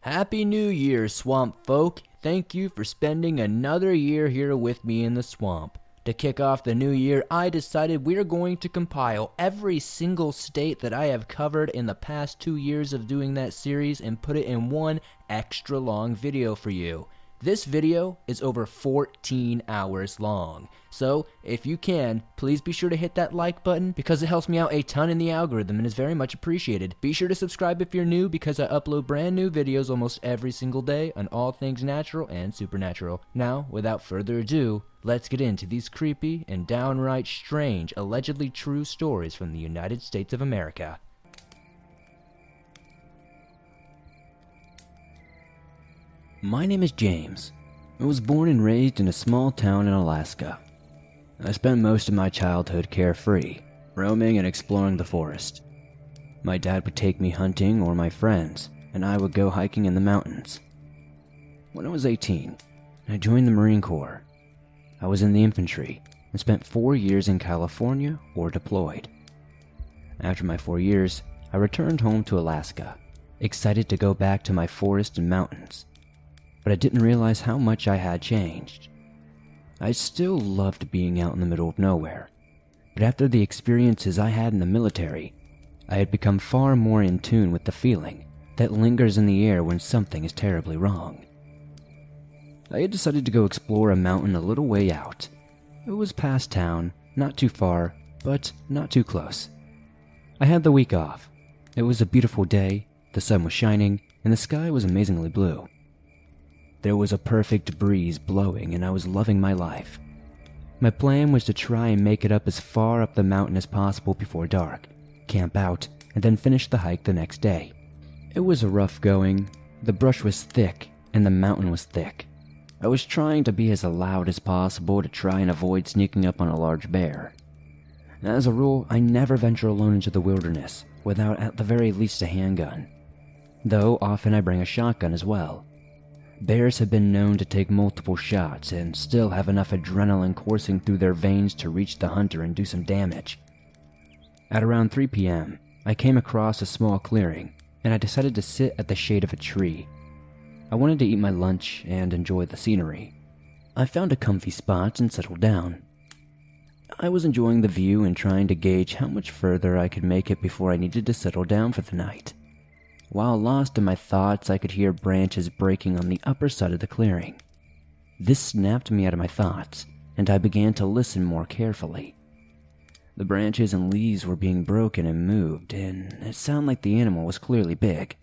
Happy New Year, swamp folk. Thank you for spending another year here with me in the swamp. To kick off the new year, I decided we're going to compile every single state that I have covered in the past 2 years of doing that series and put it in one extra long video for you. This video is over 14 hours long, so if you can, please be sure to hit that like button because it helps me out a ton in the algorithm and is very much appreciated. Be sure to subscribe if you're new because I upload brand new videos almost every single day on all things natural and supernatural. Now, without further ado, let's get into these creepy and downright strange, allegedly true stories from the United States of America. My name is James. I was born and raised in a small town in Alaska. I spent most of my childhood carefree, roaming and exploring the forest. My dad would take me hunting or my friends, and I would go hiking in the mountains. When I was 18, I joined the Marine Corps. I was in the infantry and spent 4 years in California or deployed. After my 4 years, I returned home to Alaska, excited to go back to my forest and mountains. But I didn't realize how much I had changed. I still loved being out in the middle of nowhere, but after the experiences I had in the military, I had become far more in tune with the feeling that lingers in the air when something is terribly wrong. I had decided to go explore a mountain a little way out. It was past town, not too far, but not too close. I had the week off. It was a beautiful day, the sun was shining, and the sky was amazingly blue. There was a perfect breeze blowing and I was loving my life. My plan was to try and make it up as far up the mountain as possible before dark, camp out, and then finish the hike the next day. It was a rough going. The brush was thick and the mountain was thick. I was trying to be as loud as possible to try and avoid sneaking up on a large bear. As a rule, I never venture alone into the wilderness without at the very least a handgun, though often I bring a shotgun as well. Bears have been known to take multiple shots and still have enough adrenaline coursing through their veins to reach the hunter and do some damage. At around 3 p.m., I came across a small clearing, and I decided to sit at the shade of a tree. I wanted to eat my lunch and enjoy the scenery. I found a comfy spot and settled down. I was enjoying the view and trying to gauge how much further I could make it before I needed to settle down for the night. While lost in my thoughts, I could hear branches breaking on the upper side of the clearing. This snapped me out of my thoughts, and I began to listen more carefully. The branches and leaves were being broken and moved, and it sounded like the animal was clearly big.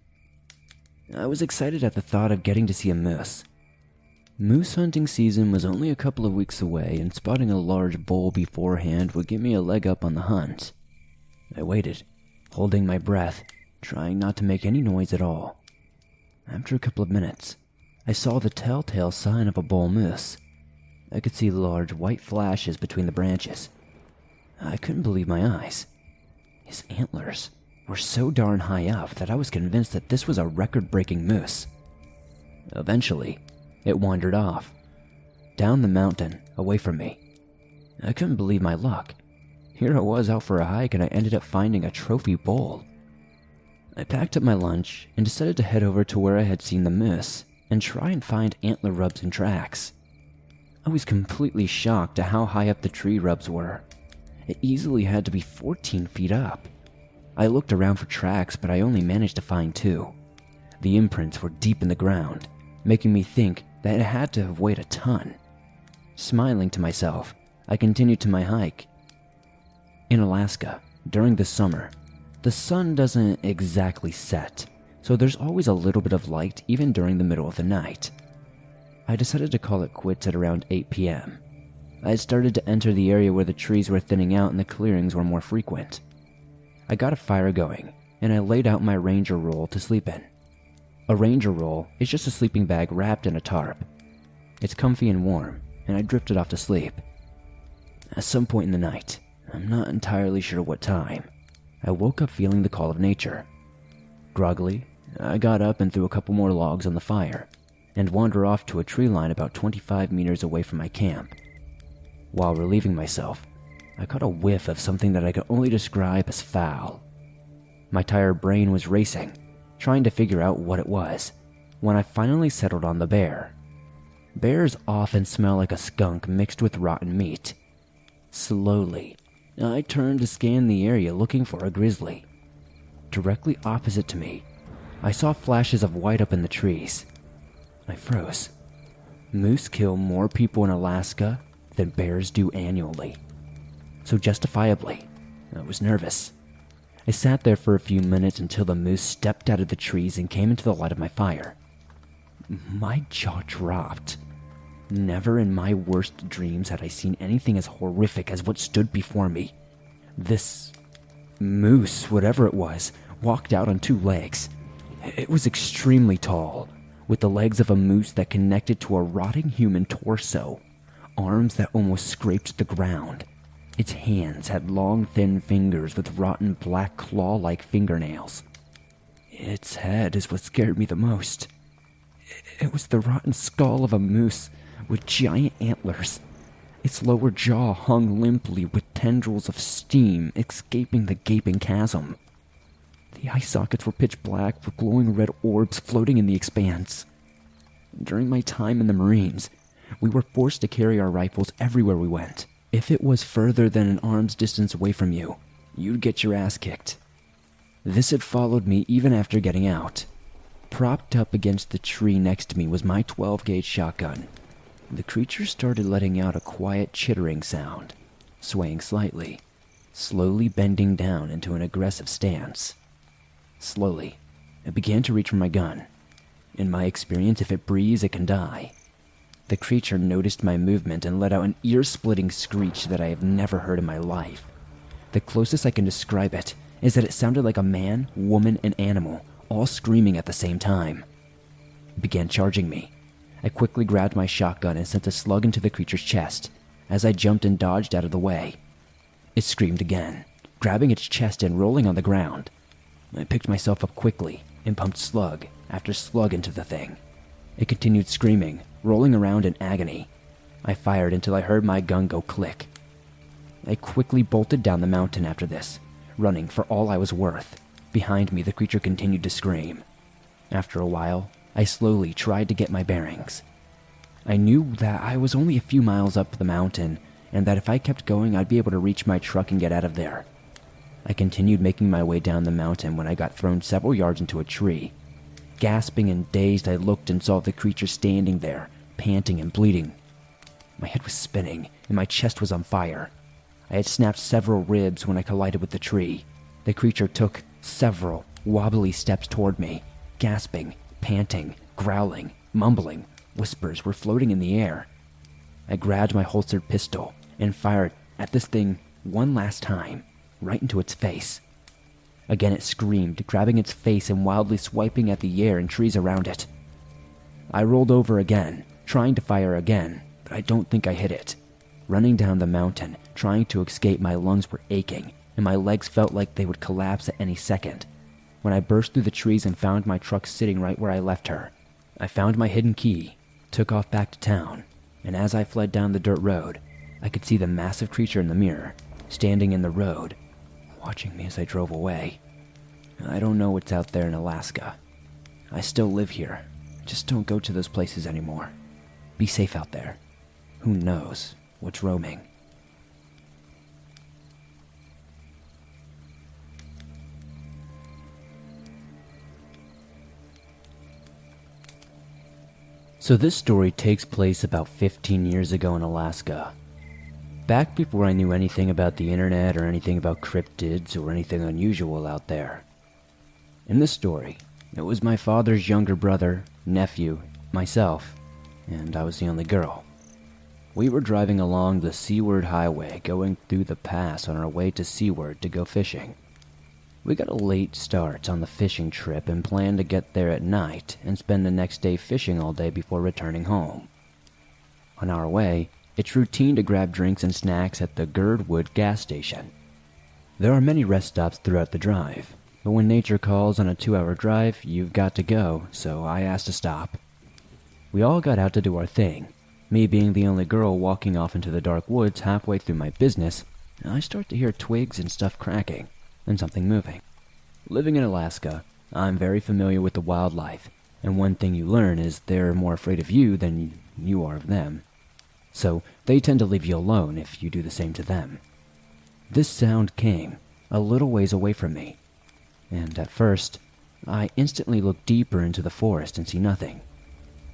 I was excited at the thought of getting to see a moose. Moose hunting season was only a couple of weeks away, and spotting a large bull beforehand would give me a leg up on the hunt. I waited, holding my breath, trying not to make any noise at all. After a couple of minutes, I saw the telltale sign of a bull moose. I could see large white flashes between the branches. I couldn't believe my eyes. His antlers were so darn high up that I was convinced that this was a record-breaking moose. Eventually, it wandered off, down the mountain, away from me. I couldn't believe my luck. Here I was out for a hike and I ended up finding a trophy bull. I packed up my lunch and decided to head over to where I had seen the moose and try and find antler rubs and tracks. I was completely shocked at how high up the tree rubs were. It easily had to be 14 feet up. I looked around for tracks, but I only managed to find 2. The imprints were deep in the ground, making me think that it had to have weighed a ton. Smiling to myself, I continued to my hike. In Alaska, during the summer, the sun doesn't exactly set, so there's always a little bit of light even during the middle of the night. I decided to call it quits at around 8 p.m. I had started to enter the area where the trees were thinning out and the clearings were more frequent. I got a fire going, and I laid out my ranger roll to sleep in. A ranger roll is just a sleeping bag wrapped in a tarp. It's comfy and warm, and I drifted off to sleep. At some point in the night, I'm not entirely sure what time, I woke up feeling the call of nature. Groggily, I got up and threw a couple more logs on the fire, and wandered off to a tree line about 25 meters away from my camp. While relieving myself, I caught a whiff of something that I could only describe as foul. My tired brain was racing, trying to figure out what it was. when I finally settled on the bear. Bears often smell like a skunk mixed with rotten meat. Slowly, I turned to scan the area looking for a grizzly. Directly opposite to me, I saw flashes of white up in the trees. I froze. Moose kill more people in Alaska than bears do annually. So justifiably, I was nervous. I sat there for a few minutes until the moose stepped out of the trees and came into the light of my fire. My jaw dropped. Never in my worst dreams had I seen anything as horrific as what stood before me. This moose, whatever it was, walked out on two legs. It was extremely tall, with the legs of a moose that connected to a rotting human torso, arms that almost scraped the ground. Its hands had long, thin fingers with rotten black claw-like fingernails. Its head is what scared me the most. It was the rotten skull of a moose with giant antlers. Its lower jaw hung limply with tendrils of steam escaping the gaping chasm. The eye sockets were pitch black with glowing red orbs floating in the expanse. During my time in the Marines, we were forced to carry our rifles everywhere we went. If it was further than an arm's distance away from you, you'd get your ass kicked. This had followed me even after getting out. Propped up against the tree next to me was my 12-gauge shotgun. The creature started letting out a quiet chittering sound, swaying slightly, slowly bending down into an aggressive stance. Slowly, it began to reach for my gun. In my experience, if it breathes, it can die. The creature noticed my movement and let out an ear-splitting screech that I have never heard in my life. The closest I can describe it is that it sounded like a man, woman, and animal, all screaming at the same time. It began charging me. I quickly grabbed my shotgun and sent a slug into the creature's chest. As I jumped and dodged out of the way, it screamed again, grabbing its chest and rolling on the ground. I picked myself up quickly and pumped slug after slug into the thing. It continued screaming, rolling around in agony. I fired until I heard my gun go click. I quickly bolted down the mountain after this, running for all I was worth. Behind me, the creature continued to scream. After a while, I slowly tried to get my bearings. I knew that I was only a few miles up the mountain, and that if I kept going, I'd be able to reach my truck and get out of there. I continued making my way down the mountain when I got thrown several yards into a tree. Gasping and dazed, I looked and saw the creature standing there, panting and bleeding. My head was spinning, and my chest was on fire. I had snapped several ribs when I collided with the tree. The creature took several wobbly steps toward me, gasping, panting, growling, mumbling. Whispers were floating in the air. I grabbed my holstered pistol and fired at this thing one last time, right into its face. Again it screamed, grabbing its face and wildly swiping at the air and trees around it. I rolled over again, trying to fire again, but I don't think I hit it. Running down the mountain, trying to escape, my lungs were aching, and my legs felt like they would collapse at any second. When I burst through the trees and found my truck sitting right where I left her, I found my hidden key, took off back to town, and as I fled down the dirt road, I could see the massive creature in the mirror, standing in the road, watching me as I drove away. I don't know what's out there in Alaska. I still live here. Just don't go to those places anymore. Be safe out there. Who knows what's roaming? So this story takes place about 15 years ago in Alaska. Back before I knew anything about the internet or anything about cryptids or anything unusual out there. In this story, it was my father's younger brother, nephew, myself, and I was the only girl. We were driving along the Seaward Highway going through the pass on our way to Seaward to go fishing. We got a late start on the fishing trip and planned to get there at night and spend the next day fishing all day before returning home. On our way, it's routine to grab drinks and snacks at the Girdwood gas station. There are many rest stops throughout the drive, but when nature calls on a 2-hour drive, you've got to go, so I asked to stop. We all got out to do our thing. Me being the only girl walking off into the dark woods halfway through my business, I start to hear twigs and stuff cracking, and something moving. Living in Alaska, I'm very familiar with the wildlife, and one thing you learn is they're more afraid of you than you are of them. So they tend to leave you alone if you do the same to them. This sound came a little ways away from me, and at first, I instantly look deeper into the forest and see nothing.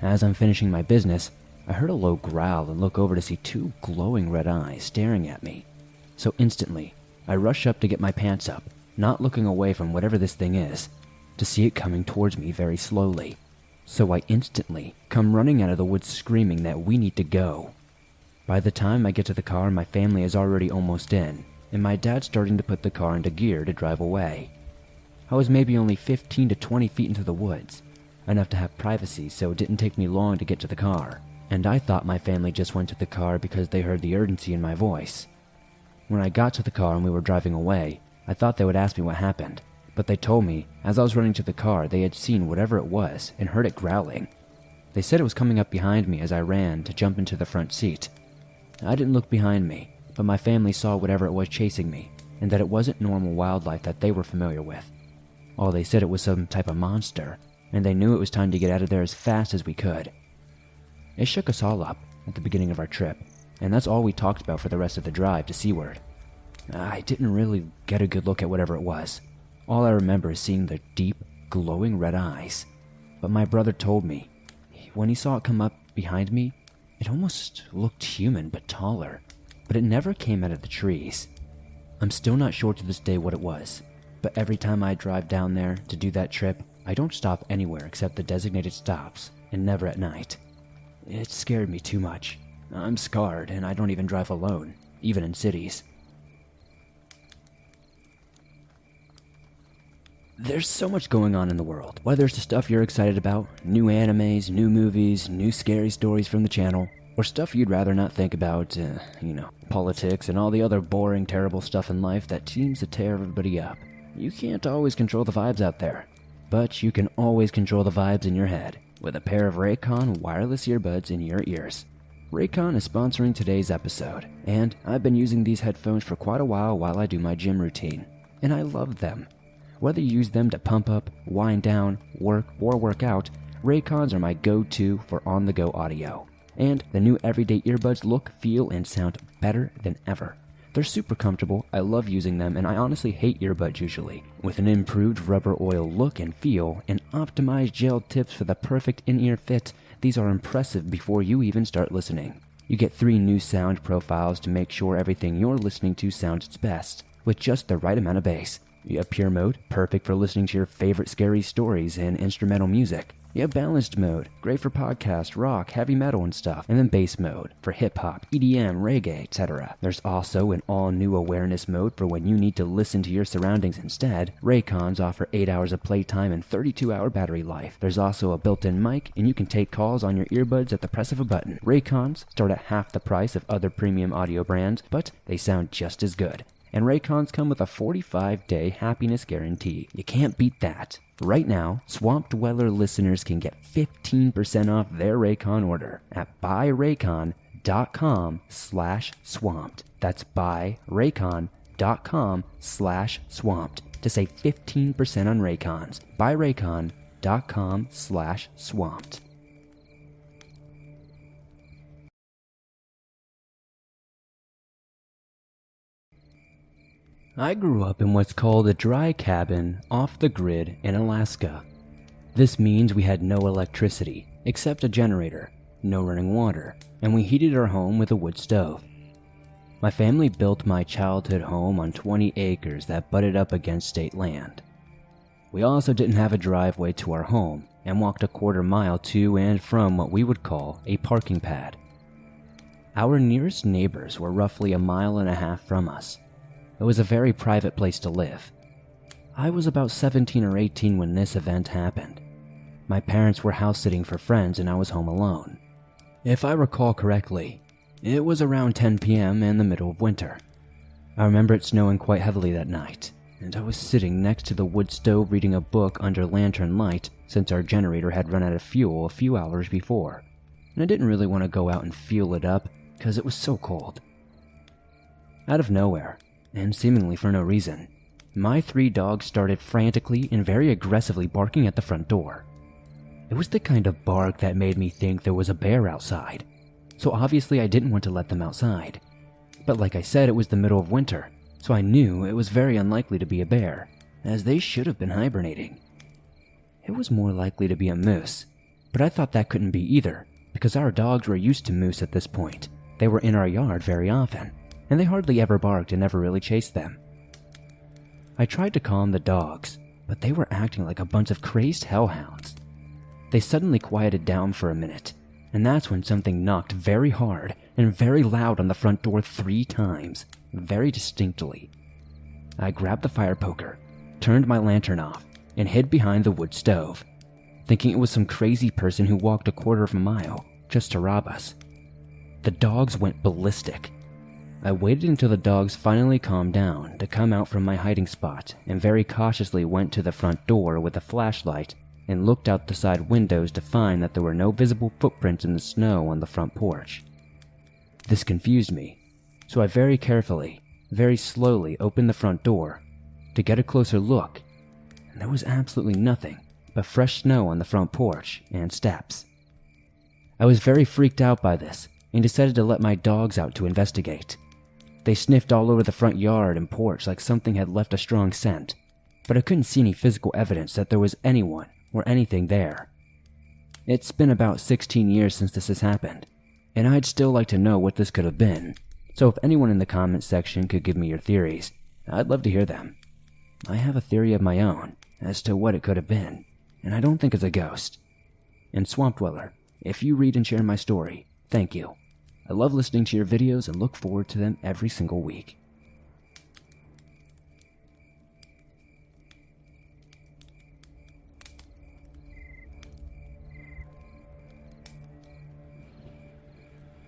As I'm finishing my business, I heard a low growl and look over to see two glowing red eyes staring at me. So instantly, I rush up to get my pants up, not looking away from whatever this thing is, to see it coming towards me very slowly. So I instantly come running out of the woods screaming that we need to go. By the time I get to the car, my family is already almost in, and my dad's starting to put the car into gear to drive away. I was maybe only 15 to 20 feet into the woods, enough to have privacy so it didn't take me long to get to the car, and I thought my family just went to the car because they heard the urgency in my voice. When I got to the car and we were driving away, I thought they would ask me what happened, but they told me as I was running to the car they had seen whatever it was and heard it growling. They said it was coming up behind me as I ran to jump into the front seat. I didn't look behind me, but my family saw whatever it was chasing me, and that it wasn't normal wildlife that they were familiar with. All they said it was some type of monster, and they knew it was time to get out of there as fast as we could. It shook us all up at the beginning of our trip, and that's all we talked about for the rest of the drive to Seaward. I didn't really get a good look at whatever it was. All I remember is seeing the deep, glowing red eyes. But my brother told me, when he saw it come up behind me, it almost looked human but taller, but it never came out of the trees. I'm still not sure to this day what it was, but every time I drive down there to do that trip, I don't stop anywhere except the designated stops, and never at night. It scared me too much. I'm scarred, and I don't even drive alone, even in cities. There's so much going on in the world, whether it's the stuff you're excited about, new animes, new movies, new scary stories from the channel, or stuff you'd rather not think about, politics and all the other boring, terrible stuff in life that seems to tear everybody up. You can't always control the vibes out there, but you can always control the vibes in your head with a pair of Raycon wireless earbuds in your ears. Raycon is sponsoring today's episode, and I've been using these headphones for quite a while I do my gym routine, and I love them. Whether you use them to pump up, wind down, work, or work out, Raycons are my go-to for on-the-go audio. And the new everyday earbuds look, feel, and sound better than ever. They're super comfortable, I love using them, and I honestly hate earbuds usually. With an improved rubber oil look and feel, and optimized gel tips for the perfect in-ear fit, these are impressive before you even start listening. You get 3 new sound profiles to make sure everything you're listening to sounds its best, with just the right amount of bass. You have pure mode, perfect for listening to your favorite scary stories and instrumental music. You have balanced mode, great for podcast, rock, heavy metal and stuff. And then bass mode, for hip-hop, EDM, reggae, etc. There's also an all-new awareness mode for when you need to listen to your surroundings instead. Raycons offer 8 hours of playtime and 32-hour battery life. There's also a built-in mic, and you can take calls on your earbuds at the press of a button. Raycons start at half the price of other premium audio brands, but they sound just as good. And Raycons come with a 45-day happiness guarantee. You can't beat that. Right now, Swamp Dweller listeners can get 15% off their Raycon order at buyraycon.com/swamped. That's buyraycon.com/swamped to save 15% on Raycons. buyraycon.com/swamped. I grew up in what's called a dry cabin off the grid in Alaska. This means we had no electricity, except a generator, no running water, and we heated our home with a wood stove. My family built my childhood home on 20 acres that butted up against state land. We also didn't have a driveway to our home and walked a quarter mile to and from what we would call a parking pad. Our nearest neighbors were roughly a mile and a half from us. It was a very private place to live. I was about 17 or 18 when this event happened. My parents were house sitting for friends and I was home alone. If I recall correctly, it was around 10 p.m. in the middle of winter. I remember it snowing quite heavily that night, and I was sitting next to the wood stove reading a book under lantern light since our generator had run out of fuel a few hours before, and I didn't really want to go out and fuel it up because it was so cold. Out of nowhere, and seemingly for no reason, my 3 dogs started frantically and very aggressively barking at the front door. It was the kind of bark that made me think there was a bear outside, so obviously I didn't want to let them outside. But like I said, it was the middle of winter, so I knew it was very unlikely to be a bear, as they should have been hibernating. It was more likely to be a moose, but I thought that couldn't be either, because our dogs were used to moose at this point. They were in our yard very often, and they hardly ever barked and never really chased them. I tried to calm the dogs, but they were acting like a bunch of crazed hellhounds. They suddenly quieted down for a minute, and that's when something knocked very hard and very loud on the front door 3 times, very distinctly. I grabbed the fire poker, turned my lantern off, and hid behind the wood stove, thinking it was some crazy person who walked a quarter of a mile just to rob us. The dogs went ballistic. I waited until the dogs finally calmed down to come out from my hiding spot and very cautiously went to the front door with a flashlight and looked out the side windows to find that there were no visible footprints in the snow on the front porch. This confused me, so I very carefully, very slowly opened the front door to get a closer look, and there was absolutely nothing but fresh snow on the front porch and steps. I was very freaked out by this and decided to let my dogs out to investigate. They sniffed all over the front yard and porch like something had left a strong scent, but I couldn't see any physical evidence that there was anyone or anything there. It's been about 16 years since this has happened, and I'd still like to know what this could have been, so if anyone in the comments section could give me your theories, I'd love to hear them. I have a theory of my own as to what it could have been, and I don't think it's a ghost. And Swamp Dweller, if you read and share my story, thank you. I love listening to your videos and look forward to them every single week.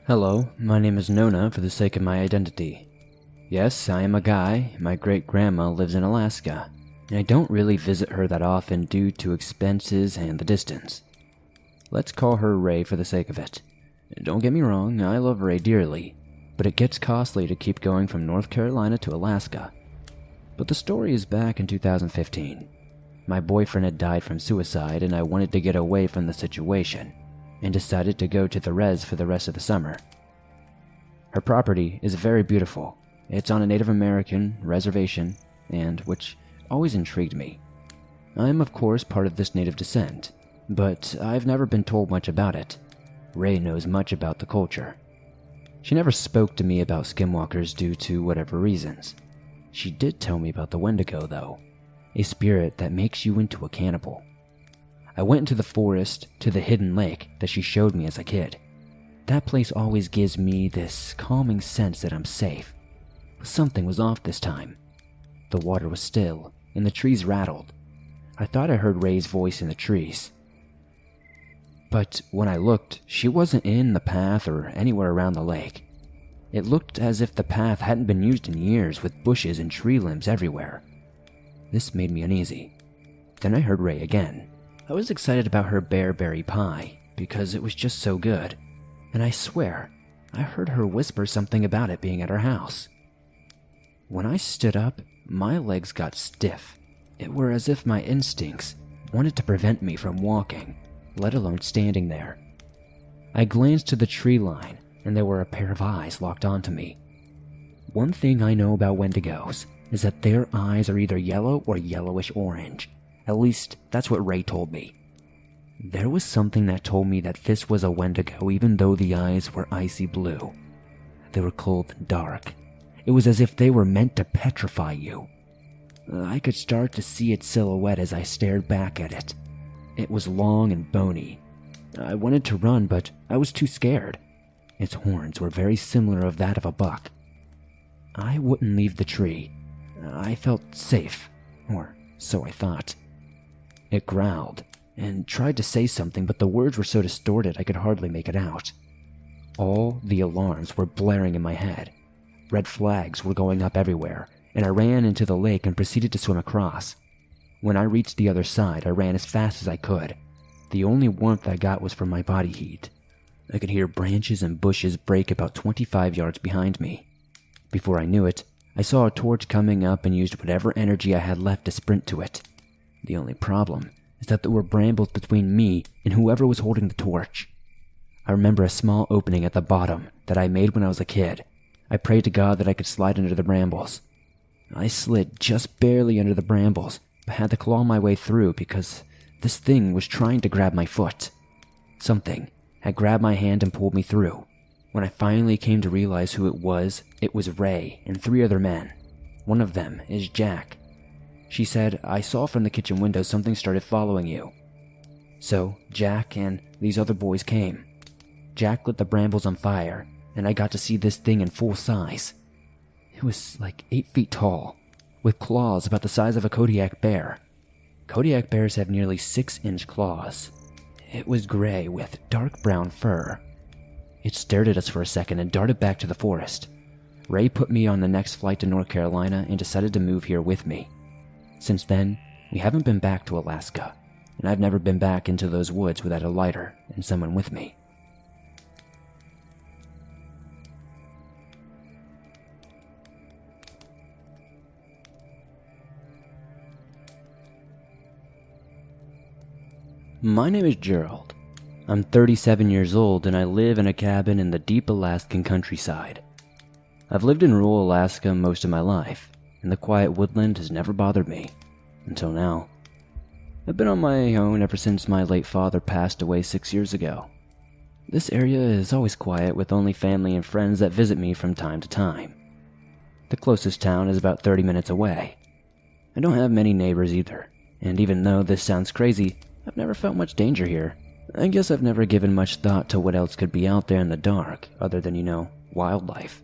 Hello, my name is Nona for the sake of my identity. Yes, I am a guy. My great-grandma lives in Alaska, and I don't really visit her that often due to expenses and the distance. Let's call her Ray for the sake of it. Don't get me wrong, I love Ray dearly, but it gets costly to keep going from North Carolina to Alaska. But the story is back in 2015. My boyfriend had died from suicide and I wanted to get away from the situation, and decided to go to the res for the rest of the summer. Her property is very beautiful. It's on a Native American reservation, and which always intrigued me. I am of course part of this native descent, but I've never been told much about it. Ray knows much about the culture. She never spoke to me about skinwalkers due to whatever reasons. She did tell me about the Wendigo though, a spirit that makes you into a cannibal. I went into the forest to the hidden lake that she showed me as a kid. That place always gives me this calming sense that I'm safe. But something was off this time. The water was still, and the trees rattled. I thought I heard Ray's voice in the trees. But when I looked, she wasn't in the path or anywhere around the lake. It looked as if the path hadn't been used in years with bushes and tree limbs everywhere. This made me uneasy. Then I heard Ray again. I was excited about her bearberry pie because it was just so good, and I swear I heard her whisper something about it being at her house. When I stood up, my legs got stiff. It were as if my instincts wanted to prevent me from walking, let alone standing there. I glanced to the tree line, and there were a pair of eyes locked onto me. One thing I know about Wendigos is that their eyes are either yellow or yellowish orange. At least, that's what Ray told me. There was something that told me that this was a Wendigo even though the eyes were icy blue. They were cold and dark. It was as if they were meant to petrify you. I could start to see its silhouette as I stared back at it. It was long and bony. I wanted to run, but I was too scared. Its horns were very similar of that of a buck. I wouldn't leave the tree. I felt safe, or so I thought. It growled and tried to say something, but the words were so distorted I could hardly make it out. All the alarms were blaring in my head. Red flags were going up everywhere, and I ran into the lake and proceeded to swim across. When I reached the other side, I ran as fast as I could. The only warmth I got was from my body heat. I could hear branches and bushes break about 25 yards behind me. Before I knew it, I saw a torch coming up and used whatever energy I had left to sprint to it. The only problem is that there were brambles between me and whoever was holding the torch. I remember a small opening at the bottom that I made when I was a kid. I prayed to God that I could slide under the brambles. I slid just barely under the brambles, but had to claw my way through because this thing was trying to grab my foot. Something had grabbed my hand and pulled me through. When I finally came to realize who it was Ray and 3 other men. One of them is Jack. She said, "I saw from the kitchen window something started following you." So Jack and these other boys came. Jack lit the brambles on fire, and I got to see this thing in full size. It was like 8 feet tall, with claws about the size of a Kodiak bear. Kodiak bears have nearly 6-inch claws. It was gray with dark brown fur. It stared at us for a second and darted back to the forest. Ray put me on the next flight to North Carolina and decided to move here with me. Since then, we haven't been back to Alaska, and I've never been back into those woods without a lighter and someone with me. My name is Gerald. I'm 37 years old and I live in a cabin in the deep Alaskan countryside. I've lived in rural Alaska most of my life, and the quiet woodland has never bothered me, until now. I've been on my own ever since my late father passed away 6 years ago. This area is always quiet with only family and friends that visit me from time to time. The closest town is about 30 minutes away. I don't have many neighbors either, and even though this sounds crazy, I've never felt much danger here. I guess I've never given much thought to what else could be out there in the dark, other than, wildlife.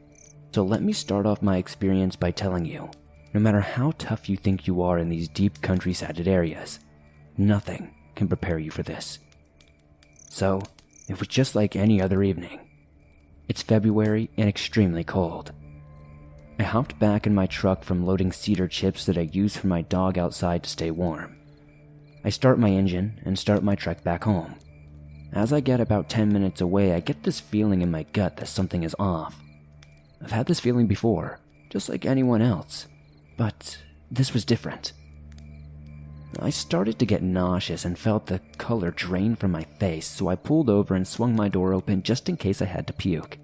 So let me start off my experience by telling you, no matter how tough you think you are in these deep countryside areas, nothing can prepare you for this. So, it was just like any other evening. It's February and extremely cold. I hopped back in my truck from loading cedar chips that I use for my dog outside to stay warm. I start my engine and start my trek back home. As I get about 10 minutes away, I get this feeling in my gut that something is off. I've had this feeling before, just like anyone else, but this was different. I started to get nauseous and felt the color drain from my face, so I pulled over and swung my door open just in case I had to puke.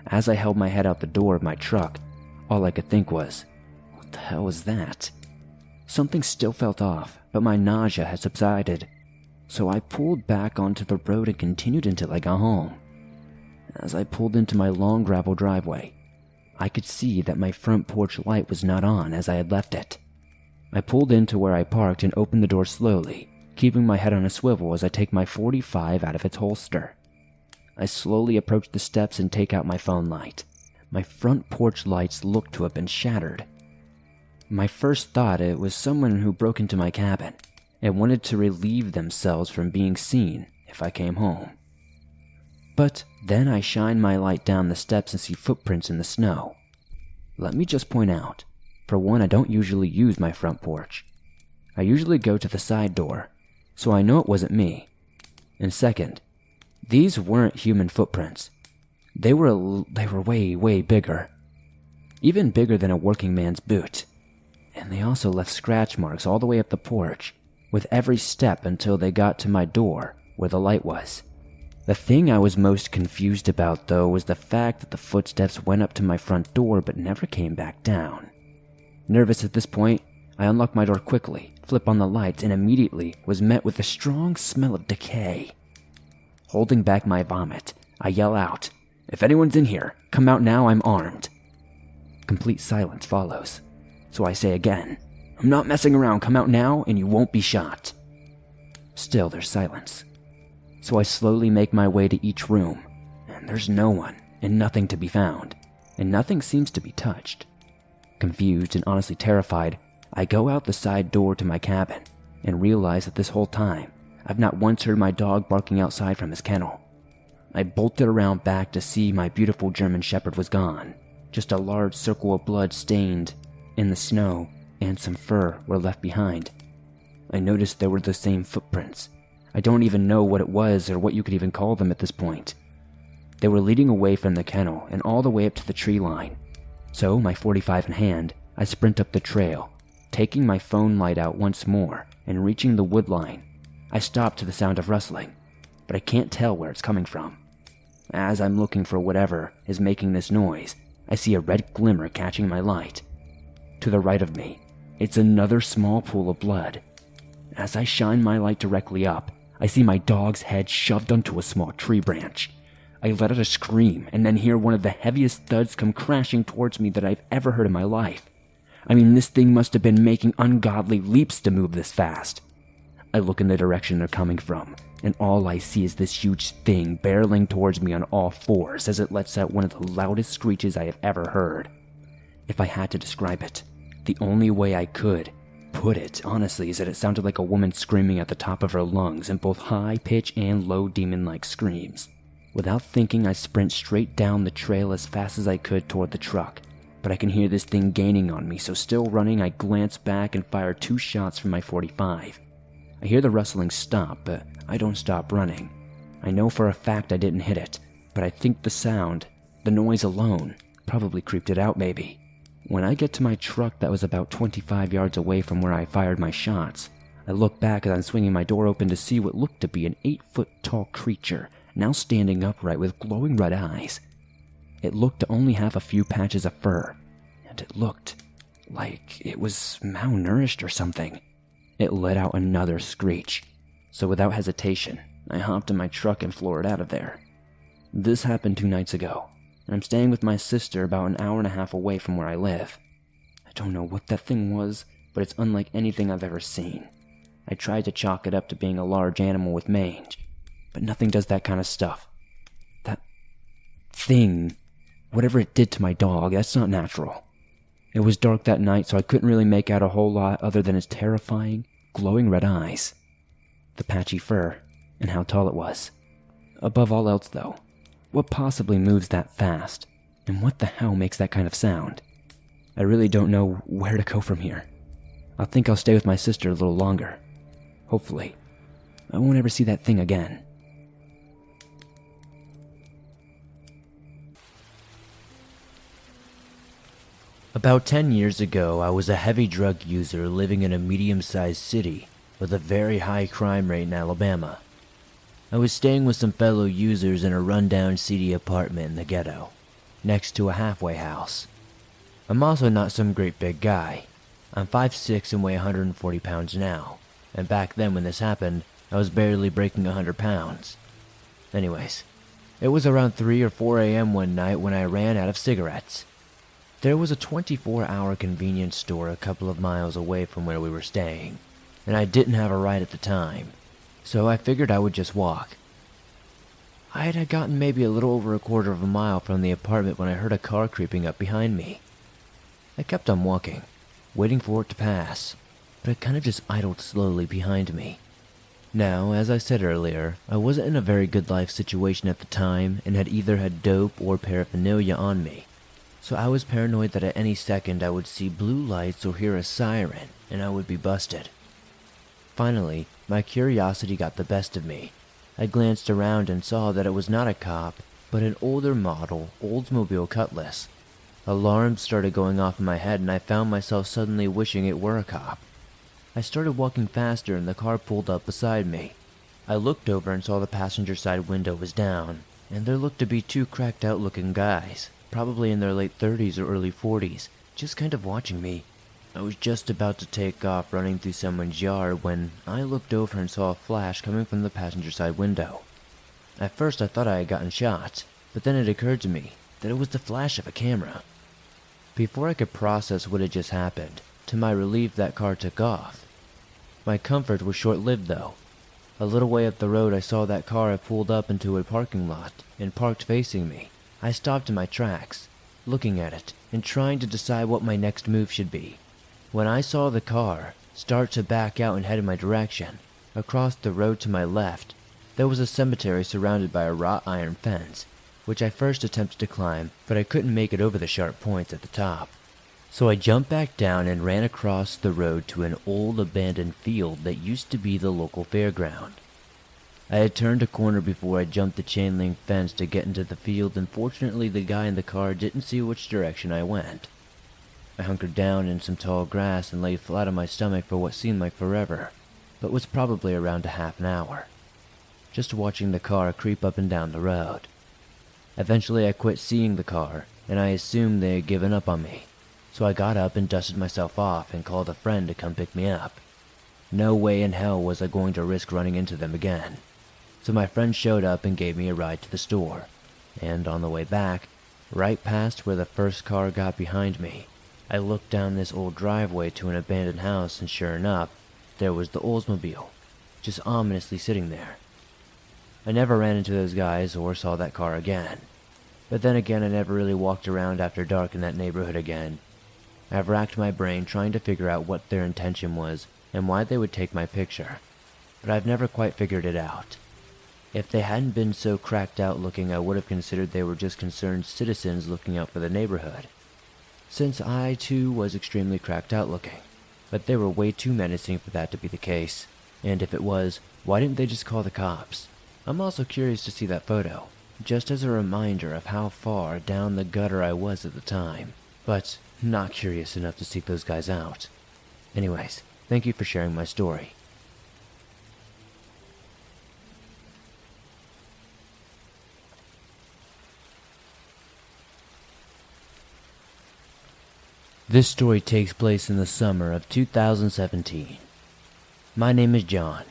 As I held my head out the door of my truck, all I could think was, what the hell was that? Something still felt off, but my nausea had subsided, so I pulled back onto the road and continued until I got home. As I pulled into my long gravel driveway, I could see that my front porch light was not on as I had left it. I pulled into where I parked and opened the door slowly, keeping my head on a swivel as I take my .45 out of its holster. I slowly approach the steps and take out my phone light. My front porch lights looked to have been shattered. My first thought, it was someone who broke into my cabin and wanted to relieve themselves from being seen if I came home. But then I shine my light down the steps and see footprints in the snow. Let me just point out, for one, I don't usually use my front porch. I usually go to the side door, so I know it wasn't me. And second, these weren't human footprints. They were way, way bigger. Even bigger than a working man's boot. And they also left scratch marks all the way up the porch, with every step until they got to my door where the light was. The thing I was most confused about, though, was the fact that the footsteps went up to my front door but never came back down. Nervous at this point, I unlocked my door quickly, flip on the lights, and immediately was met with a strong smell of decay. Holding back my vomit, I yell out, "If anyone's in here, come out now, I'm armed." Complete silence follows, so I say again, "I'm not messing around, come out now and you won't be shot." Still there's silence, so I slowly make my way to each room, and there's no one and nothing to be found, and nothing seems to be touched. Confused and honestly terrified, I go out the side door to my cabin and realize that this whole time, I've not once heard my dog barking outside from his kennel. I bolted around back to see my beautiful German Shepherd was gone. Just a large circle of blood stained in the snow and some fur were left behind. I noticed there were the same footprints. I don't even know what it was or what you could even call them at this point. They were leading away from the kennel and all the way up to the tree line. So, my .45 in hand, I sprint up the trail, taking my phone light out once more and reaching the wood line, I stop to the sound of rustling, but I can't tell where it's coming from. As I'm looking for whatever is making this noise, I see a red glimmer catching my light. To the right of me, it's another small pool of blood. As I shine my light directly up, I see my dog's head shoved onto a small tree branch. I let out a scream and then hear one of the heaviest thuds come crashing towards me that I've ever heard in my life. I mean, this thing must have been making ungodly leaps to move this fast. I look in the direction they're coming from, and all I see is this huge thing barreling towards me on all fours as it lets out one of the loudest screeches I have ever heard. If I had to describe it, the only way I could put it, honestly, is that it sounded like a woman screaming at the top of her lungs in both high pitch and low demon-like screams. Without thinking, I sprint straight down the trail as fast as I could toward the truck, but I can hear this thing gaining on me, so still running, I glance back and fire 2 shots from my .45. I hear the rustling stop, but I don't stop running. I know for a fact I didn't hit it, but I think the sound, the noise alone, probably creeped it out maybe. When I get to my truck that was about 25 yards away from where I fired my shots, I look back as I'm swinging my door open to see what looked to be an 8-foot-tall creature, now standing upright with glowing red eyes. It looked to only have a few patches of fur, and it looked like it was malnourished or something. It let out another screech, so without hesitation, I hopped in my truck and floored out of there. This happened 2 nights ago, and I'm staying with my sister about an hour and a half away from where I live. I don't know what that thing was, but it's unlike anything I've ever seen. I tried to chalk it up to being a large animal with mange, but nothing does that kind of stuff. That thing, whatever it did to my dog, that's not natural. It was dark that night, so I couldn't really make out a whole lot other than its terrifying, glowing red eyes, the patchy fur, and how tall it was. Above all else, though, what possibly moves that fast, and what the hell makes that kind of sound? I really don't know where to go from here. I think I'll stay with my sister a little longer. Hopefully, I won't ever see that thing again. About 10 years ago, I was a heavy drug user living in a medium-sized city with a very high crime rate in Alabama. I was staying with some fellow users in a rundown, seedy apartment in the ghetto, next to a halfway house. I'm also not some great big guy. I'm 5'6" and weigh 140 pounds now, and back then when this happened, I was barely breaking 100 pounds. Anyways, it was around 3 or 4 a.m. one night when I ran out of cigarettes. There was a 24-hour convenience store a couple of miles away from where we were staying, and I didn't have a ride at the time, so I figured I would just walk. I had gotten maybe a little over a quarter of a mile from the apartment when I heard a car creeping up behind me. I kept on walking, waiting for it to pass, but it kind of just idled slowly behind me. Now, as I said earlier, I wasn't in a very good life situation at the time and had either had dope or paraphernalia on me. So I was paranoid that at any second I would see blue lights or hear a siren, and I would be busted. Finally, my curiosity got the best of me. I glanced around and saw that it was not a cop, but an older model Oldsmobile Cutlass. Alarms started going off in my head and I found myself suddenly wishing it were a cop. I started walking faster and the car pulled up beside me. I looked over and saw the passenger side window was down, and there looked to be 2 cracked out looking guys, probably in their late 30s or early 40s, just kind of watching me. I was just about to take off running through someone's yard when I looked over and saw a flash coming from the passenger side window. At first I thought I had gotten shot, but then it occurred to me that it was the flash of a camera. Before I could process what had just happened, to my relief that car took off. My comfort was short-lived though. A little way up the road I saw that car had pulled up into a parking lot and parked facing me. I stopped in my tracks, looking at it and trying to decide what my next move should be. When I saw the car start to back out and head in my direction, across the road to my left, there was a cemetery surrounded by a wrought iron fence, which I first attempted to climb, but I couldn't make it over the sharp points at the top. So I jumped back down and ran across the road to an old abandoned field that used to be the local fairground. I had turned a corner before I jumped the chain link fence to get into the field, and fortunately the guy in the car didn't see which direction I went. I hunkered down in some tall grass and lay flat on my stomach for what seemed like forever. but was probably around a half an hour, just watching the car creep up and down the road. Eventually I quit seeing the car, and I assumed they had given up on me, so I got up and dusted myself off and called a friend to come pick me up. No way in hell was I going to risk running into them again, so my friend showed up and gave me a ride to the store, and on the way back, right past where the first car got behind me, I looked down this old driveway to an abandoned house, and sure enough, there was the Oldsmobile, just ominously sitting there. I never ran into those guys or saw that car again, but then again I never really walked around after dark in that neighborhood again. I've racked my brain trying to figure out what their intention was and why they would take my picture, but I've never quite figured it out. If they hadn't been so cracked out looking, I would have considered they were just concerned citizens looking out for the neighborhood, since I too was extremely cracked out looking, but they were way too menacing for that to be the case, and if it was, why didn't they just call the cops? I'm also curious to see that photo, just as a reminder of how far down the gutter I was at the time, but not curious enough to seek those guys out. Anyways, thank you for sharing my story. This story takes place in the summer of 2017. My name is John.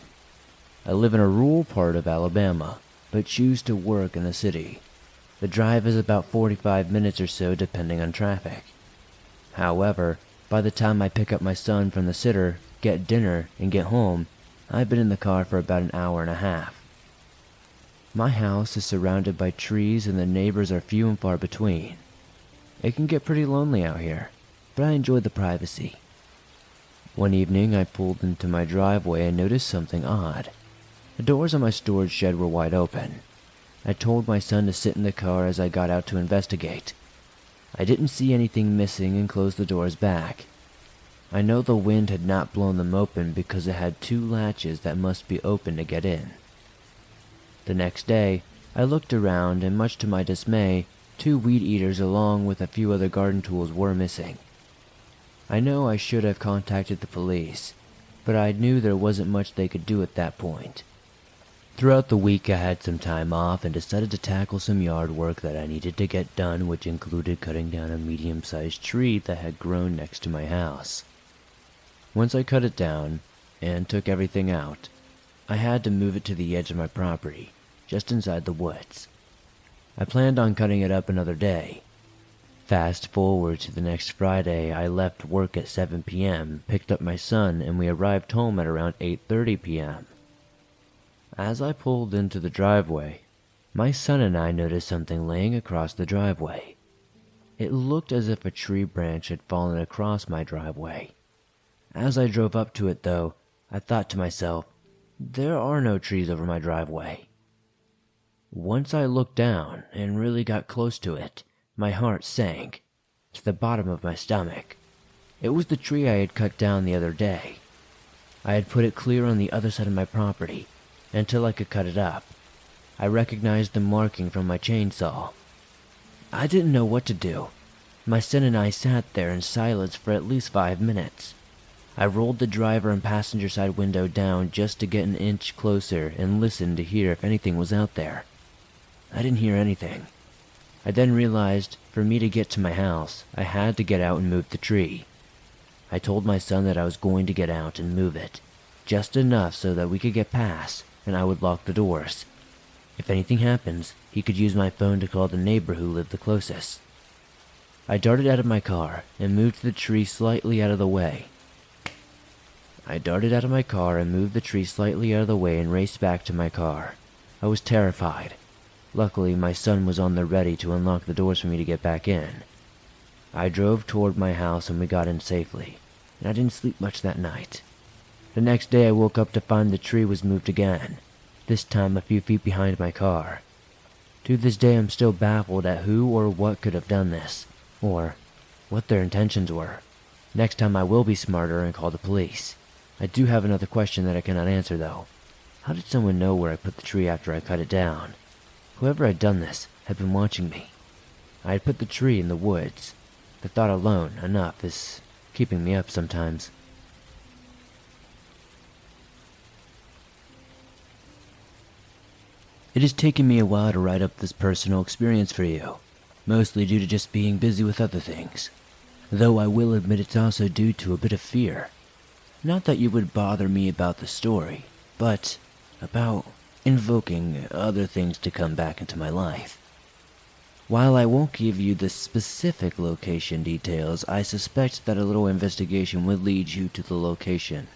I live in a rural part of Alabama, but choose to work in the city. The drive is about 45 minutes or so depending on traffic. However, by the time I pick up my son from the sitter, get dinner, and get home, I've been in the car for about an hour and a half. My house is surrounded by trees and the neighbors are few and far between. It can get pretty lonely out here, but I enjoy the privacy. One evening I pulled into my driveway and noticed something odd. The doors on my storage shed were wide open. I told my son to sit in the car as I got out to investigate. I didn't see anything missing and closed the doors back. I know the wind had not blown them open because it had two latches that must be open to get in. The next day, I looked around and much to my dismay, 2 weed eaters along with a few other garden tools were missing. I know I should have contacted the police, but I knew there wasn't much they could do at that point. Throughout the week I had some time off and decided to tackle some yard work that I needed to get done, which included cutting down a medium-sized tree that had grown next to my house. Once I cut it down and took everything out, I had to move it to the edge of my property, just inside the woods. I planned on cutting it up another day. Fast forward to the next Friday, I left work at 7 p.m., picked up my son, and we arrived home at around 8:30 p.m. As I pulled into the driveway, my son and I noticed something laying across the driveway. It looked as if a tree branch had fallen across my driveway. As I drove up to it though, I thought to myself, there are no trees over my driveway. Once I looked down and really got close to it, my heart sank to the bottom of my stomach. It was the tree I had cut down the other day. I had put it clear on the other side of my property until I could cut it up. I recognized the marking from my chainsaw. I didn't know what to do. My son and I sat there in silence for at least 5 minutes. I rolled the driver and passenger side window down just to get an inch closer and listen to hear if anything was out there. I didn't hear anything. I then realized for me to get to my house, I had to get out and move the tree. I told my son that I was going to get out and move it, just enough so that we could get past, and I would lock the doors. If anything happens, he could use my phone to call the neighbor who lived the closest. I darted out of my car and moved the tree slightly out of the way. and raced back to my car. I was terrified. Luckily, my son was on the ready to unlock the doors for me to get back in. I drove toward my house and we got in safely, and I didn't sleep much that night. The next day I woke up to find the tree was moved again, this time a few feet behind my car. To this day I'm still baffled at who or what could have done this, or what their intentions were. Next time I will be smarter and call the police. I do have another question that I cannot answer though. How did someone know where I put the tree after I cut it down? Whoever had done this had been watching me. I had put the tree in the woods. The thought alone, enough, is keeping me up sometimes. It has taken me a while to write up this personal experience for you, mostly due to just being busy with other things. Though I will admit it's also due to a bit of fear. Not that you would bother me about the story, but about invoking other things to come back into my life. While I won't give you the specific location details, I suspect that a little investigation would lead you to the location.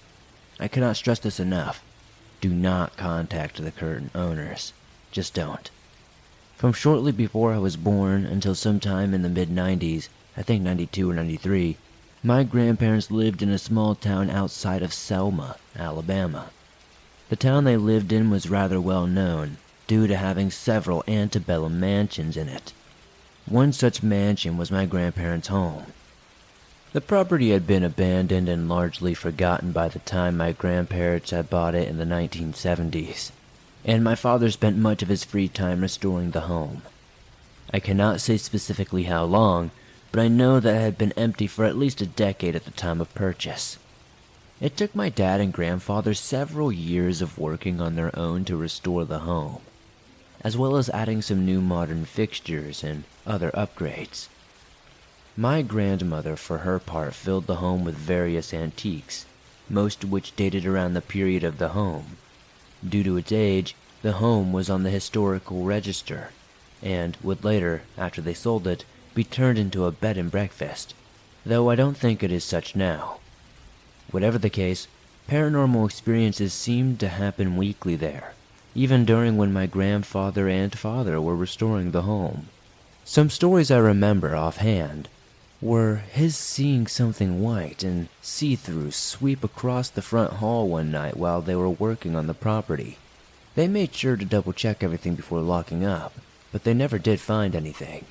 I cannot stress this enough. Do not contact the current owners. Just don't. From shortly before I was born until sometime in the mid-90s, I think 92 or 93, my grandparents lived in a small town outside of Selma, Alabama. The town they lived in was rather well known, due to having several antebellum mansions in it. One such mansion was my grandparents' home. The property had been abandoned and largely forgotten by the time my grandparents had bought it in the 1970s, and my father spent much of his free time restoring the home. I cannot say specifically how long, but I know that it had been empty for at least a decade at the time of purchase. It took my dad and grandfather several years of working on their own to restore the home, as well as adding some new modern fixtures and other upgrades. My grandmother, for her part, filled the home with various antiques, most of which dated around the period of the home. Due to its age, the home was on the historical register, and would later, after they sold it, be turned into a bed and breakfast, though I don't think it is such now. Whatever the case, paranormal experiences seemed to happen weekly there, even during when my grandfather and father were restoring the home. Some stories I remember offhand were his seeing something white and see-through sweep across the front hall one night while they were working on the property. They made sure to double-check everything before locking up, but they never did find anything.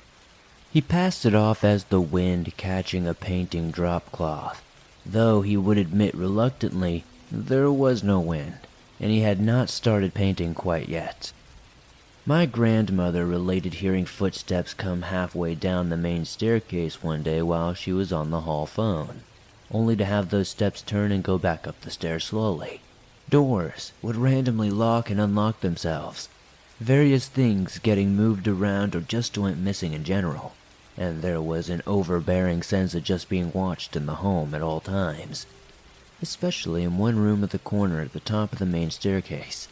He passed it off as the wind catching a painting drop cloth, though he would admit reluctantly there was no wind, and he had not started painting quite yet. My grandmother related hearing footsteps come halfway down the main staircase one day while she was on the hall phone, only to have those steps turn and go back up the stairs slowly. Doors would randomly lock and unlock themselves, various things getting moved around or just went missing in general, and there was an overbearing sense of just being watched in the home at all times, especially in one room at the corner at the top of the main staircase.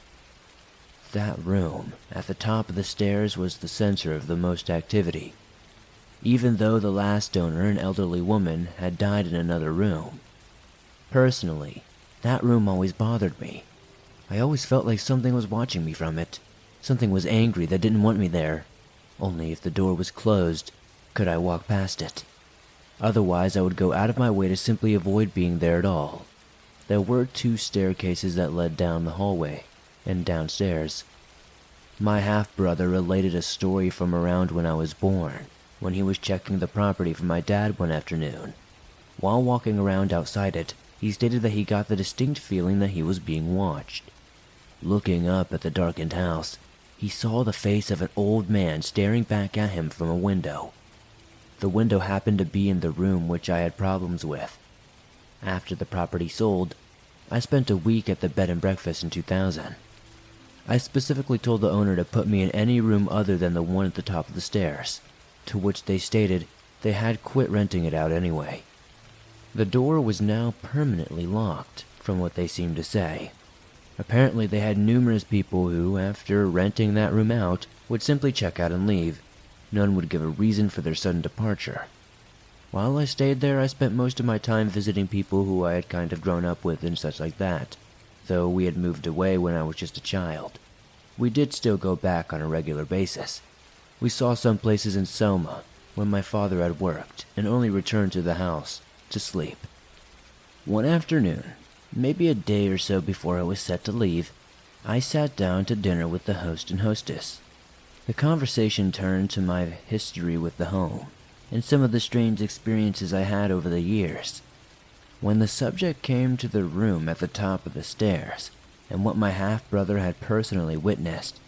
That room, at the top of the stairs, was the center of the most activity, even though the last owner, an elderly woman, had died in another room. Personally, that room always bothered me. I always felt like something was watching me from it. Something was angry that didn't want me there. Only if the door was closed, could I walk past it. Otherwise, I would go out of my way to simply avoid being there at all. There were 2 staircases that led down the hallway and downstairs. My half-brother related a story from around when I was born, when he was checking the property for my dad one afternoon. While walking around outside it, he stated that he got the distinct feeling that he was being watched. Looking up at the darkened house, he saw the face of an old man staring back at him from a window. The window happened to be in the room which I had problems with. After the property sold, I spent a week at the bed and breakfast in 2000. I specifically told the owner to put me in any room other than the one at the top of the stairs, to which they stated they had quit renting it out anyway. The door was now permanently locked, from what they seemed to say. Apparently they had numerous people who, after renting that room out, would simply check out and leave. None would give a reason for their sudden departure. While I stayed there, I spent most of my time visiting people who I had kind of grown up with and such like that, though we had moved away when I was just a child. We did still go back on a regular basis. We saw some places in Selma, when my father had worked, and only returned to the house to sleep. One afternoon, maybe a day or so before I was set to leave, I sat down to dinner with the host and hostess. The conversation turned to my history with the home, and some of the strange experiences I had over the years. When the subject came to the room at the top of the stairs, and what my half-brother had personally witnessed,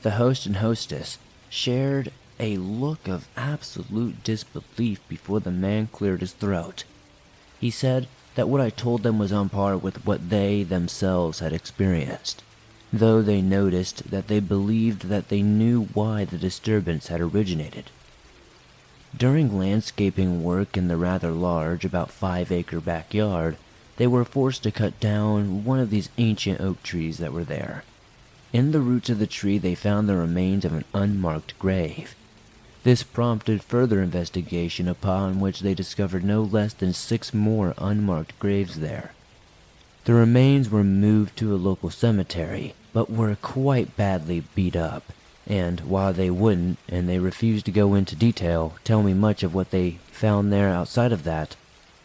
the host and hostess shared a look of absolute disbelief before the man cleared his throat. He said that what I told them was on par with what they themselves had experienced. though they noticed that they believed that they knew why the disturbance had originated. During landscaping work in the rather large, about 5-acre backyard, they were forced to cut down one of these ancient oak trees that were there. In the roots of the tree they found the remains of an unmarked grave. This prompted further investigation, upon which they discovered no less than 6 more unmarked graves there. The remains were moved to a local cemetery, but were quite badly beat up, and while they wouldn't, and they refused to go into detail, tell me much of what they found there outside of that,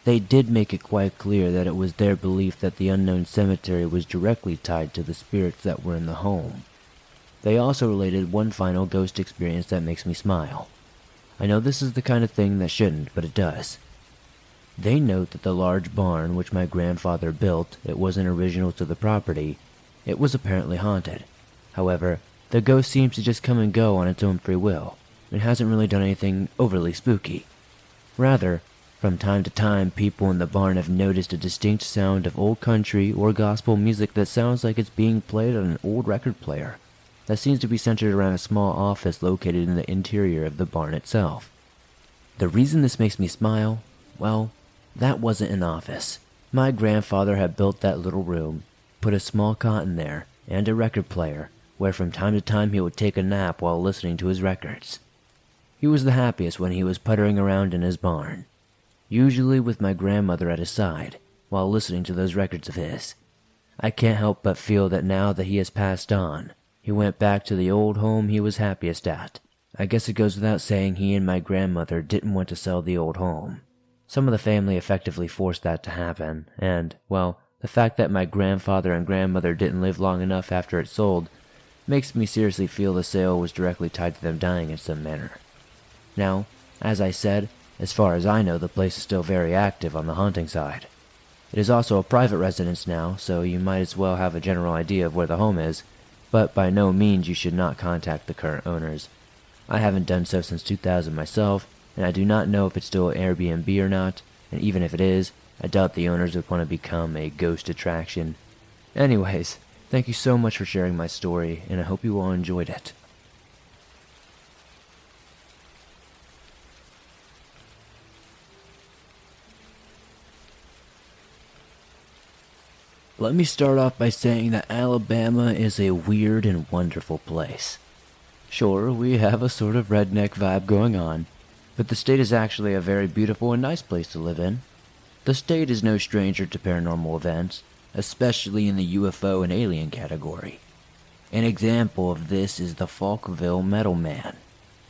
they did make it quite clear that it was their belief that the unknown cemetery was directly tied to the spirits that were in the home. They also related one final ghost experience that makes me smile. I know this is the kind of thing that shouldn't, but it does. They note that the large barn which my grandfather built, it wasn't original to the property. It was apparently haunted. However, the ghost seems to just come and go on its own free will. It hasn't really done anything overly spooky. Rather, from time to time, people in the barn have noticed a distinct sound of old country or gospel music that sounds like it's being played on an old record player. That seems to be centered around a small office located in the interior of the barn itself. The reason this makes me smile, well, that wasn't an office. My grandfather had built that little room, put a small cot in there, and a record player, where from time to time he would take a nap while listening to his records. He was the happiest when he was puttering around in his barn, usually with my grandmother at his side, while listening to those records of his. I can't help but feel that now that he has passed on, he went back to the old home he was happiest at. I guess it goes without saying he and my grandmother didn't want to sell the old home. Some of the family effectively forced that to happen, and, well, the fact that my grandfather and grandmother didn't live long enough after it sold makes me seriously feel the sale was directly tied to them dying in some manner. Now, as I said, as far as I know, the place is still very active on the haunting side. It is also a private residence now, so you might as well have a general idea of where the home is, but by no means you should not contact the current owners. I haven't done so since 2000 myself, and I do not know if it's still Airbnb or not, and even if it is, I doubt the owners would want to become a ghost attraction. Anyways, thank you so much for sharing my story, and I hope you all enjoyed it. Let me start off by saying that Alabama is a weird and wonderful place. Sure, we have a sort of redneck vibe going on, but the state is actually a very beautiful and nice place to live in. The state is no stranger to paranormal events, especially in the UFO and alien category. An example of this is the Falkville Metal Man.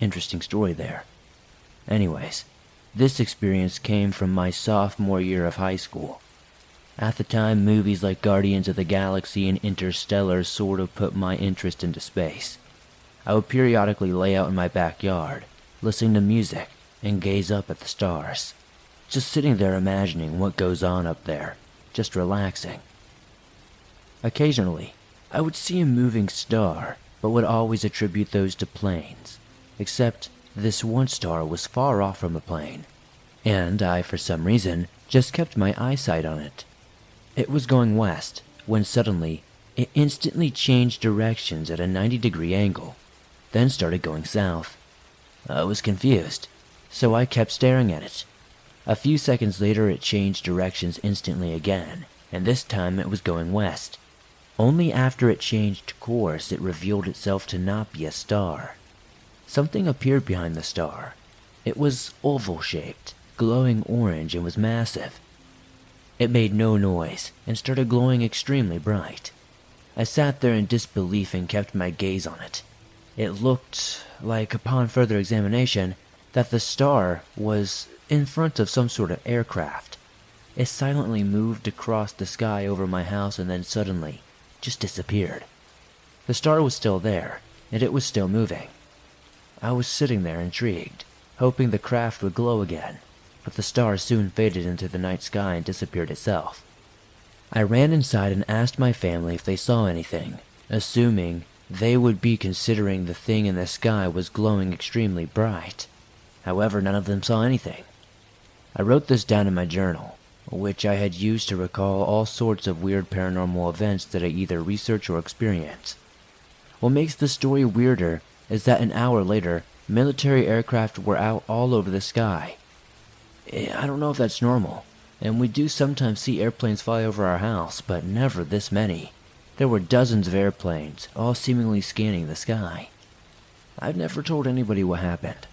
Interesting story there. Anyways, this experience came from my sophomore year of high school. At the time, movies like Guardians of the Galaxy and Interstellar sort of put my interest into space. I would periodically lay out in my backyard, listening to music, and gaze up at the stars. Just sitting there imagining what goes on up there, just relaxing. Occasionally, I would see a moving star, but would always attribute those to planes. Except, this one star was far off from a plane, and I, for some reason, just kept my eyesight on it. It was going west, when suddenly, it instantly changed directions at a 90-degree angle, then started going south. I was confused, so I kept staring at it. A few seconds later it changed directions instantly again, and this time it was going west. Only after it changed course it revealed itself to not be a star. Something appeared behind the star. It was oval-shaped, glowing orange, and was massive. It made no noise, and started glowing extremely bright. I sat there in disbelief and kept my gaze on it. It looked like, upon further examination, that the star was in front of some sort of aircraft. It silently moved across the sky over my house and then suddenly just disappeared. The star was still there, and it was still moving. I was sitting there intrigued, hoping the craft would glow again, but the star soon faded into the night sky and disappeared itself. I ran inside and asked my family if they saw anything, assuming they would be considering the thing in the sky was glowing extremely bright. However, none of them saw anything. I wrote this down in my journal, which I had used to recall all sorts of weird paranormal events that I either research or experience. What makes the story weirder is that an hour later, military aircraft were out all over the sky. I don't know if that's normal, and we do sometimes see airplanes fly over our house, but never this many. There were dozens of airplanes, all seemingly scanning the sky. I've never told anybody what happened.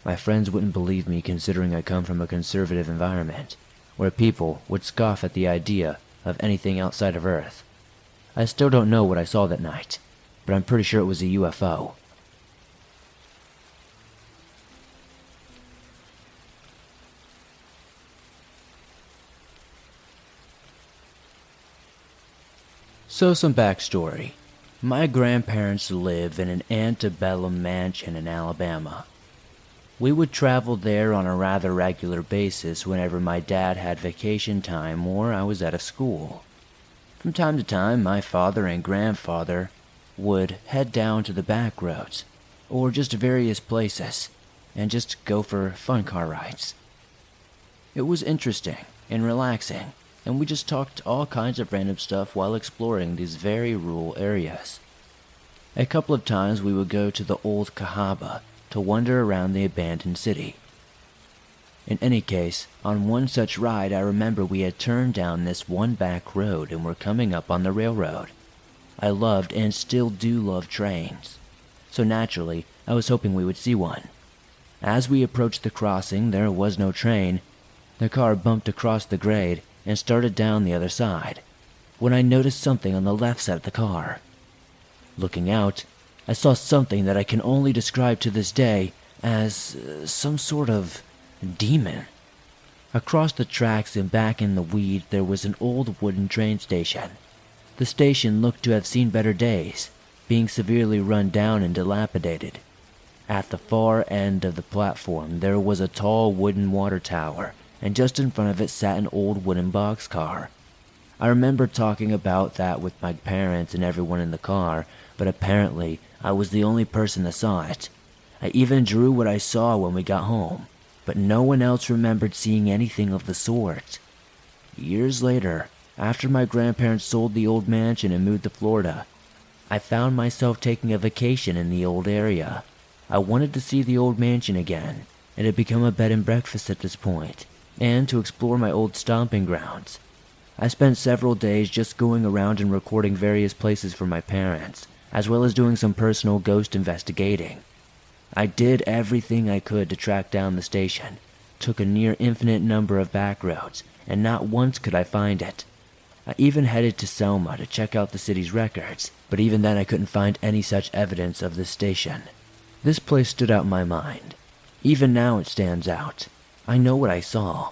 My friends wouldn't believe me considering I come from a conservative environment, where people would scoff at the idea of anything outside of Earth. I still don't know what I saw that night, but I'm pretty sure it was a UFO. So some backstory. My grandparents live in an antebellum mansion in Alabama. We would travel there on a rather regular basis whenever my dad had vacation time or I was out of school. From time to time, my father and grandfather would head down to the back roads, or just various places, and just go for fun car rides. It was interesting and relaxing, and we just talked all kinds of random stuff while exploring these very rural areas. A couple of times we would go to the old Cahaba to wander around the abandoned city. In any case, on one such ride I remember we had turned down this one back road and were coming up on the railroad. I loved and still do love trains, so naturally I was hoping we would see one. As we approached the crossing, there was no train. The car bumped across the grade and started down the other side, when I noticed something on the left side of the car. Looking out, I saw something that I can only describe to this day as some sort of demon. Across the tracks and back in the weeds there was an old wooden train station. The station looked to have seen better days, being severely run down and dilapidated. At the far end of the platform there was a tall wooden water tower, and just in front of it sat an old wooden boxcar. I remember talking about that with my parents and everyone in the car, but apparently I was the only person that saw it. I even drew what I saw when we got home, but no one else remembered seeing anything of the sort. Years later, after my grandparents sold the old mansion and moved to Florida, I found myself taking a vacation in the old area. I wanted to see the old mansion again. It had become a bed and breakfast at this point, and to explore my old stomping grounds. I spent several days just going around and recording various places for my parents, as well as doing some personal ghost investigating. I did everything I could to track down the station, took a near infinite number of back roads, and not once could I find it. I even headed to Selma to check out the city's records, but even then I couldn't find any such evidence of this station. This place stood out in my mind. Even now it stands out. I know what I saw.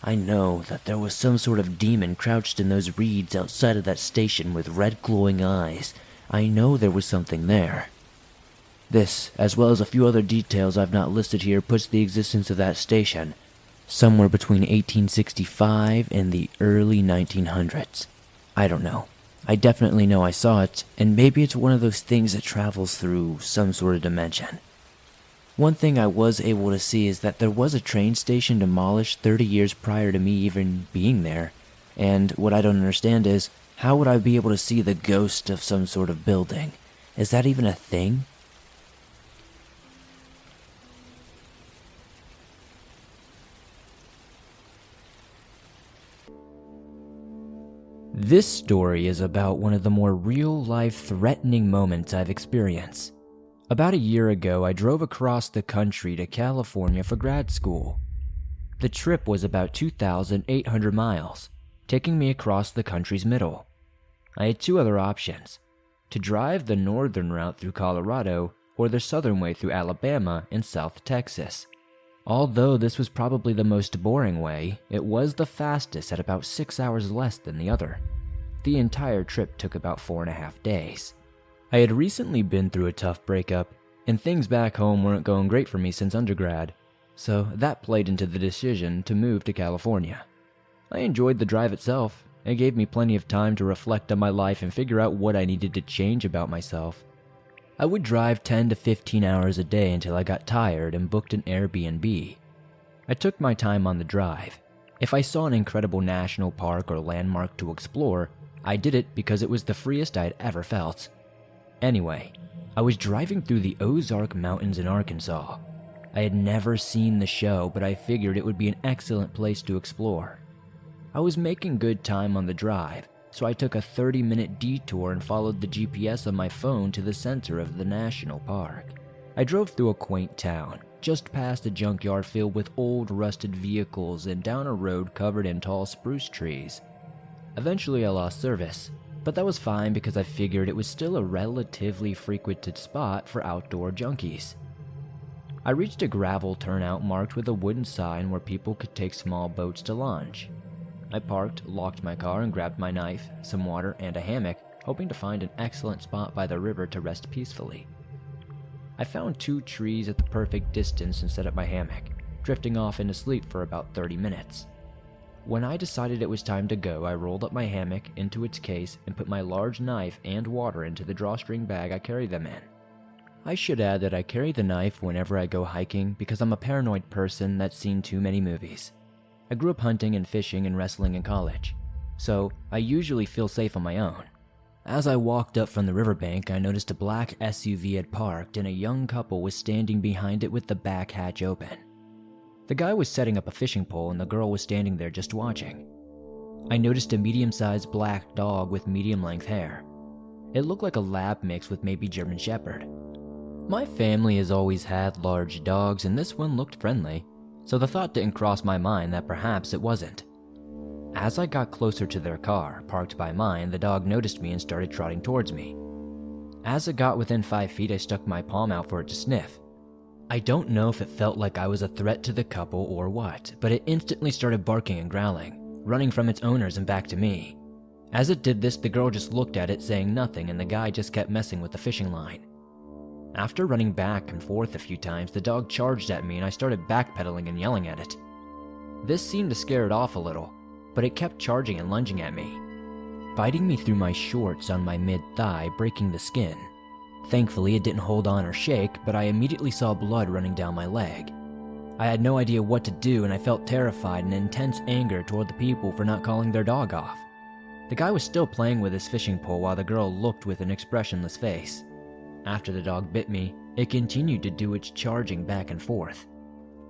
I know that there was some sort of demon crouched in those reeds outside of that station with red glowing eyes. I know there was something there. This, as well as a few other details I've not listed here, puts the existence of that station somewhere between 1865 and the early 1900s. I don't know. I definitely know I saw it, and maybe it's one of those things that travels through some sort of dimension. One thing I was able to see is that there was a train station demolished 30 years prior to me even being there, and what I don't understand is, how would I be able to see the ghost of some sort of building? Is that even a thing? This story is about one of the more real-life threatening moments I've experienced. About a year ago, I drove across the country to California for grad school. The trip was about 2,800 miles, taking me across the country's middle. I had two other options: to drive the northern route through Colorado or the southern way through Alabama and South Texas. Although this was probably the most boring way, it was the fastest at about 6 hours less than the other. The entire trip took about 4.5 days. I had recently been through a tough breakup, and things back home weren't going great for me since undergrad, so that played into the decision to move to California. I enjoyed the drive itself. It gave me plenty of time to reflect on my life and figure out what I needed to change about myself. I would drive 10 to 15 hours a day until I got tired and booked an Airbnb. I took my time on the drive, If I saw an incredible national park or landmark to explore, I did it because it was the freest I'd ever felt. Anyway, I was driving through the Ozark Mountains in Arkansas. I had never seen the show, but I figured it would be an excellent place to explore. I was making good time on the drive, so I took a 30-minute detour and followed the GPS on my phone to the center of the national park. I drove through a quaint town, just past a junkyard filled with old rusted vehicles and down a road covered in tall spruce trees. Eventually I lost service, but that was fine because I figured it was still a relatively frequented spot for outdoor junkies. I reached a gravel turnout marked with a wooden sign where people could take small boats to launch. I parked, locked my car, and grabbed my knife, some water, and a hammock, hoping to find an excellent spot by the river to rest peacefully. I found 2 trees at the perfect distance and set up my hammock, drifting off into sleep for about 30 minutes. When I decided it was time to go, I rolled up my hammock into its case and put my large knife and water into the drawstring bag I carry them in. I should add that I carry the knife whenever I go hiking because I'm a paranoid person that's seen too many movies. I grew up hunting and fishing and wrestling in college, so I usually feel safe on my own. As I walked up from the riverbank, I noticed a black SUV had parked and a young couple was standing behind it with the back hatch open. The guy was setting up a fishing pole and the girl was standing there just watching. I noticed a medium-sized black dog with medium-length hair. It looked like a lab mix with maybe German Shepherd. My family has always had large dogs and this one looked friendly, so the thought didn't cross my mind that perhaps it wasn't. As I got closer to their car, parked by mine, the dog noticed me and started trotting towards me. As it got within 5 feet, I stuck my palm out for it to sniff. I don't know if it felt like I was a threat to the couple or what, but it instantly started barking and growling, running from its owners and back to me. As it did this, the girl just looked at it saying nothing and the guy just kept messing with the fishing line. After running back and forth a few times, the dog charged at me and I started backpedaling and yelling at it. This seemed to scare it off a little, but it kept charging and lunging at me, biting me through my shorts on my mid-thigh, breaking the skin. Thankfully, it didn't hold on or shake, but I immediately saw blood running down my leg. I had no idea what to do and I felt terrified and intense anger toward the people for not calling their dog off. The guy was still playing with his fishing pole while the girl looked with an expressionless face. After the dog bit me, it continued to do its charging back and forth.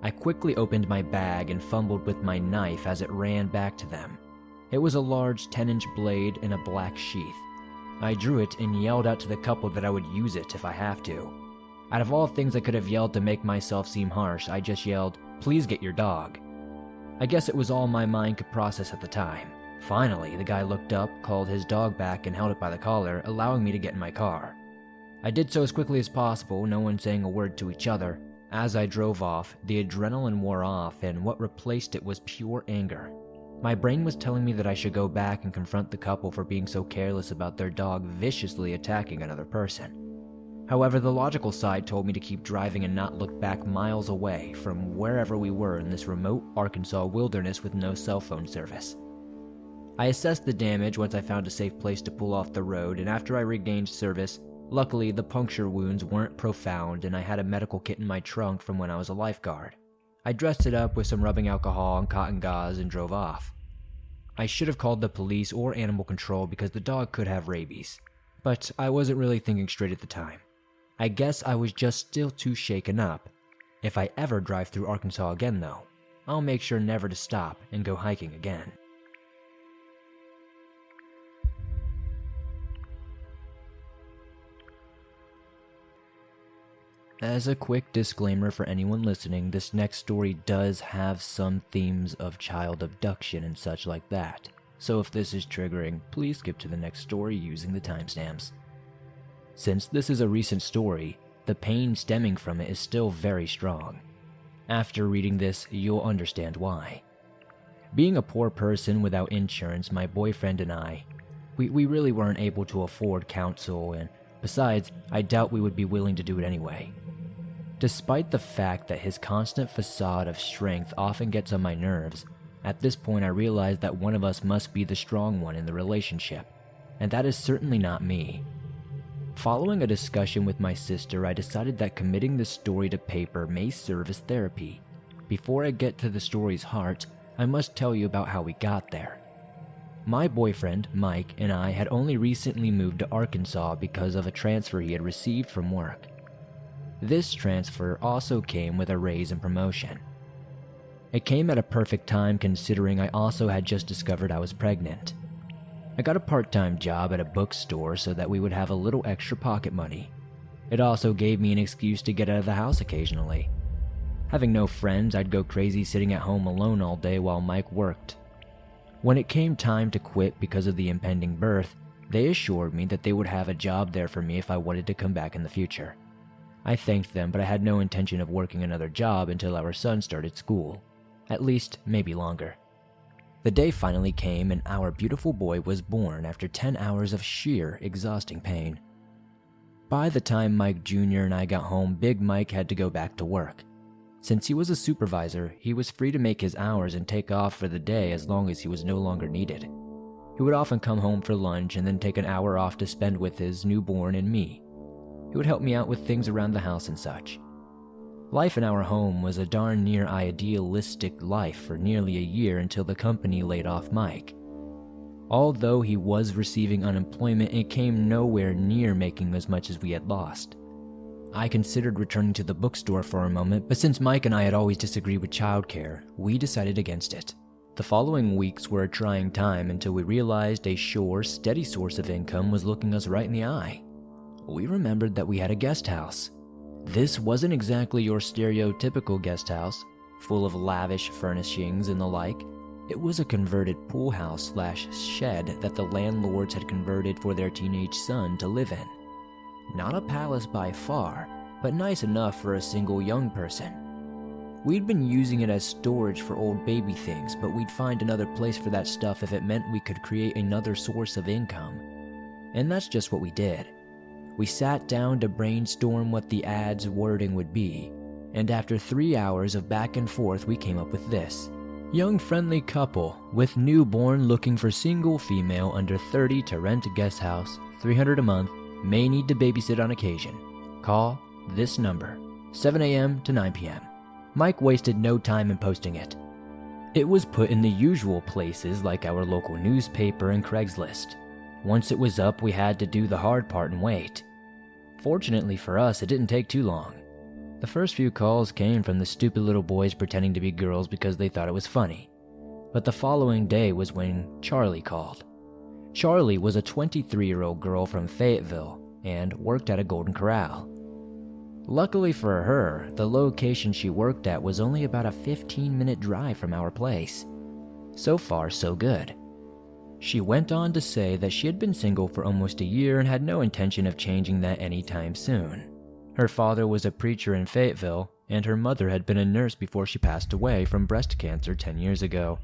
I quickly opened my bag and fumbled with my knife as it ran back to them. It was a large 10-inch blade in a black sheath. I drew it and yelled out to the couple that I would use it if I have to. Out of all things I could have yelled to make myself seem harsh, I just yelled, "Please get your dog." I guess it was all my mind could process at the time. Finally, the guy looked up, called his dog back, and held it by the collar, allowing me to get in my car. I did so as quickly as possible, no one saying a word to each other. As I drove off, the adrenaline wore off and what replaced it was pure anger. My brain was telling me that I should go back and confront the couple for being so careless about their dog viciously attacking another person. However, the logical side told me to keep driving and not look back miles away from wherever we were in this remote Arkansas wilderness with no cell phone service. I assessed the damage once I found a safe place to pull off the road, and after I regained service, luckily, the puncture wounds weren't profound and I had a medical kit in my trunk from when I was a lifeguard. I dressed it up with some rubbing alcohol and cotton gauze and drove off. I should have called the police or animal control because the dog could have rabies, but I wasn't really thinking straight at the time. I guess I was just still too shaken up. If I ever drive through Arkansas again though, I'll make sure never to stop and go hiking again. As a quick disclaimer for anyone listening, this next story does have some themes of child abduction and such like that. So if this is triggering, please skip to the next story using the timestamps. Since this is a recent story, the pain stemming from it is still very strong. After reading this, you'll understand why. Being a poor person without insurance, my boyfriend and I, we really weren't able to afford counsel, and besides, I doubt we would be willing to do it anyway. Despite the fact that his constant facade of strength often gets on my nerves, at this point I realized that one of us must be the strong one in the relationship, and that is certainly not me. Following a discussion with my sister, I decided that committing this story to paper may serve as therapy. Before I get to the story's heart, I must tell you about how we got there. My boyfriend, Mike, and I had only recently moved to Arkansas because of a transfer he had received from work. This transfer also came with a raise and promotion. It came at a perfect time considering I also had just discovered I was pregnant. I got a part-time job at a bookstore so that we would have a little extra pocket money. It also gave me an excuse to get out of the house occasionally. Having no friends, I'd go crazy sitting at home alone all day while Mike worked. When it came time to quit because of the impending birth, they assured me that they would have a job there for me if I wanted to come back in the future. I thanked them, but I had no intention of working another job until our son started school. At least, maybe longer. The day finally came and our beautiful boy was born after 10 hours of sheer, exhausting pain. By the time Mike Jr. and I got home, Big Mike had to go back to work. Since he was a supervisor, he was free to make his hours and take off for the day as long as he was no longer needed. He would often come home for lunch and then take an hour off to spend with his newborn and me. He would help me out with things around the house and such. Life in our home was a darn near idealistic life for nearly a year until the company laid off Mike. Although he was receiving unemployment, it came nowhere near making as much as we had lost. I considered returning to the bookstore for a moment, but since Mike and I had always disagreed with childcare, we decided against it. The following weeks were a trying time until we realized a sure, steady source of income was looking us right in the eye. We remembered that we had a guest house. This wasn't exactly your stereotypical guest house, full of lavish furnishings and the like. It was a converted pool house / shed that the landlords had converted for their teenage son to live in. Not a palace by far, but nice enough for a single young person. We'd been using it as storage for old baby things, but we'd find another place for that stuff if it meant we could create another source of income. And that's just what we did. We sat down to brainstorm what the ad's wording would be, and after 3 hours of back and forth we came up with this. Young friendly couple with newborn looking for single female under 30 to rent a guest house, $300 a month, may need to babysit on occasion. Call this number, 7 a.m. to 9 p.m. Mike wasted no time in posting it. It was put in the usual places like our local newspaper and Craigslist. Once it was up, we had to do the hard part and wait. Fortunately for us, it didn't take too long. The first few calls came from the stupid little boys pretending to be girls because they thought it was funny. But the following day was when Charlie called. Charlie was a 23-year-old girl from Fayetteville and worked at a Golden Corral. Luckily for her, the location she worked at was only about a 15-minute drive from our place. So far, so good. She went on to say that she had been single for almost a year and had no intention of changing that anytime soon. Her father was a preacher in Fayetteville, and her mother had been a nurse before she passed away from breast cancer 10 years ago.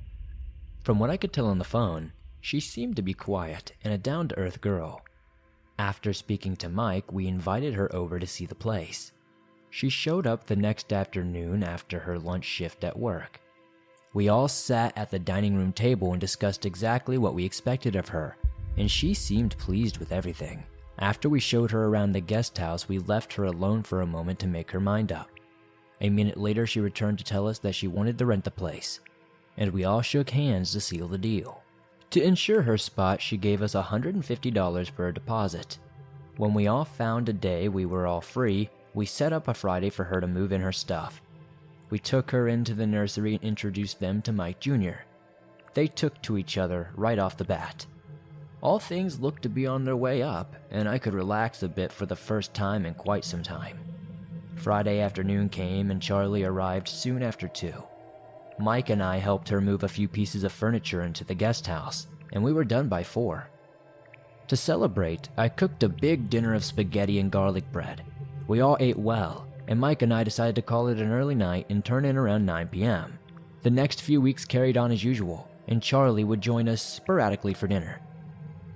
From what I could tell on the phone, she seemed to be quiet and a down-to-earth girl. After speaking to Mike, we invited her over to see the place. She showed up the next afternoon after her lunch shift at work. We all sat at the dining room table and discussed exactly what we expected of her, and she seemed pleased with everything. After we showed her around the guest house, we left her alone for a moment to make her mind up. A minute later, she returned to tell us that she wanted to rent the place, and we all shook hands to seal the deal. To ensure her spot, she gave us $150 for a deposit. When we all found a day we were all free, we set up a Friday for her to move in her stuff. We took her into the nursery and introduced them to Mike Jr. They took to each other right off the bat. All things looked to be on their way up, and I could relax a bit for the first time in quite some time. Friday afternoon came and Charlie arrived soon after 2. Mike and I helped her move a few pieces of furniture into the guest house, and we were done by 4. To celebrate, I cooked a big dinner of spaghetti and garlic bread. We all ate well, and Mike and I decided to call it an early night and turn in around 9 p.m. The next few weeks carried on as usual, and Charlie would join us sporadically for dinner.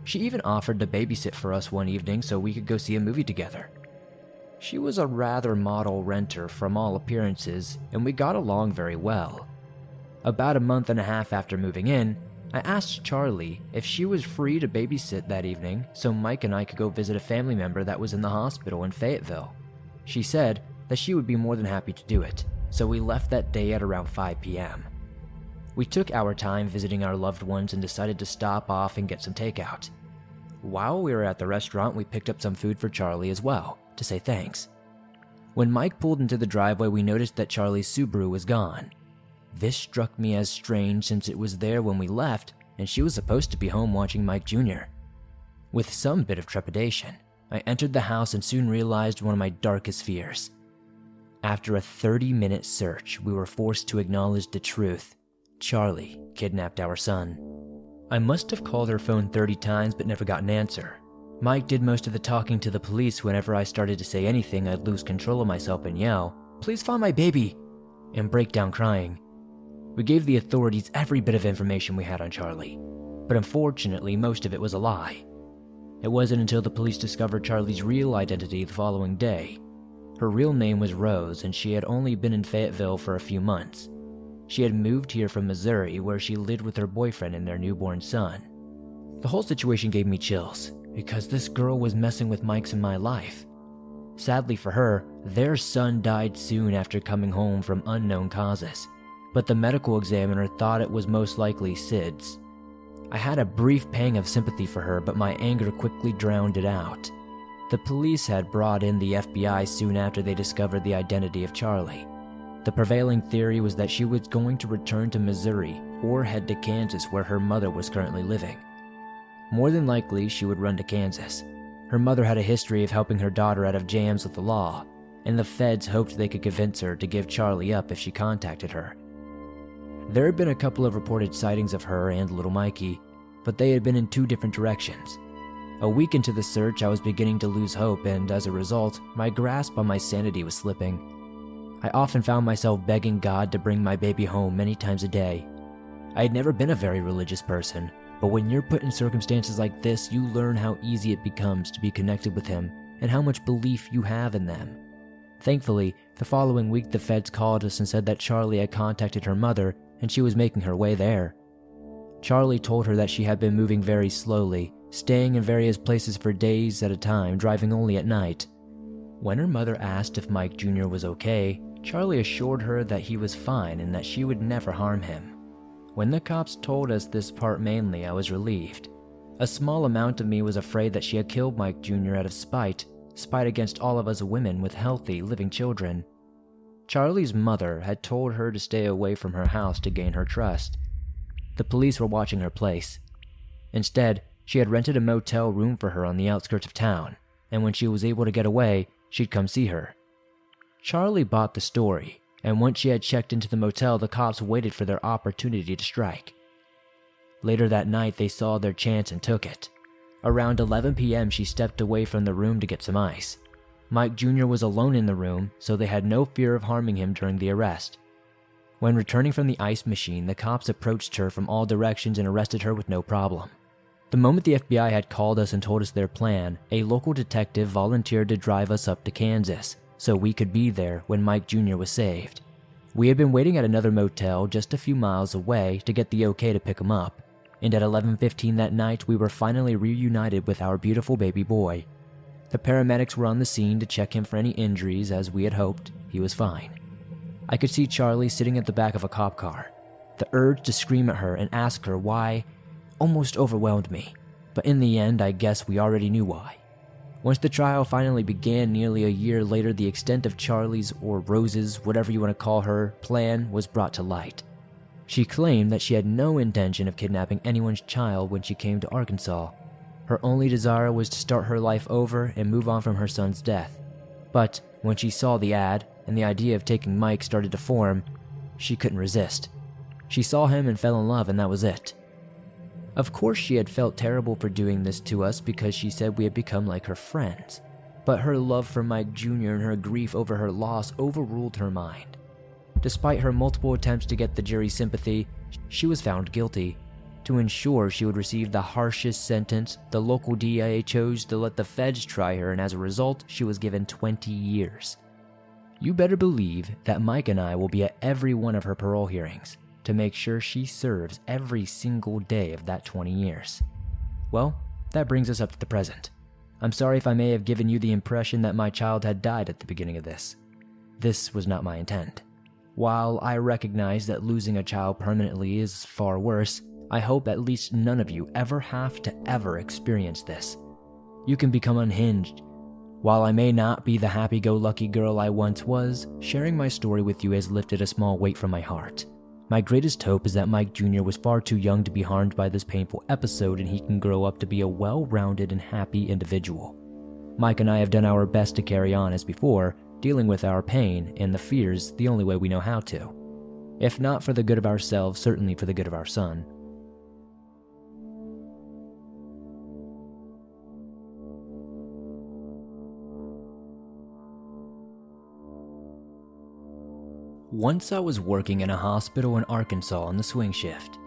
She even offered to babysit for us one evening so we could go see a movie together. She was a rather model renter from all appearances, and we got along very well. About a month and a half after moving in, I asked Charlie if she was free to babysit that evening so Mike and I could go visit a family member that was in the hospital in Fayetteville. She said that she would be more than happy to do it, so we left that day at around 5 p.m. We took our time visiting our loved ones and decided to stop off and get some takeout. While we were at the restaurant, we picked up some food for Charlie as well, to say thanks. When Mike pulled into the driveway, we noticed that Charlie's Subaru was gone. This struck me as strange since it was there when we left, and she was supposed to be home watching Mike Jr. With some bit of trepidation, I entered the house and soon realized one of my darkest fears. After a 30-minute search, we were forced to acknowledge the truth. Charlie kidnapped our son. I must have called her phone 30 times but never got an answer. Mike did most of the talking to the police. Whenever I started to say anything, I'd lose control of myself and yell, "Please find my baby," and break down crying. We gave the authorities every bit of information we had on Charlie, but unfortunately most of it was a lie. It wasn't until the police discovered Charlie's real identity the following day. Her real name was Rose, and she had only been in Fayetteville for a few months. She had moved here from Missouri, where she lived with her boyfriend and their newborn son. The whole situation gave me chills, because this girl was messing with Mike's in my life. Sadly for her, their son died soon after coming home from unknown causes, but the medical examiner thought it was most likely SIDS. I had a brief pang of sympathy for her, but my anger quickly drowned it out. The police had brought in the FBI soon after they discovered the identity of Charlie. The prevailing theory was that she was going to return to Missouri or head to Kansas, where her mother was currently living. More than likely, she would run to Kansas. Her mother had a history of helping her daughter out of jams with the law, and the feds hoped they could convince her to give Charlie up if she contacted her. There had been a couple of reported sightings of her and little Mikey, but they had been in two different directions. A week into the search, I was beginning to lose hope, and as a result, my grasp on my sanity was slipping. I often found myself begging God to bring my baby home many times a day. I had never been a very religious person, but when you're put in circumstances like this, you learn how easy it becomes to be connected with Him and how much belief you have in them. Thankfully, the following week the feds called us and said that Charlie had contacted her mother and she was making her way there. Charlie told her that she had been moving very slowly, staying in various places for days at a time, driving only at night. When her mother asked if Mike Jr. was okay, Charlie assured her that he was fine and that she would never harm him. When the cops told us this part mainly, I was relieved. A small amount of me was afraid that she had killed Mike Jr. out of spite against all of us women with healthy, living children. Charlie's mother had told her to stay away from her house to gain her trust. The police were watching her place. Instead, she had rented a motel room for her on the outskirts of town, and when she was able to get away, she'd come see her. Charlie bought the story, and once she had checked into the motel, the cops waited for their opportunity to strike. Later that night, they saw their chance and took it. Around 11 p.m., she stepped away from the room to get some ice. Mike Jr. was alone in the room, so they had no fear of harming him during the arrest. When returning from the ice machine, the cops approached her from all directions and arrested her with no problem. The moment the FBI had called us and told us their plan, a local detective volunteered to drive us up to Kansas, so we could be there when Mike Jr. was saved. We had been waiting at another motel just a few miles away to get the okay to pick him up, and at 11:15 that night we were finally reunited with our beautiful baby boy. The paramedics were on the scene to check him for any injuries. As we had hoped, he was fine. I could see Charlie sitting at the back of a cop car. The urge to scream at her and ask her why almost overwhelmed me, but in the end I guess we already knew why. Once the trial finally began nearly a year later, the extent of Charlie's, or Rose's, whatever you want to call her, plan was brought to light. She claimed that she had no intention of kidnapping anyone's child when she came to Arkansas. Her only desire was to start her life over and move on from her son's death. But when she saw the ad and the idea of taking Mike started to form, she couldn't resist. She saw him and fell in love, and that was it. Of course, she had felt terrible for doing this to us because she said we had become like her friends. But her love for Mike Jr. and her grief over her loss overruled her mind. Despite her multiple attempts to get the jury's sympathy, she was found guilty. To ensure she would receive the harshest sentence, the local DA chose to let the feds try her, and as a result, she was given 20 years. You better believe that Mike and I will be at every one of her parole hearings to make sure she serves every single day of that 20 years. Well, that brings us up to the present. I'm sorry if I may have given you the impression that my child had died at the beginning of this. This was not my intent. While I recognize that losing a child permanently is far worse, I hope at least none of you ever have to ever experience this. You can become unhinged. While I may not be the happy-go-lucky girl I once was, sharing my story with you has lifted a small weight from my heart. My greatest hope is that Mike Jr. was far too young to be harmed by this painful episode, and he can grow up to be a well-rounded and happy individual. Mike and I have done our best to carry on as before, dealing with our pain and the fears the only way we know how to. If not for the good of ourselves, certainly for the good of our son. Once I was working in a hospital in Arkansas on the swing shift.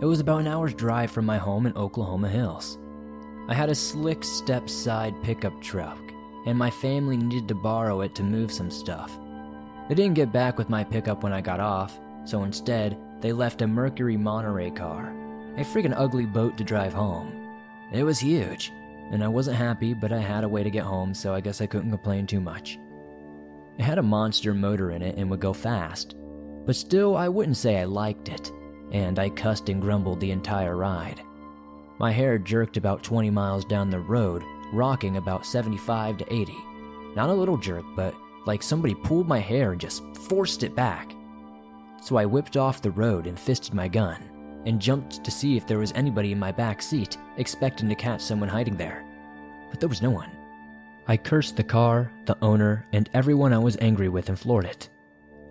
It was about an hour's drive from my home in Oklahoma Hills. I had a slick step-side pickup truck, and my family needed to borrow it to move some stuff. They didn't get back with my pickup when I got off, so instead, they left a Mercury Monterey car, a freaking ugly boat to drive home. It was huge, and I wasn't happy, but I had a way to get home, so I guess I couldn't complain too much. It had a monster motor in it and would go fast, but still I wouldn't say I liked it, and I cussed and grumbled the entire ride. My hair jerked about 20 miles down the road, rocking about 75 to 80. Not a little jerk, but like somebody pulled my hair and just forced it back. So I whipped off the road and fisted my gun, and jumped to see if there was anybody in my back seat, expecting to catch someone hiding there. But there was no one. I cursed the car, the owner, and everyone I was angry with and floored it.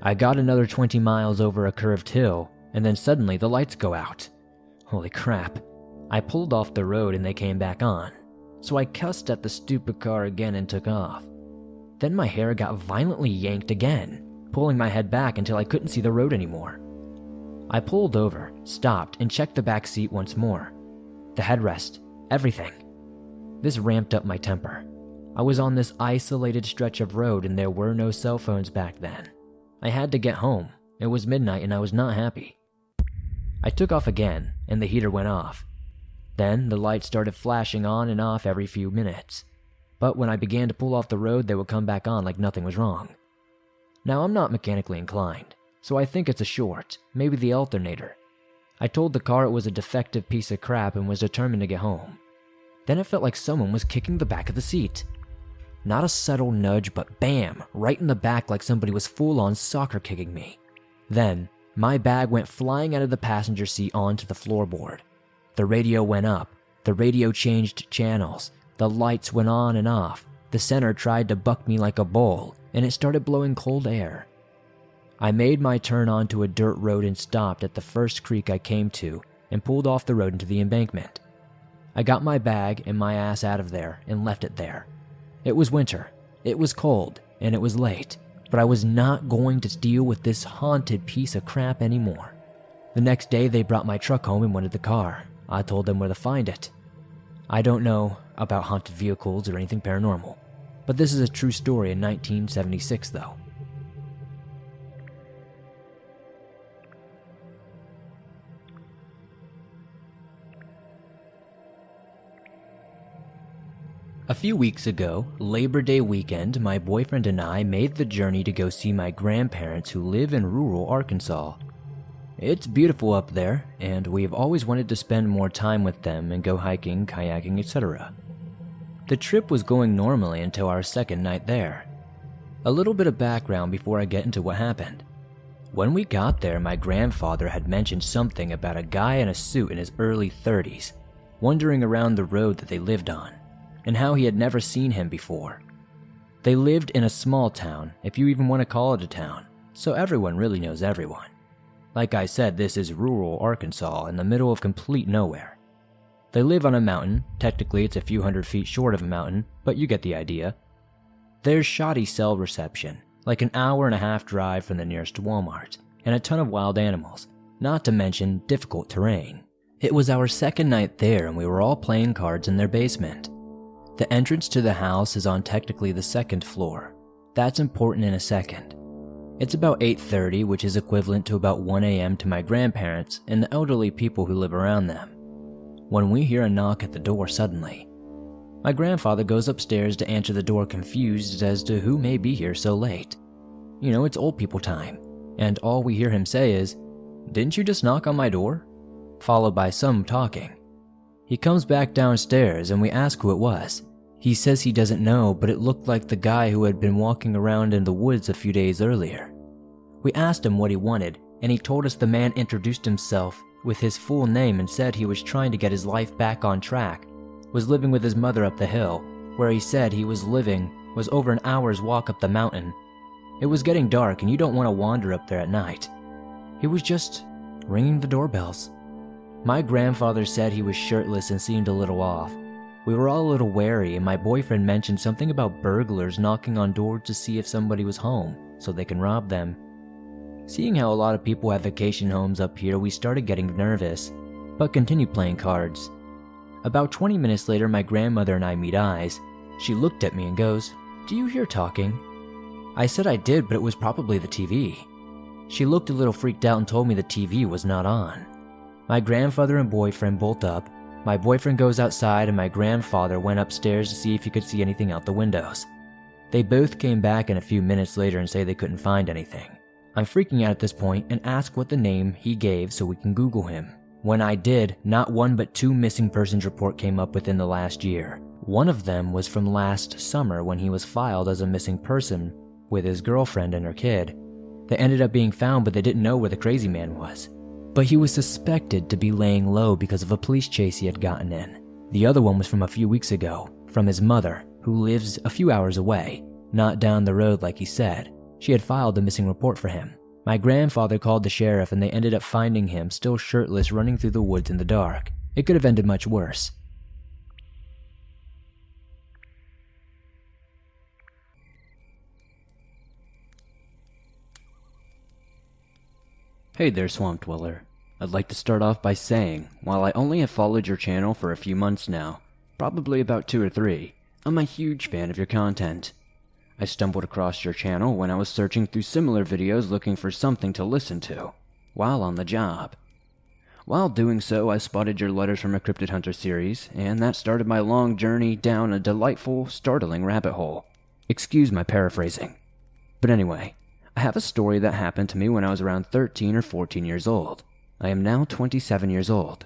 I got another 20 miles over a curved hill, and then suddenly the lights go out. Holy crap. I pulled off the road and they came back on, so I cussed at the stupid car again and took off. Then my hair got violently yanked again, pulling my head back until I couldn't see the road anymore. I pulled over, stopped, and checked the back seat once more. The headrest, everything. This ramped up my temper. I was on this isolated stretch of road and there were no cell phones back then. I had to get home. It was midnight and I was not happy. I took off again and the heater went off. Then the lights started flashing on and off every few minutes. But when I began to pull off the road, they would come back on like nothing was wrong. Now I'm not mechanically inclined, so I think it's a short, maybe the alternator. I told the car it was a defective piece of crap and was determined to get home. Then it felt like someone was kicking the back of the seat. Not a subtle nudge, but bam, right in the back like somebody was full-on soccer kicking me. Then, my bag went flying out of the passenger seat onto the floorboard. The radio went up, the radio changed channels, the lights went on and off, the center tried to buck me like a bull, and it started blowing cold air. I made my turn onto a dirt road and stopped at the first creek I came to and pulled off the road into the embankment. I got my bag and my ass out of there and left it there. It was winter, it was cold, and it was late, but I was not going to deal with this haunted piece of crap anymore. The next day they brought my truck home and wanted the car. I told them where to find it. I don't know about haunted vehicles or anything paranormal, but this is a true story in 1976 though. A few weeks ago, Labor Day weekend, my boyfriend and I made the journey to go see my grandparents who live in rural Arkansas. It's beautiful up there, and we've always wanted to spend more time with them and go hiking, kayaking, etc. The trip was going normally until our second night there. A little bit of background before I get into what happened. When we got there, my grandfather had mentioned something about a guy in a suit in his early 30s, wandering around the road that they lived on, and how he had never seen him before. They lived in a small town, if you even want to call it a town, so everyone really knows everyone. Like I said, this is rural Arkansas in the middle of complete nowhere. They live on a mountain. Technically it's a few hundred feet short of a mountain, but you get the idea. There's shoddy cell reception, like an hour-and-a-half drive from the nearest Walmart, and a ton of wild animals, not to mention difficult terrain. It was our second night there and we were all playing cards in their basement. The entrance to the house is on technically the second floor. That's important in a second. It's about 8:30, which is equivalent to about 1 a.m. to my grandparents and the elderly people who live around them. When we hear a knock at the door suddenly, my grandfather goes upstairs to answer the door confused as to who may be here so late. You know, it's old people time. and all we hear him say is, "Didn't you just knock on my door?" Followed by some talking. He comes back downstairs and we ask who it was. He says he doesn't know, but it looked like the guy who had been walking around in the woods a few days earlier. We asked him what he wanted, and he told us the man introduced himself with his full name and said he was trying to get his life back on track, was living with his mother up the hill. Where he said he was living was over an hour's walk up the mountain. It was getting dark and you don't want to wander up there at night. He was just ringing the doorbells. My grandfather said he was shirtless and seemed a little off. We were all a little wary, and my boyfriend mentioned something about burglars knocking on doors to see if somebody was home so they can rob them. Seeing how a lot of people have vacation homes up here, we started getting nervous, but continued playing cards. About 20 minutes later, my grandmother and I meet eyes. She looked at me and goes, "Do you hear talking?" I said I did, but it was probably the TV. She looked a little freaked out and told me the TV was not on. My grandfather and boyfriend bolt up. My boyfriend goes outside and my grandfather went upstairs to see if he could see anything out the windows. They both came back in a few minutes later and say they couldn't find anything. I'm freaking out at this point and ask what the name he gave so we can Google him. When I did, not one but 2 missing persons report came up within the last year. One of them was from last summer when he was filed as a missing person with his girlfriend and her kid. They ended up being found, but they didn't know where the crazy man was. But he was suspected to be laying low because of a police chase he had gotten in. The other one was from a few weeks ago, from his mother, who lives a few hours away, not down the road like he said. She had filed a missing report for him. My grandfather called the sheriff and they ended up finding him still shirtless running through the woods in the dark. It could have ended much worse. Hey there, Swamp Dweller. I'd like to start off by saying, while I only have followed your channel for a few months now, probably about 2 or 3, I'm a huge fan of your content. I stumbled across your channel when I was searching through similar videos looking for something to listen to, while on the job. While doing so, I spotted your Letters from a Cryptid Hunter series, and that started my long journey down a delightful, startling rabbit hole. Excuse my paraphrasing. But anyway, I have a story that happened to me when I was around 13 or 14 years old. I am now 27 years old.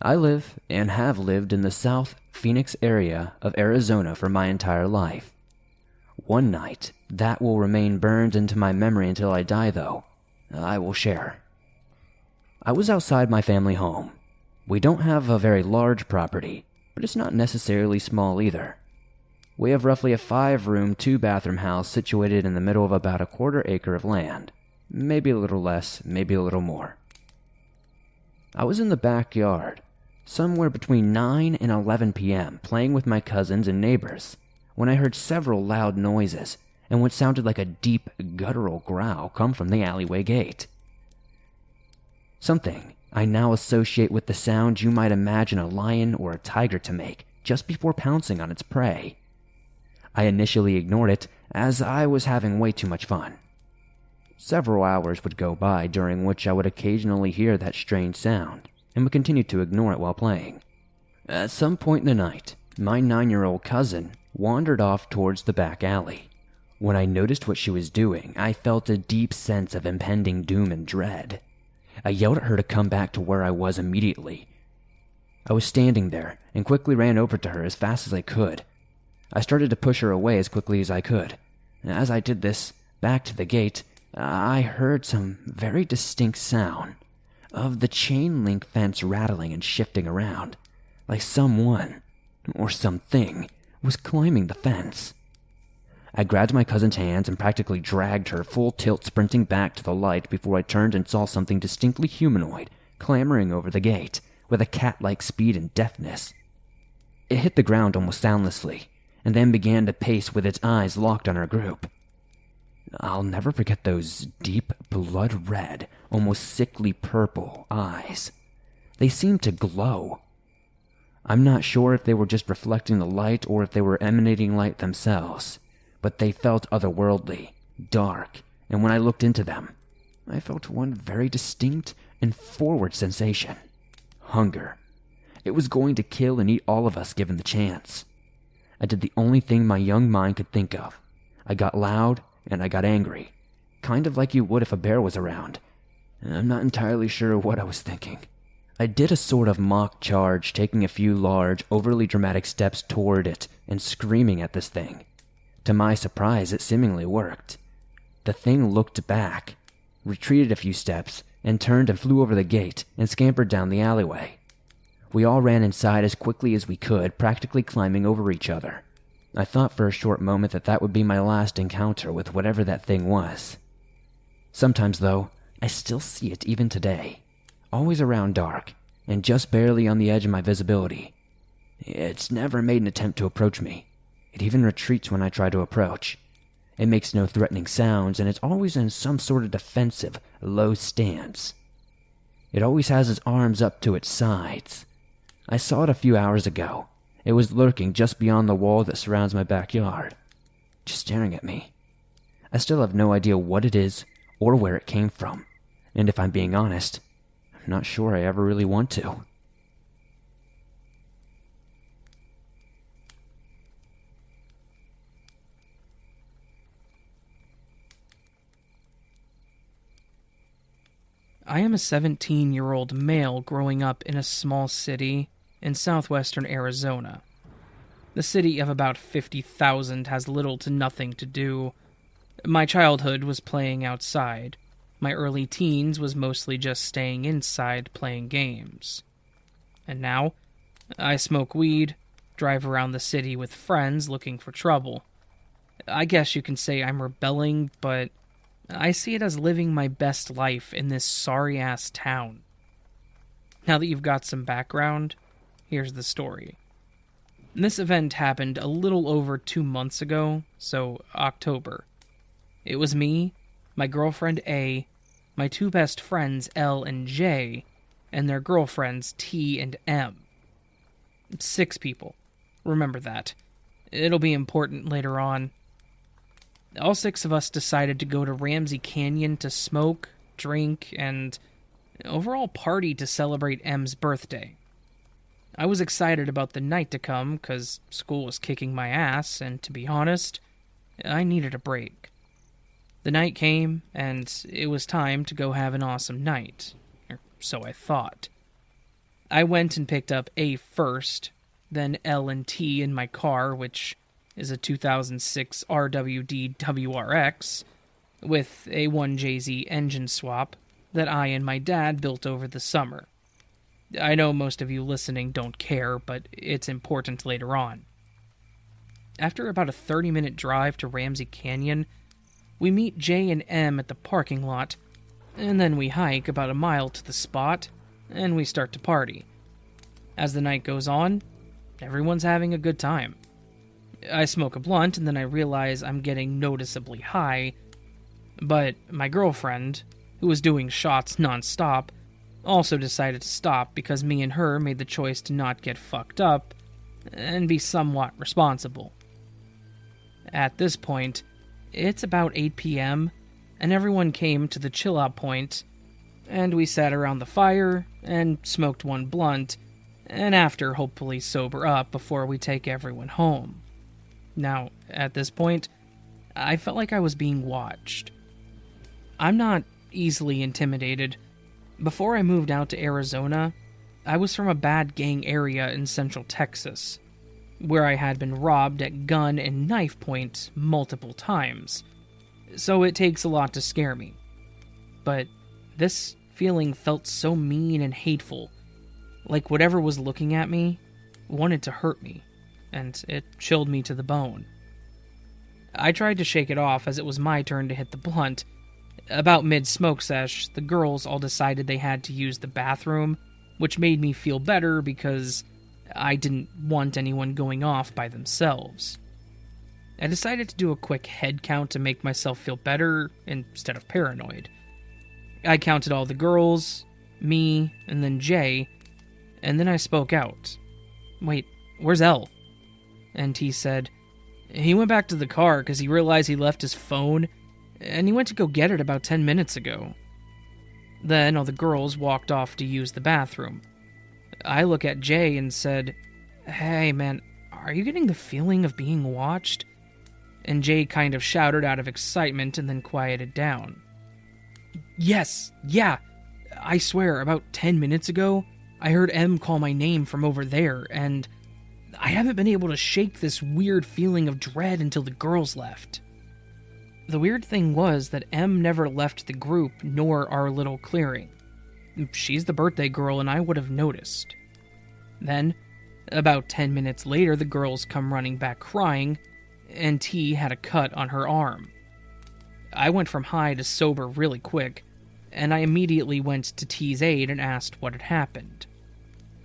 I live and have lived in the South Phoenix area of Arizona for my entire life. One night, that will remain burned into my memory until I die though, I will share. I was outside my family home. We don't have a very large property, but it's not necessarily small either. We have roughly a 5-room, 2-bathroom house situated in the middle of about a 1/4 acre of land. Maybe a little less, maybe a little more. I was in the backyard, somewhere between 9 and 11 p.m., playing with my cousins and neighbors, when I heard several loud noises and what sounded like a deep, guttural growl come from the alleyway gate. Something I now associate with the sound you might imagine a lion or a tiger to make just before pouncing on its prey. I initially ignored it, as I was having way too much fun. Several hours would go by, during which I would occasionally hear that strange sound, and would continue to ignore it while playing. At some point in the night, my 9-year-old cousin wandered off towards the back alley. When I noticed what she was doing, I felt a deep sense of impending doom and dread. I yelled at her to come back to where I was immediately. I was standing there, and quickly ran over to her as fast as I could. I started to push her away as quickly as I could. As I did this, back to the gate, I heard some very distinct sound of the chain link fence rattling and shifting around, like someone, or something, was climbing the fence. I grabbed my cousin's hands and practically dragged her full tilt sprinting back to the light before I turned and saw something distinctly humanoid clambering over the gate with a cat-like speed and deftness. It hit the ground almost soundlessly, and then began to pace with its eyes locked on our group. I'll never forget those deep, blood-red, almost sickly purple eyes. They seemed to glow. I'm not sure if they were just reflecting the light or if they were emanating light themselves, but they felt otherworldly, dark, and when I looked into them, I felt one very distinct and forward sensation. Hunger. It was going to kill and eat all of us given the chance. I did the only thing my young mind could think of. I got loud and I got angry. kind of like you would if a bear was around. I'm not entirely sure what I was thinking. I did a sort of mock charge, taking a few large, overly dramatic steps toward it and screaming at this thing. To my surprise, it seemingly worked. The thing looked back, retreated a few steps, and turned and flew over the gate and scampered down the alleyway. We all ran inside as quickly as we could, practically climbing over each other. I thought for a short moment that would be my last encounter with whatever that thing was. Sometimes, though, I still see it even today, always around dark, and just barely on the edge of my visibility. It's never made an attempt to approach me. It even retreats when I try to approach. It makes no threatening sounds, and it's always in some sort of defensive, low stance. It always has its arms up to its sides. I saw it a few hours ago. It was lurking just beyond the wall that surrounds my backyard, just staring at me. I still have no idea what it is or where it came from, and if I'm being honest, I'm not sure I ever really want to. I am a 17-year-old male growing up in a small city in southwestern Arizona. The city of about 50,000 has little to nothing to do. My childhood was playing outside. My early teens was mostly just staying inside playing games. And now, I smoke weed, drive around the city with friends looking for trouble. I guess you can say I'm rebelling, but I see it as living my best life in this sorry-ass town. Now that you've got some background, here's the story. This event happened a little over 2 months ago, so October. It was me, my girlfriend A, my two best friends L and J, and their girlfriends T and M. 6 people. Remember that. It'll be important later on. All 6 of us decided to go to Ramsey Canyon to smoke, drink, and overall party to celebrate M's birthday. I was excited about the night to come because school was kicking my ass, and to be honest, I needed a break. The night came, and it was time to go have an awesome night, or so I thought. I went and picked up A first, then L and T in my car, which is a 2006 RWD WRX, with a 1JZ engine swap that I and my dad built over the summer. I know most of you listening don't care, but it's important later on. After about a 30-minute drive to Ramsey Canyon, we meet J and M at the parking lot, and then we hike about a mile to the spot, and we start to party. As the night goes on, everyone's having a good time. I smoke a blunt, and then I realize I'm getting noticeably high, but my girlfriend, who was doing shots nonstop, also decided to stop because me and her made the choice to not get fucked up and be somewhat responsible. At this point, it's about 8 p.m., and everyone came to the chill-out point, and we sat around the fire and smoked one blunt, and after hopefully sober up before we take everyone home. Now, at this point, I felt like I was being watched. I'm not easily intimidated. Before I moved out to Arizona, I was from a bad gang area in central Texas, where I had been robbed at gun and knife point multiple times, so it takes a lot to scare me. But this feeling felt so mean and hateful, like whatever was looking at me wanted to hurt me, and it chilled me to the bone. I tried to shake it off as it was my turn to hit the blunt. About mid-smoke sesh, the girls all decided they had to use the bathroom, which made me feel better because I didn't want anyone going off by themselves. I decided to do a quick head count to make myself feel better instead of paranoid. I counted all the girls, me, and then Jay, and then I spoke out. "Wait, where's L?" And he said, "He went back to the car because he realized he left his phone, and he went to go get it about 10 minutes ago." Then all the girls walked off to use the bathroom. I look at Jay and said, "Hey man, are you getting the feeling of being watched?" and Jay kind of shouted out of excitement and then quieted down. Yes, yeah, I swear, about 10 minutes ago, I heard M call my name from over there, and I haven't been able to shake this weird feeling of dread until the girls left. The weird thing was that M never left the group nor our little clearing. She's the birthday girl, and I would have noticed. Then, about 10 minutes later, the girls come running back crying, and T had a cut on her arm. I went from high to sober really quick, and I immediately went to T's aid and asked what had happened.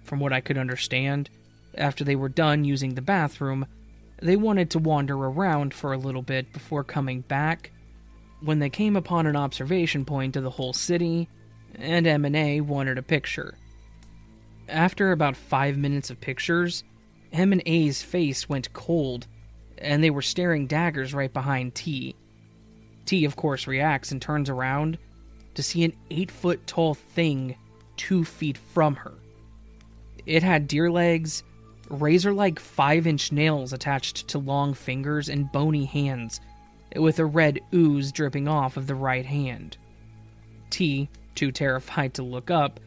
From what I could understand, after they were done using the bathroom, they wanted to wander around for a little bit before coming back, when they came upon an observation point of the whole city, and M&A wanted a picture. After about 5 minutes of pictures, M&A's face went cold, and they were staring daggers right behind T. T, of course, reacts and turns around to see an 8-foot-tall thing 2 feet from her. It had deer legs, razor-like 5-inch nails attached to long fingers, and bony hands, with a red ooze dripping off of the right hand. T, too terrified to look up,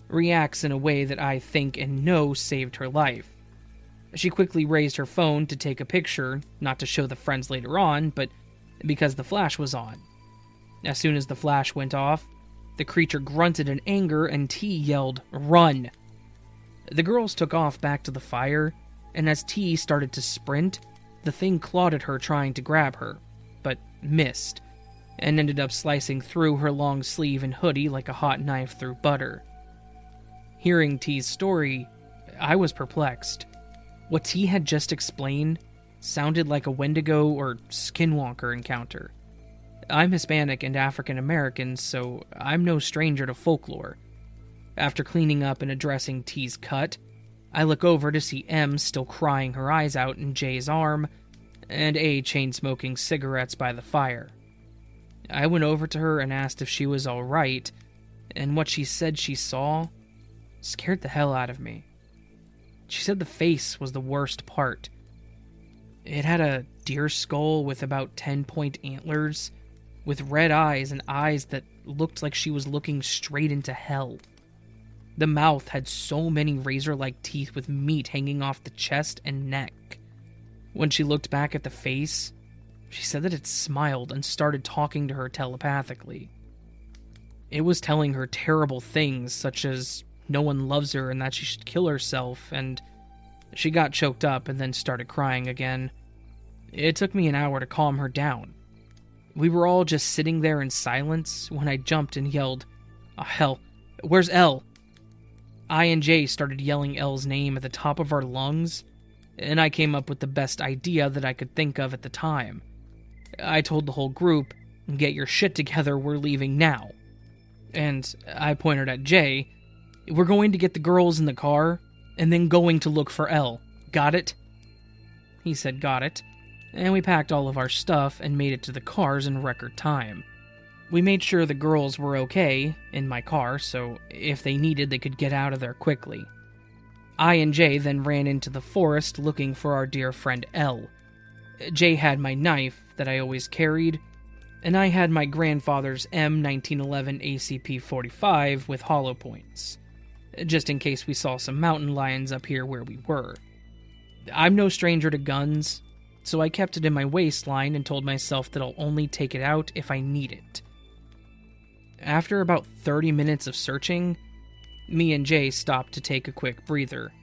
reacts in a way that I think and know saved her life. She quickly raised her phone to take a picture, not to show the friends later on, but because the flash was on. As soon as the flash went off, the creature grunted in anger and T yelled, "Run!" The girls took off back to the fire, and as T started to sprint, the thing clawed at her trying to grab her, but missed, and ended up slicing through her long sleeve and hoodie like a hot knife through butter. Hearing T's story, I was perplexed. What T had just explained sounded like a Wendigo or Skinwalker encounter. I'm Hispanic and African American, so I'm no stranger to folklore. After cleaning up and addressing T's cut, I look over to see M still crying her eyes out in Jay's arm, and A chain-smoking cigarettes by the fire. I went over to her and asked if she was alright, and what she said she saw scared the hell out of me. She said the face was the worst part. It had a deer skull with about 10-point antlers, with red eyes and eyes that looked like she was looking straight into hell. The mouth had so many razor-like teeth with meat hanging off the chest and neck. When she looked back at the face, she said that it smiled and started talking to her telepathically. It was telling her terrible things, such as no one loves her and that she should kill herself, and she got choked up and then started crying again. It took me an hour to calm her down. We were all just sitting there in silence when I jumped and yelled, "Oh hell, where's Elle?" I and Jay started yelling Elle's name at the top of our lungs, and I came up with the best idea that I could think of at the time. I told the whole group, "Get your shit together, we're leaving now." And I pointed at Jay, "We're going to get the girls in the car, and then going to look for Elle. Got it?" He said got it, and we packed all of our stuff and made it to the cars in record time. We made sure the girls were okay in my car, so if they needed, they could get out of there quickly. I and Jay then ran into the forest looking for our dear friend Elle. Jay had my knife that I always carried, and I had my grandfather's M1911 ACP-45 with hollow points, just in case we saw some mountain lions up here where we were. I'm no stranger to guns, so I kept it in my waistline and told myself that I'll only take it out if I need it. After about 30 minutes of searching, me and Jay stopped to take a quick breather.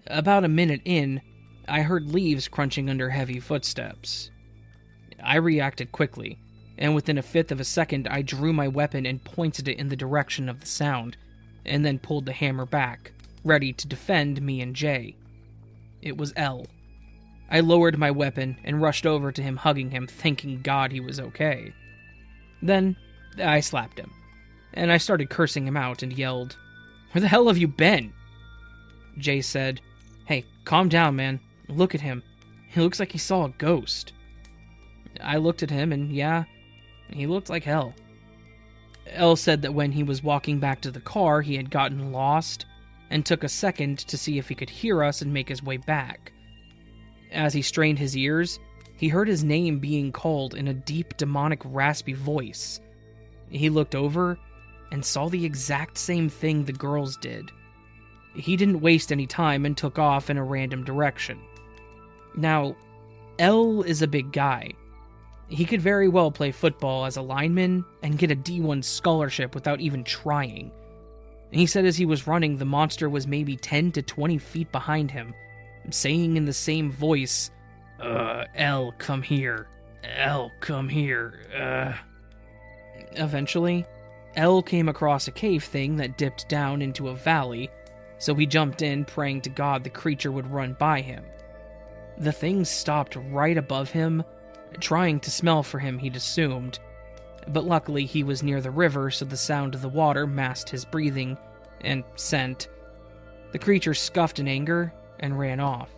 About a minute in, I heard leaves crunching under heavy footsteps. I reacted quickly, and within a fifth of a second I drew my weapon and pointed it in the direction of the sound, and then pulled the hammer back, ready to defend me and Jay. It was Elle. I lowered my weapon and rushed over to him, hugging him, thanking God he was okay. Then I slapped him, and I started cursing him out and yelled, "Where the hell have you been?" Jay said, "Hey, calm down, man. Look at him. He looks like he saw a ghost." I looked at him, and yeah, he looked like hell. Elle said that when he was walking back to the car, he had gotten lost, and took a second to see if he could hear us and make his way back. As he strained his ears, He heard his name being called in a deep, demonic, raspy voice. He looked over and saw the exact same thing the girls did. He didn't waste any time and took off in a random direction. Now, L is a big guy. He could very well play football as a lineman and get a D1 scholarship without even trying. He said as he was running, the monster was maybe 10 to 20 feet behind him, saying in the same voice, L, come here. L, come here. Eventually, L came across a cave thing that dipped down into a valley, so he jumped in, praying to God the creature would run by him. The thing stopped right above him, trying to smell for him, he'd assumed, but luckily he was near the river, so the sound of the water masked his breathing and scent. The creature scuffed in anger and ran off.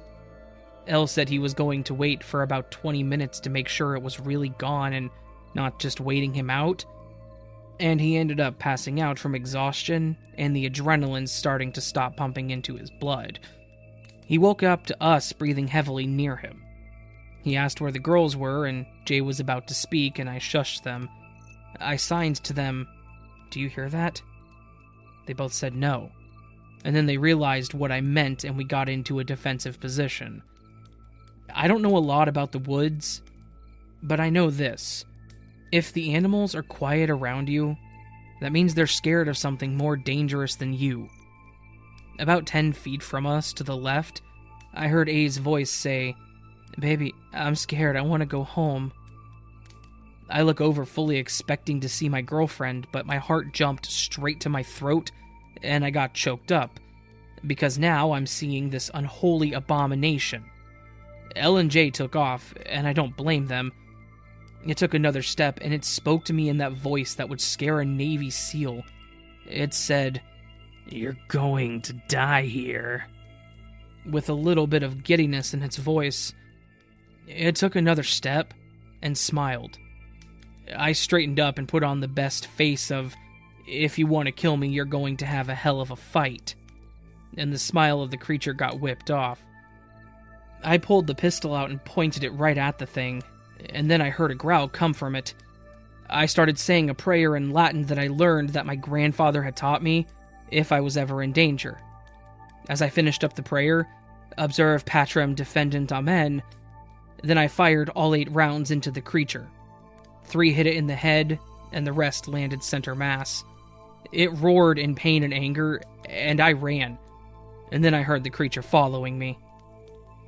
L said he was going to wait for about 20 minutes to make sure it was really gone and not just waiting him out, and he ended up passing out from exhaustion and the adrenaline starting to stop pumping into his blood. He woke up to us breathing heavily near him. He asked where the girls were, and Jay was about to speak, and I shushed them. I signed to them, "Do you hear that?" They both said no, and then they realized what I meant, and we got into a defensive position. I don't know a lot about the woods, but I know this. If the animals are quiet around you, that means they're scared of something more dangerous than you. About 10 feet from us, to the left, I heard A's voice say, "Baby, I'm scared, I want to go home." I look over fully expecting to see my girlfriend, but my heart jumped straight to my throat, and I got choked up, because now I'm seeing this unholy abomination. L and J took off, and I don't blame them. It took another step, and it spoke to me in that voice that would scare a Navy SEAL. It said, "You're going to die here," with a little bit of giddiness in its voice. It took another step, and smiled. I straightened up and put on the best face of, "If you want to kill me, you're going to have a hell of a fight." And the smile of the creature got whipped off. I pulled the pistol out and pointed it right at the thing, and then I heard a growl come from it. I started saying a prayer in Latin that I learned that my grandfather had taught me if I was ever in danger. As I finished up the prayer, "Observe Patrem Defendant Amen," then I fired all 8 rounds into the creature. 3 hit it in the head, and the rest landed center mass. It roared in pain and anger, and I ran, and then I heard the creature following me.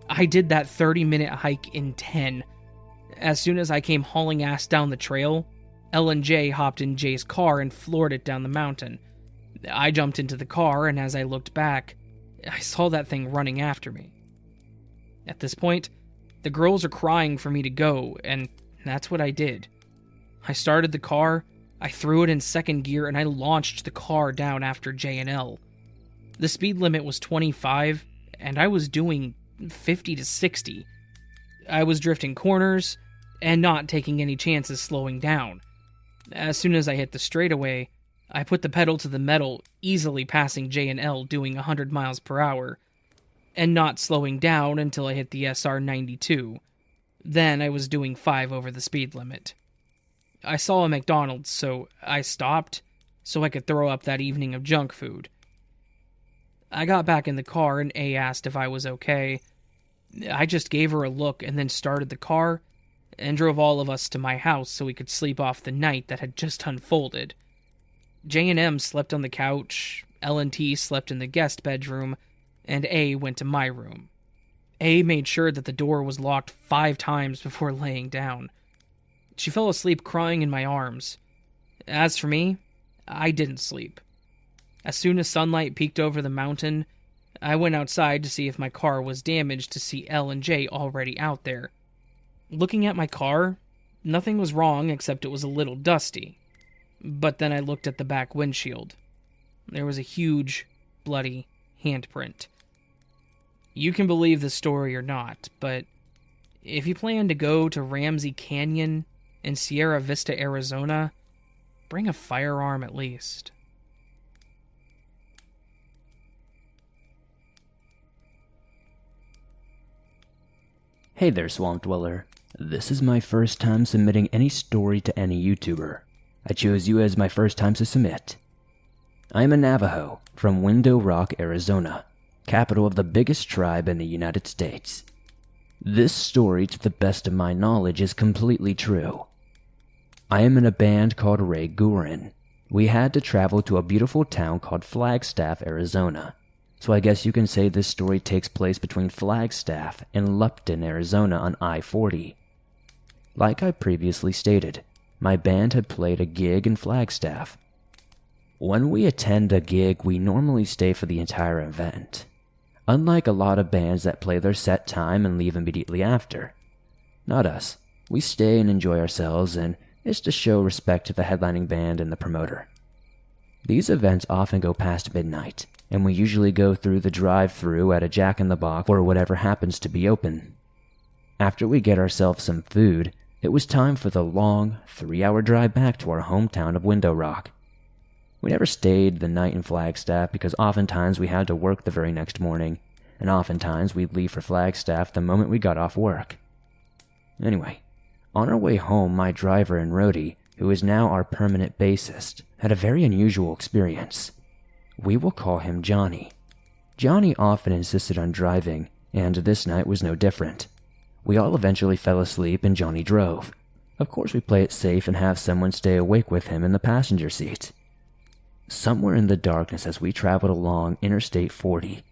I did that 30-minute hike in 10. As soon as I came hauling ass down the trail, L and J hopped in Jay's car and floored it down the mountain. I jumped into the car, and as I looked back, I saw that thing running after me. At this point, the girls are crying for me to go, and that's what I did. I started the car, I threw it in second gear, and I launched the car down after J and L. The speed limit was 25, and I was doing 50 to 60. I was drifting corners, and not taking any chances slowing down. As soon as I hit the straightaway, I put the pedal to the metal, easily passing J and L doing 100 miles per hour, and not slowing down until I hit the SR 92. Then I was doing 5 over the speed limit. I saw a McDonald's, so I stopped, so I could throw up that evening of junk food. I got back in the car, and A asked if I was okay. I just gave her a look and then started the car and drove all of us to my house so we could sleep off the night that had just unfolded. J and M slept on the couch, L and T slept in the guest bedroom, and A went to my room. A made sure that the door was locked 5 times before laying down. She fell asleep crying in my arms. As for me, I didn't sleep. As soon as sunlight peeked over the mountain, I went outside to see if my car was damaged to see L and J already out there. Looking at my car, nothing was wrong except it was a little dusty. But then I looked at the back windshield. There was a huge, bloody handprint. You can believe the story or not, but if you plan to go to Ramsey Canyon in Sierra Vista, Arizona, bring a firearm at least. Hey there, Swamp Dweller. This is my first time submitting any story to any YouTuber. I chose you as my first time to submit. I am a Navajo from Window Rock, Arizona, capital of the biggest tribe in the United States. This story, to the best of my knowledge, is completely true. I am in a band called Ray Gurin. We had to travel to a beautiful town called Flagstaff, Arizona. So I guess you can say this story takes place between Flagstaff and Lupton, Arizona on I-40. Like I previously stated, my band had played a gig in Flagstaff. When we attend a gig, we normally stay for the entire event. Unlike a lot of bands that play their set time and leave immediately after. Not us. We stay and enjoy ourselves, and it's to show respect to the headlining band and the promoter. These events often go past midnight, and we usually go through the drive-thru at a Jack in the Box or whatever happens to be open. After we get ourselves some food, it was time for the long, 3-hour drive back to our hometown of Window Rock. We never stayed the night in Flagstaff because oftentimes we had to work the very next morning, and oftentimes we'd leave for Flagstaff the moment we got off work. Anyway, on our way home, my driver and roadie, who is now our permanent bassist, had a very unusual experience. We will call him Johnny. Johnny often insisted on driving, and this night was no different. We all eventually fell asleep and Johnny drove. Of course we play it safe and have someone stay awake with him in the passenger seat. Somewhere in the darkness as we traveled along Interstate 40,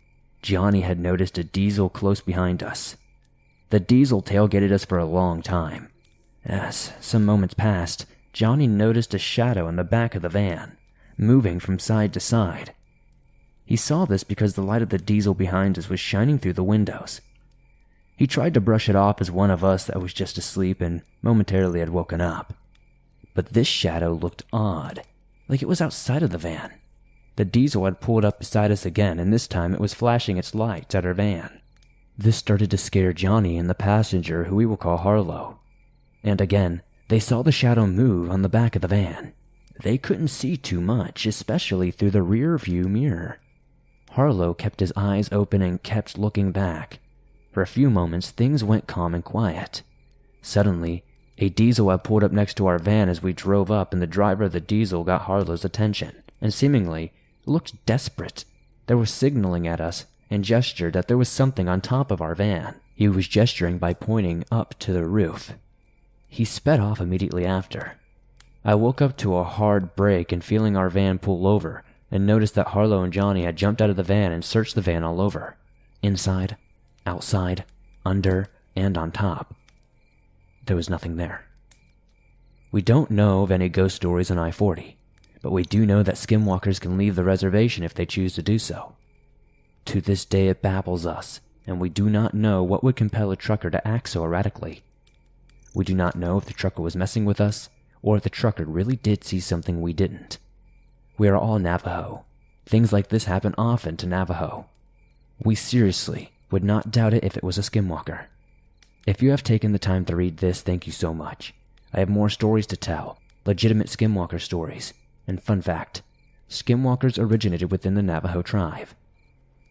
Johnny had noticed a diesel close behind us. The diesel tailgated us for a long time. As some moments passed, Johnny noticed a shadow in the back of the van, moving from side to side. He saw this because the light of the diesel behind us was shining through the windows. He tried to brush it off as one of us that was just asleep and momentarily had woken up. But this shadow looked odd, like it was outside of the van. The diesel had pulled up beside us again, and this time it was flashing its lights at our van. This started to scare Johnny and the passenger, who we will call Harlow. And again, they saw the shadow move on the back of the van. They couldn't see too much, especially through the rear view mirror. Harlow kept his eyes open and kept looking back. For a few moments, things went calm and quiet. Suddenly, a diesel had pulled up next to our van as we drove up, and the driver of the diesel got Harlow's attention, and seemingly looked desperate. They were signaling at us and gestured that there was something on top of our van. He was gesturing by pointing up to the roof. He sped off immediately after. I woke up to a hard brake and feeling our van pull over, and noticed that Harlow and Johnny had jumped out of the van and searched the van all over. Inside, outside, under, and on top. There was nothing there. We don't know of any ghost stories on I-40, but we do know that skinwalkers can leave the reservation if they choose to do so. To this day it baffles us, and we do not know what would compel a trucker to act so erratically. We do not know if the trucker was messing with us, or if the trucker really did see something we didn't. We are all Navajo. Things like this happen often to Navajo. We seriously would not doubt it if it was a skinwalker. If you have taken the time to read this, thank you so much. I have more stories to tell, legitimate skinwalker stories. And fun fact, skinwalkers originated within the Navajo tribe.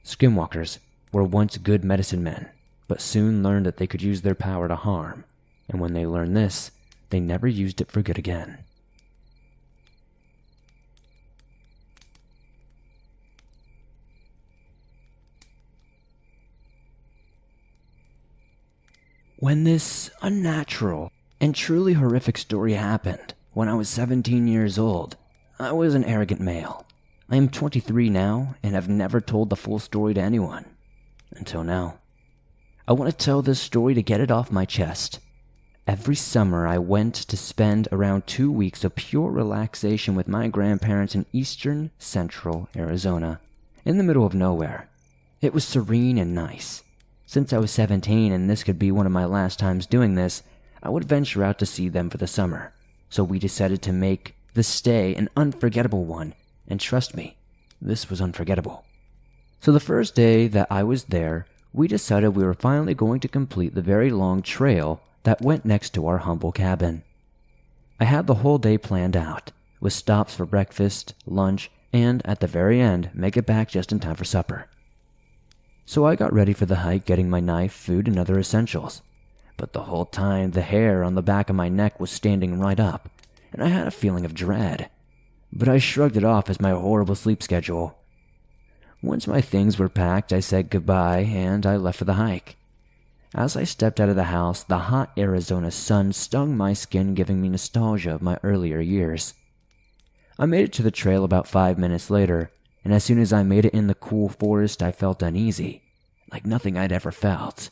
Skinwalkers were once good medicine men, but soon learned that they could use their power to harm. And when they learned this, they never used it for good again. When this unnatural and truly horrific story happened, when I was 17 years old, I was an arrogant male. I am 23 now and have never told the full story to anyone. Until now. I want to tell this story to get it off my chest. Every summer I went to spend around 2 weeks of pure relaxation with my grandparents in eastern central Arizona, in the middle of nowhere. It was serene and nice. Since I was 17 and this could be one of my last times doing this, I would venture out to see them for the summer. So we decided to make the stay an unforgettable one, and trust me, this was unforgettable. So the first day that I was there, we decided we were finally going to complete the very long trail that went next to our humble cabin. I had the whole day planned out, with stops for breakfast, lunch, and at the very end, make it back just in time for supper. So I got ready for the hike, getting my knife, food, and other essentials. but the whole time the hair on the back of my neck was standing right up, and I had a feeling of dread. But I shrugged it off as my horrible sleep schedule. Once my things were packed, I said goodbye and I left for the hike. As I stepped out of the house, the hot Arizona sun stung my skin, giving me nostalgia of my earlier years. I made it to the trail about 5 minutes later, and as soon as I made it in the cool forest, I felt uneasy, like nothing I'd ever felt.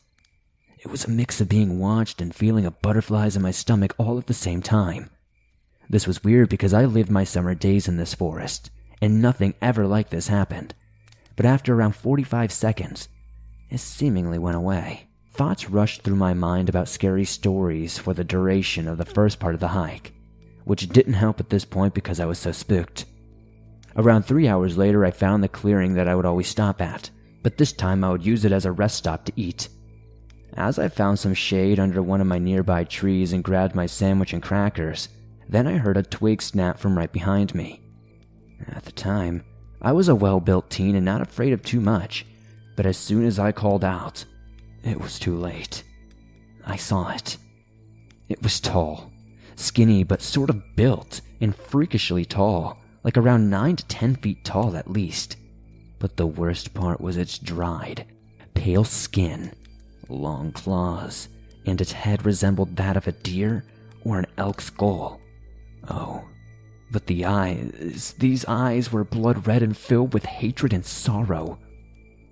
It was a mix of being watched and feeling of butterflies in my stomach all at the same time. This was weird because I lived my summer days in this forest, and nothing ever like this happened. But after around 45 seconds, it seemingly went away. Thoughts rushed through my mind about scary stories for the duration of the first part of the hike, which didn't help at this point because I was so spooked. Around 3 hours later, I found the clearing that I would always stop at, but this time I would use it as a rest stop to eat. As I found some shade under one of my nearby trees and grabbed my sandwich and crackers, then I heard a twig snap from right behind me. At the time, I was a well-built teen and not afraid of too much, but as soon as I called out, it was too late. I saw it. It was tall, skinny but sort of built, and freakishly tall, like around 9 to 10 feet tall at least. But the worst part was its dried, pale skin, long claws, and its head resembled that of a deer or an elk's skull. Oh, but the eyes, these eyes were blood red and filled with hatred and sorrow.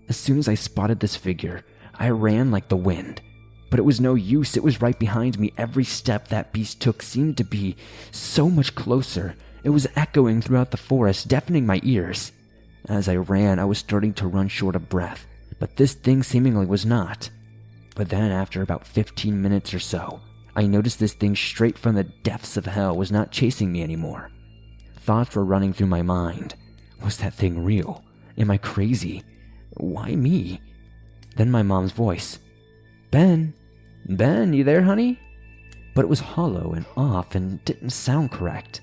As soon as I spotted this figure, I ran like the wind. But it was no use, it was right behind me. Every step that beast took seemed to be so much closer. It was echoing throughout the forest, deafening my ears. As I ran, I was starting to run short of breath, but this thing seemingly was not. But then after about 15 minutes or so, I noticed this thing straight from the depths of hell was not chasing me anymore. Thoughts were running through my mind. Was that thing real? Am I crazy? Why me? Then my mom's voice. Ben, you there, honey? But it was hollow and off and didn't sound correct.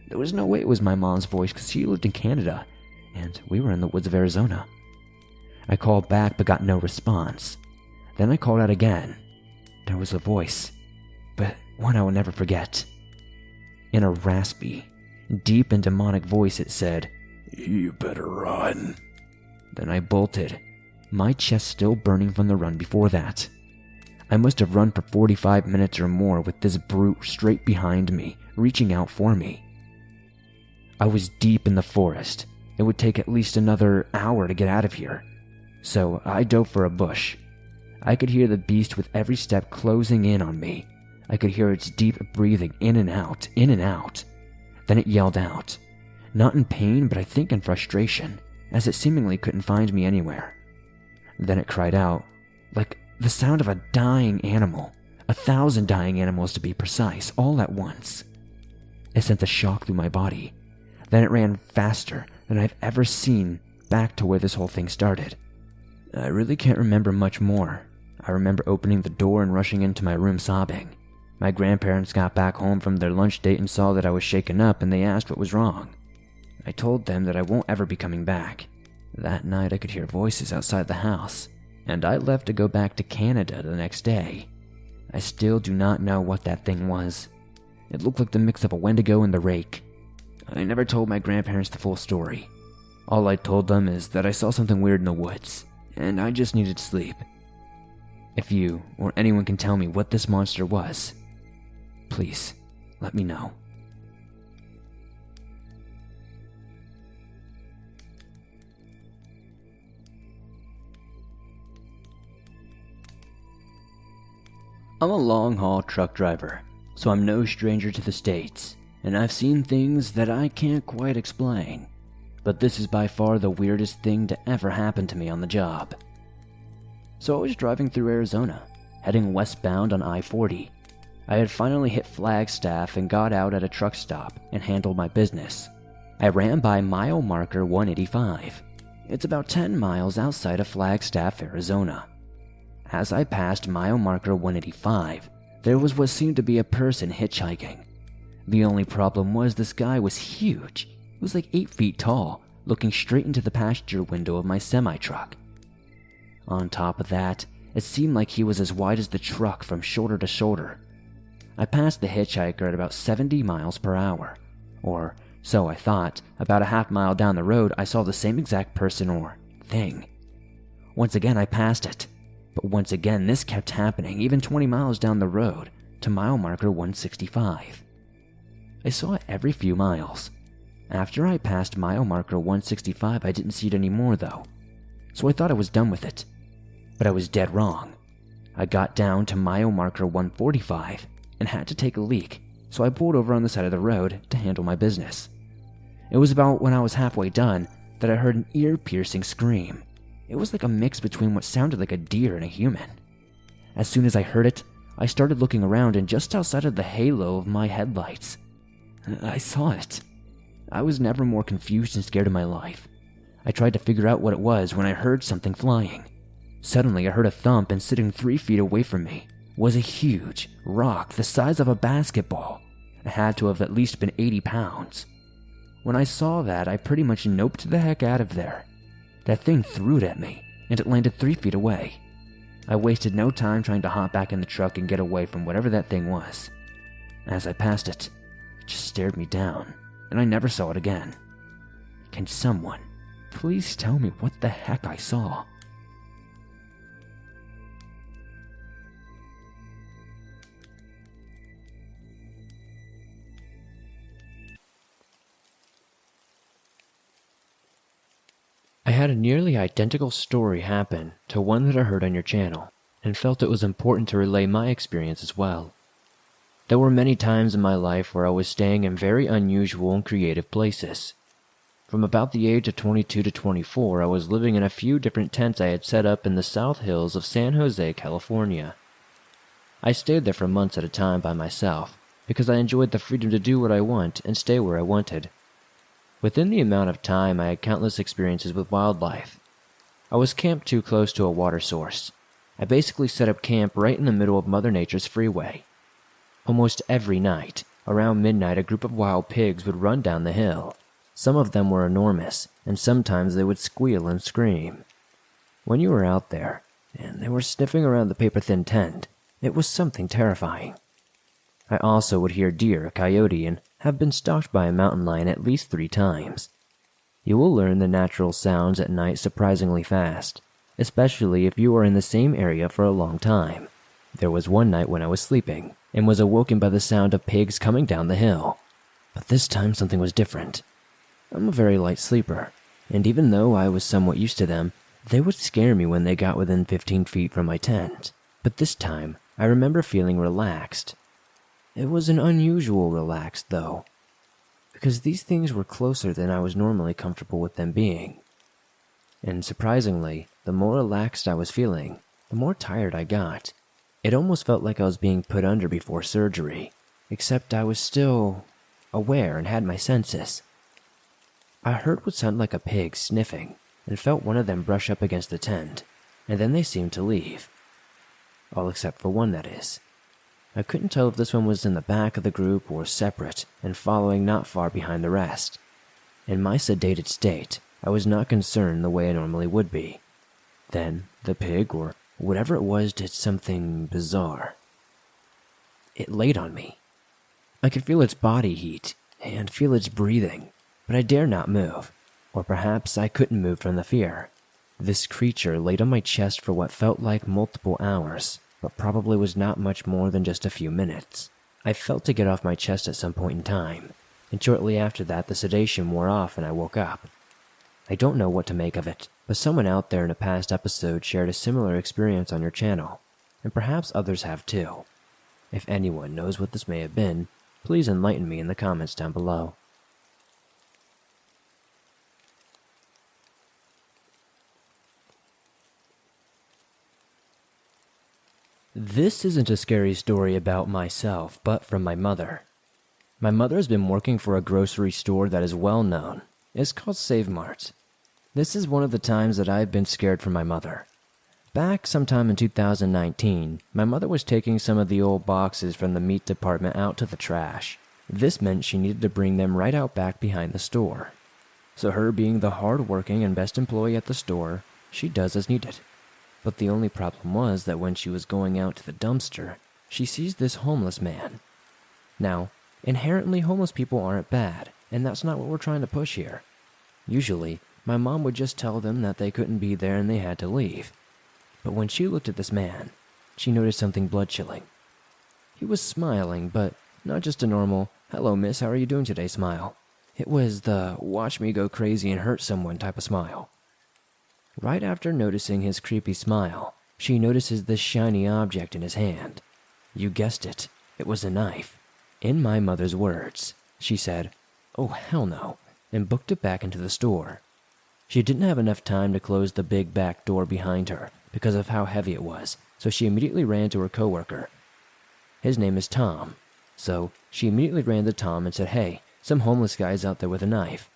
There was no way it was my mom's voice because she lived in Canada, and we were in the woods of Arizona. I called back but got no response. Then I called out again. There was a voice, but one I will never forget. In a raspy, deep and demonic voice it said, "You better run." Then I bolted, my chest still burning from the run before that. I must have run for 45 minutes or more with this brute straight behind me, reaching out for me. I was deep in the forest. It would take at least another hour to get out of here. So I dove for a bush. I could hear the beast with every step closing in on me. I could hear its deep breathing in and out, in and out. Then it yelled out. Not in pain, but I think in frustration, as it seemingly couldn't find me anywhere. Then it cried out, like the sound of a dying animal, 1,000 dying animals to be precise, all at once. It sent a shock through my body. Then it ran faster than I've ever seen back to where this whole thing started. I really can't remember much more. I remember opening the door and rushing into my room sobbing. My grandparents got back home from their lunch date and saw that I was shaken up, and they asked what was wrong. I told them that I won't ever be coming back. That night I could hear voices outside the house, and I left to go back to Canada the next day. I still do not know what that thing was. It looked like the mix of a Wendigo and the Rake. I never told my grandparents the full story. All I told them is that I saw something weird in the woods, and I just needed to sleep. If you or anyone can tell me what this monster was, please let me know. I'm a long-haul truck driver, so I'm no stranger to the States, and I've seen things that I can't quite explain. But this is by far the weirdest thing to ever happen to me on the job. So I was driving through Arizona, heading westbound on I-40. I had finally hit Flagstaff and got out at a truck stop and handled my business. I ran by mile marker 185. It's about 10 miles outside of Flagstaff, Arizona. As I passed mile marker 185, there was what seemed to be a person hitchhiking. The only problem was this guy was huge. He was like 8 feet tall, looking straight into the passenger window of my semi-truck. On top of that, It seemed like he was as wide as the truck from shoulder to shoulder. I passed the hitchhiker at about 70 miles per hour. Or so I thought. About a half mile down the road, I saw the same exact person or thing. Once again, I passed it. But once again, this kept happening, even 20 miles down the road, to mile marker 165. I saw it every few miles. After I passed mile marker 165, I didn't see it anymore though. So I thought I was done with it. But I was dead wrong. I got down to mile marker 145 and had to take a leak, so I pulled over on the side of the road to handle my business. It was about when I was halfway done that I heard an ear-piercing scream. It was like a mix between what sounded like a deer and a human. As soon as I heard it, I started looking around, and just outside of the halo of my headlights, I saw it. I was never more confused and scared in my life. I tried to figure out what it was when I heard something flying. Suddenly, I heard a thump, and sitting 3 feet away from me was a huge rock the size of a basketball. It had to have at least been 80 pounds. When I saw that, I pretty much noped the heck out of there. That thing threw it at me, and it landed 3 feet away. I wasted no time trying to hop back in the truck and get away from whatever that thing was. As I passed it, it just stared me down, and I never saw it again. Can someone please tell me what the heck I saw? I had a nearly identical story happen to one that I heard on your channel, and felt it was important to relay my experience as well. There were many times in my life where I was staying in very unusual and creative places. From about the age of 22 to 24, I was living in a few different tents I had set up in the South Hills of San Jose, California. I stayed there for months at a time by myself, because I enjoyed the freedom to do what I want and stay where I wanted. Within the amount of time, I had countless experiences with wildlife. I was camped too close to a water source. I basically set up camp right in the middle of Mother Nature's freeway. Almost every night, around midnight, a group of wild pigs would run down the hill. Some of them were enormous, and sometimes they would squeal and scream. When you were out there, and they were sniffing around the paper-thin tent, it was something terrifying. I also would hear deer, a coyote, and have been stalked by a mountain lion at least 3 times. You will learn the natural sounds at night surprisingly fast, especially if you are in the same area for a long time. There was one night when I was sleeping, and was awoken by the sound of pigs coming down the hill. But this time something was different. I'm a very light sleeper, and even though I was somewhat used to them, they would scare me when they got within 15 feet from my tent. But this time, I remember feeling relaxed. It was an unusual relaxed, though, because these things were closer than I was normally comfortable with them being. And surprisingly, the more relaxed I was feeling, the more tired I got. It almost felt like I was being put under before surgery, except I was still aware and had my senses. I heard what sounded like a pig sniffing, and felt one of them brush up against the tent, and then they seemed to leave. All except for one, that is. I couldn't tell if this one was in the back of the group or separate and following not far behind the rest. In my sedated state, I was not concerned the way I normally would be. Then, the pig, or whatever it was, did something bizarre. It laid on me. I could feel its body heat and feel its breathing, but I dare not move, or perhaps I couldn't move from the fear. This creature laid on my chest for what felt like multiple hours, but probably was not much more than just a few minutes. I felt to get off my chest at some point in time, and shortly after that the sedation wore off and I woke up. I don't know what to make of it, but someone out there in a past episode shared a similar experience on your channel, and perhaps others have too. If anyone knows what this may have been, please enlighten me in the comments down below. This isn't a scary story about myself, but from my mother. My mother has been working for a grocery store that is well known. It's called Save Mart. This is one of the times that I've been scared for my mother. Back sometime in 2019, my mother was taking some of the old boxes from the meat department out to the trash. This meant she needed to bring them right out back behind the store. So her being the hard-working and best employee at the store, she does as needed. But the only problem was that when she was going out to the dumpster, she sees this homeless man. Now, inherently homeless people aren't bad, and that's not what we're trying to push here. Usually, my mom would just tell them that they couldn't be there and they had to leave. But when she looked at this man, she noticed something blood-chilling. He was smiling, but not just a normal, "Hello, miss, how are you doing today" smile. It was the "watch me go crazy and hurt someone" type of smile. Right after noticing his creepy smile, she notices this shiny object in his hand. You guessed it, it was a knife. In my mother's words, she said, "Oh, hell no," and booked it back into the store. She didn't have enough time to close the big back door behind her because of how heavy it was, so she immediately ran to her coworker. His name is Tom, so she immediately ran to Tom and said, "Hey, some homeless guy's out there with a knife."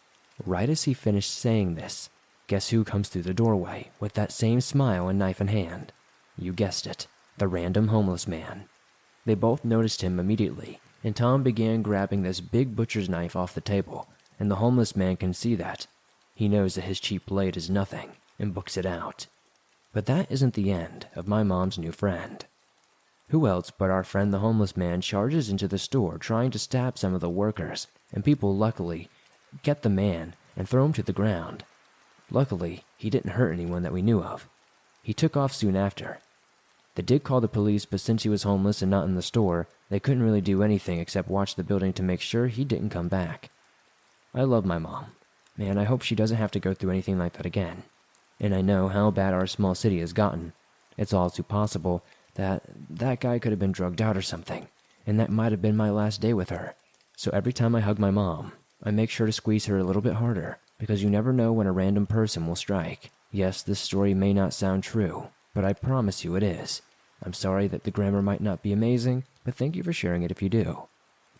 Right as he finished saying this, guess who comes through the doorway with that same smile and knife in hand? You guessed it, the random homeless man. They both noticed him immediately, and Tom began grabbing this big butcher's knife off the table, and the homeless man can see that. He knows that his cheap blade is nothing, and books it out. But that isn't the end of my mom's new friend. Who else but our friend the homeless man charges into the store trying to stab some of the workers, and people luckily get the man and throw him to the ground. Luckily, he didn't hurt anyone that we knew of. He took off soon after. They did call the police, but since he was homeless and not in the store, they couldn't really do anything except watch the building to make sure he didn't come back. I love my mom. Man, I hope she doesn't have to go through anything like that again. And I know how bad our small city has gotten. It's all too possible that guy could have been drugged out or something, and that might have been my last day with her. So every time I hug my mom, I make sure to squeeze her a little bit harder, because you never know when a random person will strike. Yes, this story may not sound true, but I promise you it is. I'm sorry that the grammar might not be amazing, but thank you for sharing it if you do.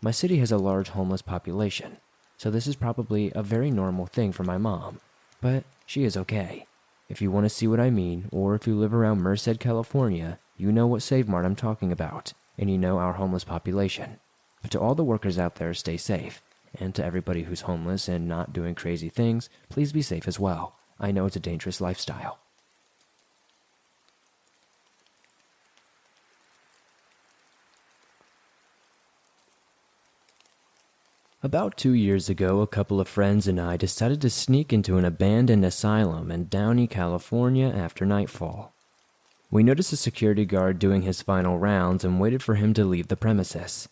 My city has a large homeless population, so this is probably a very normal thing for my mom, but she is okay. If you want to see what I mean, or if you live around Merced, California, you know what Save Mart I'm talking about, and you know our homeless population. But to all the workers out there, stay safe. And to everybody who's homeless and not doing crazy things, please be safe as well. I know it's a dangerous lifestyle. About 2 years ago, a couple of friends and I decided to sneak into an abandoned asylum in Downey, California after nightfall. We noticed a security guard doing his final rounds and waited for him to leave the premises.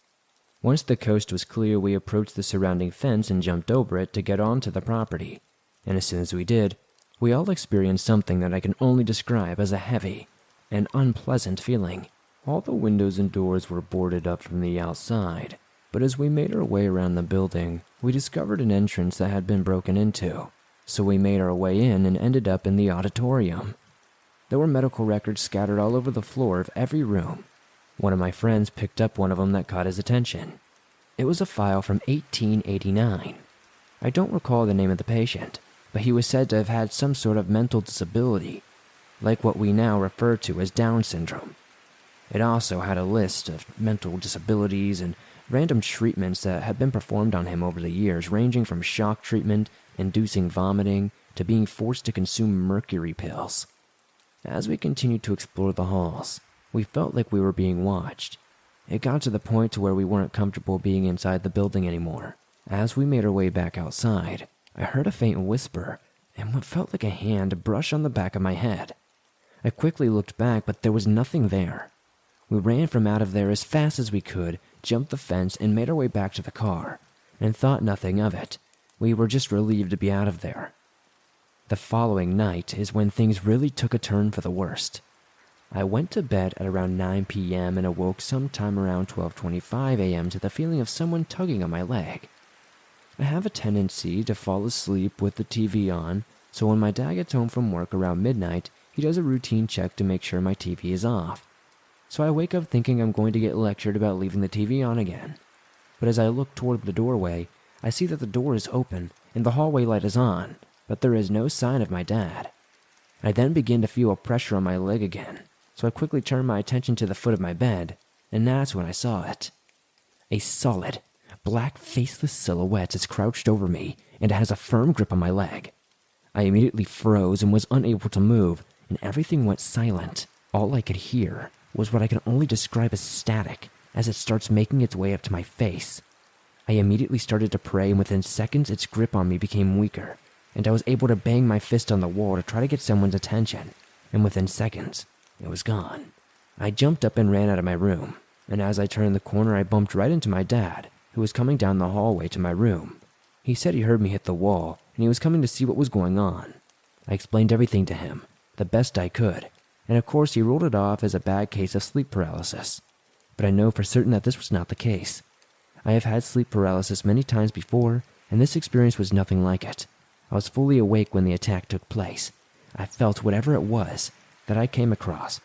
Once the coast was clear, we approached the surrounding fence and jumped over it to get onto the property. And as soon as we did, we all experienced something that I can only describe as a heavy and unpleasant feeling. All the windows and doors were boarded up from the outside, but as we made our way around the building, we discovered an entrance that had been broken into. So we made our way in and ended up in the auditorium. There were medical records scattered all over the floor of every room. One of my friends picked up one of them that caught his attention. It was a file from 1889. I don't recall the name of the patient, but he was said to have had some sort of mental disability, like what we now refer to as Down syndrome. It also had a list of mental disabilities and random treatments that had been performed on him over the years, ranging from shock treatment, inducing vomiting, to being forced to consume mercury pills. As we continued to explore the halls, we felt like we were being watched. It got to the point to where we weren't comfortable being inside the building anymore. As we made our way back outside, I heard a faint whisper and what felt like a hand brush on the back of my head. I quickly looked back, but there was nothing there. We ran from out of there as fast as we could, jumped the fence, and made our way back to the car, and thought nothing of it. We were just relieved to be out of there. The following night is when things really took a turn for the worst. I went to bed at around 9 p.m. and awoke sometime around 12:25 a.m. to the feeling of someone tugging on my leg. I have a tendency to fall asleep with the TV on, so when my dad gets home from work around midnight, he does a routine check to make sure my TV is off. So I wake up thinking I'm going to get lectured about leaving the TV on again. But as I look toward the doorway, I see that the door is open and the hallway light is on, but there is no sign of my dad. I then begin to feel a pressure on my leg again, so I quickly turned my attention to the foot of my bed, and that's when I saw it. A solid, black faceless silhouette is crouched over me and has a firm grip on my leg. I immediately froze and was unable to move and everything went silent. All I could hear was what I can only describe as static as it starts making its way up to my face. I immediately started to pray, and within seconds its grip on me became weaker, and I was able to bang my fist on the wall to try to get someone's attention, and within seconds, it was gone. I jumped up and ran out of my room, and as I turned the corner I bumped right into my dad, who was coming down the hallway to my room. He said he heard me hit the wall, and he was coming to see what was going on. I explained everything to him, the best I could, and of course he ruled it off as a bad case of sleep paralysis. But I know for certain that this was not the case. I have had sleep paralysis many times before, and this experience was nothing like it. I was fully awake when the attack took place. I felt whatever it was that I came across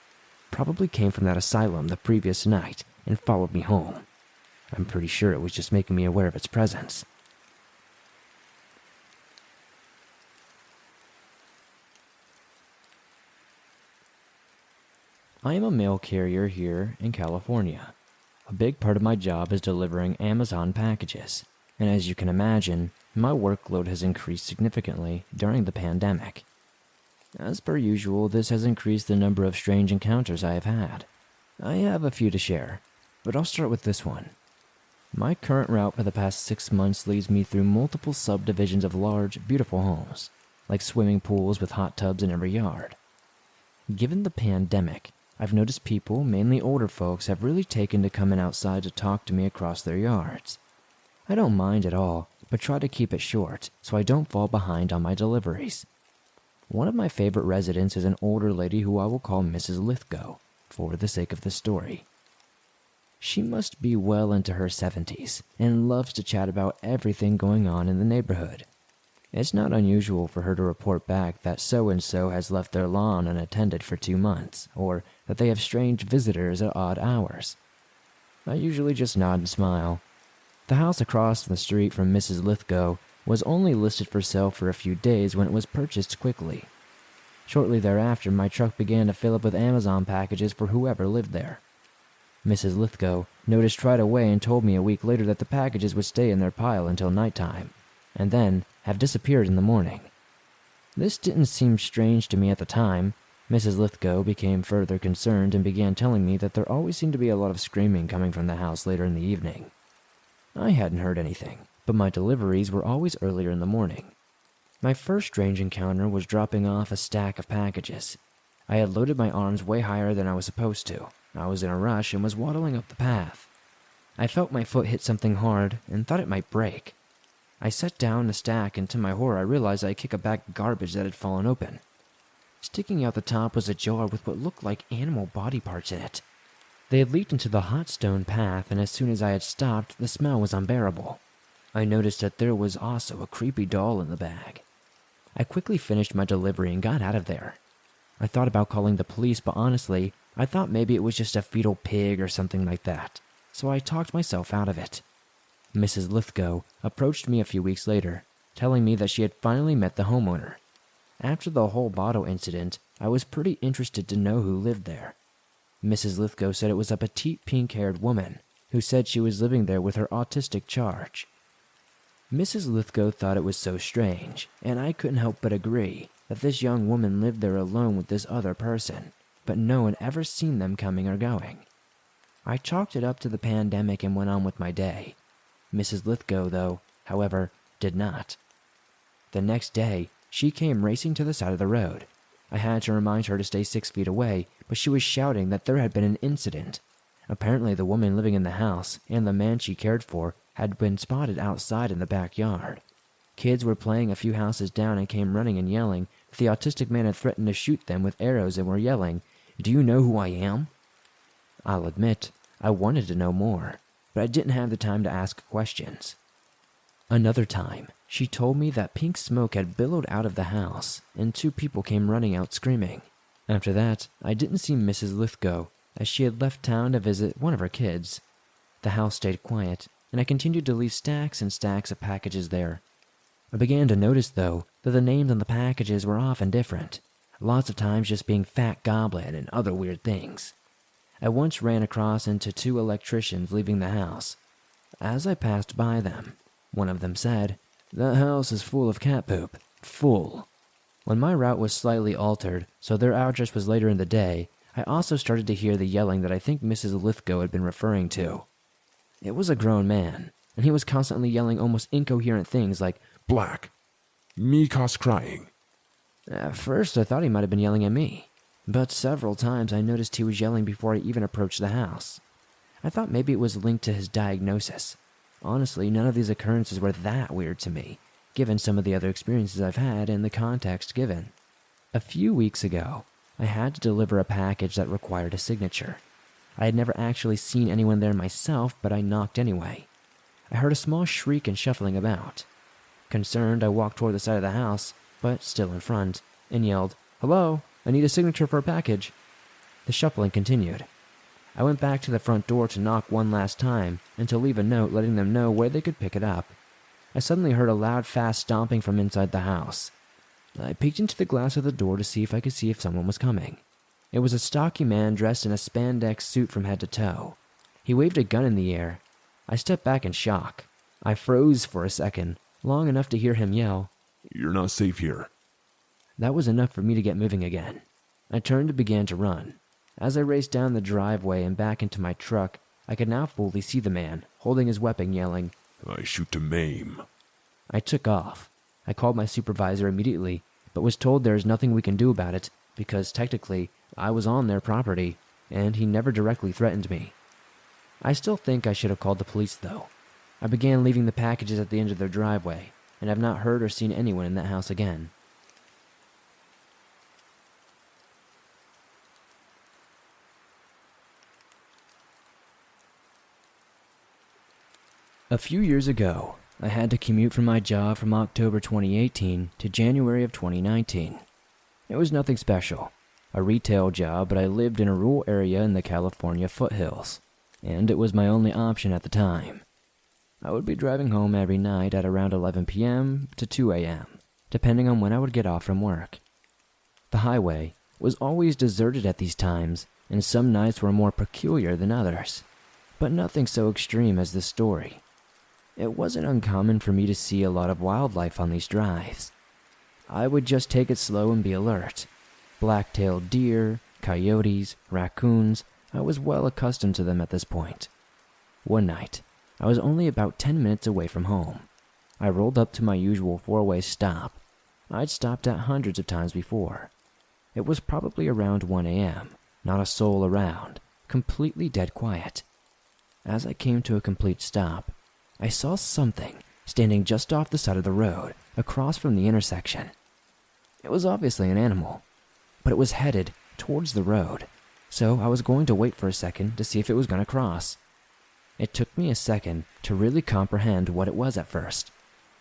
probably came from that asylum the previous night and followed me home. I'm pretty sure it was just making me aware of its presence. I am a mail carrier here in California. A big part of my job is delivering Amazon packages, and as you can imagine, my workload has increased significantly during the pandemic. As per usual, this has increased the number of strange encounters I have had. I have a few to share, but I'll start with this one. My current route for the past 6 months leads me through multiple subdivisions of large, beautiful homes, like swimming pools with hot tubs in every yard. Given the pandemic, I've noticed people, mainly older folks, have really taken to coming outside to talk to me across their yards. I don't mind at all, but try to keep it short so I don't fall behind on my deliveries. One of my favorite residents is an older lady who I will call Mrs. Lithgow, for the sake of the story. She must be well into her 70s and loves to chat about everything going on in the neighborhood. It's not unusual for her to report back that so-and-so has left their lawn unattended for 2 months, or that they have strange visitors at odd hours. I usually just nod and smile. The house across the street from Mrs. Lithgow was only listed for sale for a few days when it was purchased quickly. Shortly thereafter, my truck began to fill up with Amazon packages for whoever lived there. Mrs. Lithgow noticed right away and told me a week later that the packages would stay in their pile until nighttime, and then have disappeared in the morning. This didn't seem strange to me at the time. Mrs. Lithgow became further concerned and began telling me that there always seemed to be a lot of screaming coming from the house later in the evening. I hadn't heard anything, but my deliveries were always earlier in the morning. My first strange encounter was dropping off a stack of packages. I had loaded my arms way higher than I was supposed to. I was in a rush and was waddling up the path. I felt my foot hit something hard and thought it might break. I set down the stack, and to my horror I realized I had kicked a bag of garbage that had fallen open. Sticking out the top was a jar with what looked like animal body parts in it. They had leaped into the hot stone path, and as soon as I had stopped, the smell was unbearable. I noticed that there was also a creepy doll in the bag. I quickly finished my delivery and got out of there. I thought about calling the police, but honestly, I thought maybe it was just a fetal pig or something like that, so I talked myself out of it. Mrs. Lithgow approached me a few weeks later, telling me that she had finally met the homeowner. After the whole bottle incident, I was pretty interested to know who lived there. Mrs. Lithgow said it was a petite pink-haired woman who said she was living there with her autistic charge. Mrs. Lithgow thought it was so strange, and I couldn't help but agree that this young woman lived there alone with this other person, but no one ever seen them coming or going. I chalked it up to the pandemic and went on with my day. Mrs. Lithgow, though, however, did not. The next day, she came racing to the side of the road. I had to remind her to stay 6 feet away, but she was shouting that there had been an incident. Apparently the woman living in the house and the man she cared for had been spotted outside in the backyard. Kids were playing a few houses down and came running and yelling that the autistic man had threatened to shoot them with arrows and were yelling, "Do you know who I am?" I'll admit, I wanted to know more, but I didn't have the time to ask questions. Another time, she told me that pink smoke had billowed out of the house, and 2 people came running out screaming. After that, I didn't see Mrs. Lithgow, as she had left town to visit one of her kids. The house stayed quiet, and I continued to leave stacks and stacks of packages there. I began to notice, though, that the names on the packages were often different, lots of times just being Fat Goblin and other weird things. I once ran across into 2 electricians leaving the house. As I passed by them, one of them said, "That house is full of cat poop. Full." When my route was slightly altered, so their address was later in the day, I also started to hear the yelling that I think Mrs. Lithgow had been referring to. It was a grown man, and he was constantly yelling almost incoherent things like, Black. Mika's crying. At first I thought he might have been yelling at me, but several times I noticed he was yelling before I even approached the house. I thought maybe it was linked to his diagnosis. Honestly, none of these occurrences were that weird to me, given some of the other experiences I've had and the context given. A few weeks ago, I had to deliver a package that required a signature. I had never actually seen anyone there myself, but I knocked anyway. I heard a small shriek and shuffling about. Concerned, I walked toward the side of the house, but still in front, and yelled, "Hello, I need a signature for a package." The shuffling continued. I went back to the front door to knock one last time and to leave a note letting them know where they could pick it up. I suddenly heard a loud, fast stomping from inside the house. I peeked into the glass of the door to see if someone was coming. It was a stocky man dressed in a spandex suit from head to toe. He waved a gun in the air. I stepped back in shock. I froze for a second, long enough to hear him yell, You're not safe here. That was enough for me to get moving again. I turned and began to run. As I raced down the driveway and back into my truck, I could now fully see the man, holding his weapon, yelling, I shoot to maim. I took off. I called my supervisor immediately, but was told there is nothing we can do about it, because technically, I was on their property, and he never directly threatened me. I still think I should have called the police, though. I began leaving the packages at the end of their driveway, and have not heard or seen anyone in that house again. A few years ago, I had to commute for my job from October 2018 to January of 2019. It was nothing special, a retail job, but I lived in a rural area in the California foothills, and it was my only option at the time. I would be driving home every night at around 11 p.m. to 2 a.m., depending on when I would get off from work. The highway was always deserted at these times, and some nights were more peculiar than others, but nothing so extreme as this story. It wasn't uncommon for me to see a lot of wildlife on these drives. I would just take it slow and be alert. Black-tailed deer, coyotes, raccoons, I was well accustomed to them at this point. One night, I was only about 10 minutes away from home. I rolled up to my usual four-way stop. I'd stopped at hundreds of times before. It was probably around 1 a.m., not a soul around, completely dead quiet. As I came to a complete stop, I saw something standing just off the side of the road, across from the intersection. It was obviously an animal, but it was headed towards the road, so I was going to wait for a second to see if it was going to cross. It took me a second to really comprehend what it was at first.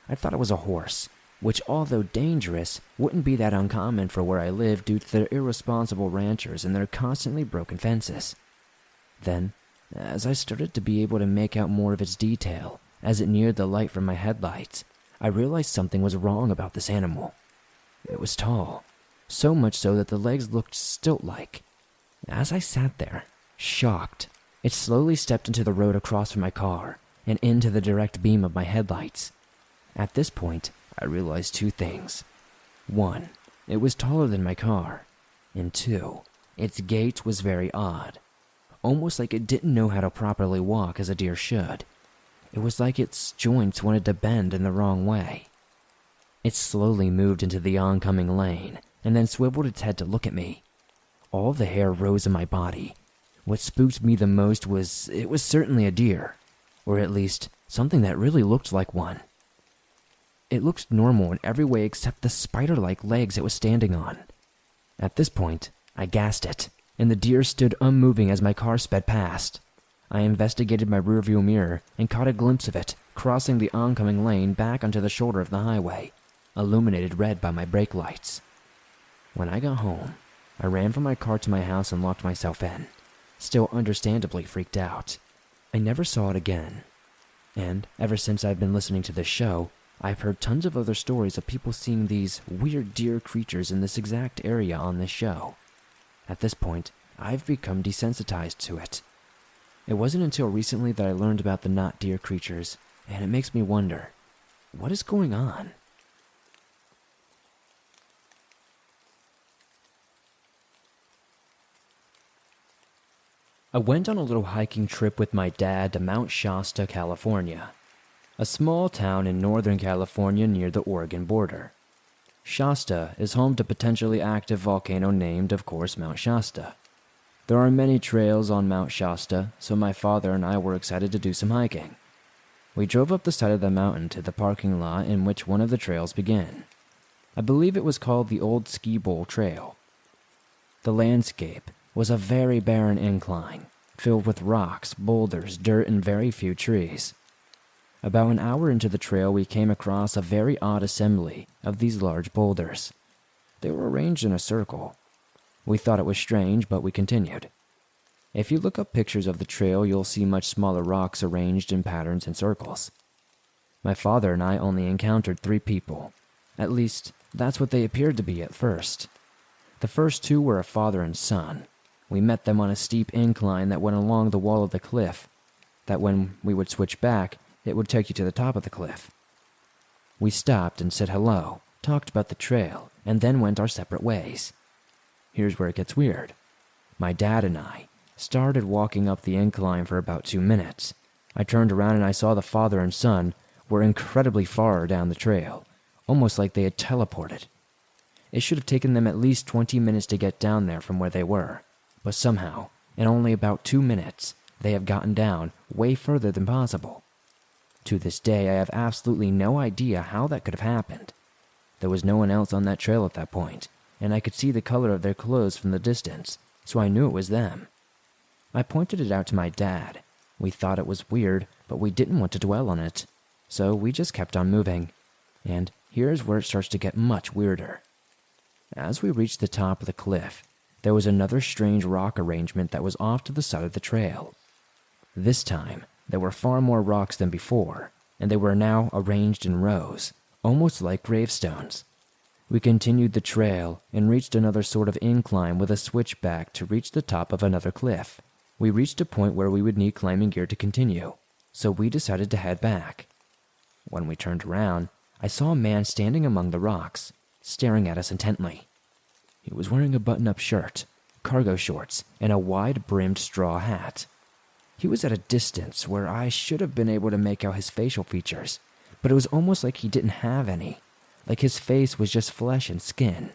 I thought it was a horse, which, although dangerous, wouldn't be that uncommon for where I live due to their irresponsible ranchers and their constantly broken fences. Then, as I started to be able to make out more of its detail, as it neared the light from my headlights, I realized something was wrong about this animal. It was tall, so much so that the legs looked stilt-like. As I sat there, shocked, it slowly stepped into the road across from my car and into the direct beam of my headlights. At this point, I realized two things. One, it was taller than my car, and two, its gait was very odd, almost like it didn't know how to properly walk as a deer should. It was like its joints wanted to bend in the wrong way. It slowly moved into the oncoming lane and then swiveled its head to look at me. All the hair rose in my body. What spooked me the most was it was certainly a deer, or at least something that really looked like one. It looked normal in every way except the spider-like legs it was standing on. At this point, I gassed it, and the deer stood unmoving as my car sped past. I investigated my rearview mirror and caught a glimpse of it crossing the oncoming lane back onto the shoulder of the highway, illuminated red by my brake lights. When I got home, I ran from my car to my house and locked myself in, still understandably freaked out. I never saw it again. And ever since I've been listening to this show, I've heard tons of other stories of people seeing these weird deer creatures in this exact area on this show. At this point, I've become desensitized to it. It wasn't until recently that I learned about the not deer creatures, and it makes me wonder, what is going on? I went on a little hiking trip with my dad to Mount Shasta, California, a small town in Northern California near the Oregon border. Shasta is home to a potentially active volcano named, of course, Mount Shasta. There are many trails on Mount Shasta, so my father and I were excited to do some hiking. We drove up the side of the mountain to the parking lot in which one of the trails began. I believe it was called the Old Ski Bowl Trail. The landscape was a very barren incline, filled with rocks, boulders, dirt, and very few trees. About an hour into the trail, we came across a very odd assembly of these large boulders. They were arranged in a circle. We thought it was strange, but we continued. If you look up pictures of the trail, you'll see much smaller rocks arranged in patterns and circles. My father and I only encountered 3 people. At least, that's what they appeared to be at first. The first 2 were a father and son. We met them on a steep incline that went along the wall of the cliff, that when we would switch back, it would take you to the top of the cliff. We stopped and said hello, talked about the trail, and then went our separate ways. Here's where it gets weird. My dad and I started walking up the incline for about 2 minutes. I turned around and I saw the father and son were incredibly far down the trail, almost like they had teleported. It should have taken them at least 20 minutes to get down there from where they were, but somehow, in only about 2 minutes, they have gotten down way further than possible. To this day, I have absolutely no idea how that could have happened. There was no one else on that trail at that point, and I could see the color of their clothes from the distance, so I knew it was them. I pointed it out to my dad. We thought it was weird, but we didn't want to dwell on it, so we just kept on moving. And here's where it starts to get much weirder. As we reached the top of the cliff, there was another strange rock arrangement that was off to the side of the trail. This time, there were far more rocks than before, and they were now arranged in rows, almost like gravestones. We continued the trail and reached another sort of incline with a switchback to reach the top of another cliff. We reached a point where we would need climbing gear to continue, so we decided to head back. When we turned around, I saw a man standing among the rocks, staring at us intently. He was wearing a button-up shirt, cargo shorts, and a wide-brimmed straw hat. He was at a distance where I should have been able to make out his facial features, but it was almost like he didn't have any, like his face was just flesh and skin.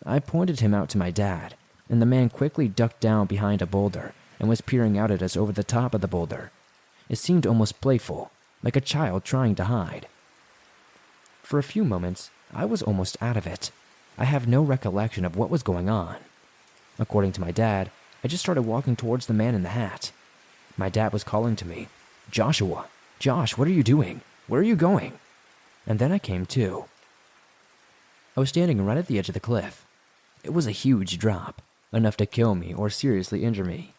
I pointed him out to my dad, and the man quickly ducked down behind a boulder and was peering out at us over the top of the boulder. It seemed almost playful, like a child trying to hide. For a few moments, I was almost out of it. I have no recollection of what was going on. According to my dad, I just started walking towards the man in the hat. My dad was calling to me, "Joshua, Josh, what are you doing? Where are you going?" And then I came to. I was standing right at the edge of the cliff. It was a huge drop, enough to kill me or seriously injure me.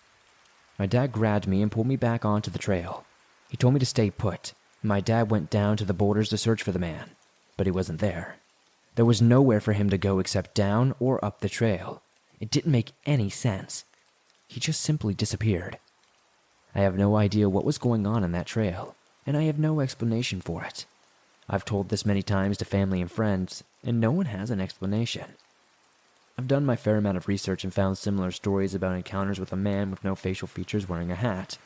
My dad grabbed me and pulled me back onto the trail. He told me to stay put. My dad went down to the boulders to search for the man, but he wasn't there. There was nowhere for him to go except down or up the trail. It didn't make any sense. He just simply disappeared. I have no idea what was going on in that trail, and I have no explanation for it. I've told this many times to family and friends, and no one has an explanation. I've done my fair amount of research and found similar stories about encounters with a man with no facial features wearing a hat.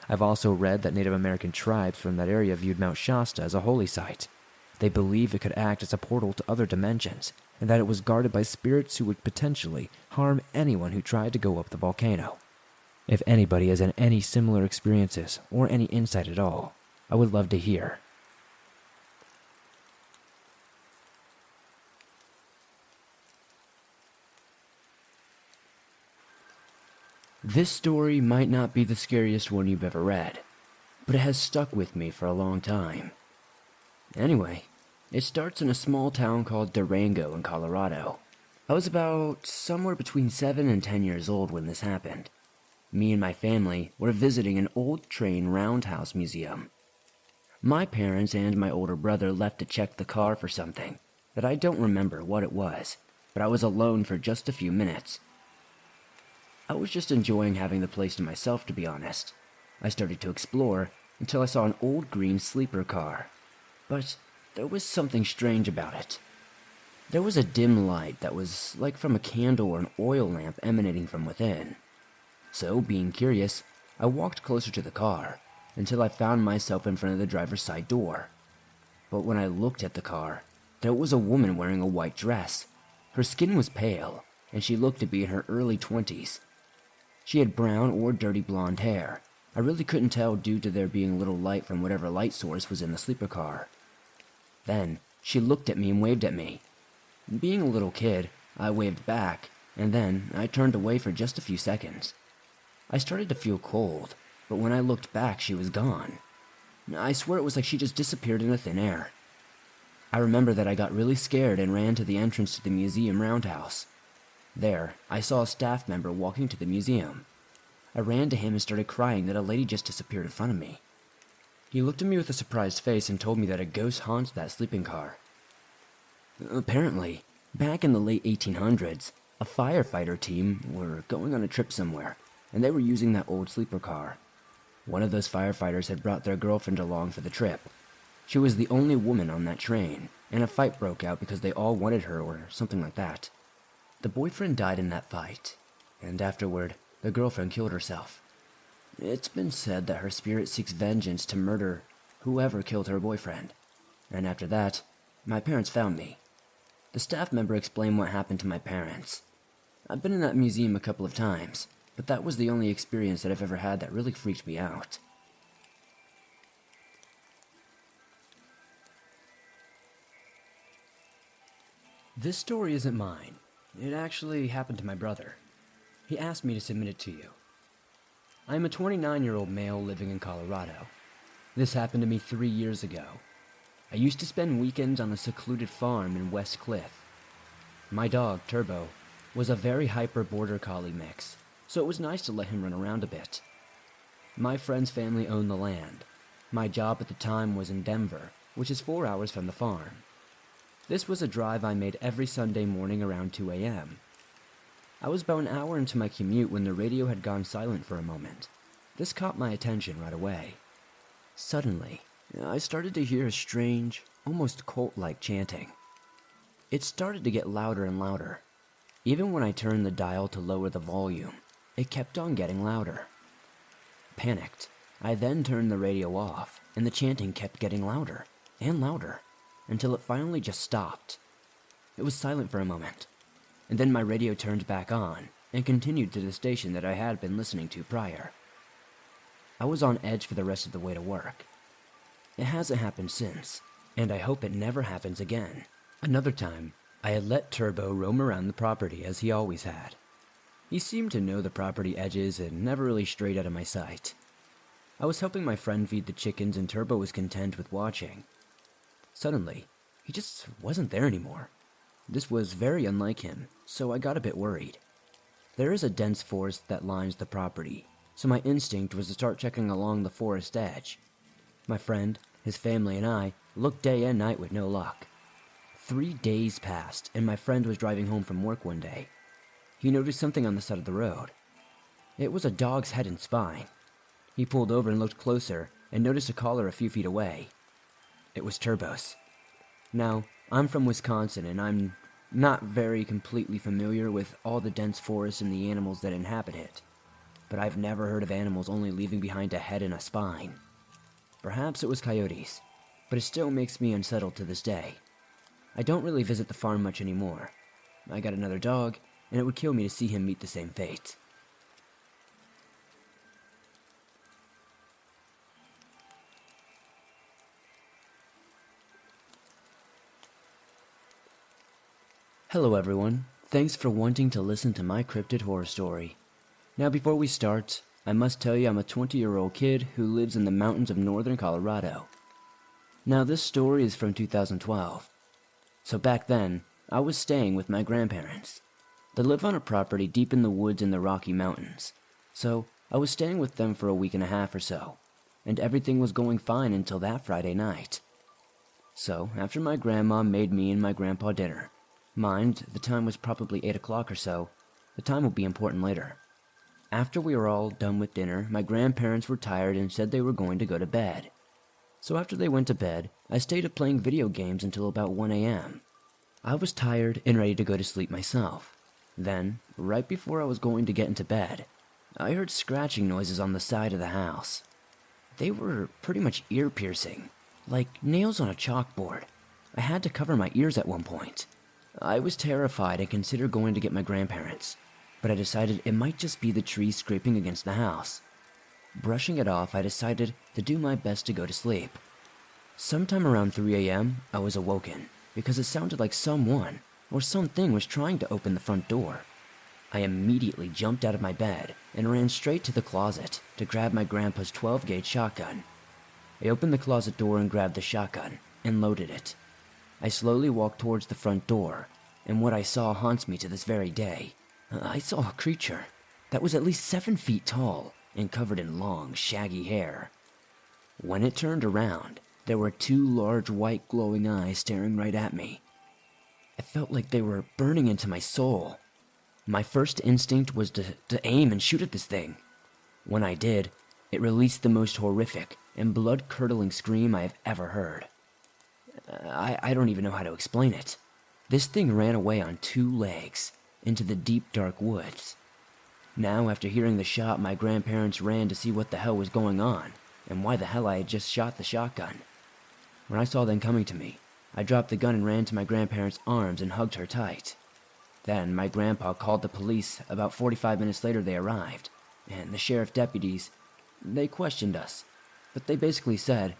I've also read that Native American tribes from that area viewed Mount Shasta as a holy site. They believe it could act as a portal to other dimensions, and that it was guarded by spirits who would potentially harm anyone who tried to go up the volcano. If anybody has had any similar experiences or any insight at all, I would love to hear. This story might not be the scariest one you've ever read, but it has stuck with me for a long time. Anyway, it starts in a small town called Durango in Colorado. I was about somewhere between 7 and 10 years old when this happened. Me and my family were visiting an old train roundhouse museum. My parents and my older brother left to check the car for something that I don't remember what it was, but I was alone for just a few minutes. I was just enjoying having the place to myself, to be honest. I started to explore until I saw an old green sleeper car, but there was something strange about it. There was a dim light that was like from a candle or an oil lamp emanating from within. So, being curious, I walked closer to the car until I found myself in front of the driver's side door. But when I looked at the car, there was a woman wearing a white dress. Her skin was pale, and she looked to be in her early 20s. She had brown or dirty blonde hair. I really couldn't tell due to there being little light from whatever light source was in the sleeper car. Then, she looked at me and waved at me. Being a little kid, I waved back, and then I turned away for just a few seconds. I started to feel cold, but when I looked back, she was gone. I swear it was like she just disappeared into thin air. I remember that I got really scared and ran to the entrance to the museum roundhouse. There, I saw a staff member walking to the museum. I ran to him and started crying that a lady just disappeared in front of me. He looked at me with a surprised face and told me that a ghost haunts that sleeping car. Apparently, back in the late 1800s, a firefighter team were going on a trip somewhere, and they were using that old sleeper car. One of those firefighters had brought their girlfriend along for the trip. She was the only woman on that train, and a fight broke out because they all wanted her or something like that. The boyfriend died in that fight, and afterward, the girlfriend killed herself. It's been said that her spirit seeks vengeance to murder whoever killed her boyfriend. And after that, my parents found me. The staff member explained what happened to my parents. I've been in that museum a couple of times, but that was the only experience that I've ever had that really freaked me out. This story isn't mine. It actually happened to my brother. He asked me to submit it to you. I am a 29-year-old male living in Colorado. This happened to me 3 years ago. I used to spend weekends on a secluded farm in West Cliff. My dog, Turbo, was a very hyper border collie mix, so it was nice to let him run around a bit. My friend's family owned the land. My job at the time was in Denver, which is 4 hours from the farm. This was a drive I made every Sunday morning around 2 a.m. I was about an hour into my commute when the radio had gone silent for a moment. This caught my attention right away. Suddenly, I started to hear a strange, almost cult-like chanting. It started to get louder and louder. Even when I turned the dial to lower the volume, it kept on getting louder. Panicked, I then turned the radio off, and the chanting kept getting louder and louder, until it finally just stopped. It was silent for a moment, and then my radio turned back on and continued to the station that I had been listening to prior. I was on edge for the rest of the way to work. It hasn't happened since, and I hope it never happens again. Another time, I had let Turbo roam around the property as he always had. He seemed to know the property edges and never really strayed out of my sight. I was helping my friend feed the chickens and Turbo was content with watching. Suddenly, he just wasn't there anymore. This was very unlike him, so I got a bit worried. There is a dense forest that lines the property, so my instinct was to start checking along the forest edge. My friend, his family, and I looked day and night with no luck. 3 days passed, and my friend was driving home from work one day. He noticed something on the side of the road. It was a dog's head and spine. He pulled over and looked closer, and noticed a collar a few feet away. It was Turbo's. Now, I'm from Wisconsin, and I'm not very completely familiar with all the dense forests and the animals that inhabit it. But I've never heard of animals only leaving behind a head and a spine. Perhaps it was coyotes, but it still makes me unsettled to this day. I don't really visit the farm much anymore. I got another dog, and it would kill me to see him meet the same fate. Hello everyone, thanks for wanting to listen to my cryptid horror story. Now before we start, I must tell you I'm a 20-year-old kid who lives in the mountains of northern Colorado. Now this story is from 2012. So back then, I was staying with my grandparents. They live on a property deep in the woods in the Rocky Mountains. So I was staying with them for a week and a half or so, and everything was going fine until that Friday night. So after my grandma made me and my grandpa dinner, mind, the time was probably 8 o'clock or so. The time will be important later. After we were all done with dinner, my grandparents were tired and said they were going to go to bed. So after they went to bed, I stayed up playing video games until about 1 a.m. I was tired and ready to go to sleep myself. Then, right before I was going to get into bed, I heard scratching noises on the side of the house. They were pretty much ear-piercing, like nails on a chalkboard. I had to cover my ears at one point. I was terrified and considered going to get my grandparents, but I decided it might just be the tree scraping against the house. Brushing it off, I decided to do my best to go to sleep. Sometime around 3 a.m., I was awoken because it sounded like someone or something was trying to open the front door. I immediately jumped out of my bed and ran straight to the closet to grab my grandpa's 12-gauge shotgun. I opened the closet door and grabbed the shotgun and loaded it. I slowly walked towards the front door, and what I saw haunts me to this very day. I saw a creature that was at least 7 feet tall and covered in long, shaggy hair. When it turned around, there were 2 large white glowing eyes staring right at me. I felt like they were burning into my soul. My first instinct was to aim and shoot at this thing. When I did, it released the most horrific and blood-curdling scream I have ever heard. I don't even know how to explain it. This thing ran away on 2 legs into the deep, dark woods. Now, after hearing the shot, my grandparents ran to see what the hell was going on and why the hell I had just shot the shotgun. When I saw them coming to me, I dropped the gun and ran to my grandparents' arms and hugged her tight. Then my grandpa called the police. About 45 minutes later they arrived, and the sheriff deputies, they questioned us, but they basically said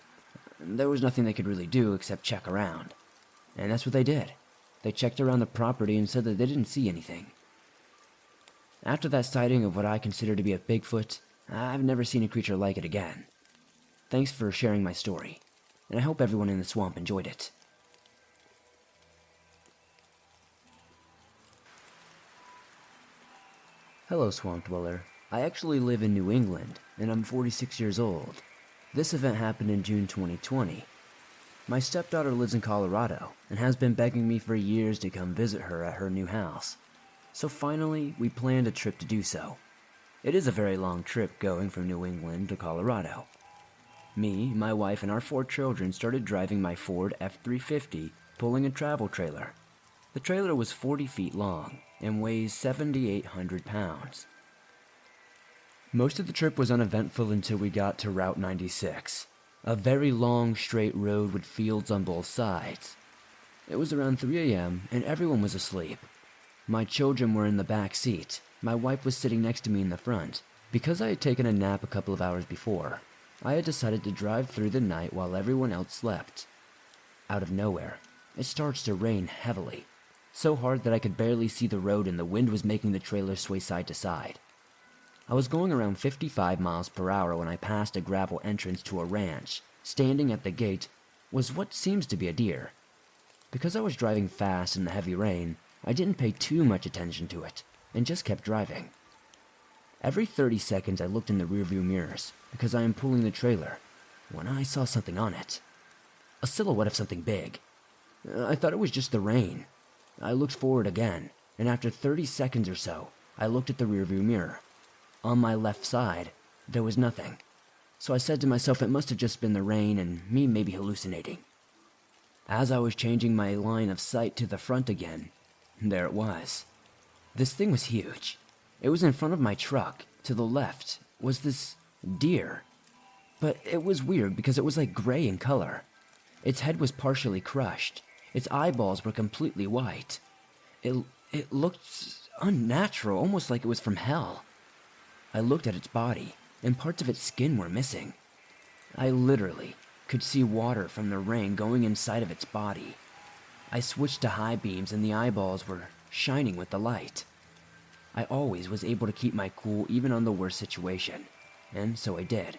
there was nothing they could really do except check around. And that's what they did. They checked around the property and said that they didn't see anything. After that sighting of what I consider to be a Bigfoot, I've never seen a creature like it again. Thanks for sharing my story, and I hope everyone in the swamp enjoyed it. Hello, Swamp Dweller. I actually live in New England, and I'm 46 years old. This event happened in June 2020. My stepdaughter lives in Colorado, and has been begging me for years to come visit her at her new house. So finally, we planned a trip to do so. It is a very long trip going from New England to Colorado. Me, my wife, and our 4 children started driving my Ford F-350, pulling a travel trailer. The trailer was 40 feet long and weighs 7,800 pounds. Most of the trip was uneventful until we got to Route 96, a very long straight road with fields on both sides. It was around 3 a.m. and everyone was asleep. My children were in the back seat. My wife was sitting next to me in the front. Because I had taken a nap a couple of hours before, I had decided to drive through the night while everyone else slept. Out of nowhere, it starts to rain heavily. So hard that I could barely see the road and the wind was making the trailer sway side to side. I was going around 55 miles per hour when I passed a gravel entrance to a ranch. Standing at the gate was what seems to be a deer. Because I was driving fast in the heavy rain, I didn't pay too much attention to it and just kept driving. Every 30 seconds I looked in the rearview mirrors because I am pulling the trailer when I saw something on it. A silhouette of something big. I thought it was just the rain. I looked forward again, and after 30 seconds or so, I looked at the rearview mirror. On my left side, there was nothing. So I said to myself it must have just been the rain and me maybe hallucinating. As I was changing my line of sight to the front again, there it was. This thing was huge. It was in front of my truck. To the left was this deer. But it was weird because it was like gray in color. Its head was partially crushed. Its eyeballs were completely white. It looked unnatural, almost like it was from hell. I looked at its body, and parts of its skin were missing. I literally could see water from the rain going inside of its body. I switched to high beams and the eyeballs were shining with the light. I always was able to keep my cool even on the worst situation, and so I did.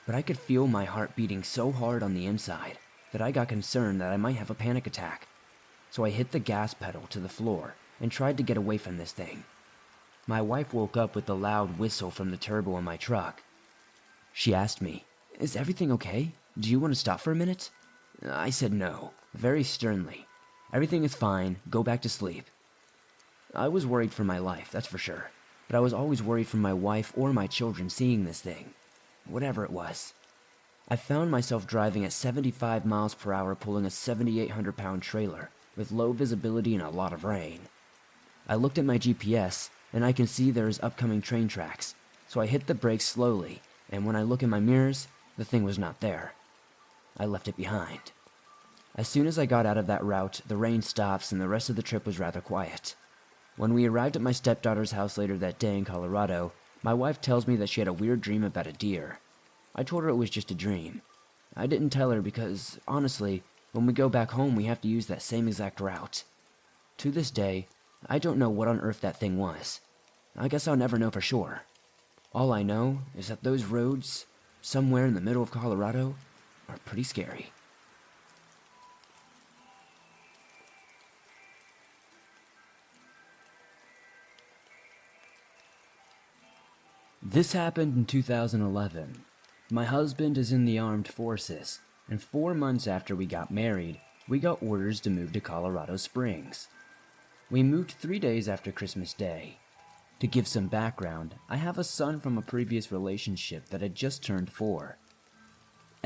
But I could feel my heart beating so hard on the inside that I got concerned that I might have a panic attack. So I hit the gas pedal to the floor and tried to get away from this thing. My wife woke up with the loud whistle from the turbo in my truck. She asked me, "Is everything okay? Do you want to stop for a minute?" I said no, very sternly. "Everything is fine, go back to sleep." I was worried for my life, that's for sure. But I was always worried for my wife or my children seeing this thing. Whatever it was. I found myself driving at 75 miles per hour pulling a 7,800-pound trailer with low visibility and a lot of rain. I looked at my GPS and I can see there is upcoming train tracks, so I hit the brakes slowly, and when I look in my mirrors, the thing was not there. I left it behind. As soon as I got out of that route, the rain stops and the rest of the trip was rather quiet. When we arrived at my stepdaughter's house later that day in Colorado, my wife tells me that she had a weird dream about a deer. I told her it was just a dream. I didn't tell her because, honestly, when we go back home, we have to use that same exact route. To this day, I don't know what on earth that thing was. I guess I'll never know for sure. All I know is that those roads, somewhere in the middle of Colorado, are pretty scary. This happened in 2011. My husband is in the armed forces, and 4 months after we got married, we got orders to move to Colorado Springs. We moved 3 days after Christmas Day. To give some background, I have a son from a previous relationship that had just turned 4.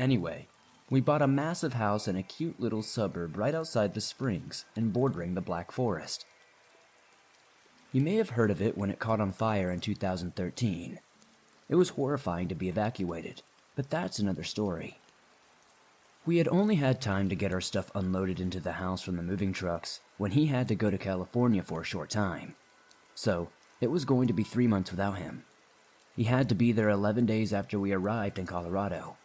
Anyway, we bought a massive house in a cute little suburb right outside the Springs and bordering the Black Forest. You may have heard of it when it caught on fire in 2013. It was horrifying to be evacuated, but that's another story. We had only had time to get our stuff unloaded into the house from the moving trucks when he had to go to California for a short time. So, it was going to be 3 months without him. He had to be there 11 days after we arrived in Colorado.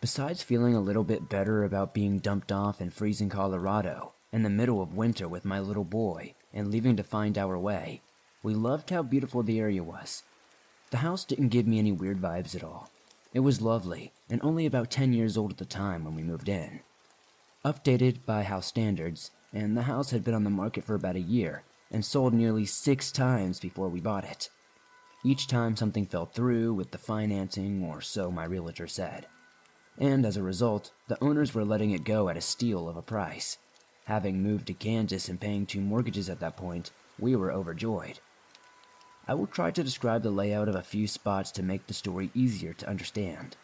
Besides feeling a little bit better about being dumped off in freezing Colorado in the middle of winter with my little boy and leaving to find our way, we loved how beautiful the area was. The house didn't give me any weird vibes at all. It was lovely and only about 10 years old at the time when we moved in. Updated by house standards, and the house had been on the market for about a year and sold nearly 6 times before we bought it. Each time something fell through with the financing, or so my realtor said. And as a result, the owners were letting it go at a steal of a price. Having moved to Kansas and paying 2 mortgages at that point, we were overjoyed. I will try to describe the layout of a few spots to make the story easier to understand.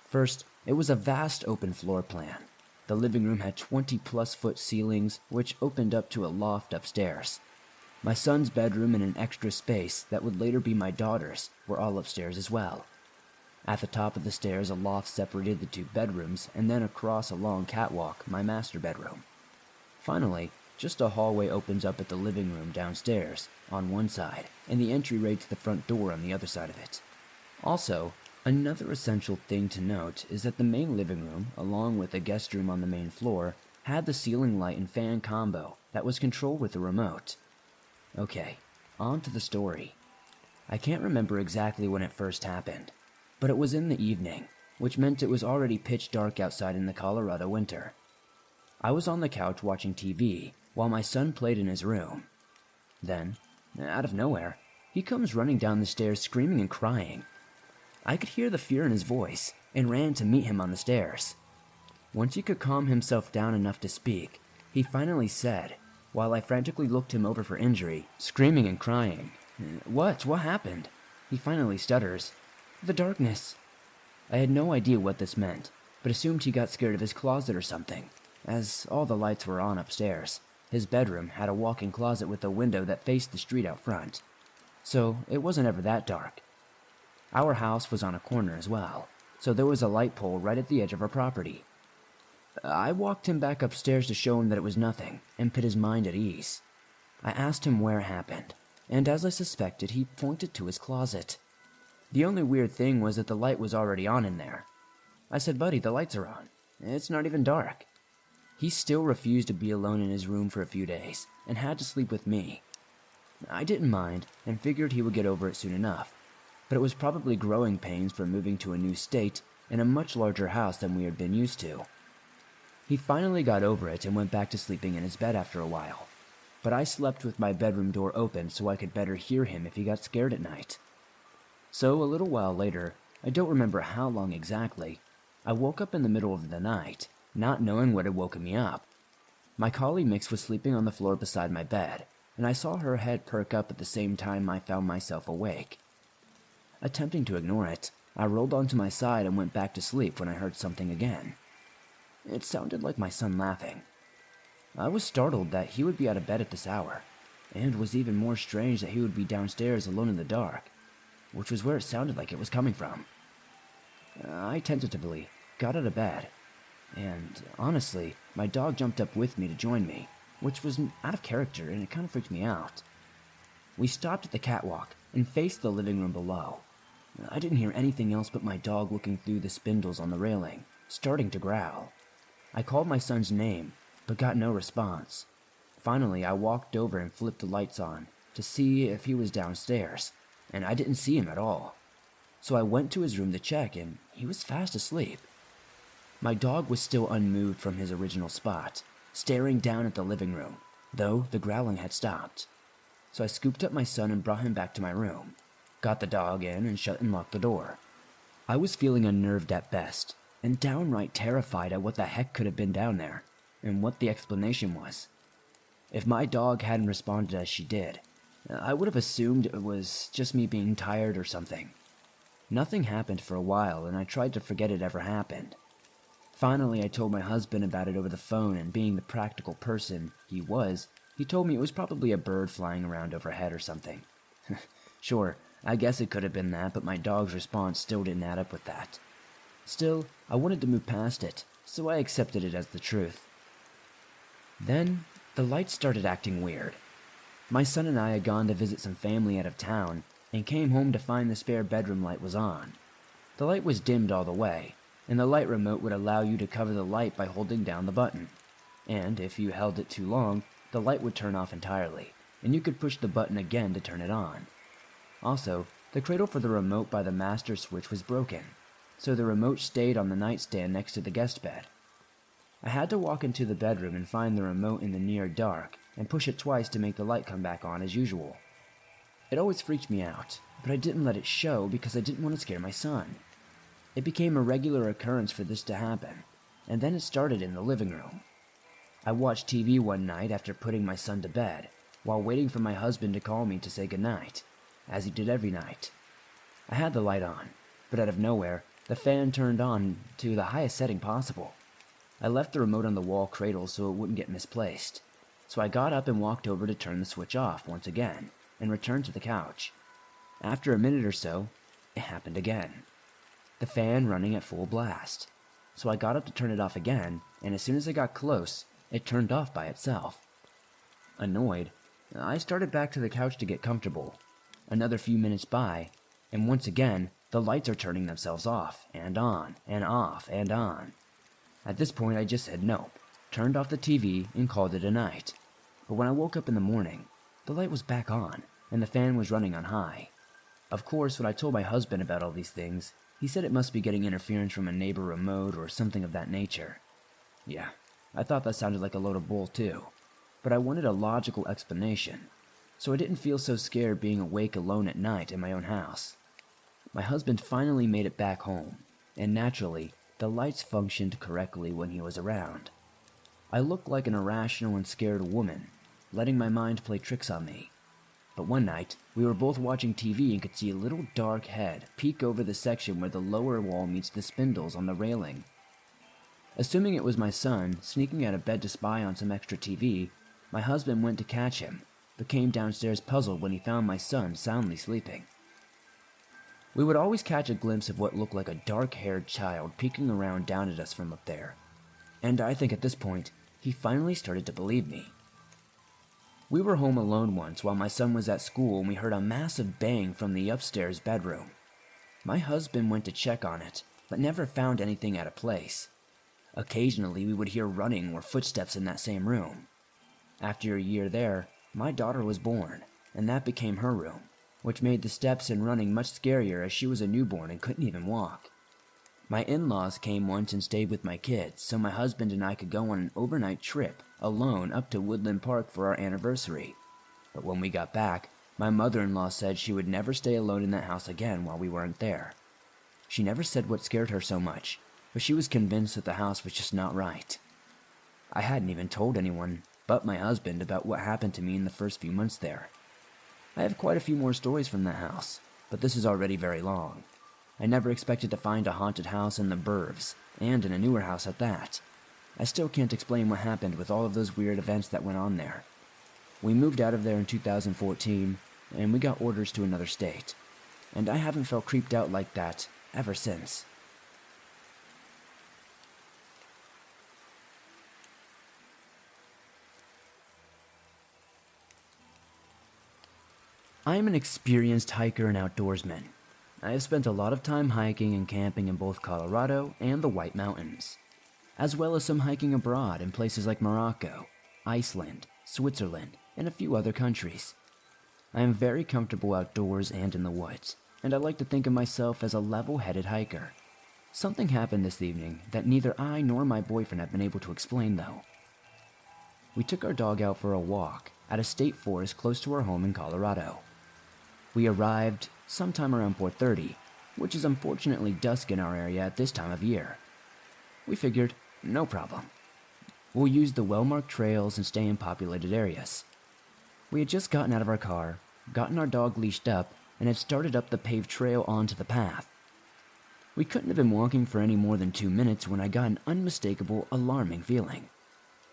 First, it was a vast open floor plan. The living room had 20-plus foot ceilings, which opened up to a loft upstairs. My son's bedroom and an extra space that would later be my daughter's were all upstairs as well. At the top of the stairs, a loft separated the 2 bedrooms, and then across a long catwalk, my master bedroom. Finally, just a hallway opens up at the living room downstairs on one side, and the entryway to the front door on the other side of it. Also, another essential thing to note is that the main living room, along with a guest room on the main floor, had the ceiling light and fan combo that was controlled with a remote. Okay, on to the story. I can't remember exactly when it first happened, but it was in the evening, which meant it was already pitch dark outside in the Colorado winter. I was on the couch watching TV while my son played in his room. Then, out of nowhere, he comes running down the stairs screaming and crying. I could hear the fear in his voice and ran to meet him on the stairs. Once he could calm himself down enough to speak, he finally said, while I frantically looked him over for injury, screaming and crying, What happened?" He finally stutters, "The darkness." I had no idea what this meant, but assumed he got scared of his closet or something, as all the lights were on upstairs. His bedroom had a walk-in closet with a window that faced the street out front, so it wasn't ever that dark. Our house was on a corner as well, so there was a light pole right at the edge of our property. I walked him back upstairs to show him that it was nothing and put his mind at ease. I asked him where it happened, and as I suspected, he pointed to his closet. The only weird thing was that the light was already on in there. I said, "Buddy, the lights are on. It's not even dark." He still refused to be alone in his room for a few days and had to sleep with me. I didn't mind and figured he would get over it soon enough, but it was probably growing pains from moving to a new state in a much larger house than we had been used to. He finally got over it and went back to sleeping in his bed after a while, but I slept with my bedroom door open so I could better hear him if he got scared at night. So a little while later, I don't remember how long exactly, I woke up in the middle of the night, not knowing what had woken me up. My collie Mix was sleeping on the floor beside my bed, and I saw her head perk up at the same time I found myself awake. Attempting to ignore it, I rolled onto my side and went back to sleep when I heard something again. It sounded like my son laughing. I was startled that he would be out of bed at this hour, and was even more strange that he would be downstairs alone in the dark. which was where it sounded like it was coming from. I tentatively got out of bed, and honestly, my dog jumped up with me to join me, which was out of character and it kind of freaked me out. We stopped at the catwalk and faced the living room below. I didn't hear anything else but my dog looking through the spindles on the railing, starting to growl. I called my son's name, but got no response. Finally, I walked over and flipped the lights on to see if he was downstairs, and I didn't see him at all. So I went to his room to check, and he was fast asleep. My dog was still unmoved from his original spot, staring down at the living room, though the growling had stopped. So I scooped up my son and brought him back to my room, got the dog in and shut and locked the door. I was feeling unnerved at best, and downright terrified at what the heck could have been down there, and what the explanation was. If my dog hadn't responded as she did, I would have assumed it was just me being tired or something. Nothing happened for a while, and I tried to forget it ever happened. Finally, I told my husband about it over the phone, and being the practical person he was, he told me it was probably a bird flying around overhead or something. Sure, I guess it could have been that, but my dog's response still didn't add up with that. Still, I wanted to move past it, so I accepted it as the truth. Then, the lights started acting weird. My son and I had gone to visit some family out of town, and came home to find the spare bedroom light was on. The light was dimmed all the way, and the light remote would allow you to cover the light by holding down the button. And if you held it too long, the light would turn off entirely, and you could push the button again to turn it on. Also, the cradle for the remote by the master switch was broken, so the remote stayed on the nightstand next to the guest bed. I had to walk into the bedroom and find the remote in the near dark, and push it twice to make the light come back on as usual. It always freaked me out, but I didn't let it show because I didn't want to scare my son. It became a regular occurrence for this to happen, and then it started in the living room. I watched TV one night after putting my son to bed, while waiting for my husband to call me to say goodnight, as he did every night. I had the light on, but out of nowhere, the fan turned on to the highest setting possible. I left the remote on the wall cradle so it wouldn't get misplaced, so I got up and walked over to turn the switch off once again, and returned to the couch. After a minute or so, it happened again. The fan running at full blast. So I got up to turn it off again, and as soon as I got close, it turned off by itself. Annoyed, I started back to the couch to get comfortable. Another few minutes by, and once again, the lights are turning themselves off, and on, and off, and on. At this point, I just said nope, turned off the TV, and called it a night. But when I woke up in the morning, the light was back on, and the fan was running on high. Of course, when I told my husband about all these things, he said it must be getting interference from a neighbor remote or something of that nature. Yeah, I thought that sounded like a load of bull too, but I wanted a logical explanation, so I didn't feel so scared being awake alone at night in my own house. My husband finally made it back home, and naturally, the lights functioned correctly when he was around. I looked like an irrational and scared woman, letting my mind play tricks on me. But one night, we were both watching TV and could see a little dark head peek over the section where the lower wall meets the spindles on the railing. Assuming it was my son sneaking out of bed to spy on some extra TV, my husband went to catch him, but came downstairs puzzled when he found my son soundly sleeping. We would always catch a glimpse of what looked like a dark-haired child peeking around down at us from up there, and I think at this point, he finally started to believe me. We were home alone once while my son was at school and we heard a massive bang from the upstairs bedroom. My husband went to check on it, but never found anything out of place. Occasionally we would hear running or footsteps in that same room. After a year there, my daughter was born, and that became her room, which made the steps and running much scarier as she was a newborn and couldn't even walk. My in-laws came once and stayed with my kids, so my husband and I could go on an overnight trip, alone, up to Woodland Park for our anniversary. But when we got back, my mother-in-law said she would never stay alone in that house again while we weren't there. She never said what scared her so much, but she was convinced that the house was just not right. I hadn't even told anyone but my husband about what happened to me in the first few months there. I have quite a few more stories from that house, but this is already very long. I never expected to find a haunted house in the burbs, and in a newer house at that. I still can't explain what happened with all of those weird events that went on there. We moved out of there in 2014, and we got orders to another state. and I haven't felt creeped out like that ever since. I am an experienced hiker and outdoorsman. I have spent a lot of time hiking and camping in both Colorado and the White Mountains, as well as some hiking abroad in places like Morocco, Iceland, Switzerland, and a few other countries. I am very comfortable outdoors and in the woods, and I like to think of myself as a level-headed hiker. Something happened this evening that neither I nor my boyfriend have been able to explain though. We took our dog out for a walk at a state forest close to our home in Colorado. We arrived sometime around 4:30, which is unfortunately dusk in our area at this time of year. We figured, no problem. We'll use the well-marked trails and stay in populated areas. We had just gotten out of our car, gotten our dog leashed up, and had started up the paved trail onto the path. We couldn't have been walking for any more than 2 minutes when I got an unmistakable, alarming feeling.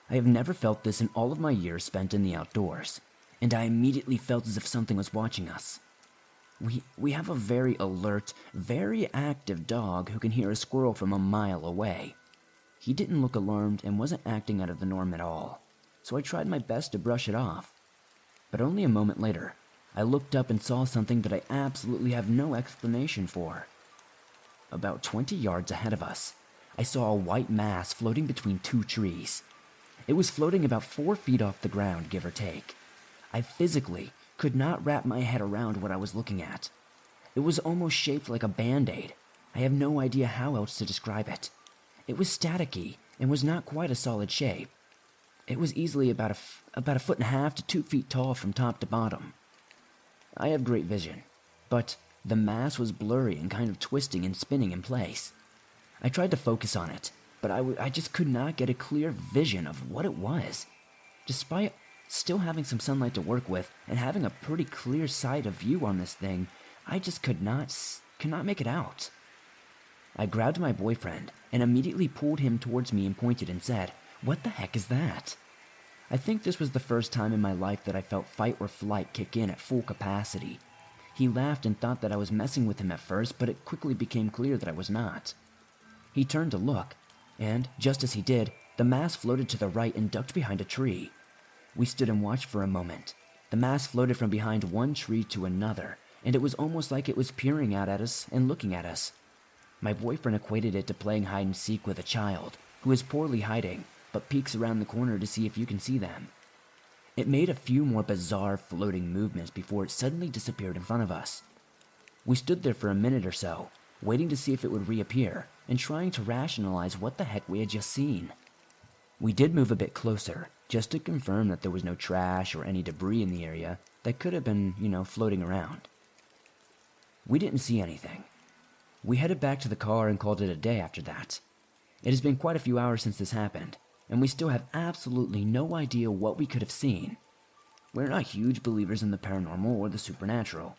I have never felt this in all of my years spent in the outdoors, and I immediately felt as if something was watching us. We have a very alert, very active dog who can hear a squirrel from a mile away. He didn't look alarmed and wasn't acting out of the norm at all, so I tried my best to brush it off. But only a moment later, I looked up and saw something that I absolutely have no explanation for. About 20 yards ahead of us, I saw a white mass floating between 2 trees. It was floating about 4 feet off the ground, give or take. I physically could not wrap my head around what I was looking at. It was almost shaped like a band-aid. I have no idea how else to describe it. It was staticky and was not quite a solid shape. It was easily about a foot and a half to 2 feet tall from top to bottom. I have great vision, but the mass was blurry and kind of twisting and spinning in place. I tried to focus on it, but I just could not get a clear vision of what it was. Despite still having some sunlight to work with and having a pretty clear sight of view on this thing, I just could not make it out. I grabbed my boyfriend and immediately pulled him towards me and pointed and said, "What the heck is that?" I think this was the first time in my life that I felt fight or flight kick in at full capacity. He laughed and thought that I was messing with him at first, but it quickly became clear that I was not. He turned to look, and just as he did, the mass floated to the right and ducked behind a tree. We stood and watched for a moment. The mass floated from behind one tree to another, and it was almost like it was peering out at us and looking at us. My boyfriend equated it to playing hide and seek with a child, who is poorly hiding, but peeks around the corner to see if you can see them. It made a few more bizarre floating movements before it suddenly disappeared in front of us. We stood there for a minute or so, waiting to see if it would reappear, and trying to rationalize what the heck we had just seen. We did move a bit closer, just to confirm that there was no trash or any debris in the area that could have been, floating around. We didn't see anything. We headed back to the car and called it a day after that. It has been quite a few hours since this happened, and we still have absolutely no idea what we could have seen. We're not huge believers in the paranormal or the supernatural,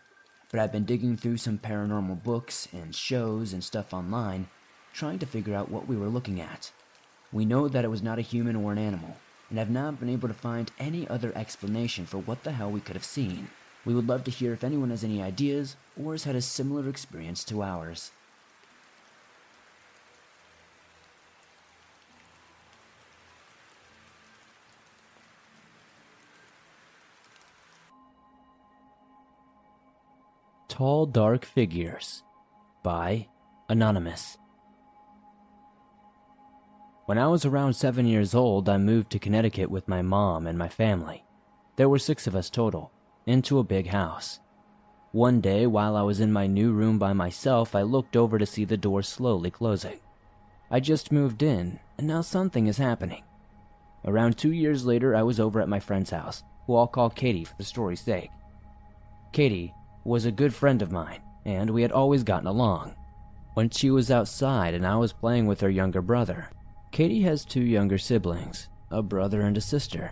but I've been digging through some paranormal books and shows and stuff online, trying to figure out what we were looking at. We know that it was not a human or an animal, and have not been able to find any other explanation for what the hell we could have seen. We would love to hear if anyone has any ideas or has had a similar experience to ours. Tall Dark Figures by Anonymous. When I was around 7 years old, I moved to Connecticut with my mom and my family. There were 6 of us total, into a big house. One day, while I was in my new room by myself, I looked over to see the door slowly closing. I just moved in, and now something is happening. Around 2 years later, I was over at my friend's house, who I'll call Katie for the story's sake. Katie was a good friend of mine, and we had always gotten along. When she was outside and I was playing with her younger brother. Katie has 2 younger siblings, a brother and a sister.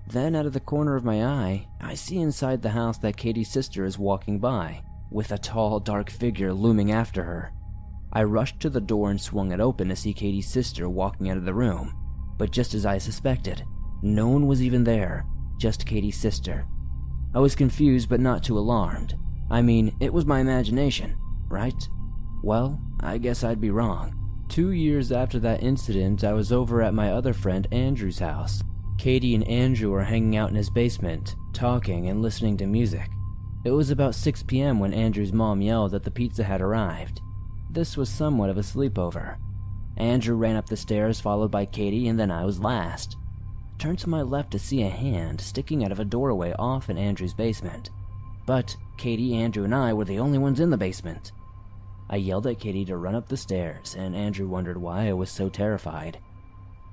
Then out of the corner of my eye, I see inside the house that Katie's sister is walking by, with a tall, dark figure looming after her. I rushed to the door and swung it open to see Katie's sister walking out of the room, but just as I suspected, no one was even there, just Katie's sister. I was confused but not too alarmed. I mean, it was my imagination, right? Well, I guess I'd be wrong. 2 years after that incident, I was over at my other friend Andrew's house. Katie and Andrew were hanging out in his basement, talking and listening to music. It was about 6 p.m. when Andrew's mom yelled that the pizza had arrived. This was somewhat of a sleepover. Andrew ran up the stairs, followed by Katie, and then I was last. I turned to my left to see a hand sticking out of a doorway off in Andrew's basement. But Katie, Andrew, and I were the only ones in the basement. I yelled at Katie to run up the stairs, and Andrew wondered why I was so terrified.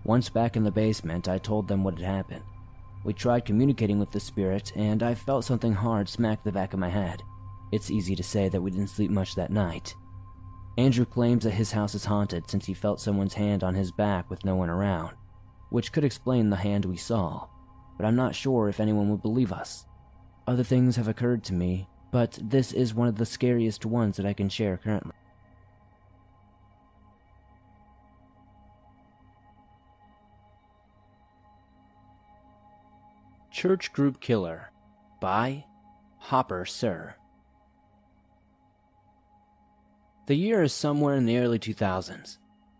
Once back in the basement, I told them what had happened. We tried communicating with the spirit, and I felt something hard smack the back of my head. It's easy to say that we didn't sleep much that night. Andrew claims that his house is haunted since he felt someone's hand on his back with no one around, which could explain the hand we saw, but I'm not sure if anyone would believe us. Other things have occurred to me, but this is one of the scariest ones that I can share currently. Church Group Killer by Hopper Sir. The year is somewhere in the early 2000s.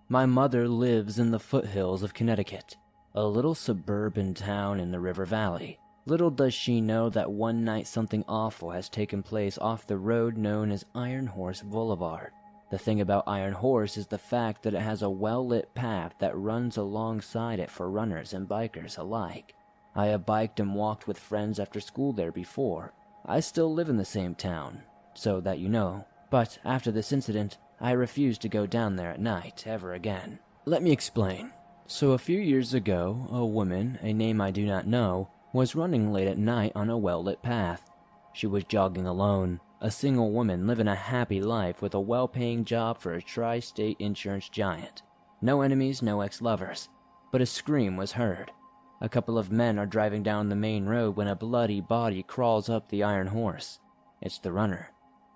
My mother lives in the foothills of Connecticut, a little suburban town in the River Valley. Little does she know that one night something awful has taken place off the road known as Iron Horse Boulevard. The thing about Iron Horse is the fact that it has a well-lit path that runs alongside it for runners and bikers alike. I have biked and walked with friends after school there before. I still live in the same town, so that you know. But after this incident, I refuse to go down there at night ever again. Let me explain. So a few years ago, a woman, a name I do not know, was running late at night on a well-lit path. She was jogging alone, a single woman living a happy life with a well-paying job for a tri-state insurance giant. No enemies, no ex-lovers. But a scream was heard. A couple of men are driving down the main road when a bloody body crawls up the Iron Horse. It's the runner.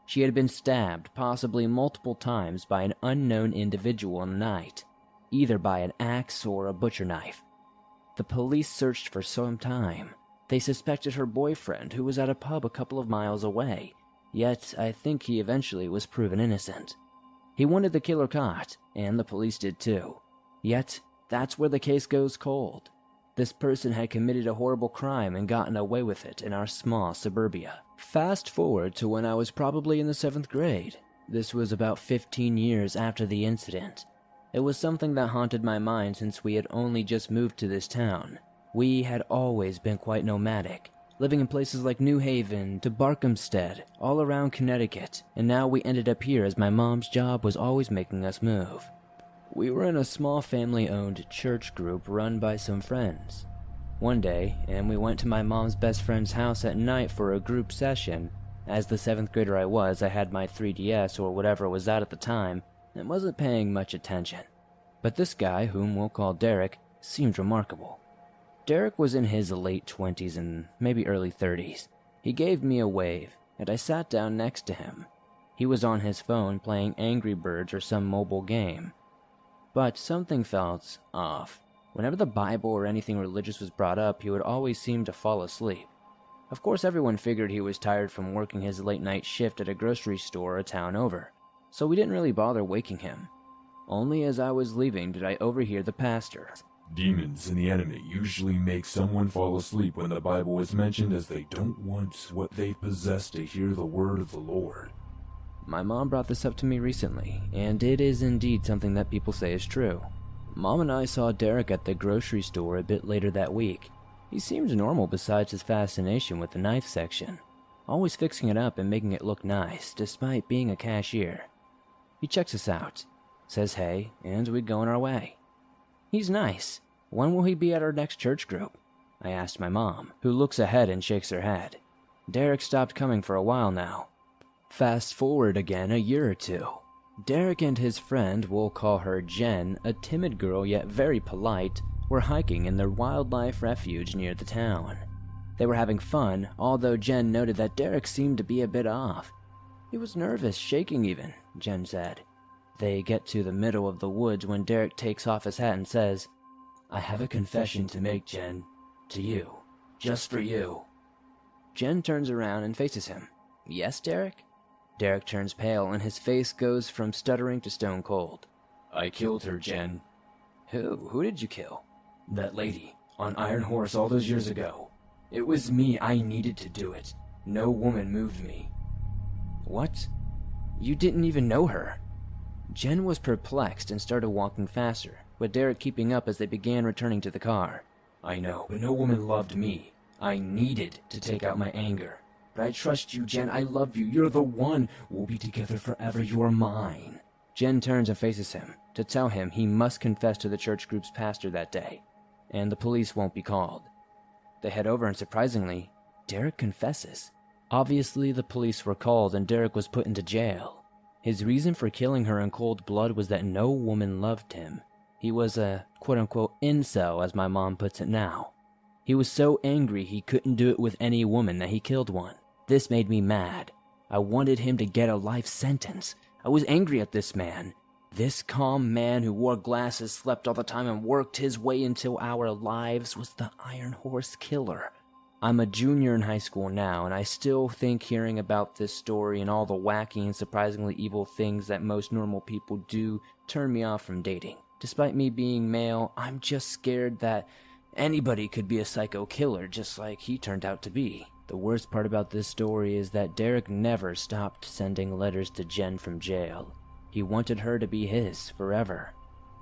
She had been stabbed, possibly multiple times, by an unknown individual in the night, either by an axe or a butcher knife. The police searched for some time. They suspected her boyfriend, who was at a pub a couple of miles away, yet I think he eventually was proven innocent. He wanted the killer caught, and the police did too. Yet, that's where the case goes cold. This person had committed a horrible crime and gotten away with it in our small suburbia. Fast forward to when I was probably in the 7th grade. This was about 15 years after the incident. It was something that haunted my mind since we had only just moved to this town. We had always been quite nomadic, living in places like New Haven to Barkhamsted, all around Connecticut, and now we ended up here as my mom's job was always making us move. We were in a small family-owned church group run by some friends. One day, and we went to my mom's best friend's house at night for a group session. As the 7th grader I was, I had my 3DS or whatever was out at the time, and wasn't paying much attention. But this guy, whom we'll call Derek, seemed remarkable. Derek was in his late 20s and maybe early 30s. He gave me a wave, and I sat down next to him. He was on his phone playing Angry Birds or some mobile game. But something felt off. Whenever the Bible or anything religious was brought up, he would always seem to fall asleep. Of course, everyone figured he was tired from working his late-night shift at a grocery store a town over, so we didn't really bother waking him. Only as I was leaving did I overhear the pastor. Demons in the enemy usually make someone fall asleep when the Bible is mentioned, as they don't want what they possess to hear the word of the Lord. My mom brought this up to me recently, and it is indeed something that people say is true. Mom and I saw Derek at the grocery store a bit later that week. He seemed normal besides his fascination with the knife section, always fixing it up and making it look nice, despite being a cashier. He checks us out, says hey, and we go on our way. He's nice. When will he be at our next church group? I asked my mom, who looks ahead and shakes her head. Derek stopped coming for a while now. Fast forward again a year or two. Derek and his friend, we'll call her Jen, a timid girl yet very polite, were hiking in their wildlife refuge near the town. They were having fun, although Jen noted that Derek seemed to be a bit off. He was nervous, shaking even, Jen said. They get to the middle of the woods when Derek takes off his hat and says, "I have a confession to make, Jen. To you. Just for you." Jen turns around and faces him. Yes, Derek? Derek turns pale and his face goes from stuttering to stone cold. I killed her, Jen. Who? Who did you kill? That lady, on Iron Horse all those years ago. It was me. I needed to do it. No woman moved me. What? You didn't even know her? Jen was perplexed and started walking faster, with Derek keeping up as they began returning to the car. I know, but no woman loved me. I needed to take out my anger. But I trust you, Jen. I love you. You're the one. We'll be together forever. You're mine. Jen turns and faces him to tell him he must confess to the church group's pastor that day, and the police won't be called. They head over and surprisingly, Derek confesses. Obviously, the police were called and Derek was put into jail. His reason for killing her in cold blood was that no woman loved him. He was a quote-unquote incel, as my mom puts it now. He was so angry he couldn't do it with any woman that he killed one. This made me mad. I wanted him to get a life sentence. I was angry at this man. This calm man who wore glasses, slept all the time, and worked his way into our lives was the Iron Horse Killer. I'm a junior in high school now, and I still think hearing about this story and all the wacky and surprisingly evil things that most normal people do turn me off from dating. Despite me being male, I'm just scared that anybody could be a psycho killer just like he turned out to be. The worst part about this story is that Derek never stopped sending letters to Jen from jail. He wanted her to be his forever.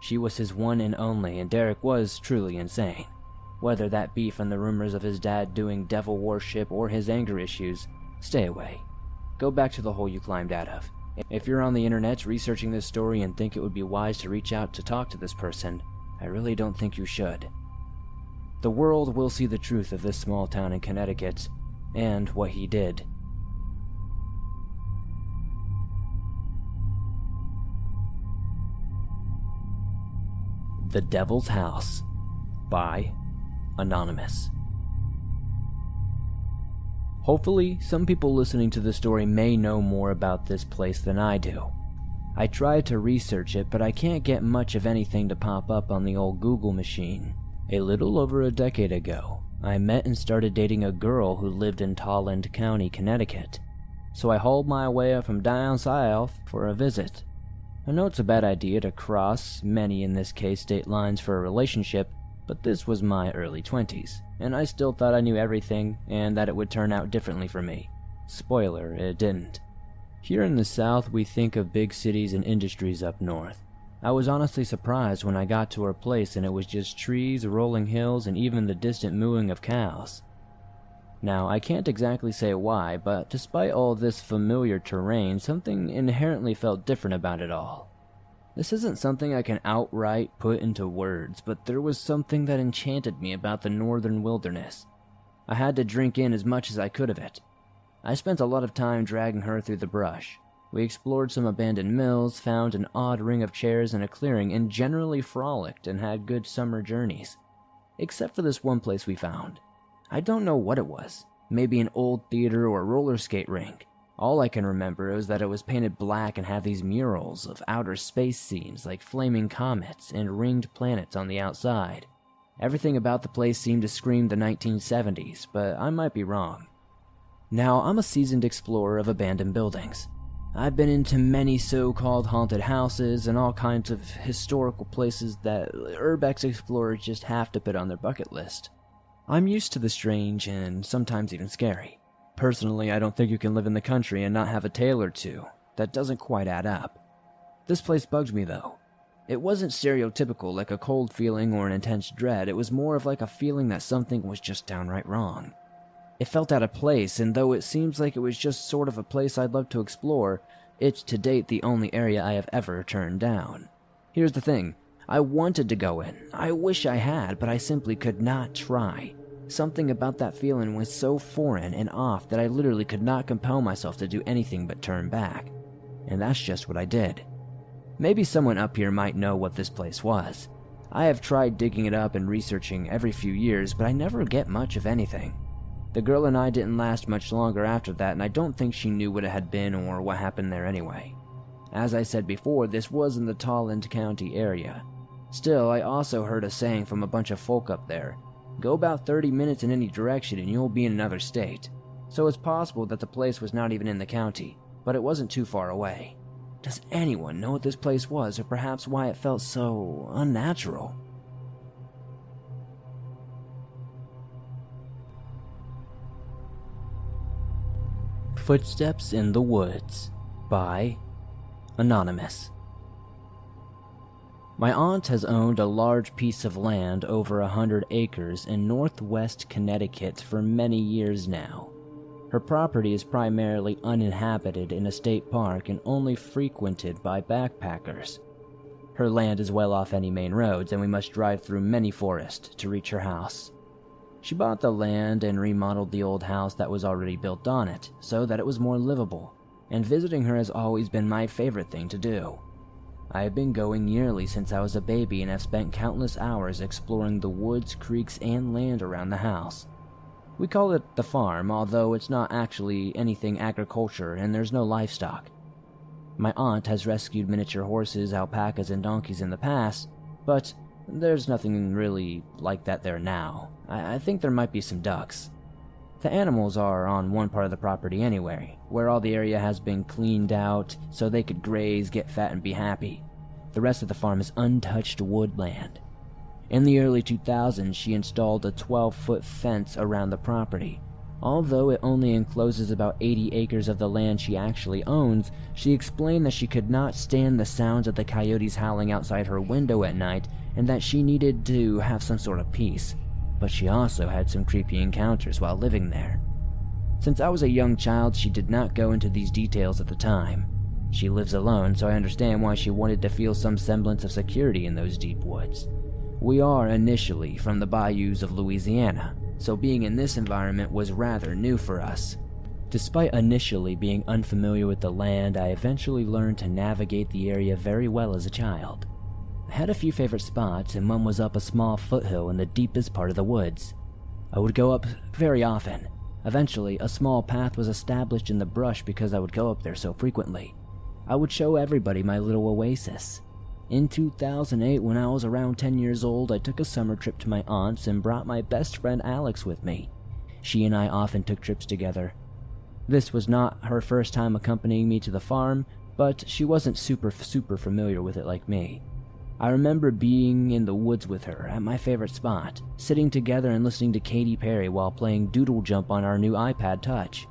She was his one and only, and Derek was truly insane. Whether that be from the rumors of his dad doing devil worship or his anger issues, stay away. Go back to the hole you climbed out of. If you're on the internet researching this story and think it would be wise to reach out to talk to this person, I really don't think you should. The world will see the truth of this small town in Connecticut, and what he did. The Devil's House by Anonymous. Hopefully, some people listening to this story may know more about this place than I do. I tried to research it, but I can't get much of anything to pop up on the old Google machine. A little over a decade ago, I met and started dating a girl who lived in Tolland County, Connecticut. So I hauled my way up from down south for a visit. I know it's a bad idea to cross many, in this case, state lines for a relationship, but this was my early 20s, and I still thought I knew everything and that it would turn out differently for me. Spoiler, it didn't. Here in the South, we think of big cities and industries up north. I was honestly surprised when I got to her place and it was just trees, rolling hills, and even the distant mooing of cows. Now, I can't exactly say why, but despite all this familiar terrain, something inherently felt different about it all. This isn't something I can outright put into words, but there was something that enchanted me about the northern wilderness. I had to drink in as much as I could of it. I spent a lot of time dragging her through the brush. We explored some abandoned mills, found an odd ring of chairs in a clearing, and generally frolicked and had good summer journeys. Except for this one place we found. I don't know what it was. Maybe an old theater or roller skate rink. All I can remember is that it was painted black and had these murals of outer space scenes like flaming comets and ringed planets on the outside. Everything about the place seemed to scream the 1970s, but I might be wrong. Now, I'm a seasoned explorer of abandoned buildings. I've been into many so-called haunted houses and all kinds of historical places that urbex explorers just have to put on their bucket list. I'm used to the strange and sometimes even scary. Personally, I don't think you can live in the country and not have a tale or two. That doesn't quite add up. This place bugged me, though. It wasn't stereotypical like a cold feeling or an intense dread. It was more of like a feeling that something was just downright wrong. It felt out of place, and though it seems like it was just sort of a place I'd love to explore, it's to date the only area I have ever turned down. Here's the thing. I wanted to go in. I wish I had, but I simply could not try. Something about that feeling was so foreign and off that I literally could not compel myself to do anything but turn back. And that's just what I did. Maybe someone up here might know what this place was. I have tried digging it up and researching every few years, but I never get much of anything. The girl and I didn't last much longer after that, and I don't think she knew what it had been or what happened there anyway. As I said before, this was in the Tolland County area. Still, I also heard a saying from a bunch of folk up there. Go about 30 minutes in any direction and you'll be in another state. so it's possible that the place was not even in the county, but it wasn't too far away. Does anyone know what this place was, or perhaps why it felt so unnatural? Footsteps in the Woods by Anonymous. My aunt has owned a large piece of land over 100 acres in northwest Connecticut for many years now. Her property is primarily uninhabited in a state park and only frequented by backpackers. Her land is well off any main roads, and we must drive through many forests to reach her house. She bought the land and remodeled the old house that was already built on it, so that it was more livable, and visiting her has always been my favorite thing to do. I have been going yearly since I was a baby and have spent countless hours exploring the woods, creeks, and land around the house. We call it the farm, although it's not actually anything agriculture and there's no livestock. My aunt has rescued miniature horses, alpacas, and donkeys in the past, but there's nothing really like that there now. I think there might be some ducks. The animals are on one part of the property anyway, where all the area has been cleaned out so they could graze, get fat, and be happy. The rest of the farm is untouched woodland. In the early 2000s, she installed a 12-foot fence around the property. Although it only encloses about 80 acres of the land she actually owns, she explained that she could not stand the sounds of the coyotes howling outside her window at night and that she needed to have some sort of peace. But she also had some creepy encounters while living there. Since I was a young child, she did not go into these details at the time. She lives alone, so I understand why she wanted to feel some semblance of security in those deep woods. We are initially from the bayous of Louisiana, so being in this environment was rather new for us. Despite initially being unfamiliar with the land, I eventually learned to navigate the area very well as a child. I had a few favorite spots, and one was up a small foothill in the deepest part of the woods. I would go up very often. Eventually, a small path was established in the brush because I would go up there so frequently. I would show everybody my little oasis. In 2008, when I was around 10 years old, I took a summer trip to my aunt's and brought my best friend Alex with me. She and I often took trips together. This was not her first time accompanying me to the farm, but she wasn't super familiar with it like me. I remember being in the woods with her at my favorite spot, sitting together and listening to Katy Perry while playing Doodle Jump on our new iPad Touch.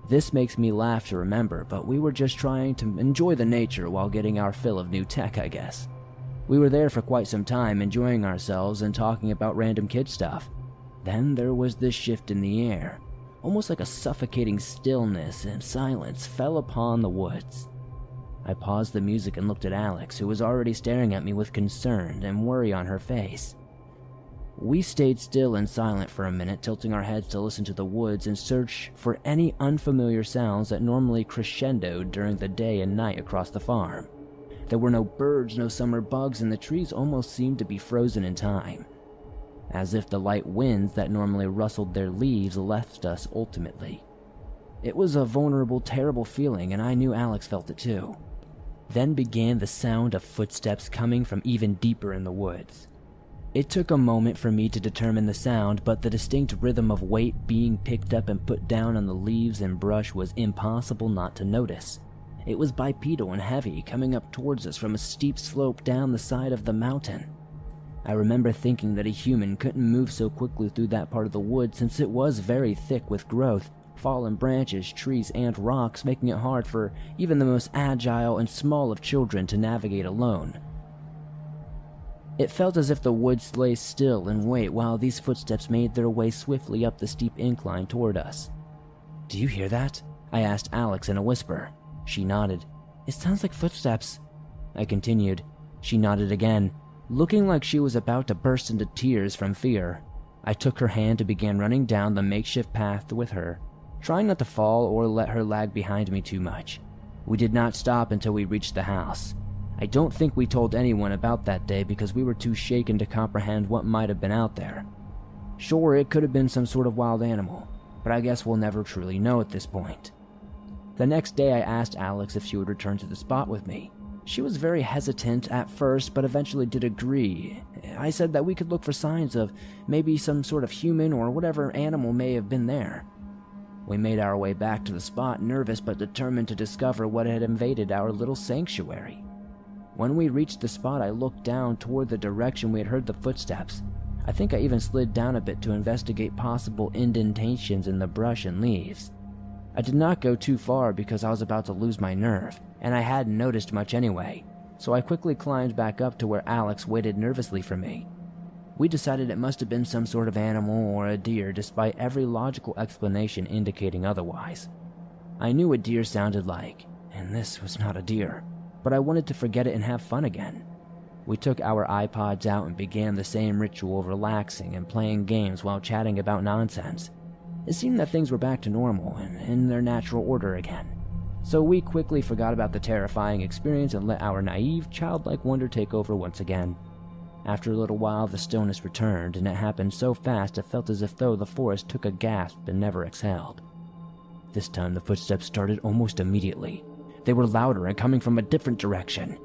This makes me laugh to remember, but we were just trying to enjoy the nature while getting our fill of new tech, I guess. We were there for quite some time, enjoying ourselves and talking about random kid stuff. Then there was this shift in the air. Almost like a suffocating stillness and silence fell upon the woods. I paused the music and looked at Alex, who was already staring at me with concern and worry on her face. We stayed still and silent for a minute, tilting our heads to listen to the woods and search for any unfamiliar sounds that normally crescendoed during the day and night across the farm. There were no birds, no summer bugs, and the trees almost seemed to be frozen in time, as if the light winds that normally rustled their leaves left us ultimately. It was a vulnerable, terrible feeling, and I knew Alex felt it too. Then began the sound of footsteps coming from even deeper in the woods. It took a moment for me to determine the sound, but the distinct rhythm of weight being picked up and put down on the leaves and brush was impossible not to notice. It was bipedal and heavy, coming up towards us from a steep slope down the side of the mountain. I remember thinking that a human couldn't move so quickly through that part of the wood since it was very thick with growth, fallen branches, trees, and rocks, making it hard for even the most agile and small of children to navigate alone. It felt as if the woods lay still and wait while these footsteps made their way swiftly up the steep incline toward us. "Do you hear that?" I asked Alex in a whisper. She nodded. "It sounds like footsteps." I continued. She nodded again, looking like she was about to burst into tears from fear. I took her hand and began running down the makeshift path with her, trying not to fall or let her lag behind me too much. We did not stop until we reached the house. I don't think we told anyone about that day because we were too shaken to comprehend what might have been out there. Sure, it could have been some sort of wild animal, but I guess we'll never truly know at this point. The next day I asked Alex if she would return to the spot with me. She was very hesitant at first, but eventually did agree. I said that we could look for signs of maybe some sort of human or whatever animal may have been there. We made our way back to the spot, nervous but determined to discover what had invaded our little sanctuary. When we reached the spot, I looked down toward the direction we had heard the footsteps. I think I even slid down a bit to investigate possible indentations in the brush and leaves. I did not go too far because I was about to lose my nerve, and I hadn't noticed much anyway, so I quickly climbed back up to where Alex waited nervously for me. We decided it must have been some sort of animal or a deer, despite every logical explanation indicating otherwise. I knew what deer sounded like, and this was not a deer, but I wanted to forget it and have fun again. We took our iPods out and began the same ritual of relaxing and playing games while chatting about nonsense. It seemed that things were back to normal and in their natural order again. So we quickly forgot about the terrifying experience and let our naive, childlike wonder take over once again. After a little while, the stillness returned, and it happened so fast it felt as if though the forest took a gasp and never exhaled. This time the footsteps started almost immediately. They were louder and coming from a different direction.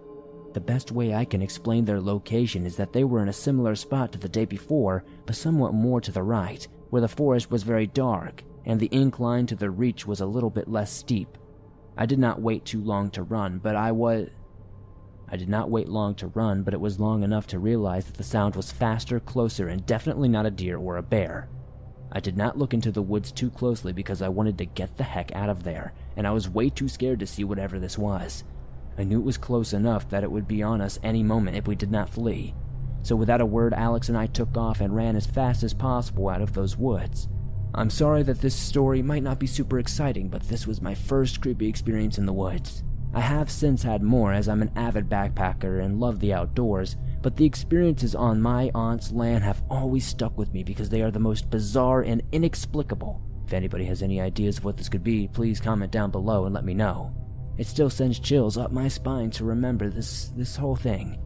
The best way I can explain their location is that they were in a similar spot to the day before, but somewhat more to the right, where the forest was very dark, and the incline to the reach was a little bit less steep. I did not wait too long to run, but it was long enough to realize that the sound was faster, closer, and definitely not a deer or a bear. I did not look into the woods too closely because I wanted to get the heck out of there, and I was way too scared to see whatever this was. I knew it was close enough that it would be on us any moment if we did not flee. So without a word, Alex and I took off and ran as fast as possible out of those woods. I'm sorry that this story might not be super exciting, but this was my first creepy experience in the woods. I have since had more as I'm an avid backpacker and love the outdoors, but the experiences on my aunt's land have always stuck with me because they are the most bizarre and inexplicable. If anybody has any ideas of what this could be, please comment down below and let me know. It still sends chills up my spine to remember this whole thing.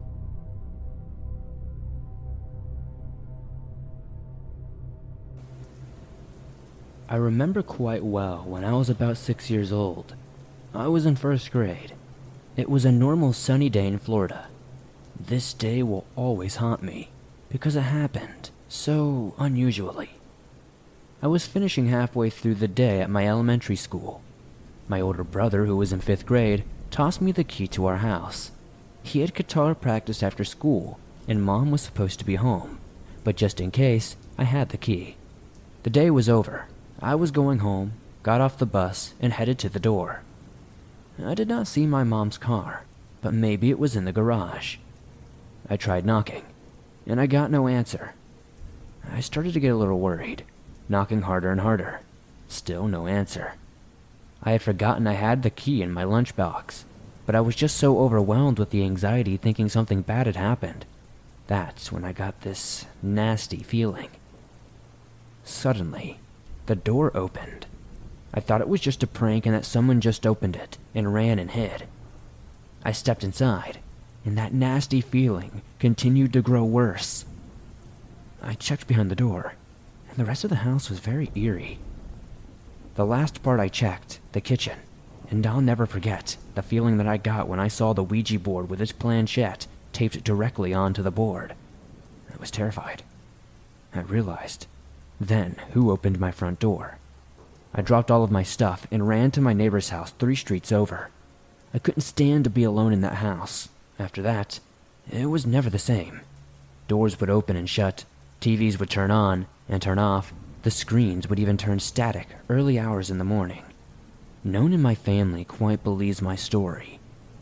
I remember quite well when I was about 6 years old. I was in first grade. It was a normal sunny day in Florida. This day will always haunt me because it happened so unusually. I was finishing halfway through the day at my elementary school. My older brother, who was in 5th grade, tossed me the key to our house. He had guitar practice after school, and Mom was supposed to be home, but just in case, I had the key. The day was over. I was going home, got off the bus, and headed to the door. I did not see my mom's car, but maybe it was in the garage. I tried knocking, and I got no answer. I started to get a little worried, knocking harder and harder. Still no answer. I had forgotten I had the key in my lunchbox, but I was just so overwhelmed with the anxiety thinking something bad had happened. That's when I got this nasty feeling. Suddenly, the door opened. I thought it was just a prank and that someone just opened it and ran and hid. I stepped inside, and that nasty feeling continued to grow worse. I checked behind the door, and the rest of the house was very eerie. The last part I checked, the kitchen, and I'll never forget the feeling that I got when I saw the Ouija board with its planchette taped directly onto the board. I was terrified. I realized then who opened my front door. I dropped all of my stuff and ran to my neighbor's house 3 streets over. I couldn't stand to be alone in that house. After that, it was never the same. Doors would open and shut, TVs would turn on and turn off, the screens would even turn static early hours in the morning. No one in my family quite believes my story,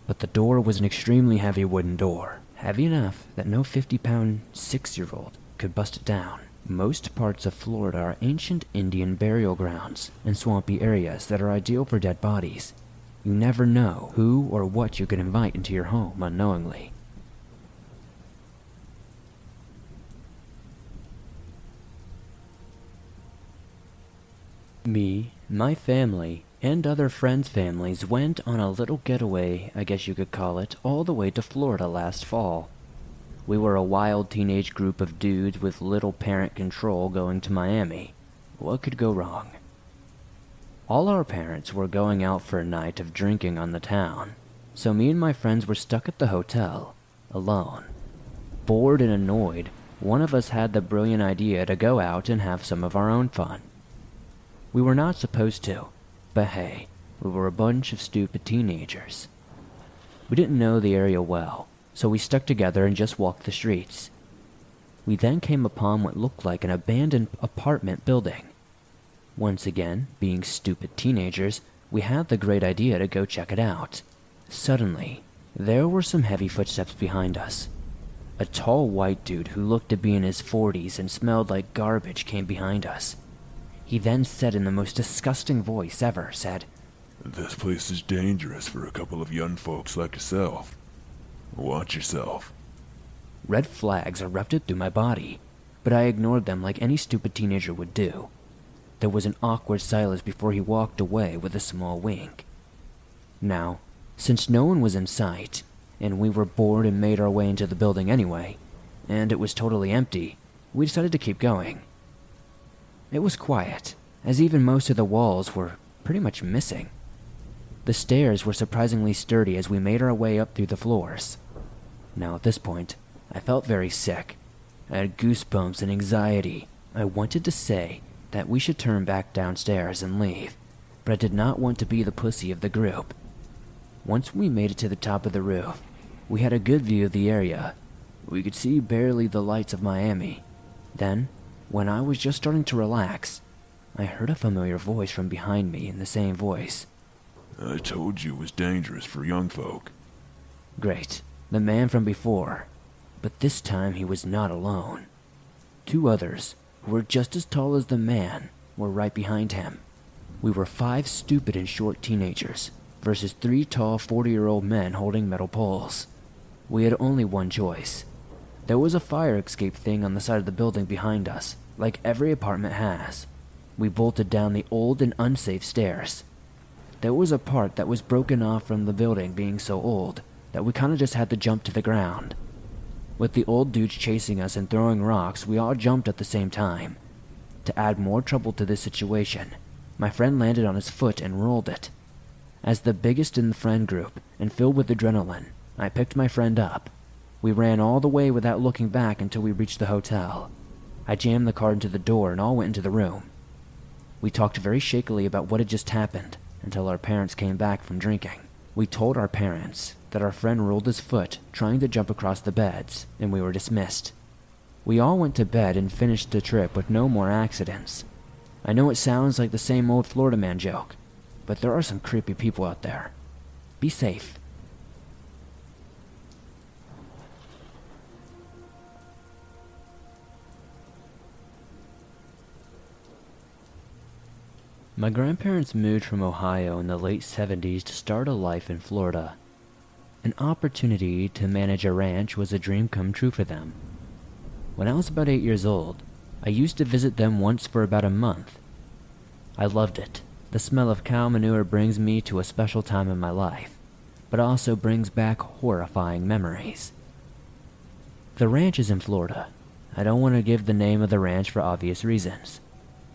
but the door was an extremely heavy wooden door, heavy enough that no 50-pound 6-year-old could bust it down. Most parts of Florida are ancient Indian burial grounds and swampy areas that are ideal for dead bodies. You never know who or what you could invite into your home unknowingly. Me, my family, and other friends' families went on a little getaway, I guess you could call it, all the way to Florida last fall. We were a wild teenage group of dudes with little parent control going to Miami. What could go wrong? All our parents were going out for a night of drinking on the town, so me and my friends were stuck at the hotel, alone. Bored and annoyed, one of us had the brilliant idea to go out and have some of our own fun. We were not supposed to, but hey, we were a bunch of stupid teenagers. We didn't know the area well, so we stuck together and just walked the streets. We then came upon what looked like an abandoned apartment building. Once again, being stupid teenagers, we had the great idea to go check it out. Suddenly, there were some heavy footsteps behind us. A tall white dude who looked to be in his 40s and smelled like garbage came behind us. He then said in the most disgusting voice ever, said, "This place is dangerous for a couple of young folks like yourself. Watch yourself." Red flags erupted through my body, but I ignored them like any stupid teenager would do. There was an awkward silence before he walked away with a small wink. Now, since no one was in sight, and we were bored and made our way into the building anyway, and it was totally empty, we decided to keep going. It was quiet, as even most of the walls were pretty much missing. The stairs were surprisingly sturdy as we made our way up through the floors. Now at this point, I felt very sick. I had goosebumps and anxiety. I wanted to say that we should turn back downstairs and leave, but I did not want to be the pussy of the group. Once we made it to the top of the roof, we had a good view of the area. We could see barely the lights of Miami. Then, when I was just starting to relax, I heard a familiar voice from behind me in the same voice. "I told you it was dangerous for young folk." Great, the man from before. But this time he was not alone. Two others, who were just as tall as the man, were right behind him. We were 5 stupid and short teenagers versus 3 tall 40-year-old men holding metal poles. We had only one choice. There was a fire escape thing on the side of the building behind us, like every apartment has. We bolted down the old and unsafe stairs. There was a part that was broken off from the building being so old that we kinda just had to jump to the ground. With the old dudes chasing us and throwing rocks, we all jumped at the same time. To add more trouble to this situation, my friend landed on his foot and rolled it. As the biggest in the friend group and filled with adrenaline, I picked my friend up. We ran all the way without looking back until we reached the hotel. I jammed the car into the door and all went into the room. We talked very shakily about what had just happened until our parents came back from drinking. We told our parents that our friend rolled his foot trying to jump across the beds, and we were dismissed. We all went to bed and finished the trip with no more accidents. I know it sounds like the same old Florida man joke, but there are some creepy people out there. Be safe. My grandparents moved from Ohio in the late 70s to start a life in Florida. An opportunity to manage a ranch was a dream come true for them. When I was about 8 years old, I used to visit them once for about a month. I loved it. The smell of cow manure brings me to a special time in my life, but also brings back horrifying memories. The ranch is in Florida. I don't want to give the name of the ranch for obvious reasons.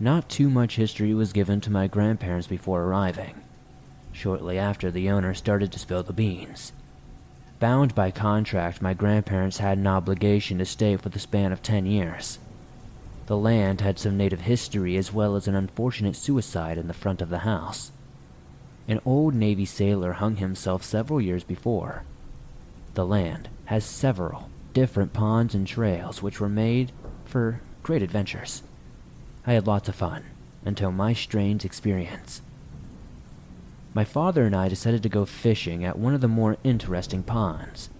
Not too much history was given to my grandparents before arriving. Shortly after, the owner started to spill the beans. Bound by contract, my grandparents had an obligation to stay for the span of 10 years. The land had some native history as well as an unfortunate suicide in the front of the house. An old Navy sailor hung himself several years before. The land has several different ponds and trails which were made for great adventures. I had lots of fun until my strange experience. My father and I decided to go fishing at one of the more interesting ponds.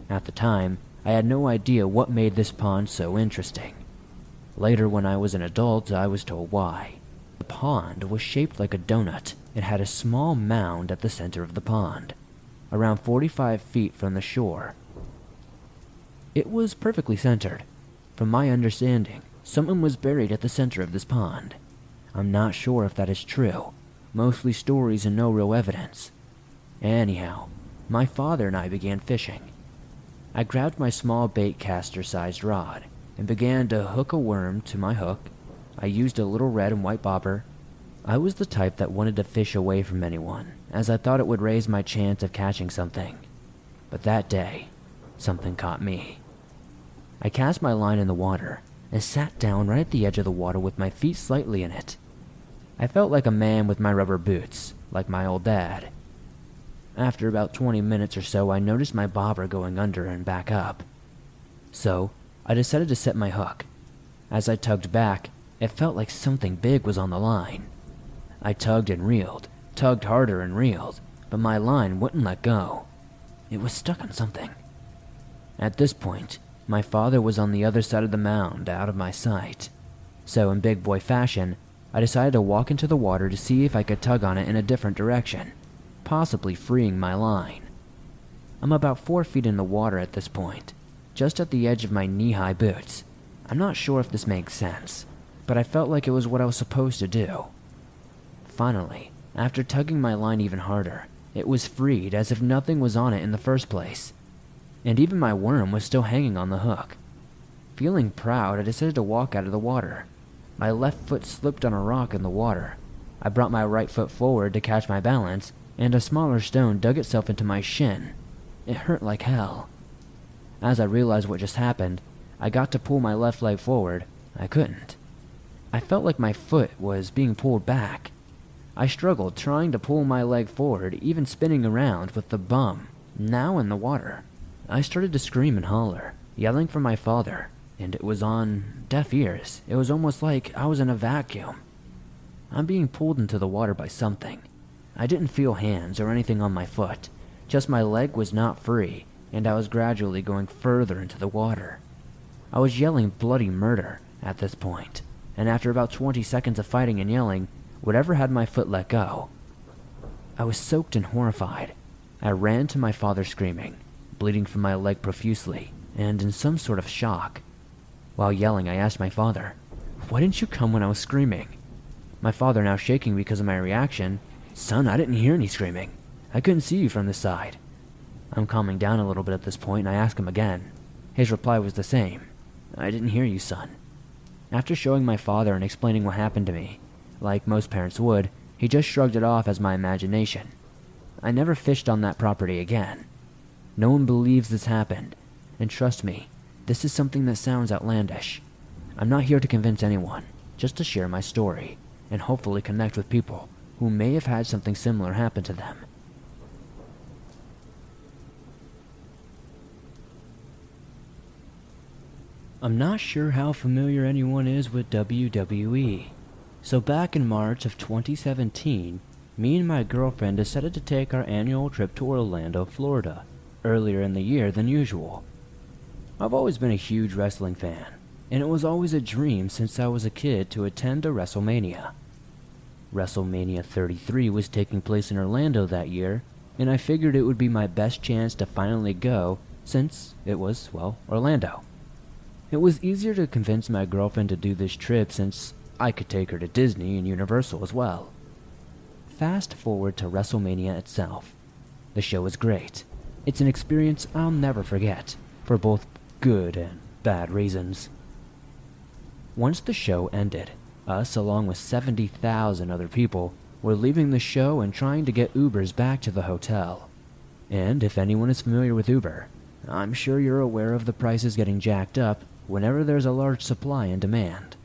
At the time, I had no idea what made this pond so interesting. Later, when I was an adult, I was told why. The pond was shaped like a donut and had a small mound at the center of the pond, around 45 feet from the shore. It was perfectly centered. From my understanding, someone was buried at the center of this pond. I'm not sure if that is true. Mostly stories and no real evidence. Anyhow, my father and I began fishing. I grabbed my small bait caster-sized rod and began to hook a worm to my hook. I used a little red and white bobber. I was the type that wanted to fish away from anyone, as I thought it would raise my chance of catching something. But that day, something caught me. I cast my line in the water and sat down right at the edge of the water with my feet slightly in it. I felt like a man with my rubber boots, like my old dad. After about 20 minutes or so, I noticed my bobber going under and back up. So, I decided to set my hook. As I tugged back, it felt like something big was on the line. I tugged and reeled, tugged harder and reeled, but my line wouldn't let go. It was stuck on something. At this point, my father was on the other side of the mound, out of my sight. So in big boy fashion, I decided to walk into the water to see if I could tug on it in a different direction, possibly freeing my line. I'm about 4 feet in the water at this point, just at the edge of my knee-high boots. I'm not sure if this makes sense, but I felt like it was what I was supposed to do. Finally, after tugging my line even harder, it was freed as if nothing was on it in the first place, and even my worm was still hanging on the hook. Feeling proud, I decided to walk out of the water. My left foot slipped on a rock in the water. I brought my right foot forward to catch my balance, and a smaller stone dug itself into my shin. It hurt like hell. As I realized what just happened, I got to pull my left leg forward. I couldn't. I felt like my foot was being pulled back. I struggled trying to pull my leg forward, even spinning around with the bum now in the water. I started to scream and holler, yelling for my father, and it was on deaf ears. It was almost like I was in a vacuum. I'm being pulled into the water by something. I didn't feel hands or anything on my foot, just my leg was not free, and I was gradually going further into the water. I was yelling bloody murder at this point, and after about 20 seconds of fighting and yelling, whatever had my foot let go. I was soaked and horrified. I ran to my father screaming, bleeding from my leg profusely, and in some sort of shock. While yelling, I asked my father, "Why didn't you come when I was screaming?" My father, now shaking because of my reaction, "Son, I didn't hear any screaming. I couldn't see you from this side." I'm calming down a little bit at this point, and I ask him again. His reply was the same. "I didn't hear you, son." After showing my father and explaining what happened to me, like most parents would, he just shrugged it off as my imagination. I never fished on that property again. No one believes this happened, and trust me, this is something that sounds outlandish. I'm not here to convince anyone, just to share my story, and hopefully connect with people who may have had something similar happen to them. I'm not sure how familiar anyone is with WWE. So back in March of 2017, me and my girlfriend decided to take our annual trip to Orlando, Florida, earlier in the year than usual. I've always been a huge wrestling fan, and it was always a dream since I was a kid to attend a WrestleMania. WrestleMania 33 was taking place in Orlando that year, and I figured it would be my best chance to finally go since it was, well, Orlando. It was easier to convince my girlfriend to do this trip since I could take her to Disney and Universal as well. Fast forward to WrestleMania itself. The show was great. It's an experience I'll never forget, for both good and bad reasons. Once the show ended, us, along with 70,000 other people, were leaving the show and trying to get Ubers back to the hotel. And if anyone is familiar with Uber, I'm sure you're aware of the prices getting jacked up whenever there's a large supply and demand.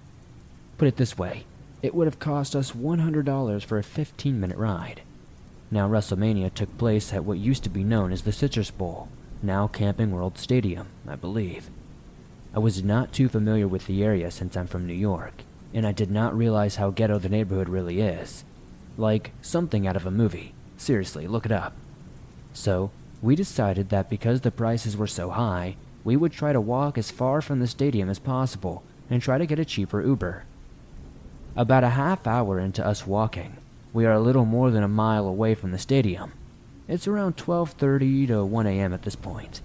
Put it this way, it would have cost us $100 for a 15-minute ride. Now, WrestleMania took place at what used to be known as the Citrus Bowl, now Camping World Stadium, I believe. I was not too familiar with the area since I'm from New York, and I did not realize how ghetto the neighborhood really is. Like something out of a movie. Seriously, look it up. So, we decided that because the prices were so high, we would try to walk as far from the stadium as possible and try to get a cheaper Uber. About a half hour into us walking, we are a little more than a mile away from the stadium. It's around 12:30 to 1 a.m. at this point.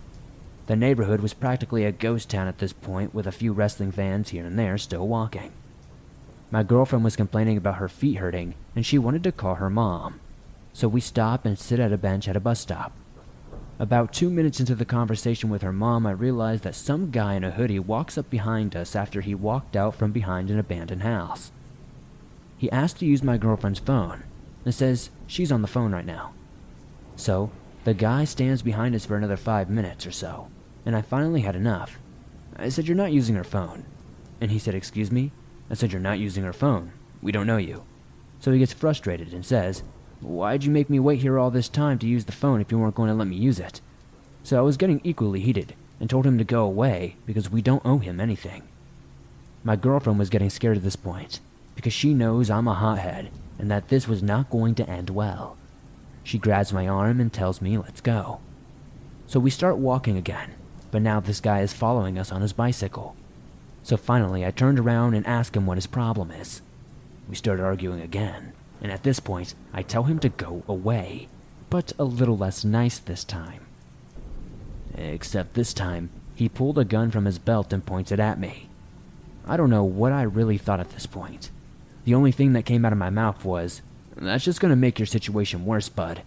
The neighborhood was practically a ghost town at this point, with a few wrestling fans here and there still walking. My girlfriend was complaining about her feet hurting, and she wanted to call her mom. So we stop and sit at a bench at a bus stop. About 2 minutes into the conversation with her mom, I realized that some guy in a hoodie walks up behind us after he walked out from behind an abandoned house. He asked to use my girlfriend's phone, and says she's on the phone right now. So, the guy stands behind us for another 5 minutes or so, and I finally had enough. I said, "You're not using her phone." And he said, "Excuse me?" I said, "You're not using her phone. We don't know you." So he gets frustrated and says, "Why'd you make me wait here all this time to use the phone if you weren't going to let me use it?" So I was getting equally heated and told him to go away because we don't owe him anything. My girlfriend was getting scared at this point because she knows I'm a hothead and that this was not going to end well. She grabs my arm and tells me let's go. So we start walking again, but now this guy is following us on his bicycle. So finally I turned around and asked him what his problem is. We start arguing again, and at this point I tell him to go away, but a little less nice this time. Except this time, he pulled a gun from his belt and points it at me. I don't know what I really thought at this point. The only thing that came out of my mouth was, "That's just gonna make your situation worse, bud."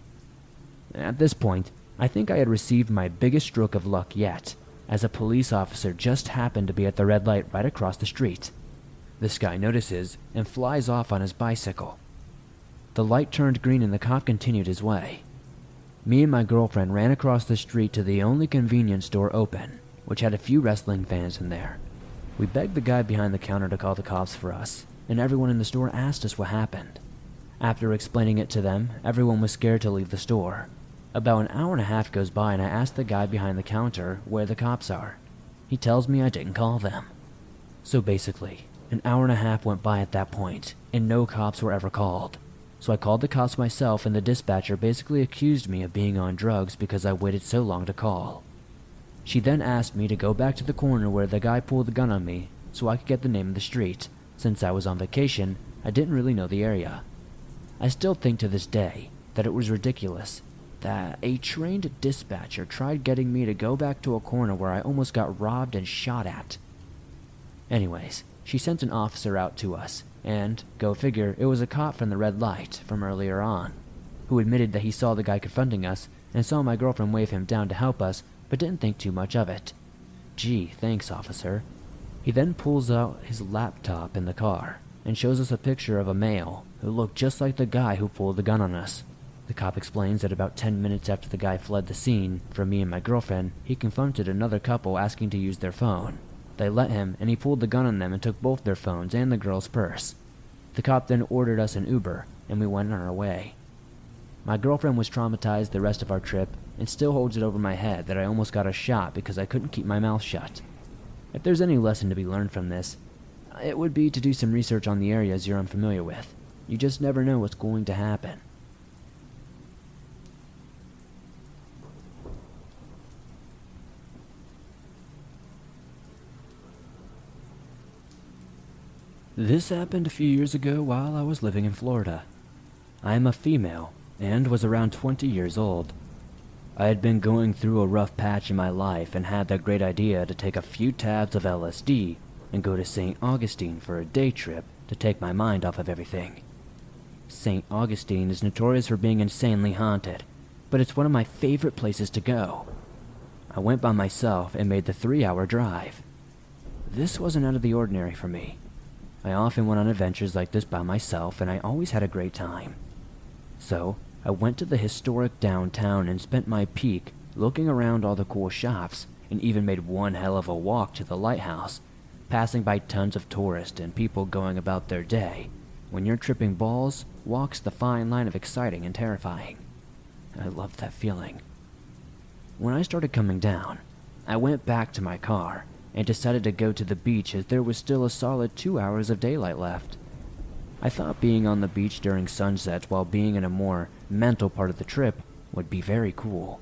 At this point, I think I had received my biggest stroke of luck yet, as a police officer just happened to be at the red light right across the street. This guy notices and flies off on his bicycle. The light turned green and the cop continued his way. Me and my girlfriend ran across the street to the only convenience store open, which had a few wrestling fans in there. We begged the guy behind the counter to call the cops for us, and everyone in the store asked us what happened. After explaining it to them, everyone was scared to leave the store. About an hour and a half goes by and I ask the guy behind the counter where the cops are. He tells me I didn't call them. So basically, an hour and a half went by at that point, and no cops were ever called. So I called the cops myself, and the dispatcher basically accused me of being on drugs because I waited so long to call. She then asked me to go back to the corner where the guy pulled the gun on me so I could get the name of the street. Since I was on vacation, I didn't really know the area. I still think to this day that it was ridiculous that a trained dispatcher tried getting me to go back to a corner where I almost got robbed and shot at. Anyways, she sent an officer out to us, and, go figure, it was a cop from the red light from earlier on, who admitted that he saw the guy confronting us and saw my girlfriend wave him down to help us, but didn't think too much of it. Gee, thanks, officer. He then pulls out his laptop in the car and shows us a picture of a male who looked just like the guy who pulled the gun on us. The cop explains that about 10 minutes after the guy fled the scene from me and my girlfriend, he confronted another couple asking to use their phone. They let him, and he pulled the gun on them and took both their phones and the girl's purse. The cop then ordered us an Uber, and we went on our way. My girlfriend was traumatized the rest of our trip and still holds it over my head that I almost got a shot because I couldn't keep my mouth shut. If there's any lesson to be learned from this, it would be to do some research on the areas you're unfamiliar with. You just never know what's going to happen. This happened a few years ago while I was living in Florida. I am a female and was around 20 years old. I had been going through a rough patch in my life and had the great idea to take a few tabs of LSD and go to St. Augustine for a day trip to take my mind off of everything. St. Augustine is notorious for being insanely haunted, but it's one of my favorite places to go. I went by myself and made the 3-hour drive. This wasn't out of the ordinary for me. I often went on adventures like this by myself, and I always had a great time. So, I went to the historic downtown and spent my peak looking around all the cool shops, and even made one hell of a walk to the lighthouse, passing by tons of tourists and people going about their day. When you're tripping balls, walks the fine line of exciting and terrifying. I loved that feeling. When I started coming down, I went back to my car and decided to go to the beach as there was still a solid 2 hours of daylight left. I thought being on the beach during sunsets while being in a more mental part of the trip would be very cool.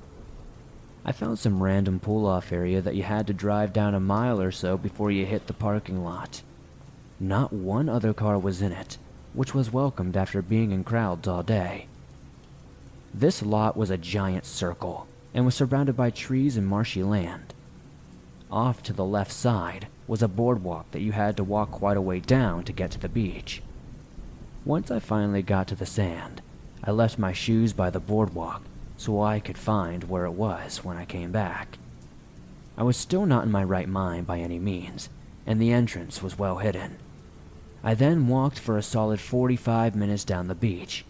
I found some random pull-off area that you had to drive down a mile or so before you hit the parking lot. Not one other car was in it, which was welcomed after being in crowds all day. This lot was a giant circle and was surrounded by trees and marshy land. Off to the left side was a boardwalk that you had to walk quite a way down to get to the beach. Once I finally got to the sand, I left my shoes by the boardwalk so I could find where it was when I came back. I was still not in my right mind by any means, and the entrance was well hidden. I then walked for a solid 45 minutes down the beach.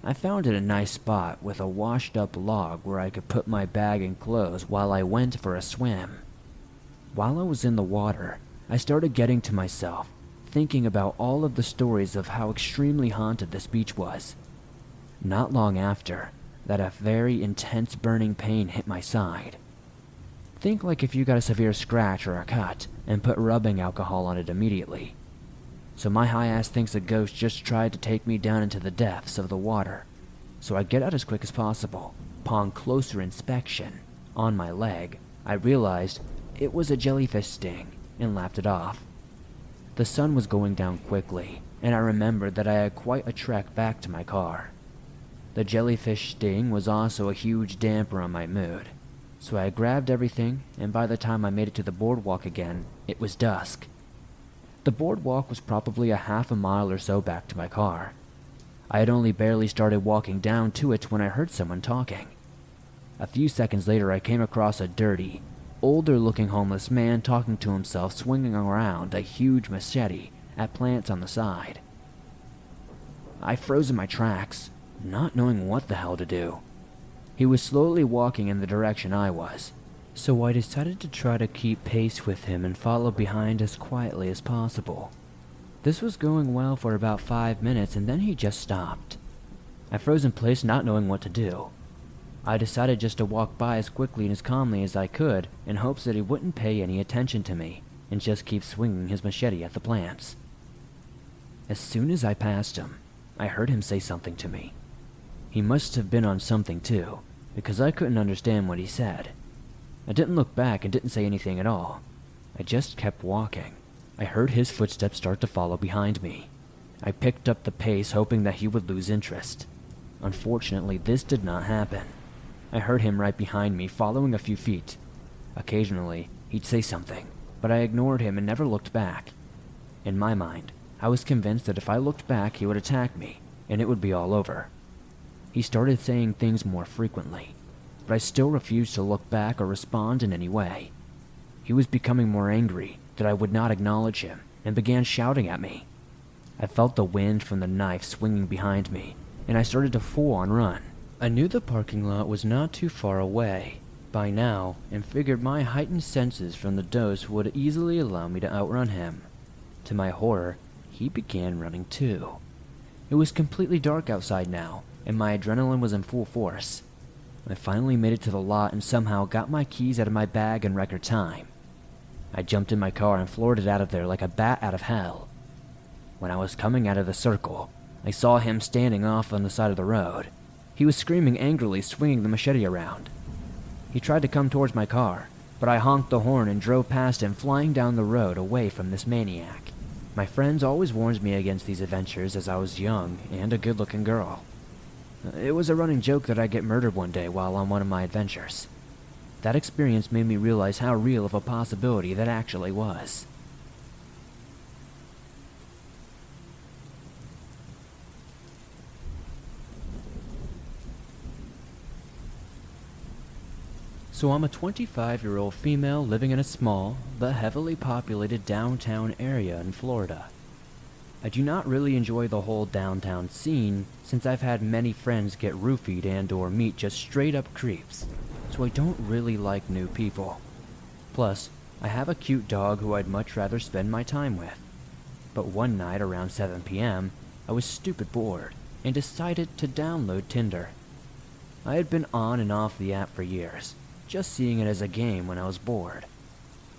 I found it a nice spot with a washed up log where I could put my bag and clothes while I went for a swim. While I was in the water, I started getting to myself, thinking about all of the stories of how extremely haunted this beach was. Not long after, that a very intense burning pain hit my side. Think like if you got a severe scratch or a cut and put rubbing alcohol on it immediately. So my high ass thinks a ghost just tried to take me down into the depths of the water. So I get out as quick as possible. Upon closer inspection, on my leg, I realized it was a jellyfish sting and laughed it off. The sun was going down quickly, and I remembered that I had quite a trek back to my car. The jellyfish sting was also a huge damper on my mood, so I grabbed everything, and by the time I made it to the boardwalk again, it was dusk. The boardwalk was probably a half a mile or so back to my car. I had only barely started walking down to it when I heard someone talking. A few seconds later, I came across a dirty, older-looking homeless man talking to himself, swinging around a huge machete at plants on the side. I froze in my tracks, not knowing what the hell to do. He was slowly walking in the direction I was, so I decided to try to keep pace with him and follow behind as quietly as possible. This was going well for about 5 minutes, and then he just stopped. I froze in place, not knowing what to do. I decided just to walk by as quickly and as calmly as I could in hopes that he wouldn't pay any attention to me and just keep swinging his machete at the plants. As soon as I passed him, I heard him say something to me. He must have been on something too, because I couldn't understand what he said. I didn't look back and didn't say anything at all. I just kept walking. I heard his footsteps start to follow behind me. I picked up the pace, hoping that he would lose interest. Unfortunately, this did not happen. I heard him right behind me, following a few feet. Occasionally, he'd say something, but I ignored him and never looked back. In my mind, I was convinced that if I looked back, he would attack me, and it would be all over. He started saying things more frequently, but I still refused to look back or respond in any way. He was becoming more angry that I would not acknowledge him and began shouting at me. I felt the wind from the knife swinging behind me, and I started to full-on run. I knew the parking lot was not too far away by now and figured my heightened senses from the dose would easily allow me to outrun him. To my horror, he began running too. It was completely dark outside now, and my adrenaline was in full force. I finally made it to the lot and somehow got my keys out of my bag in record time. I jumped in my car and floored it out of there like a bat out of hell. When I was coming out of the circle, I saw him standing off on the side of the road. He was screaming angrily, swinging the machete around. He tried to come towards my car, but I honked the horn and drove past him, flying down the road away from this maniac. My friends always warned me against these adventures as I was young and a good-looking girl. It was a running joke that I'd get murdered one day while on one of my adventures. That experience made me realize how real of a possibility that actually was. So I'm a 25-year-old female living in a small but heavily populated downtown area in Florida. I do not really enjoy the whole downtown scene since I've had many friends get roofied and or meet just straight up creeps, so I don't really like new people. Plus, I have a cute dog who I'd much rather spend my time with. But one night around 7 p.m., I was stupid bored and decided to download Tinder. I had been on and off the app for years, just seeing it as a game when I was bored.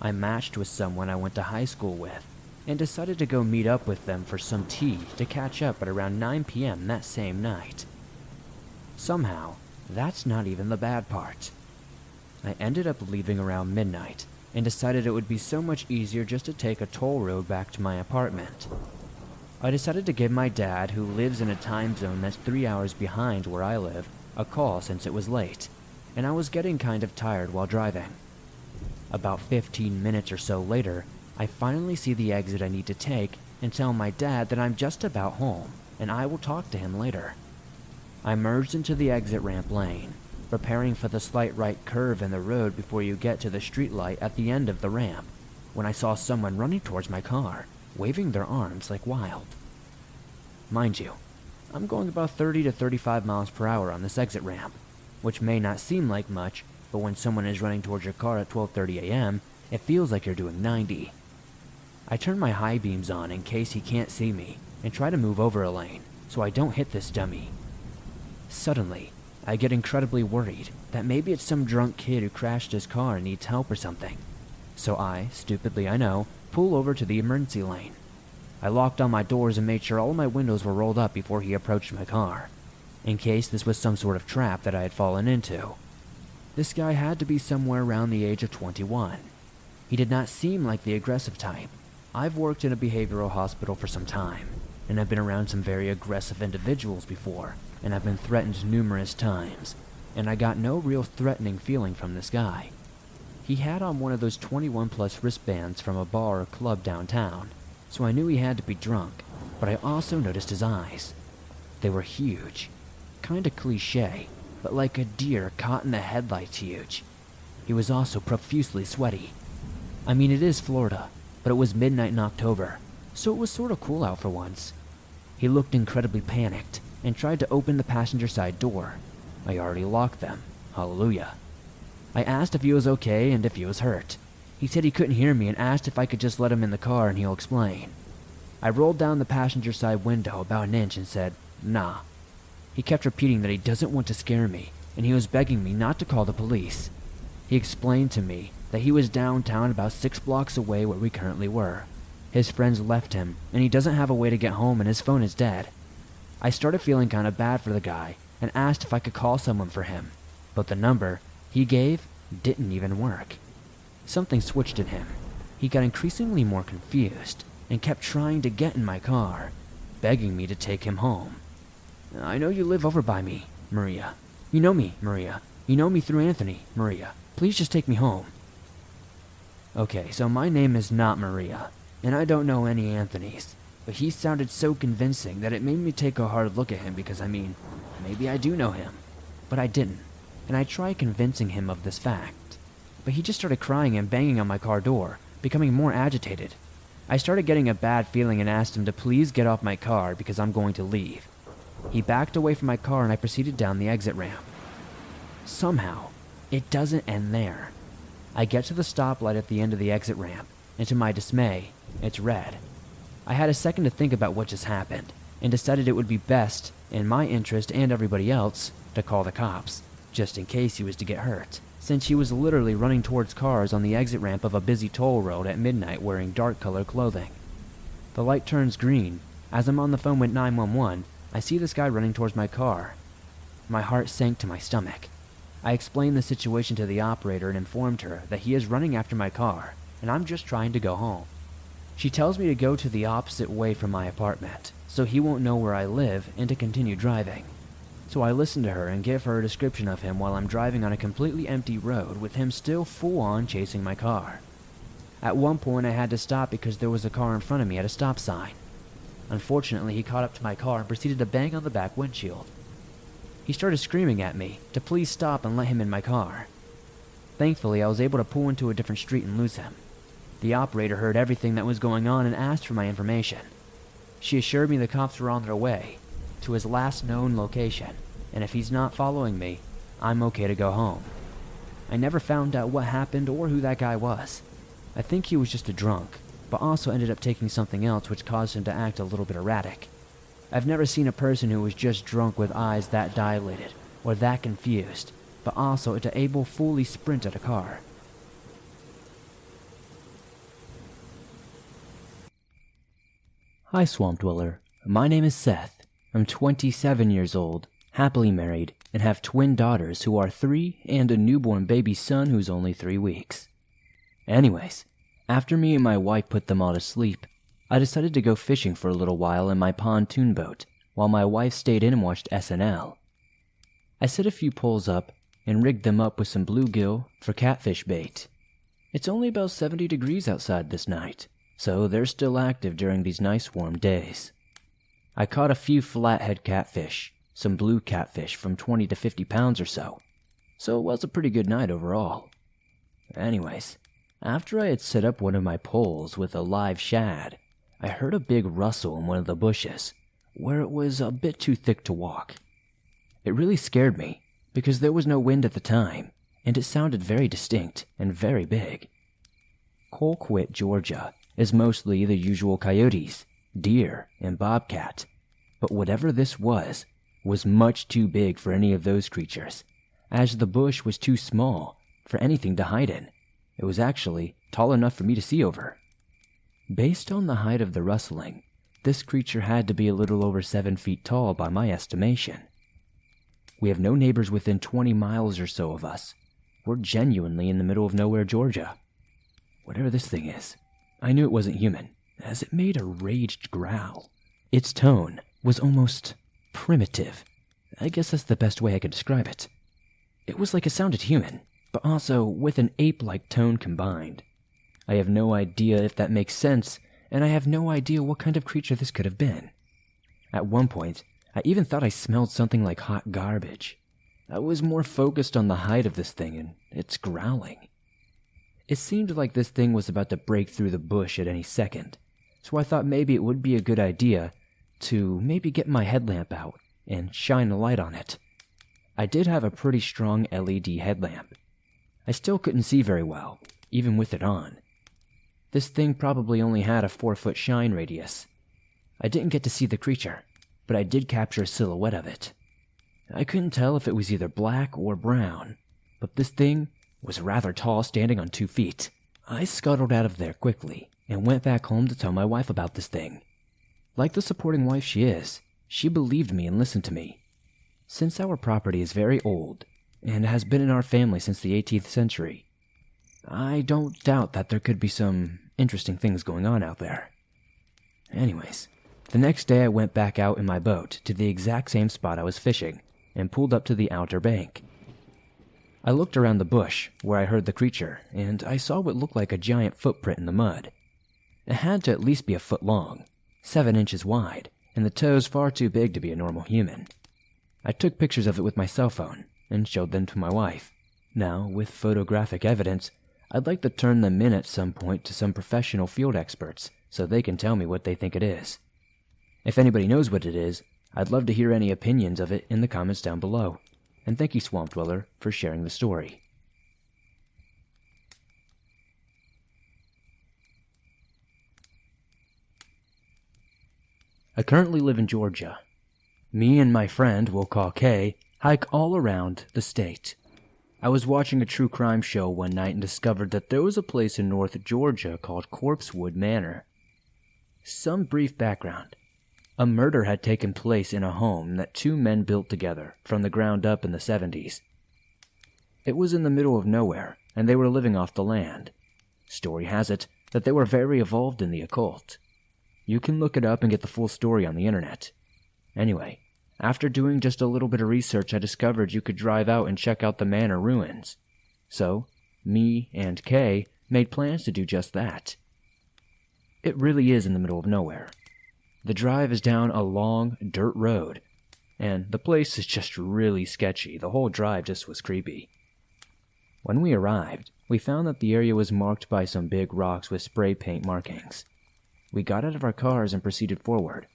I matched with someone I went to high school with, and decided to go meet up with them for some tea to catch up at around 9 p.m. that same night. Somehow, that's not even the bad part. I ended up leaving around midnight, and decided it would be so much easier just to take a toll road back to my apartment. I decided to give my dad, who lives in a time zone that's 3 hours behind where I live, a call since it was late, and I was getting kind of tired while driving. About 15 minutes or so later, I finally see the exit I need to take and tell my dad that I'm just about home and I will talk to him later. I merged into the exit ramp lane, preparing for the slight right curve in the road before you get to the streetlight at the end of the ramp, when I saw someone running towards my car, waving their arms like wild. Mind you, I'm going about 30 to 35 miles per hour on this exit ramp, which may not seem like much, but when someone is running towards your car at 12:30 a.m., it feels like you're doing 90. I turn my high beams on in case he can't see me and try to move over a lane so I don't hit this dummy. Suddenly, I get incredibly worried that maybe it's some drunk kid who crashed his car and needs help or something. So I, stupidly I know, pull over to the emergency lane. I locked on my doors and made sure all of my windows were rolled up before he approached my car, in case this was some sort of trap that I had fallen into. This guy had to be somewhere around the age of 21. He did not seem like the aggressive type. I've worked in a behavioral hospital for some time, and I've been around some very aggressive individuals before, and I've been threatened numerous times, and I got no real threatening feeling from this guy. He had on one of those 21-plus wristbands from a bar or club downtown, so I knew he had to be drunk, but I also noticed his eyes. They were huge. Kinda cliche, but like a deer caught in the headlights huge. He was also profusely sweaty. I mean, it is Florida, but it was midnight in October, so it was sort of cool out for once. He looked incredibly panicked and tried to open the passenger side door. I already locked them. Hallelujah. I asked if he was okay and if he was hurt. He said he couldn't hear me and asked if I could just let him in the car and he'll explain. I rolled down the passenger side window about an inch and said, "Nah." He kept repeating that he doesn't want to scare me, and he was begging me not to call the police. He explained to me that he was downtown about 6 blocks away where we currently were. His friends left him, and he doesn't have a way to get home and his phone is dead. I started feeling kind of bad for the guy and asked if I could call someone for him, but the number he gave didn't even work. Something switched in him. He got increasingly more confused and kept trying to get in my car, begging me to take him home. "I know you live over by me, Maria. You know me, Maria. You know me through Anthony, Maria. Please just take me home." Okay, so my name is not Maria, and I don't know any Anthonys, but he sounded so convincing that it made me take a hard look at him because, I mean, maybe I do know him, but I didn't, and I tried convincing him of this fact. But he just started crying and banging on my car door, becoming more agitated. I started getting a bad feeling and asked him to please get off my car because I'm going to leave. He backed away from my car and I proceeded down the exit ramp. Somehow, it doesn't end there. I get to the stoplight at the end of the exit ramp, and to my dismay, it's red. I had a second to think about what just happened, and decided it would be best, in my interest and everybody else, to call the cops, just in case he was to get hurt, since he was literally running towards cars on the exit ramp of a busy toll road at midnight wearing dark-colored clothing. The light turns green. As I'm on the phone with 911, I see this guy running towards my car. My heart sank to my stomach. I explained the situation to the operator and informed her that he is running after my car, and I'm just trying to go home. She tells me to go to the opposite way from my apartment, so he won't know where I live and to continue driving. So I listen to her and give her a description of him while I'm driving on a completely empty road with him still full-on chasing my car. At one point I had to stop because there was a car in front of me at a stop sign. Unfortunately, he caught up to my car and proceeded to bang on the back windshield. He started screaming at me to please stop and let him in my car. Thankfully, I was able to pull into a different street and lose him. The operator heard everything that was going on and asked for my information. She assured me the cops were on their way to his last known location, and if he's not following me, I'm okay to go home. I never found out what happened or who that guy was. I think he was just a drunk, but also ended up taking something else which caused him to act a little bit erratic. I've never seen a person who was just drunk with eyes that dilated or that confused, but also to able fully sprint at a car. Hi, Swamp Dweller. My name is Seth. I'm 27 years old, happily married, and have twin daughters who are 3 and a newborn baby son who's only 3 weeks. Anyways, after me and my wife put them all to sleep, I decided to go fishing for a little while in my pontoon boat, while my wife stayed in and watched SNL. I set a few poles up and rigged them up with some bluegill for catfish bait. It's only about 70 degrees outside this night, so they're still active during these nice warm days. I caught a few flathead catfish, some blue catfish from 20 to 50 pounds or so it was a pretty good night overall. Anyways, after I had set up one of my poles with a live shad, I heard a big rustle in one of the bushes, where it was a bit too thick to walk. It really scared me, because there was no wind at the time, and it sounded very distinct and very big. Colquitt, Georgia is mostly the usual coyotes, deer, and bobcat. But whatever this was much too big for any of those creatures, as the bush was too small for anything to hide in. It was actually tall enough for me to see over. Based on the height of the rustling, this creature had to be a little over 7 feet tall by my estimation. We have no neighbors within 20 miles or so of us. We're genuinely in the middle of nowhere, Georgia. Whatever this thing is, I knew it wasn't human, as it made a raged growl. Its tone was almost primitive. I guess that's the best way I could describe it. It was like it sounded human, but also with an ape-like tone combined. I have no idea if that makes sense, and I have no idea what kind of creature this could have been. At one point, I even thought I smelled something like hot garbage. I was more focused on the height of this thing and its growling. It seemed like this thing was about to break through the bush at any second, so I thought maybe it would be a good idea to maybe get my headlamp out and shine a light on it. I did have a pretty strong LED headlamp. I still couldn't see very well, even with it on. This thing probably only had a 4-foot shine radius. I didn't get to see the creature, but I did capture a silhouette of it. I couldn't tell if it was either black or brown, but this thing was rather tall, standing on 2 feet. I scuttled out of there quickly and went back home to tell my wife about this thing. Like the supporting wife she is, she believed me and listened to me. Since our property is very old and has been in our family since the 18th century, I don't doubt that there could be some interesting things going on out there. Anyways, the next day I went back out in my boat to the exact same spot I was fishing and pulled up to the outer bank. I looked around the bush where I heard the creature, and I saw what looked like a giant footprint in the mud. It had to at least be a foot long, 7 inches wide, and the toes far too big to be a normal human. I took pictures of it with my cell phone and showed them to my wife. Now, with photographic evidence, I'd like to turn them in at some point to some professional field experts so they can tell me what they think it is. If anybody knows what it is, I'd love to hear any opinions of it in the comments down below. And thank you, Swamp Dweller, for sharing the story. I currently live in Georgia. Me and my friend, we'll call Kay, hike all around the state. I was watching a true crime show one night and discovered that there was a place in North Georgia called Corpsewood Manor. Some brief background. A murder had taken place in a home that 2 men built together from the ground up in the 70s. It was in the middle of nowhere, and they were living off the land. Story has it that they were very evolved in the occult. You can look it up and get the full story on the internet. Anyway, after doing just a little bit of research, I discovered you could drive out and check out the manor ruins. So, me and Kay made plans to do just that. It really is in the middle of nowhere. The drive is down a long dirt road, and the place is just really sketchy. The whole drive just was creepy. When we arrived, we found that the area was marked by some big rocks with spray paint markings. We got out of our cars and proceeded forward.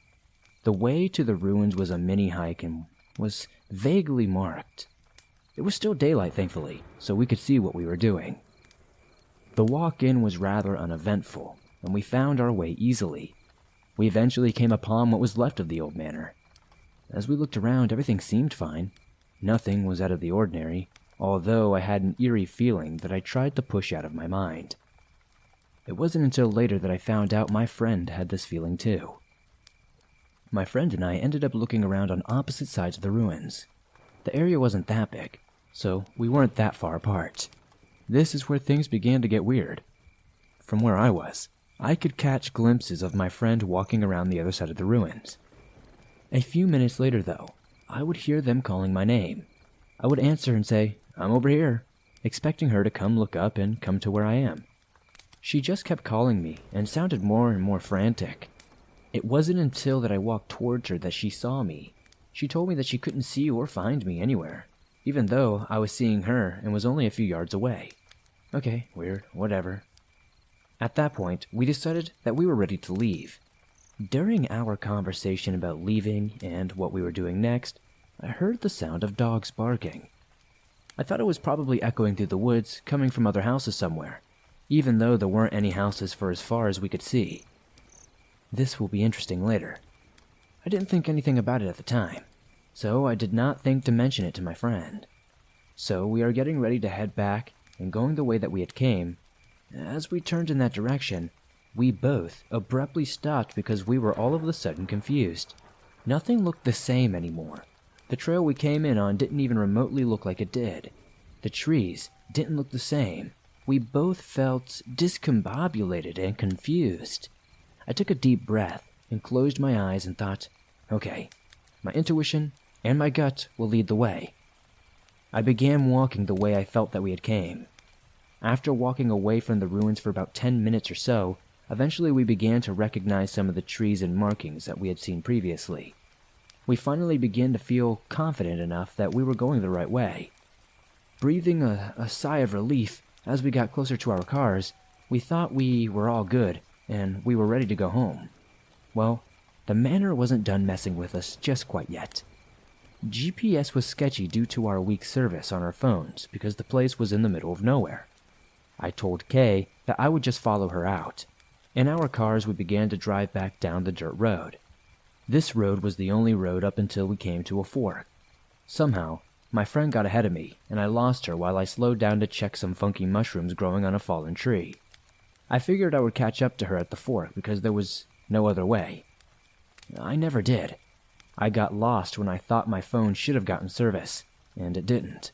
The way to the ruins was a mini hike and was vaguely marked. It was still daylight, thankfully, so we could see what we were doing. The walk-in was rather uneventful, and we found our way easily. We eventually came upon what was left of the old manor. As we looked around, everything seemed fine. Nothing was out of the ordinary, although I had an eerie feeling that I tried to push out of my mind. It wasn't until later that I found out my friend had this feeling too. My friend and I ended up looking around on opposite sides of the ruins. The area wasn't that big, so we weren't that far apart. This is where things began to get weird. From where I was, I could catch glimpses of my friend walking around the other side of the ruins. A few minutes later, though, I would hear them calling my name. I would answer and say, "I'm over here," expecting her to come look up and come to where I am. She just kept calling me and sounded more and more frantic. It wasn't until that I walked towards her that she saw me. She told me that she couldn't see or find me anywhere, even though I was seeing her and was only a few yards away. Okay, weird, whatever. At that point, we decided that we were ready to leave. During our conversation about leaving and what we were doing next, I heard the sound of dogs barking. I thought it was probably echoing through the woods, coming from other houses somewhere. even though there weren't any houses for as far as we could see. This will be interesting later. I didn't think anything about it at the time, so I did not think to mention it to my friend. So we are getting ready to head back and going the way that we had came. As we turned in that direction, we both abruptly stopped because we were all of a sudden confused. Nothing looked the same anymore. The trail we came in on didn't even remotely look like it did. The trees didn't look the same. We both felt discombobulated and confused. I took a deep breath and closed my eyes and thought, okay, my intuition and my gut will lead the way. I began walking the way I felt that we had came. After walking away from the ruins for about 10 minutes or so, eventually we began to recognize some of the trees and markings that we had seen previously. We finally began to feel confident enough that we were going the right way. Breathing a sigh of relief as we got closer to our cars, we thought we were all good and we were ready to go home. Well, the manor wasn't done messing with us just quite yet. GPS was sketchy due to our weak service on our phones because the place was in the middle of nowhere. I told Kay that I would just follow her out. In our cars, we began to drive back down the dirt road. This road was the only road up until we came to a fork. Somehow, my friend got ahead of me, and I lost her while I slowed down to check some funky mushrooms growing on a fallen tree. I figured I would catch up to her at the fork because there was no other way. I never did. I got lost when I thought my phone should have gotten service, and it didn't.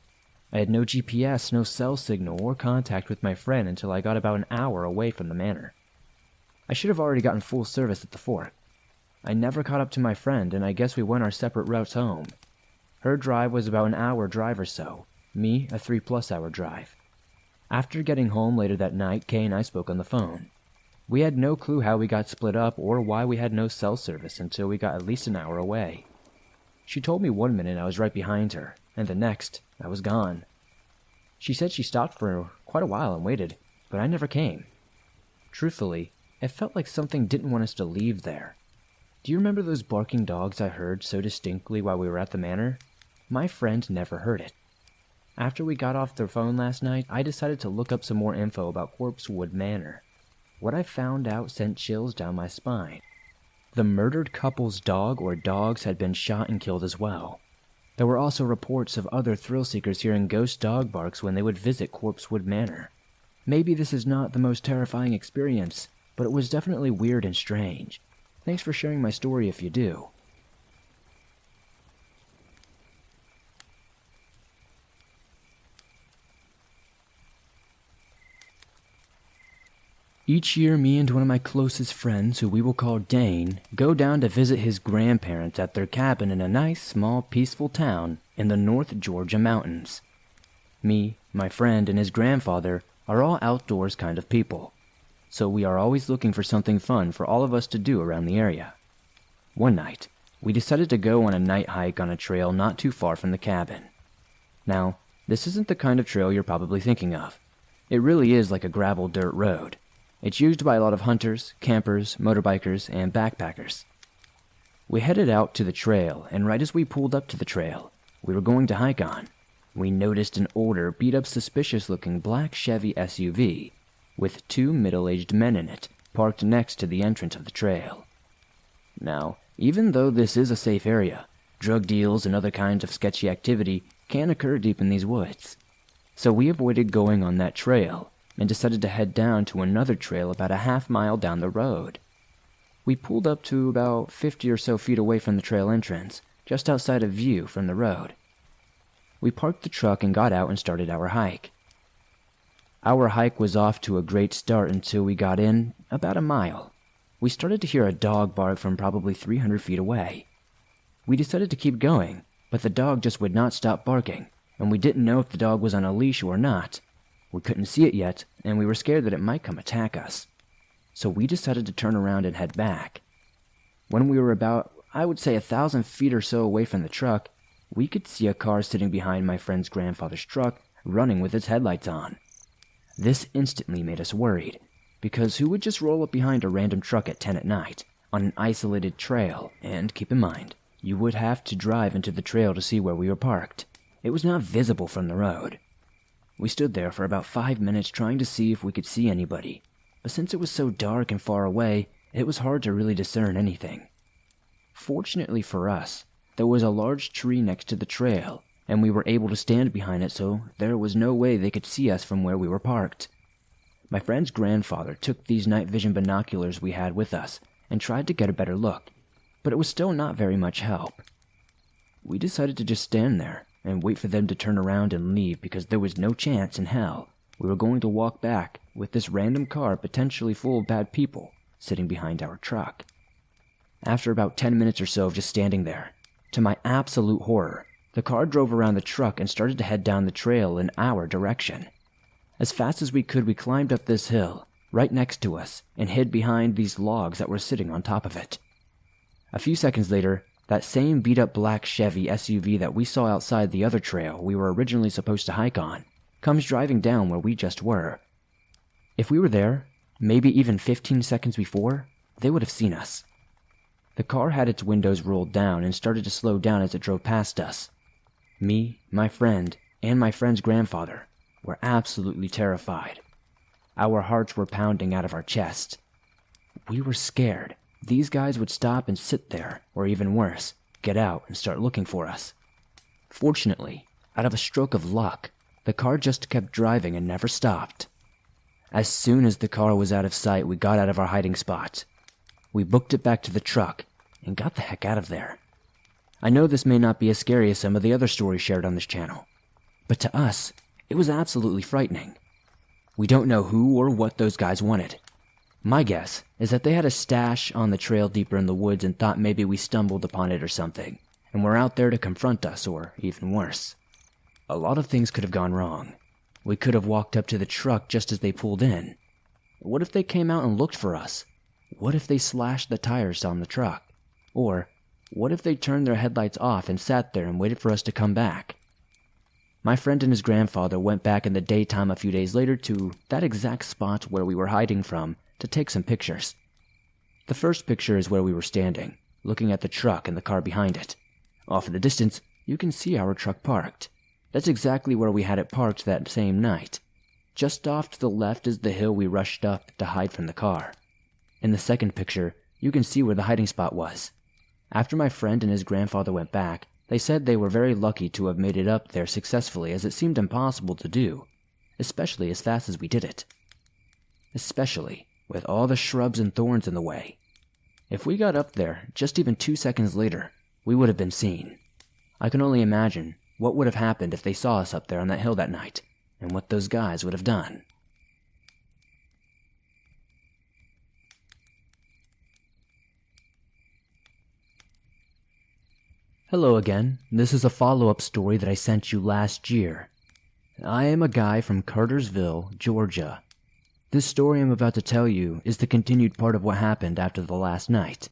I had no GPS, no cell signal, or contact with my friend until I got about an hour away from the manor. I should have already gotten full service at the fork. I never caught up to my friend, and I guess we went our separate routes home. Her drive was about an hour drive or so, me a 3+ hour drive. After getting home later that night, Kay and I spoke on the phone. We had no clue how we got split up or why we had no cell service until we got at least an hour away. She told me one minute I was right behind her, and the next, I was gone. She said she stopped for quite a while and waited, but I never came. Truthfully, it felt like something didn't want us to leave there. Do you remember those barking dogs I heard so distinctly while we were at the manor? My friend never heard it. After we got off the phone last night, I decided to look up some more info about Corpsewood Manor. What I found out sent chills down my spine. The murdered couple's dog or dogs had been shot and killed as well. There were also reports of other thrill-seekers hearing ghost dog barks when they would visit Corpsewood Manor. Maybe this is not the most terrifying experience, but it was definitely weird and strange. Thanks for sharing my story if you do. Each year, me and one of my closest friends, who we will call Dane, go down to visit his grandparents at their cabin in a nice, small, peaceful town in the North Georgia mountains. Me, my friend, and his grandfather are all outdoors kind of people, so we are always looking for something fun for all of us to do around the area. One night, we decided to go on a night hike on a trail not too far from the cabin. Now, this isn't the kind of trail you're probably thinking of. It really is like a gravel dirt road. It's used by a lot of hunters, campers, motorbikers, and backpackers. We headed out to the trail, and right as we pulled up to the trail we were going to hike on, we noticed an older, beat-up, suspicious-looking black Chevy SUV with 2 middle-aged men in it, parked next to the entrance of the trail. Now, even though this is a safe area, drug deals and other kinds of sketchy activity can occur deep in these woods. So we avoided going on that trail and decided to head down to another trail about a half-mile down the road. We pulled up to about 50 or so feet away from the trail entrance, just outside of view from the road. We parked the truck and got out and started our hike. Our hike was off to a great start until we got in about a mile. We started to hear a dog bark from probably 300 feet away. We decided to keep going, but the dog just would not stop barking, and we didn't know if the dog was on a leash or not. We couldn't see it yet, and we were scared that it might come attack us. So we decided to turn around and head back. When we were about, I would say 1,000 feet or so away from the truck, we could see a car sitting behind my friend's grandfather's truck, running with its headlights on. This instantly made us worried, because who would just roll up behind a random truck at 10 at night, on an isolated trail? And keep in mind, you would have to drive into the trail to see where we were parked. It was not visible from the road. We stood there for about 5 minutes trying to see if we could see anybody, but since it was so dark and far away, it was hard to really discern anything. Fortunately for us, there was a large tree next to the trail, and we were able to stand behind it, so there was no way they could see us from where we were parked. My friend's grandfather took these night vision binoculars we had with us and tried to get a better look, but it was still not very much help. We decided to just stand there and wait for them to turn around and leave because there was no chance in hell we were going to walk back with this random car potentially full of bad people sitting behind our truck. After about 10 minutes or so of just standing there, to my absolute horror, the car drove around the truck and started to head down the trail in our direction. As fast as we could, we climbed up this hill, right next to us, and hid behind these logs that were sitting on top of it. A few seconds later, that same beat-up black Chevy SUV that we saw outside the other trail we were originally supposed to hike on comes driving down where we just were. If we were there, maybe even 15 seconds before, they would have seen us. The car had its windows rolled down and started to slow down as it drove past us. Me, my friend, and my friend's grandfather were absolutely terrified. Our hearts were pounding out of our chest. We were scared these guys would stop and sit there, or even worse, get out and start looking for us. Fortunately, out of a stroke of luck, the car just kept driving and never stopped. As soon as the car was out of sight, we got out of our hiding spot. We booked it back to the truck and got the heck out of there. I know this may not be as scary as some of the other stories shared on this channel, but to us, it was absolutely frightening. We don't know who or what those guys wanted. My guess is that they had a stash on the trail deeper in the woods and thought maybe we stumbled upon it or something, and were out there to confront us, or even worse. A lot of things could have gone wrong. We could have walked up to the truck just as they pulled in. What if they came out and looked for us? What if they slashed the tires on the truck? Or what if they turned their headlights off and sat there and waited for us to come back? My friend and his grandfather went back in the daytime a few days later to that exact spot where we were hiding from to take some pictures. The first picture is where we were standing, looking at the truck and the car behind it. Off in the distance, you can see our truck parked. That's exactly where we had it parked that same night. Just off to the left is the hill we rushed up to hide from the car. In the second picture, you can see where the hiding spot was. After my friend and his grandfather went back, they said they were very lucky to have made it up there successfully, as it seemed impossible to do, especially as fast as we did it. Especially with all the shrubs and thorns in the way. If we got up there just even 2 seconds later, we would have been seen. I can only imagine what would have happened if they saw us up there on that hill that night, and what those guys would have done. Hello again. This is a follow-up story that I sent you last year. I am a guy from Cartersville, Georgia. This story I'm about to tell you is the continued part of what happened after the last night.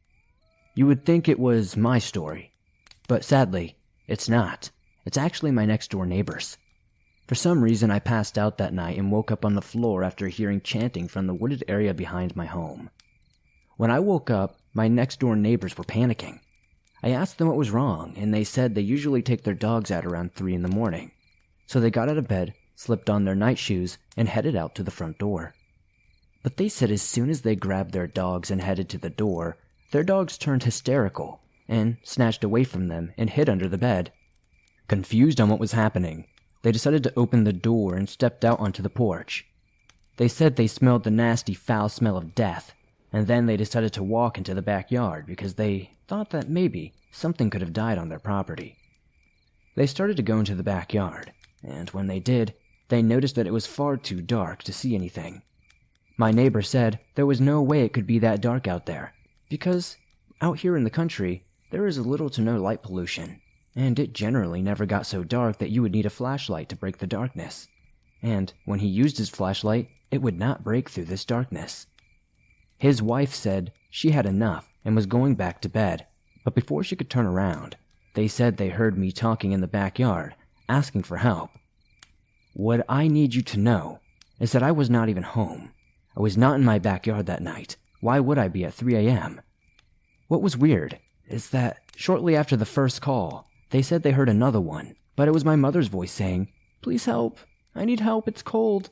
You would think it was my story, but sadly, it's not. It's actually my next-door neighbor's. For some reason, I passed out that night and woke up on the floor after hearing chanting from the wooded area behind my home. When I woke up, my next-door neighbors were panicking. I asked them what was wrong, and they said they usually take their dogs out around 3 in the morning. So they got out of bed, slipped on their night shoes, and headed out to the front door. But they said as soon as they grabbed their dogs and headed to the door, their dogs turned hysterical and snatched away from them and hid under the bed. Confused on what was happening, they decided to open the door and stepped out onto the porch. They said they smelled the nasty, foul smell of death, and then they decided to walk into the backyard because they thought that maybe something could have died on their property. They started to go into the backyard, and when they did, they noticed that it was far too dark to see anything. My neighbor said there was no way it could be that dark out there, because out here in the country, there is little to no light pollution, and it generally never got so dark that you would need a flashlight to break the darkness. And when he used his flashlight, it would not break through this darkness. His wife said she had enough and was going back to bed, but before she could turn around, they said they heard me talking in the backyard, asking for help. What I need you to know is that I was not even home. I was not in my backyard that night. Why would I be at 3 a.m.? What was weird is that shortly after the first call, they said they heard another one, but it was my mother's voice saying, "Please help, I need help, it's cold."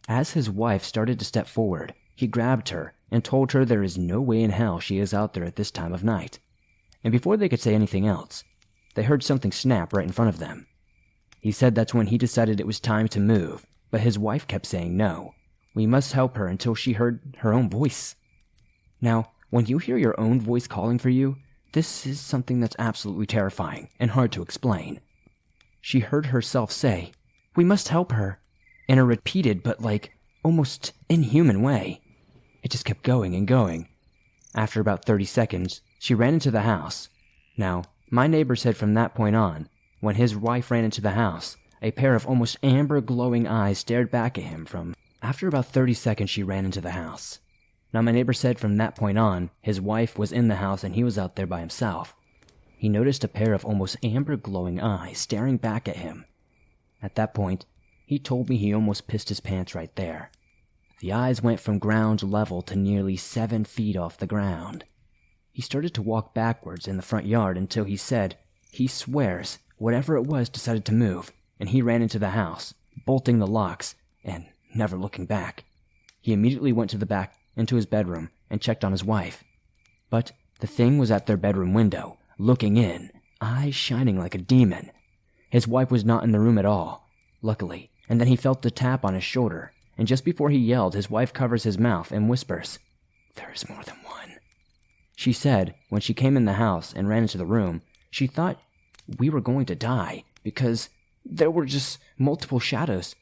As his wife started to step forward, he grabbed her and told her there is no way in hell she is out there at this time of night. And before they could say anything else, they heard something snap right in front of them. He said that's when he decided it was time to move, but his wife kept saying no. We must help her until she heard her own voice. Now, when you hear your own voice calling for you, this is something that's absolutely terrifying and hard to explain. She heard herself say, "We must help her," in a repeated but almost inhuman way. It just kept going and going. After about 30 seconds, she ran into the house. Now, my neighbor said from that point on, when his wife ran into the house, a pair of almost amber glowing eyes stared back at him from... After about 30 seconds, she ran into the house. Now, my neighbor said from that point on, his wife was in the house and he was out there by himself. He noticed a pair of almost amber glowing eyes staring back at him. At that point, he told me he almost pissed his pants right there. The eyes went from ground level to nearly 7 feet off the ground. He started to walk backwards in the front yard until he said he swears whatever it was decided to move, and he ran into the house, bolting the locks, and never looking back. He immediately went to the back into his bedroom and checked on his wife. But the thing was at their bedroom window, looking in, eyes shining like a demon. His wife was not in the room at all, luckily, and then he felt the tap on his shoulder, and just before he yelled, his wife covers his mouth and whispers, "There is more than one." She said when she came in the house and ran into the room, she thought we were going to die because there were just multiple shadows.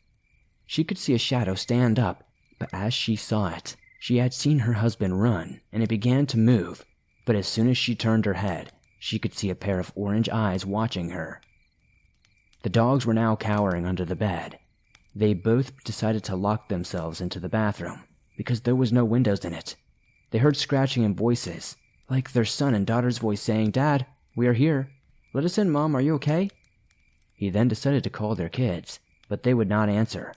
She could see a shadow stand up, but as she saw it, she had seen her husband run, and it began to move, but as soon as she turned her head, she could see a pair of orange eyes watching her. The dogs were now cowering under the bed. They both decided to lock themselves into the bathroom, because there was no windows in it. They heard scratching and voices, like their son and daughter's voice saying, "Dad, we are here. Let us in, Mom, are you okay?" He then decided to call their kids, but they would not answer,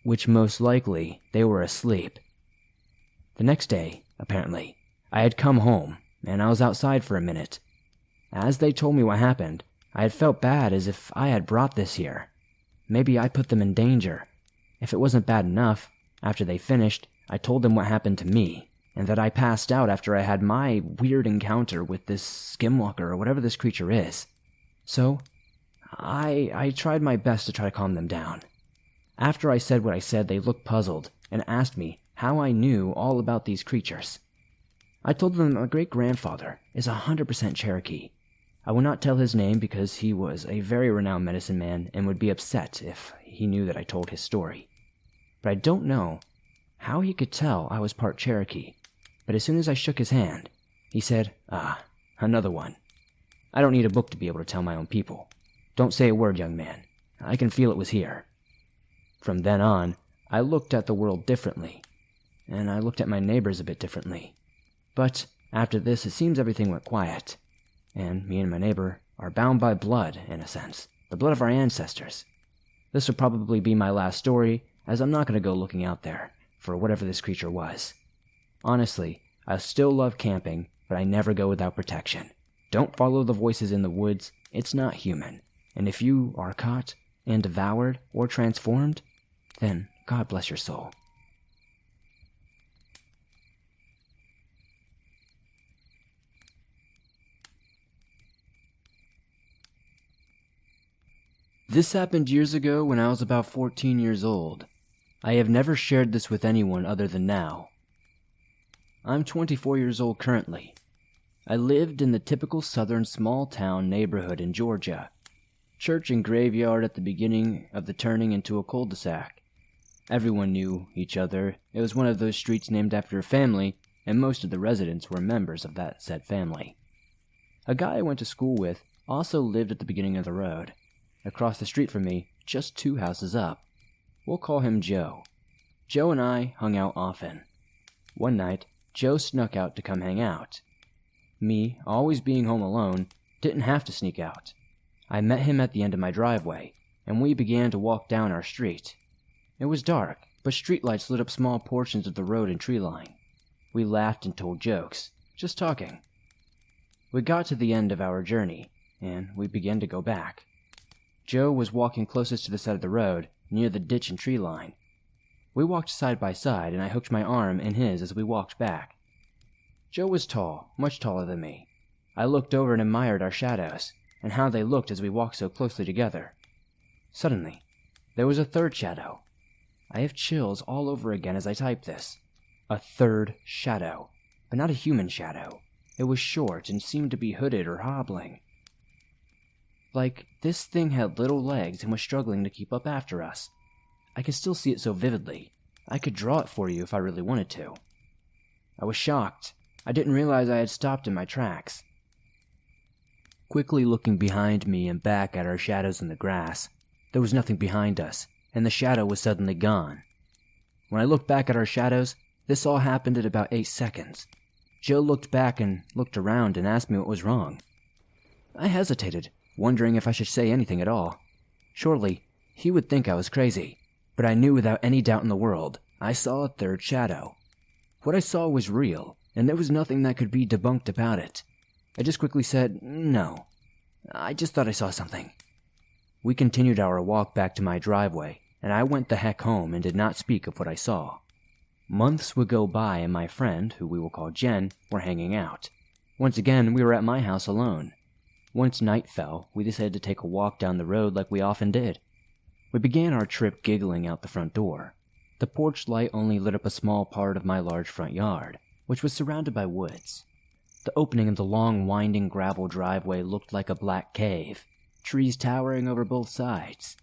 which most likely they were asleep. The next day, apparently, I had come home, and I was outside for a minute. As they told me what happened, I had felt bad as if I had brought this here. Maybe I put them in danger. If it wasn't bad enough, after they finished, I told them what happened to me, and that I passed out after I had my weird encounter with this skinwalker or whatever this creature is. So, I tried my best to try to calm them down. After I said what I said, they looked puzzled and asked me how I knew all about these creatures. I told them my great-grandfather is 100% Cherokee. I will not tell his name because he was a very renowned medicine man and would be upset if he knew that I told his story. But I don't know how he could tell I was part Cherokee. But as soon as I shook his hand, he said, another one. I don't need a book to be able to tell my own people. Don't say a word, young man. I can feel it was here." From then on, I looked at the world differently, and I looked at my neighbors a bit differently. But after this, it seems everything went quiet, and me and my neighbor are bound by blood, in a sense, the blood of our ancestors. This will probably be my last story, as I'm not going to go looking out there for whatever this creature was. Honestly, I still love camping, but I never go without protection. Don't follow the voices in the woods, it's not human. And if you are caught and devoured or transformed, then God bless your soul. This happened years ago when I was about 14 years old. I have never shared this with anyone other than now. I'm 24 years old currently. I lived in the typical southern small-town neighborhood in Georgia. Church and graveyard at the beginning of the turning into a cul-de-sac. Everyone knew each other. It was one of those streets named after a family, and most of the residents were members of that said family. A guy I went to school with also lived at the beginning of the road. Across the street from me, just 2 houses up. We'll call him Joe. Joe and I hung out often. One night, Joe snuck out to come hang out. Me, always being home alone, didn't have to sneak out. I met him at the end of my driveway, and we began to walk down our street. It was dark, but streetlights lit up small portions of the road and tree line. We laughed and told jokes, just talking. We got to the end of our journey, and we began to go back. Joe was walking closest to the side of the road, near the ditch and tree line. We walked side by side, and I hooked my arm in his as we walked back. Joe was tall, much taller than me. I looked over and admired our shadows, and how they looked as we walked so closely together. Suddenly, there was a third shadow. I have chills all over again as I type this. A third shadow, but not a human shadow. It was short and seemed to be hooded or hobbling. Like this thing had little legs and was struggling to keep up after us. I could still see it so vividly. I could draw it for you if I really wanted to. I was shocked. I didn't realize I had stopped in my tracks. Quickly looking behind me and back at our shadows in the grass, there was nothing behind us, and the shadow was suddenly gone. When I looked back at our shadows, this all happened at about 8 seconds. Joe looked back and looked around and asked me what was wrong. I hesitated, wondering if I should say anything at all. Surely, he would think I was crazy. But I knew without any doubt in the world, I saw a third shadow. What I saw was real, and there was nothing that could be debunked about it. I just quickly said, no. I just thought I saw something. We continued our walk back to my driveway, and I went the heck home and did not speak of what I saw. Months would go by and my friend, who we will call Jen, were hanging out. Once again, we were at my house alone. Once night fell, we decided to take a walk down the road like we often did. We began our trip giggling out the front door. The porch light only lit up a small part of my large front yard, which was surrounded by woods. The opening of the long, winding gravel driveway looked like a black cave, trees towering over both sides.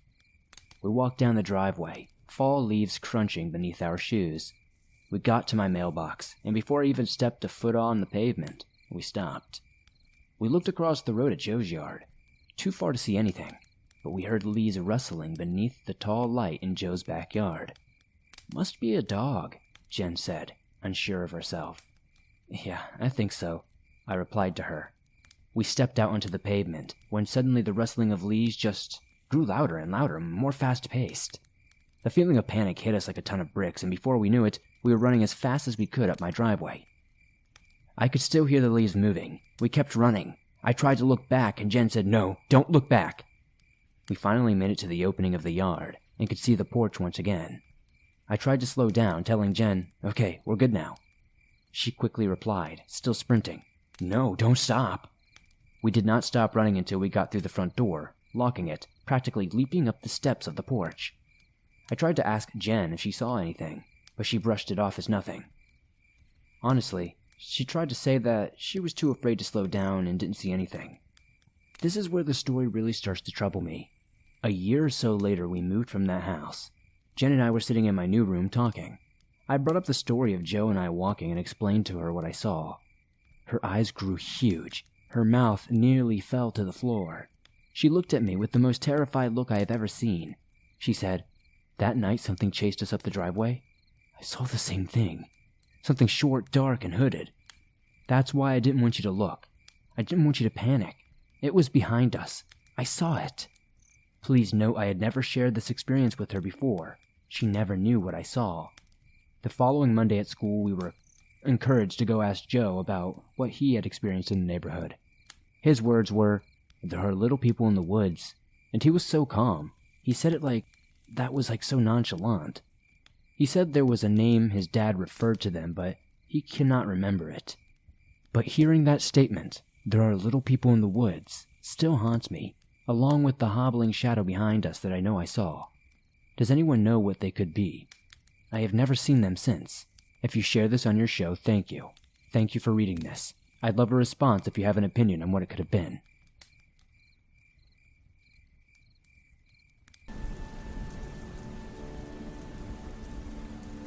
We walked down the driveway, fall leaves crunching beneath our shoes. We got to my mailbox, and before I even stepped a foot on the pavement, we stopped. We looked across the road at Joe's yard, too far to see anything. But we heard leaves rustling beneath the tall light in Joe's backyard. Must be a dog, Jen said, unsure of herself. Yeah, I think so, I replied to her. We stepped out onto the pavement, when suddenly the rustling of leaves just grew louder and louder, more fast-paced. The feeling of panic hit us like a ton of bricks, and before we knew it, we were running as fast as we could up my driveway. I could still hear the leaves moving. We kept running. I tried to look back, and Jen said, no, don't look back. We finally made it to the opening of the yard and could see the porch once again. I tried to slow down, telling Jen, okay, we're good now. She quickly replied, still sprinting, no, don't stop. We did not stop running until we got through the front door, locking it, practically leaping up the steps of the porch. I tried to ask Jen if she saw anything, but she brushed it off as nothing. Honestly, she tried to say that she was too afraid to slow down and didn't see anything. This is where the story really starts to trouble me. A year or so later, we moved from that house. Jen and I were sitting in my new room talking. I brought up the story of Joe and I walking and explained to her what I saw. Her eyes grew huge. Her mouth nearly fell to the floor. She looked at me with the most terrified look I have ever seen. She said, that night something chased us up the driveway. I saw the same thing. Something short, dark, and hooded. That's why I didn't want you to look. I didn't want you to panic. It was behind us. I saw it. Please note I had never shared this experience with her before. She never knew what I saw. The following Monday at school, we were encouraged to go ask Joe about what he had experienced in the neighborhood. His words were, there are little people in the woods, and he was so calm. He said it like that was like so nonchalant. He said there was a name his dad referred to them, but he cannot remember it. But hearing that statement, there are little people in the woods, still haunts me, along with the hobbling shadow behind us that I know I saw. Does anyone know what they could be? I have never seen them since. If you share this on your show, thank you. Thank you for reading this. I'd love a response if you have an opinion on what it could have been.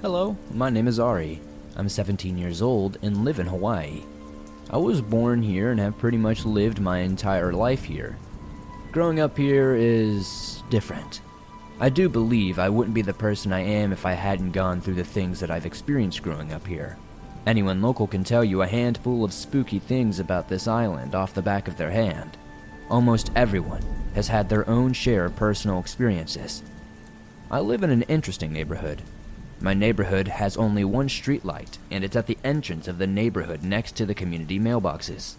Hello, my name is Ari. I'm 17 years old and live in Hawaii. I was born here and have pretty much lived my entire life here. Growing up here is different. I do believe I wouldn't be the person I am if I hadn't gone through the things that I've experienced growing up here. Anyone local can tell you a handful of spooky things about this island off the back of their hand. Almost everyone has had their own share of personal experiences. I live in an interesting neighborhood. My neighborhood has only one street light, and it's at the entrance of the neighborhood next to the community mailboxes.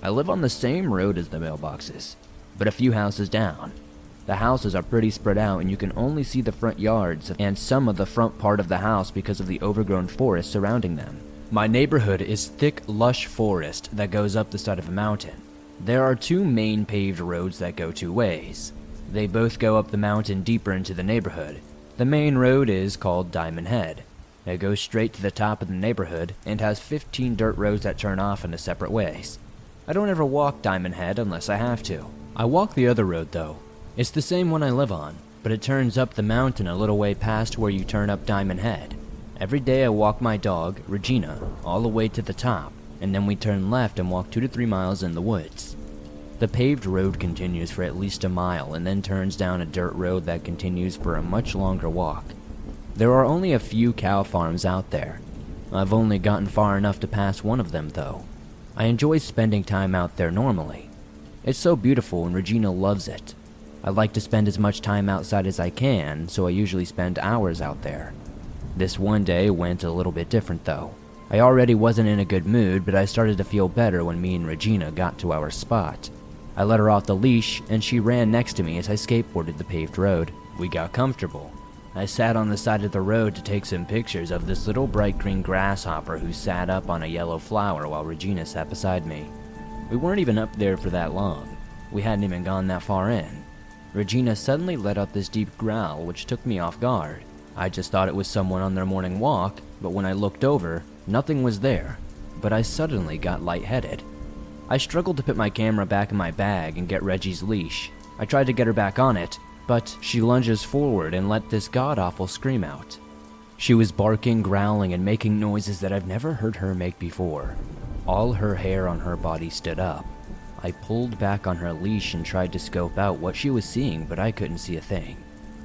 I live on the same road as the mailboxes, but a few houses down. The houses are pretty spread out and you can only see the front yards and some of the front part of the house because of the overgrown forest surrounding them. My neighborhood is thick, lush forest that goes up the side of a mountain. There are 2 main paved roads that go 2 ways. They both go up the mountain deeper into the neighborhood. The main road is called Diamond Head. It goes straight to the top of the neighborhood and has 15 dirt roads that turn off into separate ways. I don't ever walk Diamond Head unless I have to. I walk the other road though. It's the same one I live on, but it turns up the mountain a little way past where you turn up Diamond Head. Every day I walk my dog, Regina, all the way to the top, and then we turn left and walk 2 to 3 miles in the woods. The paved road continues for at least a mile and then turns down a dirt road that continues for a much longer walk. There are only a few cow farms out there. I've only gotten far enough to pass one of them though. I enjoy spending time out there normally. It's so beautiful and Regina loves it. I like to spend as much time outside as I can, so I usually spend hours out there. This one day went a little bit different though. I already wasn't in a good mood, but I started to feel better when me and Regina got to our spot. I let her off the leash and she ran next to me as I skateboarded the paved road. We got comfortable. I sat on the side of the road to take some pictures of this little bright green grasshopper who sat up on a yellow flower while Regina sat beside me. We weren't even up there for that long. We hadn't even gone that far in. Regina suddenly let out this deep growl which took me off guard. I just thought it was someone on their morning walk, but when I looked over, nothing was there. But I suddenly got lightheaded. I struggled to put my camera back in my bag and get Reggie's leash. I tried to get her back on it, but she lunges forward and let this god-awful scream out. She was barking, growling, and making noises that I've never heard her make before. All her hair on her body stood up. I pulled back on her leash and tried to scope out what she was seeing, but I couldn't see a thing.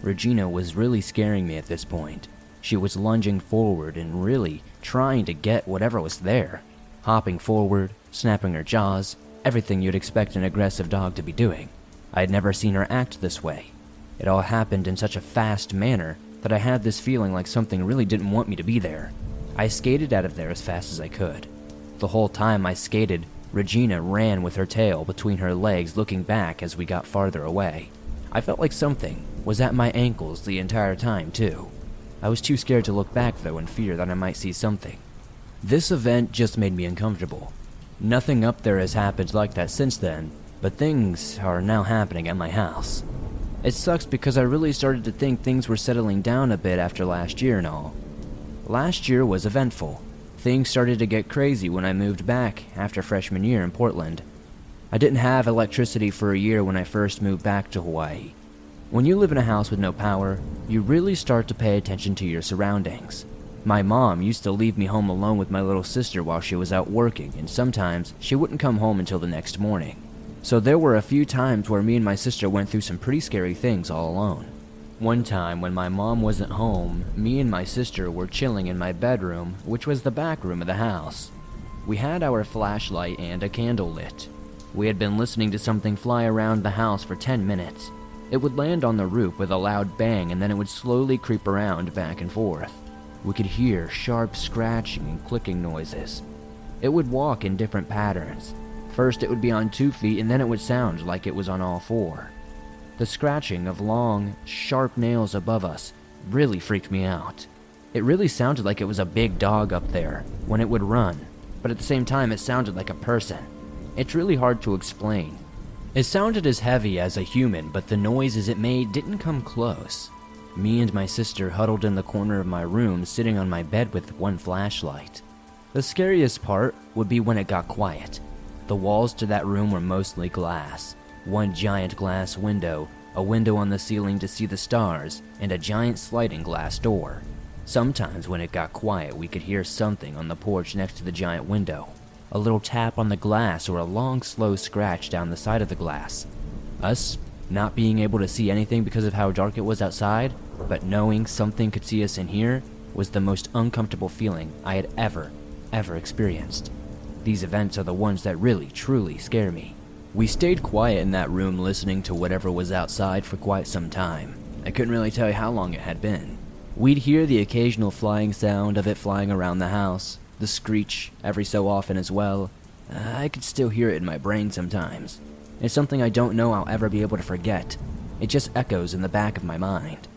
Regina was really scaring me at this point. She was lunging forward and really trying to get whatever was there. Hopping forward, snapping her jaws, everything you'd expect an aggressive dog to be doing. I had never seen her act this way. It all happened in such a fast manner that I had this feeling like something really didn't want me to be there. I skated out of there as fast as I could. The whole time I skated, Regina ran with her tail between her legs looking back as we got farther away. I felt like something was at my ankles the entire time too. I was too scared to look back though in fear that I might see something. This event just made me uncomfortable. Nothing up there has happened like that since then, but things are now happening at my house. It sucks because I really started to think things were settling down a bit after last year and all. Last year was eventful. Things started to get crazy when I moved back after freshman year in Portland. I didn't have electricity for a year when I first moved back to Hawaii. When you live in a house with no power, you really start to pay attention to your surroundings. My mom used to leave me home alone with my little sister while she was out working, and sometimes she wouldn't come home until the next morning. So there were a few times where me and my sister went through some pretty scary things all alone. One time when my mom wasn't home, me and my sister were chilling in my bedroom, which was the back room of the house. We had our flashlight and a candle lit. We had been listening to something fly around the house for 10 minutes. It would land on the roof with a loud bang and then it would slowly creep around back and forth. We could hear sharp scratching and clicking noises. It would walk in different patterns. First it would be on 2 feet and then it would sound like it was on all 4. The scratching of long, sharp nails above us really freaked me out. It really sounded like it was a big dog up there when it would run, but at the same time it sounded like a person. It's really hard to explain. It sounded as heavy as a human, but the noises it made didn't come close. Me and my sister huddled in the corner of my room, sitting on my bed with one flashlight. The scariest part would be when it got quiet. The walls to that room were mostly glass. One giant glass window, a window on the ceiling to see the stars, and a giant sliding glass door. Sometimes when it got quiet, we could hear something on the porch next to the giant window. A little tap on the glass or a long, slow scratch down the side of the glass. Us not being able to see anything because of how dark it was outside, but knowing something could see us in here was the most uncomfortable feeling I had ever experienced. These events are the ones that really, truly scare me. We stayed quiet in that room listening to whatever was outside for quite some time. I couldn't really tell you how long it had been. We'd hear the occasional flying sound of it flying around the house, the screech every so often as well. I could still hear it in my brain sometimes. It's something I don't know I'll ever be able to forget. It just echoes in the back of my mind.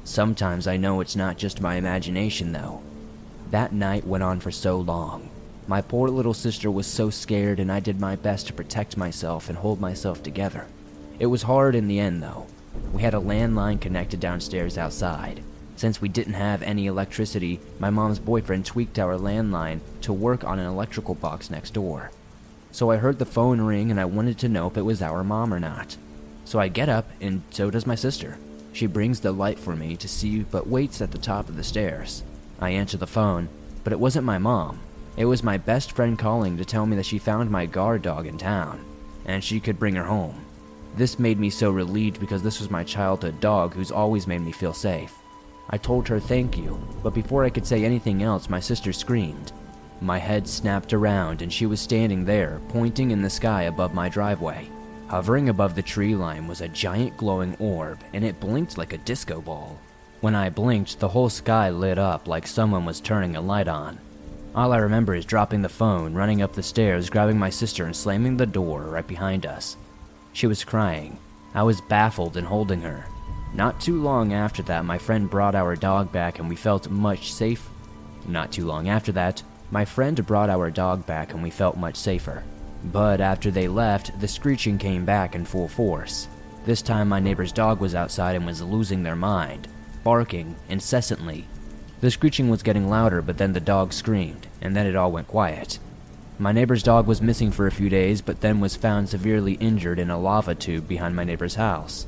Sometimes I know it's not just my imagination, though. That night went on for so long. My poor little sister was so scared, and I did my best to protect myself and hold myself together. It was hard in the end, though. We had a landline connected downstairs outside. Since we didn't have any electricity, my mom's boyfriend tweaked our landline to work on an electrical box next door. So I heard the phone ring, and I wanted to know if it was our mom or not. So I get up, and so does my sister. She brings the light for me to see, but waits at the top of the stairs. I answer the phone, but it wasn't my mom. It was my best friend calling to tell me that she found my guard dog in town, and she could bring her home. This made me so relieved because this was my childhood dog who's always made me feel safe. I told her thank you, but before I could say anything else, my sister screamed. My head snapped around, and she was standing there, pointing in the sky above my driveway. Hovering above the tree line was a giant glowing orb, and it blinked like a disco ball. When I blinked, the whole sky lit up like someone was turning a light on. All I remember is dropping the phone, running up the stairs, grabbing my sister, and slamming the door right behind us. She was crying. I was baffled and holding her. Not too long after that, my friend brought our dog back, and we felt much safer. Not too long after that, my friend brought our dog back, and we felt much safer. But after they left, the screeching came back in full force. This time my neighbor's dog was outside and was losing their mind, barking incessantly. The screeching was getting louder, but then the dog screamed, and then it all went quiet. My neighbor's dog was missing for a few days, but then was found severely injured in a lava tube behind my neighbor's house.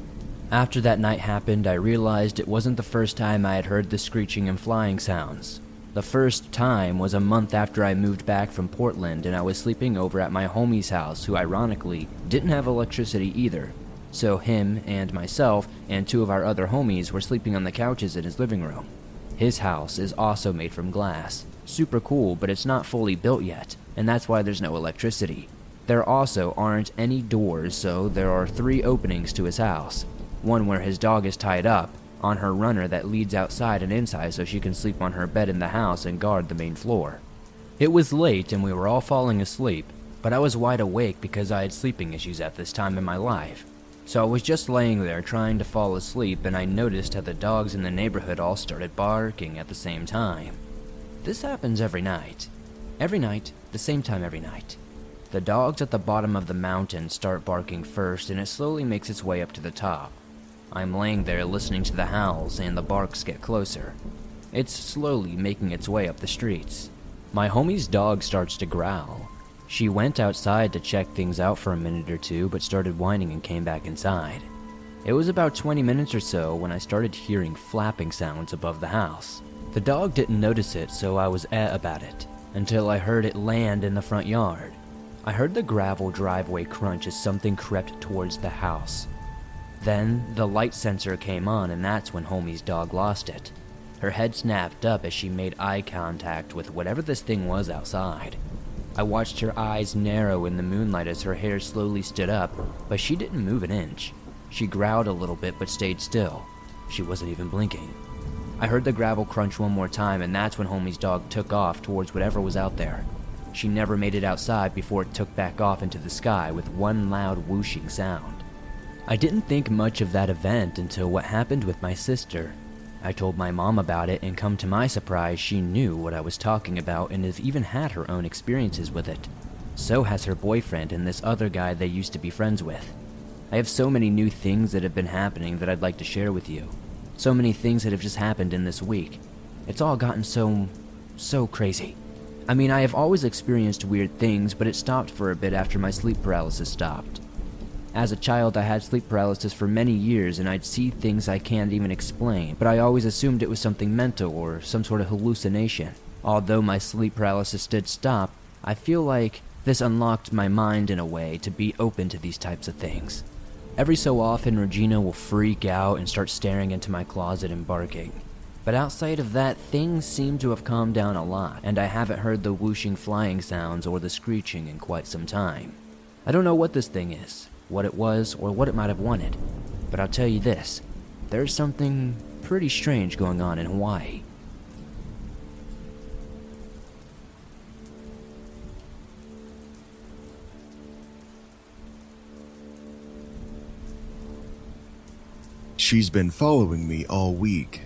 After that night happened, I realized it wasn't the first time I had heard the screeching and flying sounds. The first time was a month after I moved back from Portland, and I was sleeping over at my homie's house, who ironically didn't have electricity either. So him and myself and two of our other homies were sleeping on the couches in his living room. His house is also made from glass. Super cool, but it's not fully built yet, and that's why there's no electricity. There also aren't any doors, so there are 3 openings to his house. One where his dog is tied up, on her runner that leads outside and inside so she can sleep on her bed in the house and guard the main floor. It was late and we were all falling asleep, but I was wide awake because I had sleeping issues at this time in my life. So I was just laying there trying to fall asleep, and I noticed how the dogs in the neighborhood all started barking at the same time. This happens every night. Every night, the same time every night. The dogs at the bottom of the mountain start barking first, and it slowly makes its way up to the top. I'm laying there listening to the howls, and the barks get closer. It's slowly making its way up the streets. My homie's dog starts to growl. She went outside to check things out for a minute or two, but started whining and came back inside. It was about 20 minutes or so when I started hearing flapping sounds above the house. The dog didn't notice it, so I was about it, until I heard it land in the front yard. I heard the gravel driveway crunch as something crept towards the house. Then, the light sensor came on, and that's when homie's dog lost it. Her head snapped up as she made eye contact with whatever this thing was outside. I watched her eyes narrow in the moonlight as her hair slowly stood up, but she didn't move an inch. She growled a little bit but stayed still. She wasn't even blinking. I heard the gravel crunch one more time, and that's when homie's dog took off towards whatever was out there. She never made it outside before it took back off into the sky with one loud whooshing sound. I didn't think much of that event until what happened with my sister. I told my mom about it, and come to my surprise, she knew what I was talking about and has even had her own experiences with it. So has her boyfriend and this other guy they used to be friends with. I have so many new things that have been happening that I'd like to share with you. So many things that have just happened in this week. It's all gotten so crazy. I mean, I have always experienced weird things, but it stopped for a bit after my sleep paralysis stopped. As a child, I had sleep paralysis for many years, and I'd see things I can't even explain, but I always assumed it was something mental or some sort of hallucination. Although my sleep paralysis did stop, I feel like this unlocked my mind in a way to be open to these types of things. Every so often, Regina will freak out and start staring into my closet and barking. But outside of that, things seem to have calmed down a lot, and I haven't heard the whooshing flying sounds or the screeching in quite some time. I don't know what this thing is, what it was, or what it might have wanted, but I'll tell you this, there's something pretty strange going on in Hawaii. She's been following me all week.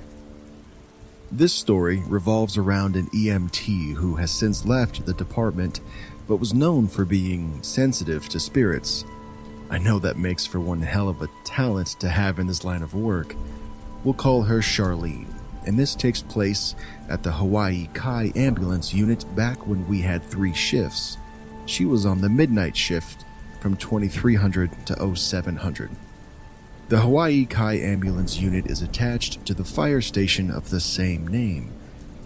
This story revolves around an EMT who has since left the department, but was known for being sensitive to spirits. I know that makes for one hell of a talent to have in this line of work. We'll call her Charlene, and this takes place at the Hawaii Kai ambulance unit back when we had 3 shifts. She was on the midnight shift from 2300 to 0700. The Hawaii Kai ambulance unit is attached to the fire station of the same name.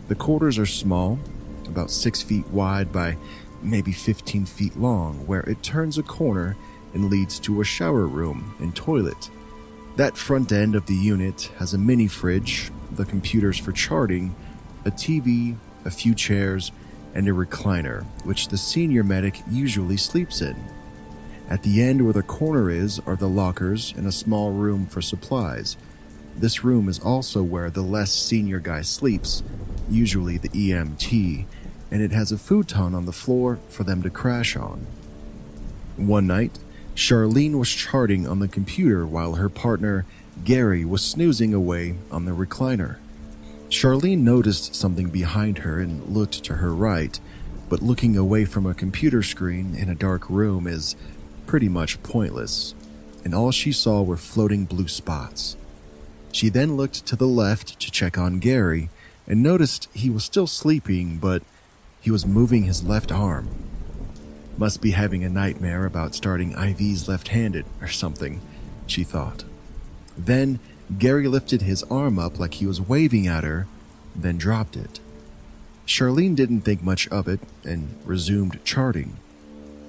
The quarters are small, about 6 feet wide by maybe 15 feet long, where it turns a corner and leads to a shower room and toilet. That front end of the unit has a mini fridge, the computers for charting, a TV, a few chairs, and a recliner, which the senior medic usually sleeps in. At the end where the corner is are the lockers and a small room for supplies. This room is also where the less senior guy sleeps, usually the EMT, and it has a futon on the floor for them to crash on. One night, Charlene was charting on the computer while her partner, Gary, was snoozing away on the recliner. Charlene noticed something behind her and looked to her right, but looking away from a computer screen in a dark room is pretty much pointless, and all she saw were floating blue spots. She then looked to the left to check on Gary and noticed he was still sleeping, but he was moving his left arm. Must be having a nightmare about starting IVs left-handed or something, she thought. Then Gary lifted his arm up like he was waving at her, then dropped it. Charlene didn't think much of it and resumed charting.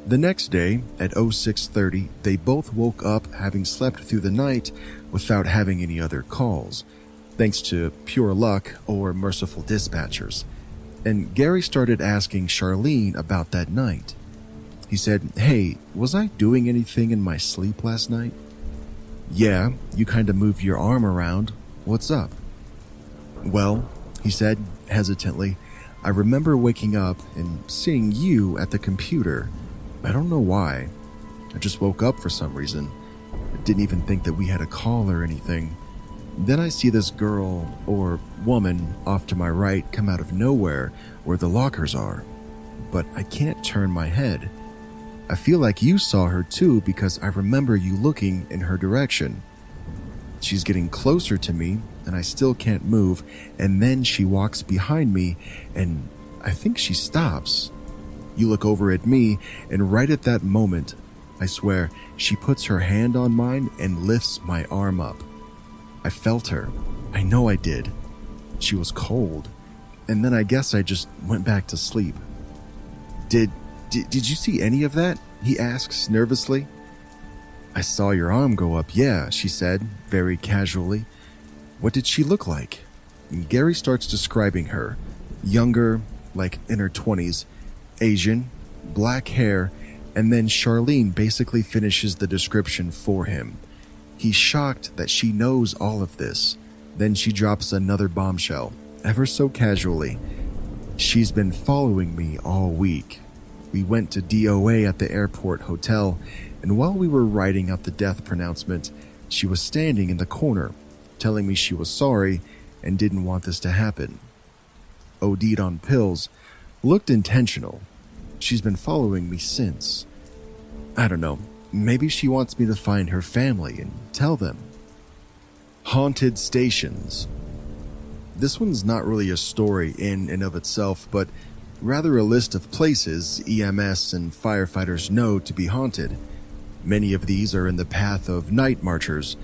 The next day, at 0630, they both woke up having slept through the night without having any other calls, thanks to pure luck or merciful dispatchers. And Gary started asking Charlene about that night. He said, "Hey, was I doing anything in my sleep last night?" "Yeah, you kinda moved your arm around. What's up?" "Well," he said hesitantly, "I remember waking up and seeing you at the computer. I don't know why. I just woke up for some reason. I didn't even think that we had a call or anything. Then I see this girl, or woman, off to my right come out of nowhere where the lockers are. But I can't turn my head. I feel like you saw her too because I remember you looking in her direction. She's getting closer to me and I still can't move, and then she walks behind me and I think she stops. You look over at me, and right at that moment, I swear, she puts her hand on mine and lifts my arm up. I felt her. I know I did. She was cold. And then I guess I just went back to sleep." Did you see any of that?" he asks nervously. "I saw your arm go up, yeah," she said, very casually. "What did she look like?" And Gary starts describing her. Younger, like in her 20s, Asian, black hair, and then Charlene basically finishes the description for him. He's shocked that she knows all of this. Then she drops another bombshell, ever so casually. "She's been following me all week. We went to DOA at the airport hotel, and while we were writing out the death pronouncement, she was standing in the corner, telling me she was sorry and didn't want this to happen. OD'd on pills, looked intentional. She's been following me since. I don't know, maybe she wants me to find her family and tell them." Haunted stations. This one's not really a story in and of itself, but rather a list of places EMS and firefighters know to be haunted. Many of these are in the path of night marchers,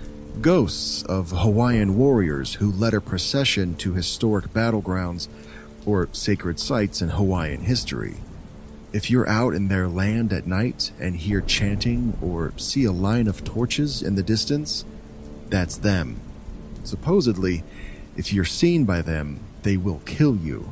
ghosts of Hawaiian warriors who led a procession to historic battlegrounds or sacred sites in Hawaiian history. If you're out in their land at night and hear chanting or see a line of torches in the distance, that's them. Supposedly, if you're seen by them, they will kill you.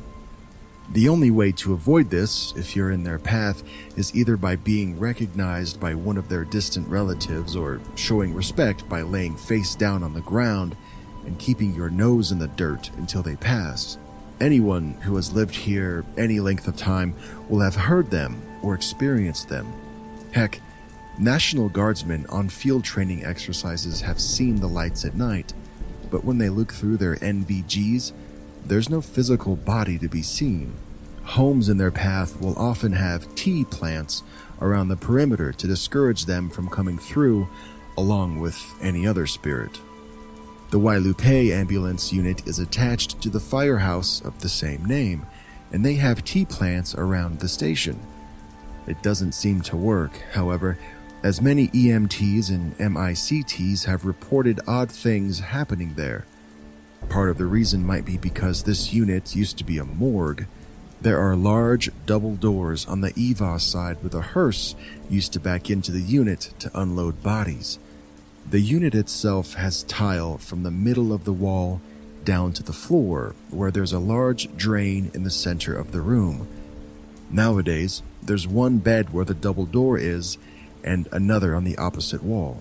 The only way to avoid this, if you're in their path, is either by being recognized by one of their distant relatives or showing respect by laying face down on the ground and keeping your nose in the dirt until they pass. Anyone who has lived here any length of time will have heard them or experienced them. Heck, National Guardsmen on field training exercises have seen the lights at night, but when they look through their NVGs, there's no physical body to be seen. Homes in their path will often have tea plants around the perimeter to discourage them from coming through, along with any other spirit. The Wailupe ambulance unit is attached to the firehouse of the same name, and they have tea plants around the station. It doesn't seem to work, however, as many EMTs and MICTs have reported odd things happening there. Part of the reason might be because this unit used to be a morgue. There are large double doors on the EVA side where the hearse used to back into the unit to unload bodies. The unit itself has tile from the middle of the wall down to the floor, where there's a large drain in the center of the room. Nowadays, there's one bed where the double door is, and another on the opposite wall.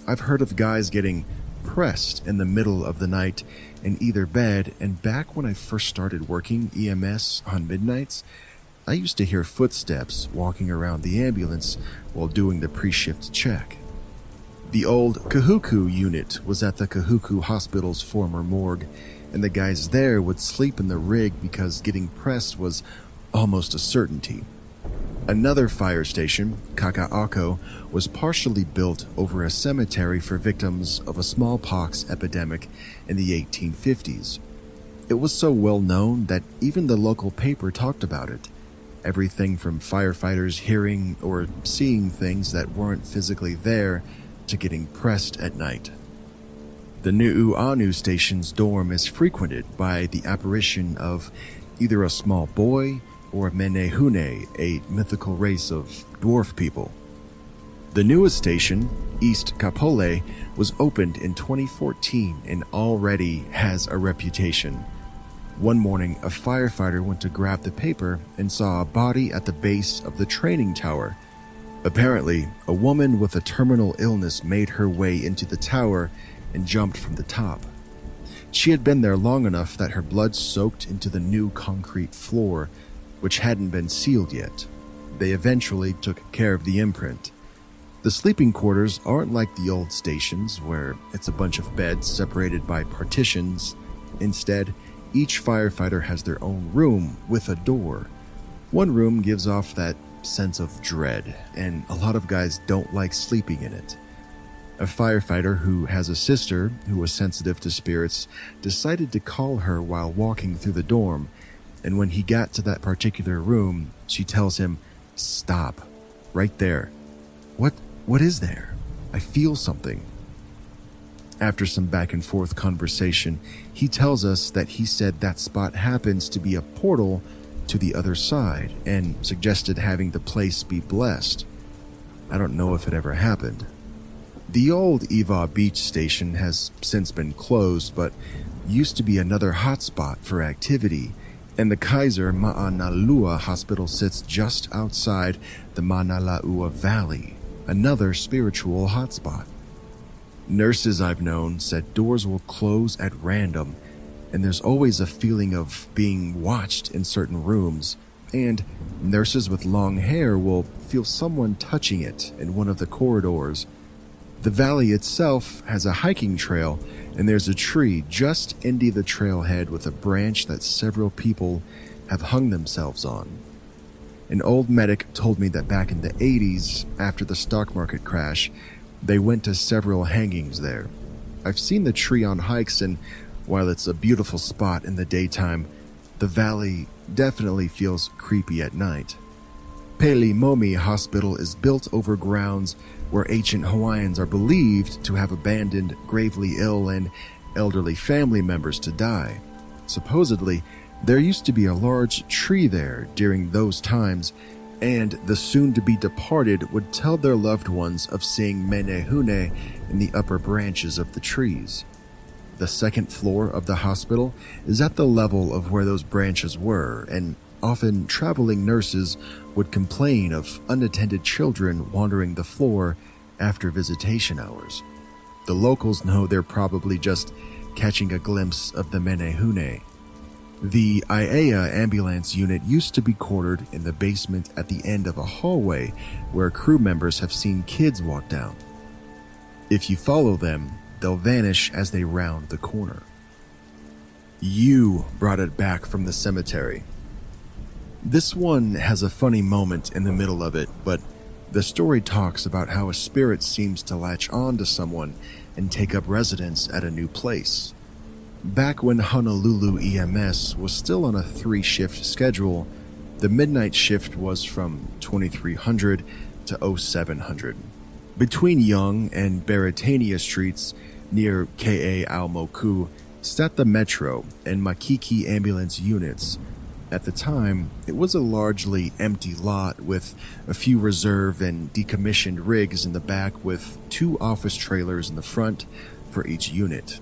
I've heard of guys getting pressed in the middle of the night in either bed, and back when I first started working EMS on midnights, I used to hear footsteps walking around the ambulance while doing the pre-shift check. The old Kahuku unit was at the Kahuku Hospital's former morgue, and the guys there would sleep in the rig because getting pressed was almost a certainty. Another fire station, Kakaako, was partially built over a cemetery for victims of a smallpox epidemic in the 1850s. It was so well known that even the local paper talked about it. Everything from firefighters hearing or seeing things that weren't physically there to getting pressed at night. The Nu'uanu station's dorm is frequented by the apparition of either a small boy or Menehune, a mythical race of dwarf people. The newest station, East Kapole, was opened in 2014 and already has a reputation. One morning, a firefighter went to grab the paper and saw a body at the base of the training tower. Apparently, a woman with a terminal illness made her way into the tower and jumped from the top. She had been there long enough that her blood soaked into the new concrete floor, which hadn't been sealed yet. They eventually took care of the imprint. The sleeping quarters aren't like the old stations where it's a bunch of beds separated by partitions. Instead, each firefighter has their own room with a door. One room gives off that sense of dread, and a lot of guys don't like sleeping in it. A firefighter who has a sister who was sensitive to spirits decided to call her while walking through the dorm, and when he got to that particular room, she tells him, "Stop, right there." What is there? I feel something. After some back and forth conversation, he tells us that he said that spot happens to be a portal to the other side and suggested having the place be blessed. I don't know if it ever happened. The old Eva Beach station has since been closed, but used to be another hotspot for activity, and the Kaiser Ma'analua Hospital sits just outside the Manalaua Valley, another spiritual hotspot. Nurses I've known said doors will close at random, and there's always a feeling of being watched in certain rooms, and nurses with long hair will feel someone touching it in one of the corridors. The valley itself has a hiking trail, and there's a tree just into the trailhead with a branch that several people have hung themselves on. An old medic told me that back in the 80s, after the stock market crash, they went to several hangings there. I've seen the tree on hikes, and while it's a beautiful spot in the daytime, the valley definitely feels creepy at night. Pele Momi Hospital is built over grounds where ancient Hawaiians are believed to have abandoned gravely ill and elderly family members to die. Supposedly, there used to be a large tree there during those times, and the soon-to-be departed would tell their loved ones of seeing Menehune in the upper branches of the trees. The second floor of the hospital is at the level of where those branches were, and often traveling nurses would complain of unattended children wandering the floor after visitation hours. The locals know they're probably just catching a glimpse of the Menehune. The IAEA ambulance unit used to be quartered in the basement at the end of a hallway where crew members have seen kids walk down. If you follow them, they'll vanish as they round the corner. You brought it back from the cemetery. This one has a funny moment in the middle of it, but the story talks about how a spirit seems to latch on to someone and take up residence at a new place. Back when Honolulu EMS was still on a 3-shift schedule, the midnight shift was from 2300 to 0700. Between Young and Beretania streets near Ka Aomoku sat the Metro and Makiki ambulance units. At the time, it was a largely empty lot with a few reserve and decommissioned rigs in the back with 2 office trailers in the front for each unit.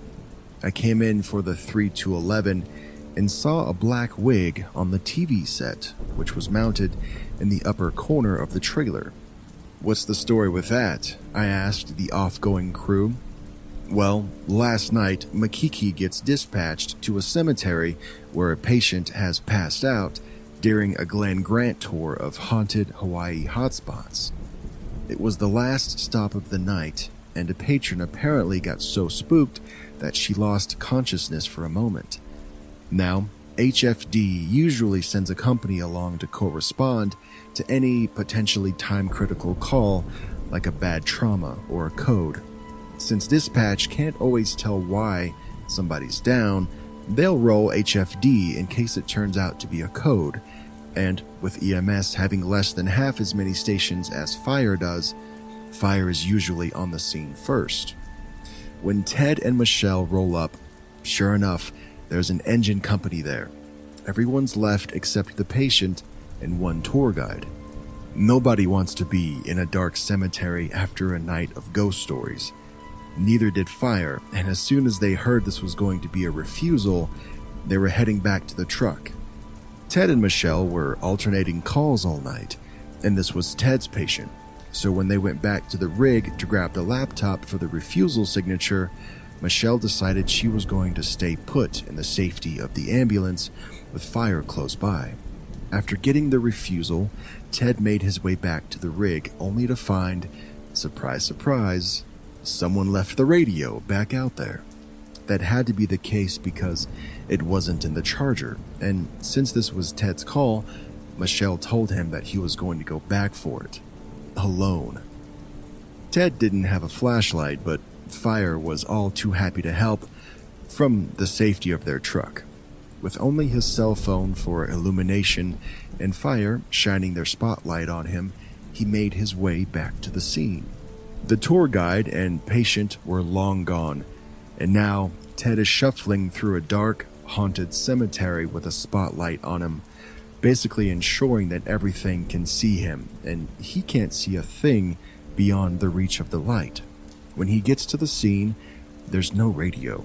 I came in for the 3 to 11 and saw a black wig on the TV set, which was mounted in the upper corner of the trailer. "What's the story with that?" I asked the off-going crew. "Well, last night, Makiki gets dispatched to a cemetery where a patient has passed out during a Glen Grant tour of haunted Hawaii hotspots. It was the last stop of the night, and a patron apparently got so spooked that she lost consciousness for a moment. Now, HFD usually sends a company along to correspond to any potentially time-critical call like a bad trauma or a code. Since dispatch can't always tell why somebody's down, they'll roll HFD in case it turns out to be a code, and with EMS having less than half as many stations as fire does, fire is usually on the scene first. When Ted and Michelle roll up, sure enough, there's an engine company there. Everyone's left except the patient and one tour guide. Nobody wants to be in a dark cemetery after a night of ghost stories. Neither did fire, and as soon as they heard this was going to be a refusal, they were heading back to the truck. Ted and Michelle were alternating calls all night, and this was Ted's patient. So when they went back to the rig to grab the laptop for the refusal signature, Michelle decided she was going to stay put in the safety of the ambulance with fire close by. After getting the refusal, Ted made his way back to the rig only to find, surprise, surprise, someone left the radio back out there. That had to be the case because it wasn't in the charger, and since this was Ted's call, Michelle told him that he was going to go back for it. Alone. Ted didn't have a flashlight, but Fire was all too happy to help from the safety of their truck. With only his cell phone for illumination and Fire shining their spotlight on him, he made his way back to the scene. The tour guide and patient were long gone, and now Ted is shuffling through a dark, haunted cemetery with a spotlight on him, basically ensuring that everything can see him, and he can't see a thing beyond the reach of the light. When he gets to the scene, there's no radio.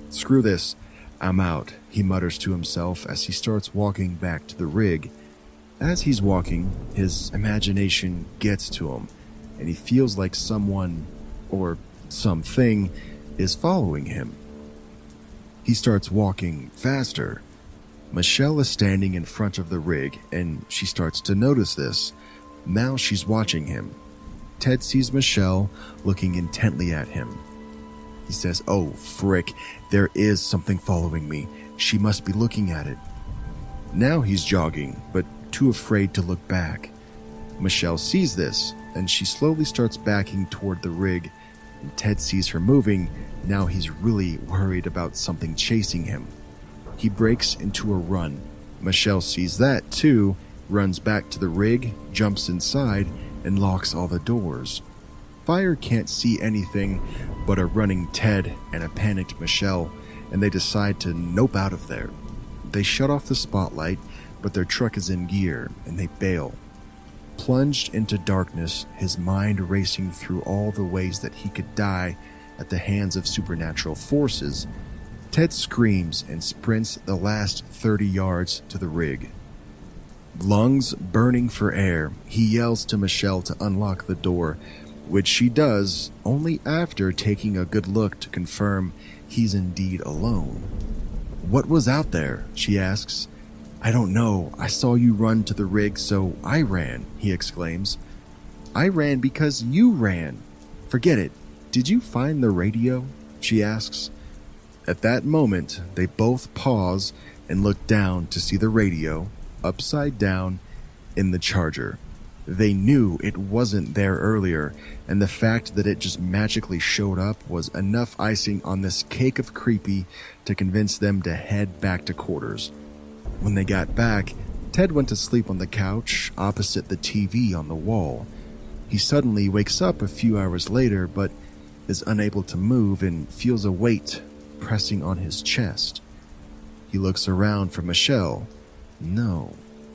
"Screw this, I'm out," he mutters to himself as he starts walking back to the rig. As he's walking, his imagination gets to him, and he feels like someone, or something, is following him. He starts walking faster. Michelle is standing in front of the rig, and she starts to notice this. Now she's watching him. Ted sees Michelle looking intently at him. He says, "Oh, frick, there is something following me. She must be looking at it." Now he's jogging, but too afraid to look back. Michelle sees this, and she slowly starts backing toward the rig. And Ted sees her moving. Now he's really worried about something chasing him. He breaks into a run. Michelle sees that too, runs back to the rig, jumps inside, and locks all the doors. Fire can't see anything but a running Ted and a panicked Michelle, and they decide to nope out of there. They shut off the spotlight, but their truck is in gear, and they bail. Plunged into darkness, his mind racing through all the ways that he could die at the hands of supernatural forces, Ted screams and sprints the last 30 yards to the rig. Lungs burning for air, he yells to Michelle to unlock the door, which she does only after taking a good look to confirm he's indeed alone. "What was out there?" she asks. "I don't know. I saw you run to the rig, so I ran," he exclaims. "I ran because you ran. Forget it. Did you find the radio?" she asks. At that moment, they both pause and look down to see the radio, upside down, in the charger. They knew it wasn't there earlier, and the fact that it just magically showed up was enough icing on this cake of creepy to convince them to head back to quarters. When they got back, Ted went to sleep on the couch opposite the TV on the wall. He suddenly wakes up a few hours later, but is unable to move and feels a weight pressing on his chest. He looks around for Michelle. No,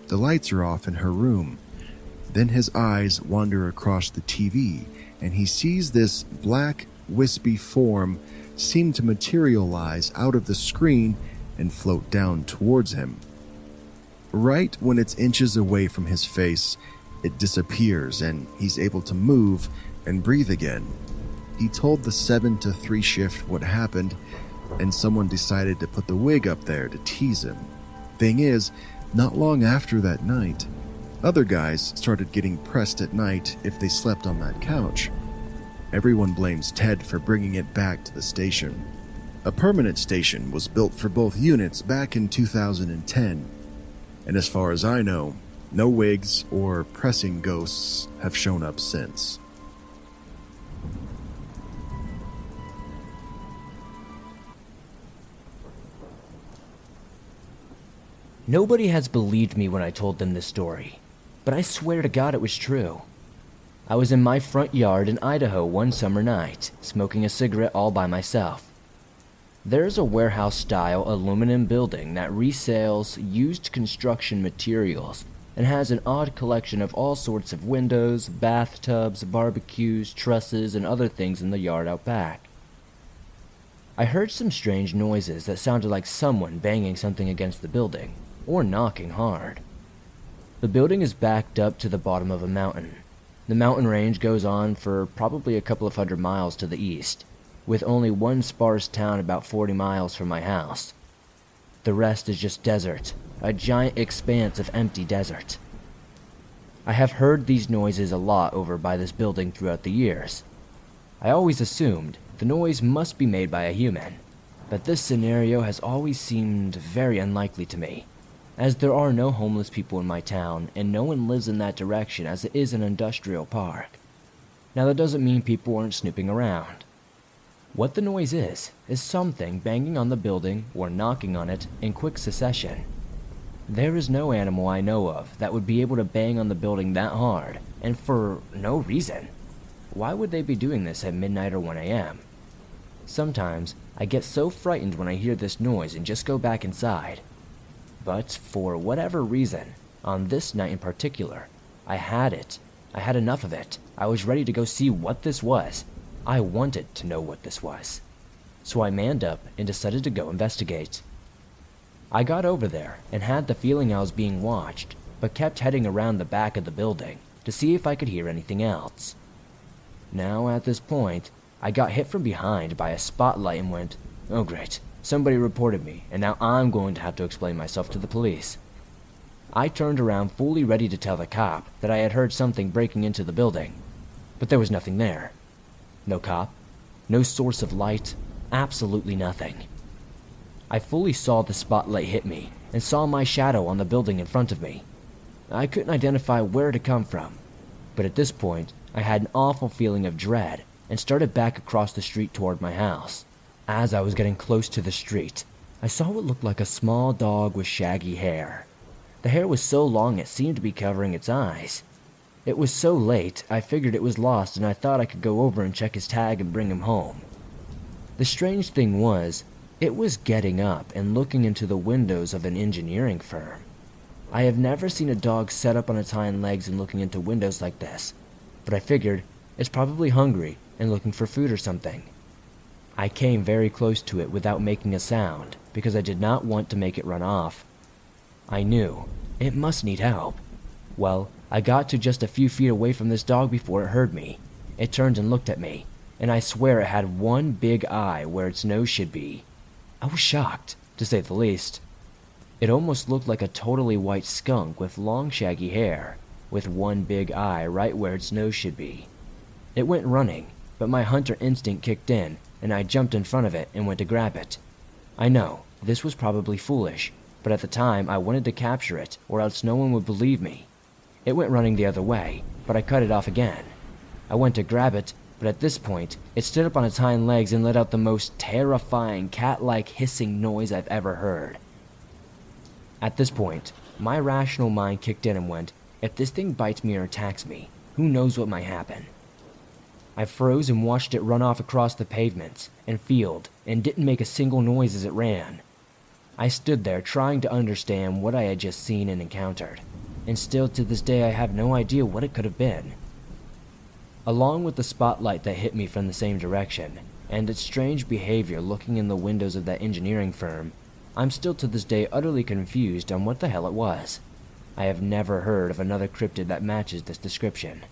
the lights are off in her room. Then his eyes wander across the TV, and he sees this black, wispy form seem to materialize out of the screen and float down towards him. Right when it's inches away from his face, it disappears and he's able to move and breathe again. He told the 7 to 3 shift what happened, and someone decided to put the wig up there to tease him. Thing is, not long after that night, other guys started getting pressed at night if they slept on that couch. Everyone blames Ted for bringing it back to the station. A permanent station was built for both units back in 2010, and as far as I know, no wigs or pressing ghosts have shown up since. Nobody has believed me when I told them this story, but I swear to God it was true. I was in my front yard in Idaho one summer night, smoking a cigarette all by myself. There's a warehouse-style aluminum building that resales used construction materials and has an odd collection of all sorts of windows, bathtubs, barbecues, trusses, and other things in the yard out back. I heard some strange noises that sounded like someone banging something against the building, or knocking hard. The building is backed up to the bottom of a mountain. The mountain range goes on for probably a couple of 100 miles to the east, with only one sparse town about 40 miles from my house. The rest is just desert, a giant expanse of empty desert. I have heard these noises a lot over by this building throughout the years. I always assumed the noise must be made by a human, but this scenario has always seemed very unlikely to me, as there are no homeless people in my town and no one lives in that direction as it is an industrial park. Now that doesn't mean people aren't snooping around. What the noise is something banging on the building or knocking on it in quick succession. There is no animal I know of that would be able to bang on the building that hard, and for no reason. Why would they be doing this at midnight or 1 a.m.? Sometimes I get so frightened when I hear this noise and just go back inside. But for whatever reason, on this night in particular, I had it. I had enough of it. I was ready to go see what this was. I wanted to know what this was. So I manned up and decided to go investigate. I got over there and had the feeling I was being watched, but kept heading around the back of the building to see if I could hear anything else. Now at this point, I got hit from behind by a spotlight and went, "Oh great, somebody reported me, and now I'm going to have to explain myself to the police." I turned around fully ready to tell the cop that I had heard something breaking into the building, but there was nothing there. No cop, no source of light, absolutely nothing. I fully saw the spotlight hit me and saw my shadow on the building in front of me. I couldn't identify where to come from, but at this point, I had an awful feeling of dread and started back across the street toward my house. As I was getting close to the street, I saw what looked like a small dog with shaggy hair. The hair was so long it seemed to be covering its eyes. It was so late, I figured it was lost and I thought I could go over and check his tag and bring him home. The strange thing was, it was getting up and looking into the windows of an engineering firm. I have never seen a dog set up on its hind legs and looking into windows like this, but I figured it's probably hungry and looking for food or something. I came very close to it without making a sound because I did not want to make it run off. I knew it must need help. Well, I got to just a few feet away from this dog before it heard me. It turned and looked at me, and I swear it had one big eye where its nose should be. I was shocked, to say the least. It almost looked like a totally white skunk with long shaggy hair, with one big eye right where its nose should be. It went running, but my hunter instinct kicked in, and I jumped in front of it and went to grab it. I know, this was probably foolish, but at the time I wanted to capture it, or else no one would believe me. It went running the other way, but I cut it off again. I went to grab it, but at this point, it stood up on its hind legs and let out the most terrifying cat-like hissing noise I've ever heard. At this point, my rational mind kicked in and went, if this thing bites me or attacks me, who knows what might happen? I froze and watched it run off across the pavements and field and didn't make a single noise as it ran. I stood there trying to understand what I had just seen and encountered, and still to this day I have no idea what it could have been. Along with the spotlight that hit me from the same direction, and its strange behavior looking in the windows of that engineering firm, I'm still to this day utterly confused on what the hell it was. I have never heard of another cryptid that matches this description.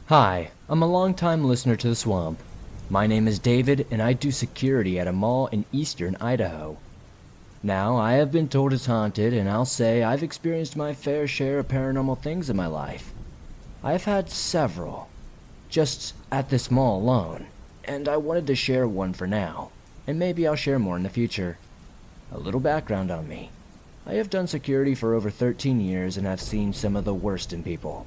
Hi, I'm a long-time listener to The Swamp. My name is David, and I do security at a mall in eastern Idaho. Now, I have been told it's haunted, and I'll say I've experienced my fair share of paranormal things in my life. I've had several, just at this mall alone, and I wanted to share one for now, and maybe I'll share more in the future. A little background on me. I have done security for over 13 years and have seen some of the worst in people.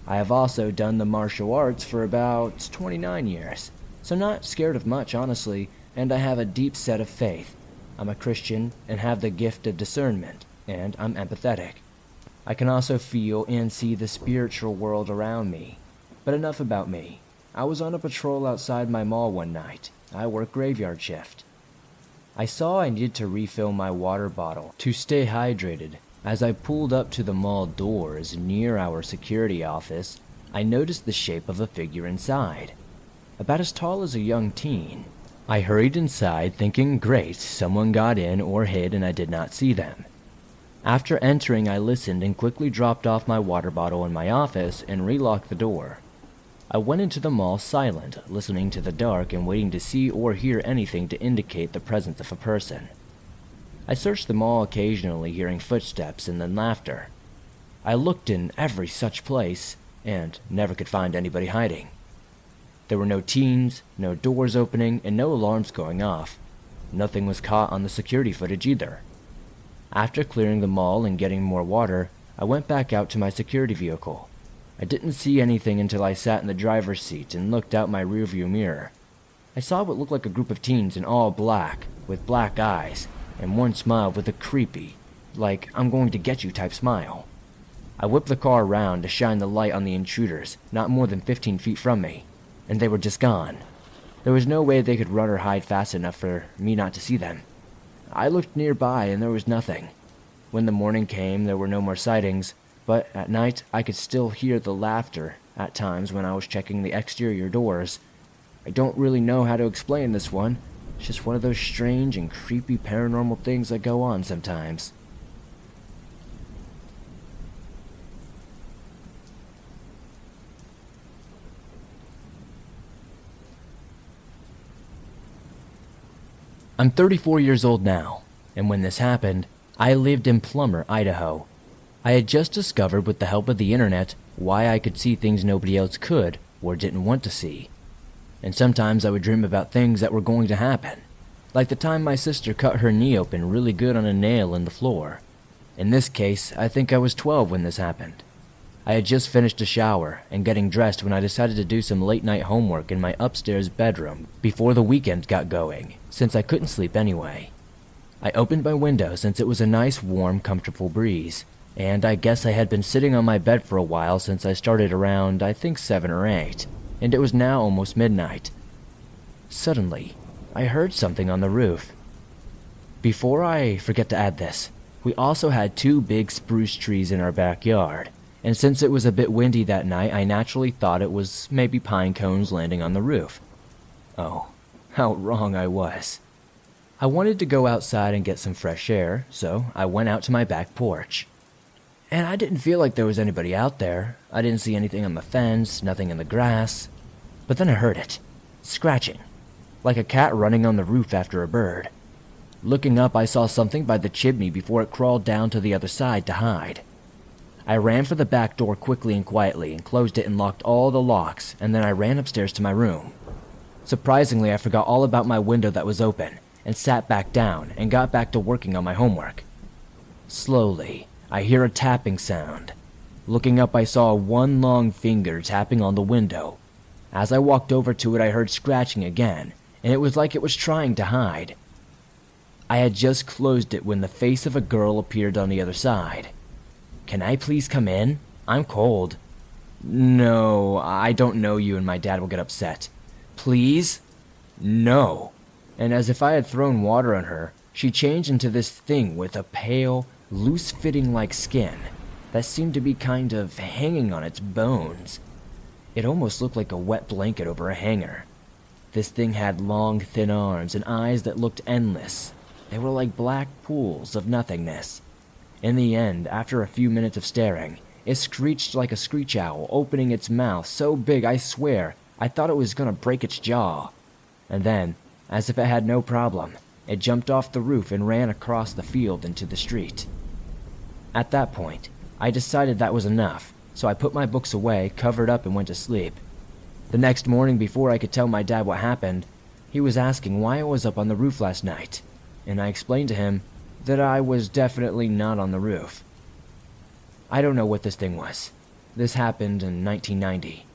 I have also done the martial arts for about 29 years, so not scared of much, honestly, and I have a deep set of faith. I'm a Christian and have the gift of discernment, and I'm empathetic. I can also feel and see the spiritual world around me. But enough about me. I was on a patrol outside my mall one night. I work graveyard shift. I saw I needed to refill my water bottle to stay hydrated. As I pulled up to the mall doors near our security office, I noticed the shape of a figure inside, about as tall as a young teen. I hurried inside thinking, great, someone got in or hid and I did not see them. After entering, I listened and quickly dropped off my water bottle in my office and relocked the door. I went into the mall silent, listening to the dark and waiting to see or hear anything to indicate the presence of a person. I searched the mall occasionally, hearing footsteps and then laughter. I looked in every such place and never could find anybody hiding. There were no teens, no doors opening, and no alarms going off. Nothing was caught on the security footage either. After clearing the mall and getting more water, I went back out to my security vehicle. I didn't see anything until I sat in the driver's seat and looked out my rearview mirror. I saw what looked like a group of teens in all black, with black eyes, and one smiled with a creepy, like I'm going to get you type smile. I whipped the car around to shine the light on the intruders, not more than 15 feet from me, and they were just gone. There was no way they could run or hide fast enough for me not to see them. I looked nearby and there was nothing. When the morning came, there were no more sightings, but at night I could still hear the laughter at times when I was checking the exterior doors. I don't really know how to explain this one. It's just one of those strange and creepy paranormal things that go on sometimes. I'm 34 years old now, and when this happened, I lived in Plummer, Idaho. I had just discovered with the help of the internet why I could see things nobody else could or didn't want to see. And sometimes I would dream about things that were going to happen, like the time my sister cut her knee open really good on a nail in the floor. In this case, I think I was 12 when this happened. I had just finished a shower and getting dressed when I decided to do some late-night homework in my upstairs bedroom before the weekend got going, since I couldn't sleep anyway. I opened my window since it was a nice, warm, comfortable breeze, and I guess I had been sitting on my bed for a while since I started around, I think 7 or 8, and it was now almost midnight. Suddenly, I heard something on the roof. Before I forget to add this, we also had 2 big spruce trees in our backyard, and since it was a bit windy that night, I naturally thought it was maybe pine cones landing on the roof. Oh, how wrong I was. I wanted to go outside and get some fresh air, so I went out to my back porch. And I didn't feel like there was anybody out there. I didn't see anything on the fence, nothing in the grass. But then I heard it. Scratching. Like a cat running on the roof after a bird. Looking up, I saw something by the chimney before it crawled down to the other side to hide. I ran for the back door quickly and quietly and closed it and locked all the locks, and then I ran upstairs to my room. Surprisingly, I forgot all about my window that was open and sat back down and got back to working on my homework. Slowly, I hear a tapping sound. Looking up, I saw one long finger tapping on the window. As I walked over to it, I heard scratching again, and it was like it was trying to hide. I had just closed it when the face of a girl appeared on the other side. "Can I please come in? I'm cold." "No, I don't know you and my dad will get upset." "Please?" "No." And as if I had thrown water on her, she changed into this thing with a pale, loose-fitting like skin that seemed to be kind of hanging on its bones. It almost looked like a wet blanket over a hanger. This thing had long, thin arms and eyes that looked endless. They were like black pools of nothingness. In the end, after a few minutes of staring, it screeched like a screech owl, opening its mouth so big I swear I thought it was going to break its jaw. And then, as if it had no problem, it jumped off the roof and ran across the field into the street. At that point, I decided that was enough, so I put my books away, covered up, and went to sleep. The next morning, before I could tell my dad what happened, he was asking why I was up on the roof last night, and I explained to him that I was definitely not on the roof. I don't know what this thing was. This happened in 1990.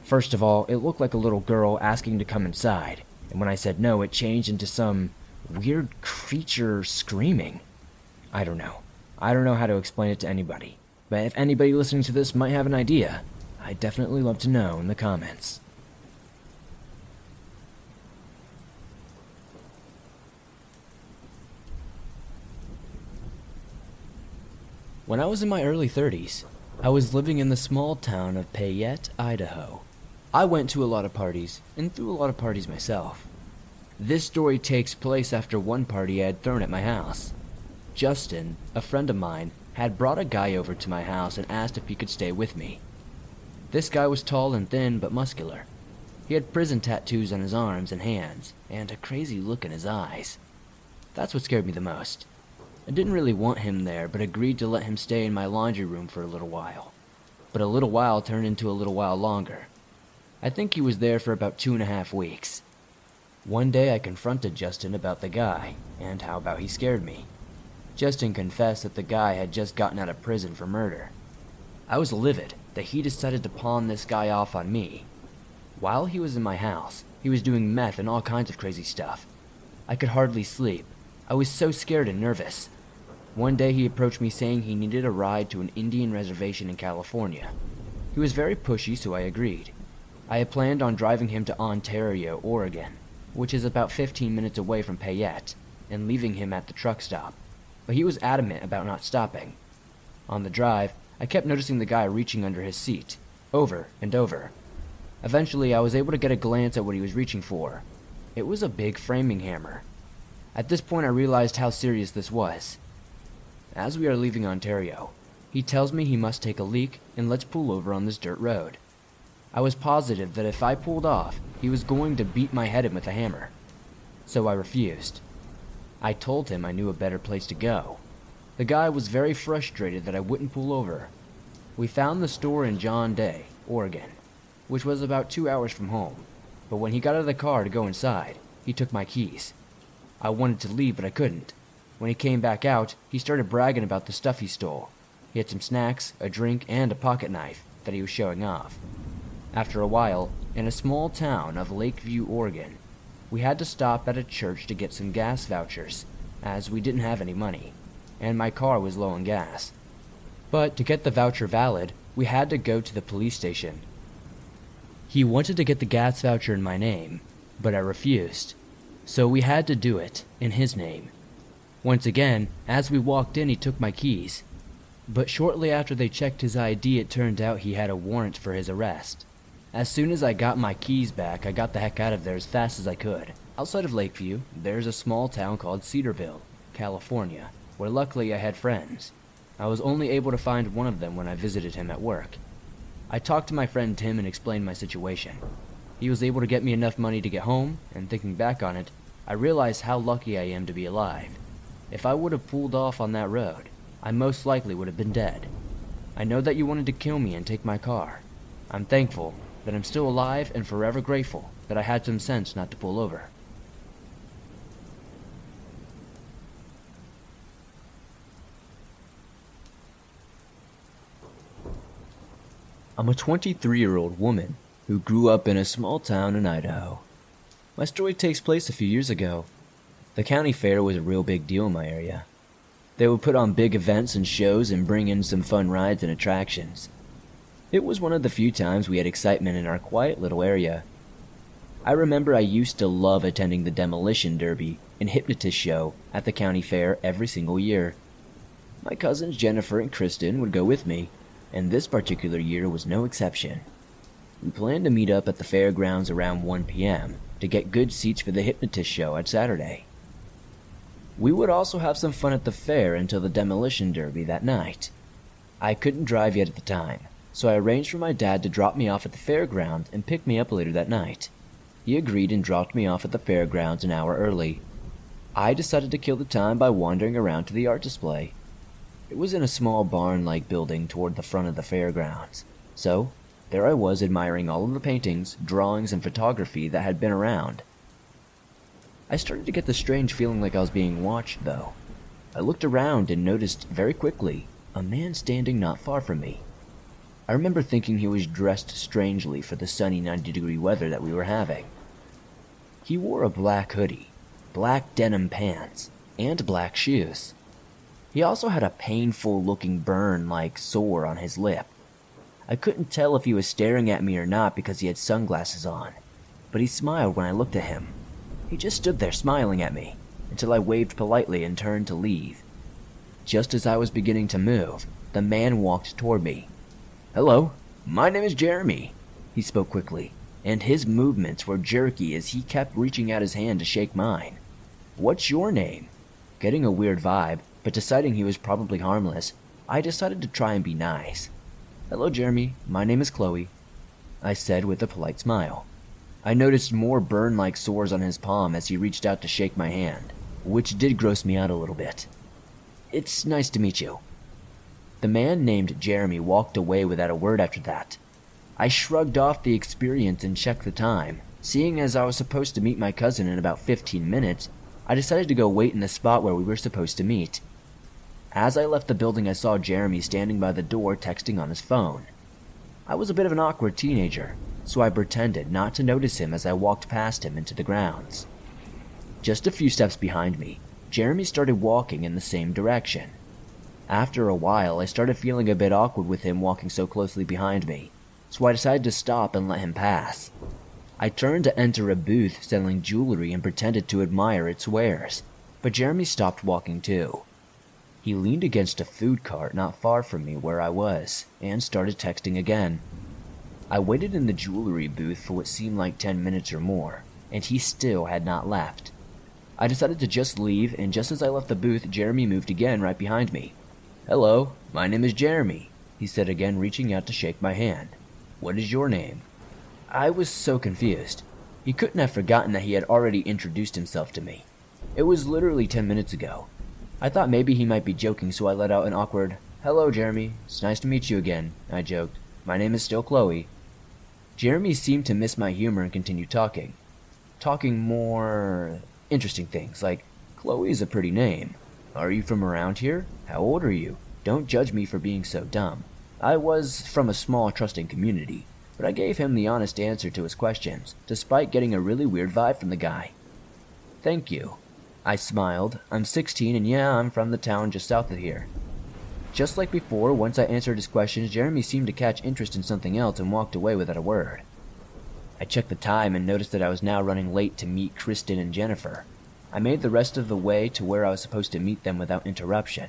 First of all, it looked like a little girl asking to come inside, and when I said no, it changed into some weird creature screaming. I don't know. I don't know how to explain it to anybody, but if anybody listening to this might have an idea, I'd definitely love to know in the comments. When I was in my early 30s, I was living in the small town of Payette, Idaho. I went to a lot of parties, and threw a lot of parties myself. This story takes place after one party I had thrown at my house. Justin, a friend of mine, had brought a guy over to my house and asked if he could stay with me. This guy was tall and thin but muscular. He had prison tattoos on his arms and hands, and a crazy look in his eyes. That's what scared me the most. I didn't really want him there, but agreed to let him stay in my laundry room for a little while. But a little while turned into a little while longer. I think he was there for about 2.5 weeks. One day I confronted Justin about the guy, and how about he scared me. Justin confessed that the guy had just gotten out of prison for murder. I was livid that he decided to pawn this guy off on me. While he was in my house, he was doing meth and all kinds of crazy stuff. I could hardly sleep. I was so scared and nervous. One day he approached me saying he needed a ride to an Indian reservation in California. He was very pushy, so I agreed. I had planned on driving him to Ontario, Oregon, which is about 15 minutes away from Payette, and leaving him at the truck stop. But he was adamant about not stopping. On the drive, I kept noticing the guy reaching under his seat, over and over. Eventually, I was able to get a glance at what he was reaching for. It was a big framing hammer. At this point, I realized how serious this was. As we are leaving Ontario, he tells me he must take a leak and let's pull over on this dirt road. I was positive that if I pulled off, he was going to beat my head in with a hammer. So I refused. I told him I knew a better place to go. The guy was very frustrated that I wouldn't pull over. We found the store in John Day, Oregon, which was about 2 hours from home. But when he got out of the car to go inside, he took my keys. I wanted to leave, but I couldn't. When he came back out, he started bragging about the stuff he stole. He had some snacks, a drink, and a pocket knife that he was showing off. After a while, in a small town of Lakeview, Oregon, we had to stop at a church to get some gas vouchers, as we didn't have any money, and my car was low on gas. But to get the voucher valid, we had to go to the police station. He wanted to get the gas voucher in my name, but I refused. So we had to do it in his name. Once again, as we walked in, he took my keys. But shortly after they checked his ID, it turned out he had a warrant for his arrest. As soon as I got my keys back, I got the heck out of there as fast as I could. Outside of Lakeview, there's a small town called Cedarville, California, where luckily I had friends. I was only able to find one of them when I visited him at work. I talked to my friend Tim and explained my situation. He was able to get me enough money to get home, and thinking back on it, I realized how lucky I am to be alive. If I would have pulled off on that road, I most likely would have been dead. I know that you wanted to kill me and take my car. I'm thankful that I'm still alive and forever grateful that I had some sense not to pull over. I'm a 23-year-old woman who grew up in a small town in Idaho. My story takes place a few years ago. The county fair was a real big deal in my area. They would put on big events and shows and bring in some fun rides and attractions. It was one of the few times we had excitement in our quiet little area. I remember I used to love attending the demolition derby and hypnotist show at the county fair every single year. My cousins Jennifer and Kristen would go with me, and this particular year was no exception. We planned to meet up at the fairgrounds around 1 p.m. to get good seats for the hypnotist show at Saturday. We would also have some fun at the fair until the demolition derby that night. I couldn't drive yet at the time, so I arranged for my dad to drop me off at the fairground and pick me up later that night. He agreed and dropped me off at the fairgrounds an hour early. I decided to kill the time by wandering around to the art display. It was in a small barn-like building toward the front of the fairgrounds, so there I was admiring all of the paintings, drawings, and photography that had been around. I started to get the strange feeling like I was being watched, though. I looked around and noticed very quickly a man standing not far from me. I remember thinking he was dressed strangely for the sunny 90-degree weather that we were having. He wore a black hoodie, black denim pants, and black shoes. He also had a painful-looking burn-like sore on his lip. I couldn't tell if he was staring at me or not because he had sunglasses on, but he smiled when I looked at him. He just stood there smiling at me until I waved politely and turned to leave. Just as I was beginning to move, the man walked toward me. "Hello, my name is Jeremy," he spoke quickly, and his movements were jerky as he kept reaching out his hand to shake mine. "What's your name?" Getting a weird vibe, but deciding he was probably harmless, I decided to try and be nice. "Hello, Jeremy, my name is Chloe," I said with a polite smile. I noticed more burn-like sores on his palm as he reached out to shake my hand, which did gross me out a little bit. "It's nice to meet you." The man named Jeremy walked away without a word after that. I shrugged off the experience and checked the time. Seeing as I was supposed to meet my cousin in about 15 minutes, I decided to go wait in the spot where we were supposed to meet. As I left the building, I saw Jeremy standing by the door texting on his phone. I was a bit of an awkward teenager, so I pretended not to notice him as I walked past him into the grounds. Just a few steps behind me, Jeremy started walking in the same direction. After a while, I started feeling a bit awkward with him walking so closely behind me, so I decided to stop and let him pass. I turned to enter a booth selling jewelry and pretended to admire its wares, but Jeremy stopped walking too. He leaned against a food cart not far from me where I was, and started texting again. I waited in the jewelry booth for what seemed like 10 minutes or more, and he still had not left. I decided to just leave, and just as I left the booth, Jeremy moved again right behind me. "Hello, my name is Jeremy," he said again, reaching out to shake my hand. "What is your name?" I was so confused. He couldn't have forgotten that he had already introduced himself to me. It was literally 10 minutes ago. I thought maybe he might be joking, so I let out an awkward, "Hello, Jeremy. It's nice to meet you again," I joked. "My name is still Chloe." Jeremy seemed to miss my humor and continued talking. Talking more interesting things, like, "Chloe is a pretty name. Are you from around here? How old are you? Don't judge me for being so dumb." I was from a small, trusting community, but I gave him the honest answer to his questions, despite getting a really weird vibe from the guy. "Thank you." I smiled. "I'm 16, and yeah, I'm from the town just south of here." Just like before, once I answered his questions, Jeremy seemed to catch interest in something else and walked away without a word. I checked the time and noticed that I was now running late to meet Kristen and Jennifer. I made the rest of the way to where I was supposed to meet them without interruption.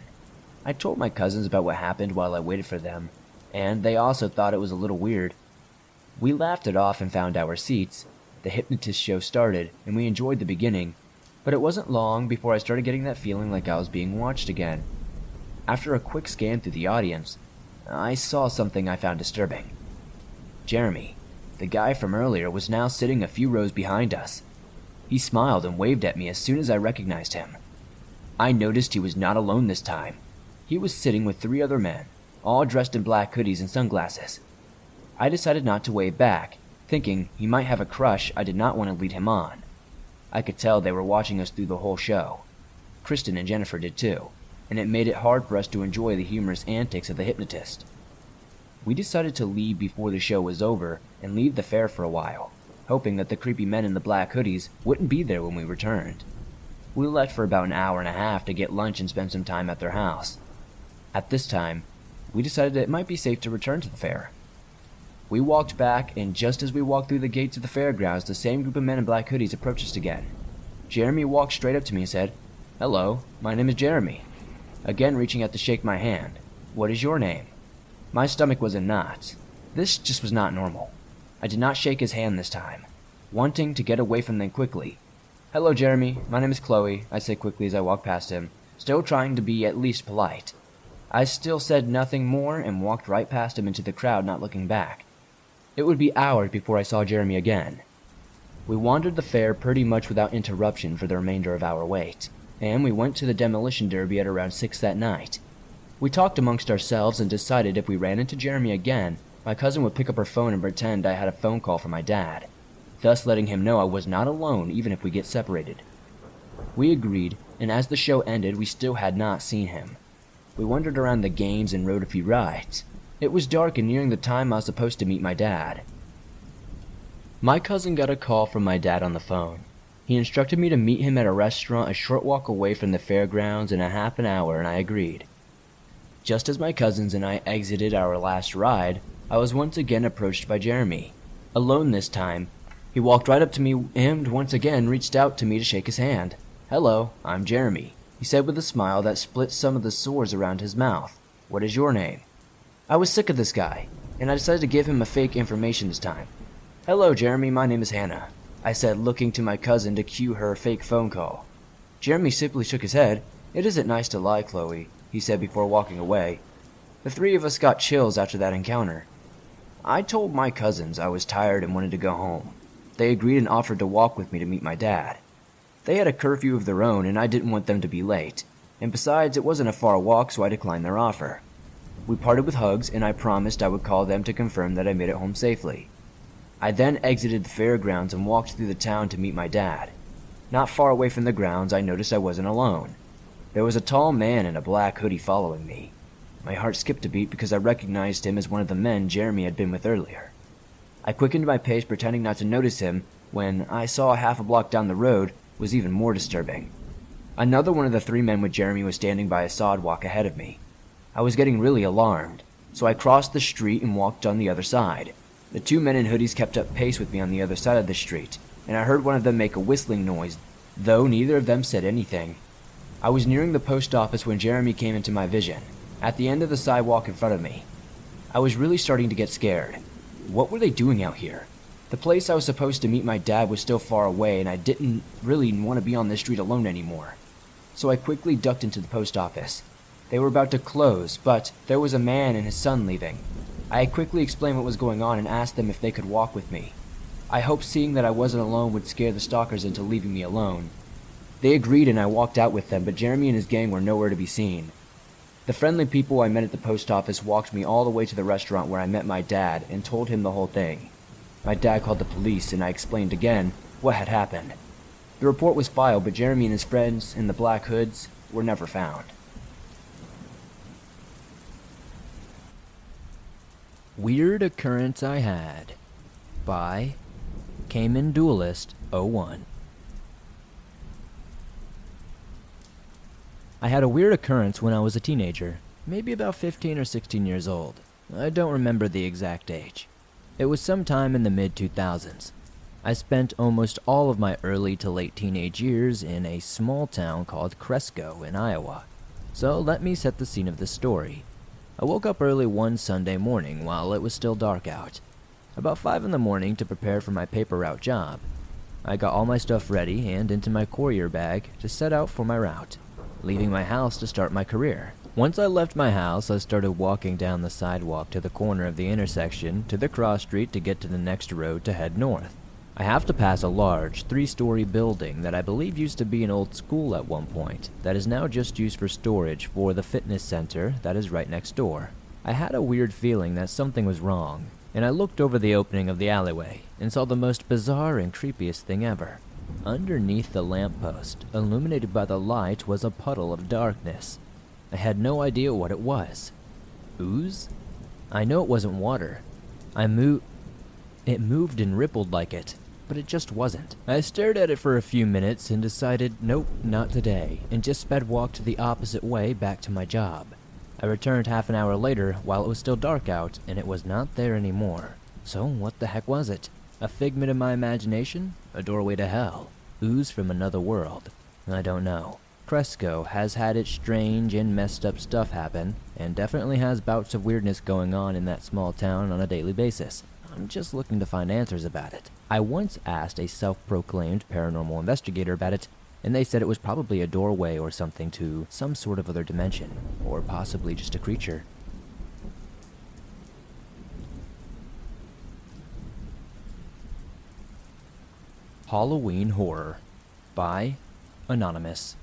I told my cousins about what happened while I waited for them, and they also thought it was a little weird. We laughed it off and found our seats. The hypnotist show started, and we enjoyed the beginning, but it wasn't long before I started getting that feeling like I was being watched again. After a quick scan through the audience, I saw something I found disturbing. Jeremy, the guy from earlier, was now sitting a few rows behind us. He smiled and waved at me as soon as I recognized him. I noticed he was not alone this time. He was sitting with 3 other men, all dressed in black hoodies and sunglasses. I decided not to wave back, thinking he might have a crush I did not want to lead him on. I could tell they were watching us through the whole show. Kristen and Jennifer did too, and it made it hard for us to enjoy the humorous antics of the hypnotist. We decided to leave before the show was over and leave the fair for a while, hoping that the creepy men in the black hoodies wouldn't be there when we returned. We left for about an hour and a half to get lunch and spend some time at their house. At this time, we decided it might be safe to return to the fair. We walked back, and just as we walked through the gates of the fairgrounds, the same group of men in black hoodies approached us again. Jeremy walked straight up to me and said, "Hello, my name is Jeremy." Again reaching out to shake my hand. "What is your name?" My stomach was in knots. This just was not normal. I did not shake his hand this time, wanting to get away from them quickly. "Hello, Jeremy, my name is Chloe," I said quickly as I walked past him, still trying to be at least polite. I still said nothing more and walked right past him into the crowd, not looking back. It would be hours before I saw Jeremy again. We wandered the fair pretty much without interruption for the remainder of our wait, and we went to the demolition derby at around 6 that night. We talked amongst ourselves and decided if we ran into Jeremy again, my cousin would pick up her phone and pretend I had a phone call from my dad, thus letting him know I was not alone even if we get separated. We agreed, and as the show ended, we still had not seen him. We wandered around the games and rode a few rides. It was dark and nearing the time I was supposed to meet my dad. My cousin got a call from my dad on the phone. He instructed me to meet him at a restaurant a short walk away from the fairgrounds in a half an hour, and I agreed. Just as my cousins and I exited our last ride, I was once again approached by Jeremy. Alone this time, he walked right up to me and once again reached out to me to shake his hand. "Hello, I'm Jeremy," he said with a smile that split some of the sores around his mouth. "What is your name?" I was sick of this guy, and I decided to give him a fake information this time. "Hello, Jeremy, my name is Hannah," I said, looking to my cousin to cue her fake phone call. Jeremy simply shook his head. "It isn't nice to lie, Chloe," he said before walking away. The 3 of us got chills after that encounter. I told my cousins I was tired and wanted to go home. They agreed and offered to walk with me to meet my dad. They had a curfew of their own, and I didn't want them to be late. And besides, it wasn't a far walk, so I declined their offer. We parted with hugs, and I promised I would call them to confirm that I made it home safely. I then exited the fairgrounds and walked through the town to meet my dad. Not far away from the grounds, I noticed I wasn't alone. There was a tall man in a black hoodie following me. My heart skipped a beat because I recognized him as one of the men Jeremy had been with earlier. I quickened my pace, pretending not to notice him, when I saw half a block down the road was even more disturbing. Another one of the 3 men with Jeremy was standing by a sidewalk ahead of me. I was getting really alarmed, so I crossed the street and walked on the other side. The 2 men in hoodies kept up pace with me on the other side of the street, and I heard one of them make a whistling noise, though neither of them said anything. I was nearing the post office when Jeremy came into my vision, at the end of the sidewalk in front of me. I was really starting to get scared. What were they doing out here? The place I was supposed to meet my dad was still far away, and I didn't really want to be on this street alone anymore. So I quickly ducked into the post office. They were about to close, but there was a man and his son leaving. I quickly explained what was going on and asked them if they could walk with me. I hoped seeing that I wasn't alone would scare the stalkers into leaving me alone. They agreed and I walked out with them, but Jeremy and his gang were nowhere to be seen. The friendly people I met at the post office walked me all the way to the restaurant where I met my dad and told him the whole thing. My dad called the police and I explained again what had happened. The report was filed, but Jeremy and his friends in the black hoods were never found. Weird Occurrence I Had by Cayman Duelist 01. I had a weird occurrence when I was a teenager, maybe about 15 or 16 years old. I don't remember the exact age. It was sometime in the mid-2000s. I spent almost all of my early to late teenage years in a small town called Cresco in Iowa. So let me set the scene of this story. I woke up early one Sunday morning while it was still dark out. About 5 in the morning to prepare for my paper route job. I got all my stuff ready and into my courier bag to set out for my route, leaving my house to start my career. Once I left my house, I started walking down the sidewalk to the corner of the intersection to the cross street to get to the next road to head north. I have to pass a large, 3-story building that I believe used to be an old school at one point, that is now just used for storage for the fitness center that is right next door. I had a weird feeling that something was wrong, and I looked over the opening of the alleyway and saw the most bizarre and creepiest thing ever. Underneath the lamppost, illuminated by the light, was a puddle of darkness. I had no idea what it was. Ooze? I know it wasn't water. It moved and rippled like it, but it just wasn't. I stared at it for a few minutes and decided, nope, not today, and just sped walked the opposite way back to my job. I returned half an hour later while it was still dark out, and it was not there anymore. So what the heck was it? A figment of my imagination? A doorway to hell? Ooze from another world? I don't know. Cresco has had its strange and messed up stuff happen, and definitely has bouts of weirdness going on in that small town on a daily basis. I'm just looking to find answers about it. I once asked a self-proclaimed paranormal investigator about it, and they said it was probably a doorway or something to some sort of other dimension, or possibly just a creature. Halloween Horror by Anonymous.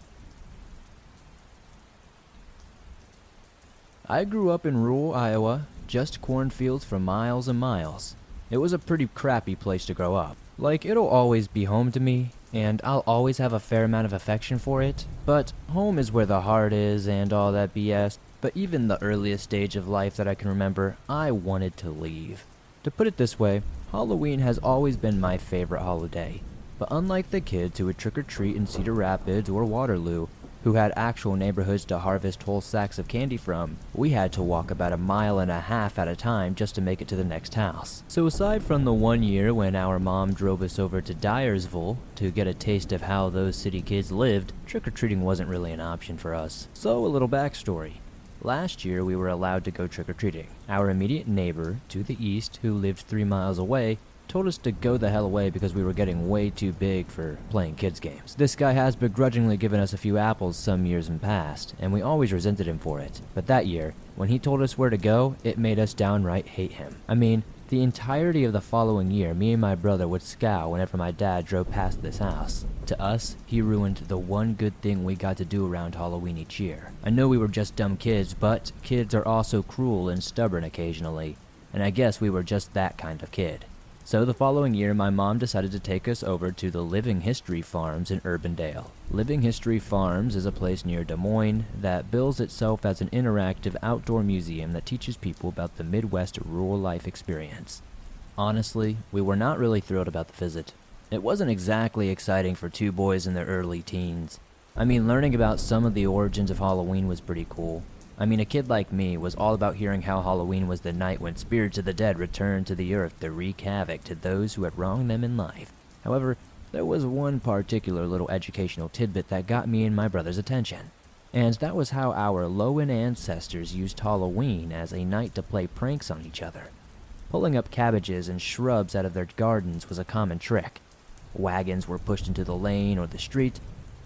I grew up in rural Iowa, just cornfields for miles and miles. It was a pretty crappy place to grow up. Like, it'll always be home to me, and I'll always have a fair amount of affection for it, but home is where the heart is and all that BS. But even the earliest stage of life that I can remember, I wanted to leave. To put it this way, Halloween has always been my favorite holiday. But unlike the kids who would trick-or-treat in Cedar Rapids or Waterloo, who had actual neighborhoods to harvest whole sacks of candy from, we had to walk about 1.5 miles at a time just to make it to the next house. So aside from the one year when our mom drove us over to Dyersville to get a taste of how those city kids lived, trick-or-treating wasn't really an option for us. So a little backstory. Last year we were allowed to go trick-or-treating. Our immediate neighbor to the east, who lived 3 miles away, told us to go the hell away because we were getting way too big for playing kids games. This guy has begrudgingly given us a few apples some years in past, and we always resented him for it. But that year, when he told us where to go, it made us downright hate him. I mean, the entirety of the following year, me and my brother would scowl whenever my dad drove past this house. To us, he ruined the one good thing we got to do around Halloween each year. I know we were just dumb kids, but kids are also cruel and stubborn occasionally, and I guess we were just that kind of kid. So the following year, my mom decided to take us over to the Living History Farms in Urbandale. Living History Farms is a place near Des Moines that bills itself as an interactive outdoor museum that teaches people about the Midwest rural life experience. Honestly, we were not really thrilled about the visit. It wasn't exactly exciting for two boys in their early teens. I mean, learning about some of the origins of Halloween was pretty cool. I mean, a kid like me was all about hearing how Halloween was the night when spirits of the dead returned to the earth to wreak havoc to those who had wronged them in life. However, there was one particular little educational tidbit that got me and my brother's attention. And that was how our Lowen ancestors used Halloween as a night to play pranks on each other. Pulling up cabbages and shrubs out of their gardens was a common trick. Wagons were pushed into the lane or the street.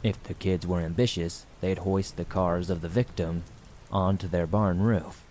If the kids were ambitious, they'd hoist the cars of the victim onto their barn roof.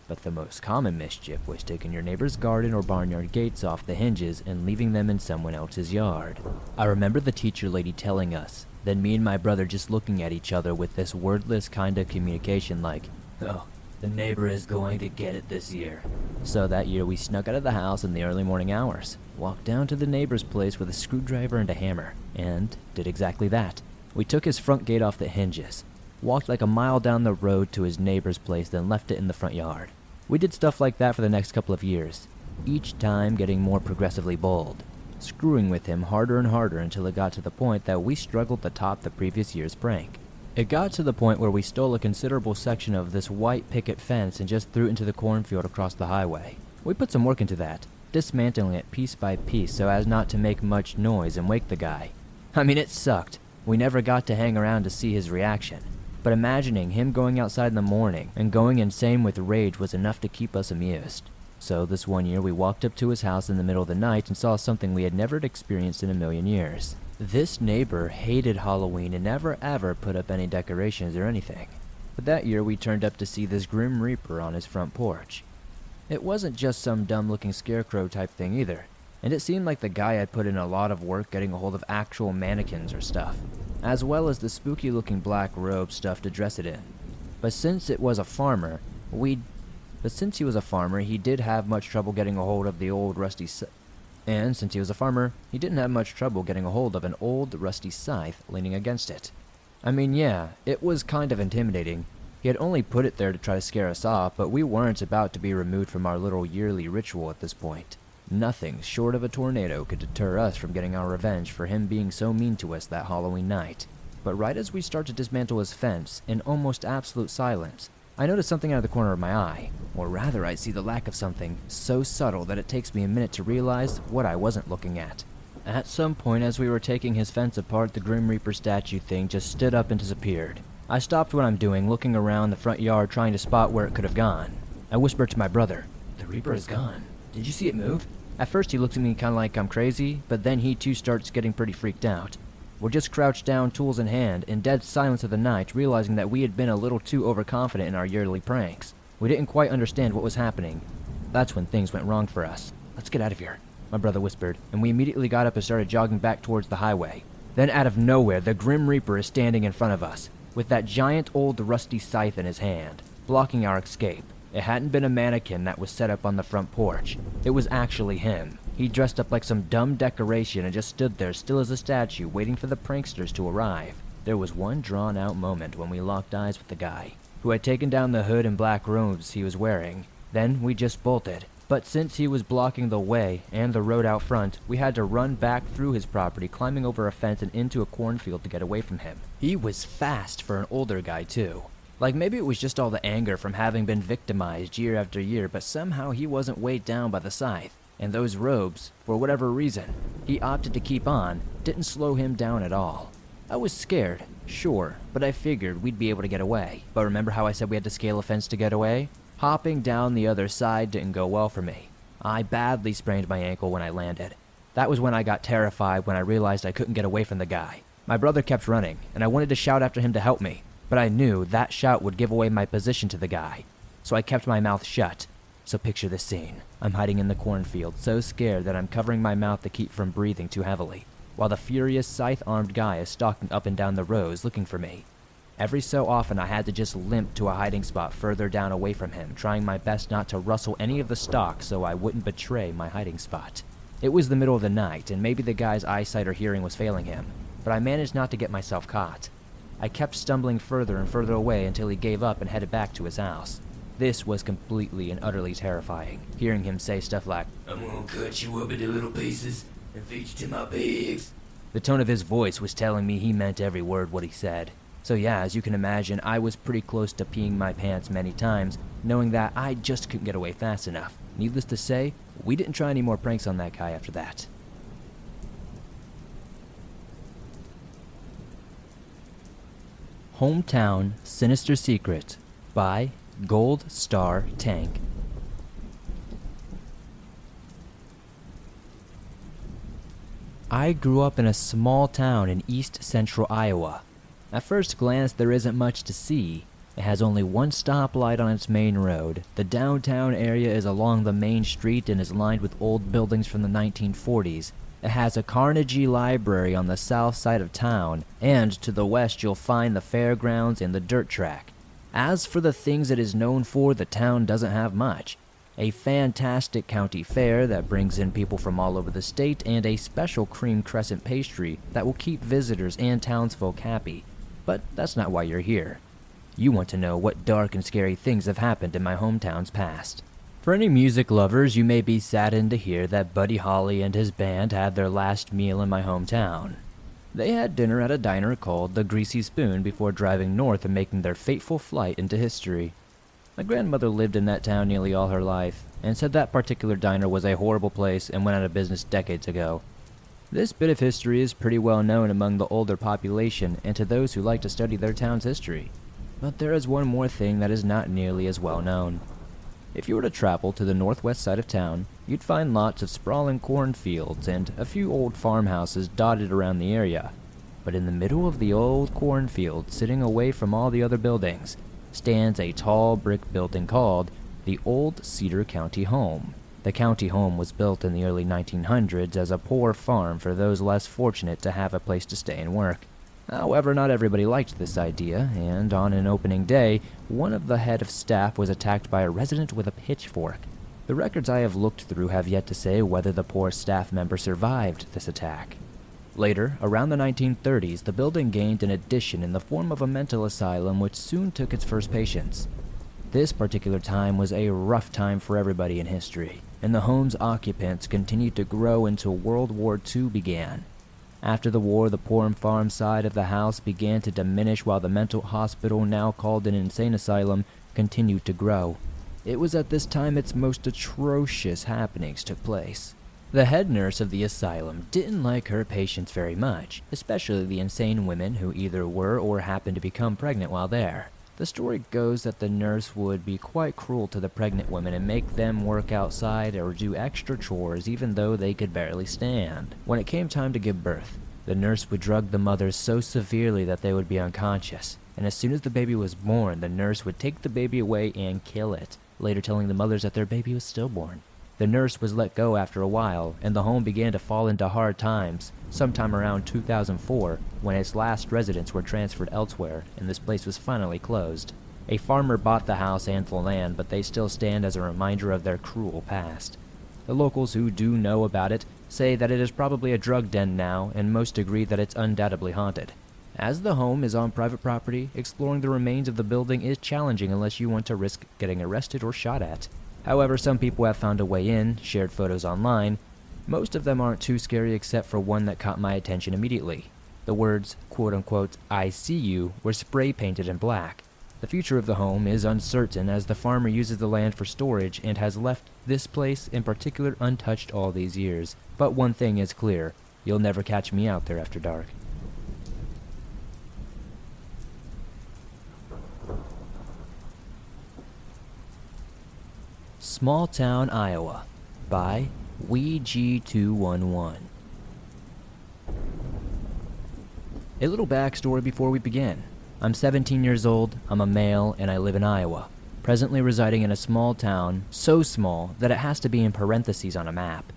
But the most common mischief was taking your neighbor's garden or barnyard gates off the hinges and leaving them in someone else's yard. I remember the teacher lady telling us, then me and my brother just looking at each other with this wordless kind of communication like, "Oh, the neighbor is going to get it this year." So that year we snuck out of the house in the early morning hours, walked down to the neighbor's place with a screwdriver and a hammer, and did exactly that. We took his front gate off the hinges, walked like 1 mile down the road to his neighbor's place, then left it in the front yard. We did stuff like that for the next couple of years, each time getting more progressively bold, screwing with him harder and harder until it got to the point that we struggled to top the previous year's prank. It got to the point where we stole a considerable section of this white picket fence and just threw it into the cornfield across the highway. We put some work into that, dismantling it piece by piece so as not to make much noise and wake the guy. I mean, it sucked. We never got to hang around to see his reaction. But imagining him going outside in the morning and going insane with rage was enough to keep us amused. So this one year we walked up to his house in the middle of the night and saw something we had never experienced in a million years. This neighbor hated Halloween and never ever put up any decorations or anything. But that year we turned up to see this Grim Reaper on his front porch. It wasn't just some dumb-looking scarecrow type thing either, and it seemed like the guy had put in a lot of work getting a hold of actual mannequins or stuff, as well as the spooky-looking black robe stuff to dress it in. But since he was a farmer, he did have much trouble getting a hold of the old rusty And since he was a farmer, he didn't have much trouble getting a hold of an old rusty scythe leaning against it. I mean, yeah, it was kind of intimidating. He had only put it there to try to scare us off, but we weren't about to be removed from our little yearly ritual at this point. Nothing short of a tornado could deter us from getting our revenge for him being so mean to us that Halloween night. But right as we start to dismantle his fence, in almost absolute silence, I notice something out of the corner of my eye. Or rather, I see the lack of something so subtle that it takes me a minute to realize what I wasn't looking at. At some point as we were taking his fence apart, the Grim Reaper statue thing just stood up and disappeared. I stopped what I'm doing, looking around the front yard trying to spot where it could have gone. I whispered to my brother, "The Reaper is gone. Did you see it move?" At first he looked at me kinda like I'm crazy, but then he too starts getting pretty freaked out. We're just crouched down, tools in hand, in dead silence of the night, realizing that we had been a little too overconfident in our yearly pranks. We didn't quite understand what was happening. That's when things went wrong for us. "Let's get out of here," my brother whispered, and we immediately got up and started jogging back towards the highway. Then out of nowhere, the Grim Reaper is standing in front of us, with that giant old rusty scythe in his hand, blocking our escape. It hadn't been a mannequin that was set up on the front porch. It was actually him. He dressed up like some dumb decoration and just stood there still as a statue, waiting for the pranksters to arrive. There was one drawn-out moment when we locked eyes with the guy, who had taken down the hood and black robes he was wearing. Then we just bolted. But since he was blocking the way and the road out front, we had to run back through his property, climbing over a fence and into a cornfield to get away from him. He was fast for an older guy too. Like maybe it was just all the anger from having been victimized year after year, but somehow he wasn't weighed down by the scythe. And those robes, for whatever reason, he opted to keep on, didn't slow him down at all. I was scared, sure, but I figured we'd be able to get away. But remember how I said we had to scale a fence to get away? Hopping down the other side didn't go well for me. I badly sprained my ankle when I landed. That was when I got terrified when I realized I couldn't get away from the guy. My brother kept running, and I wanted to shout after him to help me, but I knew that shout would give away my position to the guy. So I kept my mouth shut. So picture this scene. I'm hiding in the cornfield, so scared that I'm covering my mouth to keep from breathing too heavily, while the furious scythe-armed guy is stalking up and down the rows looking for me. Every so often I had to just limp to a hiding spot further down away from him, trying my best not to rustle any of the stalks so I wouldn't betray my hiding spot. It was the middle of the night, and maybe the guy's eyesight or hearing was failing him, but I managed not to get myself caught. I kept stumbling further and further away until he gave up and headed back to his house. This was completely and utterly terrifying, hearing him say stuff like, "I'm gonna cut you up into little pieces and feed you to my pigs." The tone of his voice was telling me he meant every word what he said. So yeah, as you can imagine, I was pretty close to peeing my pants many times, knowing that I just couldn't get away fast enough. Needless to say, we didn't try any more pranks on that guy after that. Hometown Sinister Secret by Gold Star Tank. I grew up in a small town in east central Iowa. At first glance, there isn't much to see. It has only one stoplight on its main road. The downtown area is along the main street and is lined with old buildings from the 1940s. It has a Carnegie Library on the south side of town, and to the west you'll find the fairgrounds and the dirt track. As for the things it is known for, the town doesn't have much. A fantastic county fair that brings in people from all over the state, and a special cream crescent pastry that will keep visitors and townsfolk happy. But that's not why you're here. You want to know what dark and scary things have happened in my hometown's past. For any music lovers, you may be saddened to hear that Buddy Holly and his band had their last meal in my hometown. They had dinner at a diner called the Greasy Spoon before driving north and making their fateful flight into history. My grandmother lived in that town nearly all her life, and said that particular diner was a horrible place and went out of business decades ago. This bit of history is pretty well known among the older population and to those who like to study their town's history. But there is one more thing that is not nearly as well known. If you were to travel to the northwest side of town, you'd find lots of sprawling cornfields and a few old farmhouses dotted around the area. But in the middle of the old cornfield, sitting away from all the other buildings, stands a tall brick building called the Old Cedar County Home. The county home was built in the early 1900s as a poor farm for those less fortunate to have a place to stay and work. However, not everybody liked this idea, and on an opening day, one of the head of staff was attacked by a resident with a pitchfork. The records I have looked through have yet to say whether the poor staff member survived this attack. Later, around the 1930s, the building gained an addition in the form of a mental asylum which soon took its first patients. This particular time was a rough time for everybody in history, and the home's occupants continued to grow until World War II began. After the war, the poor and farm side of the house began to diminish while the mental hospital, now called an insane asylum, continued to grow. It was at this time its most atrocious happenings took place. The head nurse of the asylum didn't like her patients very much, especially the insane women who either were or happened to become pregnant while there. The story goes that the nurse would be quite cruel to the pregnant women and make them work outside or do extra chores even though they could barely stand. When it came time to give birth, the nurse would drug the mothers so severely that they would be unconscious, and as soon as the baby was born, the nurse would take the baby away and kill it, later telling the mothers that their baby was stillborn. The nurse was let go after a while, and the home began to fall into hard times, sometime around 2004, when its last residents were transferred elsewhere, and this place was finally closed. A farmer bought the house and the land, but they still stand as a reminder of their cruel past. The locals who do know about it say that it is probably a drug den now, and most agree that it's undoubtedly haunted. As the home is on private property, exploring the remains of the building is challenging unless you want to risk getting arrested or shot at. However, some people have found a way in, shared photos online. Most of them aren't too scary except for one that caught my attention immediately. The words, quote-unquote, "I see you," were spray painted in black. The future of the home is uncertain as the farmer uses the land for storage and has left this place in particular untouched all these years. But one thing is clear, you'll never catch me out there after dark. Small Town, Iowa, by WeG211. A little backstory before we begin. I'm 17 years old, I'm a male, and I live in Iowa, presently residing in a small town, so small that it has to be in parentheses on a map.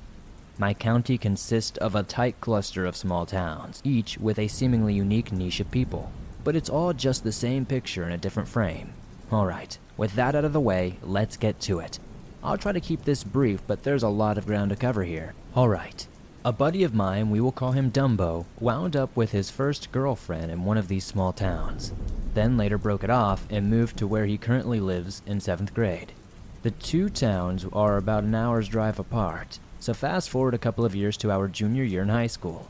My county consists of a tight cluster of small towns, each with a seemingly unique niche of people, but it's all just the same picture in a different frame. Alright, with that out of the way, let's get to it. I'll try to keep this brief, but there's a lot of ground to cover here. Alright. A buddy of mine, we will call him Dumbo, wound up with his first girlfriend in one of these small towns, then later broke it off and moved to where he currently lives in 7th grade. The two towns are about an hour's drive apart, so fast forward a couple of years to our junior year in high school.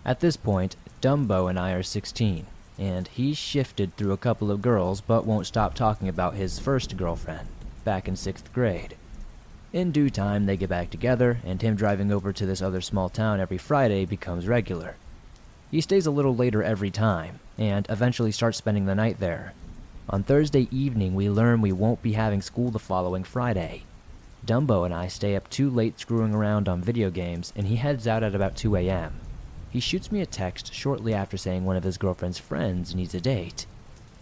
At this point, Dumbo and I are 16, and he's shifted through a couple of girls but won't stop talking about his first girlfriend, back in 6th grade. In due time, they get back together, and him driving over to this other small town every Friday becomes regular. He stays a little later every time, and eventually starts spending the night there. On Thursday evening, we learn we won't be having school the following Friday. Dumbo and I stay up too late screwing around on video games, and he heads out at about 2 a.m. He shoots me a text shortly after saying one of his girlfriend's friends needs a date.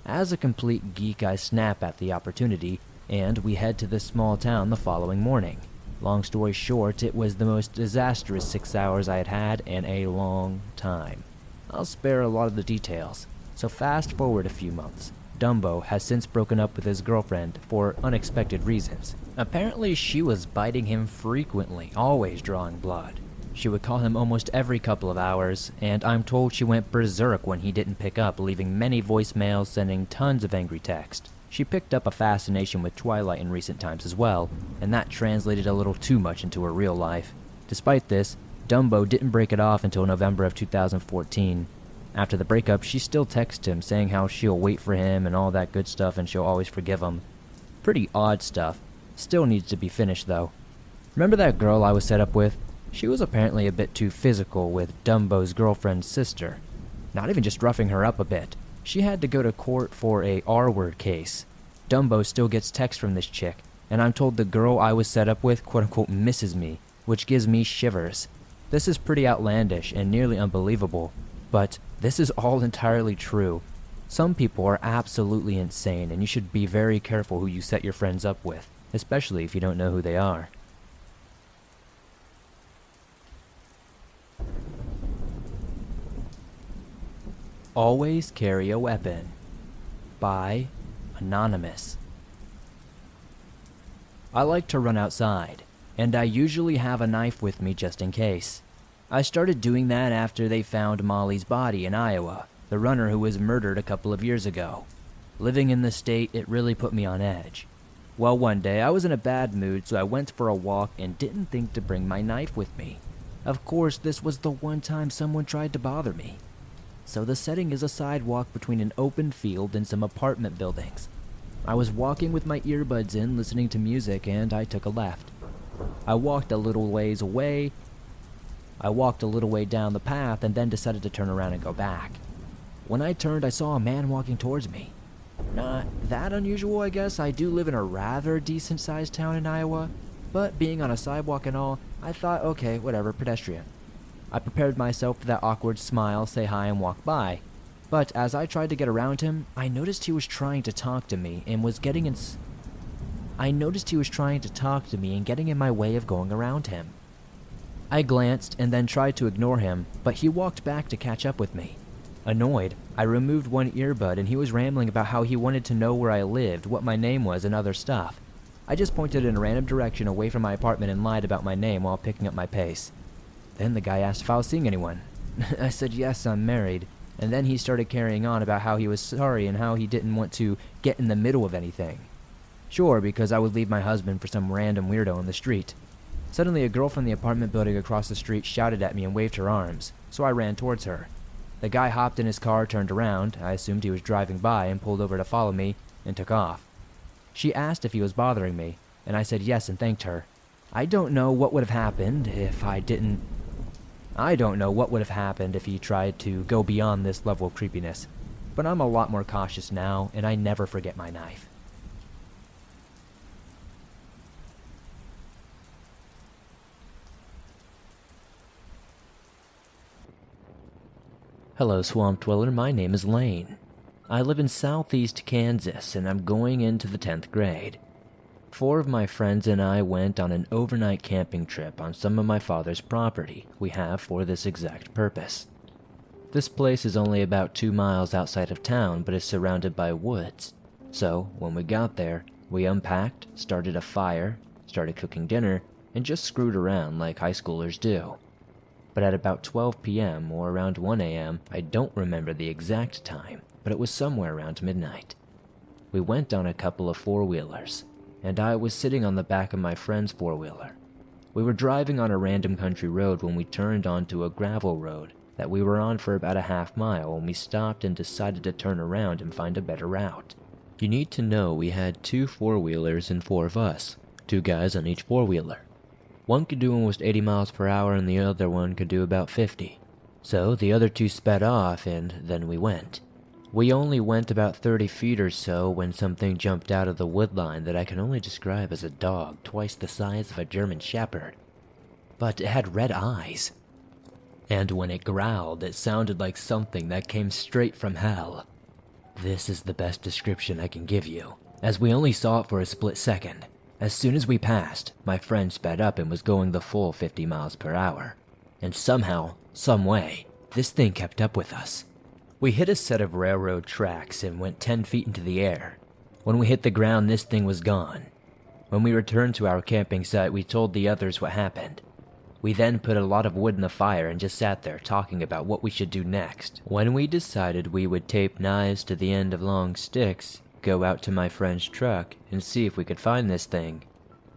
As a complete geek, I snap at the opportunity, and we head to this small town the following morning. Long story short, it was the most disastrous 6 hours I had had in a long time. I'll spare a lot of the details, so fast forward a few months. Dumbo has since broken up with his girlfriend for unexpected reasons. Apparently she was biting him frequently, always drawing blood. She would call him almost every couple of hours, and I'm told she went berserk when he didn't pick up, leaving many voicemails, sending tons of angry text. She picked up a fascination with Twilight in recent times as well, and that translated a little too much into her real life. Despite this, Dumbo didn't break it off until November of 2014. After the breakup, she still texts him saying how she'll wait for him and all that good stuff and she'll always forgive him. Pretty odd stuff. Still needs to be finished though. Remember that girl I was set up with? She was apparently a bit too physical with Dumbo's girlfriend's sister. Not even just roughing her up a bit. She had to go to court for a R-word case. Dumbo still gets texts from this chick, and I'm told the girl I was set up with quote-unquote misses me, which gives me shivers. This is pretty outlandish and nearly unbelievable, but this is all entirely true. Some people are absolutely insane, and you should be very careful who you set your friends up with, especially if you don't know who they are. Always carry a weapon. By Anonymous. I like to run outside, and I usually have a knife with me just in case. I started doing that after they found Molly's body in Iowa, the runner who was murdered a couple of years ago. Living in the state, it really put me on edge. Well, one day I was in a bad mood, so I went for a walk and didn't think to bring my knife with me. Of course, this was the one time someone tried to bother me. So the setting is a sidewalk between an open field and some apartment buildings. I was walking with my earbuds in, listening to music, and I took a left. I walked a little way down the path and then decided to turn around and go back. When I turned, I saw a man walking towards me. Not that unusual, I guess. I do live in a rather decent-sized town in Iowa, but being on a sidewalk and all, I thought, okay, whatever, pedestrian. I prepared myself for that awkward smile, say hi, and walk by. But as I tried to get around him, I noticed he was trying to talk to me and getting in my way of going around him. I glanced and then tried to ignore him, but he walked back to catch up with me. Annoyed, I removed one earbud and he was rambling about how he wanted to know where I lived, what my name was, and other stuff. I just pointed in a random direction away from my apartment and lied about my name while picking up my pace. Then the guy asked if I was seeing anyone. I said yes, I'm married, and then he started carrying on about how he was sorry and how he didn't want to get in the middle of anything. Sure, because I would leave my husband for some random weirdo on the street. Suddenly, a girl from the apartment building across the street shouted at me and waved her arms, so I ran towards her. The guy hopped in his car, turned around, I assumed he was driving by, and pulled over to follow me, and took off. She asked if he was bothering me, and I said yes and thanked her. I don't know what would have happened if he tried to go beyond this level of creepiness, but I'm a lot more cautious now, and I never forget my knife. Hello, Swamp Dweller. My name is Lane. I live in southeast Kansas, and I'm going into the 10th grade. 4 of my friends and I went on an overnight camping trip on some of my father's property we have for this exact purpose. This place is only about 2 miles outside of town, but is surrounded by woods. So, when we got there, we unpacked, started a fire, started cooking dinner, and just screwed around like high schoolers do. But at about 12 p.m. or around 1 a.m., I don't remember the exact time, but it was somewhere around midnight. We went on a couple of four-wheelers, and I was sitting on the back of my friend's four-wheeler. We were driving on a random country road when we turned onto a gravel road that we were on for about a half mile when we stopped and decided to turn around and find a better route. You need to know we had 2 four-wheelers and 4 of us, 2 guys on each four-wheeler. One could do almost 80 miles per hour and the other one could do about 50. So the other 2 sped off and then we went. We only went about 30 feet or so when something jumped out of the woodline that I can only describe as a dog twice the size of a German Shepherd. But it had red eyes. And when it growled, it sounded like something that came straight from hell. This is the best description I can give you, as we only saw it for a split second. As soon as we passed, my friend sped up and was going the full 50 miles per hour. And somehow, some way, this thing kept up with us. We hit a set of railroad tracks and went 10 feet into the air. When we hit the ground, this thing was gone. When we returned to our camping site, we told the others what happened. We then put a lot of wood in the fire and just sat there talking about what we should do next. When we decided we would tape knives to the end of long sticks, go out to my friend's truck, and see if we could find this thing.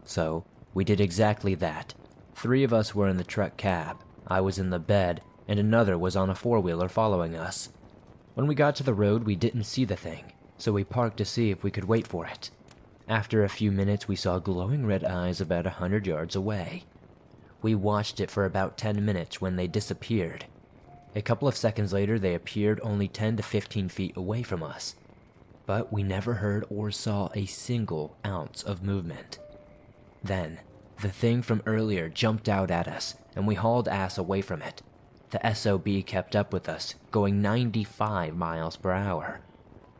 So, we did exactly that. 3 of us were in the truck cab, I was in the bed, and another was on a four-wheeler following us. When we got to the road, we didn't see the thing, so we parked to see if we could wait for it. After a few minutes, we saw glowing red eyes about 100 yards away. We watched it for about 10 minutes when they disappeared. A couple of seconds later, they appeared only 10 to 15 feet away from us. But we never heard or saw a single ounce of movement. Then, the thing from earlier jumped out at us, and we hauled ass away from it. The SOB kept up with us, going 95 miles per hour.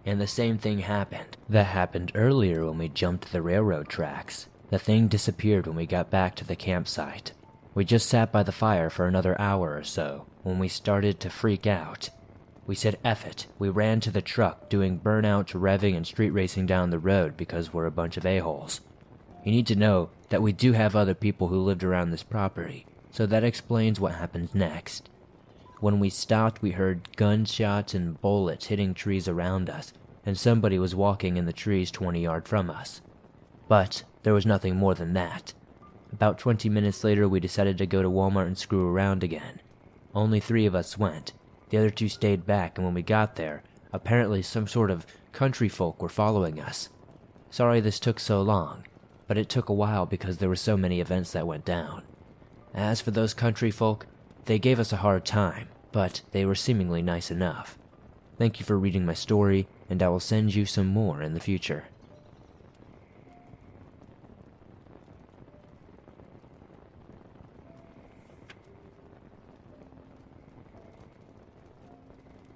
and the same thing happened. That happened earlier when we jumped the railroad tracks. The thing disappeared when we got back to the campsite. We just sat by the fire for another hour or so when we started to freak out. We said F it. We ran to the truck, doing burnout, revving, and street racing down the road because we're a bunch of a-holes. You need to know that we do have other people who lived around this property, so that explains what happens next. When we stopped, we heard gunshots and bullets hitting trees around us, and somebody was walking in the trees 20 yards from us. But there was nothing more than that. About 20 minutes later, we decided to go to Walmart and screw around again. Only 3 of us went. The other 2 stayed back, and when we got there, apparently some sort of country folk were following us. Sorry this took so long, but it took a while because there were so many events that went down. As for those country folk, they gave us a hard time, but they were seemingly nice enough. Thank you for reading my story, and I will send you some more in the future.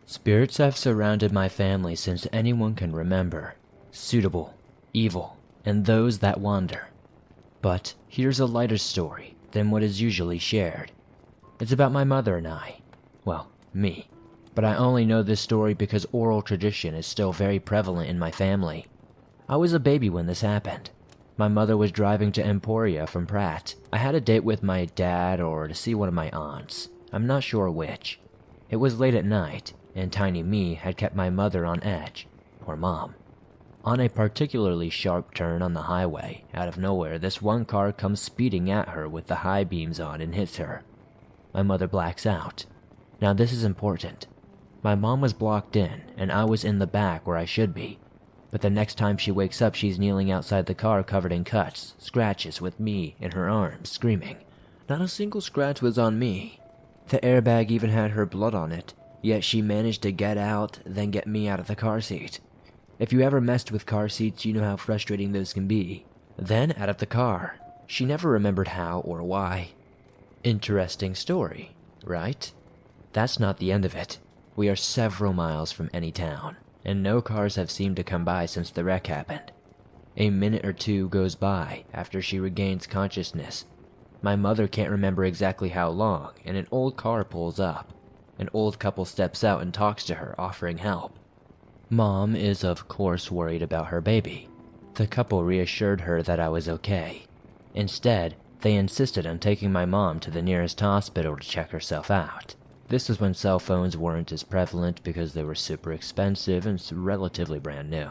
Spirits have surrounded my family since anyone can remember. Suitable, evil, and those that wander. But here's a lighter story than what is usually shared. It's about my mother and I. Well, me. But I only know this story because oral tradition is still very prevalent in my family. I was a baby when this happened. My mother was driving to Emporia from Pratt. I had a date with my dad or to see one of my aunts. I'm not sure which. It was late at night, and tiny me had kept my mother on edge, or mom. On a particularly sharp turn on the highway, out of nowhere, this one car comes speeding at her with the high beams on and hits her. My mother blacks out. Now this is important. My mom was blocked in, and I was in the back where I should be. But the next time she wakes up, she's kneeling outside the car covered in cuts, scratches, with me in her arms, screaming. Not a single scratch was on me. The airbag even had her blood on it, yet she managed to get out, then get me out of the car seat. If you ever messed with car seats, you know how frustrating those can be. Then out of the car. She never remembered how or why. Interesting story, right? That's not the end of it. We are several miles from any town, and no cars have seemed to come by since the wreck happened. A minute or 2 goes by after she regains consciousness. My mother can't remember exactly how long, and an old car pulls up. An old couple steps out and talks to her, offering help. Mom is of course worried about her baby. The couple reassured her that I was okay. Instead, they insisted on taking my mom to the nearest hospital to check herself out. This was when cell phones weren't as prevalent because they were super expensive and relatively brand new.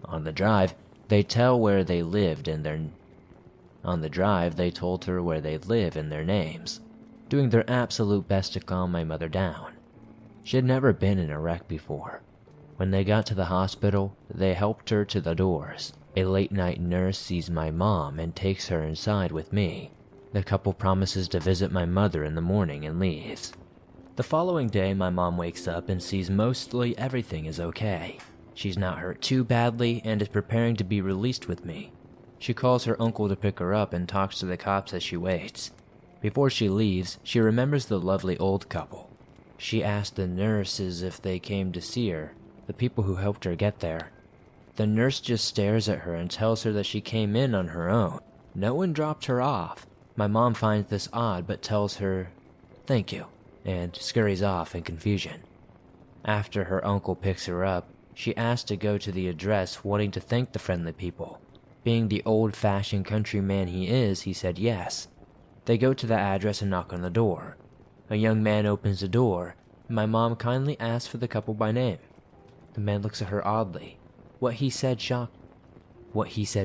On the drive, they told her where they lived and their names, doing their absolute best to calm my mother down. She had never been in a wreck before. When they got to the hospital, they helped her to the doors. A late-night nurse sees my mom and takes her inside with me. The couple promises to visit my mother in the morning and leaves. The following day, my mom wakes up and sees mostly everything is okay. She's not hurt too badly and is preparing to be released with me. She calls her uncle to pick her up and talks to the cops as she waits. Before she leaves, she remembers the lovely old couple. She asked the nurses if they came to see her, the people who helped her get there. The nurse just stares at her and tells her that she came in on her own. No one dropped her off. My mom finds this odd but tells her, "Thank you," and scurries off in confusion. After her uncle picks her up, she asks to go to the address, wanting to thank the friendly people. Being the old-fashioned countryman he is, he said yes. They go to the address and knock on the door. A young man opens the door, and my mom kindly asks for the couple by name. The man looks at her oddly. What he said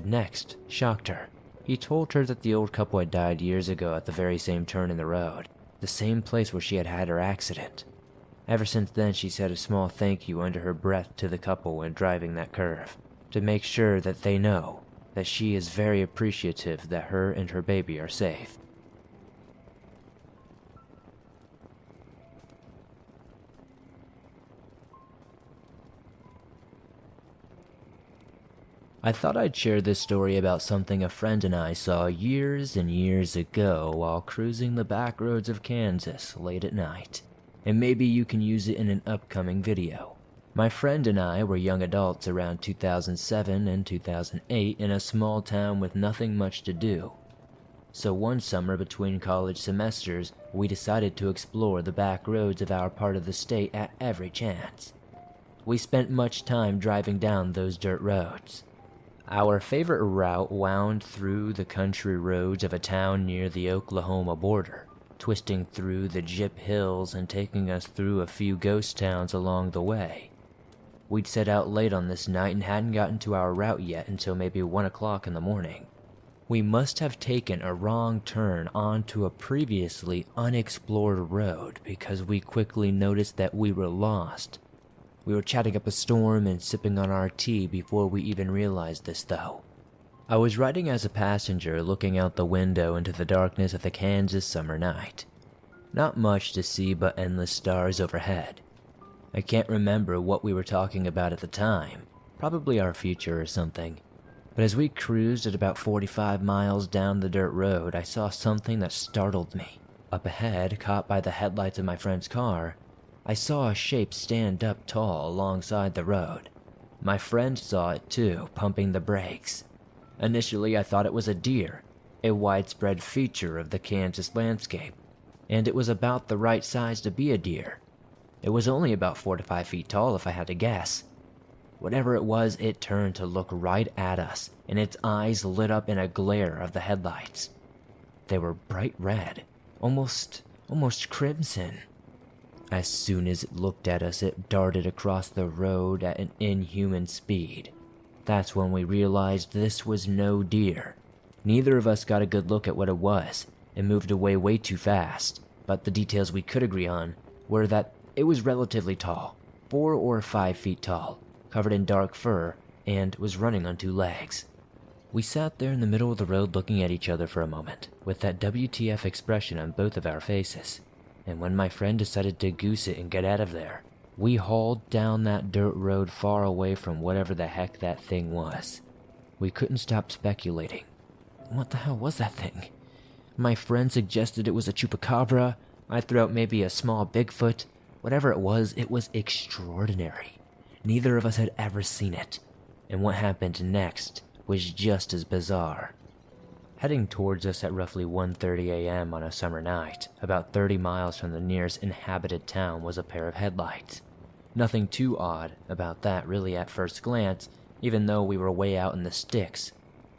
next shocked her. He told her that the old couple had died years ago at the very same turn in the road, the same place where she had had her accident. Ever since then, she said a small thank you under her breath to the couple when driving that curve, to make sure that they know that she is very appreciative that her and her baby are safe. I thought I'd share this story about something a friend and I saw years and years ago while cruising the back roads of Kansas late at night, and maybe you can use it in an upcoming video. My friend and I were young adults around 2007 and 2008 in a small town with nothing much to do. So one summer between college semesters, we decided to explore the back roads of our part of the state at every chance. We spent much time driving down those dirt roads. Our favorite route wound through the country roads of a town near the Oklahoma border, twisting through the Jip Hills and taking us through a few ghost towns along the way. We'd set out late on this night and hadn't gotten to our route yet until maybe 1 o'clock in the morning. We must have taken a wrong turn onto a previously unexplored road because we quickly noticed that we were lost. We were chatting up a storm and sipping on our tea before we even realized this, though. I was riding as a passenger, looking out the window into the darkness of the Kansas summer night. Not much to see but endless stars overhead. I can't remember what we were talking about at the time, probably our future or something. But as we cruised at about 45 miles down the dirt road, I saw something that startled me. Up ahead, caught by the headlights of my friend's car, I saw a shape stand up tall alongside the road. My friend saw it too, pumping the brakes. Initially, I thought it was a deer, a widespread feature of the Kansas landscape, and it was about the right size to be a deer. It was only about 4 to 5 feet tall if I had to guess. Whatever it was, it turned to look right at us, and its eyes lit up in a glare of the headlights. They were bright red, almost crimson. As soon as it looked at us, it darted across the road at an inhuman speed. That's when we realized this was no deer. Neither of us got a good look at what it was. It moved away way too fast, but the details we could agree on were that it was relatively tall, 4 or 5 feet tall, covered in dark fur, and was running on 2 legs. We sat there in the middle of the road looking at each other for a moment, with that WTF expression on both of our faces. And when my friend decided to goose it and get out of there, we hauled down that dirt road far away from whatever the heck that thing was. We couldn't stop speculating. What the hell was that thing? My friend suggested it was a chupacabra. I threw out maybe a small Bigfoot. Whatever it was extraordinary. Neither of us had ever seen it, and what happened next was just as bizarre. Heading towards us at roughly 1:30 a.m. on a summer night, about 30 miles from the nearest inhabited town, was a pair of headlights. Nothing too odd about that really at first glance, even though we were way out in the sticks.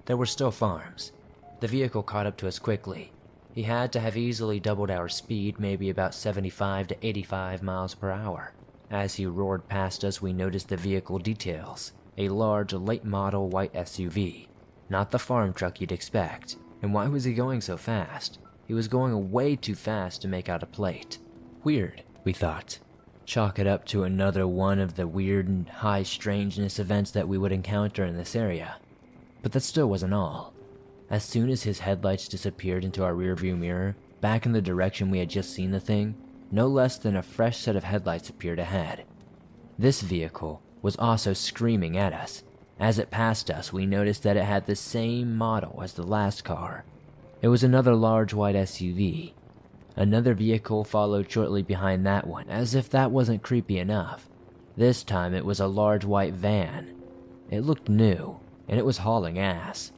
There were still farms. The vehicle caught up to us quickly. He had to have easily doubled our speed, maybe about 75 to 85 miles per hour. As he roared past us, we noticed the vehicle details. A large, late-model white SUV. Not the farm truck you'd expect. And why was he going so fast? He was going way too fast to make out a plate. Weird, we thought. Chalk it up to another one of the weird and high strangeness events that we would encounter in this area. But that still wasn't all. As soon as his headlights disappeared into our rearview mirror, back in the direction we had just seen the thing, no less than a fresh set of headlights appeared ahead. This vehicle was also screaming at us. As it passed us, we noticed that it had the same model as the last car. It was another large white SUV. Another vehicle followed shortly behind that one, as if that wasn't creepy enough. This time it was a large white van. It looked new, and it was hauling ass.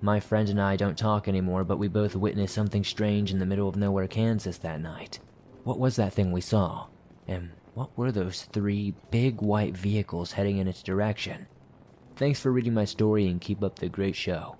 My friend and I don't talk anymore, but we both witnessed something strange in the middle of nowhere, Kansas that night. What was that thing we saw? And what were those 3 big white vehicles heading in its direction? Thanks for reading my story and keep up the great show.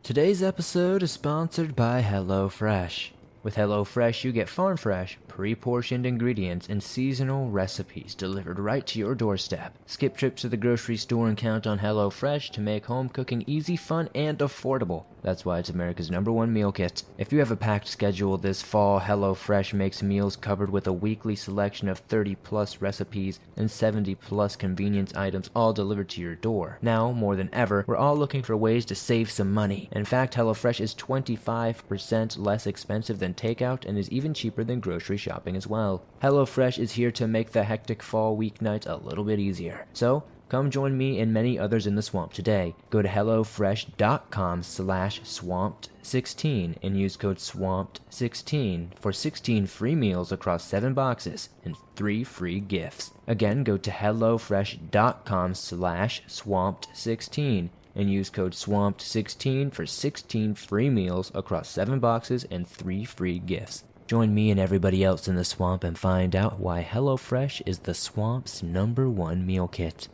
Today's episode is sponsored by HelloFresh. With HelloFresh, you get farm fresh, pre-portioned ingredients and seasonal recipes delivered right to your doorstep. Skip trips to the grocery store and count on HelloFresh to make home cooking easy, fun, and affordable. That's why it's America's #1 meal kit. If you have a packed schedule this fall, HelloFresh makes meals covered with a weekly selection of 30-plus recipes and 70-plus convenience items, all delivered to your door. Now, more than ever, we're all looking for ways to save some money. In fact, HelloFresh is 25% less expensive than takeout and is even cheaper than grocery shopping as well. HelloFresh is here to make the hectic fall weeknights a little bit easier. So, Come join me and many others in the swamp today. Go to hellofresh.com/swamped16 and use code SWAMPED16 for 16 free meals across 7 boxes and 3 free gifts. Again, go to hellofresh.com/swamped16 and use code SWAMPED16 for 16 free meals across 7 boxes and 3 free gifts. Join me and everybody else in the swamp and find out why HelloFresh is the swamp's #1 meal kit.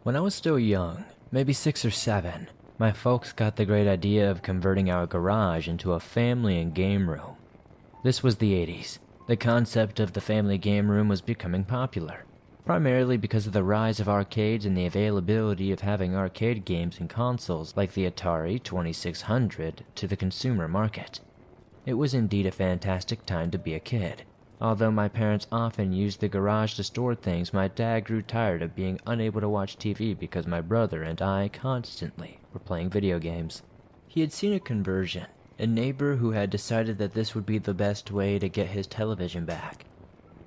When I was still young, maybe 6 or 7, my folks got the great idea of converting our garage into a family and game room. This was the 80s. The concept of the family game room was becoming popular, primarily because of the rise of arcades and the availability of having arcade games and consoles like the Atari 2600 to the consumer market. It was indeed a fantastic time to be a kid. Although my parents often used the garage to store things, my dad grew tired of being unable to watch TV because my brother and I constantly were playing video games. He had seen a conversion, a neighbor who had decided that this would be the best way to get his television back.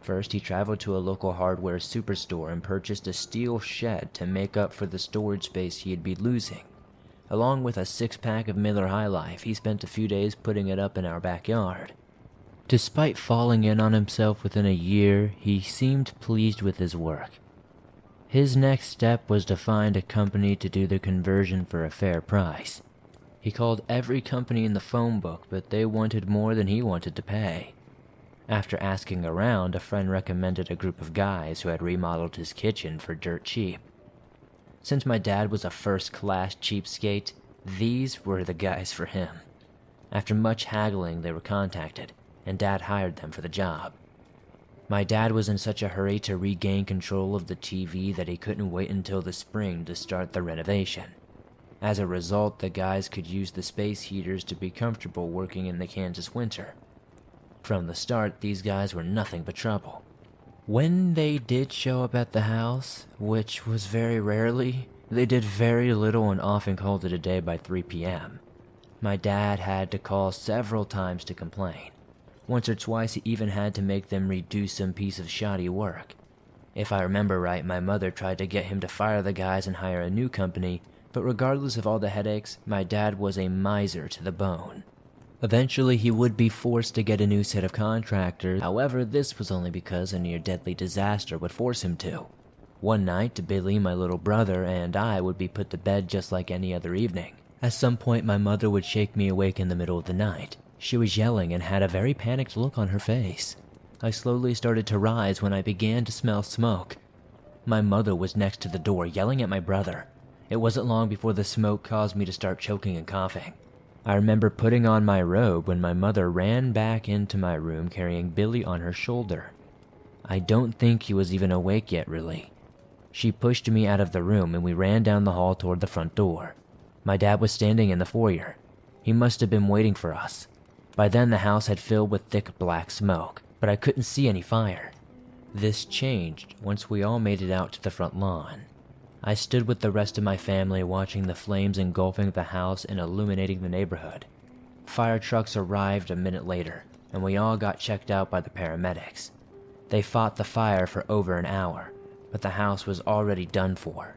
First, he traveled to a local hardware superstore and purchased a steel shed to make up for the storage space he had been losing. Along with a 6-pack of Miller High Life, he spent a few days putting it up in our backyard. Despite falling in on himself within a year, he seemed pleased with his work. His next step was to find a company to do the conversion for a fair price. He called every company in the phone book, but they wanted more than he wanted to pay. After asking around, a friend recommended a group of guys who had remodeled his kitchen for dirt cheap. Since my dad was a first-class cheapskate, these were the guys for him. After much haggling, they were contacted, and Dad hired them for the job. My dad was in such a hurry to regain control of the TV that he couldn't wait until the spring to start the renovation. As a result, the guys could use the space heaters to be comfortable working in the Kansas winter. From the start, these guys were nothing but trouble. When they did show up at the house, which was very rarely, they did very little and often called it a day by 3 p.m. My dad had to call several times to complain. Once or twice he even had to make them redo some piece of shoddy work. If I remember right, my mother tried to get him to fire the guys and hire a new company, but regardless of all the headaches, my dad was a miser to the bone. Eventually he would be forced to get a new set of contractors, however this was only because a near-deadly disaster would force him to. One night, Billy, my little brother, and I would be put to bed just like any other evening. At some point my mother would shake me awake in the middle of the night. She was yelling and had a very panicked look on her face. I slowly started to rise when I began to smell smoke. My mother was next to the door yelling at my brother. It wasn't long before the smoke caused me to start choking and coughing. I remember putting on my robe when my mother ran back into my room carrying Billy on her shoulder. I don't think he was even awake yet, really. She pushed me out of the room and we ran down the hall toward the front door. My dad was standing in the foyer. He must have been waiting for us. By then the house had filled with thick black smoke, but I couldn't see any fire. This changed once we all made it out to the front lawn. I stood with the rest of my family watching the flames engulfing the house and illuminating the neighborhood. Fire trucks arrived a minute later, and we all got checked out by the paramedics. They fought the fire for over an hour, but the house was already done for.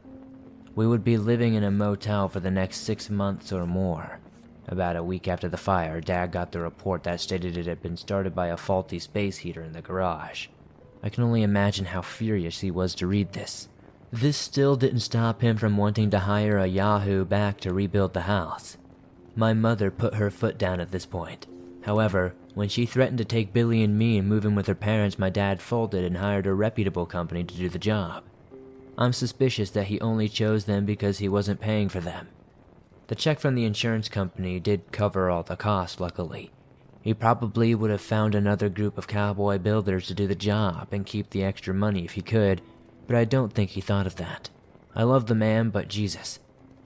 We would be living in a motel for the next 6 months or more. About a week after the fire, Dad got the report that stated it had been started by a faulty space heater in the garage. I can only imagine how furious he was to read this. This still didn't stop him from wanting to hire a Yahoo back to rebuild the house. My mother put her foot down at this point. However, when she threatened to take Billy and me and move in with her parents, my dad folded and hired a reputable company to do the job. I'm suspicious that he only chose them because he wasn't paying for them. The check from the insurance company did cover all the costs, luckily. He probably would have found another group of cowboy builders to do the job and keep the extra money if he could, but I don't think he thought of that. I love the man, but Jesus.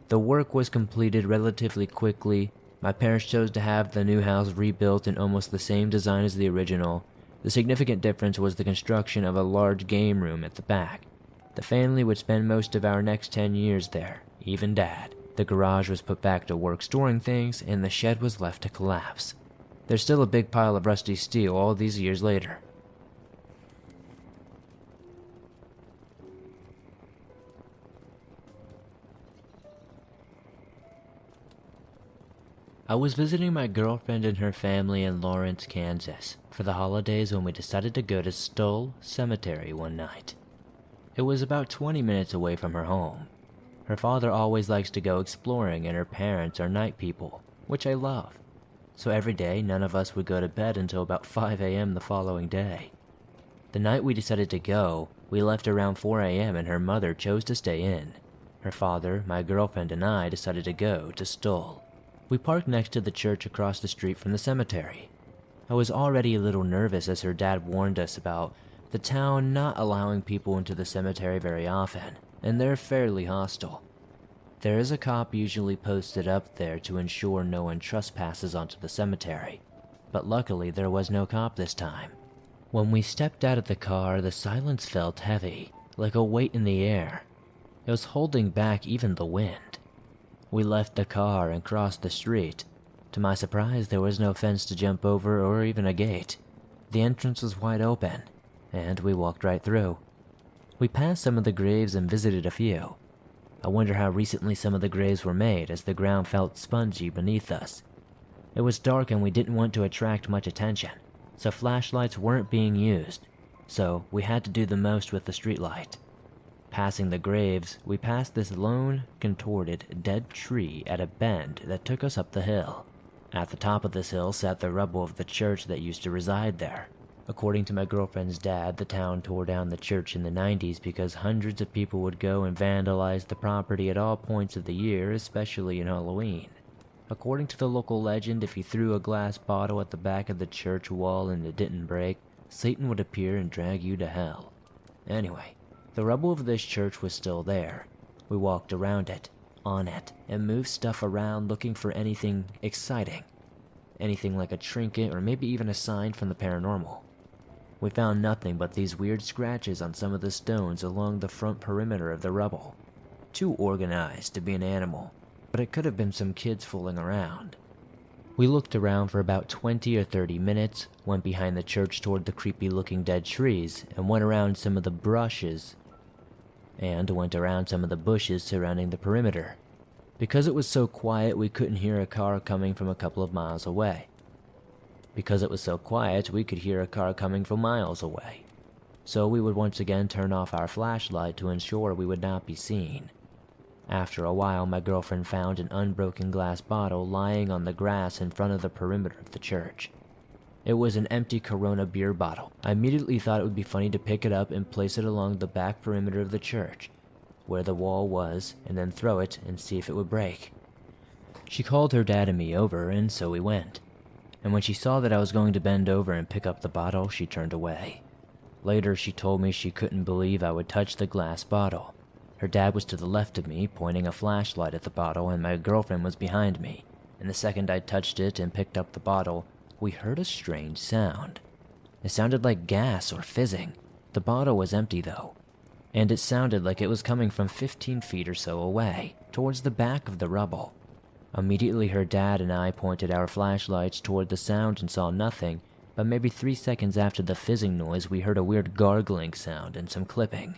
The work was completed relatively quickly. My parents chose to have the new house rebuilt in almost the same design as the original. The significant difference was the construction of a large game room at the back. The family would spend most of our next 10 years there, even Dad. The garage was put back to work storing things, and the shed was left to collapse. There's still a big pile of rusty steel all these years later. I was visiting my girlfriend and her family in Lawrence, Kansas for the holidays when we decided to go to Stoll Cemetery one night. It was about 20 minutes away from her home. Her father always likes to go exploring and her parents are night people, which I love. So every day none of us would go to bed until about 5 a.m. the following day. The night we decided to go, we left around 4 a.m. and her mother chose to stay in. Her father, my girlfriend, and I decided to go to Stoll. We parked next to the church across the street from the cemetery. I was already a little nervous as her dad warned us about the town not allowing people into the cemetery very often, and they're fairly hostile. There is a cop usually posted up there to ensure no one trespasses onto the cemetery, but luckily there was no cop this time. When we stepped out of the car, the silence felt heavy, like a weight in the air. It was holding back even the wind. We left the car and crossed the street. To my surprise, there was no fence to jump over or even a gate. The entrance was wide open, and we walked right through. We passed some of the graves and visited a few. I wonder how recently some of the graves were made, as the ground felt spongy beneath us. It was dark and we didn't want to attract much attention, so flashlights weren't being used, so we had to do the most with the streetlight. Passing the graves, we passed this lone, contorted, dead tree at a bend that took us up the hill. At the top of this hill sat the rubble of the church that used to reside there. According to my girlfriend's dad, the town tore down the church in the 90s because hundreds of people would go and vandalize the property at all points of the year, especially in Halloween. According to the local legend, if you threw a glass bottle at the back of the church wall and it didn't break, Satan would appear and drag you to hell. Anyway, the rubble of this church was still there. We walked around it, on it, and moved stuff around looking for anything exciting. Anything like a trinket or maybe even a sign from the paranormal. We found nothing but these weird scratches on some of the stones along the front perimeter of the rubble. Too organized to be an animal, but it could have been some kids fooling around. We looked around for about 20 or 30 minutes, went behind the church toward the creepy-looking dead trees, and went around some of the bushes surrounding the perimeter. Because it was so quiet, we couldn't hear a car coming from a couple of miles away. So we would once again turn off our flashlight to ensure we would not be seen. After a while, my girlfriend found an unbroken glass bottle lying on the grass in front of the perimeter of the church. It was an empty Corona beer bottle. I immediately thought it would be funny to pick it up and place it along the back perimeter of the church, where the wall was, and then throw it and see if it would break. She called her dad and me over, and so we went. And when she saw that I was going to bend over and pick up the bottle, she turned away. Later, she told me she couldn't believe I would touch the glass bottle. Her dad was to the left of me, pointing a flashlight at the bottle, and my girlfriend was behind me. And the second I touched it and picked up the bottle, we heard a strange sound. It sounded like gas or fizzing. The bottle was empty though, and it sounded like it was coming from 15 feet or so away, towards the back of the rubble. Immediately her dad and I pointed our flashlights toward the sound and saw nothing, but maybe 3 seconds after the fizzing noise we heard a weird gargling sound and some clipping.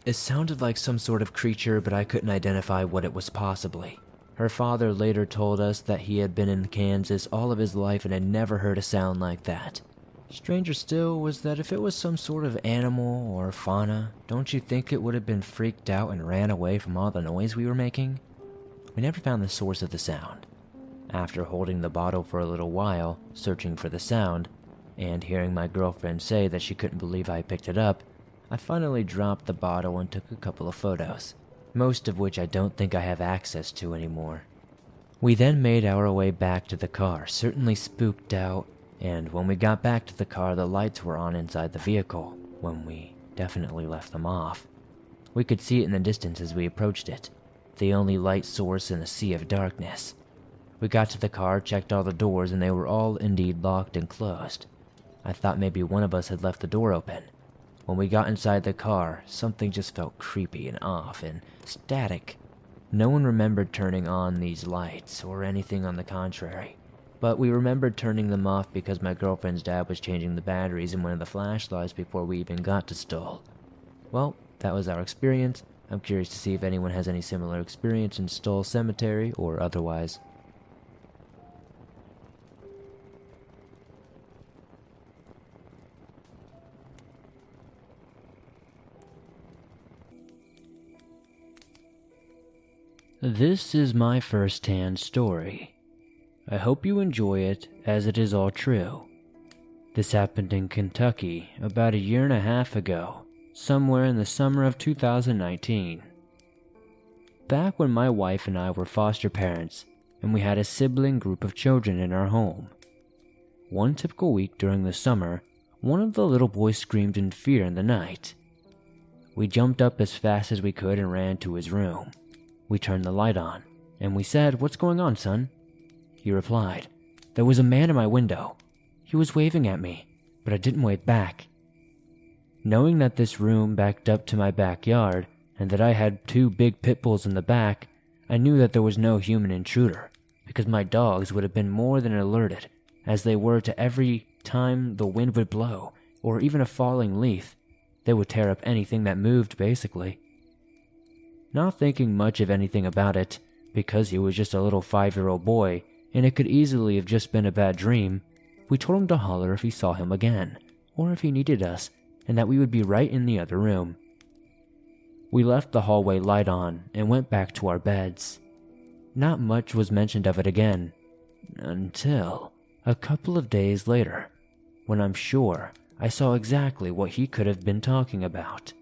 It sounded like some sort of creature, but I couldn't identify what it was possibly. Her father later told us that he had been in Kansas all of his life and had never heard a sound like that. Stranger still was that if it was some sort of animal or fauna, don't you think it would have been freaked out and ran away from all the noise we were making? We never found the source of the sound. After holding the bottle for a little while, searching for the sound, and hearing my girlfriend say that she couldn't believe I picked it up, I finally dropped the bottle and took a couple of photos, most of which I don't think I have access to anymore. We then made our way back to the car, certainly spooked out, and when we got back to the car, the lights were on inside the vehicle, when we definitely left them off. We could see it in the distance as we approached it, the only light source in a sea of darkness. We got to the car, checked all the doors, and they were all indeed locked and closed. I thought maybe one of us had left the door open. When we got inside the car, something just felt creepy and off and static. No one remembered turning on these lights or anything on the contrary. but we remembered turning them off because my girlfriend's dad was changing the batteries in one of the flashlights before we even got to Stoll. Well, that was our experience. I'm curious to see if anyone has any similar experience in Stoll Cemetery or otherwise. This is my first-hand story. I hope you enjoy it, as it is all true. This happened in Kentucky about 1.5 years ago, somewhere in the summer of 2019. Back when my wife and I were foster parents, and we had a sibling group of children in our home. One typical week during the summer, one of the little boys screamed in fear in the night. We jumped up as fast as we could and ran to his room. We turned the light on, and we said, "What's going on, son?" He replied, "There was a man in my window. He was waving at me, but I didn't wave back." Knowing that this room backed up to my backyard, and that I had 2 big pit bulls in the back, I knew that there was no human intruder, because my dogs would have been more than alerted, as they were to every time the wind would blow, or even a falling leaf. They would tear up anything that moved, basically. Not thinking much of anything about it, because he was just a little 5-year-old boy, and it could easily have just been a bad dream, we told him to holler if he saw him again, or if he needed us, and that we would be right in the other room. We left the hallway light on and went back to our beds. Not much was mentioned of it again, until a couple of days later, when I'm sure I saw exactly what he could have been talking about.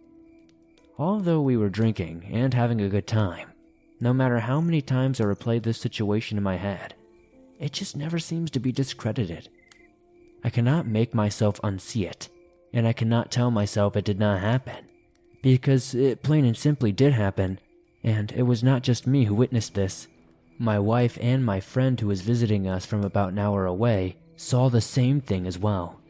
Although we were drinking and having a good time, no matter how many times I replayed this situation in my head, it just never seems to be discredited. I cannot make myself unsee it, and I cannot tell myself it did not happen, because it plain and simply did happen, and it was not just me who witnessed this. My wife and my friend who was visiting us from about an hour away saw the same thing as well.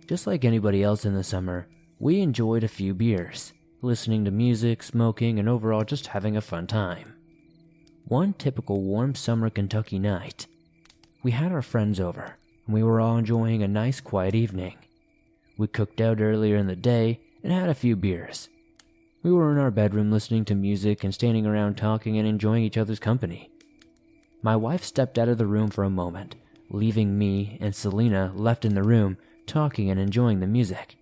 Just like anybody else in the summer, we enjoyed a few beers, listening to music, smoking, and overall just having a fun time. One typical warm summer Kentucky night, we had our friends over, and we were all enjoying a nice quiet evening. We cooked out earlier in the day and had a few beers. We were in our bedroom listening to music and standing around talking and enjoying each other's company. My wife stepped out of the room for a moment, leaving me and Selena left in the room talking and enjoying the music.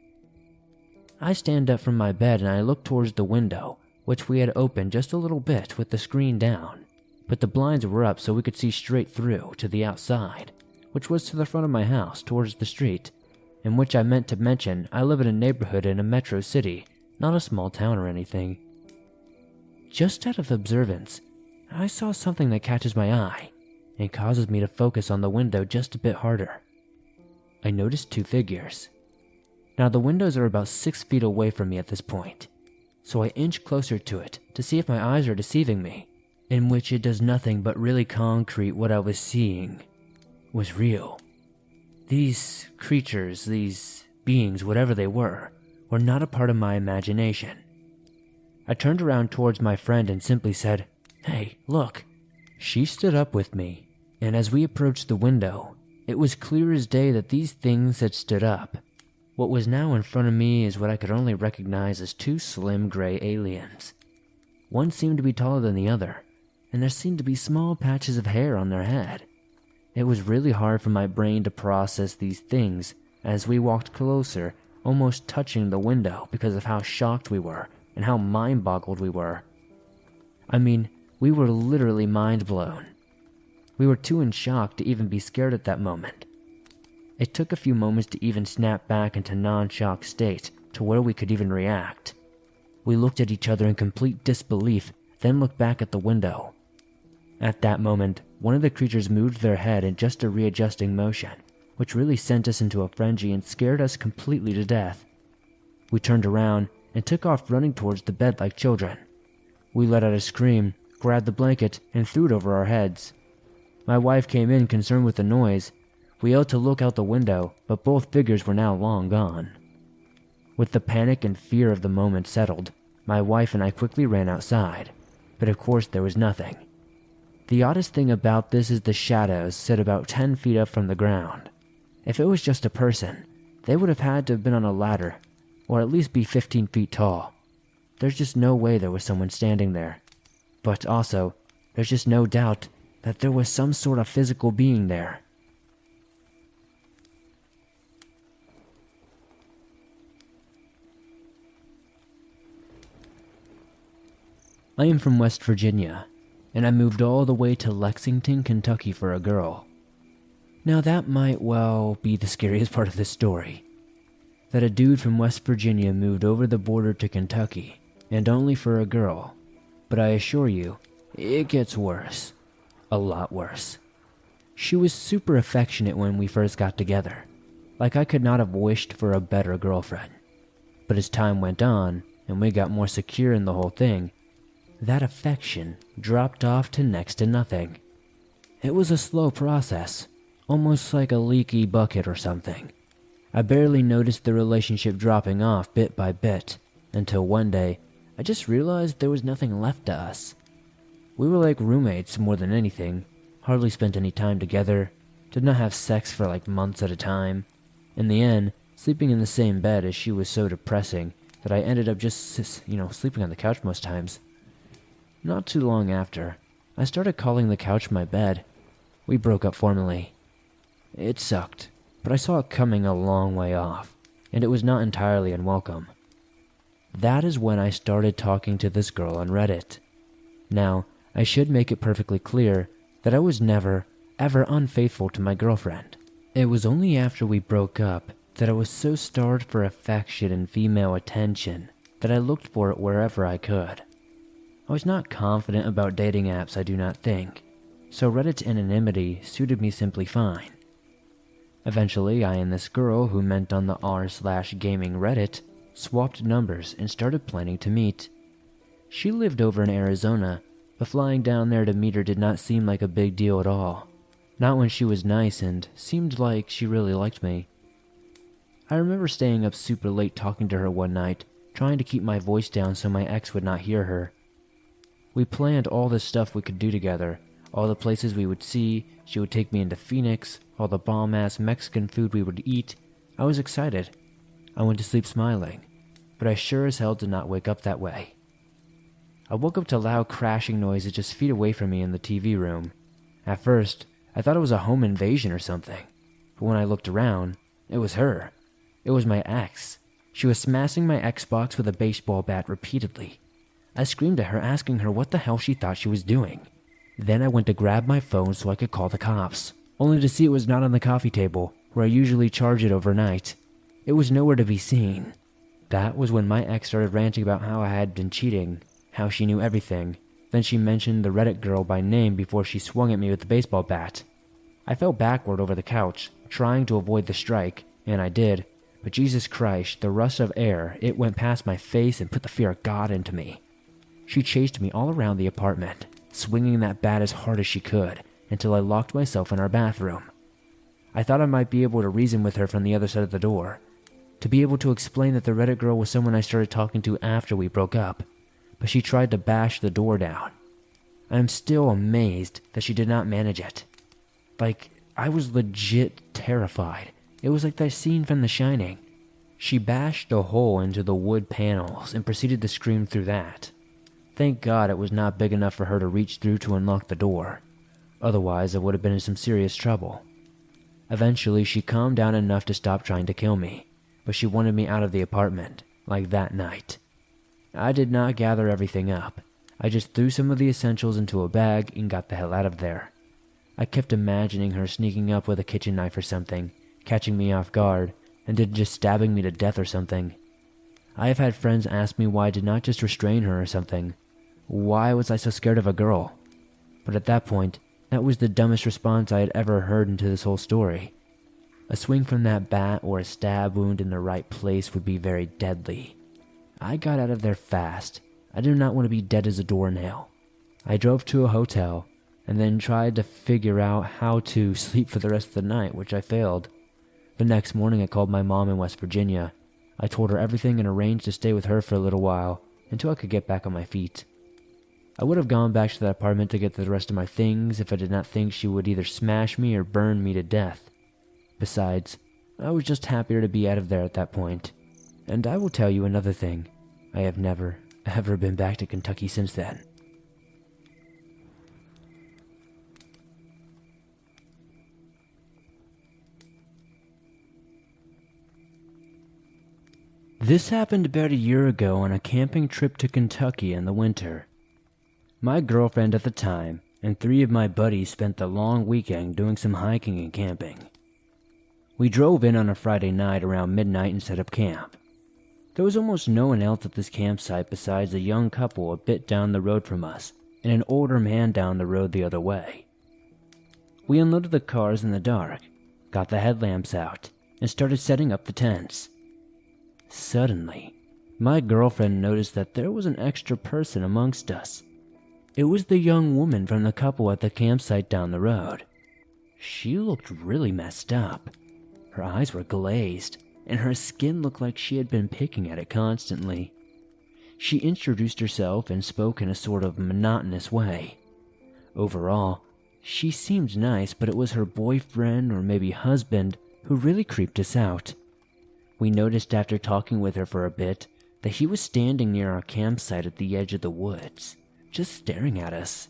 I stand up from my bed and I look towards the window, which we had opened just a little bit with the screen down, but the blinds were up so we could see straight through to the outside, which was to the front of my house towards the street, in which I meant to mention I live in a neighborhood in a metro city, not a small town or anything. Just out of observance, I saw something that catches my eye and causes me to focus on the window just a bit harder. I noticed 2 figures. Now the windows are about 6 feet away from me at this point, so I inch closer to it to see if my eyes are deceiving me, in which it does nothing but really concrete what I was seeing was real. These creatures, these beings, whatever they were not a part of my imagination. I turned around towards my friend and simply said, "Hey, look." She stood up with me, and as we approached the window, it was clear as day that these things had stood up. What was now in front of me is what I could only recognize as 2 slim gray aliens. One seemed to be taller than the other, and there seemed to be small patches of hair on their head. It was really hard for my brain to process these things as we walked closer, almost touching the window because of how shocked we were and how mind-boggled we were. I mean, we were literally mind-blown. We were too in shock to even be scared at that moment. It took a few moments to even snap back into non-shock state to where we could even react. We looked at each other in complete disbelief, then looked back at the window. At that moment, one of the creatures moved their head in just a readjusting motion, which really sent us into a frenzy and scared us completely to death. We turned around and took off running towards the bed like children. We let out a scream, grabbed the blanket, and threw it over our heads. My wife came in concerned with the noise. We yelled to look out the window, but both figures were now long gone. With the panic and fear of the moment settled, my wife and I quickly ran outside, but of course there was nothing. The oddest thing about this is the shadows sit about 10 feet up from the ground. If it was just a person, they would have had to have been on a ladder, or at least be 15 feet tall. There's just no way there was someone standing there. But also, there's just no doubt that there was some sort of physical being there. I am from West Virginia, and I moved all the way to Lexington, Kentucky for a girl. Now that might well be the scariest part of this story. That a dude from West Virginia moved over the border to Kentucky, and only for a girl. But I assure you, it gets worse. A lot worse. She was super affectionate when we first got together. Like I could not have wished for a better girlfriend. But as time went on, and we got more secure in the whole thing, that affection dropped off to next to nothing. It was a slow process, almost like a leaky bucket or something. I barely noticed the relationship dropping off bit by bit, until one day, I just realized there was nothing left to us. We were like roommates more than anything, hardly spent any time together, did not have sex for like months at a time. In the end, sleeping in the same bed as she was so depressing that I ended up just, sleeping on the couch most times. Not too long after, I started calling the couch my bed. We broke up formally. It sucked, but I saw it coming a long way off, and it was not entirely unwelcome. That is when I started talking to this girl on Reddit. Now, I should make it perfectly clear that I was never, ever unfaithful to my girlfriend. It was only after we broke up that I was so starved for affection and female attention that I looked for it wherever I could. I was not confident about dating apps, I do not think, so Reddit's anonymity suited me simply fine. Eventually, I and this girl who met on the r/gaming Reddit swapped numbers and started planning to meet. She lived over in Arizona, but flying down there to meet her did not seem like a big deal at all. Not when she was nice and seemed like she really liked me. I remember staying up super late talking to her one night, trying to keep my voice down so my ex would not hear her. We planned all the stuff we could do together, all the places we would see. She would take me into Phoenix, all the bomb-ass Mexican food we would eat. I was excited. I went to sleep smiling, but I sure as hell did not wake up that way. I woke up to loud crashing noises just feet away from me in the TV room. At first, I thought it was a home invasion or something, but when I looked around, it was her. It was my ex. She was smashing my Xbox with a baseball bat repeatedly. I screamed at her, asking her what the hell she thought she was doing. Then I went to grab my phone so I could call the cops, only to see it was not on the coffee table, where I usually charge it overnight. It was nowhere to be seen. That was when my ex started ranting about how I had been cheating, how she knew everything. Then she mentioned the Reddit girl by name before she swung at me with the baseball bat. I fell backward over the couch, trying to avoid the strike, and I did, but Jesus Christ, the rush of air, it went past my face and put the fear of God into me. She chased me all around the apartment, swinging that bat as hard as she could, until I locked myself in our bathroom. I thought I might be able to reason with her from the other side of the door, to be able to explain that the Reddit girl was someone I started talking to after we broke up, but she tried to bash the door down. I am still amazed that she did not manage it. Like, I was legit terrified. It was like that scene from The Shining. She bashed a hole into the wood panels and proceeded to scream through that. Thank God it was not big enough for her to reach through to unlock the door. Otherwise, I would have been in some serious trouble. Eventually, she calmed down enough to stop trying to kill me, but she wanted me out of the apartment, like that night. I did not gather everything up. I just threw some of the essentials into a bag and got the hell out of there. I kept imagining her sneaking up with a kitchen knife or something, catching me off guard, and then just stabbing me to death or something. I have had friends ask me why I did not just restrain her or something. Why was I so scared of a girl? But at that point, that was the dumbest response I had ever heard into this whole story. A swing from that bat or a stab wound in the right place would be very deadly. I got out of there fast. I did not want to be dead as a doornail. I drove to a hotel, and then tried to figure out how to sleep for the rest of the night, which I failed. The next morning I called my mom in West Virginia. I told her everything and arranged to stay with her for a little while, until I could get back on my feet. I would have gone back to that apartment to get the rest of my things if I did not think she would either smash me or burn me to death. Besides, I was just happier to be out of there at that point. And I will tell you another thing. I have never, ever been back to Kentucky since then. This happened about a year ago on a camping trip to Kentucky in the winter. My girlfriend at the time and 3 of my buddies spent the long weekend doing some hiking and camping. We drove in on a Friday night around midnight and set up camp. There was almost no one else at this campsite besides a young couple a bit down the road from us and an older man down the road the other way. We unloaded the cars in the dark, got the headlamps out, and started setting up the tents. Suddenly, my girlfriend noticed that there was an extra person amongst us. It was the young woman from the couple at the campsite down the road. She looked really messed up. Her eyes were glazed, and her skin looked like she had been picking at it constantly. She introduced herself and spoke in a sort of monotonous way. Overall, she seemed nice, but it was her boyfriend or maybe husband who really creeped us out. We noticed after talking with her for a bit that he was standing near our campsite at the edge of the woods, just staring at us.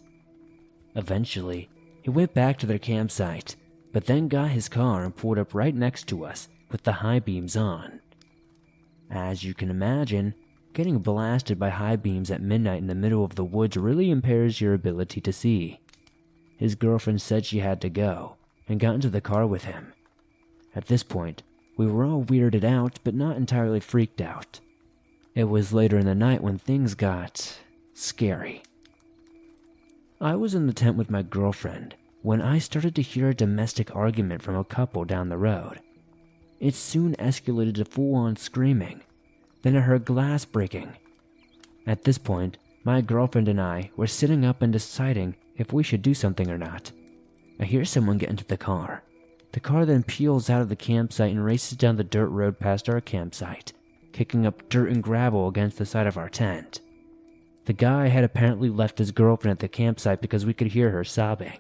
Eventually, he went back to their campsite, but then got his car and pulled up right next to us with the high beams on. As you can imagine, getting blasted by high beams at midnight in the middle of the woods really impairs your ability to see. His girlfriend said she had to go and got into the car with him. At this point, we were all weirded out, but not entirely freaked out. It was later in the night when things got scary. I was in the tent with my girlfriend when I started to hear a domestic argument from a couple down the road. It soon escalated to full-on screaming. Then I heard glass breaking. At this point, my girlfriend and I were sitting up and deciding if we should do something or not. I hear someone get into the car. The car then peels out of the campsite and races down the dirt road past our campsite, kicking up dirt and gravel against the side of our tent. The guy had apparently left his girlfriend at the campsite because we could hear her sobbing.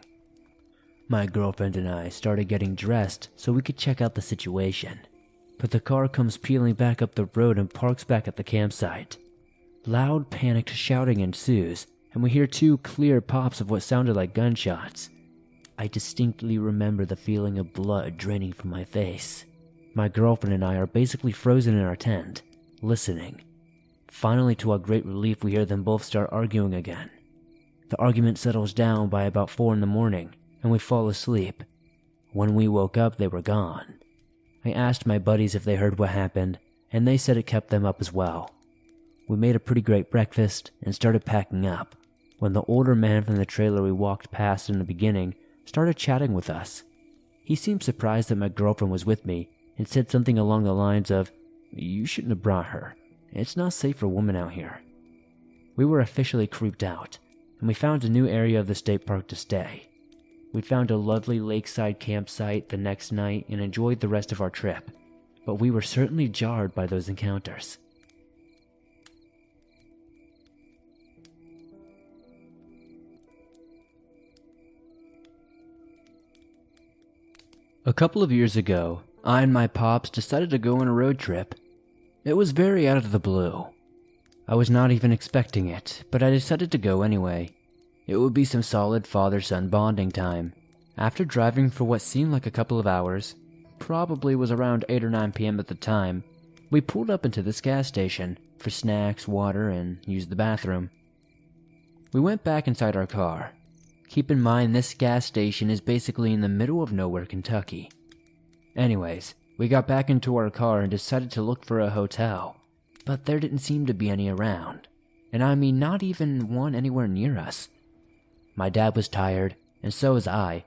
My girlfriend and I started getting dressed so we could check out the situation, but the car comes peeling back up the road and parks back at the campsite. Loud, panicked shouting ensues, and we hear 2 clear pops of what sounded like gunshots. I distinctly remember the feeling of blood draining from my face. My girlfriend and I are basically frozen in our tent, listening. Finally, to our great relief, we hear them both start arguing again. The argument settles down by about 4 in the morning, and we fall asleep. When we woke up, they were gone. I asked my buddies if they heard what happened, and they said it kept them up as well. We made a pretty great breakfast and started packing up, when the older man from the trailer we walked past in the beginning started chatting with us. He seemed surprised that my girlfriend was with me and said something along the lines of, "You shouldn't have brought her. It's not safe for women out here." We were officially creeped out, and we found a new area of the state park to stay. We found a lovely lakeside campsite the next night and enjoyed the rest of our trip, but we were certainly jarred by those encounters. A couple of years ago, I and my pops decided to go on a road trip. It was very out of the blue. I was not even expecting it, but I decided to go anyway. It would be some solid father-son bonding time. After driving for what seemed like a couple of hours, probably was around 8 or 9 p.m. at the time, we pulled up into this gas station for snacks, water, and used the bathroom. We went back inside our car. Keep in mind this gas station is basically in the middle of nowhere, Kentucky. Anyways, we got back into our car and decided to look for a hotel, but there didn't seem to be any around, and I mean not even one anywhere near us. My dad was tired, and so was I,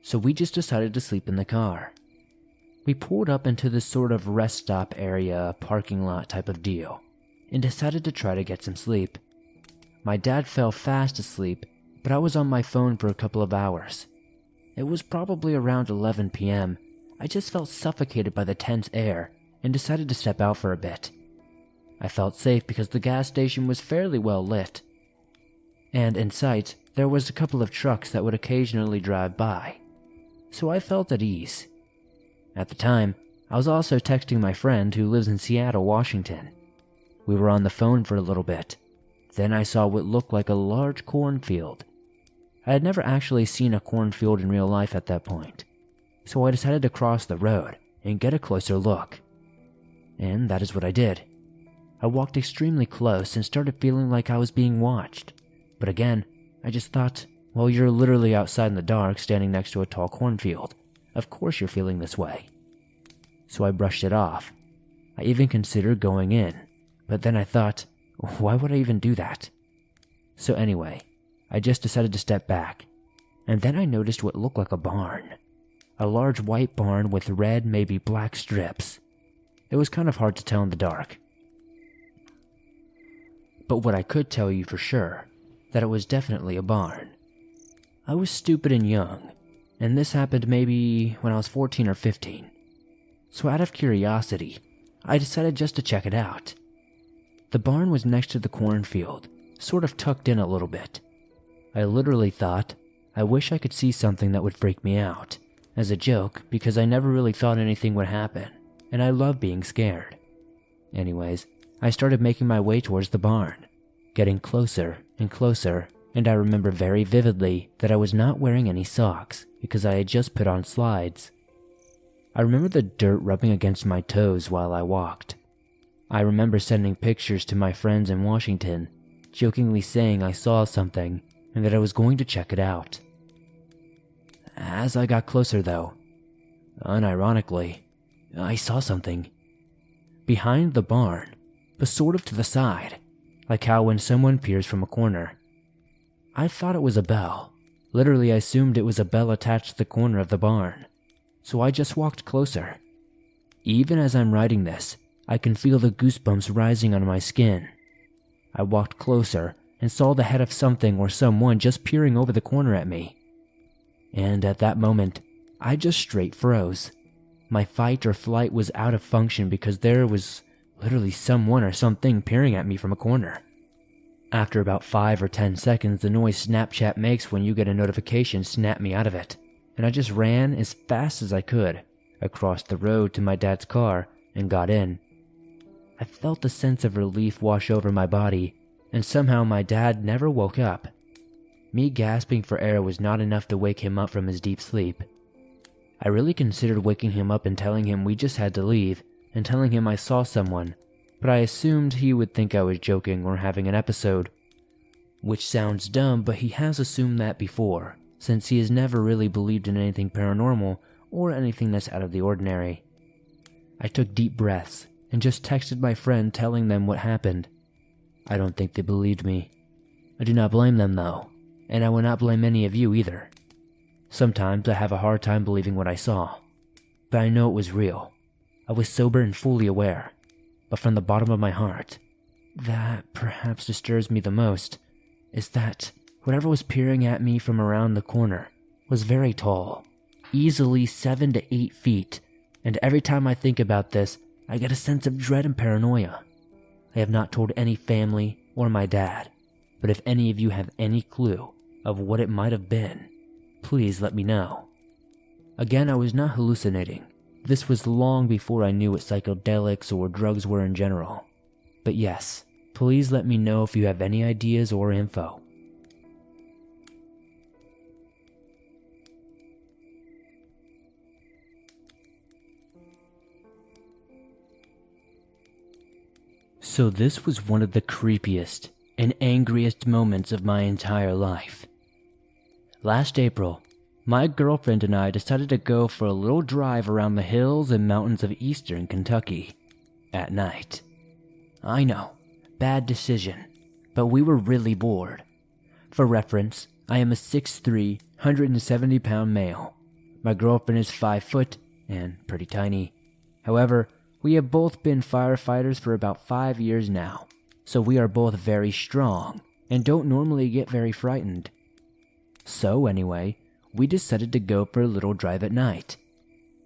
so we just decided to sleep in the car. We pulled up into this sort of rest stop area, parking lot type of deal, and decided to try to get some sleep. My dad fell fast asleep, but I was on my phone for a couple of hours. It was probably around 11 p.m. I just felt suffocated by the tense air and decided to step out for a bit. I felt safe because the gas station was fairly well lit. and in sight, there was a couple of trucks that would occasionally drive by. So I felt at ease. At the time, I was also texting my friend who lives in Seattle, Washington. We were on the phone for a little bit. Then I saw what looked like a large cornfield. I had never actually seen a cornfield in real life at that point, so I decided to cross the road and get a closer look. And that is what I did. I walked extremely close and started feeling like I was being watched. But again, I just thought, well, you're literally outside in the dark standing next to a tall cornfield. Of course you're feeling this way. So I brushed it off. I even considered going in, but then I thought, why would I even do that? So anyway, I just decided to step back, and then I noticed what looked like a barn. A large white barn with red, maybe black strips. It was kind of hard to tell in the dark. But what I could tell you for sure, that it was definitely a barn. I was stupid and young, and this happened maybe when I was 14 or 15. So out of curiosity, I decided just to check it out. The barn was next to the cornfield, sort of tucked in a little bit. I literally thought, I wish I could see something that would freak me out, as a joke because I never really thought anything would happen, and I love being scared. Anyways, I started making my way towards the barn, getting closer and closer, and I remember very vividly that I was not wearing any socks because I had just put on slides. I remember the dirt rubbing against my toes while I walked. I remember sending pictures to my friends in Washington, jokingly saying I saw something and that I was going to check it out. As I got closer though, unironically, I saw something. Behind the barn, but sort of to the side, like how when someone peers from a corner. I thought it was a bell. Literally, I assumed it was a bell attached to the corner of the barn. So I just walked closer. Even as I'm writing this, I can feel the goosebumps rising on my skin. I walked closer and saw the head of something or someone just peering over the corner at me. And at that moment, I just straight froze. My fight or flight was out of function because there was literally someone or something peering at me from a corner. After about 5 or 10 seconds, the noise Snapchat makes when you get a notification snapped me out of it, and I just ran as fast as I could across the road to my dad's car and got in. I felt a sense of relief wash over my body, and somehow my dad never woke up. Me gasping for air was not enough to wake him up from his deep sleep. I really considered waking him up and telling him we just had to leave, and telling him I saw someone, but I assumed he would think I was joking or having an episode. Which sounds dumb, but he has assumed that before, since he has never really believed in anything paranormal or anything that's out of the ordinary. I took deep breaths and just texted my friend telling them what happened. I don't think they believed me. I do not blame them though, and I will not blame any of you either. Sometimes I have a hard time believing what I saw, but I know it was real. I was sober and fully aware, but from the bottom of my heart, that perhaps disturbs me the most is that whatever was peering at me from around the corner was very tall, easily 7 to 8 feet, and every time I think about this, I get a sense of dread and paranoia. I have not told any family or my dad, but if any of you have any clue of what it might have been, please let me know. Again, I was not hallucinating. This was long before I knew what psychedelics or drugs were in general. But yes, please let me know if you have any ideas or info. So this was one of the creepiest and angriest moments of my entire life. Last April, my girlfriend and I decided to go for a little drive around the hills and mountains of eastern Kentucky at night. I know, bad decision, but we were really bored. For reference, I am a 6'3", 170-pound male. My girlfriend is 5 foot and pretty tiny. However, we have both been firefighters for about 5 years now, so we are both very strong and don't normally get very frightened. So anyway, we decided to go for a little drive at night.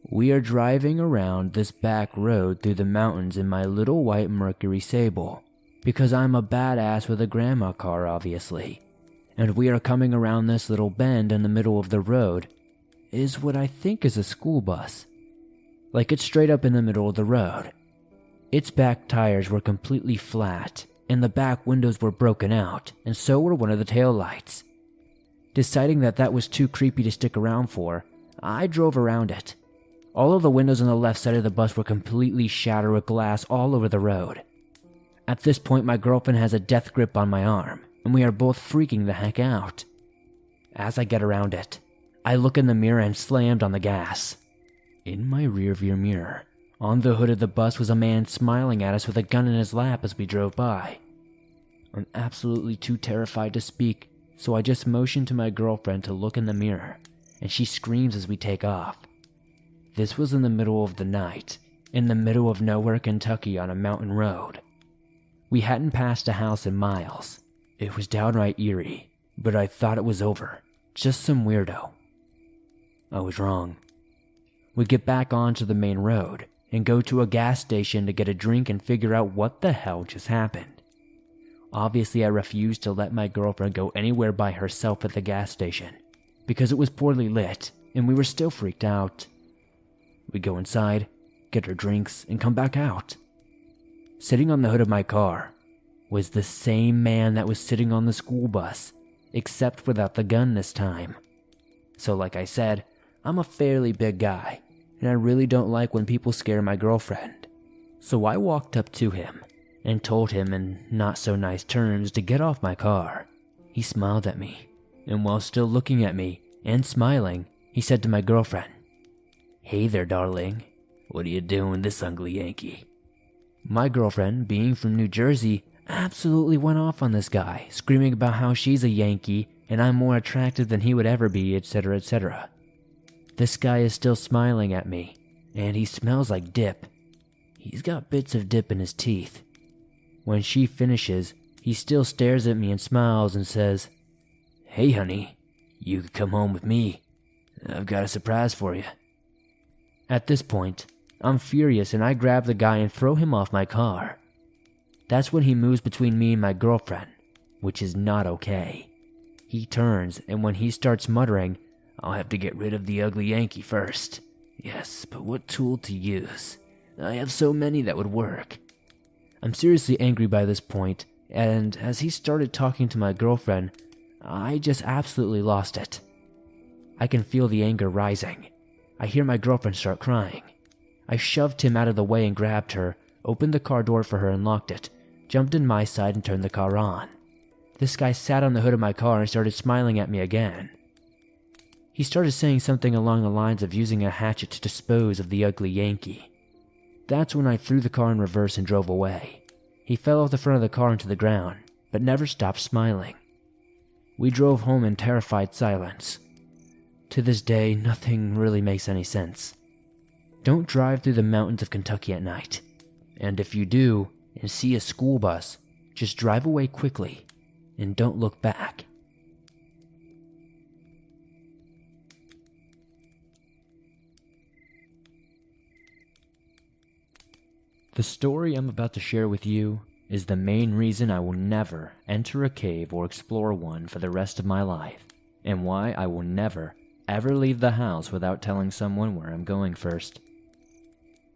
We are driving around this back road through the mountains in my little white Mercury Sable, because I'm a badass with a grandma car obviously. and we are coming around this little bend in the middle of the road is what I think is a school bus. Like, it's straight up in the middle of the road. Its back tires were completely flat, and the back windows were broken out, and so were one of the taillights. Deciding that that was too creepy to stick around for, I drove around it. All of the windows on the left side of the bus were completely shattered with glass all over the road. At this point, my girlfriend has a death grip on my arm, and we are both freaking the heck out. As I get around it, I look in the mirror and slammed on the gas. In my rearview mirror, on the hood of the bus was a man smiling at us with a gun in his lap as we drove by. I'm absolutely too terrified to speak, so I just motion to my girlfriend to look in the mirror, and she screams as we take off. This was in the middle of the night, in the middle of nowhere, Kentucky, on a mountain road. We hadn't passed a house in miles. It was downright eerie, but I thought it was over. Just some weirdo. I was wrong. We get back onto the main road and go to a gas station to get a drink and figure out what the hell just happened. Obviously, I refused to let my girlfriend go anywhere by herself at the gas station because it was poorly lit and we were still freaked out. We go inside, get our drinks, and come back out. Sitting on the hood of my car was the same man that was sitting on the school bus, except without the gun this time. So like I said, I'm a fairly big guy, and I really don't like when people scare my girlfriend. So I walked up to him and told him in not so nice terms to get off my car. He smiled at me, and while still looking at me and smiling, he said to my girlfriend, "Hey there, darling. What are you doing, this ugly Yankee?" My girlfriend, being from New Jersey, absolutely went off on this guy, screaming about how she's a Yankee and I'm more attractive than he would ever be, etc., etc. This guy is still smiling at me, and he smells like dip. He's got bits of dip in his teeth. When she finishes, he still stares at me and smiles and says, "Hey honey, you could come home with me. I've got a surprise for you." At this point, I'm furious and I grab the guy and throw him off my car. That's when he moves between me and my girlfriend, which is not okay. He turns, and when he starts muttering, "I'll have to get rid of the ugly Yankee first. Yes, but what tool to use? I have so many that would work." I'm seriously angry by this point, and as he started talking to my girlfriend, I just absolutely lost it. I can feel the anger rising. I hear my girlfriend start crying. I shoved him out of the way and grabbed her, opened the car door for her and locked it, jumped in my side and turned the car on. This guy sat on the hood of my car and started smiling at me again. He started saying something along the lines of using a hatchet to dispose of the ugly Yankee. That's when I threw the car in reverse and drove away. He fell off the front of the car into the ground, but never stopped smiling. We drove home in terrified silence. To this day, nothing really makes any sense. Don't drive through the mountains of Kentucky at night. And if you do, and see a school bus, just drive away quickly, and don't look back. The story I'm about to share with you is the main reason I will never enter a cave or explore one for the rest of my life, and why I will never, ever leave the house without telling someone where I'm going first.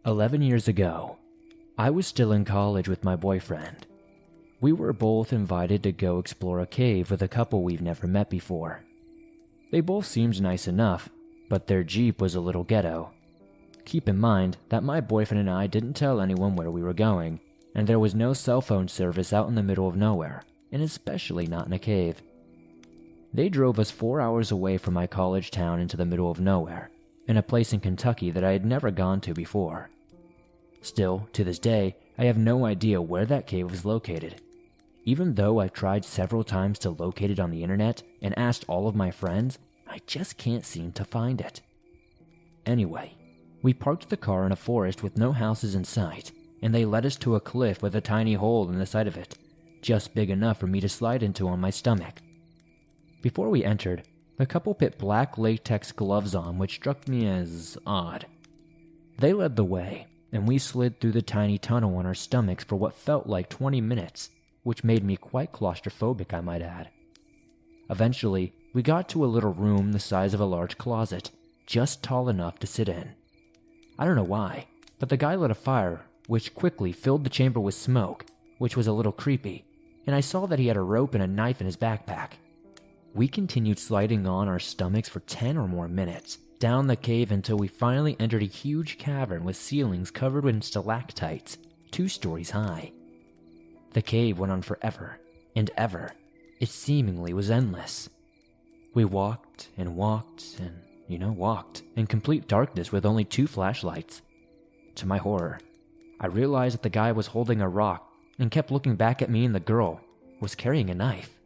11 years ago, I was still in college with my boyfriend. We were both invited to go explore a cave with a couple we've never met before. They both seemed nice enough, but their Jeep was a little ghetto. Keep in mind that my boyfriend and I didn't tell anyone where we were going, and there was no cell phone service out in the middle of nowhere, and especially not in a cave. They drove us 4 hours away from my college town into the middle of nowhere, in a place in Kentucky that I had never gone to before. Still, to this day, I have no idea where that cave was located. Even though I've tried several times to locate it on the internet and asked all of my friends, I just can't seem to find it. Anyway, we parked the car in a forest with no houses in sight, and they led us to a cliff with a tiny hole in the side of it, just big enough for me to slide into on my stomach. Before we entered, the couple put black latex gloves on, which struck me as odd. They led the way, and we slid through the tiny tunnel on our stomachs for what felt like 20 minutes, which made me quite claustrophobic, I might add. Eventually, we got to a little room the size of a large closet, just tall enough to sit in. I don't know why, but the guy lit a fire, which quickly filled the chamber with smoke, which was a little creepy, and I saw that he had a rope and a knife in his backpack. We continued sliding on our stomachs for 10 or more minutes, down the cave until we finally entered a huge cavern with ceilings covered in stalactites, 2 stories high. The cave went on forever and ever. It seemingly was endless. We walked and walked and, walked in complete darkness with only 2 flashlights. To my horror, I realized that the guy was holding a rock and kept looking back at me, and the girl was carrying a knife.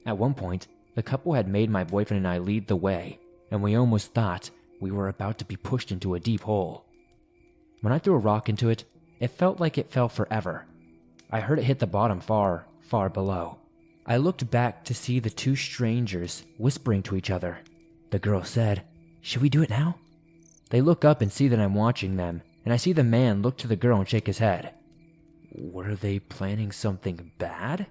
At one point, the couple had made my boyfriend and I lead the way, and we almost thought we were about to be pushed into a deep hole. When I threw a rock into it, it felt like it fell forever. I heard it hit the bottom far, far below. I looked back to see the 2 strangers whispering to each other. The girl said, "Should we do it now?" They look up and see that I'm watching them, and I see the man look to the girl and shake his head. Were they planning something bad?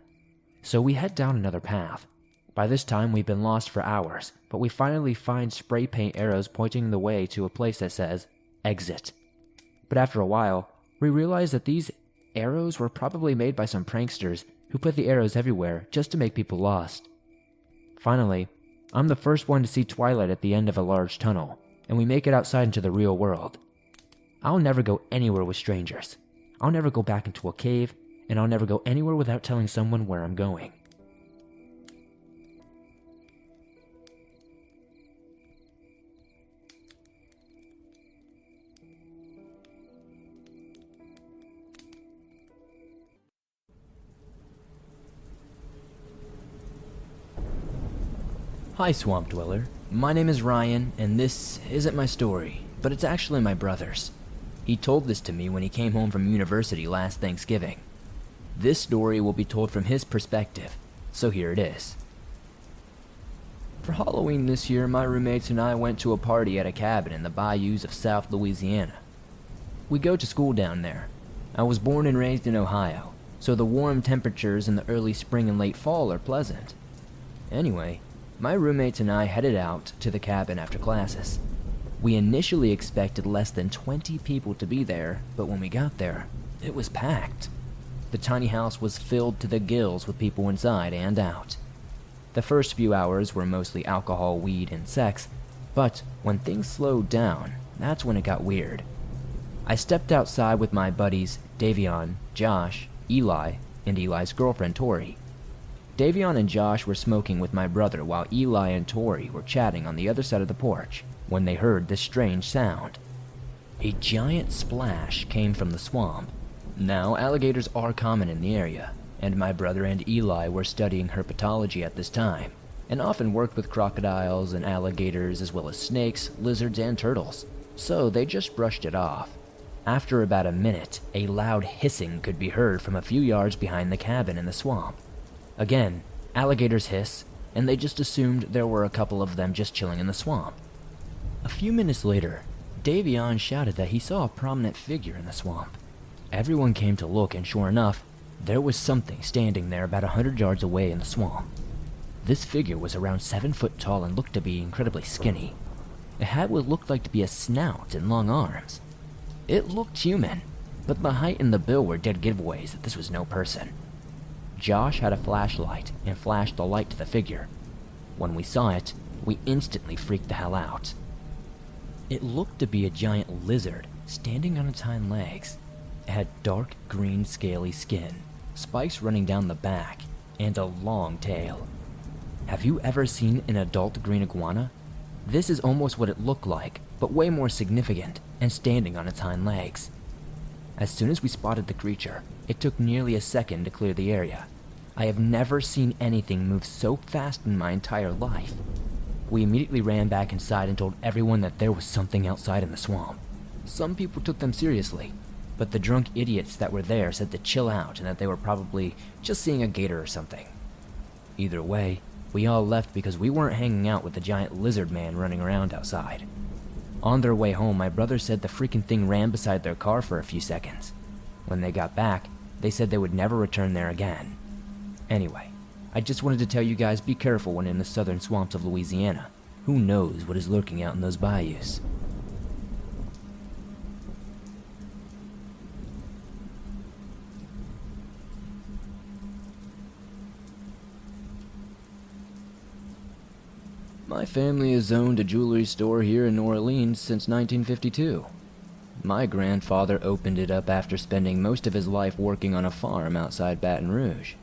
So we head down another path. By this time, we've been lost for hours, but we finally find spray paint arrows pointing the way to a place that says, "Exit." But after a while, we realize that these arrows were probably made by some pranksters who put the arrows everywhere just to make people lost. Finally, I'm the first one to see twilight at the end of a large tunnel, and we make it outside into the real world. I'll never go anywhere with strangers. I'll never go back into a cave, and I'll never go anywhere without telling someone where I'm going. Hi, Swamp Dweller. My name is Ryan, and this isn't my story, but it's actually my brother's. He told this to me when he came home from university last Thanksgiving. This story will be told from his perspective, so here it is. For Halloween this year, my roommates and I went to a party at a cabin in the bayous of South Louisiana. We go to school down there. I was born and raised in Ohio, so the warm temperatures in the early spring and late fall are pleasant. Anyway, my roommates and I headed out to the cabin after classes. We initially expected less than 20 people to be there, but when we got there, it was packed. The tiny house was filled to the gills with people inside and out. The first few hours were mostly alcohol, weed, and sex, but when things slowed down, that's when it got weird. I stepped outside with my buddies Davion, Josh, Eli, and Eli's girlfriend Tori. Davion and Josh were smoking with my brother while Eli and Tori were chatting on the other side of the porch when they heard this strange sound. A giant splash came from the swamp. Now, alligators are common in the area, and my brother and Eli were studying herpetology at this time, and often worked with crocodiles and alligators as well as snakes, lizards, and turtles, so they just brushed it off. After about a minute, a loud hissing could be heard from a few yards behind the cabin in the swamp. Again, alligators hiss, and they just assumed there were a couple of them just chilling in the swamp. A few minutes later, Davion shouted that he saw a prominent figure in the swamp. Everyone came to look, and sure enough, there was something standing there about 100 yards away in the swamp. This figure was around 7 foot tall and looked to be incredibly skinny. It had what looked like to be a snout and long arms. It looked human, but the height and the bill were dead giveaways that this was no person. Josh had a flashlight and flashed the light to the figure. When we saw it, we instantly freaked the hell out. It looked to be a giant lizard standing on its hind legs. It had dark green scaly skin, spikes running down the back, and a long tail. Have you ever seen an adult green iguana? This is almost what it looked like, but way more significant, and standing on its hind legs. As soon as we spotted the creature, it took nearly a second to clear the area. I have never seen anything move so fast in my entire life. We immediately ran back inside and told everyone that there was something outside in the swamp. Some people took them seriously, but the drunk idiots that were there said to chill out and that they were probably just seeing a gator or something. Either way, we all left because we weren't hanging out with the giant lizard man running around outside. On their way home, my brother said the freaking thing ran beside their car for a few seconds. When they got back, they said they would never return there again. Anyway, I just wanted to tell you guys, be careful when in the southern swamps of Louisiana. Who knows what is lurking out in those bayous? My family has owned a jewelry store here in New Orleans since 1952. My grandfather opened it up after spending most of his life working on a farm outside Baton Rouge.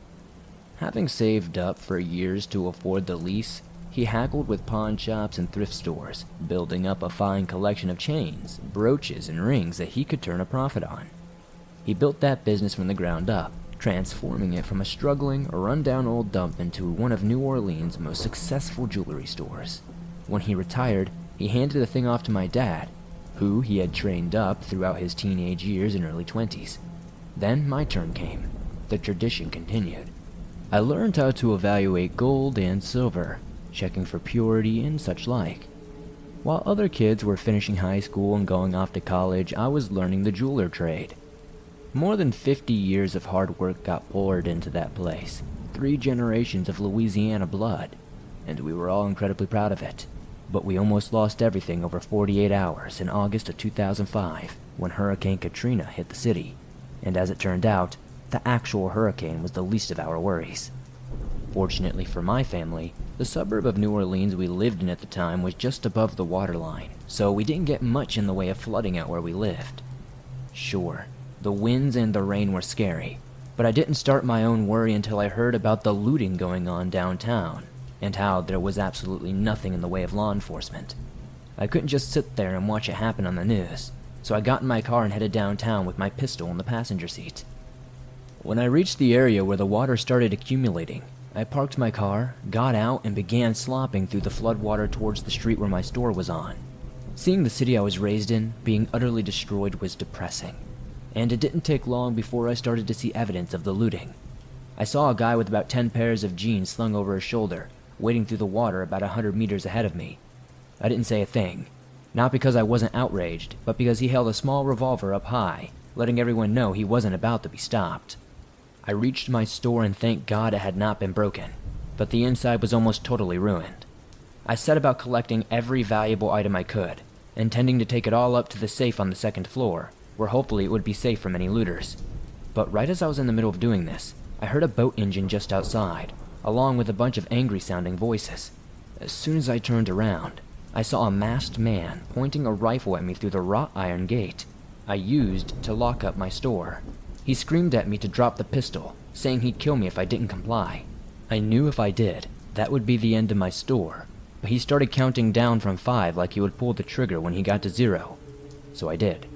Having saved up for years to afford the lease, he haggled with pawn shops and thrift stores, building up a fine collection of chains, brooches, and rings that he could turn a profit on. He built that business from the ground up, transforming it from a struggling, rundown old dump into one of New Orleans' most successful jewelry stores. When he retired, he handed the thing off to my dad, who he had trained up throughout his teenage years and early 20s. Then my turn came. The tradition continued. I learned how to evaluate gold and silver, checking for purity and such like. While other kids were finishing high school and going off to college, I was learning the jeweler trade. More than 50 years of hard work got poured into that place, 3 generations of Louisiana blood, and we were all incredibly proud of it. But we almost lost everything over 48 hours in August of 2005 when Hurricane Katrina hit the city, and as it turned out, the actual hurricane was the least of our worries. Fortunately for my family, the suburb of New Orleans we lived in at the time was just above the waterline, so we didn't get much in the way of flooding out where we lived. Sure, the winds and the rain were scary, but I didn't start my own worry until I heard about the looting going on downtown, and how there was absolutely nothing in the way of law enforcement. I couldn't just sit there and watch it happen on the news, so I got in my car and headed downtown with my pistol in the passenger seat. When I reached the area where the water started accumulating, I parked my car, got out, and began slopping through the floodwater towards the street where my store was on. Seeing the city I was raised in being utterly destroyed was depressing, and it didn't take long before I started to see evidence of the looting. I saw a guy with about 10 pairs of jeans slung over his shoulder, wading through the water about 100 meters ahead of me. I didn't say a thing, not because I wasn't outraged, but because he held a small revolver up high, letting everyone know he wasn't about to be stopped. I reached my store and thank God it had not been broken, but the inside was almost totally ruined. I set about collecting every valuable item I could, intending to take it all up to the safe on the second floor, where hopefully it would be safe from any looters. But right as I was in the middle of doing this, I heard a boat engine just outside, along with a bunch of angry-sounding voices. As soon as I turned around, I saw a masked man pointing a rifle at me through the wrought iron gate I used to lock up my store. He screamed at me to drop the pistol, saying he'd kill me if I didn't comply. I knew if I did, that would be the end of my store, but he started counting down from 5 like he would pull the trigger when he got to 0. So I did.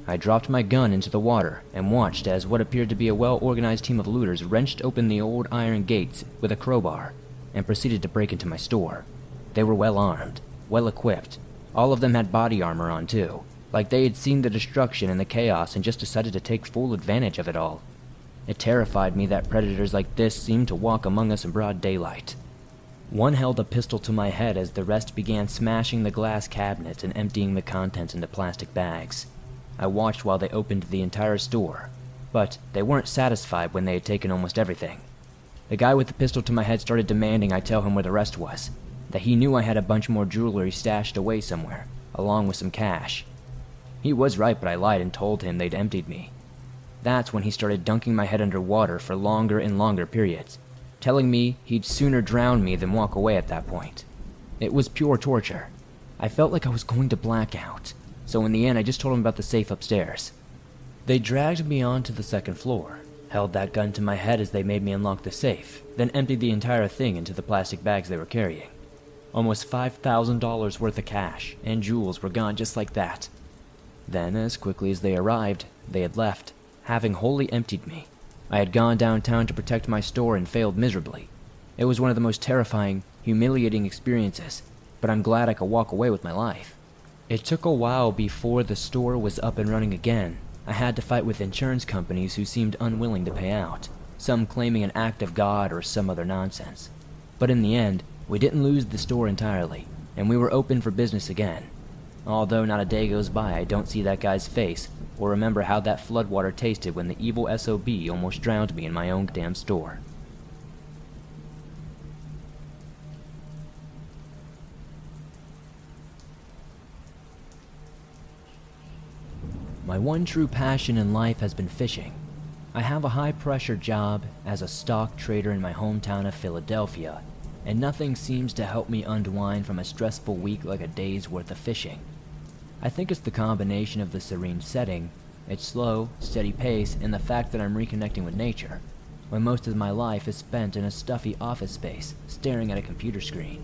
I dropped my gun into the water and watched as what appeared to be a well-organized team of looters wrenched open the old iron gates with a crowbar and proceeded to break into my store. They were well armed, well equipped. All of them had body armor on too, like they had seen the destruction and the chaos and just decided to take full advantage of it all. It terrified me that predators like this seemed to walk among us in broad daylight. One held a pistol to my head as the rest began smashing the glass cabinets and emptying the contents into plastic bags. I watched while they opened the entire store, but they weren't satisfied when they had taken almost everything. The guy with the pistol to my head started demanding I tell him where the rest was, that he knew I had a bunch more jewelry stashed away somewhere, along with some cash. He was right, but I lied and told him they'd emptied me. That's when he started dunking my head under water for longer and longer periods, telling me he'd sooner drown me than walk away at that point. It was pure torture. I felt like I was going to black out, so in the end I just told him about the safe upstairs. They dragged me onto the second floor, held that gun to my head as they made me unlock the safe, then emptied the entire thing into the plastic bags they were carrying. Almost $5,000 worth of cash and jewels were gone just like that. Then, as quickly as they arrived, they had left, having wholly emptied me. I had gone downtown to protect my store and failed miserably. It was one of the most terrifying, humiliating experiences, but I'm glad I could walk away with my life. It took a while before the store was up and running again. I had to fight with insurance companies who seemed unwilling to pay out, some claiming an act of God or some other nonsense. But in the end, we didn't lose the store entirely, and we were open for business again. Although not a day goes by I don't see that guy's face, or remember how that floodwater tasted when the evil SOB almost drowned me in my own damn store. My one true passion in life has been fishing. I have a high-pressure job as a stock trader in my hometown of Philadelphia, and nothing seems to help me unwind from a stressful week like a day's worth of fishing. I think it's the combination of the serene setting, its slow, steady pace, and the fact that I'm reconnecting with nature, when most of my life is spent in a stuffy office space, staring at a computer screen.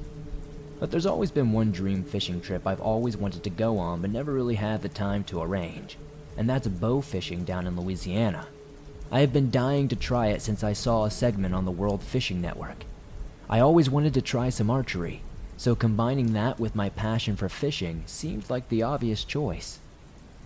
But there's always been one dream fishing trip I've always wanted to go on but never really had the time to arrange, and that's bow fishing down in Louisiana. I have been dying to try it since I saw a segment on the World Fishing Network. I always wanted to try some archery, so combining that with my passion for fishing seemed like the obvious choice.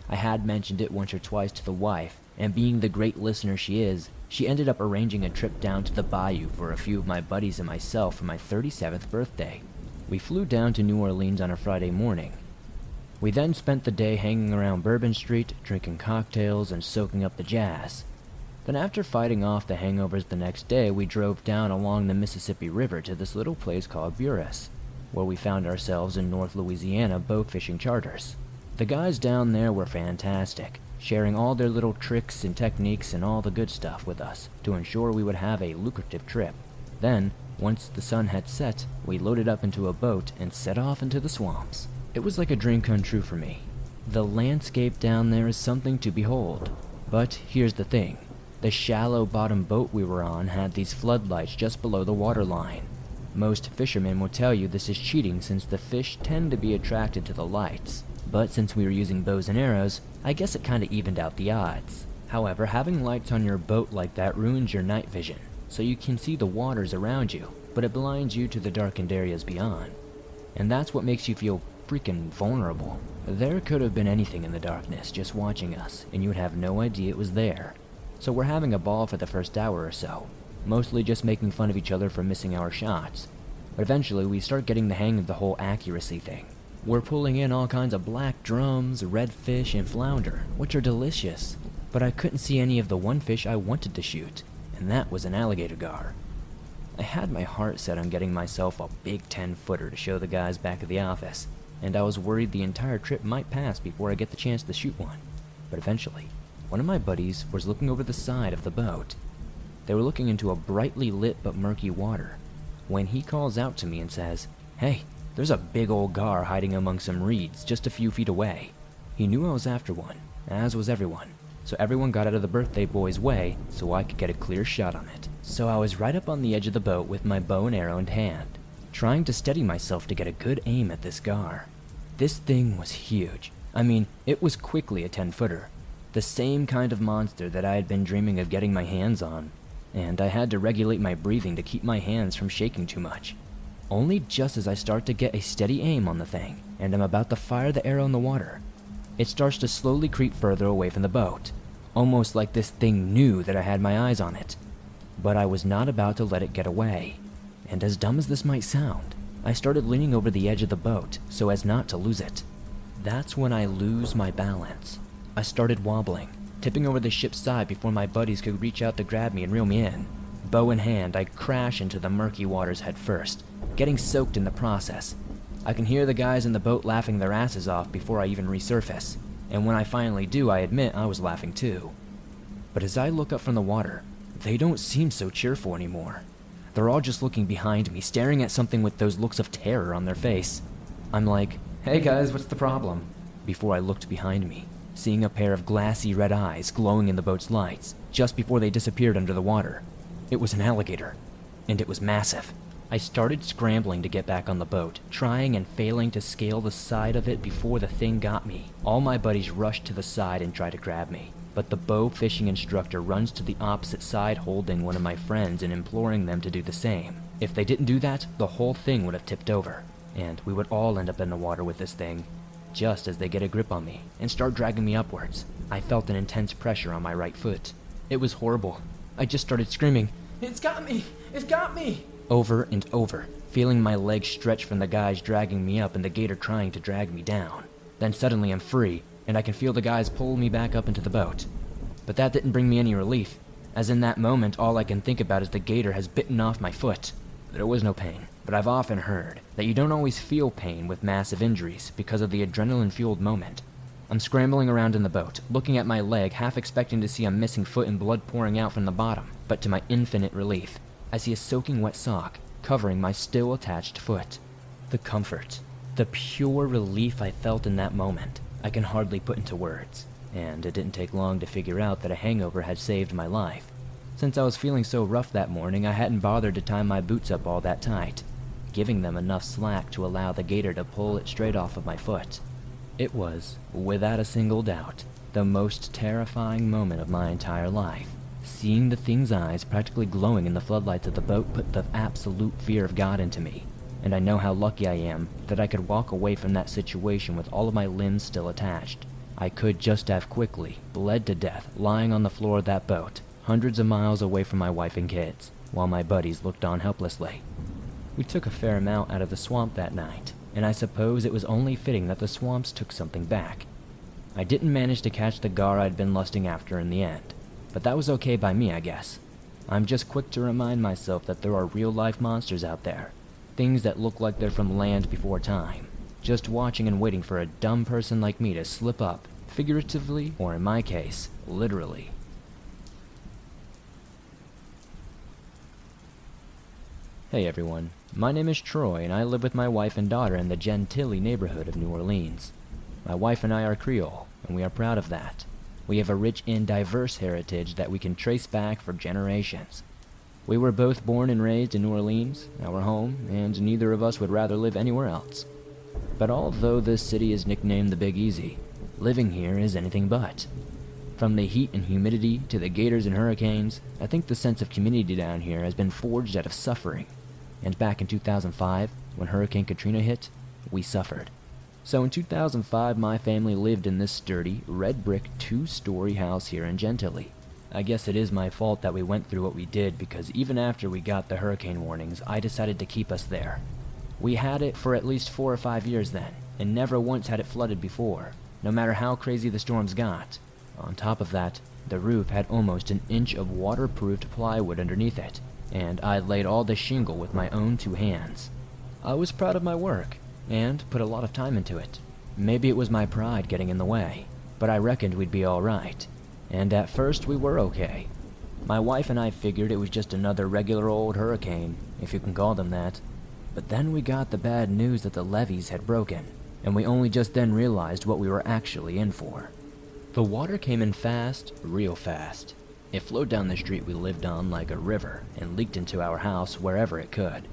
I had mentioned it once or twice to the wife, and being the great listener she is, she ended up arranging a trip down to the bayou for a few of my buddies and myself for my 37th birthday. We flew down to New Orleans on a Friday morning. We then spent the day hanging around Bourbon Street, drinking cocktails and soaking up the jazz. Then after fighting off the hangovers the next day, we drove down along the Mississippi River to this little place called Buras, where we found ourselves in North Louisiana boat fishing charters. The guys down there were fantastic, sharing all their little tricks and techniques and all the good stuff with us to ensure we would have a lucrative trip. Then, once the sun had set, we loaded up into a boat and set off into the swamps. It was like a dream come true for me. The landscape down there is something to behold. But here's the thing. The shallow bottom boat we were on had these floodlights just below the waterline. Most fishermen will tell you this is cheating since the fish tend to be attracted to the lights. But since we were using bows and arrows, I guess it kinda evened out the odds. However, having lights on your boat like that ruins your night vision, so you can see the waters around you, but it blinds you to the darkened areas beyond. And that's what makes you feel freaking vulnerable. There could have been anything in the darkness just watching us, and you would have no idea it was there. So we're having a ball for the first hour or so, mostly just making fun of each other for missing our shots. But eventually we start getting the hang of the whole accuracy thing. We're pulling in all kinds of black drums, redfish, and flounder, which are delicious. But I couldn't see any of the one fish I wanted to shoot, and that was an alligator gar. I had my heart set on getting myself a big 10-footer to show the guys back at the office, and I was worried the entire trip might pass before I get the chance to shoot one. But eventually, one of my buddies was looking over the side of the boat. They were looking into a brightly lit but murky water, when he calls out to me and says, "Hey, there's a big old gar hiding among some reeds just a few feet away." He knew I was after one, as was everyone, so everyone got out of the birthday boy's way so I could get a clear shot on it. So I was right up on the edge of the boat with my bow and arrow in hand, trying to steady myself to get a good aim at this gar. This thing was huge. I mean, it was quickly a 10-footer. The same kind of monster that I had been dreaming of getting my hands on, and I had to regulate my breathing to keep my hands from shaking too much. Only just as I start to get a steady aim on the thing, and I'm about to fire the arrow in the water, it starts to slowly creep further away from the boat, almost like this thing knew that I had my eyes on it. But I was not about to let it get away, and as dumb as this might sound, I started leaning over the edge of the boat so as not to lose it. That's when I lose my balance. I started wobbling, tipping over the ship's side before my buddies could reach out to grab me and reel me in. Bow in hand, I crash into the murky waters head first, getting soaked in the process. I can hear the guys in the boat laughing their asses off before I even resurface, and when I finally do, I admit I was laughing too. But as I look up from the water, they don't seem so cheerful anymore. They're all just looking behind me, staring at something with those looks of terror on their face. I'm like, "Hey guys, what's the problem?" before I looked behind me, seeing a pair of glassy red eyes glowing in the boat's lights just before they disappeared under the water. It was an alligator, and it was massive. I started scrambling to get back on the boat, trying and failing to scale the side of it before the thing got me. All my buddies rushed to the side and tried to grab me, but the bow fishing instructor runs to the opposite side holding one of my friends and imploring them to do the same. If they didn't do that, the whole thing would have tipped over, and we would all end up in the water with this thing. Just as they get a grip on me and start dragging me upwards, I felt an intense pressure on my right foot. It was horrible. I just started screaming, "It's got me! It's got me!" over and over, feeling my legs stretch from the guys dragging me up and the gator trying to drag me down. Then suddenly I'm free, and I can feel the guys pull me back up into the boat. But that didn't bring me any relief, as in that moment all I can think about is the gator has bitten off my foot. There was no pain, but I've often heard that you don't always feel pain with massive injuries because of the adrenaline-fueled moment. I'm scrambling around in the boat, looking at my leg, half expecting to see a missing foot and blood pouring out from the bottom, but to my infinite relief, I see a soaking wet sock covering my still attached foot. The comfort, the pure relief I felt in that moment, I can hardly put into words, and it didn't take long to figure out that a hangover had saved my life. Since I was feeling so rough that morning, I hadn't bothered to tie my boots up all that tight, giving them enough slack to allow the gator to pull it straight off of my foot. It was, without a single doubt, the most terrifying moment of my entire life. Seeing the thing's eyes practically glowing in the floodlights of the boat put the absolute fear of God into me, and I know how lucky I am that I could walk away from that situation with all of my limbs still attached. I could just have quickly bled to death lying on the floor of that boat, hundreds of miles away from my wife and kids, while my buddies looked on helplessly. We took a fair amount out of the swamp that night, and I suppose it was only fitting that the swamps took something back. I didn't manage to catch the gar I'd been lusting after in the end, but that was okay by me, I guess. I'm just quick to remind myself that there are real-life monsters out there, things that look like they're from land before time, just watching and waiting for a dumb person like me to slip up, figuratively, or in my case, literally. Hey everyone, my name is Troy and I live with my wife and daughter in the Gentilly neighborhood of New Orleans. My wife and I are Creole, and we are proud of that. We have a rich and diverse heritage that we can trace back for generations. We were both born and raised in New Orleans, our home, and neither of us would rather live anywhere else. But although this city is nicknamed the Big Easy, living here is anything but. From the heat and humidity to the gators and hurricanes, I think the sense of community down here has been forged out of suffering. And back in 2005, when Hurricane Katrina hit, we suffered. So in 2005, my family lived in this sturdy, red brick, 2-story house here in Gentilly. I guess it is my fault that we went through what we did, because even after we got the hurricane warnings, I decided to keep us there. We had it for at least 4 or 5 years then, and never once had it flooded before, no matter how crazy the storms got. On top of that, the roof had almost an inch of waterproofed plywood underneath it, and I laid all the shingle with my own 2 hands. I was proud of my work, and put a lot of time into it. Maybe it was my pride getting in the way, but I reckoned we'd be alright. And at first we were okay. My wife and I figured it was just another regular old hurricane, if you can call them that. But then we got the bad news that the levees had broken, and we only just then realized what we were actually in for. The water came in fast, real fast. It flowed down the street we lived on like a river and leaked into our house wherever it could.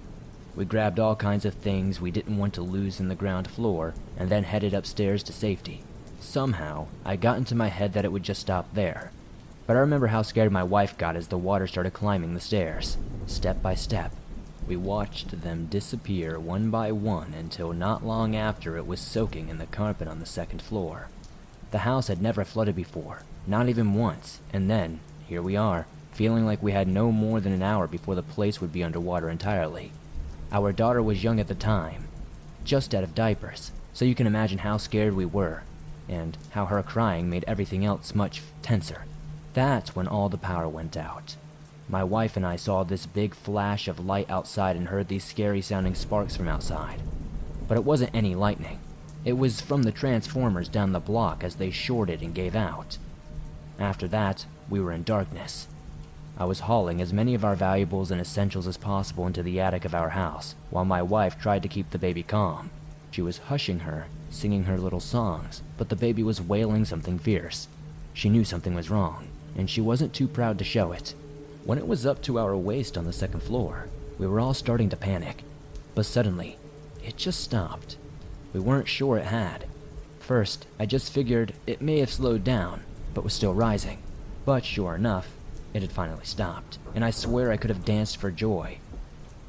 We grabbed all kinds of things we didn't want to lose in the ground floor and then headed upstairs to safety. Somehow, I got into my head that it would just stop there. But I remember how scared my wife got as the water started climbing the stairs. Step by step, we watched them disappear one by one until not long after it was soaking in the carpet on the 2nd floor. The house had never flooded before, not even once, and then, here we are, feeling like we had no more than an hour before the place would be underwater entirely. Our daughter was young at the time, just out of diapers, so you can imagine how scared we were, and how her crying made everything else much tenser. That's when all the power went out. My wife and I saw this big flash of light outside and heard these scary-sounding sparks from outside. But it wasn't any lightning. It was from the transformers down the block as they shorted and gave out. After that, we were in darkness. I was hauling as many of our valuables and essentials as possible into the attic of our house, while my wife tried to keep the baby calm. She was hushing her, singing her little songs, but the baby was wailing something fierce. She knew something was wrong, and she wasn't too proud to show it. When it was up to our waist on the 2nd floor, we were all starting to panic. But suddenly, it just stopped. We weren't sure it had. First, I just figured it may have slowed down, but was still rising. But sure enough, it had finally stopped, and I swear I could have danced for joy.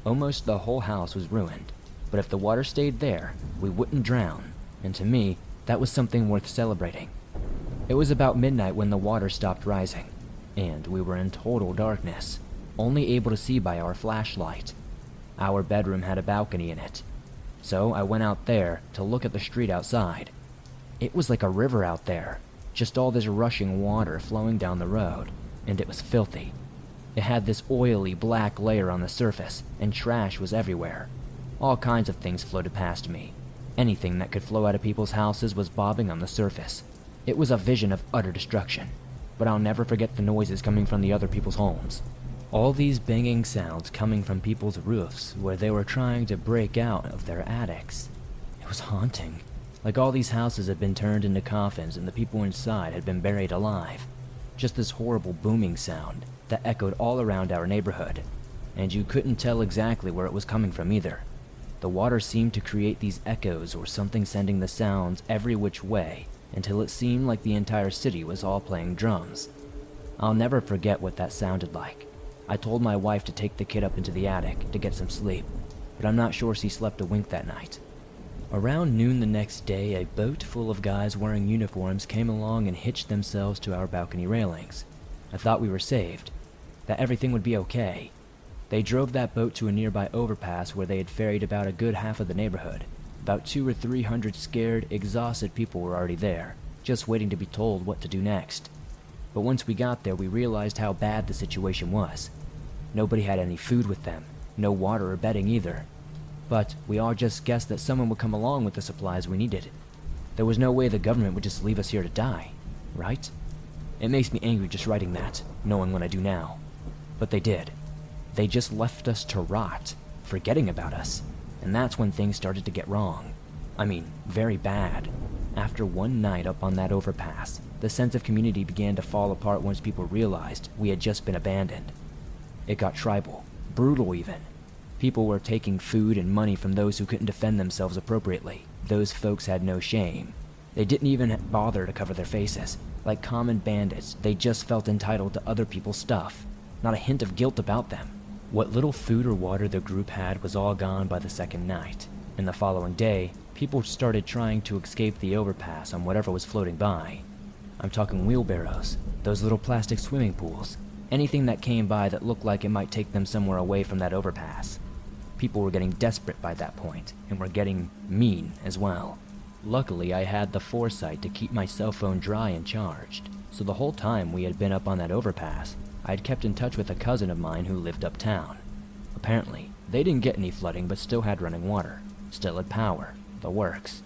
Almost the whole house was ruined, but if the water stayed there, we wouldn't drown, and to me, that was something worth celebrating. It was about midnight when the water stopped rising, and we were in total darkness, only able to see by our flashlight. Our bedroom had a balcony in it, so I went out there to look at the street outside. It was like a river out there, just all this rushing water flowing down the road, and it was filthy. It had this oily black layer on the surface, and trash was everywhere. All kinds of things floated past me. Anything that could flow out of people's houses was bobbing on the surface, It was a vision of utter destruction, but I'll never forget the noises coming from the other people's homes. All these banging sounds coming from people's roofs where they were trying to break out of their attics. It was haunting. Like all these houses had been turned into coffins and the people inside had been buried alive. Just this horrible booming sound that echoed all around our neighborhood, and you couldn't tell exactly where it was coming from either. The water seemed to create these echoes or something, sending the sounds every which way until it seemed like the entire city was all playing drums. I'll never forget what that sounded like. I told my wife to take the kid up into the attic to get some sleep, but I'm not sure she slept a wink that night. Around noon the next day, a boat full of guys wearing uniforms came along and hitched themselves to our balcony railings. I thought we were saved, that everything would be okay. They drove that boat to a nearby overpass where they had ferried about a good half of the neighborhood. About 200 or 300 scared, exhausted people were already there, just waiting to be told what to do next. But once we got there, we realized how bad the situation was. Nobody had any food with them, no water or bedding either. But we all just guessed that someone would come along with the supplies we needed. There was no way the government would just leave us here to die, right? It makes me angry just writing that, knowing what I do now. But they did. They just left us to rot, forgetting about us. And that's when things started to get wrong. I mean, very bad. After one night up on that overpass, the sense of community began to fall apart once people realized we had just been abandoned. It got tribal, brutal even. People were taking food and money from those who couldn't defend themselves appropriately. Those folks had no shame. They didn't even bother to cover their faces. Like common bandits, they just felt entitled to other people's stuff. Not a hint of guilt about them. What little food or water the group had was all gone by the second night. And the following day, people started trying to escape the overpass on whatever was floating by. I'm talking wheelbarrows, those little plastic swimming pools, anything that came by that looked like it might take them somewhere away from that overpass. People were getting desperate by that point, and were getting mean as well. Luckily, I had the foresight to keep my cell phone dry and charged, so the whole time we had been up on that overpass, I had kept in touch with a cousin of mine who lived uptown. Apparently, they didn't get any flooding but still had running water, still had power, the works.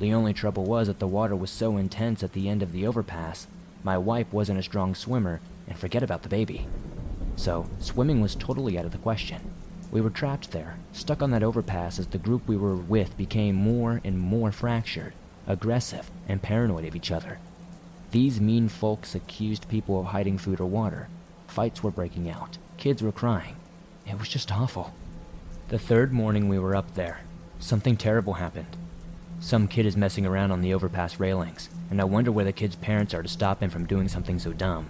The only trouble was that the water was so intense at the end of the overpass, my wife wasn't a strong swimmer, and forget about the baby. So, swimming was totally out of the question. We were trapped there, stuck on that overpass as the group we were with became more and more fractured, aggressive, and paranoid of each other. These mean folks accused people of hiding food or water. Fights were breaking out. Kids were crying. It was just awful. The third morning we were up there, something terrible happened. Some kid is messing around on the overpass railings, and I wonder where the kid's parents are to stop him from doing something so dumb.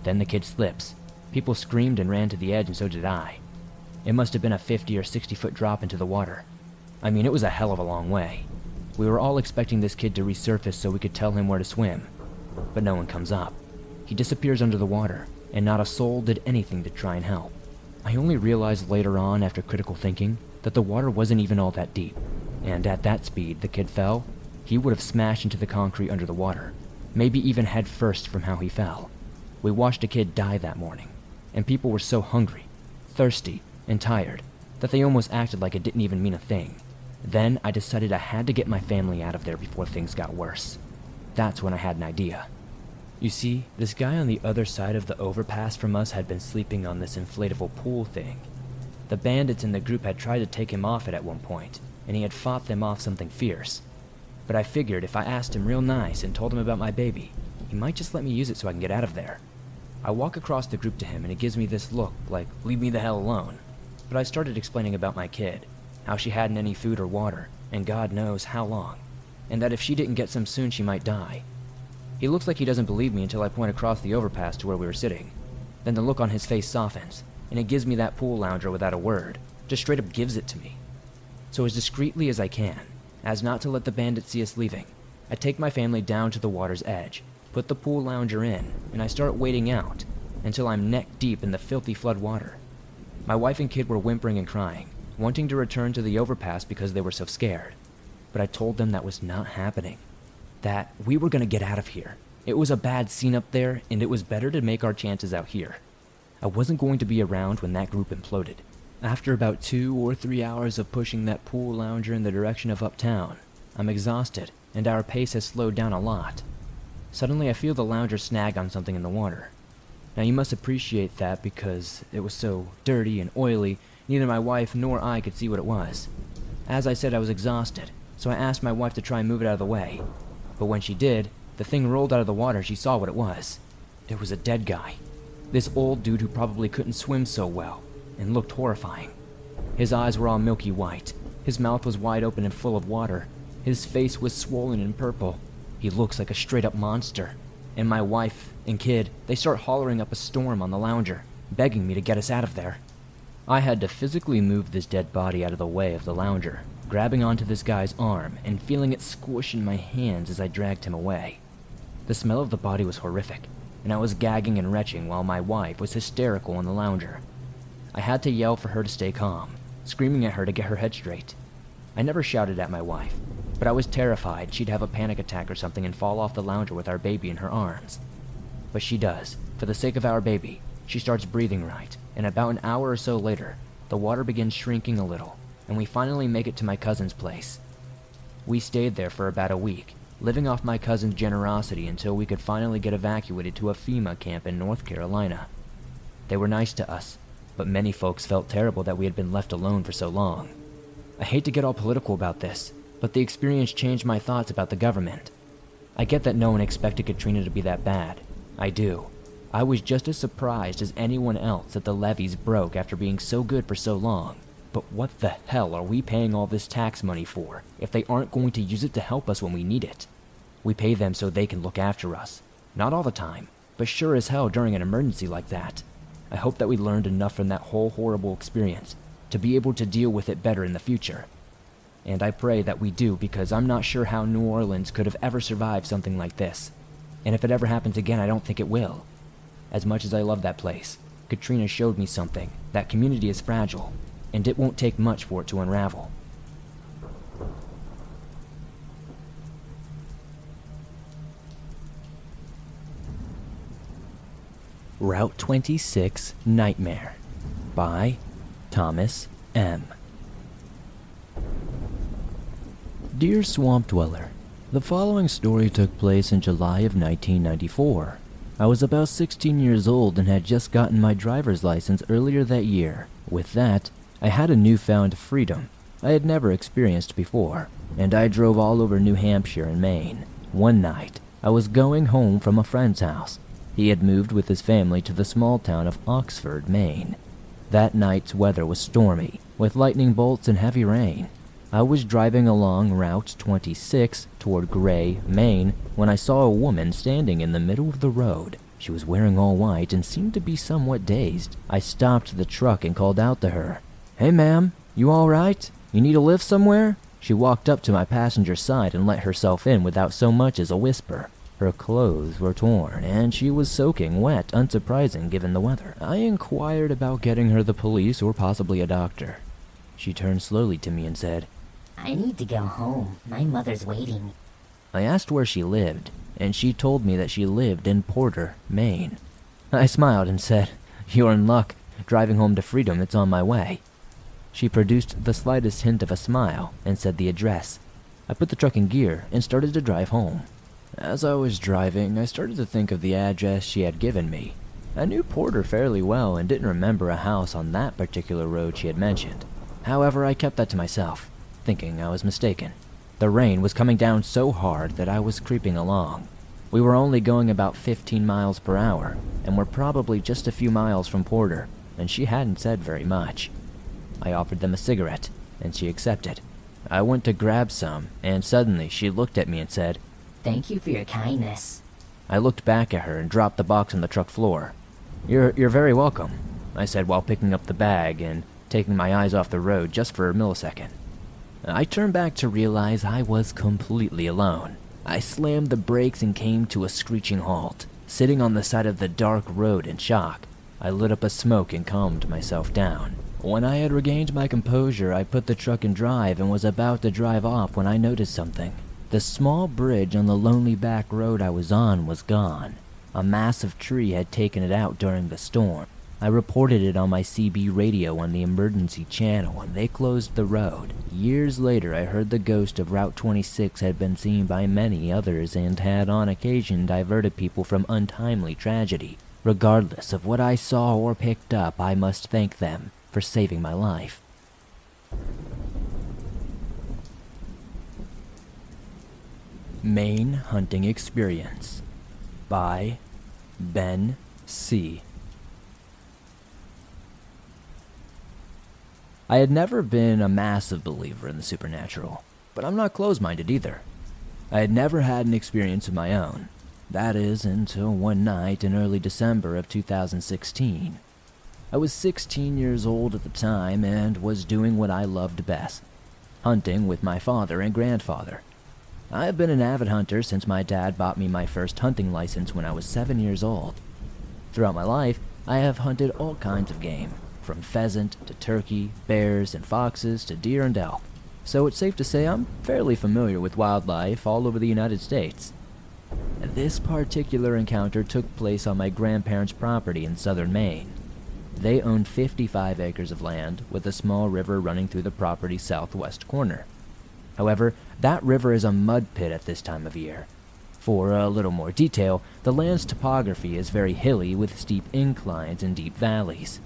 Then the kid slips. People screamed and ran to the edge, and so did I. It must have been a 50 or 60 foot drop into the water. I mean, it was a hell of a long way. We were all expecting this kid to resurface so we could tell him where to swim. But no one comes up. He disappears under the water, and not a soul did anything to try and help. I only realized later on, after critical thinking, that the water wasn't even all that deep. And at that speed the kid fell, he would have smashed into the concrete under the water, maybe even head first from how he fell. We watched a kid die that morning, and people were so hungry, thirsty, and tired that they almost acted like it didn't even mean a thing. Then I decided I had to get my family out of there before things got worse. That's when I had an idea. You see, this guy on the other side of the overpass from us had been sleeping on this inflatable pool thing. The bandits in the group had tried to take him off it at one point, and he had fought them off something fierce. But I figured if I asked him real nice and told him about my baby, he might just let me use it so I can get out of there. I walk across the group to him and he gives me this look like, leave me the hell alone. But I started explaining about my kid, how she hadn't any food or water, and God knows how long, and that if she didn't get some soon she might die. He looks like he doesn't believe me until I point across the overpass to where we were sitting. Then the look on his face softens, and he gives me that pool lounger without a word, just straight up gives it to me. So as discreetly as I can, as not to let the bandits see us leaving, I take my family down to the water's edge, put the pool lounger in, and I start wading out until I'm neck deep in the filthy flood water. My wife and kid were whimpering and crying, wanting to return to the overpass because they were so scared. But I told them that was not happening. That we were going to get out of here. It was a bad scene up there, and it was better to make our chances out here. I wasn't going to be around when that group imploded. After about 2 or 3 hours of pushing that pool lounger in the direction of uptown, I'm exhausted, and our pace has slowed down a lot. Suddenly I feel the lounger snag on something in the water. Now you must appreciate that because it was so dirty and oily, neither my wife nor I could see what it was. As I said, I was exhausted, so I asked my wife to try and move it out of the way. But when she did, the thing rolled out of the water and she saw what it was. It was a dead guy. This old dude who probably couldn't swim so well, and looked horrifying. His eyes were all milky white. His mouth was wide open and full of water. His face was swollen and purple. He looks like a straight-up monster. And my wife and kid, they start hollering up a storm on the lounger, begging me to get us out of there. I had to physically move this dead body out of the way of the lounger, grabbing onto this guy's arm and feeling it squish in my hands as I dragged him away. The smell of the body was horrific, and I was gagging and retching while my wife was hysterical on the lounger. I had to yell for her to stay calm, screaming at her to get her head straight. I never shouted at my wife, but I was terrified she'd have a panic attack or something and fall off the lounger with our baby in her arms. But she does. For the sake of our baby, she starts breathing right, and about an hour or so later, the water begins shrinking a little, and we finally make it to my cousin's place. We stayed there for about a week, living off my cousin's generosity until we could finally get evacuated to a FEMA camp in North Carolina. They were nice to us, but many folks felt terrible that we had been left alone for so long. I hate to get all political about this, but the experience changed my thoughts about the government. I get that no one expected Katrina to be that bad. I do. I was just as surprised as anyone else that the levees broke after being so good for so long. But what the hell are we paying all this tax money for if they aren't going to use it to help us when we need it? We pay them so they can look after us. Not all the time, but sure as hell during an emergency like that. I hope that we learned enough from that whole horrible experience to be able to deal with it better in the future. And I pray that we do, because I'm not sure how New Orleans could have ever survived something like this. And if it ever happens again, I don't think it will. As much as I love that place, Katrina showed me something. That community is fragile, and it won't take much for it to unravel. Route 26 Nightmare by Thomas M. Dear Swamp Dweller, the following story took place in July of 1994. I was about 16 years old and had just gotten my driver's license earlier that year. With that, I had a newfound freedom I had never experienced before, and I drove all over New Hampshire and Maine. One night, I was going home from a friend's house. He had moved with his family to the small town of Oxford, Maine. That night's weather was stormy, with lightning bolts and heavy rain. I was driving along Route 26 toward Gray, Maine, when I saw a woman standing in the middle of the road. She was wearing all white and seemed to be somewhat dazed. I stopped the truck and called out to her. "Hey ma'am, you all right? You need a lift somewhere?" She walked up to my passenger side and let herself in without so much as a whisper. Her clothes were torn, and she was soaking wet, unsurprising given the weather. I inquired about getting her the police or possibly a doctor. She turned slowly to me and said, "I need to go home. My mother's waiting." I asked where she lived, and she told me that she lived in Porter, Maine. I smiled and said, "You're in luck. Driving home to freedom, it's on my way." She produced the slightest hint of a smile and said the address. I put the truck in gear and started to drive home. As I was driving, I started to think of the address she had given me. I knew Porter fairly well and didn't remember a house on that particular road she had mentioned. However, I kept that to myself, thinking I was mistaken. The rain was coming down so hard that I was creeping along. We were only going about 15 miles per hour, and were probably just a few miles from Porter, and she hadn't said very much. I offered them a cigarette, and she accepted. I went to grab some, and suddenly she looked at me and said, "Thank you for your kindness." I looked back at her and dropped the box on the truck floor. You're very welcome," I said while picking up the bag and taking my eyes off the road just for a millisecond. I turned back to realize I was completely alone. I slammed the brakes and came to a screeching halt, sitting on the side of the dark road in shock. I lit up a smoke and calmed myself down. When I had regained my composure, I put the truck in drive and was about to drive off when I noticed something. The small bridge on the lonely back road I was on was gone. A massive tree had taken it out during the storm. I reported it on my CB radio on the emergency channel, and they closed the road. Years later, I heard the ghost of Route 26 had been seen by many others and had on occasion diverted people from untimely tragedy. Regardless of what I saw or picked up, I must thank them for saving my life. Maine Hunting Experience by Ben C. I had never been a massive believer in the supernatural, but I'm not closed-minded either. I had never had an experience of my own. That is, until one night in early December of 2016. I was 16 years old at the time and was doing what I loved best, hunting with my father and grandfather. I have been an avid hunter since my dad bought me my first hunting license when I was 7 years old. Throughout my life, I have hunted all kinds of game, from pheasant to turkey, bears and foxes to deer and elk. So it's safe to say I'm fairly familiar with wildlife all over the United States. This particular encounter took place on my grandparents' property in southern Maine. They owned 55 acres of land with a small river running through the property's southwest corner. However, that river is a mud pit at this time of year. For a little more detail, the land's topography is very hilly with steep inclines and deep valleys.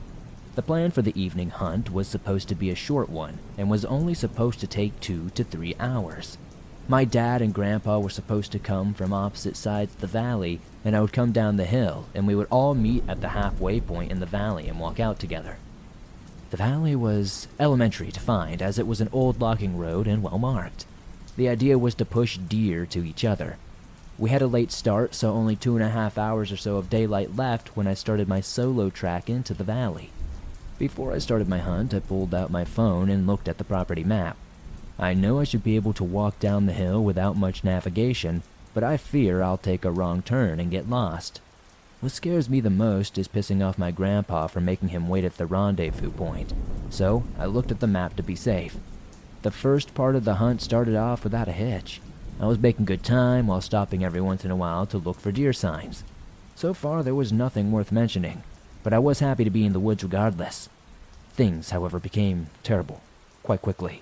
The plan for the evening hunt was supposed to be a short one and was only supposed to take 2 to 3 hours. My dad and grandpa were supposed to come from opposite sides of the valley, and I would come down the hill and we would all meet at the halfway point in the valley and walk out together. The valley was elementary to find as it was an old logging road and well marked. The idea was to push deer to each other. We had a late start, so only 2.5 hours or so of daylight left when I started my solo track into the valley. Before I started my hunt, I pulled out my phone and looked at the property map. I know I should be able to walk down the hill without much navigation, but I fear I'll take a wrong turn and get lost. What scares me the most is pissing off my grandpa for making him wait at the rendezvous point, so I looked at the map to be safe. The first part of the hunt started off without a hitch. I was making good time while stopping every once in a while to look for deer signs. So far there was nothing worth mentioning, but I was happy to be in the woods regardless. Things, however, became terrible, quite quickly.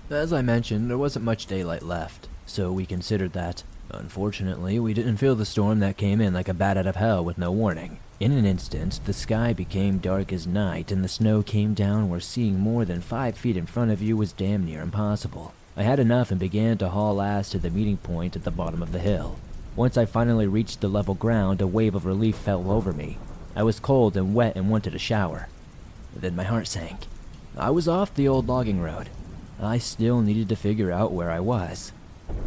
As I mentioned, there wasn't much daylight left, so we considered that. Unfortunately, we didn't feel the storm that came in like a bat out of hell with no warning. In an instant, the sky became dark as night and the snow came down where seeing more than 5 feet in front of you was damn near impossible. I had enough and began to haul ass to the meeting point at the bottom of the hill. Once I finally reached the level ground, a wave of relief fell over me. I was cold and wet and wanted a shower. Then my heart sank. I was off the old logging road. I still needed to figure out where I was.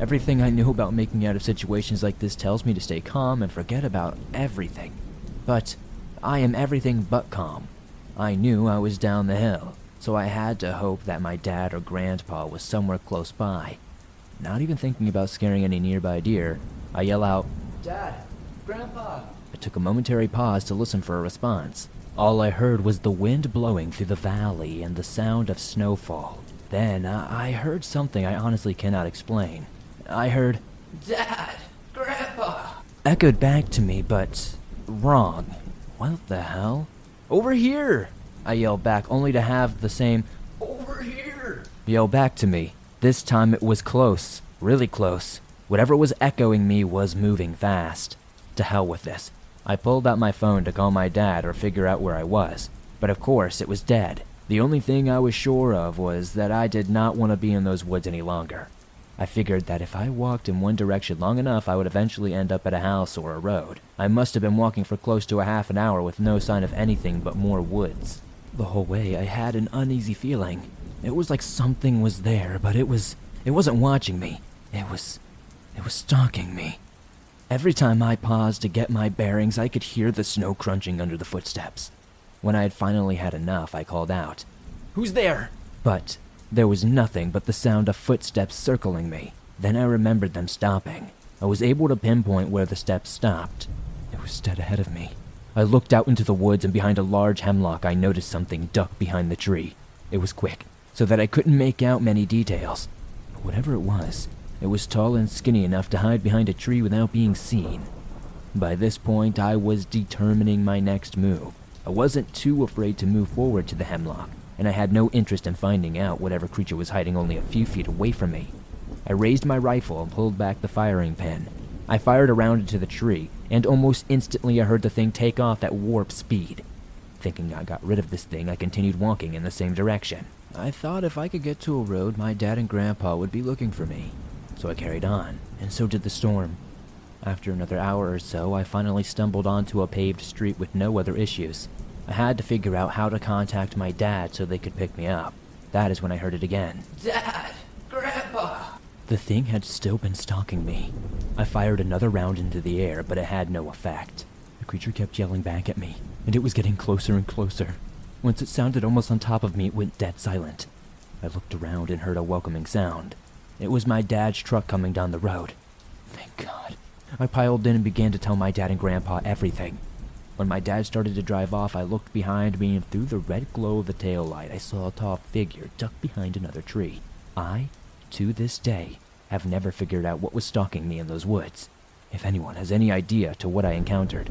Everything I knew about making out of situations like this tells me to stay calm and forget about everything. But I am everything but calm. I knew I was down the hill, so I had to hope that my dad or grandpa was somewhere close by. Not even thinking about scaring any nearby deer, I yell out, "Dad! Grandpa!" I took a momentary pause to listen for a response. All I heard was the wind blowing through the valley and the sound of snowfall. Then I heard something I honestly cannot explain. I heard, "Dad! Grandpa!" echoed back to me, but wrong. What the hell? "Over here!" I yelled back, only to have the same, "Over here!" yell back to me. This time it was close, really close. Whatever was echoing me was moving fast. To hell with this. I pulled out my phone to call my dad or figure out where I was. But of course, it was dead. The only thing I was sure of was that I did not want to be in those woods any longer. I figured that if I walked in one direction long enough, I would eventually end up at a house or a road. I must have been walking for close to a half an hour with no sign of anything but more woods. The whole way, I had an uneasy feeling. It was like something was there, but it wasn't watching me. It was stalking me. Every time I paused to get my bearings, I could hear the snow crunching under the footsteps. When I had finally had enough, I called out, "Who's there?" But there was nothing but the sound of footsteps circling me. Then I remembered them stopping. I was able to pinpoint where the steps stopped. It was dead ahead of me. I looked out into the woods, and behind a large hemlock I noticed something duck behind the tree. It was quick, so that I couldn't make out many details. But whatever it was tall and skinny enough to hide behind a tree without being seen. By this point, I was determining my next move. I wasn't too afraid to move forward to the hemlock, and I had no interest in finding out whatever creature was hiding only a few feet away from me. I raised my rifle and pulled back the firing pin. I fired a round into the tree, and almost instantly I heard the thing take off at warp speed. Thinking I got rid of this thing, I continued walking in the same direction. I thought if I could get to a road, my dad and grandpa would be looking for me. So I carried on, and so did the storm. After another hour or so, I finally stumbled onto a paved street with no other issues. I had to figure out how to contact my dad so they could pick me up. That is when I heard it again. Dad! Grandpa! The thing had still been stalking me. I fired another round into the air, but it had no effect. The creature kept yelling back at me, and it was getting closer and closer. Once it sounded almost on top of me, it went dead silent. I looked around and heard a welcoming sound. It was my dad's truck coming down the road. Thank God. I piled in and began to tell my dad and grandpa everything. When my dad started to drive off, I looked behind me, and through the red glow of the taillight, I saw a tall figure ducked behind another tree. I, to this day, have never figured out what was stalking me in those woods. If anyone has any idea to what I encountered,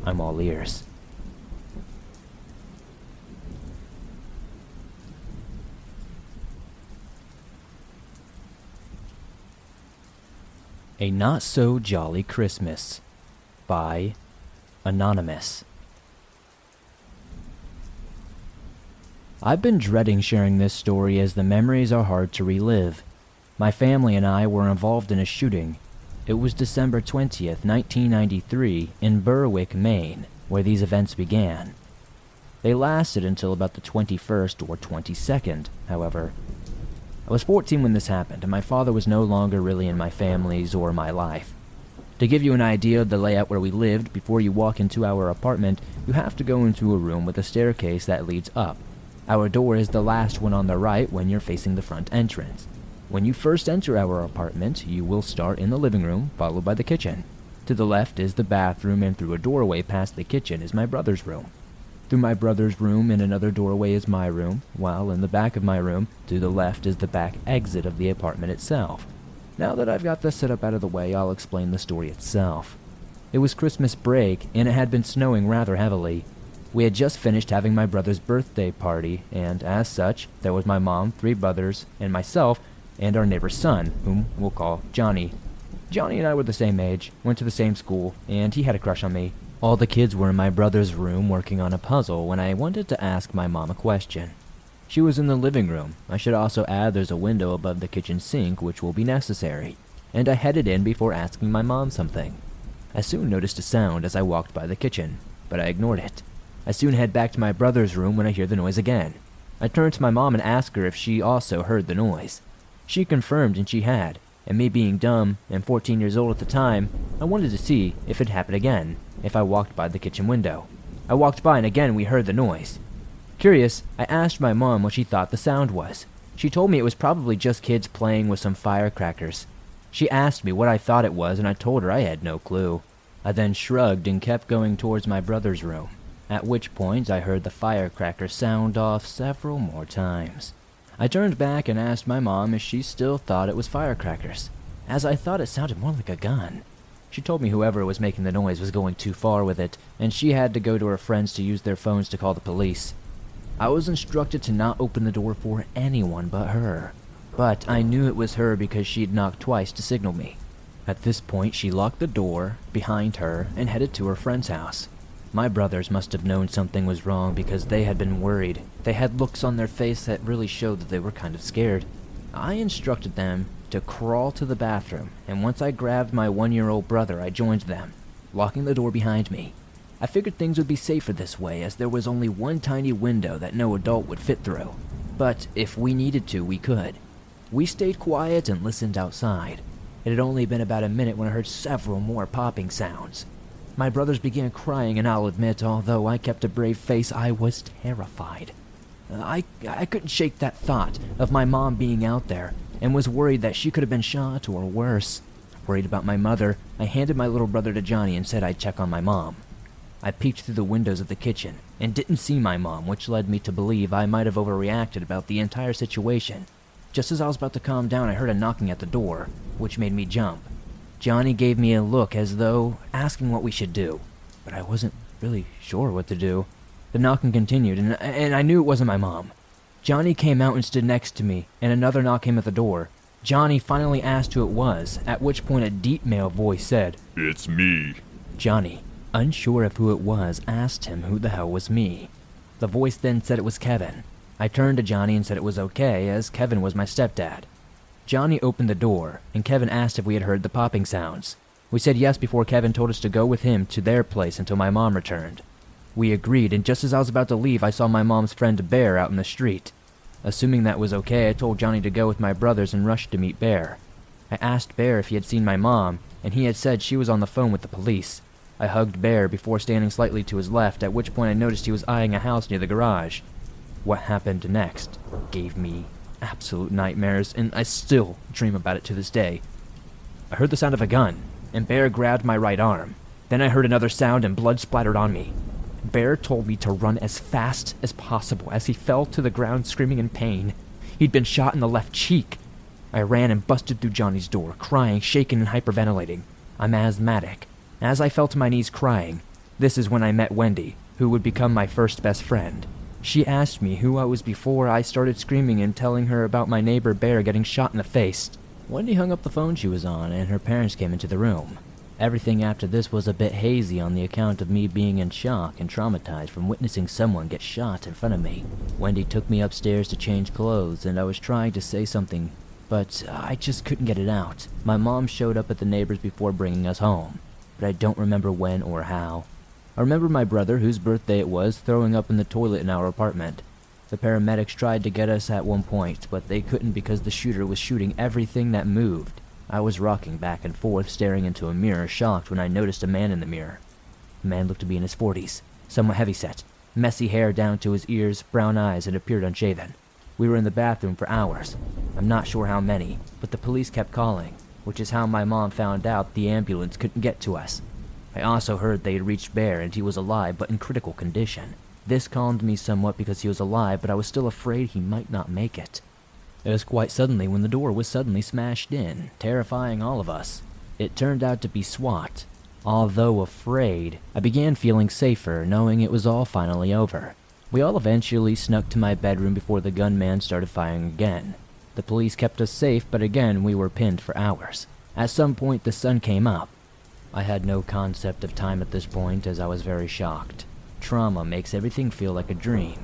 I'm all ears. A Not So Jolly Christmas by Anonymous. I've been dreading sharing this story as the memories are hard to relive. My family and I were involved in a shooting. It was December 20th, 1993, in Berwick, Maine, where these events began. They lasted until about the 21st or 22nd, however. I was 14 when this happened, and my father was no longer really in my family's or my life. To give you an idea of the layout where we lived, before you walk into our apartment, you have to go into a room with a staircase that leads up. Our door is the last one on the right when you're facing the front entrance. When you first enter our apartment, you will start in the living room, followed by the kitchen. To the left is the bathroom, and through a doorway past the kitchen is my brother's room. Through my brother's room and another doorway is my room, while in the back of my room, to the left is the back exit of the apartment itself. Now that I've got this setup out of the way, I'll explain the story itself. It was Christmas break, and it had been snowing rather heavily. We had just finished having my brother's birthday party, and as such, there was my mom, 3 brothers, and myself, and our neighbor's son, whom we'll call Johnny. Johnny and I were the same age, went to the same school, and he had a crush on me. All the kids were in my brother's room working on a puzzle when I wanted to ask my mom a question. She was in the living room. I should also add there's a window above the kitchen sink which will be necessary, and I headed in before asking my mom something. I soon noticed a sound as I walked by the kitchen, but I ignored it. I soon head back to my brother's room when I hear the noise again. I turned to my mom and asked her if she also heard the noise. She confirmed, and she had, and me being dumb and 14 years old at the time, I wanted to see if it happened again, if I walked by the kitchen window. I walked by and again we heard the noise. Curious, I asked my mom what she thought the sound was. She told me it was probably just kids playing with some firecrackers. She asked me what I thought it was, and I told her I had no clue. I then shrugged and kept going towards my brother's room, at which point I heard the firecracker sound off several more times. I turned back and asked my mom if she still thought it was firecrackers, as I thought it sounded more like a gun. She told me whoever was making the noise was going too far with it, and she had to go to her friends to use their phones to call the police. I was instructed to not open the door for anyone but her, but I knew it was her because she'd knocked twice to signal me. At this point, she locked the door behind her and headed to her friend's house. My brothers must have known something was wrong because they had been worried. They had looks on their face that really showed that they were kind of scared. I instructed them to crawl to the bathroom, and once I grabbed my 1-year-old brother, I joined them, locking the door behind me. I figured things would be safer this way, as there was only one tiny window that no adult would fit through. But if we needed to, we could. We stayed quiet and listened outside. It had only been about a minute when I heard several more popping sounds. My brothers began crying, and I'll admit, although I kept a brave face, I was terrified. I couldn't shake that thought of my mom being out there, and was worried that she could have been shot or worse. Worried about my mother, I handed my little brother to Johnny and said I'd check on my mom. I peeked through the windows of the kitchen and didn't see my mom, which led me to believe I might have overreacted about the entire situation. Just as I was about to calm down, I heard a knocking at the door, which made me jump. Johnny gave me a look as though asking what we should do, but I wasn't really sure what to do. The knocking continued, and I knew it wasn't my mom. Johnny came out and stood next to me, and another knock came at the door. Johnny finally asked who it was, at which point a deep male voice said, It's me. Johnny, unsure of who it was, asked him who the hell was me. The voice then said it was Kevin. I turned to Johnny and said it was okay, as Kevin was my stepdad. Johnny opened the door, and Kevin asked if we had heard the popping sounds. We said yes before Kevin told us to go with him to their place until my mom returned. We agreed, and just as I was about to leave, I saw my mom's friend Bear out in the street. Assuming that was okay, I told Johnny to go with my brothers and rushed to meet Bear. I asked Bear if he had seen my mom, and he had said she was on the phone with the police. I hugged Bear before standing slightly to his left, at which point I noticed he was eyeing a house near the garage. What happened next gave me absolute nightmares, and I still dream about it to this day. I heard the sound of a gun, and Bear grabbed my right arm. Then I heard another sound and blood splattered on me. Bear told me to run as fast as possible as he fell to the ground screaming in pain. He'd been shot in the left cheek. I ran and busted through Johnny's door, crying, shaking, and hyperventilating. I'm asthmatic. As I fell to my knees crying, this is when I met Wendy, who would become my first best friend. She asked me who I was before I started screaming and telling her about my neighbor Bear getting shot in the face. Wendy hung up the phone she was on, and her parents came into the room. Everything after this was a bit hazy on the account of me being in shock and traumatized from witnessing someone get shot in front of me. Wendy took me upstairs to change clothes, and I was trying to say something, but I just couldn't get it out. My mom showed up at the neighbors before bringing us home, but I don't remember when or how. I remember my brother, whose birthday it was, throwing up in the toilet in our apartment. The paramedics tried to get us at one point, but they couldn't because the shooter was shooting everything that moved. I was rocking back and forth, staring into a mirror, shocked when I noticed a man in the mirror. The man looked to be in his 40s, somewhat heavyset, messy hair down to his ears, brown eyes, and appeared unshaven. We were in the bathroom for hours. I'm not sure how many, but the police kept calling, which is how my mom found out the ambulance couldn't get to us. I also heard they had reached Bear and he was alive but in critical condition. This calmed me somewhat because he was alive, but I was still afraid he might not make it. It was quite suddenly when the door was suddenly smashed in, terrifying all of us. It turned out to be SWAT. Although afraid, I began feeling safer, knowing it was all finally over. We all eventually snuck to my bedroom before the gunman started firing again. The police kept us safe, but again we were pinned for hours. At some point the sun came up. I had no concept of time at this point, as I was very shocked. Trauma makes everything feel like a dream.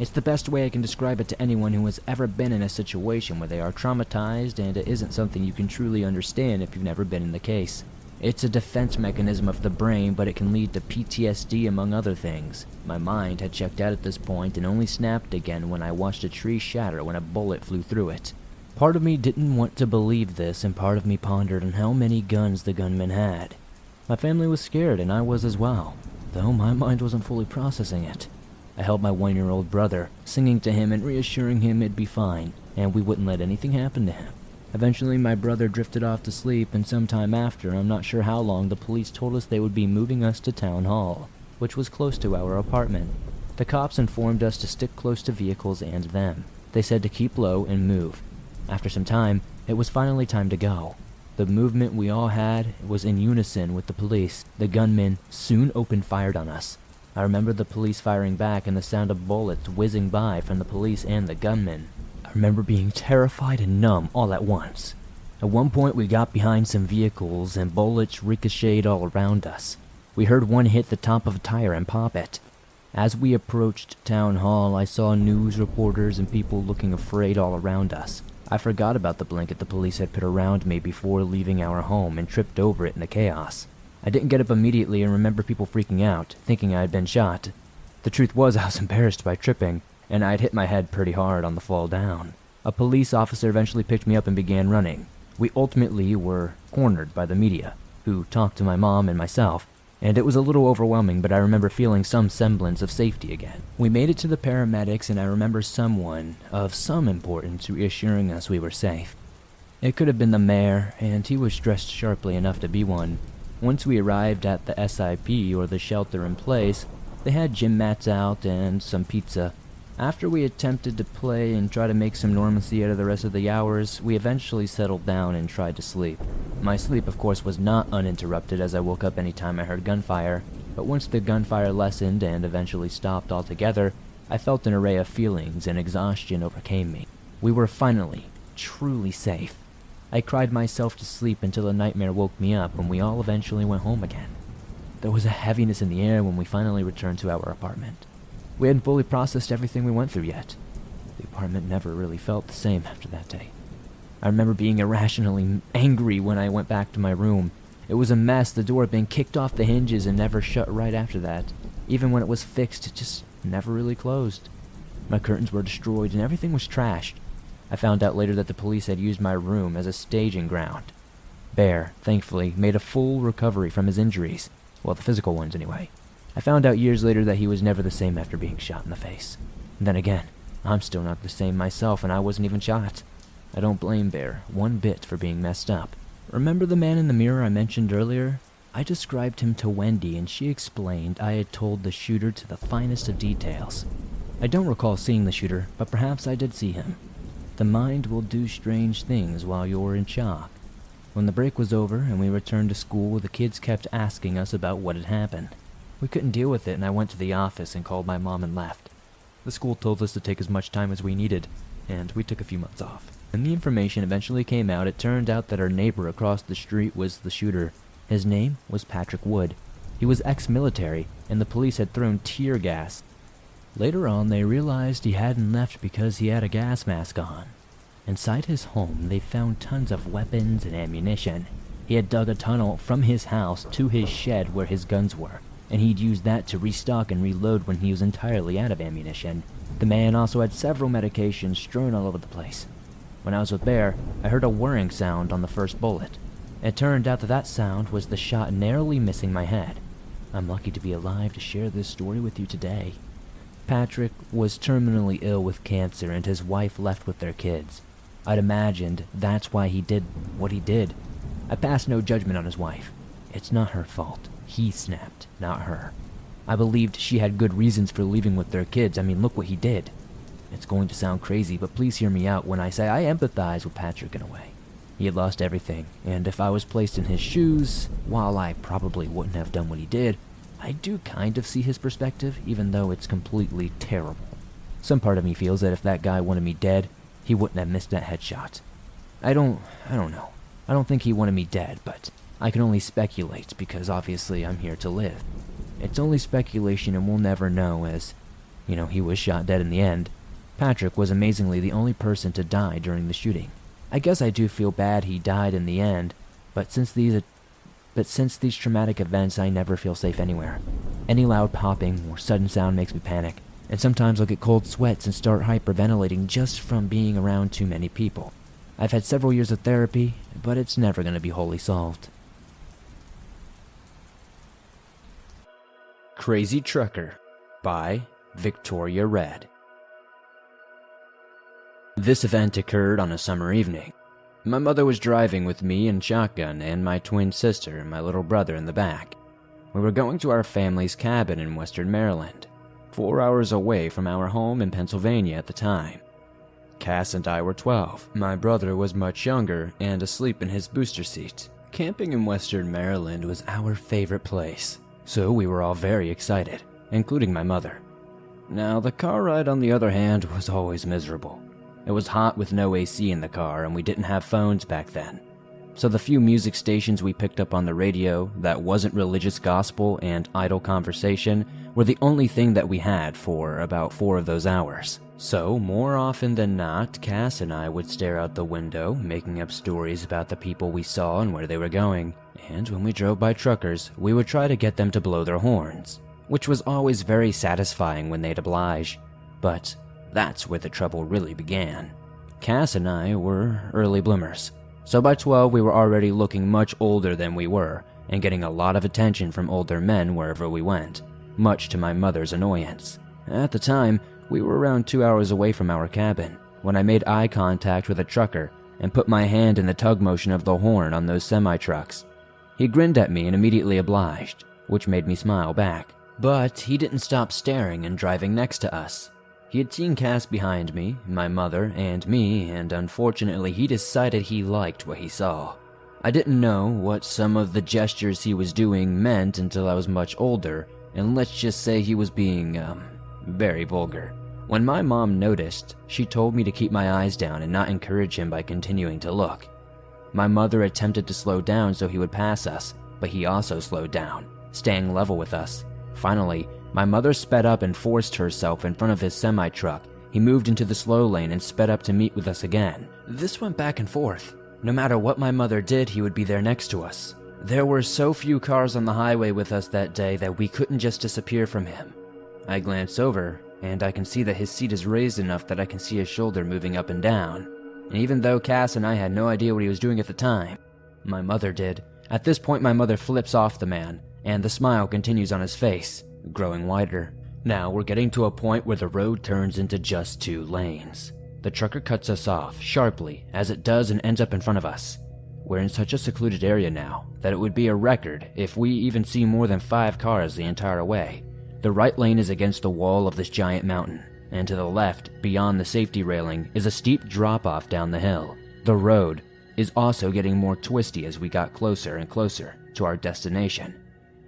It's the best way I can describe it to anyone who has ever been in a situation where they are traumatized, and it isn't something you can truly understand if you've never been in the case. It's a defense mechanism of the brain, but it can lead to PTSD among other things. My mind had checked out at this point and only snapped again when I watched a tree shatter when a bullet flew through it. Part of me didn't want to believe this, and part of me pondered on how many guns the gunman had. My family was scared, and I was as well, though my mind wasn't fully processing it. I held my 1-year-old brother, singing to him and reassuring him it'd be fine, and we wouldn't let anything happen to him. Eventually, my brother drifted off to sleep, and sometime after, I'm not sure how long, the police told us they would be moving us to Town Hall, which was close to our apartment. The cops informed us to stick close to vehicles and them. They said to keep low and move. After some time, it was finally time to go. The movement we all had was in unison with the police. The gunmen soon opened fire on us. I remember the police firing back and the sound of bullets whizzing by from the police and the gunmen. I remember being terrified and numb all at once. At one point we got behind some vehicles and bullets ricocheted all around us. We heard one hit the top of a tire and pop it. As we approached Town Hall, I saw news reporters and people looking afraid all around us. I forgot about the blanket the police had put around me before leaving our home and tripped over it in the chaos. I didn't get up immediately and remember people freaking out, thinking I had been shot. The truth was I was embarrassed by tripping, and I had hit my head pretty hard on the fall down. A police officer eventually picked me up and began running. We ultimately were cornered by the media, who talked to my mom and myself, and it was a little overwhelming, but I remember feeling some semblance of safety again. We made it to the paramedics, and I remember someone of some importance reassuring us we were safe. It could have been the mayor, and he was dressed sharply enough to be one. Once we arrived at the SIP, or the shelter in place, they had gym mats out and some pizza. After we attempted to play and try to make some normalcy out of the rest of the hours, we eventually settled down and tried to sleep. My sleep, of course, was not uninterrupted as I woke up any time I heard gunfire, but once the gunfire lessened and eventually stopped altogether, I felt an array of feelings and exhaustion overcame me. We were finally, truly safe. I cried myself to sleep until a nightmare woke me up when we all eventually went home again. There was a heaviness in the air when we finally returned to our apartment. We hadn't fully processed everything we went through yet. The apartment never really felt the same after that day. I remember being irrationally angry when I went back to my room. It was a mess, the door had been kicked off the hinges and never shut right after that. Even when it was fixed, it just never really closed. My curtains were destroyed and everything was trashed. I found out later that the police had used my room as a staging ground. Bear, thankfully, made a full recovery from his injuries. Well, the physical ones anyway. I found out years later that he was never the same after being shot in the face. And then again, I'm still not the same myself and I wasn't even shot. I don't blame Bear one bit for being messed up. Remember the man in the mirror I mentioned earlier? I described him to Wendy and she explained I had told the shooter to the finest of details. I don't recall seeing the shooter, but perhaps I did see him. The mind will do strange things while you're in shock. When the break was over and we returned to school, the kids kept asking us about what had happened. We couldn't deal with it and I went to the office and called my mom and left. The school told us to take as much time as we needed, and we took a few months off. When the information eventually came out, it turned out that our neighbor across the street was the shooter. His name was Patrick Wood. He was ex-military, and the police had thrown tear gas. Later on, they realized he hadn't left because he had a gas mask on. Inside his home, they found tons of weapons and ammunition. He had dug a tunnel from his house to his shed where his guns were, and he'd used that to restock and reload when he was entirely out of ammunition. The man also had several medications strewn all over the place. When I was with Bear, I heard a whirring sound on the first bullet. It turned out that that sound was the shot narrowly missing my head. I'm lucky to be alive to share this story with you today. Patrick was terminally ill with cancer and his wife left with their kids. I'd imagined that's why he did what he did. I passed no judgment on his wife. It's not her fault. He snapped, not her. I believed she had good reasons for leaving with their kids. I mean, look what he did. It's going to sound crazy, but please hear me out when I say I empathize with Patrick in a way. He had lost everything, and if I was placed in his shoes, while I probably wouldn't have done what he did, I do kind of see his perspective, even though it's completely terrible. Some part of me feels that if that guy wanted me dead, he wouldn't have missed that headshot. I don't know. I don't think he wanted me dead, but I can only speculate because obviously I'm here to live. It's only speculation and we'll never know as, he was shot dead in the end. Patrick was amazingly the only person to die during the shooting. I guess I do feel bad he died in the end, but since these traumatic events, I never feel safe anywhere. Any loud popping or sudden sound makes me panic, and sometimes I'll get cold sweats and start hyperventilating just from being around too many people. I've had several years of therapy, but it's never going to be wholly solved. Crazy Trucker by Victoria Red. This event occurred on a summer evening. My mother was driving with me and shotgun and my twin sister and my little brother in the back. We were going to our family's cabin in western Maryland, 4 hours away from our home in Pennsylvania at the time. Cass and I were 12. My brother was much younger and asleep in his booster seat. Camping in western Maryland was our favorite place, so we were all very excited, including my mother. Now, the car ride, on the other hand, was always miserable. It was hot with no AC in the car, and we didn't have phones back then. So the few music stations we picked up on the radio that wasn't religious gospel and idle conversation were the only thing that we had for about 4 of those hours. So, more often than not, Cass and I would stare out the window, making up stories about the people we saw and where they were going. And when we drove by truckers, we would try to get them to blow their horns, which was always very satisfying when they'd oblige. But that's where the trouble really began. Cass and I were early bloomers, so by 12 we were already looking much older than we were, and getting a lot of attention from older men wherever we went, much to my mother's annoyance. At the time, we were around 2 hours away from our cabin, when I made eye contact with a trucker and put my hand in the tug motion of the horn on those semi-trucks. He grinned at me and immediately obliged, which made me smile back. But he didn't stop staring and driving next to us. He had seen Cass behind me, my mother, and me, and unfortunately he decided he liked what he saw. I didn't know what some of the gestures he was doing meant until I was much older, and let's just say he was being, very vulgar. When my mom noticed, she told me to keep my eyes down and not encourage him by continuing to look. My mother attempted to slow down so he would pass us, but he also slowed down, staying level with us. Finally, my mother sped up and forced herself in front of his semi-truck. He moved into the slow lane and sped up to meet with us again. This went back and forth. No matter what my mother did, he would be there next to us. There were so few cars on the highway with us that day that we couldn't just disappear from him. I glance over, and I can see that his seat is raised enough that I can see his shoulder moving up and down. And even though Cass and I had no idea what he was doing at the time, my mother did. At this point, my mother flips off the man, and the smile continues on his face, growing wider. Now we're getting to a point where the road turns into just 2 lanes. The trucker cuts us off sharply as it does and ends up in front of us. We're in such a secluded area now that it would be a record if we even see more than 5 cars the entire way. The right lane is against the wall of this giant mountain, and to the left, beyond the safety railing, is a steep drop-off down the hill. The road is also getting more twisty as we got closer and closer to our destination,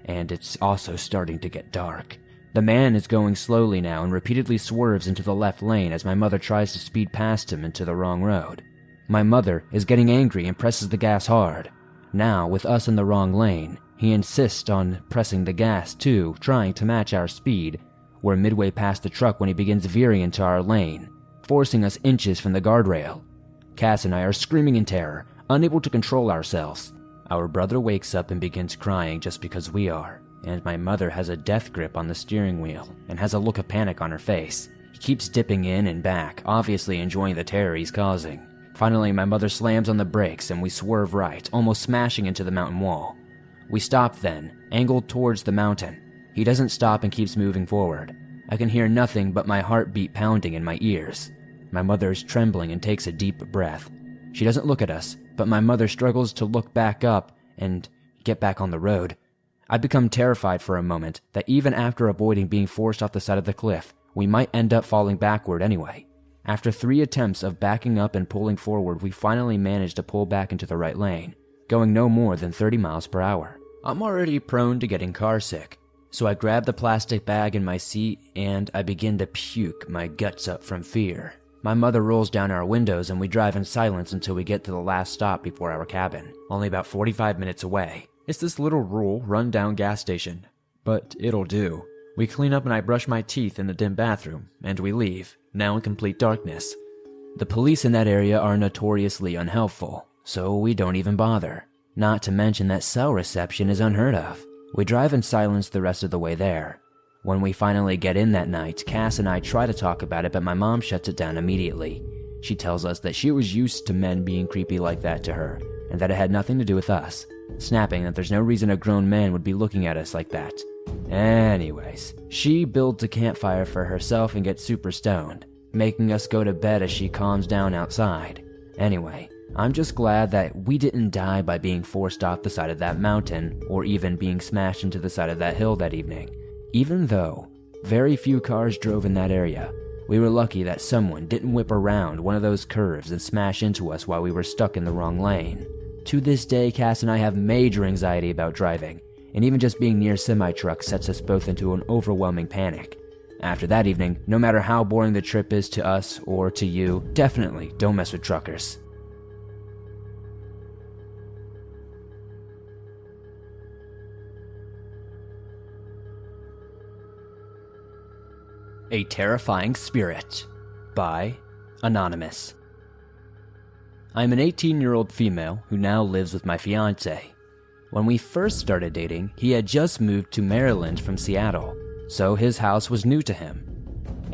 and it's also starting to get dark. The man is going slowly now and repeatedly swerves into the left lane as my mother tries to speed past him into the wrong road. My mother is getting angry and presses the gas hard. Now, with us in the wrong lane, he insists on pressing the gas too, trying to match our speed. We're midway past the truck when he begins veering into our lane, forcing us inches from the guardrail. Cass and I are screaming in terror, unable to control ourselves. Our brother wakes up and begins crying just because we are, and my mother has a death grip on the steering wheel and has a look of panic on her face. He keeps dipping in and back, obviously enjoying the terror he's causing. Finally, my mother slams on the brakes and we swerve right, almost smashing into the mountain wall. We stop then, angled towards the mountain. He doesn't stop and keeps moving forward. I can hear nothing but my heartbeat pounding in my ears. My mother is trembling and takes a deep breath. She doesn't look at us, but my mother struggles to look back up and get back on the road. I become terrified for a moment that even after avoiding being forced off the side of the cliff, we might end up falling backward anyway. After 3 attempts of backing up and pulling forward, we finally managed to pull back into the right lane, going no more than 30 miles per hour. I'm already prone to getting carsick, so I grab the plastic bag in my seat and I begin to puke my guts up from fear. My mother rolls down our windows and we drive in silence until we get to the last stop before our cabin, only about 45 minutes away. It's this little rural, run-down gas station, but it'll do. We clean up and I brush my teeth in the dim bathroom, and we leave, now in complete darkness. The police in that area are notoriously unhelpful, so we don't even bother. Not to mention that cell reception is unheard of. We drive in silence the rest of the way there. When we finally get in that night, Cass and I try to talk about it, but my mom shuts it down immediately. She tells us that she was used to men being creepy like that to her, and that it had nothing to do with us, snapping that there's no reason a grown man would be looking at us like that. Anyways, she builds a campfire for herself and gets super stoned, making us go to bed as she calms down outside. Anyway, I'm just glad that we didn't die by being forced off the side of that mountain, or even being smashed into the side of that hill that evening. Even though very few cars drove in that area, we were lucky that someone didn't whip around one of those curves and smash into us while we were stuck in the wrong lane. To this day, Cass and I have major anxiety about driving, and even just being near semi-trucks sets us both into an overwhelming panic. After that evening, no matter how boring the trip is to us or to you, definitely don't mess with truckers. A Terrifying Spirit by Anonymous. I'm an 18-year-old female who now lives with my fiancé. When we first started dating, he had just moved to Maryland from Seattle, so his house was new to him.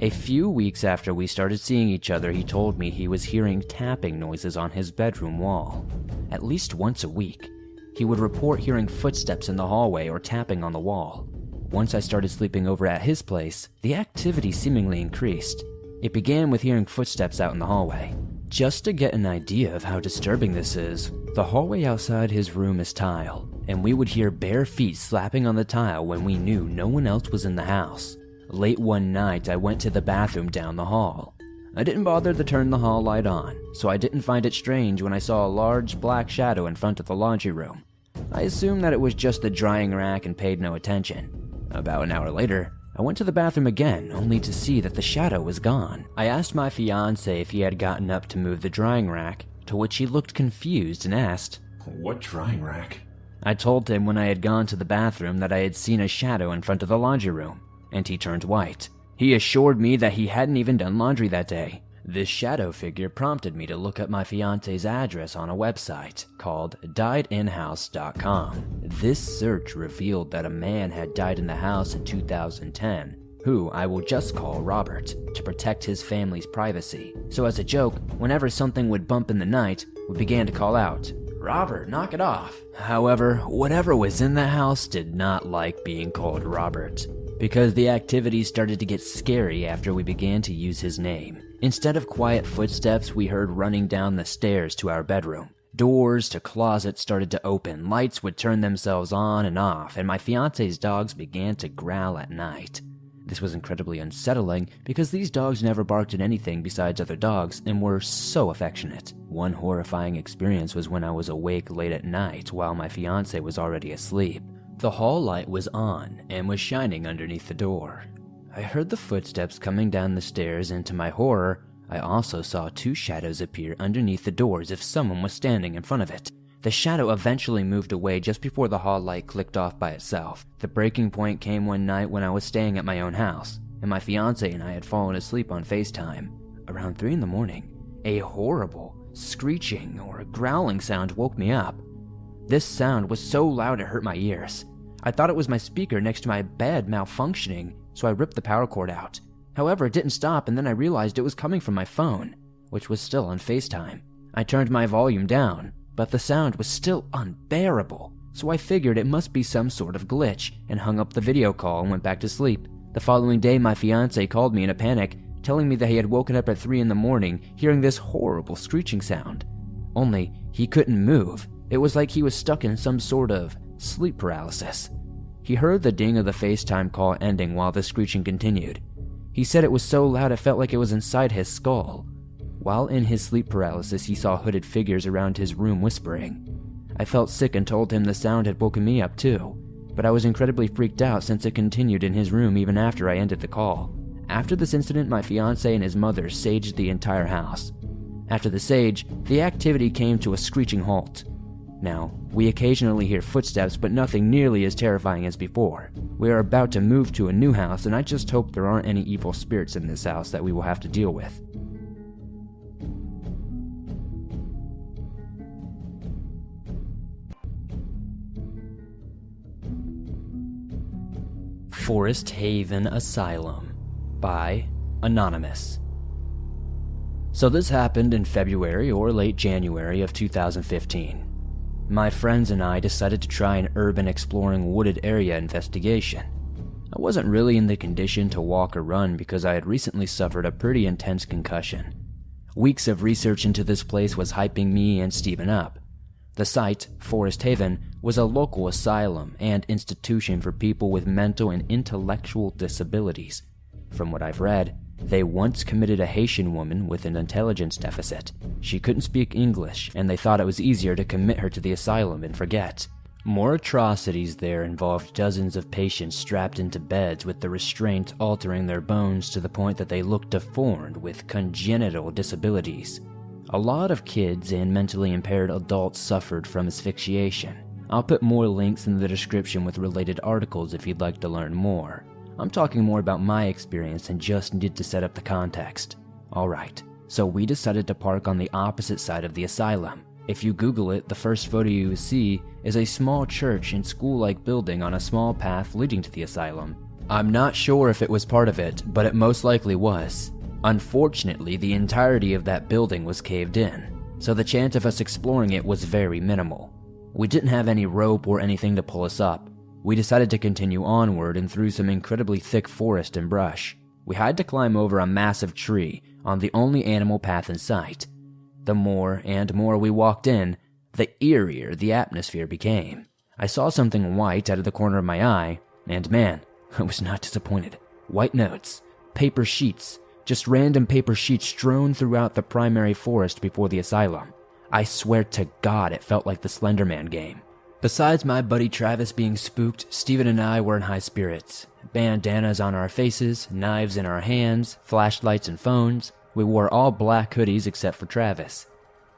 A few weeks after we started seeing each other, he told me he was hearing tapping noises on his bedroom wall. At least once a week, he would report hearing footsteps in the hallway or tapping on the wall. Once I started sleeping over at his place, the activity seemingly increased. It began with hearing footsteps out in the hallway. Just to get an idea of how disturbing this is, the hallway outside his room is tile, and we would hear bare feet slapping on the tile when we knew no one else was in the house. Late one night, I went to the bathroom down the hall. I didn't bother to turn the hall light on, so I didn't find it strange when I saw a large black shadow in front of the laundry room. I assumed that it was just the drying rack and paid no attention. About an hour later, I went to the bathroom again, only to see that the shadow was gone. I asked my fiancé if he had gotten up to move the drying rack, to which he looked confused and asked, What drying rack? I told him when I had gone to the bathroom that I had seen a shadow in front of the laundry room, and he turned white. He assured me that he hadn't even done laundry that day. This shadow figure prompted me to look up my fiance's address on a website called diedinhouse.com. This search revealed that a man had died in the house in 2010, who I will just call Robert, to protect his family's privacy. So as a joke, whenever something would bump in the night, we began to call out, "Robert, knock it off." However, whatever was in the house did not like being called Robert, because the activity started to get scary after we began to use his name. Instead of quiet footsteps, we heard running down the stairs to our bedroom. Doors to closets started to open, lights would turn themselves on and off, and my fiance's dogs began to growl at night. This was incredibly unsettling because these dogs never barked at anything besides other dogs and were so affectionate. One horrifying experience was when I was awake late at night while my fiance was already asleep. The hall light was on and was shining underneath the door. I heard the footsteps coming down the stairs, and to my horror, I also saw two shadows appear underneath the door as if someone was standing in front of it. The shadow eventually moved away just before the hall light clicked off by itself. The breaking point came one night when I was staying at my own house, and my fiance and I had fallen asleep on FaceTime. Around 3 a.m, a horrible screeching or growling sound woke me up. This sound was so loud it hurt my ears. I thought it was my speaker next to my bed malfunctioning, so I ripped the power cord out. However, it didn't stop, and then I realized it was coming from my phone, which was still on FaceTime. I turned my volume down, but the sound was still unbearable, so I figured it must be some sort of glitch and hung up the video call and went back to sleep. The following day, my fiance called me in a panic, telling me that he had woken up at 3 a.m. hearing this horrible screeching sound. Only, he couldn't move. It was like he was stuck in some sort of sleep paralysis. He heard the ding of the FaceTime call ending while the screeching continued. He said it was so loud it felt like it was inside his skull. While in his sleep paralysis, he saw hooded figures around his room whispering. I felt sick and told him the sound had woken me up too, but I was incredibly freaked out since it continued in his room even after I ended the call. After this incident, my fiance and his mother saged the entire house. After the sage, the activity came to a screeching halt. Now, we occasionally hear footsteps, but nothing nearly as terrifying as before. We are about to move to a new house, and I just hope there aren't any evil spirits in this house that we will have to deal with. Forest Haven Asylum by Anonymous. So this happened in February or late January of 2015. My friends and I decided to try an urban exploring wooded area investigation. I wasn't really in the condition to walk or run because I had recently suffered a pretty intense concussion. Weeks of research into this place was hyping me and Steven up. The site, Forest Haven, was a local asylum and institution for people with mental and intellectual disabilities. From what I've read, they once committed a Haitian woman with an intelligence deficit. She couldn't speak English, and they thought it was easier to commit her to the asylum and forget. More atrocities there involved dozens of patients strapped into beds with the restraint altering their bones to the point that they looked deformed with congenital disabilities. A lot of kids and mentally impaired adults suffered from asphyxiation. I'll put more links in the description with related articles if you'd like to learn more. I'm talking more about my experience and just need to set up the context. Alright, so we decided to park on the opposite side of the asylum. If you Google it, the first photo you see is a small church and school-like building on a small path leading to the asylum. I'm not sure if it was part of it, but it most likely was. Unfortunately, the entirety of that building was caved in, so the chance of us exploring it was very minimal. We didn't have any rope or anything to pull us up. We decided to continue onward and through some incredibly thick forest and brush. We had to climb over a massive tree on the only animal path in sight. The more and more we walked in, the eerier the atmosphere became. I saw something white out of the corner of my eye, and man, I was not disappointed. White notes, paper sheets, just random paper sheets strewn throughout the primary forest before the asylum. I swear to God it felt like the Slender Man game. Besides my buddy Travis being spooked, Steven and I were in high spirits. Bandanas on our faces, knives in our hands, flashlights and phones. We wore all black hoodies except for Travis.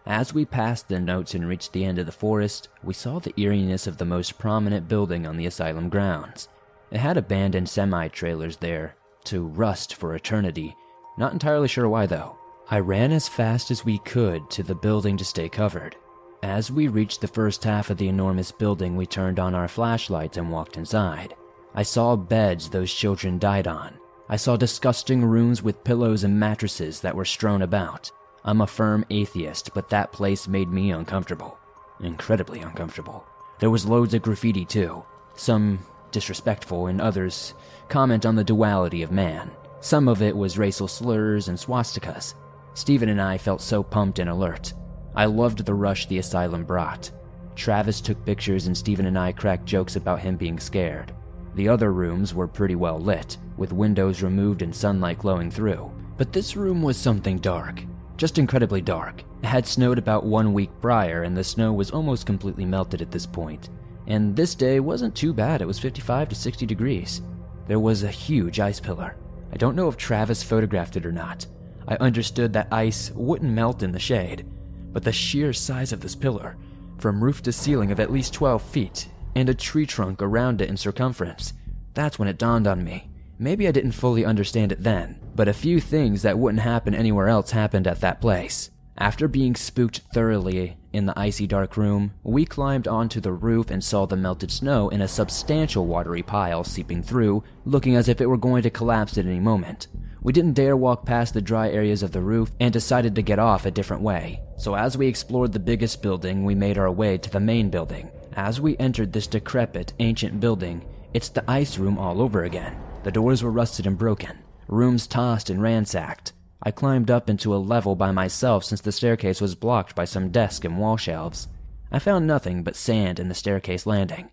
As we passed the notes and reached the end of the forest, we saw the eeriness of the most prominent building on the asylum grounds. It had abandoned semi-trailers there, to rust for eternity. Not entirely sure why though. I ran as fast as we could to the building to stay covered. As we reached the first half of the enormous building, we turned on our flashlights and walked inside. I saw beds those children died on. I saw disgusting rooms with pillows and mattresses that were strewn about. I'm a firm atheist, but that place made me uncomfortable. Incredibly uncomfortable. There was loads of graffiti too. Some disrespectful and others comment on the duality of man. Some of it was racial slurs and swastikas. Steven and I felt so pumped and alert. I loved the rush the asylum brought. Travis took pictures and Steven and I cracked jokes about him being scared. The other rooms were pretty well lit, with windows removed and sunlight glowing through. But this room was something dark. Just incredibly dark. It had snowed about 1 week prior and the snow was almost completely melted at this point. And this day wasn't too bad, it was 55 to 60 degrees. There was a huge ice pillar. I don't know if Travis photographed it or not. I understood that ice wouldn't melt in the shade, but the sheer size of this pillar, from roof to ceiling of at least 12 feet, and a tree trunk around it in circumference, that's when it dawned on me. Maybe I didn't fully understand it then, but a few things that wouldn't happen anywhere else happened at that place. After being spooked thoroughly in the icy dark room, we climbed onto the roof and saw the melted snow in a substantial watery pile seeping through, looking as if it were going to collapse at any moment. We didn't dare walk past the dry areas of the roof and decided to get off a different way. So as we explored the biggest building, we made our way to the main building. As we entered this decrepit, ancient building, it's the ice room all over again. The doors were rusted and broken, rooms tossed and ransacked. I climbed up into a level by myself since the staircase was blocked by some desk and wall shelves. I found nothing but sand in the staircase landing.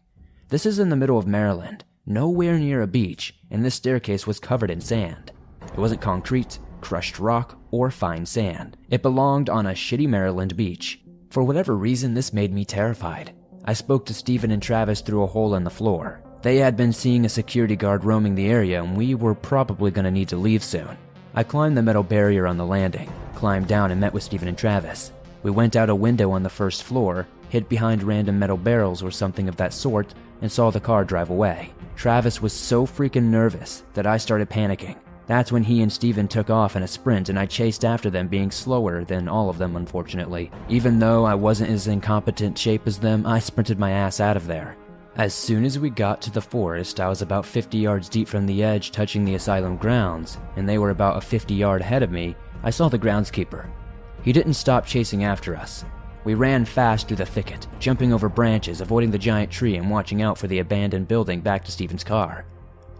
This is in the middle of Maryland, nowhere near a beach, and this staircase was covered in sand. It wasn't concrete, crushed rock, or fine sand. It belonged on a shitty Maryland beach. For whatever reason, this made me terrified. I spoke to Steven and Travis through a hole in the floor. They had been seeing a security guard roaming the area and we were probably going to need to leave soon. I climbed the metal barrier on the landing, climbed down and met with Steven and Travis. We went out a window on the first floor, hid behind random metal barrels or something of that sort, and saw the car drive away. Travis was so freaking nervous that I started panicking. That's when he and Steven took off in a sprint and I chased after them, being slower than all of them unfortunately. Even though I wasn't as incompetent shape as them, I sprinted my ass out of there. As soon as we got to the forest, I was about 50 yards deep from the edge touching the asylum grounds, and they were about a 50-yard ahead of me. I saw the groundskeeper. He didn't stop chasing after us. We ran fast through the thicket, jumping over branches, avoiding the giant tree and watching out for the abandoned building back to Steven's car.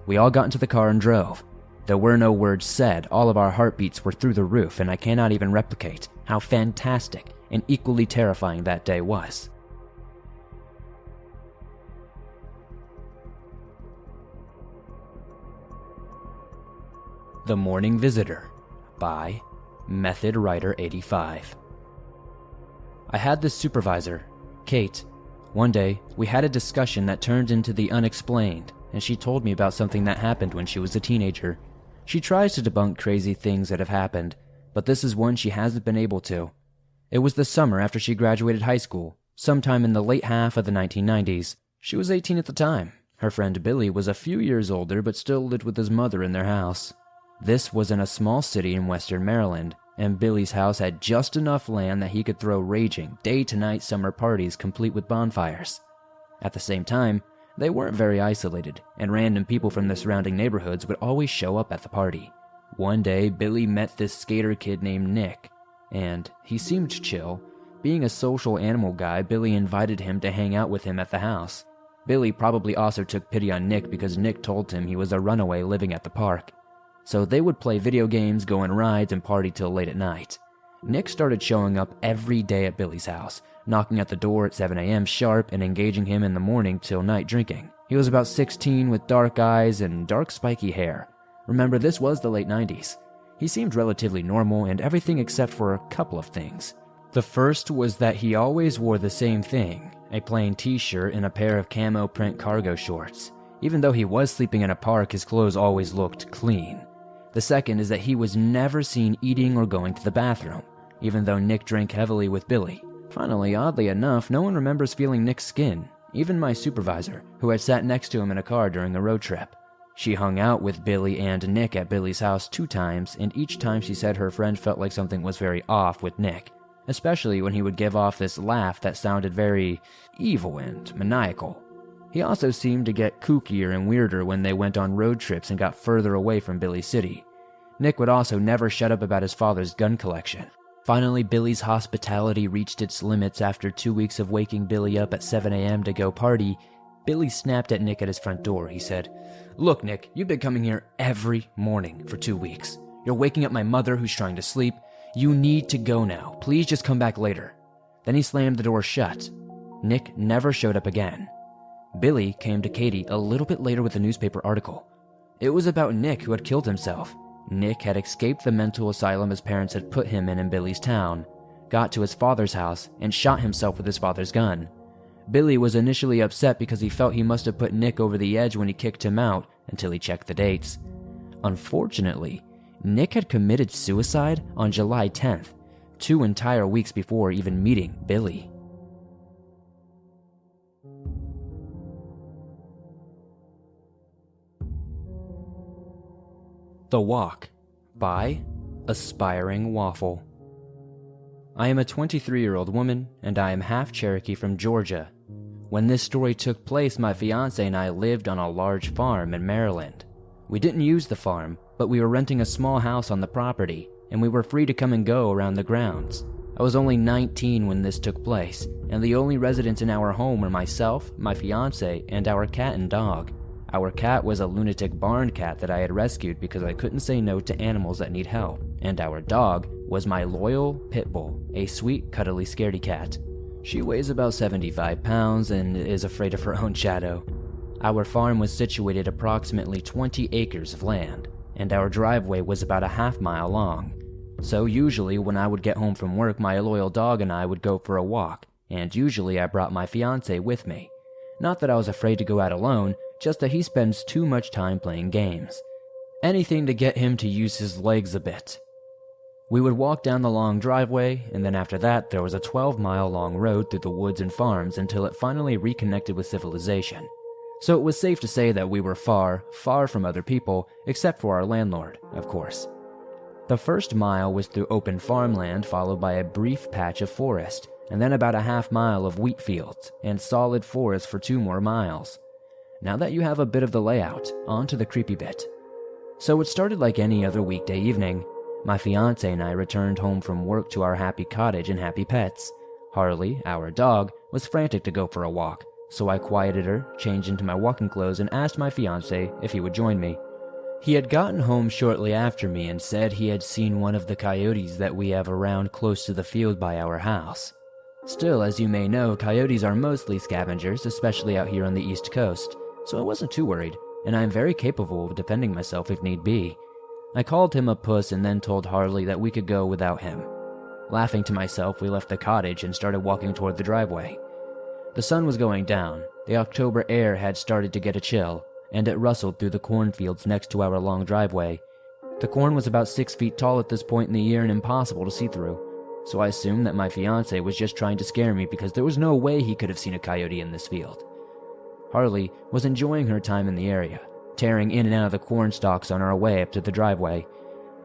We all got into the car and drove. There were no words said, all of our heartbeats were through the roof, and I cannot even replicate how fantastic and equally terrifying that day was. The Morning Visitor by Method Writer 85. I had this supervisor, Kate. One day, we had a discussion that turned into the unexplained, and she told me about something that happened when she was a teenager. She tries to debunk crazy things that have happened, but this is one she hasn't been able to. It was the summer after she graduated high school, sometime in the late half of the 1990s. She was 18 at the time. Her friend Billy was a few years older but still lived with his mother in their house. This was in a small city in western Maryland, and Billy's house had just enough land that he could throw raging, day-to-night summer parties complete with bonfires. At the same time, they weren't very isolated, and random people from the surrounding neighborhoods would always show up at the party. One day, Billy met this skater kid named Nick, and he seemed chill. Being a social animal guy, Billy invited him to hang out with him at the house. Billy probably also took pity on Nick because Nick told him he was a runaway living at the park. So they would play video games, go on rides, and party till late at night. Nick started showing up every day at Billy's house, knocking at the door at 7 a.m. sharp and engaging him in the morning till night drinking. He was about 16 with dark eyes and dark spiky hair. Remember, this was the late 90s. He seemed relatively normal and everything except for a couple of things. The first was that he always wore the same thing, a plain t-shirt and a pair of camo print cargo shorts. Even though he was sleeping in a park, his clothes always looked clean. The second is that he was never seen eating or going to the bathroom, even though Nick drank heavily with Billy. Finally, oddly enough, no one remembers feeling Nick's skin, even my supervisor, who had sat next to him in a car during a road trip. She hung out with Billy and Nick at Billy's house 2 times, and each time she said her friend felt like something was very off with Nick, especially when he would give off this laugh that sounded very evil and maniacal. He also seemed to get kookier and weirder when they went on road trips and got further away from Billy's city. Nick would also never shut up about his father's gun collection. Finally, Billy's hospitality reached its limits after 2 weeks of waking Billy up at 7 a.m. to go party. Billy snapped at Nick at his front door. He said, "Look, Nick, you've been coming here every morning for 2 weeks. You're waking up my mother who's trying to sleep. You need to go now. Please just come back later." Then he slammed the door shut. Nick never showed up again. Billy came to Katie a little bit later with a newspaper article. It was about Nick, who had killed himself. Nick had escaped the mental asylum his parents had put him in Billy's town, got to his father's house, and shot himself with his father's gun. Billy was initially upset because he felt he must have put Nick over the edge when he kicked him out, until he checked the dates. Unfortunately, Nick had committed suicide on July 10th, 2 entire weeks before even meeting Billy. The Walk by Aspiring Waffle. I am a 23-year-old woman, and I am half Cherokee from Georgia. When this story took place, my fiancé and I lived on a large farm in Maryland. We didn't use the farm, but we were renting a small house on the property, and we were free to come and go around the grounds. I was only 19 when this took place, and the only residents in our home were myself, my fiancé, and our cat and dog. Our cat was a lunatic barn cat that I had rescued because I couldn't say no to animals that need help, and our dog was my loyal pit bull, a sweet, cuddly scaredy cat. She weighs about 75 pounds and is afraid of her own shadow. Our farm was situated approximately 20 acres of land, and our driveway was about a half-mile long. So usually when I would get home from work, my loyal dog and I would go for a walk, and usually I brought my fiancé with me. Not that I was afraid to go out alone, just that he spends too much time playing games. Anything to get him to use his legs a bit. We would walk down the long driveway, and then after that there was a 12-mile-long road through the woods and farms until it finally reconnected with civilization. So it was safe to say that we were far, far from other people, except for our landlord, of course. The first mile was through open farmland, followed by a brief patch of forest, and then about a half-mile of wheat fields, and solid forest for 2 more miles. Now that you have a bit of the layout, on to the creepy bit. So it started like any other weekday evening. My fiancé and I returned home from work to our happy cottage and happy pets. Harley, our dog, was frantic to go for a walk, so I quieted her, changed into my walking clothes, and asked my fiancé if he would join me. He had gotten home shortly after me and said he had seen one of the coyotes that we have around close to the field by our house. Still, as you may know, coyotes are mostly scavengers, especially out here on the East Coast, so I wasn't too worried, and I am very capable of defending myself if need be. I called him a puss and then told Harley that we could go without him. Laughing to myself, we left the cottage and started walking toward the driveway. The sun was going down, the October air had started to get a chill, and it rustled through the cornfields next to our long driveway. The corn was about 6 feet tall at this point in the year and impossible to see through, so I assumed that my fiancé was just trying to scare me because there was no way he could have seen a coyote in this field. Harley was enjoying her time in the area, tearing in and out of the corn stalks on our way up to the driveway,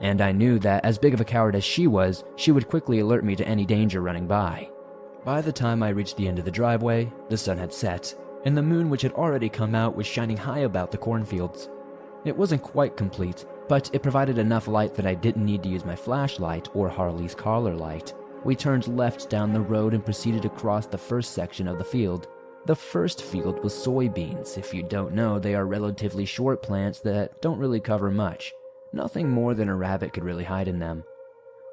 and I knew that as big of a coward as she was, she would quickly alert me to any danger running by. By the time I reached the end of the driveway, the sun had set, and the moon, which had already come out, was shining high about the cornfields. It wasn't quite complete, but it provided enough light that I didn't need to use my flashlight or Harley's collar light. We turned left down the road and proceeded across the first section of the field. The first field was soybeans. If you don't know, they are relatively short plants that don't really cover much. Nothing more than a rabbit could really hide in them.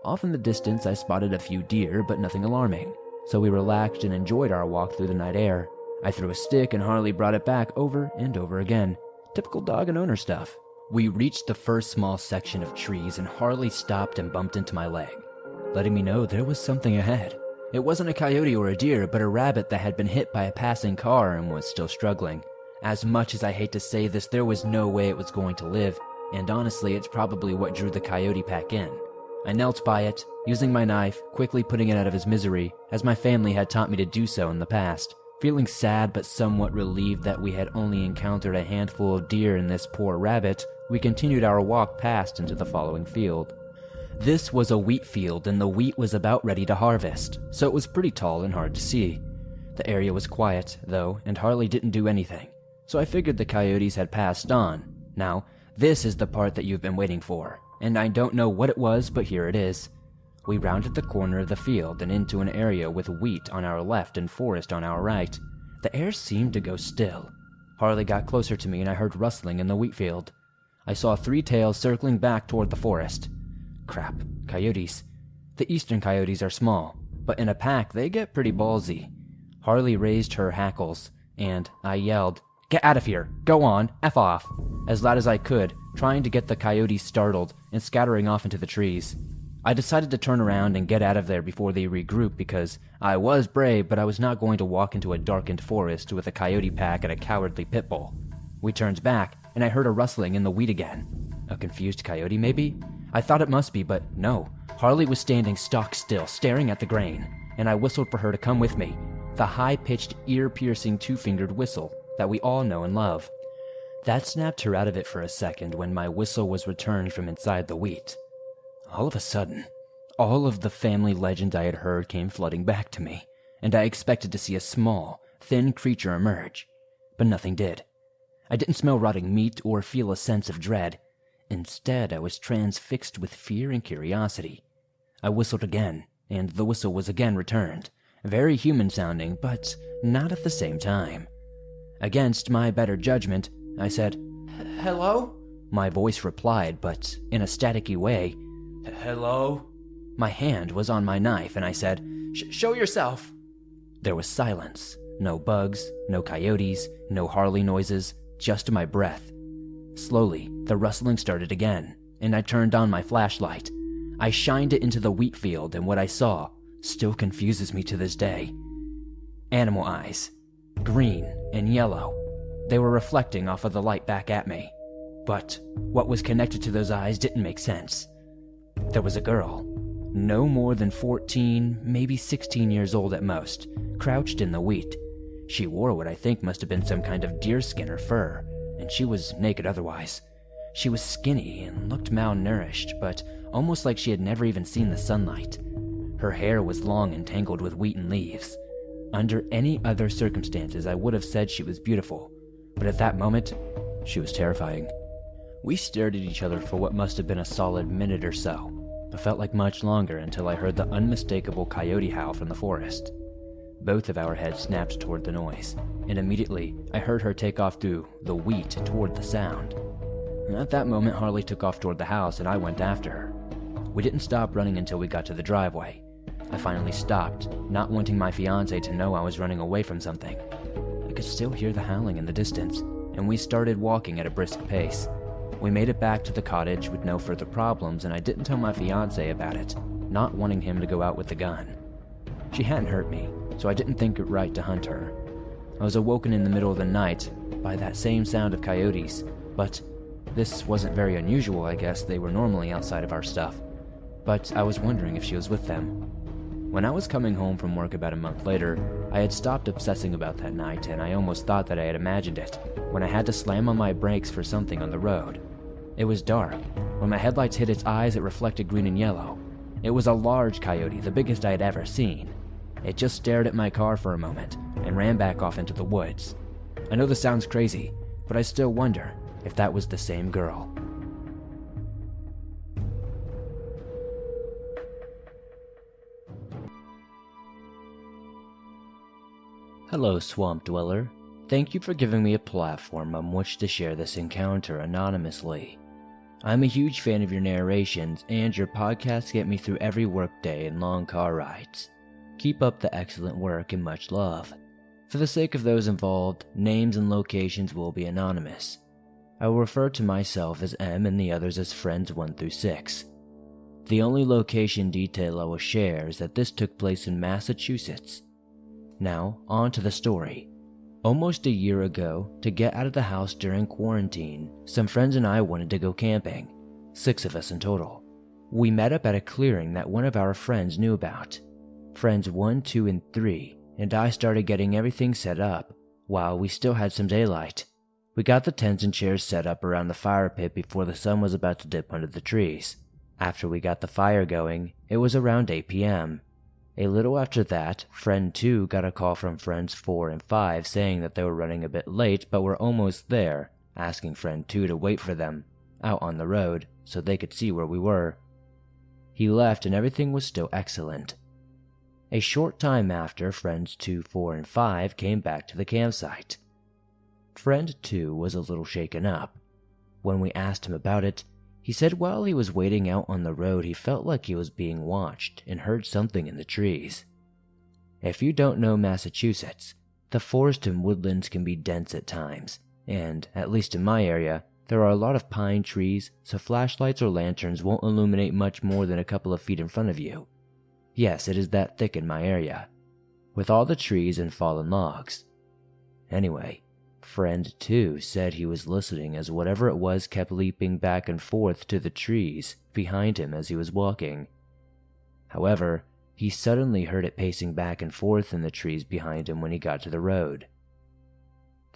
Off in the distance, I spotted a few deer, but nothing alarming, so we relaxed and enjoyed our walk through the night air. I threw a stick and Harley brought it back over and over again. Typical dog and owner stuff. We reached the first small section of trees and Harley stopped and bumped into my leg, letting me know there was something ahead. It wasn't a coyote or a deer, but a rabbit that had been hit by a passing car and was still struggling. As much as I hate to say this, there was no way it was going to live, and honestly, it's probably what drew the coyote pack in. I knelt by it, using my knife, quickly putting it out of his misery, as my family had taught me to do so in the past. Feeling sad but somewhat relieved that we had only encountered a handful of deer and this poor rabbit, we continued our walk past into the following field. This was a wheat field and the wheat was about ready to harvest, so it was pretty tall and hard to see. The area was quiet, though, and Harley didn't do anything, so I figured the coyotes had passed on. Now, this is the part that you've been waiting for, and I don't know what it was, but here it is. We rounded the corner of the field and into an area with wheat on our left and forest on our right. The air seemed to go still. Harley got closer to me and I heard rustling in the wheat field. I saw 3 tails circling back toward the forest. Crap, coyotes. The eastern coyotes are small, but in a pack they get pretty ballsy. Harley raised her hackles, and I yelled, "Get out of here! Go on! F off!" as loud as I could, trying to get the coyotes startled and scattering off into the trees. I decided to turn around and get out of there before they regrouped because I was brave, but I was not going to walk into a darkened forest with a coyote pack and a cowardly pit bull. We turned back, and I heard a rustling in the wheat again. A confused coyote, maybe? I thought it must be, but no. Harley was standing stock still, staring at the grain, and I whistled for her to come with me. The high-pitched, ear-piercing 2-fingered whistle that we all know and love. That snapped her out of it for a second when my whistle was returned from inside the wheat. All of a sudden, all of the family legend I had heard came flooding back to me, and I expected to see a small, thin creature emerge, but nothing did. I didn't smell rotting meat or feel a sense of dread. Instead, I was transfixed with fear and curiosity. I whistled again, and the whistle was again returned, very human-sounding, but not at the same time. Against my better judgment, I said, "Hello?" My voice replied, but in a staticky way. "Hello?" My hand was on my knife, and I said, "Show yourself." There was silence. No bugs, no coyotes, no Harley noises, just my breath. Slowly, the rustling started again, and I turned on my flashlight. I shined it into the wheat field, and what I saw still confuses me to this day. Animal eyes. Green and yellow. They were reflecting off of the light back at me. But what was connected to those eyes didn't make sense. There was a girl, no more than 14, maybe 16 years old at most, crouched in the wheat. She wore what I think must have been some kind of deerskin or fur, and she was naked otherwise. She was skinny and looked malnourished, but almost like she had never even seen the sunlight. Her hair was long and tangled with wheat and leaves. Under any other circumstances, I would have said she was beautiful, but at that moment, she was terrifying. We stared at each other for what must have been a solid minute or so, but felt like much longer until I heard the unmistakable coyote howl from the forest. Both of our heads snapped toward the noise, and immediately I heard her take off through the wheat toward the sound. At that moment, Harley took off toward the house and I went after her. We didn't stop running until we got to the driveway. I finally stopped, not wanting my fiancé to know I was running away from something. I could still hear the howling in the distance, and we started walking at a brisk pace. We made it back to the cottage with no further problems, and I didn't tell my fiancé about it, not wanting him to go out with the gun. She hadn't hurt me, so I didn't think it right to hunt her. I was awoken in the middle of the night by that same sound of coyotes, but this wasn't very unusual. I guess they were normally outside of our stuff, but I was wondering if she was with them. When I was coming home from work about a month later, I had stopped obsessing about that night, and I almost thought that I had imagined it, when I had to slam on my brakes for something on the road. It was dark. When my headlights hit its eyes, it reflected green and yellow. It was a large coyote, the biggest I had ever seen. It just stared at my car for a moment, and ran back off into the woods. I know this sounds crazy, but I still wonder if that was the same girl. Hello, Swamp Dweller. Thank you for giving me a platform on which to share this encounter anonymously. I'm a huge fan of your narrations, and your podcasts get me through every workday and long car rides. Keep up the excellent work and much love. For the sake of those involved, names and locations will be anonymous. I will refer to myself as M and the others as friends 1 through 6. The only location detail I will share is that this took place in Massachusetts. Now, on to the story. Almost a year ago, to get out of the house during quarantine, some friends and I wanted to go camping, 6 of us in total. We met up at a clearing that one of our friends knew about. Friends 1, 2, and 3, and I started getting everything set up while we still had some daylight. We got the tents and chairs set up around the fire pit before the sun was about to dip under the trees. After we got the fire going, it was around 8 p.m. A little after that, friend 2 got a call from friends 4 and 5 saying that they were running a bit late but were almost there, asking friend 2 to wait for them, out on the road, so they could see where we were. He left and everything was still excellent. A short time after, friends 2, 4, and 5 came back to the campsite. Friend 2 was a little shaken up. When we asked him about it, he said while he was waiting out on the road he felt like he was being watched and heard something in the trees. If you don't know Massachusetts, the forest and woodlands can be dense at times, and, at least in my area, there are a lot of pine trees, so flashlights or lanterns won't illuminate much more than a couple of feet in front of you. Yes, it is that thick in my area, with all the trees and fallen logs. Anyway, friend 2 said he was listening as whatever it was kept leaping back and forth to the trees behind him as he was walking. However, he suddenly heard it pacing back and forth in the trees behind him when he got to the road.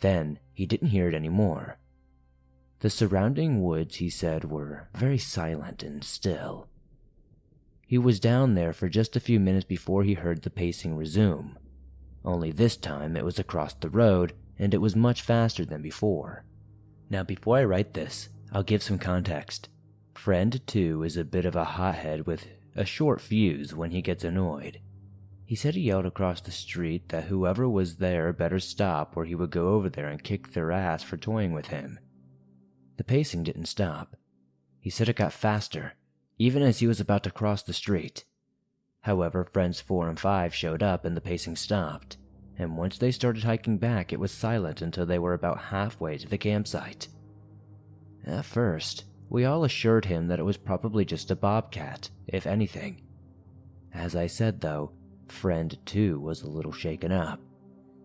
Then, he didn't hear it anymore. The surrounding woods, he said, were very silent and still. He was down there for just a few minutes before he heard the pacing resume. Only this time it was across the road, and it was much faster than before. Now before I write this, I'll give some context. Friend 2 is a bit of a hothead with a short fuse when he gets annoyed. He said he yelled across the street that whoever was there better stop or he would go over there and kick their ass for toying with him. The pacing didn't stop. He said it got faster, even as he was about to cross the street. However, friends 4 and 5 showed up and the pacing stopped, and once they started hiking back, it was silent until they were about halfway to the campsite. At first, we all assured him that it was probably just a bobcat, if anything. As I said though, friend 2 was a little shaken up.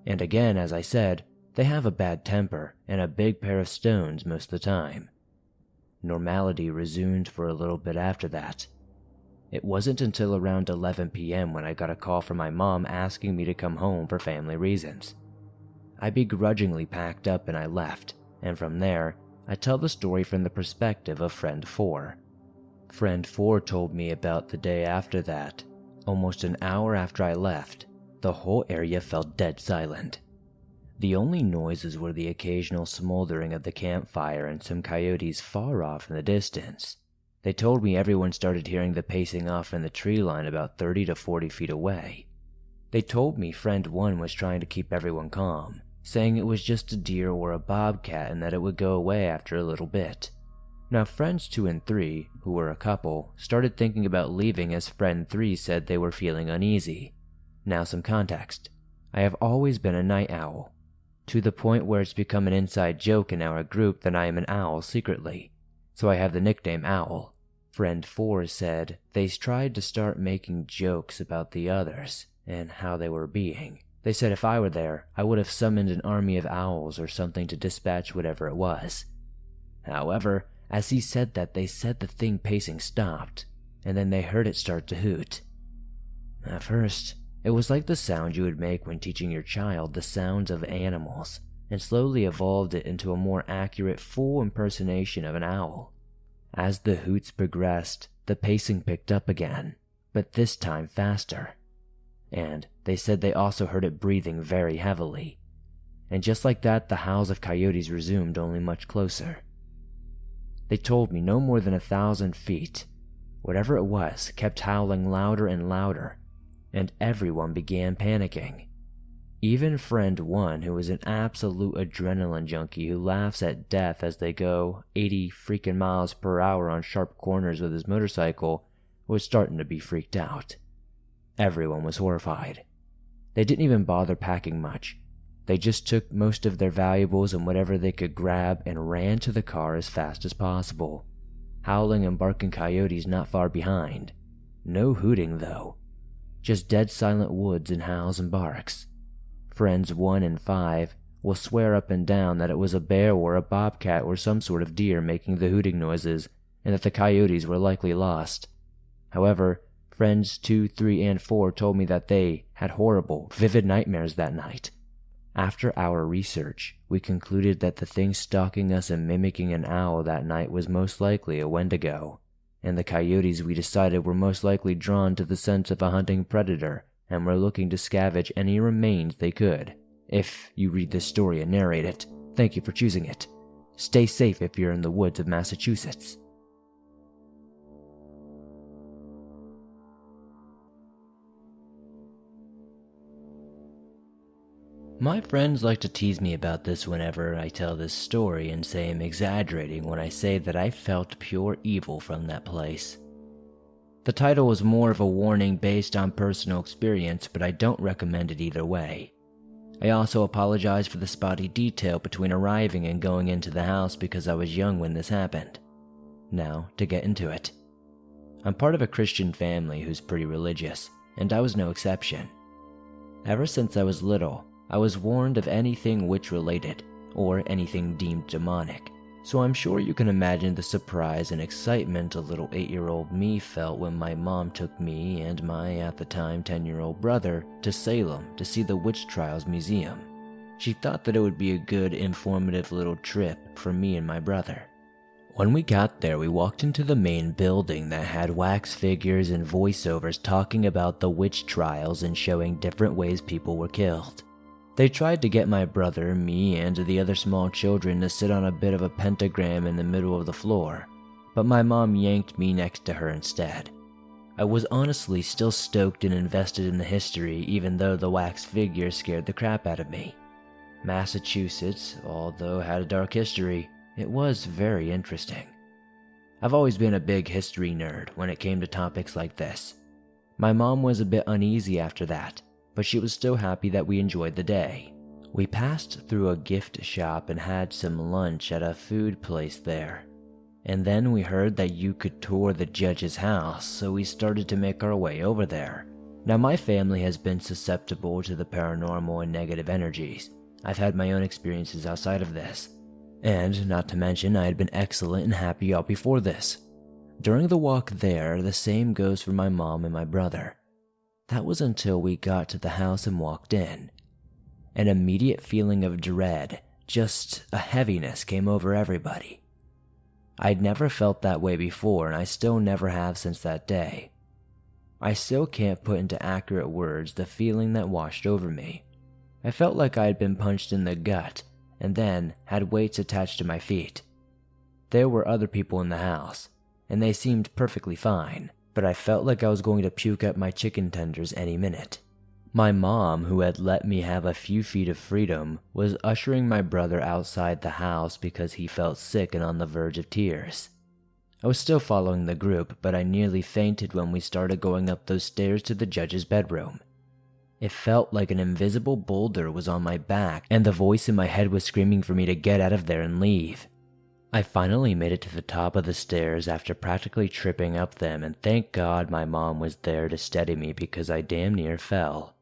And again, as I said, they have a bad temper and a big pair of stones most of the time. Normality resumed for a little bit after that. It wasn't until around 11 p.m. when I got a call from my mom asking me to come home for family reasons. I begrudgingly packed up and I left, and from there, I tell the story from the perspective of friend 4. Friend 4 told me about the day after that. Almost an hour after I left, the whole area felt dead silent. The only noises were the occasional smoldering of the campfire and some coyotes far off in the distance. They told me everyone started hearing the pacing off in the tree line about 30 to 40 feet away. They told me friend 1 was trying to keep everyone calm, saying it was just a deer or a bobcat and that it would go away after a little bit. Now friends 2 and 3, who were a couple, started thinking about leaving as friend 3 said they were feeling uneasy. Now some context. I have always been a night owl, to the point where it's become an inside joke in our group that I am an owl secretly, so I have the nickname Owl. Friend 4 said they tried to start making jokes about the others and how they were being. They said if I were there, I would have summoned an army of owls or something to dispatch whatever it was. However, as he said that, they said the thing pacing stopped, and then they heard it start to hoot. At first, it was like the sound you would make when teaching your child the sounds of animals, and slowly evolved it into a more accurate, full impersonation of an owl. As the hoots progressed, the pacing picked up again, but this time faster. And they said they also heard it breathing very heavily. And just like that, the howls of coyotes resumed, only much closer. They told me no more than 1,000 feet. Whatever it was kept howling louder and louder, and everyone began panicking. Even friend 1, who is an absolute adrenaline junkie who laughs at death as they go 80 freaking miles per hour on sharp corners with his motorcycle, was starting to be freaked out. Everyone was horrified. They didn't even bother packing much. They just took most of their valuables and whatever they could grab and ran to the car as fast as possible. Howling and barking coyotes not far behind. No hooting though. Just dead silent woods and howls and barks. Friends 1 and 5 will swear up and down that it was a bear or a bobcat or some sort of deer making the hooting noises, and that the coyotes were likely lost. However, friends 2, 3, and 4 told me that they had horrible, vivid nightmares that night. After our research, we concluded that the thing stalking us and mimicking an owl that night was most likely a wendigo, and the coyotes we decided were most likely drawn to the scent of a hunting predator and were looking to scavenge any remains they could. If you read this story and narrate it, thank you for choosing it. Stay safe if you're in the woods of Massachusetts. My friends like to tease me about this whenever I tell this story and say I'm exaggerating when I say that I felt pure evil from that place. The title was more of a warning based on personal experience, but I don't recommend it either way. I also apologize for the spotty detail between arriving and going into the house because I was young when this happened. Now, to get into it. I'm part of a Christian family who's pretty religious, and I was no exception. Ever since I was little, I was warned of anything witch-related, or anything deemed demonic, so I'm sure you can imagine the surprise and excitement a little 8-year-old me felt when my mom took me and my, at the time, 10-year-old brother to Salem to see the Witch Trials Museum. She thought that it would be a good, informative little trip for me and my brother. When we got there, we walked into the main building that had wax figures and voiceovers talking about the witch trials and showing different ways people were killed. They tried to get my brother, me, and the other small children to sit on a bit of a pentagram in the middle of the floor, but my mom yanked me next to her instead. I was honestly still stoked and invested in the history, even though the wax figure scared the crap out of me. Massachusetts, although had a dark history, it was very interesting. I've always been a big history nerd when it came to topics like this. My mom was a bit uneasy after that, but she was still happy that we enjoyed the day. We passed through a gift shop and had some lunch at a food place there. And then we heard that you could tour the judge's house, so we started to make our way over there. Now, my family has been susceptible to the paranormal and negative energies. I've had my own experiences outside of this. And, not to mention, I had been excellent and happy out before this. During the walk there, the same goes for my mom and my brother. That was until we got to the house and walked in. An immediate feeling of dread, just a heaviness came over everybody. I'd never felt that way before, and I still never have since that day. I still can't put into accurate words the feeling that washed over me. I felt like I had been punched in the gut, and then had weights attached to my feet. There were other people in the house, and they seemed perfectly fine, but I felt like I was going to puke up my chicken tenders any minute. My mom, who had let me have a few feet of freedom, was ushering my brother outside the house because he felt sick and on the verge of tears. I was still following the group, but I nearly fainted when we started going up those stairs to the judge's bedroom. It felt like an invisible boulder was on my back, and the voice in my head was screaming for me to get out of there and leave. I finally made it to the top of the stairs after practically tripping up them, and thank God my mom was there to steady me because I damn near fell.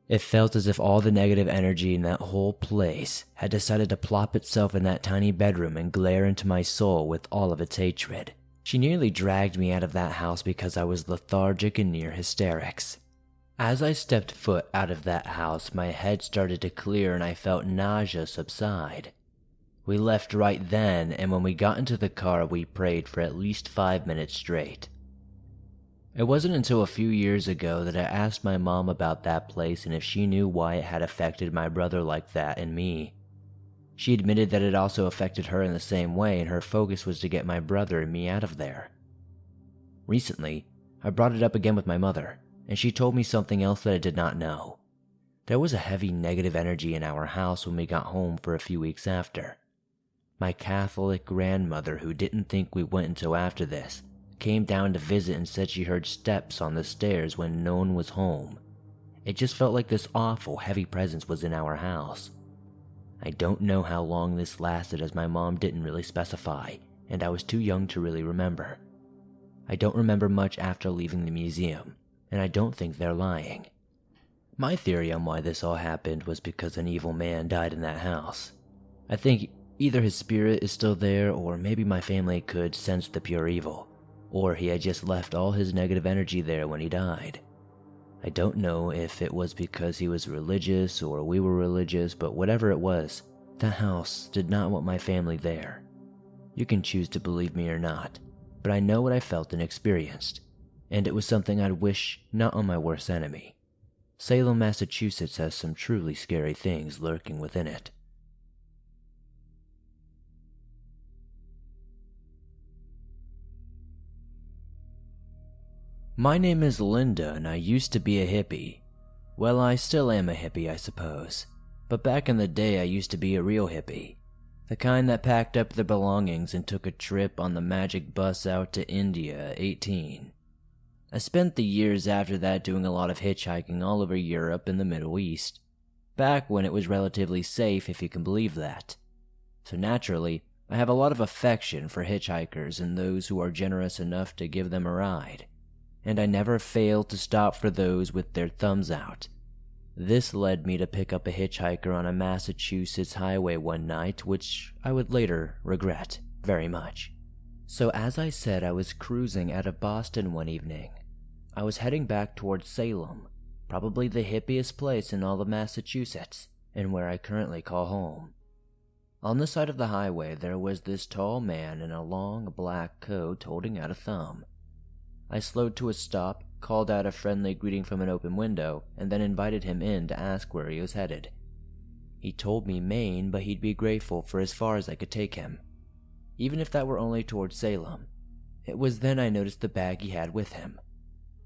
It felt as if all the negative energy in that whole place had decided to plop itself in that tiny bedroom and glare into my soul with all of its hatred. She nearly dragged me out of that house because I was lethargic and near hysterics. As I stepped foot out of that house, my head started to clear and I felt nausea subside. We left right then, and when we got into the car, we prayed for at least 5 minutes straight. It wasn't until a few years ago that I asked my mom about that place and if she knew why it had affected my brother like that and me. She admitted that it also affected her in the same way, and her focus was to get my brother and me out of there. Recently, I brought it up again with my mother, and she told me something else that I did not know. There was a heavy negative energy in our house when we got home for a few weeks after. My Catholic grandmother, who didn't think we went until after this, came down to visit and said she heard steps on the stairs when no one was home. It just felt like this awful, heavy presence was in our house. I don't know how long this lasted as my mom didn't really specify, and I was too young to really remember. I don't remember much after leaving the museum, and I don't think they're lying. My theory on why this all happened was because an evil man died in that house. I think either his spirit is still there, or maybe my family could sense the pure evil, or he had just left all his negative energy there when he died. I don't know if it was because he was religious or we were religious, but whatever it was, that house did not want my family there. You can choose to believe me or not, but I know what I felt and experienced, and it was something I'd wish not on my worst enemy. Salem, Massachusetts has some truly scary things lurking within it. My name is Linda, and I used to be a hippie. Well, I still am a hippie, I suppose. But back in the day, I used to be a real hippie. The kind that packed up their belongings and took a trip on the magic bus out to India at 18. I spent the years after that doing a lot of hitchhiking all over Europe and the Middle East. Back when it was relatively safe, if you can believe that. So naturally, I have a lot of affection for hitchhikers and those who are generous enough to give them a ride. And I never failed to stop for those with their thumbs out. This led me to pick up a hitchhiker on a Massachusetts highway one night, which I would later regret very much. So as I said, I was cruising out of Boston one evening. I was heading back towards Salem, probably the hippiest place in all of Massachusetts, and where I currently call home. On the side of the highway, there was this tall man in a long black coat holding out a thumb. I slowed to a stop, called out a friendly greeting from an open window, and then invited him in to ask where he was headed. He told me Maine, but he'd be grateful for as far as I could take him, even if that were only towards Salem. It was then I noticed the bag he had with him.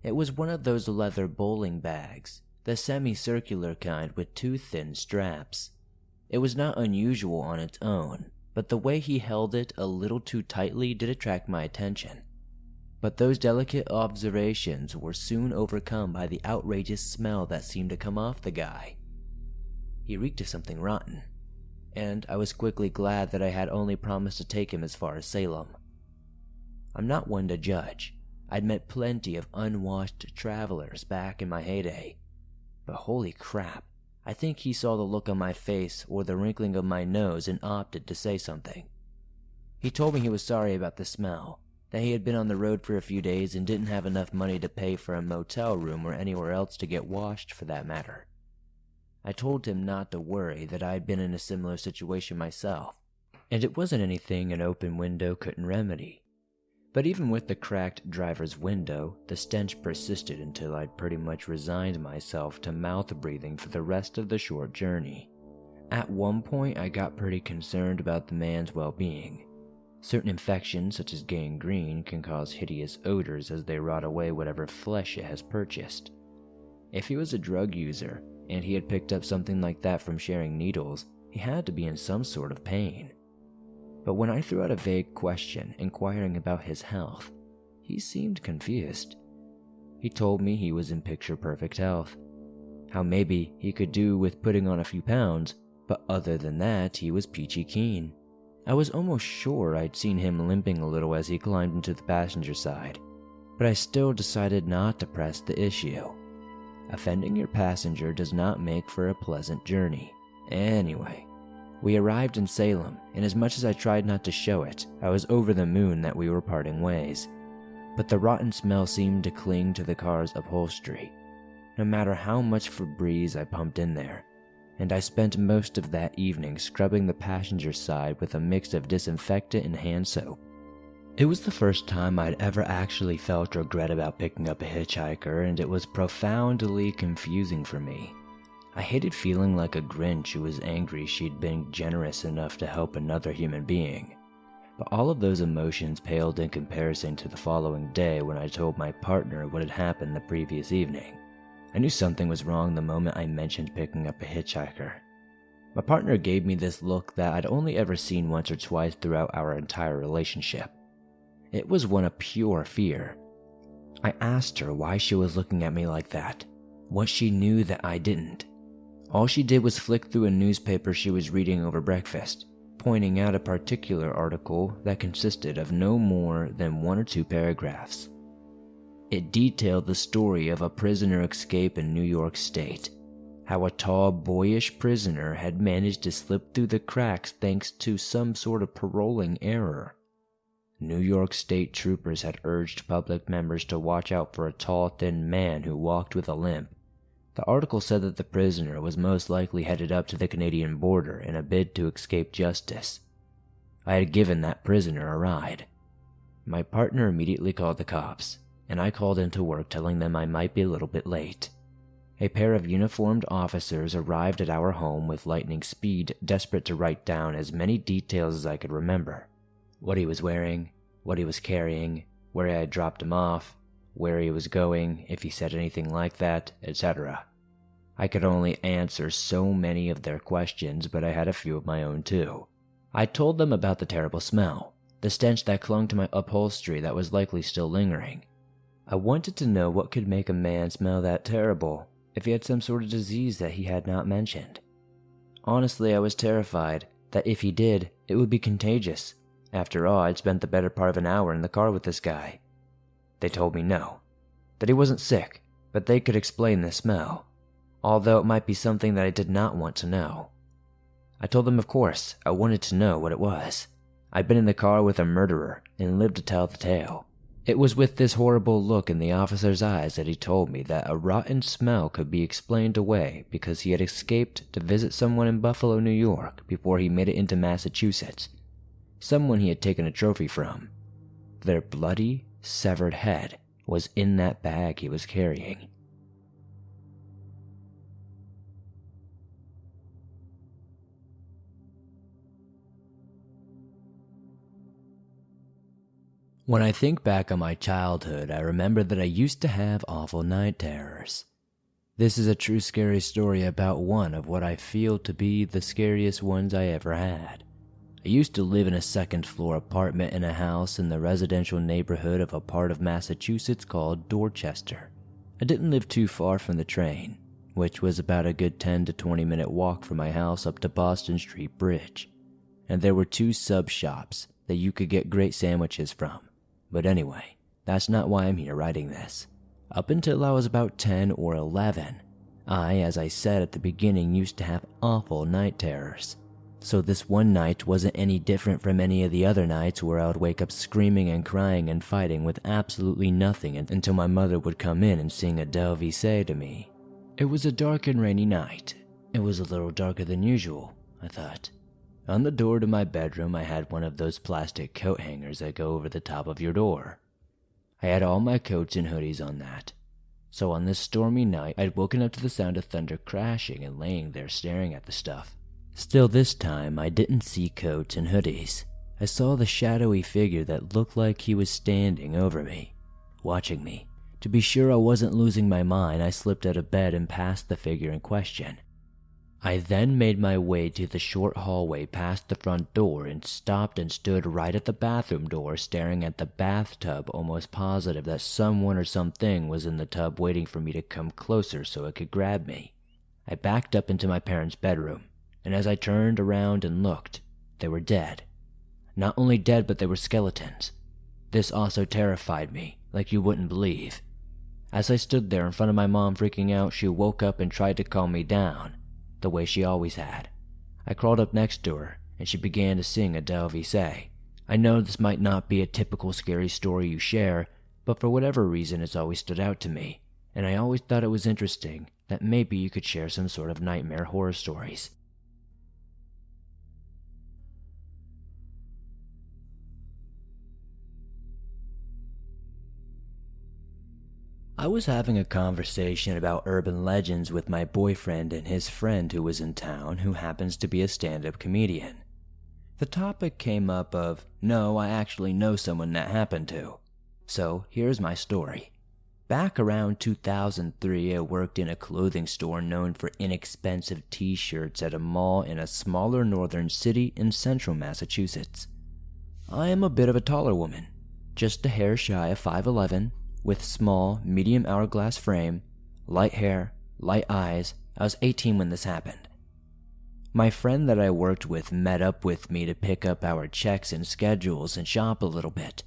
It was one of those leather bowling bags, the semicircular kind with two thin straps. It was not unusual on its own, but the way he held it a little too tightly did attract my attention. But those delicate observations were soon overcome by the outrageous smell that seemed to come off the guy. He reeked of something rotten, and I was quickly glad that I had only promised to take him as far as Salem. I'm not one to judge. I'd met plenty of unwashed travelers back in my heyday. But holy crap, I think he saw the look on my face or the wrinkling of my nose and opted to say something. He told me he was sorry about the smell, that he had been on the road for a few days and didn't have enough money to pay for a motel room or anywhere else to get washed for that matter. I told him not to worry, that I had been in a similar situation myself, and it wasn't anything an open window couldn't remedy. But even with the cracked driver's window, the stench persisted until I'd pretty much resigned myself to mouth breathing for the rest of the short journey. At one point, I got pretty concerned about the man's well-being. Certain infections, such as gangrene, can cause hideous odors as they rot away whatever flesh it has purchased. If he was a drug user, and he had picked up something like that from sharing needles, he had to be in some sort of pain. But when I threw out a vague question inquiring about his health, he seemed confused. He told me he was in picture-perfect health, how maybe he could do with putting on a few pounds, but other than that, he was peachy keen. I was almost sure I'd seen him limping a little as he climbed into the passenger side, but I still decided not to press the issue. Offending your passenger does not make for a pleasant journey. Anyway, we arrived in Salem, and as much as I tried not to show it, I was over the moon that we were parting ways. But the rotten smell seemed to cling to the car's upholstery, no matter how much Febreze I pumped in there. And I spent most of that evening scrubbing the passenger side with a mix of disinfectant and hand soap. It was the first time I'd ever actually felt regret about picking up a hitchhiker, and it was profoundly confusing for me. I hated feeling like a Grinch who was angry she'd been generous enough to help another human being. But all of those emotions paled in comparison to the following day when I told my partner what had happened the previous evening. I knew something was wrong the moment I mentioned picking up a hitchhiker. My partner gave me this look that I'd only ever seen once or twice throughout our entire relationship. It was one of pure fear. I asked her why she was looking at me like that, what she knew that I didn't. All she did was flick through a newspaper she was reading over breakfast, pointing out a particular article that consisted of no more than 1 or 2 paragraphs. It detailed the story of a prisoner escape in New York State, how a tall, boyish prisoner had managed to slip through the cracks thanks to some sort of paroling error. New York State troopers had urged public members to watch out for a tall, thin man who walked with a limp. The article said that the prisoner was most likely headed up to the Canadian border in a bid to escape justice. I had given that prisoner a ride. My partner immediately called the cops, and I called into work telling them I might be a little bit late. A pair of uniformed officers arrived at our home with lightning speed, desperate to write down as many details as I could remember. What he was wearing, what he was carrying, where I had dropped him off, where he was going, if he said anything like that, etc. I could only answer so many of their questions, but I had a few of my own too. I told them about the terrible smell, the stench that clung to my upholstery that was likely still lingering. I wanted to know what could make a man smell that terrible, if he had some sort of disease that he had not mentioned. Honestly, I was terrified that if he did, it would be contagious. After all, I'd spent the better part of an hour in the car with this guy. They told me no, that he wasn't sick, but they could explain the smell, although it might be something that I did not want to know. I told them of course I wanted to know what it was. I'd been in the car with a murderer and lived to tell the tale. It was with this horrible look in the officer's eyes that he told me that a rotten smell could be explained away because he had escaped to visit someone in Buffalo, New York before he made it into Massachusetts. Someone he had taken a trophy from. Their bloody, severed head was in that bag he was carrying. When I think back on my childhood, I remember that I used to have awful night terrors. This is a true scary story about one of what I feel to be the scariest ones I ever had. I used to live in a second-floor apartment in a house in the residential neighborhood of a part of Massachusetts called Dorchester. I didn't live too far from the train, which was about a good 10 to 20 minute walk from my house up to Boston Street Bridge. And there were 2 sub shops that you could get great sandwiches from. But anyway, that's not why I'm here writing this. Up until I was about 10 or 11, I, as I said at the beginning, used to have awful night terrors. So this one night wasn't any different from any of the other nights where I would wake up screaming and crying and fighting with absolutely nothing until my mother would come in and sing Adele Vise to me. It was a dark and rainy night. It was a little darker than usual, I thought. On the door to my bedroom, I had one of those plastic coat hangers that go over the top of your door. I had all my coats and hoodies on that. So on this stormy night, I'd woken up to the sound of thunder crashing and laying there staring at the stuff. Still this time, I didn't see coats and hoodies. I saw the shadowy figure that looked like he was standing over me, watching me. To be sure I wasn't losing my mind, I slipped out of bed and passed the figure in question. I then made my way to the short hallway past the front door and stopped and stood right at the bathroom door staring at the bathtub, almost positive that someone or something was in the tub waiting for me to come closer so it could grab me. I backed up into my parents' bedroom, and as I turned around and looked, they were dead. Not only dead, but they were skeletons. This also terrified me, like you wouldn't believe. As I stood there in front of my mom freaking out, she woke up and tried to calm me down, the way she always had. I crawled up next to her, and she began to sing Adele Vise. I know this might not be a typical scary story you share, but for whatever reason it's always stood out to me, and I always thought it was interesting that maybe you could share some sort of nightmare horror stories. I was having a conversation about urban legends with my boyfriend and his friend who was in town, who happens to be a stand-up comedian. The topic came up of, no, I actually know someone that happened to. So here's my story. Back around 2003, I worked in a clothing store known for inexpensive t-shirts at a mall in a smaller northern city in central Massachusetts. I am a bit of a taller woman, just a hair shy of 5'11", with small, medium hourglass frame, light hair, light eyes, I was 18 when this happened. My friend that I worked with met up with me to pick up our checks and schedules and shop a little bit.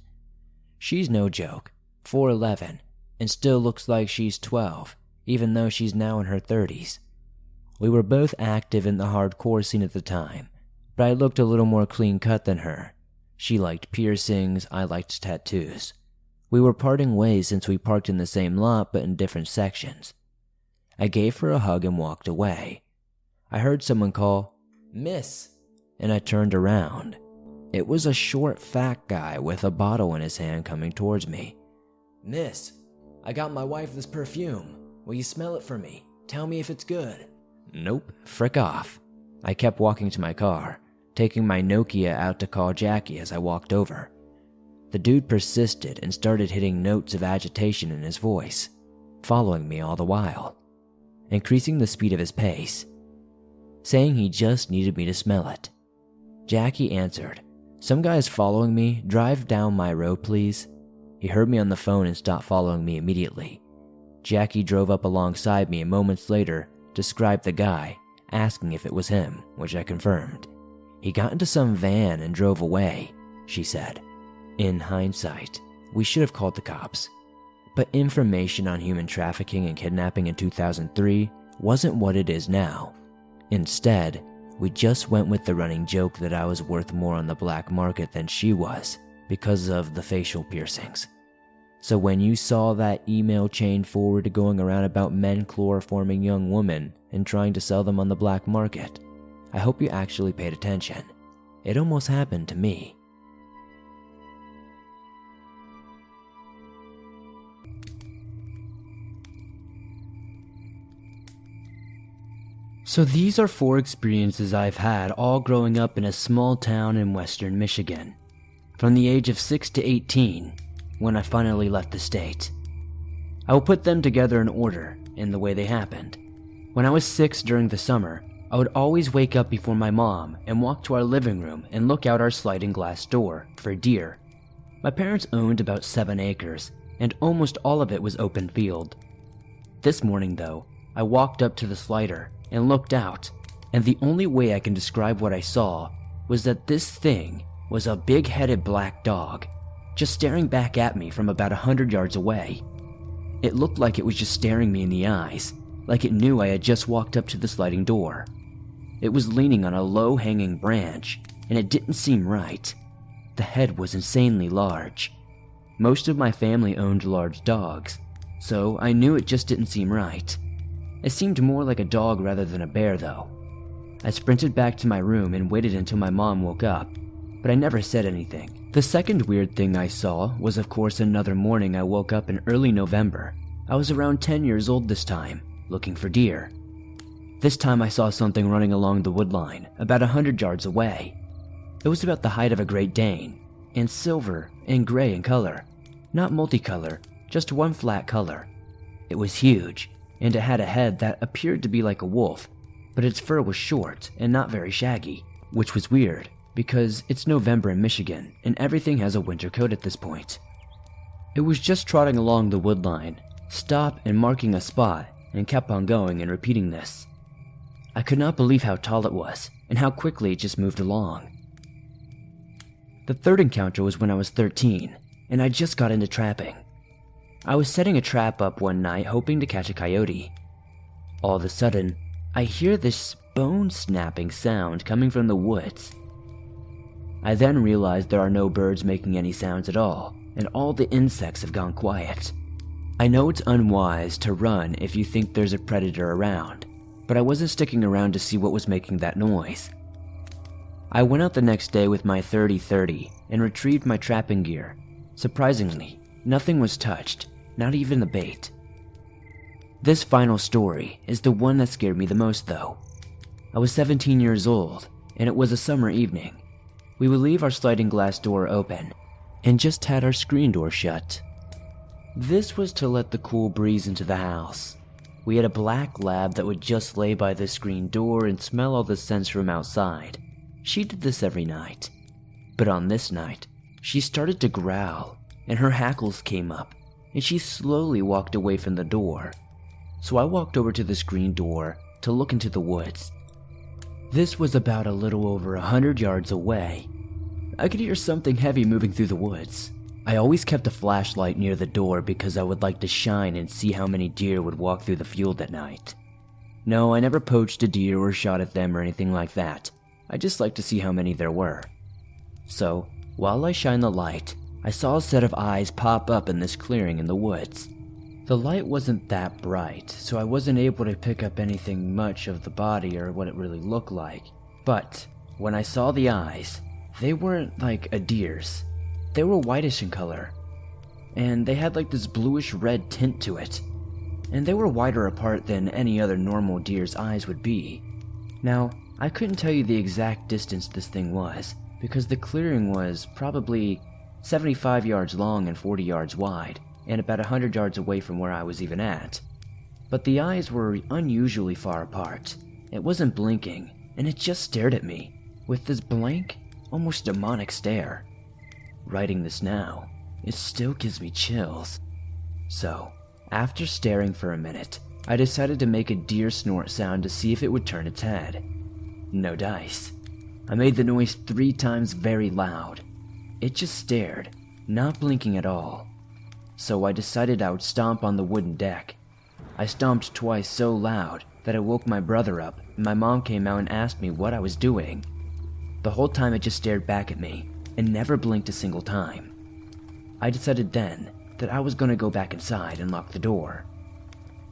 She's no joke, 4'11", and still looks like she's 12, even though she's now in her 30s. We were both active in the hardcore scene at the time, but I looked a little more clean-cut than her. She liked piercings, I liked tattoos. We were parting ways since we parked in the same lot but in different sections. I gave her a hug and walked away. I heard someone call, "Miss," and I turned around. It was a short, fat guy with a bottle in his hand coming towards me. "Miss, I got my wife this perfume. Will you smell it for me? Tell me if it's good." Nope, frick off. I kept walking to my car, taking my Nokia out to call Jackie as I walked over. The dude persisted and started hitting notes of agitation in his voice, following me all the while, increasing the speed of his pace, saying he just needed me to smell it. Jackie answered, "Some guy's following me, drive down my road please." He heard me on the phone and stopped following me immediately. Jackie drove up alongside me and moments later described the guy, asking if it was him, which I confirmed. "He got into some van and drove away," she said. In hindsight, we should have called the cops. But information on human trafficking and kidnapping in 2003 wasn't what it is now. Instead, we just went with the running joke that I was worth more on the black market than she was because of the facial piercings. So when you saw that email chain forward going around about men chloroforming young women and trying to sell them on the black market, I hope you actually paid attention. It almost happened to me. So these are 4 experiences I've had all growing up in a small town in western Michigan. From the age of 6 to 18, when I finally left the state. I will put them together in order, in the way they happened. When I was 6 during the summer, I would always wake up before my mom and walk to our living room and look out our sliding glass door for deer. My parents owned about 7 acres, and almost all of it was open field. This morning though, I walked up to the slider and looked out, and the only way I can describe what I saw was that this thing was a big-headed black dog, just staring back at me from about 100 yards away. It looked like it was just staring me in the eyes, like it knew I had just walked up to the sliding door. It was leaning on a low-hanging branch, and it didn't seem right. The head was insanely large. Most of my family owned large dogs, so I knew it just didn't seem right. It seemed more like a dog rather than a bear, though. I sprinted back to my room and waited until my mom woke up, but I never said anything. The second weird thing I saw was, of course, another morning I woke up in early November. I was around 10 years old this time, looking for deer. This time I saw something running along the woodline, about 100 yards away. It was about the height of a Great Dane, and silver and gray in color. Not multicolor, just one flat color. It was huge, and it had a head that appeared to be like a wolf, but its fur was short and not very shaggy, which was weird, because it's November in Michigan, and everything has a winter coat at this point. It was just trotting along the woodline, stop and marking a spot, and kept on going and repeating this. I could not believe how tall it was, and how quickly it just moved along. The third encounter was when I was 13, and I just got into trapping. I was setting a trap up one night hoping to catch a coyote. All of a sudden, I hear this bone-snapping sound coming from the woods. I then realized there are no birds making any sounds at all, and all the insects have gone quiet. I know it's unwise to run if you think there's a predator around, but I wasn't sticking around to see what was making that noise. I went out the next day with my 30-30 and retrieved my trapping gear. Surprisingly, nothing was touched, not even the bait. This final story is the one that scared me the most though. I was 17 years old, and it was a summer evening. We would leave our sliding glass door open, and just had our screen door shut. This was to let the cool breeze into the house. We had a black lab that would just lay by the screen door and smell all the scents from outside. She did this every night. But on this night, she started to growl, and her hackles came up, and she slowly walked away from the door. So I walked over to the screen door to look into the woods. This was about a little over 100 yards away. I could hear something heavy moving through the woods. I always kept a flashlight near the door because I would like to shine and see how many deer would walk through the field at night. No, I never poached a deer or shot at them or anything like that. I just liked to see how many there were. So, while I shined the light, I saw a set of eyes pop up in this clearing in the woods. The light wasn't that bright, so I wasn't able to pick up anything much of the body or what it really looked like. But when I saw the eyes, they weren't like a deer's. They were whitish in color, and they had like this bluish red tint to it, and they were wider apart than any other normal deer's eyes would be. Now, I couldn't tell you the exact distance this thing was, because the clearing was probably 75 yards long and 40 yards wide, and about 100 yards away from where I was even at. But the eyes were unusually far apart. It wasn't blinking, and it just stared at me, with this blank, almost demonic stare. Writing this now, it still gives me chills. So, after staring for a minute, I decided to make a deer snort sound to see if it would turn its head. No dice. I made the noise 3 times very loud. It just stared, not blinking at all. So I decided I would stomp on the wooden deck. I stomped twice so loud that it woke my brother up, and my mom came out and asked me what I was doing. The whole time it just stared back at me, and never blinked a single time. I decided then that I was going to go back inside and lock the door.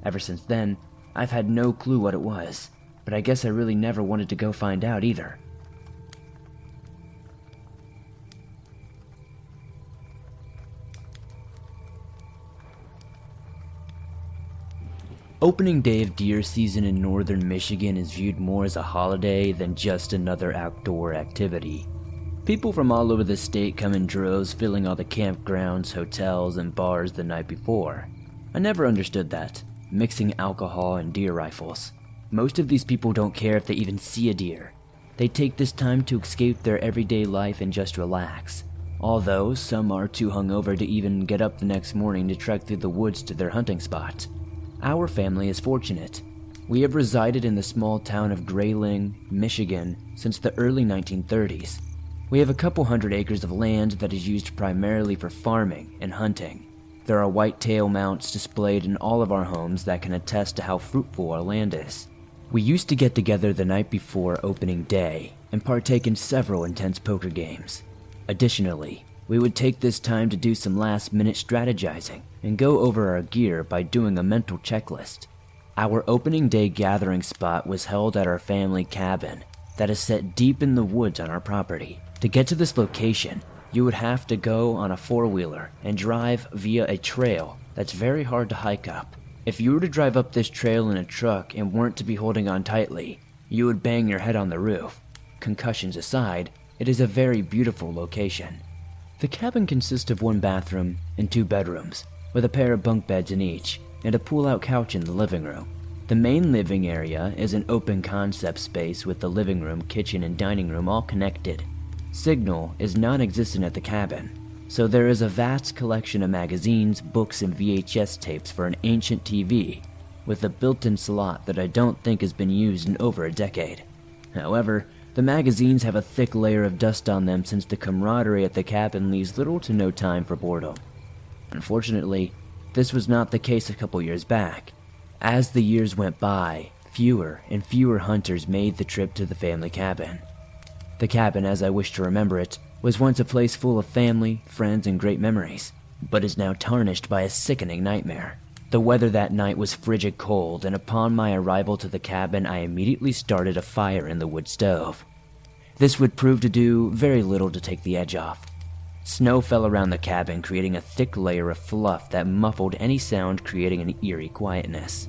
Ever since then, I've had no clue what it was, but I guess I really never wanted to go find out either. Opening day of deer season in northern Michigan is viewed more as a holiday than just another outdoor activity. People from all over the state come in droves, filling all the campgrounds, hotels, and bars the night before. I never understood that, mixing alcohol and deer rifles. Most of these people don't care if they even see a deer. They take this time to escape their everyday life and just relax. Although some are too hungover to even get up the next morning to trek through the woods to their hunting spot. Our family is fortunate. We have resided in the small town of Grayling, Michigan since the early 1930s. We have a couple hundred acres of land that is used primarily for farming and hunting. There are whitetail mounts displayed in all of our homes that can attest to how fruitful our land is. We used to get together the night before opening day and partake in several intense poker games. Additionally, we would take this time to do some last-minute strategizing and go over our gear by doing a mental checklist. Our opening day gathering spot was held at our family cabin that is set deep in the woods on our property. To get to this location, you would have to go on a four-wheeler and drive via a trail that's very hard to hike up. If you were to drive up this trail in a truck and weren't to be holding on tightly, you would bang your head on the roof. Concussions aside, it is a very beautiful location. The cabin consists of 1 bathroom and 2 bedrooms, with a pair of bunk beds in each, and a pull-out couch in the living room. The main living area is an open concept space with the living room, kitchen, and dining room all connected. Signal is non-existent at the cabin, so there is a vast collection of magazines, books, and VHS tapes for an ancient TV, with a built-in slot that I don't think has been used in over a decade. However, the magazines have a thick layer of dust on them since the camaraderie at the cabin leaves little to no time for boredom. Unfortunately, this was not the case a couple years back. As the years went by, fewer and fewer hunters made the trip to the family cabin. The cabin, as I wish to remember it, was once a place full of family, friends, and great memories, but is now tarnished by a sickening nightmare. The weather that night was frigid cold, and upon my arrival to the cabin, I immediately started a fire in the wood stove. This would prove to do very little to take the edge off. Snow fell around the cabin, creating a thick layer of fluff that muffled any sound, creating an eerie quietness.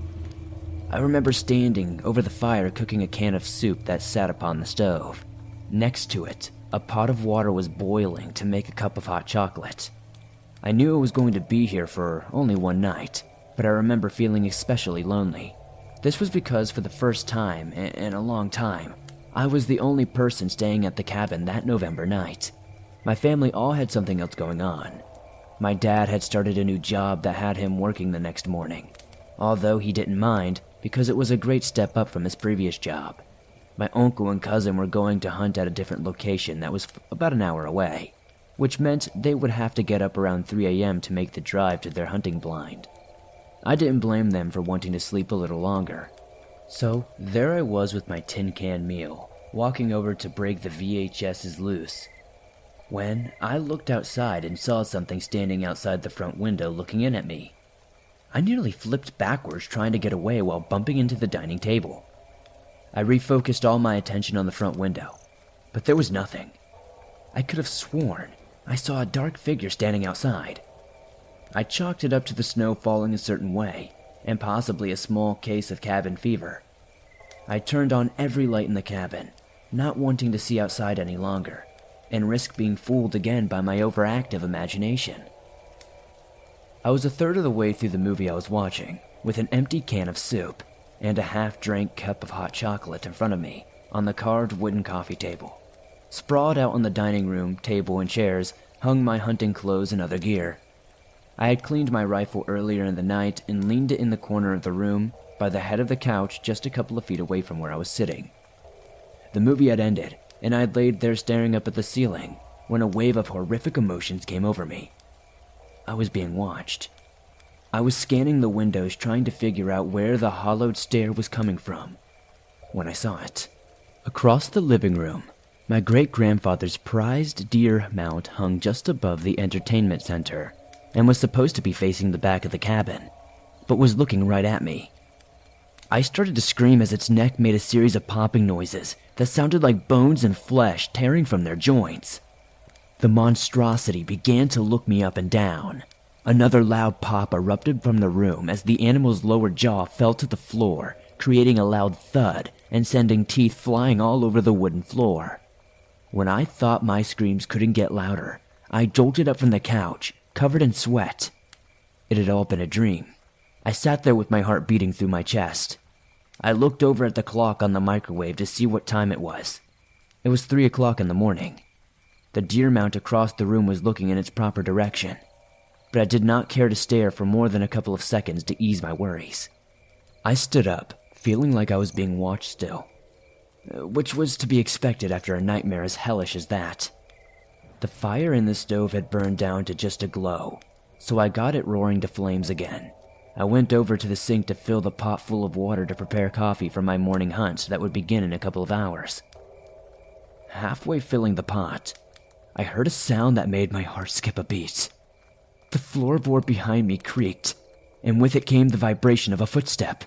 I remember standing over the fire cooking a can of soup that sat upon the stove. Next to it, a pot of water was boiling to make a cup of hot chocolate. I knew I was going to be here for only 1 night, but I remember feeling especially lonely. This was because for the first time in a long time, I was the only person staying at the cabin that November night. My family all had something else going on. My dad had started a new job that had him working the next morning. Although he didn't mind, because it was a great step up from his previous job. My uncle and cousin were going to hunt at a different location that was about an hour away, which meant they would have to get up around 3 a.m. to make the drive to their hunting blind. I didn't blame them for wanting to sleep a little longer. So there I was with my tin can meal, walking over to break the VHSs loose, when I looked outside and saw something standing outside the front window looking in at me. I nearly flipped backwards trying to get away while bumping into the dining table. I refocused all my attention on the front window, but there was nothing. I could have sworn I saw a dark figure standing outside. I chalked it up to the snow falling a certain way, and possibly a small case of cabin fever. I turned on every light in the cabin, not wanting to see outside any longer, and risk being fooled again by my overactive imagination. I was a third of the way through the movie I was watching, with an empty can of soup and a half-drank cup of hot chocolate in front of me on the carved wooden coffee table. Sprawled out on the dining room table and chairs hung my hunting clothes and other gear. I had cleaned my rifle earlier in the night and leaned it in the corner of the room by the head of the couch just a couple of feet away from where I was sitting. The movie had ended, and I had laid there staring up at the ceiling when a wave of horrific emotions came over me. I was being watched. I was scanning the windows trying to figure out where the hollowed stare was coming from when I saw it. Across the living room, my great-grandfather's prized deer mount hung just above the entertainment center and was supposed to be facing the back of the cabin, but was looking right at me. I started to scream as its neck made a series of popping noises that sounded like bones and flesh tearing from their joints. The monstrosity began to look me up and down. Another loud pop erupted from the room as the animal's lower jaw fell to the floor, creating a loud thud and sending teeth flying all over the wooden floor. When I thought my screams couldn't get louder, I jolted up from the couch, covered in sweat. It had all been a dream. I sat there with my heart beating through my chest. I looked over at the clock on the microwave to see what time it was. It was 3 o'clock in the morning. The deer mount across the room was looking in its proper direction, but I did not care to stare for more than a couple of seconds to ease my worries. I stood up, feeling like I was being watched still, which was to be expected after a nightmare as hellish as that. The fire in the stove had burned down to just a glow, so I got it roaring to flames again. I went over to the sink to fill the pot full of water to prepare coffee for my morning hunt that would begin in a couple of hours. Halfway filling the pot, I heard a sound that made my heart skip a beat. The floorboard behind me creaked, and with it came the vibration of a footstep.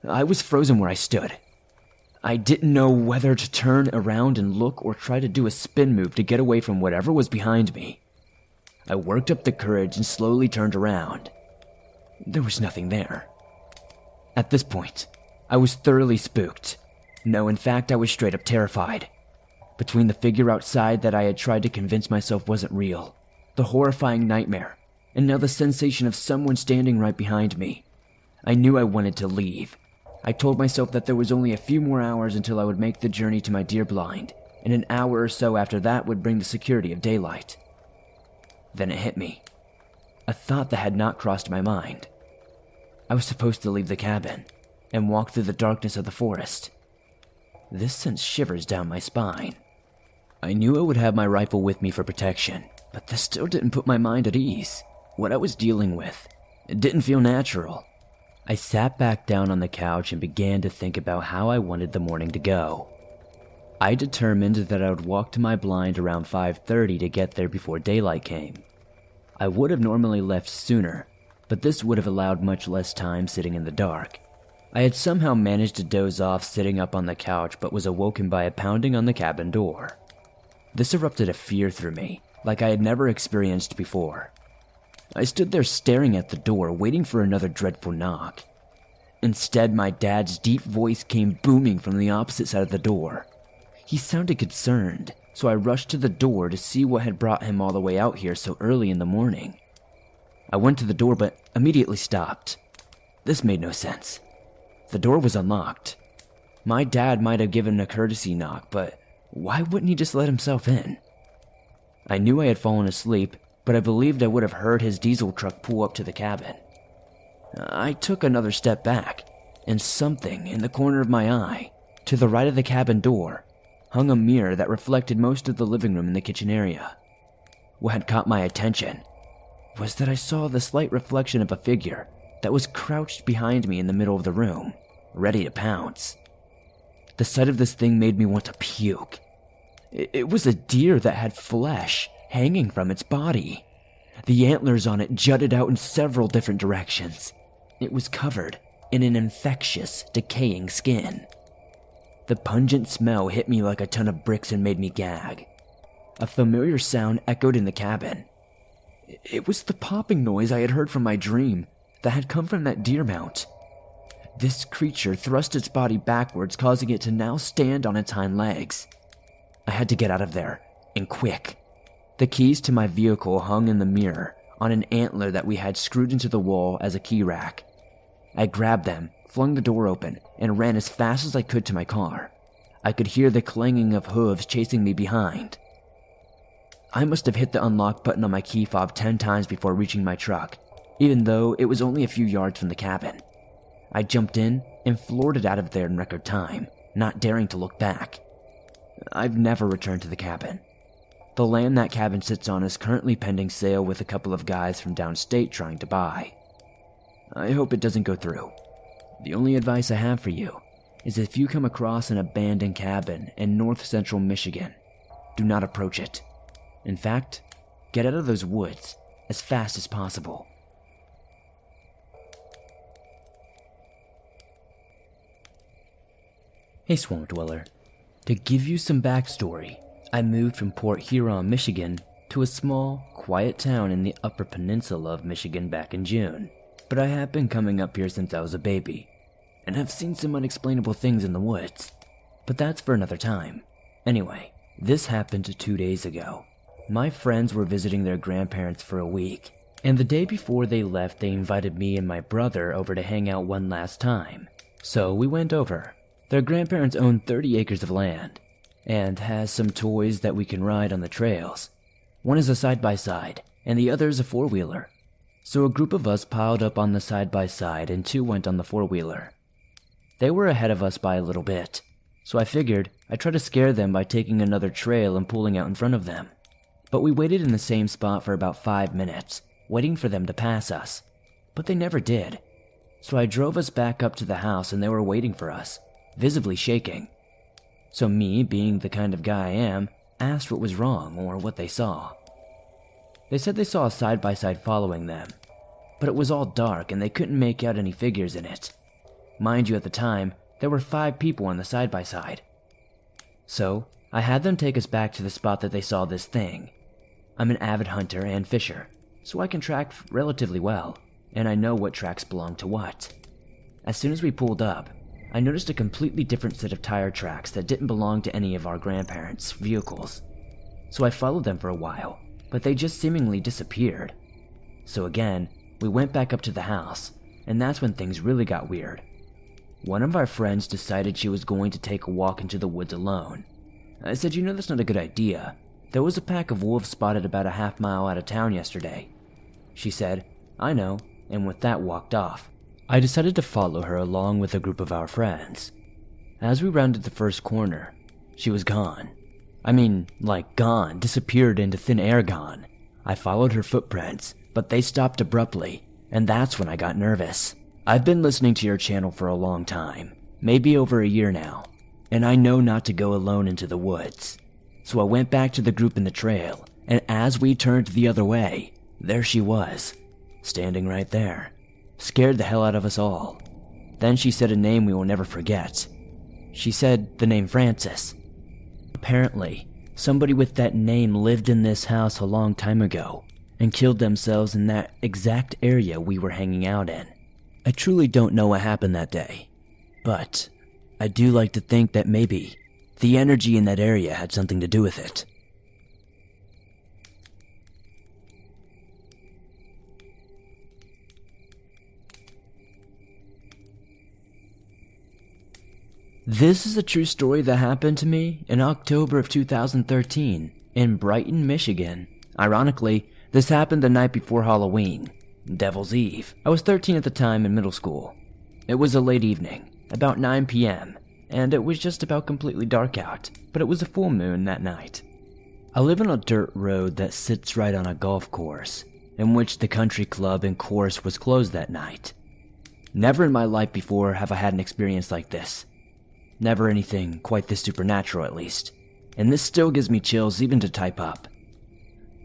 I was frozen where I stood. I didn't know whether to turn around and look or try to do a spin move to get away from whatever was behind me. I worked up the courage and slowly turned around. There was nothing there. At this point, I was thoroughly spooked. No, in fact, I was straight up terrified. Between the figure outside that I had tried to convince myself wasn't real, the horrifying nightmare, and now the sensation of someone standing right behind me, I knew I wanted to leave. I told myself that there was only a few more hours until I would make the journey to my deer blind, and an hour or so after that would bring the security of daylight. Then it hit me. A thought that had not crossed my mind. I was supposed to leave the cabin and walk through the darkness of the forest. This sent shivers down my spine. I knew I would have my rifle with me for protection, but this still didn't put my mind at ease. What I was dealing with, it didn't feel natural. I sat back down on the couch and began to think about how I wanted the morning to go. I determined that I would walk to my blind around 5:30 to get there before daylight came. I would have normally left sooner, but this would have allowed much less time sitting in the dark. I had somehow managed to doze off sitting up on the couch but was awoken by a pounding on the cabin door. This erupted a fear through me, like I had never experienced before. I stood there staring at the door, waiting for another dreadful knock. Instead, my dad's deep voice came booming from the opposite side of the door. He sounded concerned, so I rushed to the door to see what had brought him all the way out here so early in the morning. I went to the door but immediately stopped. This made no sense. The door was unlocked. My dad might have given a courtesy knock, but why wouldn't he just let himself in? I knew I had fallen asleep, but I believed I would have heard his diesel truck pull up to the cabin. I took another step back, and something in the corner of my eye, to the right of the cabin door, hung a mirror that reflected most of the living room and the kitchen area. What had caught my attention was that I saw the slight reflection of a figure that was crouched behind me in the middle of the room, ready to pounce. The sight of this thing made me want to puke. It was a deer that had flesh hanging from its body. The antlers on it jutted out in several different directions. It was covered in an infectious, decaying skin. The pungent smell hit me like a ton of bricks and made me gag. A familiar sound echoed in the cabin. It was the popping noise I had heard from my dream that had come from that deer mount. This creature thrust its body backwards, causing it to now stand on its hind legs. I had to get out of there, and quick. The keys to my vehicle hung in the mirror on an antler that we had screwed into the wall as a key rack. I grabbed them, flung the door open, and ran as fast as I could to my car. I could hear the clanging of hooves chasing me behind. I must have hit the unlock button on my key fob 10 times before reaching my truck, even though it was only a few yards from the cabin. I jumped in and floored it out of there in record time, not daring to look back. I've never returned to the cabin. The land that cabin sits on is currently pending sale with a couple of guys from downstate trying to buy. I hope it doesn't go through. The only advice I have for you is if you come across an abandoned cabin in north-central Michigan, do not approach it. In fact, get out of those woods as fast as possible. Hey Swamp Dweller, to give you some backstory, I moved from Port Huron, Michigan to a small, quiet town in the Upper Peninsula of Michigan back in June. But I have been coming up here since I was a baby, and have seen some unexplainable things in the woods. But that's for another time. Anyway, this happened 2 days ago. My friends were visiting their grandparents for a week, and the day before they left they invited me and my brother over to hang out one last time. So we went over. Their grandparents own 30 acres of land, and has some toys that we can ride on the trails. One is a side-by-side, and the other is a four-wheeler. So a group of us piled up on the side-by-side and 2 went on the four-wheeler. They were ahead of us by a little bit, so I figured I'd try to scare them by taking another trail and pulling out in front of them. But we waited in the same spot for about 5 minutes, waiting for them to pass us. But they never did. So I drove us back up to the house and they were waiting for us, visibly shaking. So me, being the kind of guy I am, asked what was wrong or what they saw. They said they saw a side-by-side following them, but it was all dark and they couldn't make out any figures in it. Mind you, at the time, there were 5 people on the side-by-side. So, I had them take us back to the spot that they saw this thing. I'm an avid hunter and fisher, so I can track relatively well, and I know what tracks belong to what. As soon as we pulled up, I noticed a completely different set of tire tracks that didn't belong to any of our grandparents' vehicles. So I followed them for a while, but they just seemingly disappeared. So again, we went back up to the house, and that's when things really got weird. One of our friends decided she was going to take a walk into the woods alone. I said, you know, that's not a good idea. There was a pack of wolves spotted about a half mile out of town yesterday. She said, I know, and with that walked off. I decided to follow her along with a group of our friends. As we rounded the first corner, she was gone. I mean, like gone, disappeared into thin air gone. I followed her footprints, but they stopped abruptly, and that's when I got nervous. I've been listening to your channel for a long time, maybe over a year now, and I know not to go alone into the woods. So I went back to the group in the trail, and as we turned the other way, there she was, standing right there. Scared the hell out of us all. Then she said a name we will never forget. She said the name Francis. Apparently, somebody with that name lived in this house a long time ago and killed themselves in that exact area we were hanging out in. I truly don't know what happened that day, but I do like to think that maybe the energy in that area had something to do with it. This is a true story that happened to me in October of 2013 in Brighton, Michigan. Ironically, this happened the night before Halloween, Devil's Eve. I was 13 at the time in middle school. It was a late evening, about 9 p.m., and it was just about completely dark out, but it was a full moon that night. I live on a dirt road that sits right on a golf course, in which the country club and course was closed that night. Never in my life before have I had an experience like this. Never anything quite this supernatural, at least. And this still gives me chills even to type up.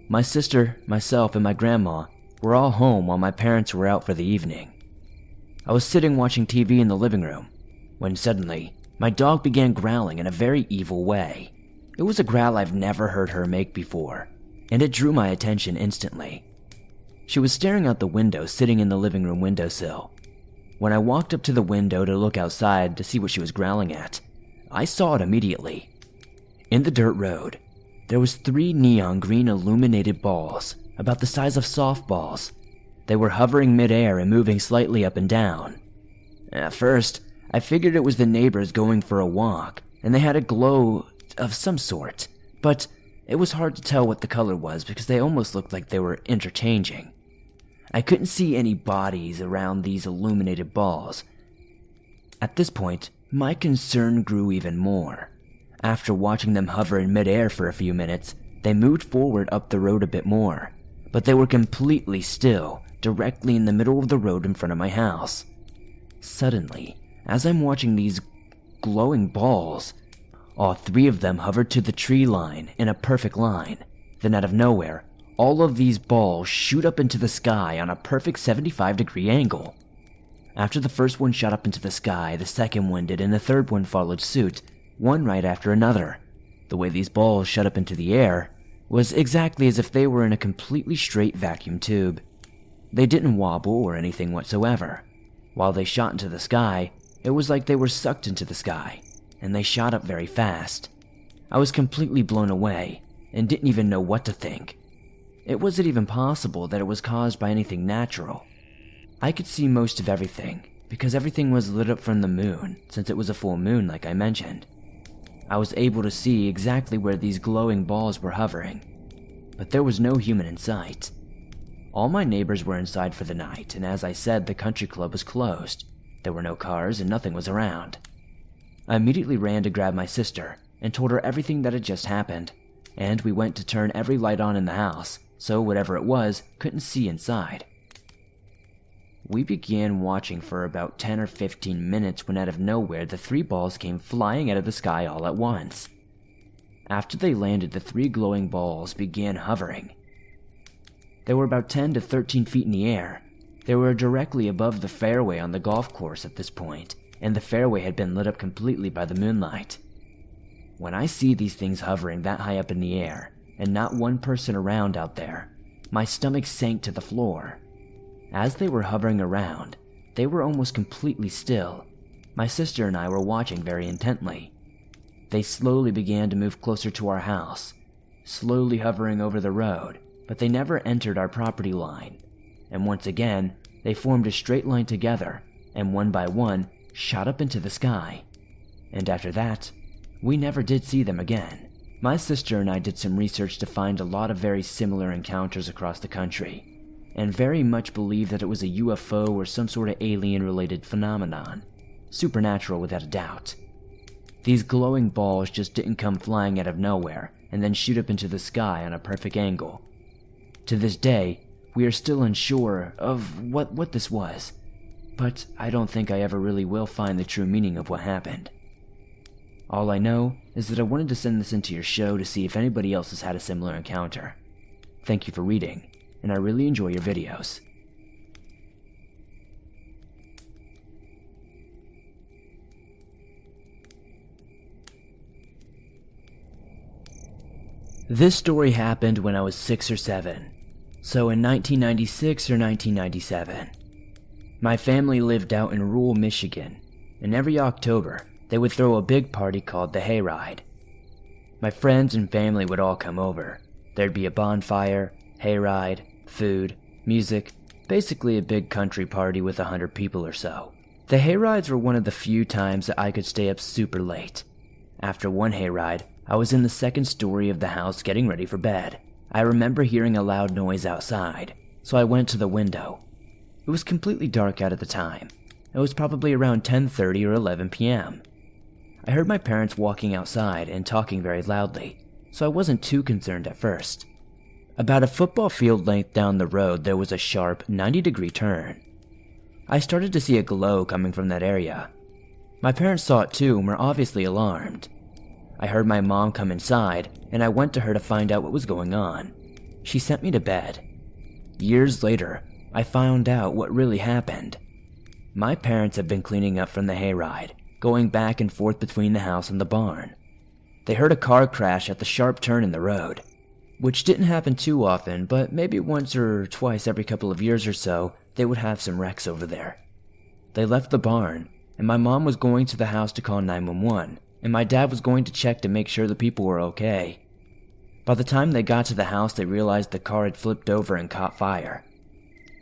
My sister, myself, and my grandma were all home while my parents were out for the evening. I was sitting watching TV in the living room, when suddenly, my dog began growling in a very evil way. It was a growl I've never heard her make before, and it drew my attention instantly. She was staring out the window sitting in the living room windowsill. When I walked up to the window to look outside to see what she was growling at, I saw it immediately. In the dirt road, there was 3 neon green illuminated balls, about the size of softballs. They were hovering midair and moving slightly up and down. At first, I figured it was the neighbors going for a walk, and they had a glow of some sort, but it was hard to tell what the color was because they almost looked like they were interchanging. I couldn't see any bodies around these illuminated balls. At this point, my concern grew even more. After watching them hover in midair for a few minutes, they moved forward up the road a bit more, but they were completely still, directly in the middle of the road in front of my house. Suddenly, as I'm watching these glowing balls, all 3 of them hovered to the tree line in a perfect line. Then out of nowhere, all of these balls shoot up into the sky on a perfect 75-degree angle. After the first one shot up into the sky, the second one did, and the third one followed suit, one right after another. The way these balls shot up into the air was exactly as if they were in a completely straight vacuum tube. They didn't wobble or anything whatsoever. While they shot into the sky, it was like they were sucked into the sky, and they shot up very fast. I was completely blown away, and didn't even know what to think. It wasn't even possible that it was caused by anything natural. I could see most of everything, because everything was lit up from the moon, since it was a full moon like I mentioned. I was able to see exactly where these glowing balls were hovering, but there was no human in sight. All my neighbors were inside for the night, and as I said, the country club was closed. There were no cars and nothing was around. I immediately ran to grab my sister and told her everything that had just happened, and we went to turn every light on in the house, so whatever it was couldn't see inside. We began watching for about 10 or 15 minutes when out of nowhere the 3 balls came flying out of the sky all at once. After they landed, the 3 glowing balls began hovering. They were about 10 to 13 feet in the air. They were directly above the fairway on the golf course at this point, and the fairway had been lit up completely by the moonlight. When I see these things hovering that high up in the air, and not one person around out there, my stomach sank to the floor. As they were hovering around, they were almost completely still. My sister and I were watching very intently. They slowly began to move closer to our house, slowly hovering over the road, but they never entered our property line. And once again, they formed a straight line together, and one by one, shot up into the sky. And after that, we never did see them again. My sister and I did some research to find a lot of very similar encounters across the country, and very much believe that it was a UFO or some sort of alien-related phenomenon. Supernatural without a doubt. These glowing balls just didn't come flying out of nowhere and then shoot up into the sky on a perfect angle. To this day, we are still unsure of what this was, but I don't think I ever really will find the true meaning of what happened. All I know is that I wanted to send this into your show to see if anybody else has had a similar encounter. Thank you for reading, and I really enjoy your videos. This story happened when I was 6 or 7, so in 1996 or 1997. My family lived out in rural Michigan, and every October, they would throw a big party called the Hayride. My friends and family would all come over. There'd be a bonfire, hayride, food, music, basically a big country party with 100 people or so. The hayrides were one of the few times that I could stay up super late. After one hayride, I was in the second story of the house getting ready for bed. I remember hearing a loud noise outside, so I went to the window. It was completely dark out at the time, It was probably around 10:30 or 11 p.m. I heard my parents walking outside and talking very loudly, so I wasn't too concerned at first. About a football field length down the road, there was a sharp 90-degree turn. I started to see a glow coming from that area. My parents saw it too and were obviously alarmed. I heard my mom come inside, and I went to her to find out what was going on. She sent me to bed. Years later, I found out what really happened. My parents had been cleaning up from the hayride, going back and forth between the house and the barn. They heard a car crash at the sharp turn in the road, which didn't happen too often, but maybe once or twice every couple of years or so, they would have some wrecks over there. They left the barn, and my mom was going to the house to call 911, and my dad was going to check to make sure the people were okay. By the time they got to the house, they realized the car had flipped over and caught fire.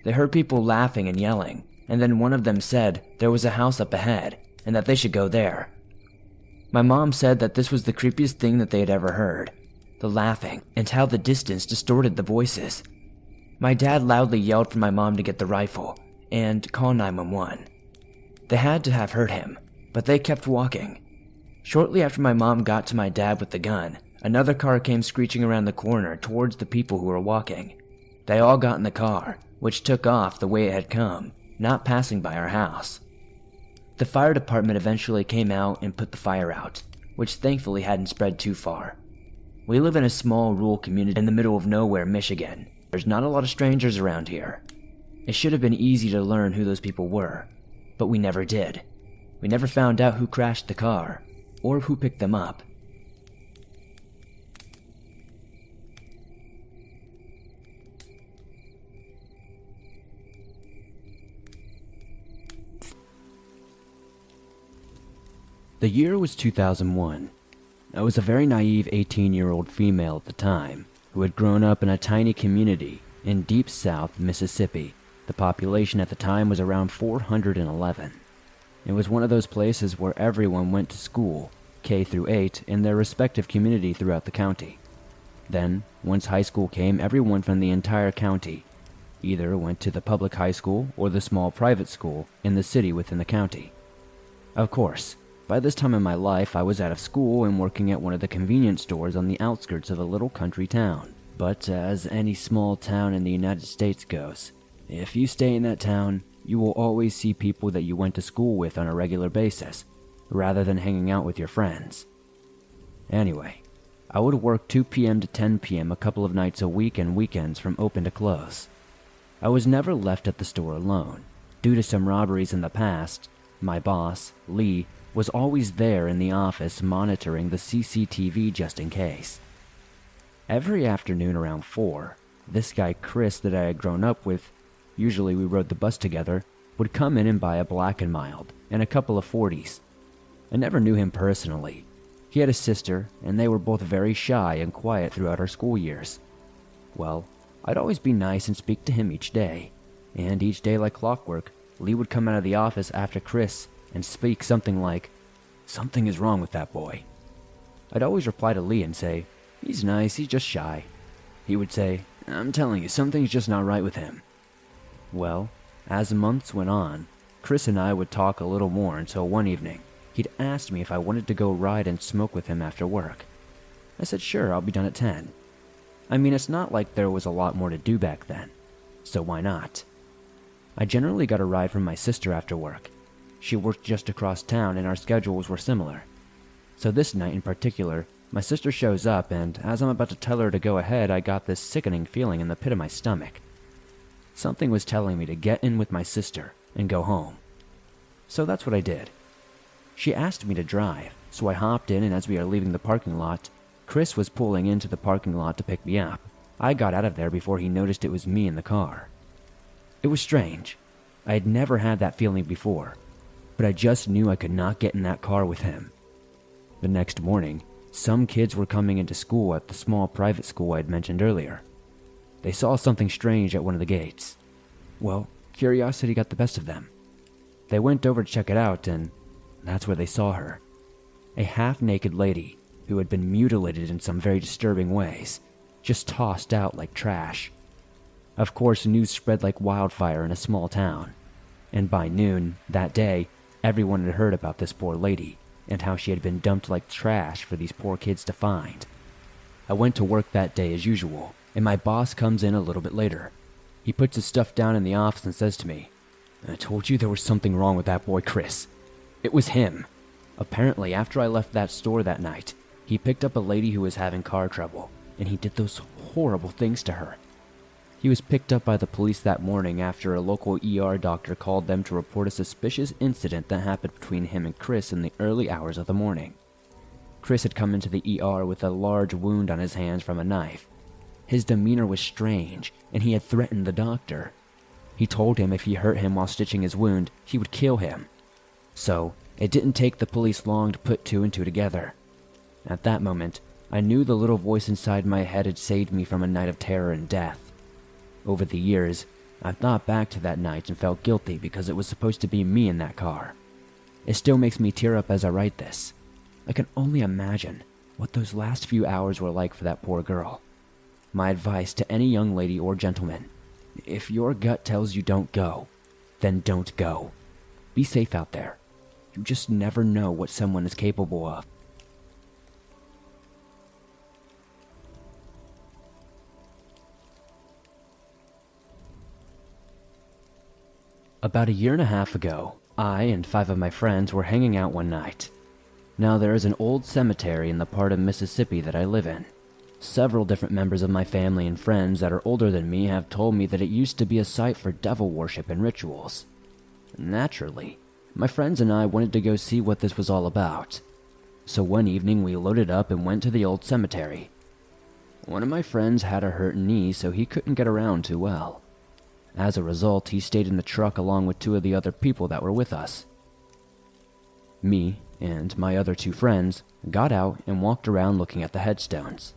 They heard people laughing and yelling, and then one of them said there was a house up ahead, and that they should go there. My mom said that this was the creepiest thing that they had ever heard, the laughing, and how the distance distorted the voices. My dad loudly yelled for my mom to get the rifle and call 911. They had to have heard him, but they kept walking. Shortly after my mom got to my dad with the gun, another car came screeching around the corner towards the people who were walking. They all got in the car, which took off the way it had come, not passing by our house. The fire department eventually came out and put the fire out, which thankfully hadn't spread too far. We live in a small rural community in the middle of nowhere, Michigan. There's not a lot of strangers around here. It should have been easy to learn who those people were, but we never did. We never found out who crashed the car, or who picked them up. The year was 2001. I was a very naive 18-year-old female at the time who had grown up in a tiny community in deep south Mississippi. The population at the time was around 411. It was one of those places where everyone went to school, K through 8, in their respective community throughout the county. Then, once high school came, everyone from the entire county either went to the public high school or the small private school in the city within the county. Of course, by this time in my life, I was out of school and working at one of the convenience stores on the outskirts of a little country town. But as any small town in the United States goes, if you stay in that town, you will always see people that you went to school with on a regular basis, rather than hanging out with your friends. Anyway, I would work 2 p.m. to 10 p.m. a couple of nights a week and weekends from open to close. I was never left at the store alone. Due to some robberies in the past, my boss, Lee, was always there in the office monitoring the CCTV just in case. Every afternoon around 4, this guy Chris that I had grown up with, usually we rode the bus together, would come in and buy a Black and Mild and a couple of 40s. I never knew him personally. He had a sister, and they were both very shy and quiet throughout our school years. Well, I'd always be nice and speak to him each day, and each day like clockwork, Lee would come out of the office after Chris and speak something like, "Something is wrong with that boy." I'd always reply to Lee and say, "He's nice, he's just shy." He would say, "I'm telling you, something's just not right with him." Well, as months went on, Chris and I would talk a little more until one evening, he'd asked me if I wanted to go ride and smoke with him after work. I said, "Sure, I'll be done at 10. I mean, it's not like there was a lot more to do back then, so why not? I generally got a ride from my sister after work. She worked just across town and our schedules were similar. So this night in particular, my sister shows up, and as I'm about to tell her to go ahead, I got this sickening feeling in the pit of my stomach. Something was telling me to get in with my sister and go home. So that's what I did. She asked me to drive, so I hopped in, and as we are leaving the parking lot, Chris was pulling into the parking lot to pick me up. I got out of there before he noticed it was me in the car. It was strange. I had never had that feeling before, but I just knew I could not get in that car with him. The next morning, some kids were coming into school at the small private school I had mentioned earlier. They saw something strange at one of the gates. Well, curiosity got the best of them. They went over to check it out, and that's where they saw her. A half-naked lady who had been mutilated in some very disturbing ways, just tossed out like trash. Of course, news spread like wildfire in a small town, and by noon that day, everyone had heard about this poor lady and how she had been dumped like trash for these poor kids to find. I went to work that day as usual, and my boss comes in a little bit later. He puts his stuff down in the office and says to me, "I told you there was something wrong with that boy Chris." It was him. Apparently, after I left that store that night, he picked up a lady who was having car trouble, and he did those horrible things to her. He was picked up by the police that morning after a local ER doctor called them to report a suspicious incident that happened between him and Chris in the early hours of the morning. Chris had come into the ER with a large wound on his hands from a knife. His demeanor was strange, and he had threatened the doctor. He told him if he hurt him while stitching his wound, he would kill him. So, it didn't take the police long to put two and two together. At that moment, I knew the little voice inside my head had saved me from a night of terror and death. Over the years, I've thought back to that night and felt guilty because it was supposed to be me in that car. It still makes me tear up as I write this. I can only imagine what those last few hours were like for that poor girl. My advice to any young lady or gentleman: if your gut tells you don't go, then don't go. Be safe out there. You just never know what someone is capable of. About a year and a half ago, I and 5 of my friends were hanging out one night. Now there is an old cemetery in the part of Mississippi that I live in. Several different members of my family and friends that are older than me have told me that it used to be a site for devil worship and rituals. Naturally, my friends and I wanted to go see what this was all about. So one evening we loaded up and went to the old cemetery. One of my friends had a hurt knee, so he couldn't get around too well. As a result, he stayed in the truck along with 2 of the other people that were with us. Me and my other 2 friends got out and walked around looking at the headstones.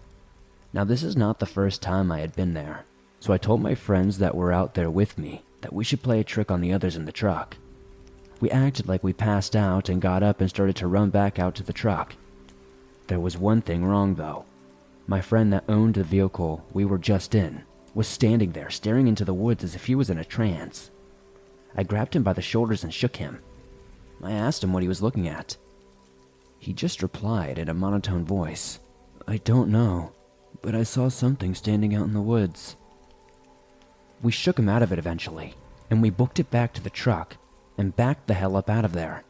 Now this is not the first time I had been there, so I told my friends that were out there with me that we should play a trick on the others in the truck. We acted like we passed out and got up and started to run back out to the truck. There was one thing wrong though. My friend that owned the vehicle we were just in was standing there staring into the woods as if he was in a trance. I grabbed him by the shoulders and shook him. I asked him what he was looking at. He just replied in a monotone voice, "I don't know, but I saw something standing out in the woods." We shook him out of it eventually, and we booked it back to the truck and backed the hell up out of there.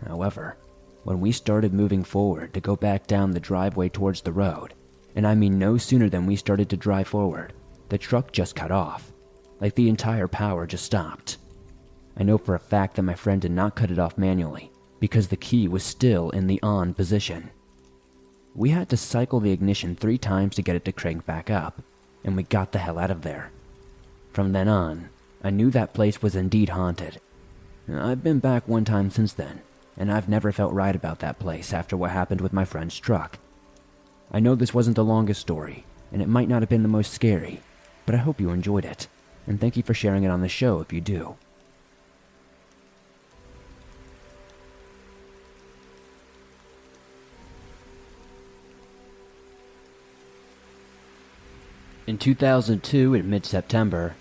However, when we started moving forward to go back down the driveway towards the road, and I mean no sooner than we started to drive forward, the truck just cut off, like the entire power just stopped. I know for a fact that my friend did not cut it off manually, because the key was still in the on position. We had to cycle the ignition 3 times to get it to crank back up, and we got the hell out of there. From then on, I knew that place was indeed haunted. I've been back 1 time since then, and I've never felt right about that place after what happened with my friend's truck. I know this wasn't the longest story, and it might not have been the most scary, but I hope you enjoyed it, and thank you for sharing it on the show if you do. In 2002, in mid-September,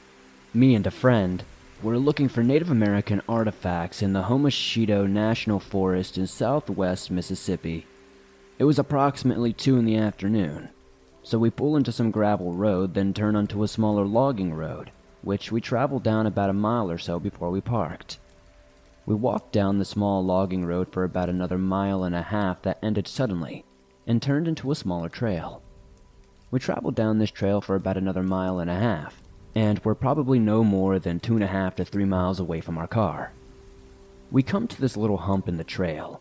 me and a friend were looking for Native American artifacts in the Homoshido National Forest in southwest Mississippi. It was approximately 2 in the afternoon, so we pull into some gravel road, then turn onto a smaller logging road, which we traveled down about a mile or so before we parked. We walked down the small logging road for about another 1.5 miles that ended suddenly, and turned into a smaller trail. We traveled down this trail for about another 1.5 miles, and were probably no more than 2.5 to 3 miles away from our car. We come to this little hump in the trail.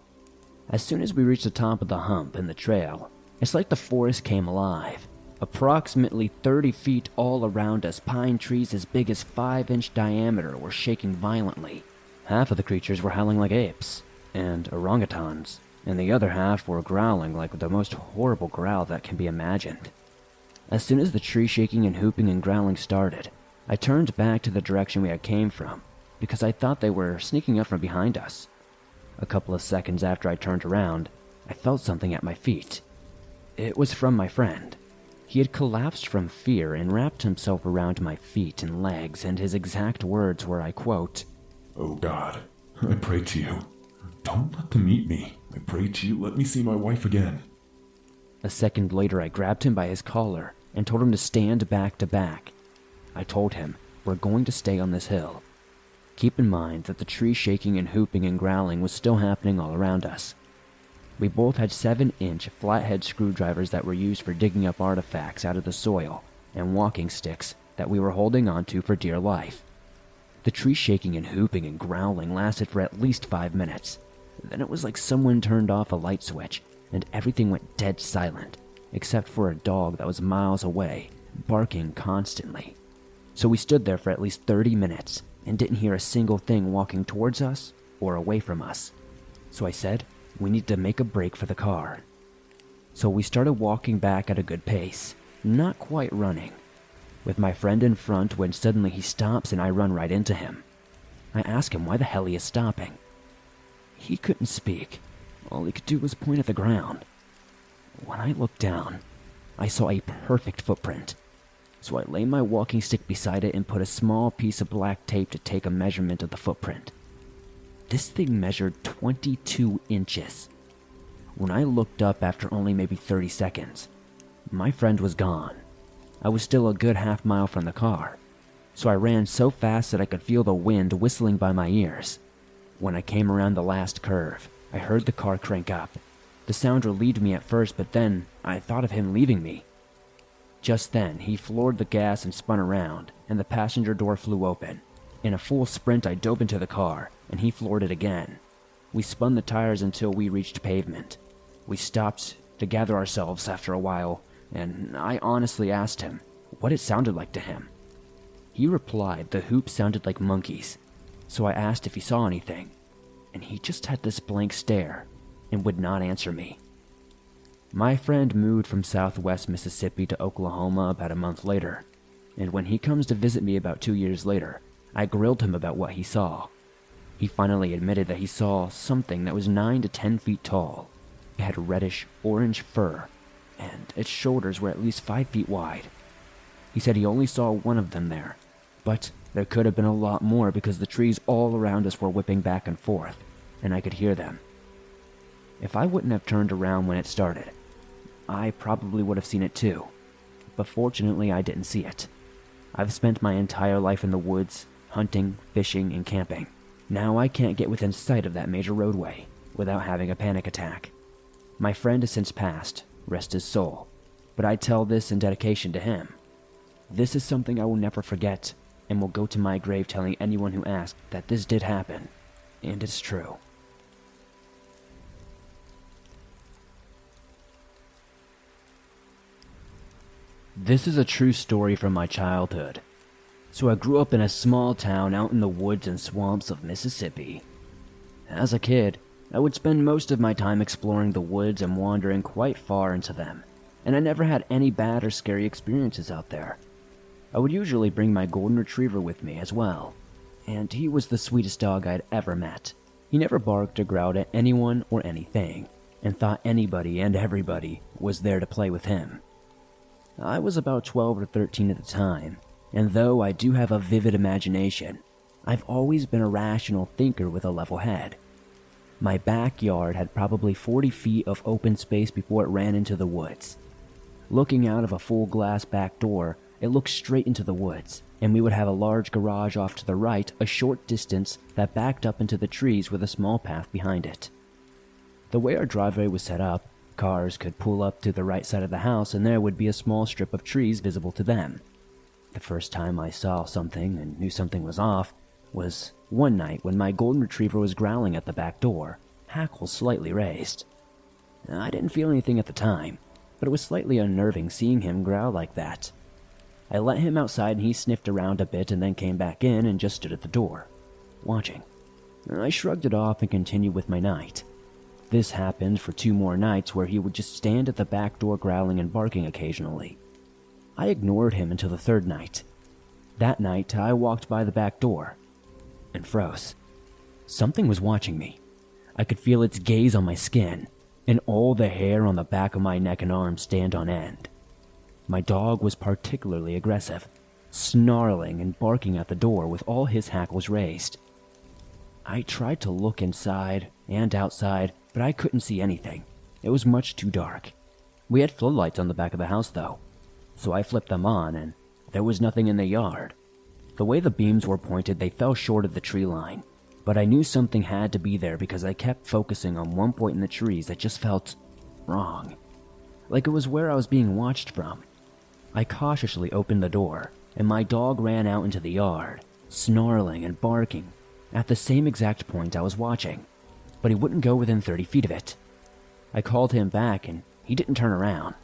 As soon as we reach the top of the hump in the trail, it's like the forest came alive. Approximately 30 feet all around us, pine trees as big as 5-inch diameter were shaking violently. Half of the creatures were howling like apes and orangutans, and the other half were growling like the most horrible growl that can be imagined. As soon as the tree shaking and hooping and growling started, I turned back to the direction we had came from, because I thought they were sneaking up from behind us. A couple of seconds after I turned around, I felt something at my feet. It was from my friend. He had collapsed from fear and wrapped himself around my feet and legs, and his exact words were, I quote, Oh God, I pray to you. Don't let them eat me. I pray to you, let me see my wife again. A second later, I grabbed him by his collar and told him to stand back to back. I told him, we're going to stay on this hill. Keep in mind that the tree shaking and hooping and growling was still happening all around us. We both had 7-inch flathead screwdrivers that were used for digging up artifacts out of the soil and walking sticks that we were holding onto for dear life. The tree shaking and hooping and growling lasted for at least 5 minutes. Then it was like someone turned off a light switch and everything went dead silent, except for a dog that was miles away, barking constantly. So we stood there for at least 30 minutes and didn't hear a single thing walking towards us or away from us. So I said, we need to make a break for the car. So we started walking back at a good pace, not quite running, with my friend in front when suddenly he stops and I run right into him. I ask him why the hell he is stopping. He couldn't speak. All he could do was point at the ground. When I looked down, I saw a perfect footprint. So I laid my walking stick beside it and put a small piece of black tape to take a measurement of the footprint. This thing measured 22 inches. When I looked up after only maybe 30 seconds, my friend was gone. I was still a good half-mile from the car, so I ran so fast that I could feel the wind whistling by my ears. When I came around the last curve, I heard the car crank up. The sound relieved me at first, but then I thought of him leaving me. Just then, he floored the gas and spun around, and the passenger door flew open. In a full sprint, I dove into the car, and he floored it again. We spun the tires until we reached pavement. We stopped to gather ourselves after a while, and I honestly asked him what it sounded like to him. He replied the hoops sounded like monkeys, so I asked if he saw anything, and he just had this blank stare and would not answer me. My friend moved from southwest Mississippi to Oklahoma about a month later, and when he comes to visit me about 2 years later, I grilled him about what he saw. He finally admitted that he saw something that was 9 to 10 feet tall. It had reddish orange fur, and its shoulders were at least 5 feet wide. He said he only saw one of them there, but there could have been a lot more because the trees all around us were whipping back and forth, and I could hear them. If I wouldn't have turned around when it started, I probably would have seen it too, but fortunately I didn't see it. I've spent my entire life in the woods, hunting, fishing, and camping. Now I can't get within sight of that major roadway without having a panic attack. My friend has since passed, rest his soul, but I tell this in dedication to him. This is something I will never forget, and will go to my grave telling anyone who asks that this did happen, and it's true. This is a true story from my childhood. So I grew up in a small town out in the woods and swamps of Mississippi. As a kid, I would spend most of my time exploring the woods and wandering quite far into them, and I never had any bad or scary experiences out there. I would usually bring my golden retriever with me as well, and he was the sweetest dog I'd ever met. He never barked or growled at anyone or anything, and thought anybody and everybody was there to play with him. I was about 12 or 13 at the time, and though I do have a vivid imagination, I've always been a rational thinker with a level head. My backyard had probably 40 feet of open space before it ran into the woods. Looking out of a full glass back door, it looked straight into the woods, and we would have a large garage off to the right a short distance that backed up into the trees with a small path behind it. The way our driveway was set up, cars could pull up to the right side of the house and there would be a small strip of trees visible to them. The first time I saw something and knew something was off was one night when my golden retriever was growling at the back door, hackles slightly raised. I didn't feel anything at the time, but it was slightly unnerving seeing him growl like that. I let him outside and he sniffed around a bit and then came back in and just stood at the door, watching. I shrugged it off and continued with my night. This happened for 2 more nights where he would just stand at the back door growling and barking occasionally. I ignored him until the 3rd night. That night, I walked by the back door and froze. Something was watching me. I could feel its gaze on my skin, and all the hair on the back of my neck and arms stand on end. My dog was particularly aggressive, snarling and barking at the door with all his hackles raised. I tried to look inside and outside, but I couldn't see anything. It was much too dark. We had floodlights on the back of the house though, so I flipped them on and there was nothing in the yard. The way the beams were pointed, they fell short of the tree line, but I knew something had to be there because I kept focusing on one point in the trees that just felt wrong, like it was where I was being watched from. I cautiously opened the door, and my dog ran out into the yard, snarling and barking at the same exact point I was watching, but he wouldn't go within 30 feet of it. I called him back and he didn't turn around.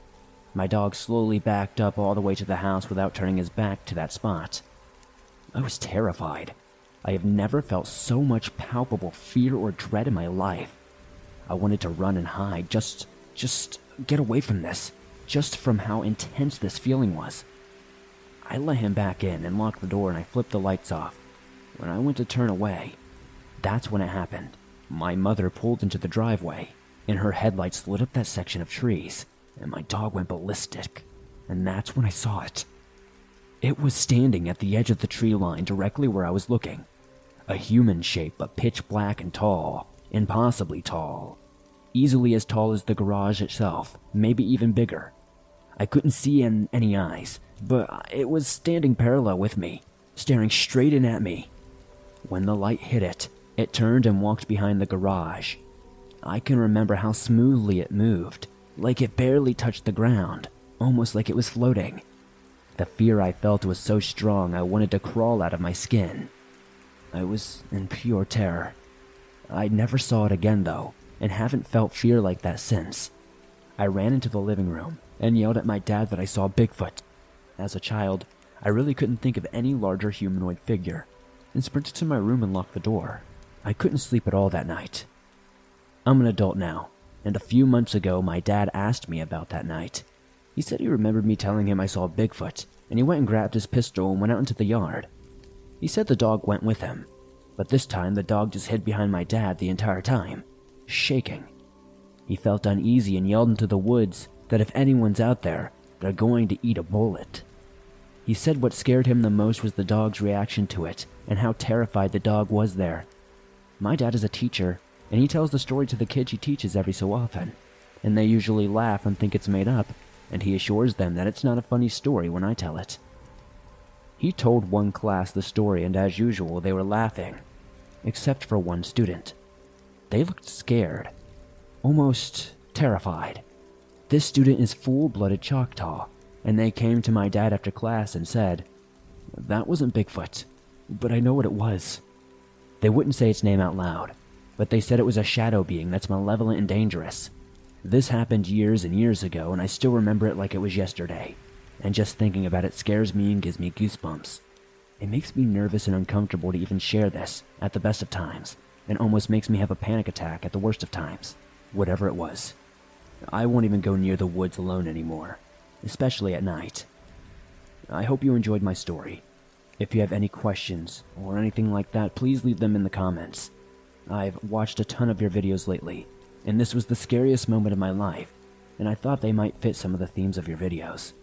My dog slowly backed up all the way to the house without turning his back to that spot. I was terrified. I have never felt so much palpable fear or dread in my life. I wanted to run and hide, just get away from this, just from how intense this feeling was. I let him back in and locked the door and I flipped the lights off. When I went to turn away, that's when it happened. My mother pulled into the driveway, and her headlights lit up that section of trees, and my dog went ballistic, and that's when I saw it. It was standing at the edge of the tree line directly where I was looking. A human shape, but pitch black and tall, impossibly tall. Easily as tall as the garage itself, maybe even bigger. I couldn't see in any eyes, but it was standing parallel with me, staring straight in at me. When the light hit it, it turned and walked behind the garage. I can remember how smoothly it moved, like it barely touched the ground, almost like it was floating. The fear I felt was so strong I wanted to crawl out of my skin. I was in pure terror. I never saw it again though, and haven't felt fear like that since. I ran into the living room and yelled at my dad that I saw Bigfoot. As a child, I really couldn't think of any larger humanoid figure, and sprinted to my room and locked the door. I couldn't sleep at all that night. I'm an adult now, and a few months ago my dad asked me about that night. He said he remembered me telling him I saw Bigfoot, and he went and grabbed his pistol and went out into the yard. He said the dog went with him, but this time the dog just hid behind my dad the entire time, shaking. He felt uneasy and yelled into the woods that if anyone's out there, they're going to eat a bullet. He said what scared him the most was the dog's reaction to it, and how terrified the dog was there. My dad is a teacher, and he tells the story to the kids he teaches every so often, and they usually laugh and think it's made up, and he assures them that it's not a funny story when I tell it. He told one class the story, and as usual, they were laughing, except for one student. They looked scared, almost terrified. This student is full-blooded Choctaw, and they came to my dad after class and said, "That wasn't Bigfoot, but I know what it was." They wouldn't say its name out loud, but they said it was a shadow being that's malevolent and dangerous. This happened years and years ago, and I still remember it like it was yesterday, and just thinking about it scares me and gives me goosebumps. It makes me nervous and uncomfortable to even share this at the best of times, and almost makes me have a panic attack at the worst of times, whatever it was. I won't even go near the woods alone anymore, especially at night. I hope you enjoyed my story. If you have any questions or anything like that, please leave them in the comments. I've watched a ton of your videos lately, and this was the scariest moment of my life, and I thought they might fit some of the themes of your videos.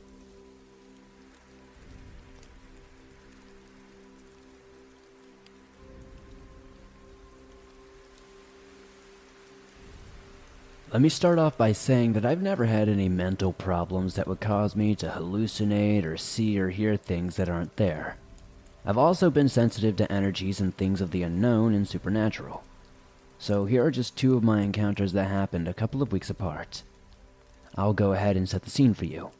Let me start off by saying that I've never had any mental problems that would cause me to hallucinate or see or hear things that aren't there. I've also been sensitive to energies and things of the unknown and supernatural. So here are just two of my encounters that happened a couple of weeks apart. I'll go ahead and set the scene for you.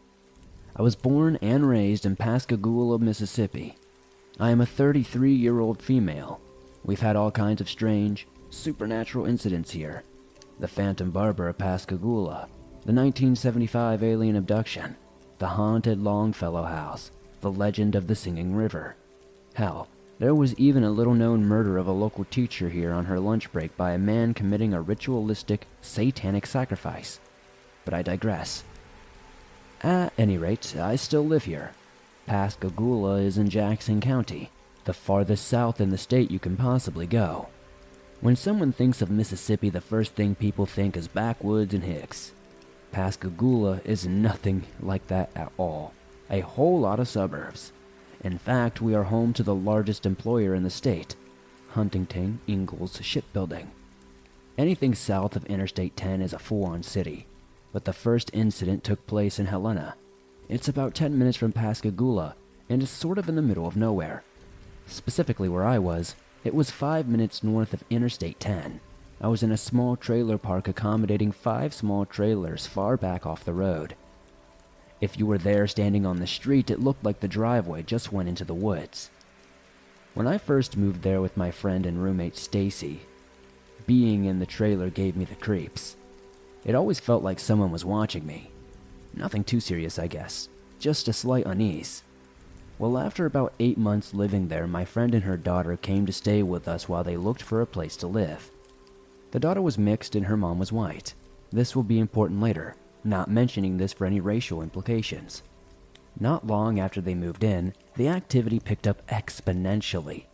I was born and raised in Pascagoula, Mississippi. I am a 33-year-old female. We've had all kinds of strange, supernatural incidents here. The Phantom Barber of Pascagoula, the 1975 alien abduction, the haunted Longfellow House, the legend of the Singing River. Hell, there was even a little-known murder of a local teacher here on her lunch break by a man committing a ritualistic, satanic sacrifice. But I digress. At any rate, I still live here. Pascagoula is in Jackson County, the farthest south in the state you can possibly go. When someone thinks of Mississippi, the first thing people think is backwoods and hicks. Pascagoula is nothing like that at all. A whole lot of suburbs. In fact, we are home to the largest employer in the state. Huntington, Ingalls Shipbuilding. Anything south of Interstate 10 is a full-on city, but the first incident took place in Helena. It's about 10 minutes from Pascagoula, and is sort of in the middle of nowhere. Specifically where I was, it was 5 minutes north of Interstate 10. I was in a small trailer park accommodating 5 small trailers far back off the road. If you were there standing on the street, it looked like the driveway just went into the woods. When I first moved there with my friend and roommate Stacy, being in the trailer gave me the creeps. It always felt like someone was watching me. Nothing too serious, I guess, just a slight unease. Well, after about 8 months living there, my friend and her daughter came to stay with us while they looked for a place to live. The daughter was mixed and her mom was white. This will be important later, not mentioning this for any racial implications. Not long after they moved in, the activity picked up exponentially.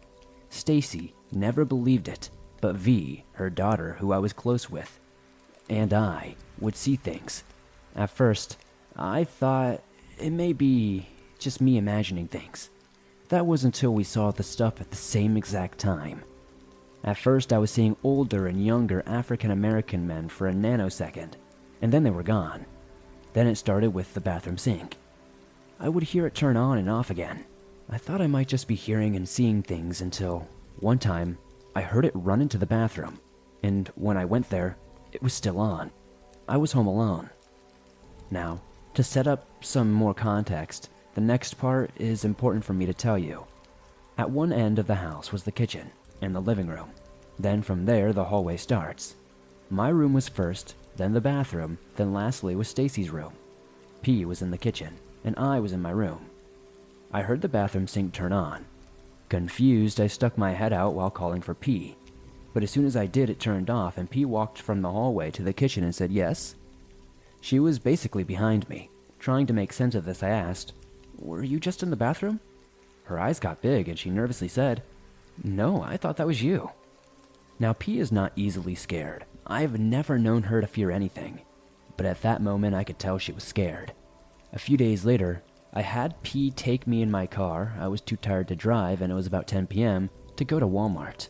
Stacy never believed it, but V, her daughter, who I was close with, and I would see things. At first, I thought it may be just me imagining things. That was until we saw the stuff at the same exact time. At first, I was seeing older and younger African American men for a nanosecond, and then they were gone. Then it started with the bathroom sink. I would hear it turn on and off again. I thought I might just be hearing and seeing things until, one time, I heard it run into the bathroom, and when I went there, it was still on. I was home alone. Now, to set up some more context, the next part is important for me to tell you. At one end of the house was the kitchen and the living room. Then from there, the hallway starts. My room was first, then the bathroom, then lastly was Stacy's room. P was in the kitchen, and I was in my room. I heard the bathroom sink turn on. Confused, I stuck my head out while calling for P. But as soon as I did, it turned off, and P walked from the hallway to the kitchen and said yes. She was basically behind me. Trying to make sense of this, I asked, "Were you just in the bathroom?" Her eyes got big, and she nervously said, "No, I thought that was you." Now, P is not easily scared. I've never known her to fear anything. But at that moment, I could tell she was scared. A few days later, I had P take me in my car. I was too tired to drive, and it was about 10 p.m. to go to Walmart.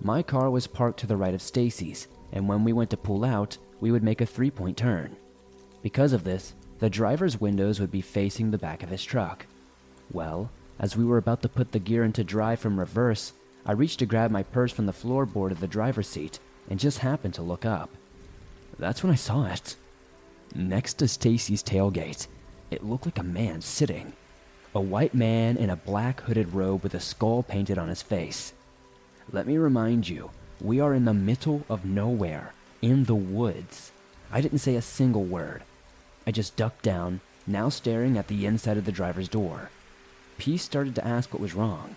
My car was parked to the right of Stacy's, and when we went to pull out, we would make a 3-point turn. Because of this, the driver's windows would be facing the back of his truck. Well, as we were about to put the gear into drive from reverse, I reached to grab my purse from the floorboard of the driver's seat and just happened to look up. That's when I saw it. Next to Stacy's tailgate, it looked like a man sitting. A white man in a black hooded robe with a skull painted on his face. Let me remind you, we are in the middle of nowhere, in the woods. I didn't say a single word. I just ducked down, now staring at the inside of the driver's door. P started to ask what was wrong.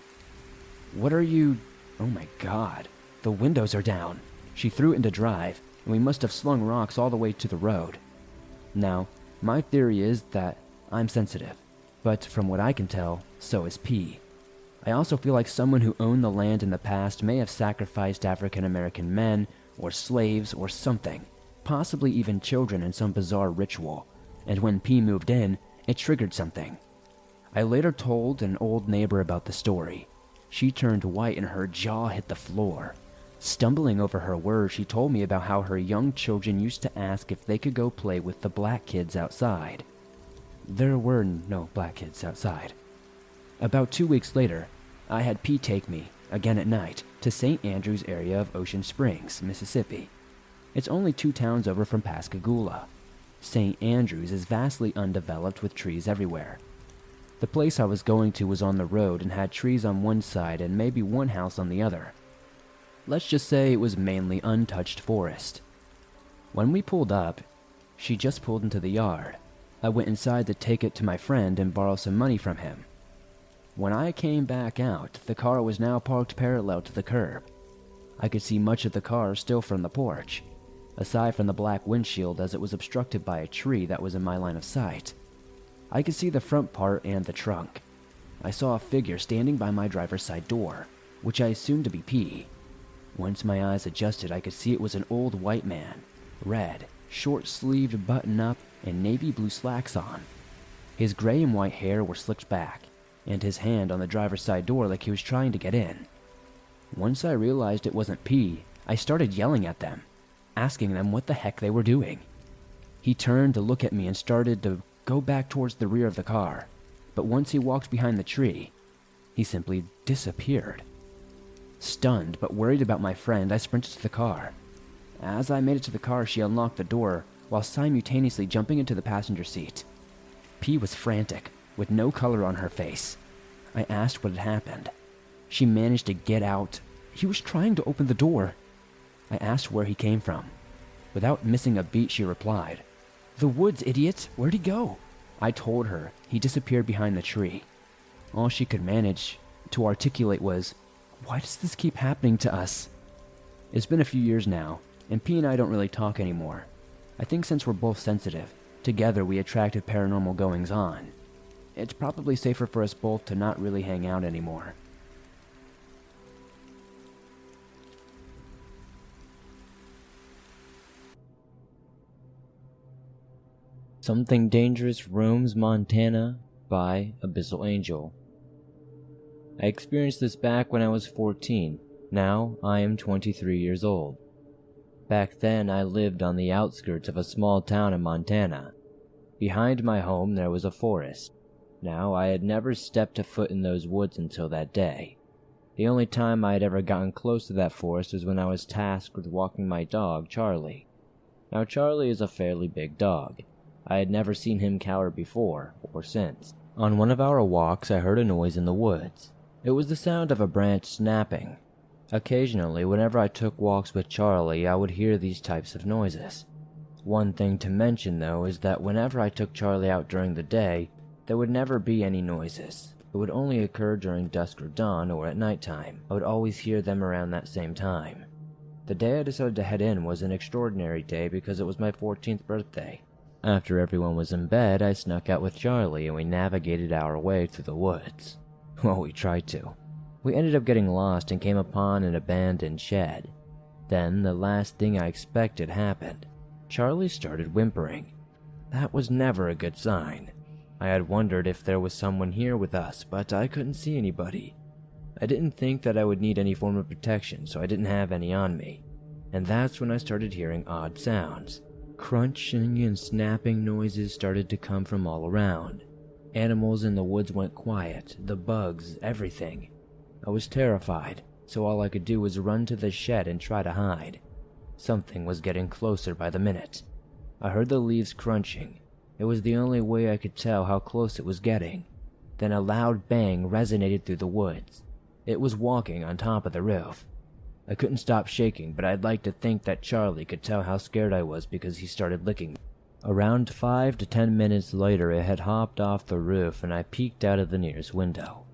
"What are you... Oh my god. The windows are down." She threw it into drive, and we must have slung rocks all the way to the road. Now, my theory is that I'm sensitive, but from what I can tell, so is P. I also feel like someone who owned the land in the past may have sacrificed African American men, or slaves, or something, possibly even children in some bizarre ritual, and when P moved in, it triggered something. I later told an old neighbor about the story. She turned white and her jaw hit the floor. Stumbling over her words, she told me about how her young children used to ask if they could go play with the black kids outside. There were no black kids outside. About 2 weeks later, I had P take me, again at night, to St. Andrews area of Ocean Springs, Mississippi. It's only 2 towns over from Pascagoula. St. Andrews is vastly undeveloped with trees everywhere. The place I was going to was on the road and had trees on one side and maybe one house on the other. Let's just say it was mainly untouched forest. When we pulled up, she just pulled into the yard. I went inside to take it to my friend and borrow some money from him. When I came back out, the car was now parked parallel to the curb. I could see much of the car still from the porch, aside from the black windshield as it was obstructed by a tree that was in my line of sight. I could see the front part and the trunk. I saw a figure standing by my driver's side door, which I assumed to be P. Once my eyes adjusted, I could see it was an old white man, red, short-sleeved button-up, and navy blue slacks on. His gray and white hair were slicked back, and his hand on the driver's side door like he was trying to get in. Once I realized it wasn't P, I started yelling at them, asking them what the heck they were doing. He turned to look at me and started to go back towards the rear of the car, but once he walked behind the tree, he simply disappeared. Stunned but worried about my friend, I sprinted to the car. As I made it to the car, she unlocked the door while simultaneously jumping into the passenger seat. P was frantic, with no color on her face. I asked what had happened. She managed to get out. He was trying to open the door. I asked where he came from. Without missing a beat, she replied, "The woods, idiot! Where'd he go?" I told her he disappeared behind the tree. All she could manage to articulate was, "Why does this keep happening to us?" It's been a few years now, and P and I don't really talk anymore. I think since we're both sensitive, together we attracted paranormal goings-on. It's probably safer for us both to not really hang out anymore. Something Dangerous Roams Montana by Abyssal Angel. I experienced this back when I was 14. Now I am 23 years old. Back then I lived on the outskirts of a small town in Montana. Behind my home there was a forest. Now I had never stepped a foot in those woods until that day. The only time I had ever gotten close to that forest was when I was tasked with walking my dog, Charlie. Now Charlie is a fairly big dog. I had never seen him cower before or since. On one of our walks I heard a noise in the woods. It was the sound of a branch snapping. Occasionally, whenever I took walks with Charlie, I would hear these types of noises. One thing to mention though is that whenever I took Charlie out during the day, there would never be any noises. It would only occur during dusk or dawn or at nighttime. I would always hear them around that same time. The day I decided to head in was an extraordinary day because it was my 14th birthday. After everyone was in bed, I snuck out with Charlie and we navigated our way through the woods. Well, we tried to. We ended up getting lost and came upon an abandoned shed. Then, the last thing I expected happened. Charlie started whimpering. That was never a good sign. I had wondered if there was someone here with us, but I couldn't see anybody. I didn't think that I would need any form of protection, so I didn't have any on me. And that's when I started hearing odd sounds. Crunching and snapping noises started to come from all around. Animals in the woods went quiet, the bugs, everything. I was terrified, so all I could do was run to the shed and try to hide. Something was getting closer by the minute. I heard the leaves crunching. It was the only way I could tell how close it was getting. Then a loud bang resonated through the woods. It was walking on top of the roof. I couldn't stop shaking, but I'd like to think that Charlie could tell how scared I was because he started licking me. Around 5 to 10 minutes later, it had hopped off the roof and I peeked out of the nearest window.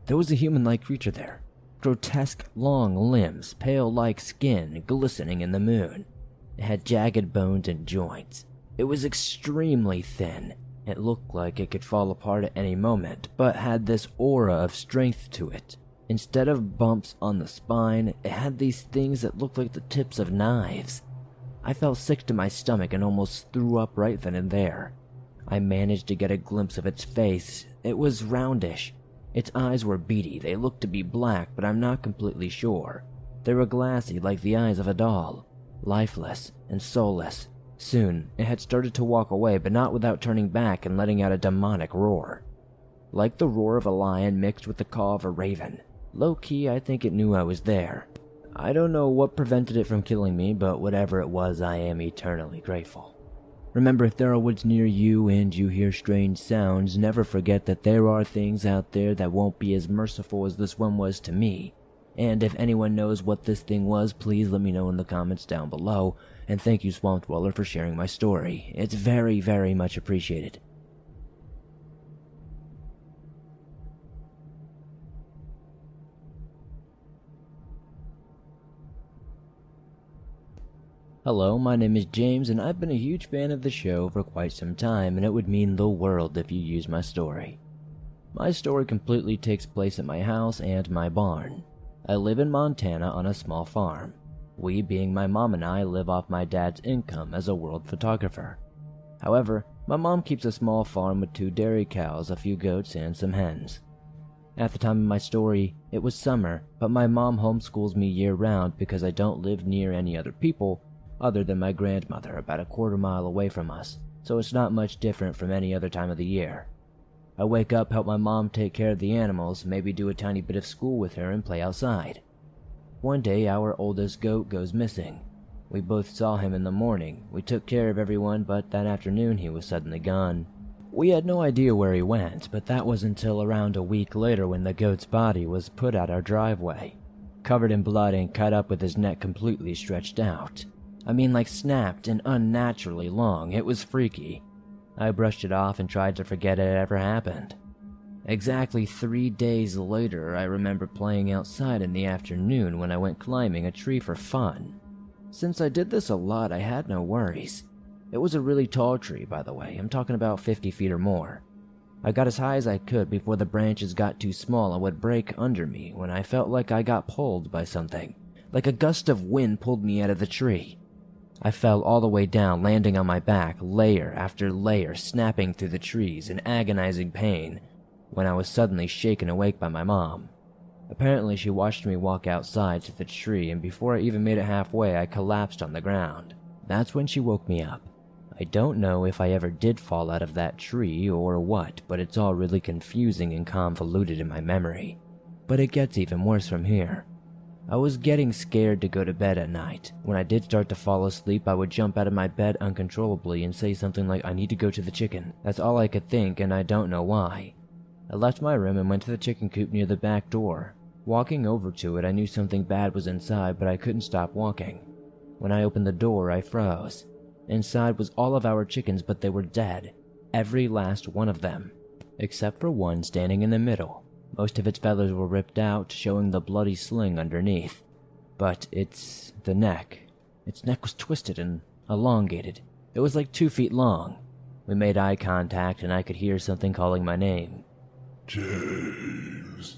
There was a human-like creature there. Grotesque, long limbs, pale-like skin glistening in the moon. It had jagged bones and joints. It was extremely thin. It looked like it could fall apart at any moment, but had this aura of strength to it. Instead of bumps on the spine, it had these things that looked like the tips of knives. I felt sick to my stomach and almost threw up right then and there. I managed to get a glimpse of its face. It was roundish. Its eyes were beady. They looked to be black, but I'm not completely sure. They were glassy like the eyes of a doll, lifeless and soulless. Soon, it had started to walk away, but not without turning back and letting out a demonic roar. Like the roar of a lion mixed with the caw of a raven. Low-key, I think it knew I was there. I don't know what prevented it from killing me, but whatever it was, I am eternally grateful. Remember, if there are woods near you and you hear strange sounds, never forget that there are things out there that won't be as merciful as this one was to me. And if anyone knows what this thing was, please let me know in the comments down below. And thank you, Swamp Dweller, for sharing my story. It's very, very much appreciated. Hello, my name is James, and I've been a huge fan of the show for quite some time, and it would mean the world if you use my story. My story completely takes place at my house and my barn. I live in Montana on a small farm. We, being my mom and I, live off my dad's income as a world photographer. However, my mom keeps a small farm with 2 dairy cows, a few goats, and some hens. At the time of my story, it was summer, but my mom homeschools me year-round because I don't live near any other people other than my grandmother about a quarter-mile away from us, so it's not much different from any other time of the year. I wake up, help my mom take care of the animals, maybe do a tiny bit of school with her and play outside. One day, our oldest goat goes missing. We both saw him in the morning. We took care of everyone, but that afternoon he was suddenly gone. We had no idea where he went, but that was until around a week later when the goat's body was put out our driveway, covered in blood and cut up with his neck completely stretched out. I mean, like snapped and unnaturally long. It was freaky. I brushed it off and tried to forget it ever happened. Exactly 3 days later, I remember playing outside in the afternoon when I went climbing a tree for fun. Since I did this a lot, I had no worries. It was a really tall tree, by the way. I'm talking about 50 feet or more. I got as high as I could before the branches got too small and would break under me when I felt like I got pulled by something. Like a gust of wind pulled me out of the tree. I fell all the way down, landing on my back, layer after layer, snapping through the trees in agonizing pain, when I was suddenly shaken awake by my mom. Apparently, she watched me walk outside to the tree, and before I even made it halfway, I collapsed on the ground. That's when she woke me up. I don't know if I ever did fall out of that tree or what, but it's all really confusing and convoluted in my memory. But it gets even worse from here. I was getting scared to go to bed at night. When I did start to fall asleep, I would jump out of my bed uncontrollably and say something like, "I need to go to the chicken." That's all I could think, and I don't know why. I left my room and went to the chicken coop near the back door. Walking over to it, I knew something bad was inside, but I couldn't stop walking. When I opened the door, I froze. Inside was all of our chickens, but they were dead. Every last one of them. Except for one standing in the middle. Most of its feathers were ripped out, showing the bloody sling underneath. But its neck was twisted and elongated. It was like 2 feet long. We made eye contact and I could hear something calling my name. James.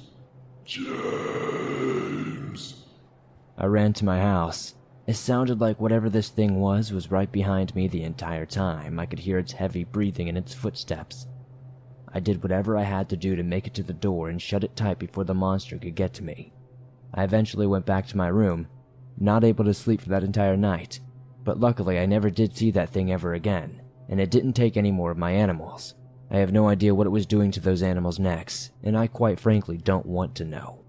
I ran to my house. It sounded like whatever this thing was right behind me the entire time. I could hear its heavy breathing and its footsteps. I did whatever I had to do to make it to the door and shut it tight before the monster could get to me. I eventually went back to my room, not able to sleep for that entire night, but luckily I never did see that thing ever again, and it didn't take any more of my animals. I have no idea what it was doing to those animals' necks, and I quite frankly don't want to know.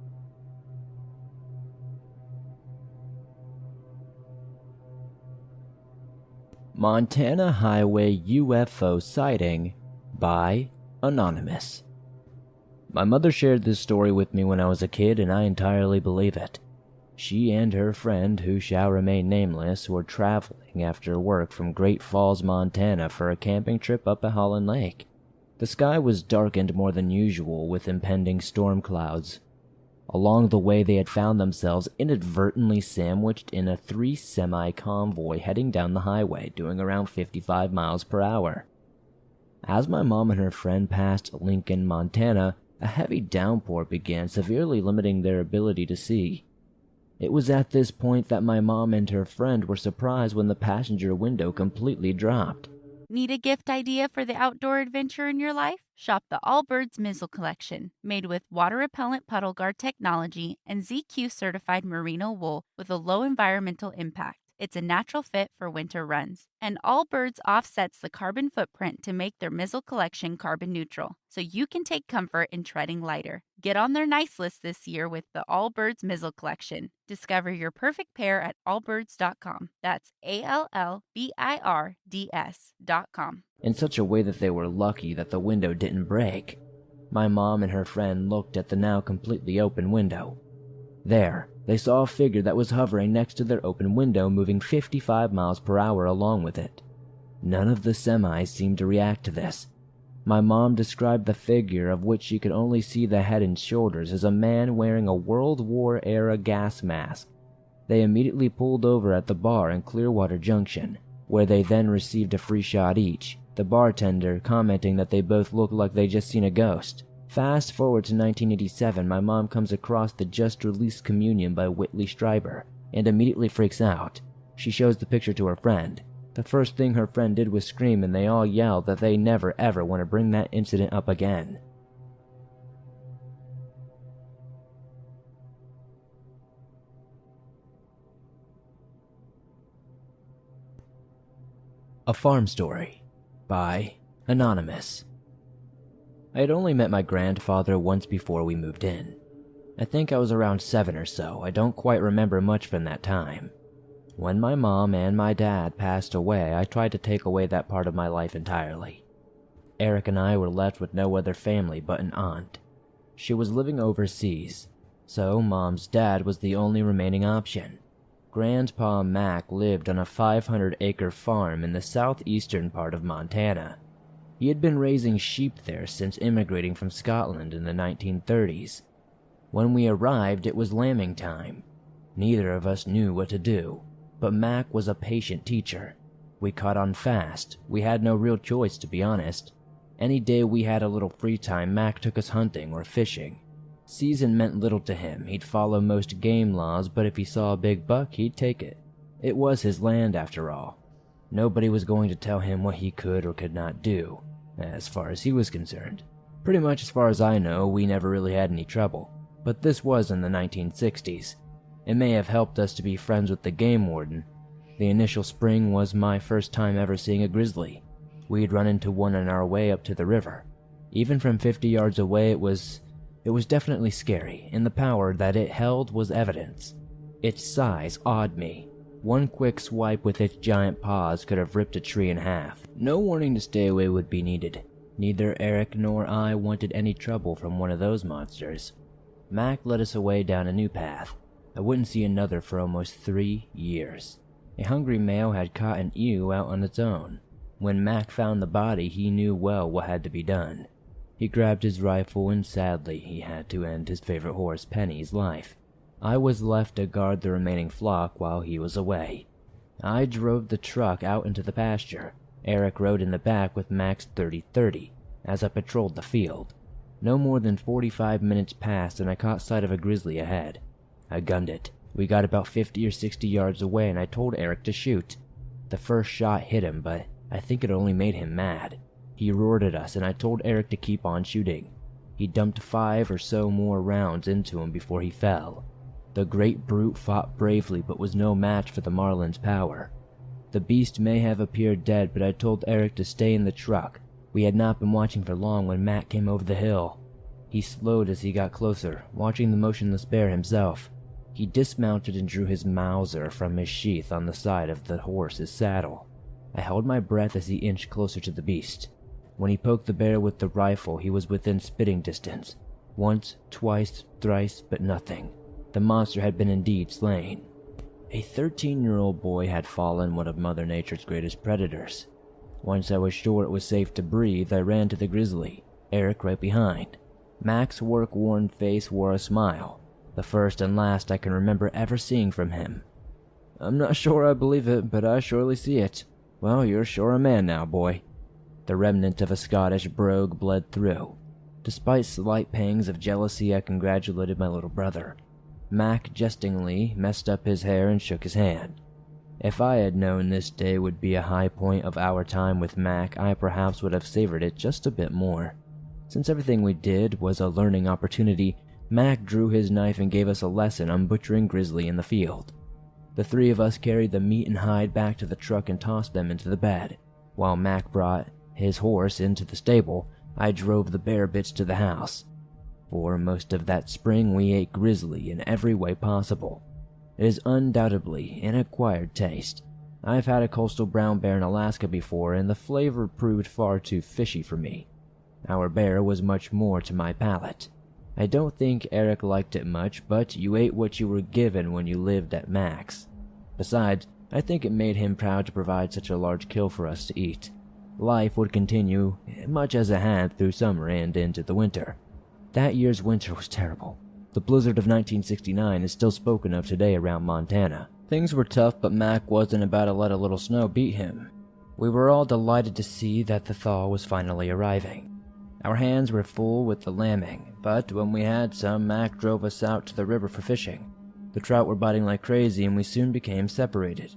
Montana Highway UFO Sighting by Anonymous. My mother shared this story with me when I was a kid, and I entirely believe it. She and her friend, who shall remain nameless, were traveling after work from Great Falls, Montana for a camping trip up a Holland Lake. The sky was darkened more than usual with impending storm clouds. Along the way, they had found themselves inadvertently sandwiched in a 3-semi convoy heading down the highway, doing around 55 miles per hour. As my mom and her friend passed Lincoln, Montana, a heavy downpour began, severely limiting their ability to see. It was at this point that my mom and her friend were surprised when the passenger window completely dropped. Need a gift idea for the outdoor adventure in your life? Shop the Allbirds Mizzle Collection, made with water-repellent puddle guard technology and ZQ certified merino wool with a low environmental impact. It's a natural fit for winter runs. And Allbirds offsets the carbon footprint to make their Mizzle collection carbon neutral, so you can take comfort in treading lighter. Get on their nice list this year with the Allbirds Mizzle Collection. Discover your perfect pair at allbirds.com. That's ALLBIRDS.com. In such a way that they were lucky that the window didn't break. My mom and her friend looked at the now completely open window. There, they saw a figure that was hovering next to their open window, moving 55 miles per hour along with it. None of the semis seemed to react to this. My mom described the figure, of which she could only see the head and shoulders, as a man wearing a World War-era gas mask. They immediately pulled over at the bar in Clearwater Junction, where they then received a free shot each, the bartender commenting that they both looked like they'd just seen a ghost. Fast forward to 1987, my mom comes across the just-released Communion by Whitley Strieber, and immediately freaks out. She shows the picture to her friend. The first thing her friend did was scream, and they all yelled that they never ever want to bring that incident up again. A Farm Story by Anonymous. I had only met my grandfather once before we moved in. I think I was around 7 or so. I don't quite remember much from that time. When my mom and my dad passed away, I tried to take away that part of my life entirely. Eric and I were left with no other family but an aunt. She was living overseas, so Mom's dad was the only remaining option. Grandpa Mac lived on a 500-acre farm in the southeastern part of Montana. He had been raising sheep there since immigrating from Scotland in the 1930s. When we arrived, it was lambing time. Neither of us knew what to do, but Mac was a patient teacher. We caught on fast. We had no real choice, to be honest. Any day we had a little free time, Mac took us hunting or fishing. Season meant little to him. He'd follow most game laws, but if he saw a big buck, he'd take it. It was his land, after all. Nobody was going to tell him what he could or could not do, as far as he was concerned. Pretty much as far as I know, we never really had any trouble. But this was in the 1960s. It may have helped us to be friends with the game warden. The initial spring was my first time ever seeing a grizzly. We'd run into one on our way up to the river. Even from 50 yards away, it was definitely scary, and the power that it held was evidence. Its size awed me. One quick swipe with its giant paws could have ripped a tree in half. No warning to stay away would be needed. Neither Eric nor I wanted any trouble from one of those monsters. Mac led us away down a new path. I wouldn't see another for almost 3 years. A hungry male had caught an ewe out on its own. When Mac found the body, he knew well what had to be done. He grabbed his rifle, and sadly, he had to end his favorite horse, Penny's, life. I was left to guard the remaining flock while he was away. I drove the truck out into the pasture. Eric rode in the back with Mac's .30-30 as I patrolled the field. No more than 45 minutes passed, and I caught sight of a grizzly ahead. I gunned it. We got about 50 or 60 yards away, and I told Eric to shoot. The first shot hit him, but I think it only made him mad. He roared at us, and I told Eric to keep on shooting. He dumped 5 or so more rounds into him before he fell. The great brute fought bravely, but was no match for the marlin's power. The beast may have appeared dead, but I told Eric to stay in the truck. We had not been watching for long when Mac came over the hill. He slowed as he got closer, watching the motionless bear himself. He dismounted and drew his Mauser from his sheath on the side of the horse's saddle. I held my breath as he inched closer to the beast. When he poked the bear with the rifle, he was within spitting distance. Once, twice, thrice, but nothing. The monster had been indeed slain. A 13-year-old boy had fallen one of Mother Nature's greatest predators. Once I was sure it was safe to breathe, I ran to the grizzly, Eric right behind. Mac's work-worn face wore a smile, the first and last I can remember ever seeing from him. "I'm not sure I believe it, but I surely see it. Well, you're sure a man now, boy." The remnant of a Scottish brogue bled through. Despite slight pangs of jealousy, I congratulated my little brother. Mac jestingly messed up his hair and shook his hand. If I had known this day would be a high point of our time with Mac, I perhaps would have savored it just a bit more. Since everything we did was a learning opportunity, Mac drew his knife and gave us a lesson on butchering grizzly in the field. The 3 of us carried the meat and hide back to the truck and tossed them into the bed. While Mac brought his horse into the stable, I drove the bear bits to the house. For most of that spring, we ate grizzly in every way possible. It is undoubtedly an acquired taste. I've had a coastal brown bear in Alaska before, and the flavor proved far too fishy for me. Our bear was much more to my palate. I don't think Eric liked it much, but you ate what you were given when you lived at Mac's. Besides, I think it made him proud to provide such a large kill for us to eat. Life would continue, much as it had through summer and into the winter. That year's winter was terrible. The blizzard of 1969 is still spoken of today around Montana. Things were tough, but Mac wasn't about to let a little snow beat him. We were all delighted to see that the thaw was finally arriving. Our hands were full with the lambing, but when we had some, Mac drove us out to the river for fishing. The trout were biting like crazy, and we soon became separated.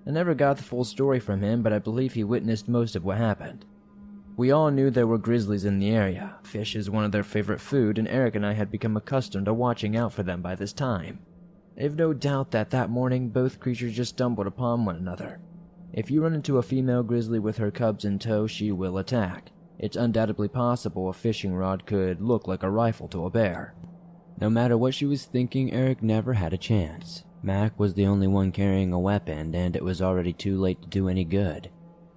I never got the full story from him, but I believe he witnessed most of what happened. We all knew there were grizzlies in the area. Fish is one of their favorite food, and Eric and I had become accustomed to watching out for them by this time. I've no doubt that morning both creatures just stumbled upon one another. If you run into a female grizzly with her cubs in tow, she will attack. It's undoubtedly possible a fishing rod could look like a rifle to a bear. No matter what she was thinking, Eric never had a chance. Mac was the only one carrying a weapon, and it was already too late to do any good.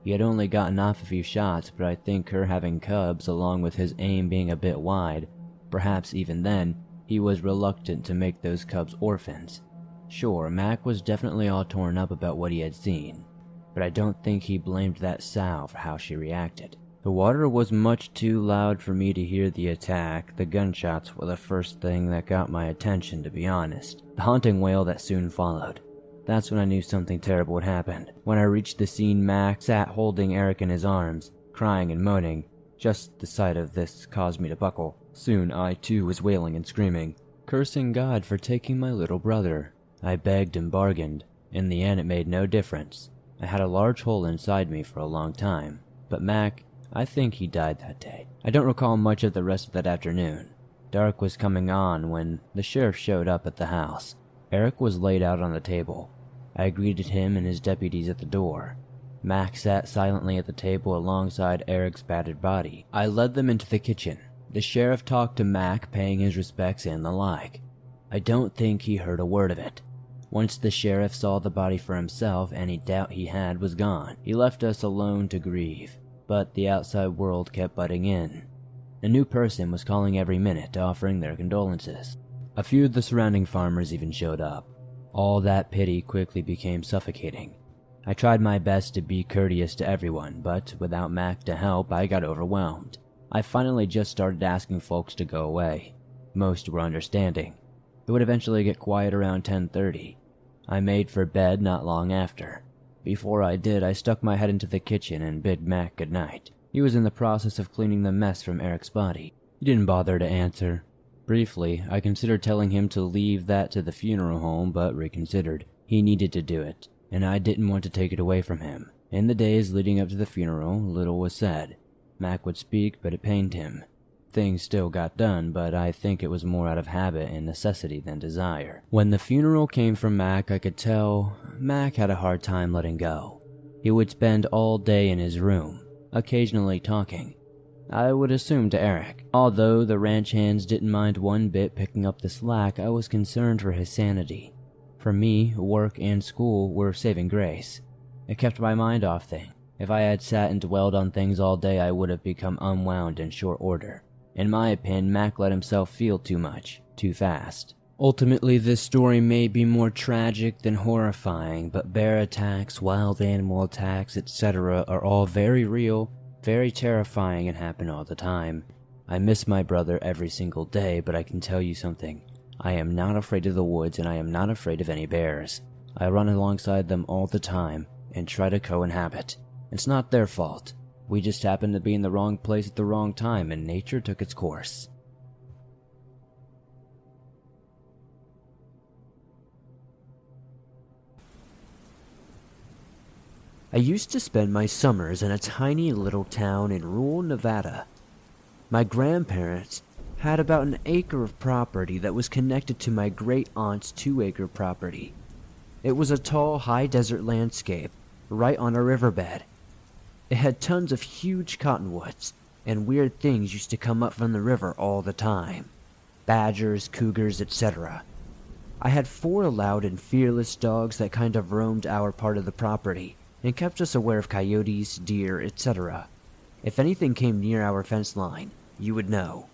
He had only gotten off a few shots, but I think her having cubs, along with his aim being a bit wide, perhaps even then, he was reluctant to make those cubs orphans. Sure, Mac was definitely all torn up about what he had seen, but I don't think he blamed that sow for how she reacted. The water was much too loud for me to hear the attack. The gunshots were the first thing that got my attention, to be honest. The haunting wail that soon followed. That's when I knew something terrible had happened. When I reached the scene, Mac sat holding Eric in his arms, crying and moaning. Just the sight of this caused me to buckle. Soon I too was wailing and screaming, cursing God for taking my little brother. I begged and bargained. In the end, it made no difference. I had a large hole inside me for a long time. But Mac, I think he died that day. I don't recall much of the rest of that afternoon. Dark was coming on when the sheriff showed up at the house. Eric was laid out on the table. I greeted him and his deputies at the door. Mac sat silently at the table alongside Eric's battered body. I led them into the kitchen. The sheriff talked to Mac, paying his respects and the like. I don't think he heard a word of it. Once the sheriff saw the body for himself, any doubt he had was gone. He left us alone to grieve, but the outside world kept butting in. A new person was calling every minute, offering their condolences. A few of the surrounding farmers even showed up. All that pity quickly became suffocating. I tried my best to be courteous to everyone, but without Mac to help, I got overwhelmed. I finally just started asking folks to go away. Most were understanding. It would eventually get quiet around 10:30. I made for bed not long after. Before I did, I stuck my head into the kitchen and bid Mac goodnight. He was in the process of cleaning the mess from Eric's body. He didn't bother to answer. Briefly, I considered telling him to leave that to the funeral home, but reconsidered. He needed to do it, and I didn't want to take it away from him. In the days leading up to the funeral, little was said. Mac would speak, but it pained him. Things still got done, but I think it was more out of habit and necessity than desire. When the funeral came from Mac, I could tell Mac had a hard time letting go. He would spend all day in his room, occasionally talking. I would assume to Eric. Although the ranch hands didn't mind one bit picking up the slack, I was concerned for his sanity. For me, work and school were saving grace. It kept my mind off things. If I had sat and dwelled on things all day, I would have become unwound in short order. In my opinion, Mac let himself feel too much, too fast. Ultimately, this story may be more tragic than horrifying, but bear attacks, wild animal attacks, etc. are all very real, very terrifying, and happen all the time. I miss my brother every single day, but I can tell you something. I am not afraid of the woods, and I am not afraid of any bears. I run alongside them all the time, and try to co-inhabit. It's not their fault. We just happened to be in the wrong place at the wrong time, and nature took its course. I used to spend my summers in a tiny little town in rural Nevada. My grandparents had about an acre of property that was connected to my great-aunt's 2-acre property. It was a tall, high desert landscape, right on a riverbed. It had tons of huge cottonwoods, and weird things used to come up from the river all the time. Badgers, cougars, etc. I had 4 loud and fearless dogs that kind of roamed our part of the property, and kept us aware of coyotes, deer, etc. If anything came near our fence line, you would know.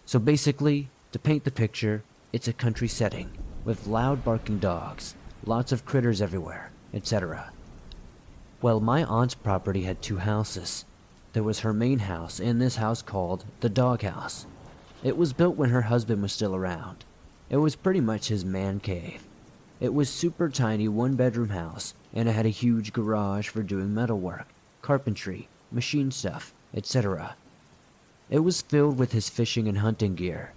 So basically, to paint the picture, it's a country setting, with loud barking dogs, lots of critters everywhere, etc. Well, my aunt's property had 2 houses. There was her main house and this house called the doghouse. It was built when her husband was still around. It was pretty much his man cave. It was super tiny 1-bedroom house, and it had a huge garage for doing metalwork, carpentry, machine stuff, etc. It was filled with his fishing and hunting gear.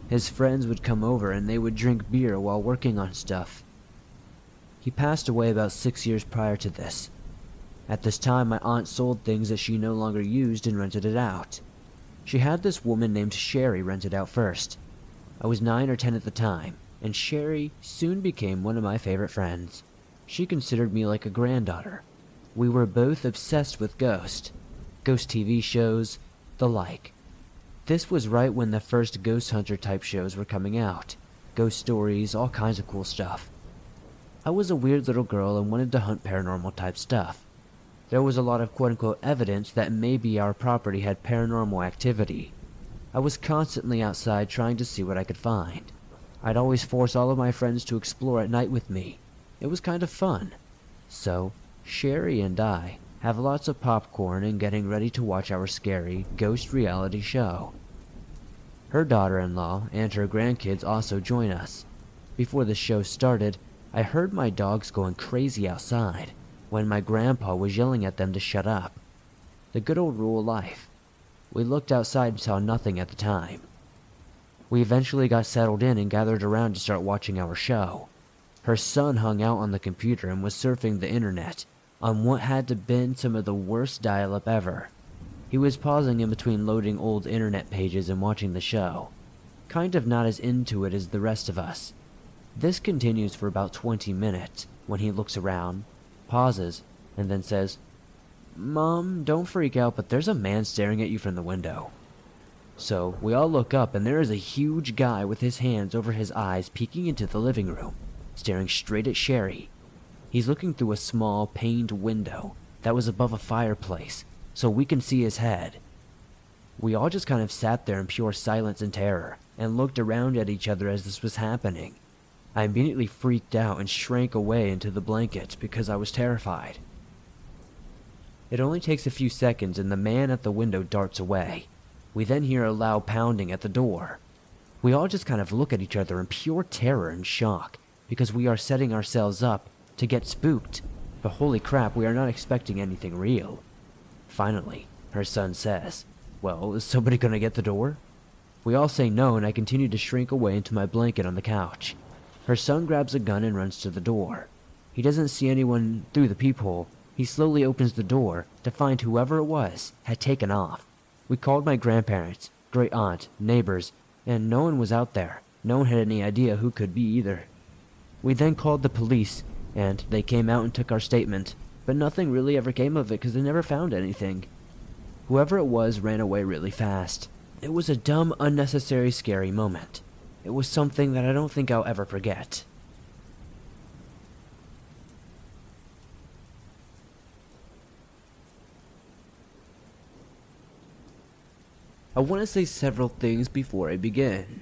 His friends would come over and they would drink beer while working on stuff. He passed away about 6 years prior to this. At this time, my aunt sold things that she no longer used and rented it out. She had this woman named Sherry rent it out first. I was 9 or 10 at the time, and Sherry soon became one of my favorite friends. She considered me like a granddaughter, We were both obsessed with ghost TV shows, the like. This was right when the first ghost hunter type shows were coming out. Ghost stories, all kinds of cool stuff. I was a weird little girl and wanted to hunt paranormal type stuff. There was a lot of quote-unquote evidence that maybe our property had paranormal activity. I was constantly outside trying to see what I could find. I'd always force all of my friends to explore at night with me. It was kind of fun. So, Sherry and I have lots of popcorn and getting ready to watch our scary ghost reality show. Her daughter-in-law and her grandkids also join us. Before the show started, I heard my dogs going crazy outside when my grandpa was yelling at them to shut up. The good old rule of life. We looked outside and saw nothing at the time. We eventually got settled in and gathered around to start watching our show. Her son hung out on the computer and was surfing the internet on what had to been some of the worst dial-up ever. He was pausing in between loading old internet pages and watching the show. Kind of not as into it as the rest of us. This continues for about 20 minutes when he looks around, pauses, and then says, "Mom, don't freak out, but there's a man staring at you from the window." So we all look up and there is a huge guy with his hands over his eyes peeking into the living room, staring straight at Sherry. He's looking through a small paned window that was above a fireplace, so we can see his head. We all just kind of sat there in pure silence and terror, and looked around at each other as this was happening. I immediately freaked out and shrank away into the blanket because I was terrified. It only takes a few seconds and the man at the window darts away. We then hear a loud pounding at the door. We all just kind of look at each other in pure terror and shock, because we are setting ourselves up to get spooked. But holy crap, we are not expecting anything real. Finally, her son says, "Well, is somebody gonna get the door?" We all say no, and I continue to shrink away into my blanket on the couch. Her son grabs a gun and runs to the door. He doesn't see anyone through the peephole. He slowly opens the door to find whoever it was had taken off. We called my grandparents, great aunt, neighbors, and no one was out there. No one had any idea who could be either. We then called the police, and they came out and took our statement, but nothing really ever came of it because they never found anything. Whoever it was ran away really fast. It was a dumb, unnecessary, scary moment. It was something that I don't think I'll ever forget. I want to say several things before I begin.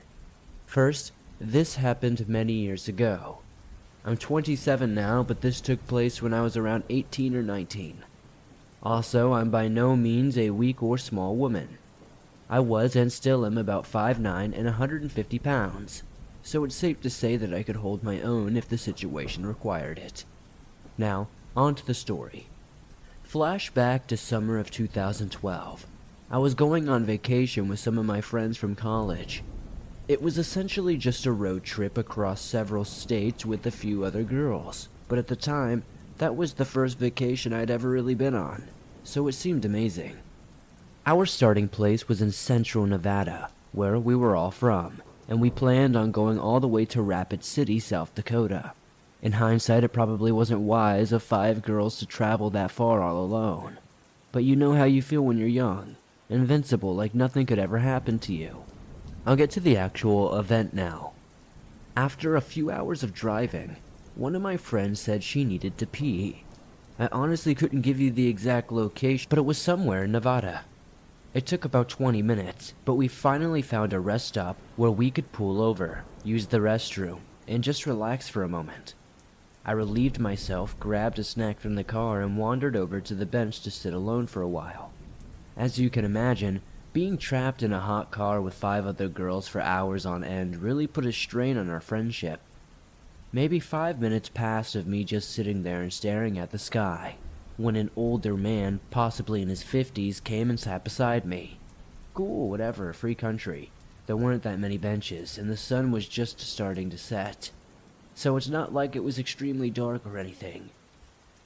First, this happened many years ago. I'm 27 now, but this took place when I was around 18 or 19. Also, I'm by no means a weak or small woman. I was and still am about 5'9" and 150 pounds, so it's safe to say that I could hold my own if the situation required it. Now, on to the story. Flashback to summer of 2012. I was going on vacation with some of my friends from college. It was essentially just a road trip across several states with a few other girls, but at the time, that was the first vacation I'd ever really been on, so it seemed amazing. Our starting place was in central Nevada, where we were all from, and we planned on going all the way to Rapid City, South Dakota. In hindsight, it probably wasn't wise of 5 girls to travel that far all alone. But you know how you feel when you're young. Invincible, like nothing could ever happen to you. I'll get to the actual event now. After a few hours of driving, one of my friends said she needed to pee. I honestly couldn't give you the exact location, but it was somewhere in Nevada. It took about 20 minutes, but we finally found a rest stop where we could pull over, use the restroom, and just relax for a moment. I relieved myself, grabbed a snack from the car, and wandered over to the bench to sit alone for a while. As you can imagine, being trapped in a hot car with 5 other girls for hours on end really put a strain on our friendship. Maybe 5 minutes passed of me just sitting there and staring at the sky, when an older man, possibly in his 50s, came and sat beside me. Cool, whatever, free country. There weren't that many benches, and the sun was just starting to set. So it's not like it was extremely dark or anything.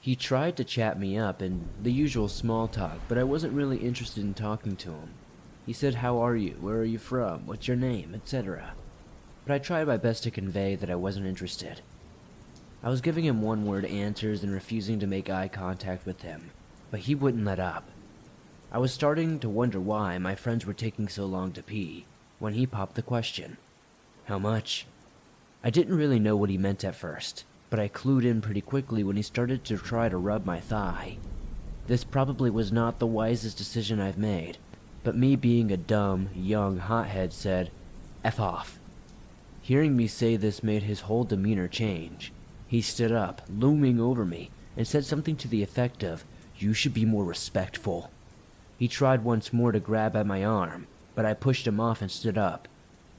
He tried to chat me up and the usual small talk, but I wasn't really interested in talking to him. He said, "How are you? Where are you from? What's your name?" etc. But I tried my best to convey that I wasn't interested. I was giving him one-word answers and refusing to make eye contact with him, but he wouldn't let up. I was starting to wonder why my friends were taking so long to pee, when he popped the question, "How much?" I didn't really know what he meant at first, but I clued in pretty quickly when he started to try to rub my thigh. This probably was not the wisest decision I've made, but me being a dumb, young hothead said, "F off." Hearing me say this made his whole demeanor change. He stood up, looming over me, and said something to the effect of, "You should be more respectful." He tried once more to grab at my arm, but I pushed him off and stood up.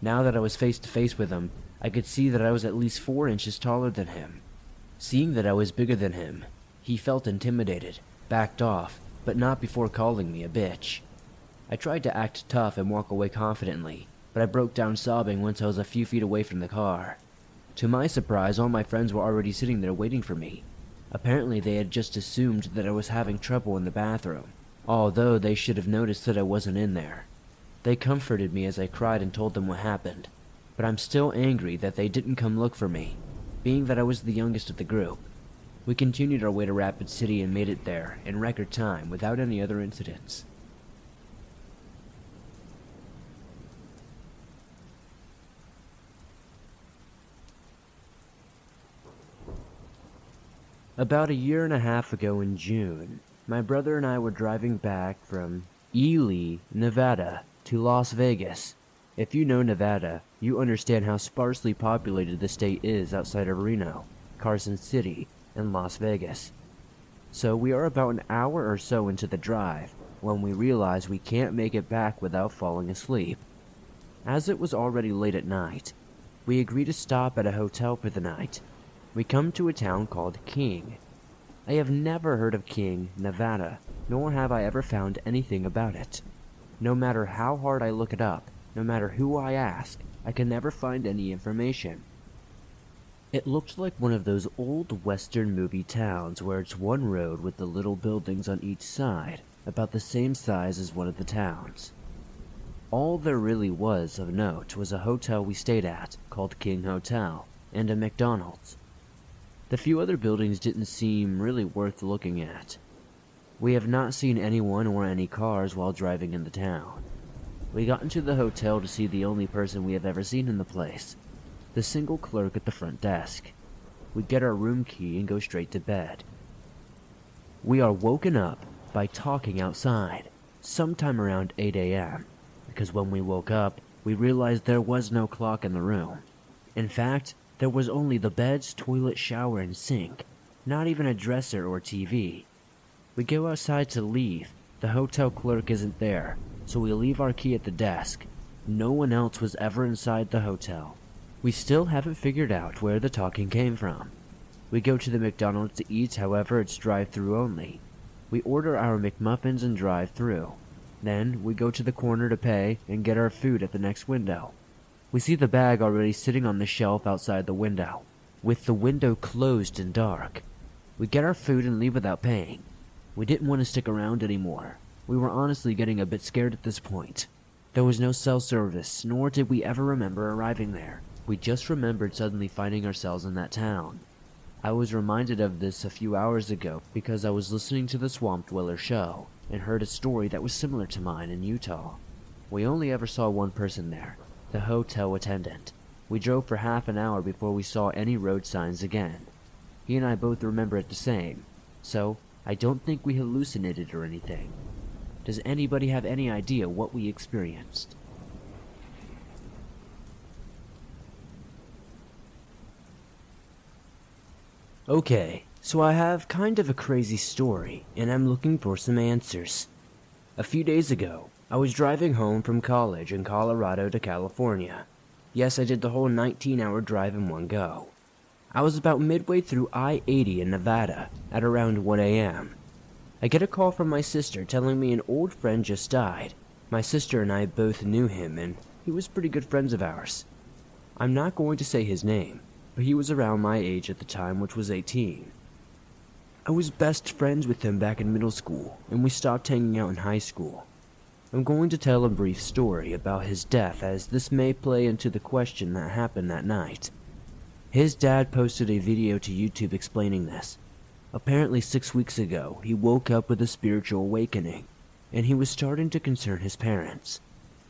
Now that I was face to face with him, I could see that I was at least 4 inches taller than him. Seeing that I was bigger than him, he felt intimidated, backed off, but not before calling me a bitch. I tried to act tough and walk away confidently, but I broke down sobbing once I was a few feet away from the car. To my surprise, all my friends were already sitting there waiting for me. Apparently they had just assumed that I was having trouble in the bathroom, although they should have noticed that I wasn't in there. They comforted me as I cried and told them what happened, but I'm still angry that they didn't come look for me, being that I was the youngest of the group. We continued our way to Rapid City and made it there in record time without any other incidents. About a year and a half ago in June, my brother and I were driving back from Ely, Nevada, to Las Vegas. If you know Nevada, you understand how sparsely populated the state is outside of Reno, Carson City, and Las Vegas. So we are about an hour or so into the drive when we realize we can't make it back without falling asleep. As it was already late at night, we agree to stop at a hotel for the night. We come to a town called King. I have never heard of King, Nevada, nor have I ever found anything about it. No matter how hard I look it up, no matter who I ask, I can never find any information. It looked like one of those old western movie towns where it's one road with the little buildings on each side, about the same size as one of the towns. All there really was of note was a hotel we stayed at, called King Hotel, and a McDonald's. The few other buildings didn't seem really worth looking at. We have not seen anyone or any cars while driving in the town. We got into the hotel to see the only person we have ever seen in the place, the single clerk at the front desk. We get our room key and go straight to bed. We are woken up by talking outside, sometime around 8 a.m., because when we woke up, we realized there was no clock in the room. In fact, there was only the beds, toilet, shower, and sink, not even a dresser or TV. We go outside to leave. The hotel clerk isn't there, so we leave our key at the desk. No one else was ever inside the hotel. We still haven't figured out where the talking came from. We go to the McDonald's to eat, however it's drive-through only. We order our McMuffins and drive through. Then we go to the corner to pay and get our food at the next window. We see the bag already sitting on the shelf outside the window, with the window closed and dark. We get our food and leave without paying. We didn't want to stick around anymore. We were honestly getting a bit scared at this point. There was no cell service, nor did we ever remember arriving there. We just remembered suddenly finding ourselves in that town. I was reminded of this a few hours ago because I was listening to the Swamp Dweller show and heard a story that was similar to mine in Utah. We only ever saw one person there, the hotel attendant. We drove for half an hour before we saw any road signs again. He and I both remember it the same, so I don't think we hallucinated or anything. Does anybody have any idea what we experienced? Okay, so I have kind of a crazy story, and I'm looking for some answers. A few days ago, I was driving home from college in Colorado to California. Yes, I did the whole 19-hour drive in one go. I was about midway through I-80 in Nevada at around 1 a.m. I get a call from my sister telling me an old friend just died. My sister and I both knew him, and he was pretty good friends of ours. I'm not going to say his name, but he was around my age at the time, which was 18. I was best friends with him back in middle school, and we stopped hanging out in high school. I'm going to tell a brief story about his death, as this may play into the question that happened that night. His dad posted a video to YouTube explaining this. Apparently 6 weeks ago, he woke up with a spiritual awakening, and he was starting to concern his parents.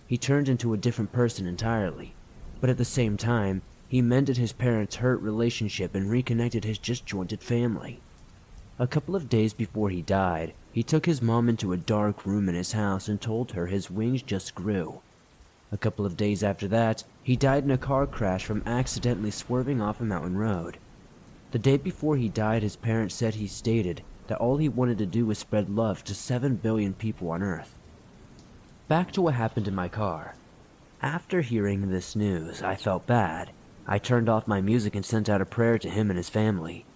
He turned into a different person entirely, but at the same time, he mended his parents' hurt relationship and reconnected his disjointed family. A couple of days before he died, he took his mom into a dark room in his house and told her his wings just grew. A couple of days after that, he died in a car crash from accidentally swerving off a mountain road. The day before he died, his parents said he stated that all he wanted to do was spread love to 7 billion people on Earth. Back to what happened in my car. After hearing this news, I felt bad. I turned off my music and sent out a prayer to him and his family.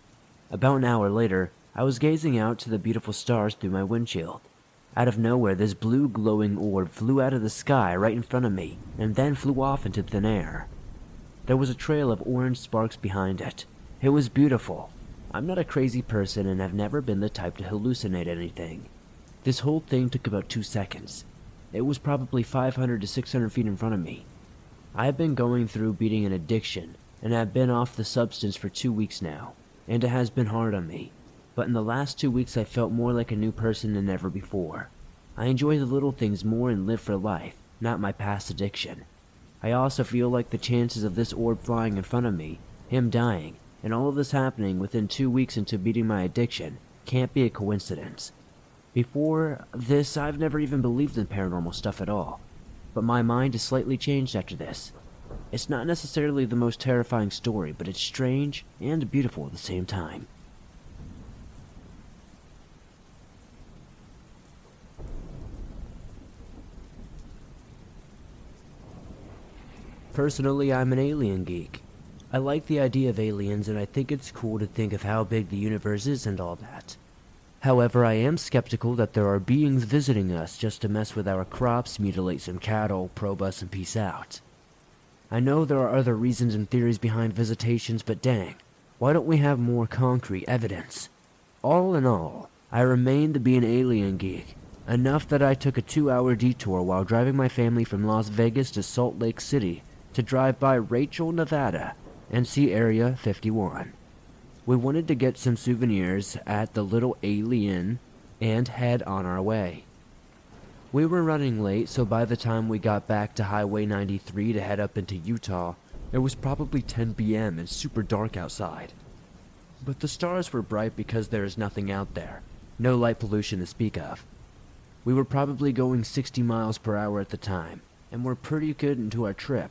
About an hour later, I was gazing out to the beautiful stars through my windshield. Out of nowhere, this blue glowing orb flew out of the sky right in front of me, and then flew off into thin air. There was a trail of orange sparks behind it. It was beautiful. I'm not a crazy person and have never been the type to hallucinate anything. This whole thing took about 2 seconds. It was probably 500 to 600 feet in front of me. I have been going through beating an addiction, and have been off the substance for 2 weeks now, and it has been hard on me. But in the last 2 weeks I felt more like a new person than ever before. I enjoy the little things more and live for life, not my past addiction. I also feel like the chances of this orb flying in front of me, him dying, and all of this happening within 2 weeks into beating my addiction can't be a coincidence. Before this, I've never even believed in paranormal stuff at all, but my mind has slightly changed after this. It's not necessarily the most terrifying story, but it's strange and beautiful at the same time. Personally, I'm an alien geek. I like the idea of aliens, and I think it's cool to think of how big the universe is and all that. However, I am skeptical that there are beings visiting us just to mess with our crops, mutilate some cattle, probe us, and peace out. I know there are other reasons and theories behind visitations, but dang, why don't we have more concrete evidence? All in all, I remain to be an alien geek, enough that I took a 2-hour detour while driving my family from Las Vegas to Salt Lake City to drive by Rachel, Nevada, and see Area 51. We wanted to get some souvenirs at the Little Alien and head on our way. We were running late, so by the time we got back to Highway 93 to head up into Utah, it was probably 10 p.m. and super dark outside. But the stars were bright because there is nothing out there, no light pollution to speak of. We were probably going 60 miles per hour at the time, and were pretty good into our trip.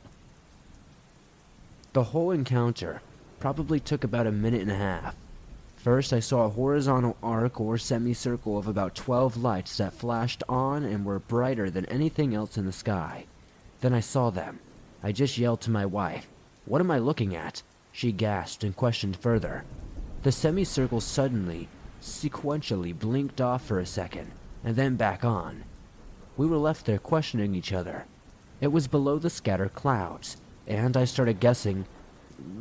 The whole encounter probably took about a minute and a half. First, I saw a horizontal arc or semicircle of about 12 lights that flashed on and were brighter than anything else in the sky. Then I saw them. I just yelled to my wife, "What am I looking at?" She gasped and questioned further. The semicircle suddenly, sequentially blinked off for a second, and then back on. We were left there questioning each other. It was below the scattered clouds, and I started guessing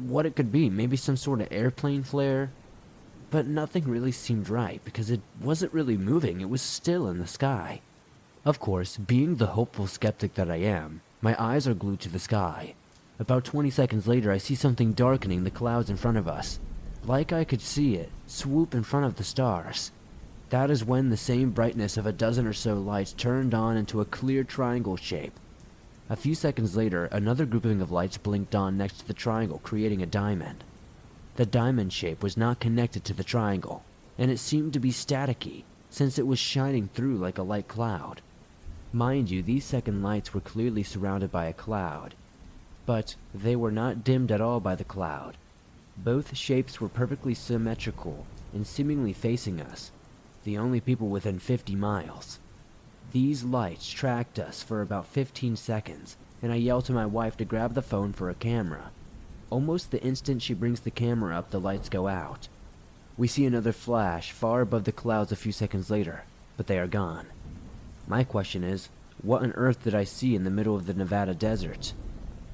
what it could be, maybe some sort of airplane flare. But nothing really seemed right, because it wasn't really moving, it was still in the sky. Of course, being the hopeful skeptic that I am, my eyes are glued to the sky. About 20 seconds later, I see something darkening the clouds in front of us, like I could see it swoop in front of the stars. That is when the same brightness of a dozen or so lights turned on into a clear triangle shape. A few seconds later, another grouping of lights blinked on next to the triangle, creating a diamond. The diamond shape was not connected to the triangle, and it seemed to be staticky, since it was shining through like a light cloud. Mind you, these second lights were clearly surrounded by a cloud, but they were not dimmed at all by the cloud. Both shapes were perfectly symmetrical and seemingly facing us, the only people within 50 miles. These lights tracked us for about 15 seconds, and I yelled to my wife to grab the phone for a camera. Almost the instant she brings the camera up, the lights go out. We see another flash far above the clouds a few seconds later, but they are gone. My question is, what on earth did I see in the middle of the Nevada desert?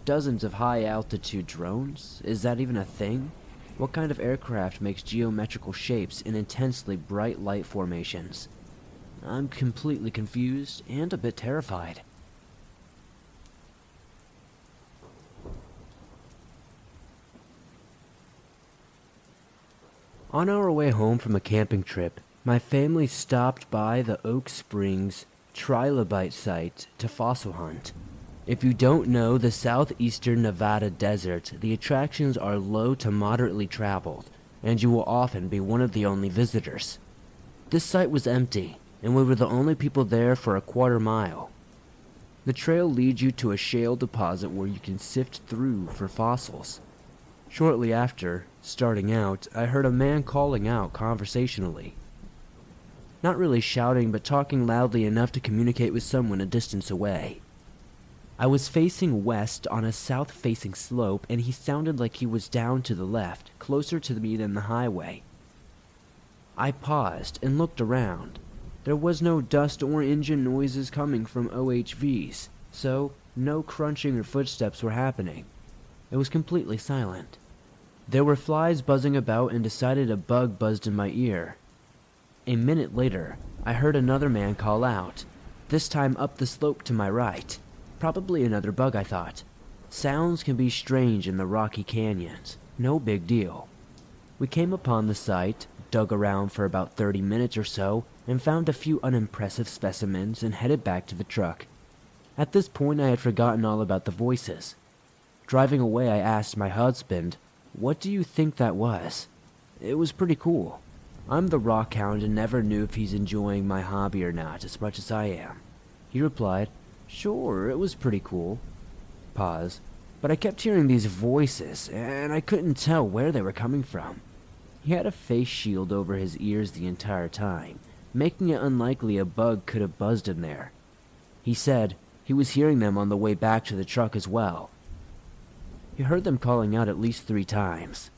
Dozens of high-altitude drones? Is that even a thing? What kind of aircraft makes geometrical shapes in intensely bright light formations? I'm completely confused and a bit terrified. On our way home from a camping trip, my family stopped by the Oak Springs trilobite site to fossil hunt. If you don't know the southeastern Nevada desert, the attractions are low to moderately traveled, and you will often be one of the only visitors. This site was empty, and we were the only people there for a quarter mile. The trail leads you to a shale deposit where you can sift through for fossils. Shortly after, starting out, I heard a man calling out conversationally. Not really shouting, but talking loudly enough to communicate with someone a distance away. I was facing west on a south-facing slope, and he sounded like he was down to the left, closer to me than the highway. I paused and looked around. There was no dust or engine noises coming from OHVs, so no crunching or footsteps were happening. It was completely silent. There were flies buzzing about and decided a bug buzzed in my ear. A minute later, I heard another man call out, this time up the slope to my right. Probably another bug, I thought. Sounds can be strange in the rocky canyons. No big deal. We came upon the site, dug around for about 30 minutes or so, and found a few unimpressive specimens and headed back to the truck. At this point, I had forgotten all about the voices. Driving away, I asked my husband, "What do you think that was?" It was pretty cool. I'm the rock hound and never knew if he's enjoying my hobby or not as much as I am. He replied, "Sure, it was pretty cool." Pause. But I kept hearing these voices, and I couldn't tell where they were coming from. He had a face shield over his ears the entire time, making it unlikely a bug could have buzzed in there. He said he was hearing them on the way back to the truck as well. He heard them calling out at least 3 times.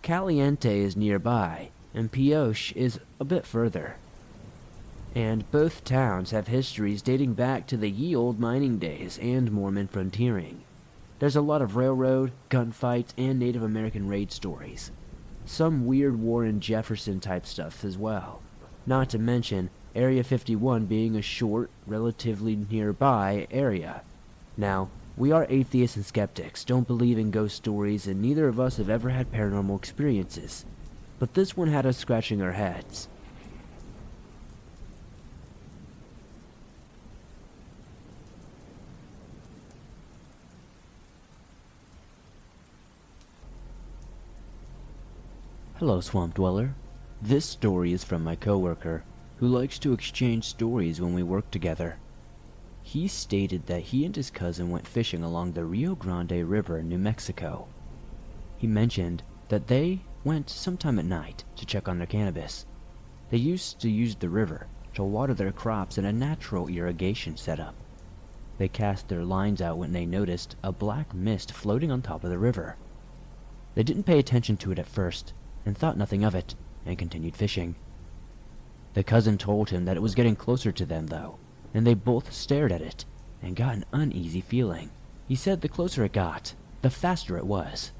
Caliente is nearby, and Pioche is a bit further. And both towns have histories dating back to the ye old mining days and Mormon frontiering. There's a lot of railroad, gunfights, and Native American raid stories. Some weird Warren Jefferson type stuff as well. Not to mention Area 51 being a short, relatively nearby area. Now, we are atheists and skeptics, don't believe in ghost stories, and neither of us have ever had paranormal experiences. But this one had us scratching our heads. Hello, Swamp Dweller. This story is from my coworker, who likes to exchange stories when we work together. He stated that he and his cousin went fishing along the Rio Grande River in New Mexico. He mentioned that they went sometime at night to check on their cannabis. They used to use the river to water their crops in a natural irrigation setup. They cast their lines out when they noticed a black mist floating on top of the river. They didn't pay attention to it at first, and thought nothing of it, and continued fishing. The cousin told him that it was getting closer to them, though, and they both stared at it, and got an uneasy feeling. He said the closer it got, the faster it was.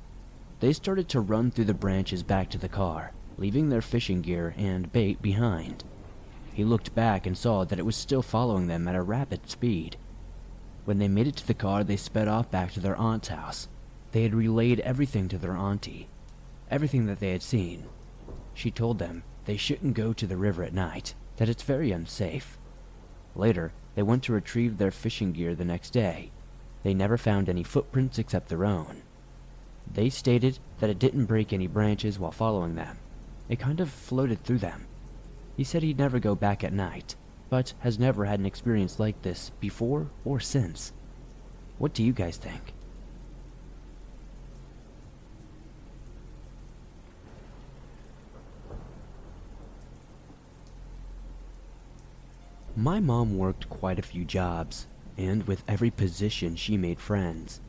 They started to run through the branches back to the car, leaving their fishing gear and bait behind. He looked back and saw that it was still following them at a rapid speed. When they made it to the car, they sped off back to their aunt's house. They had relayed everything to their auntie. Everything that they had seen. She told them they shouldn't go to the river at night, that it's very unsafe. Later, they went to retrieve their fishing gear the next day. They never found any footprints except their own. They stated that it didn't break any branches while following them. It kind of floated through them. He said he'd never go back at night, but has never had an experience like this before or since. What do you guys think? My mom worked quite a few jobs, and with every position she made friends.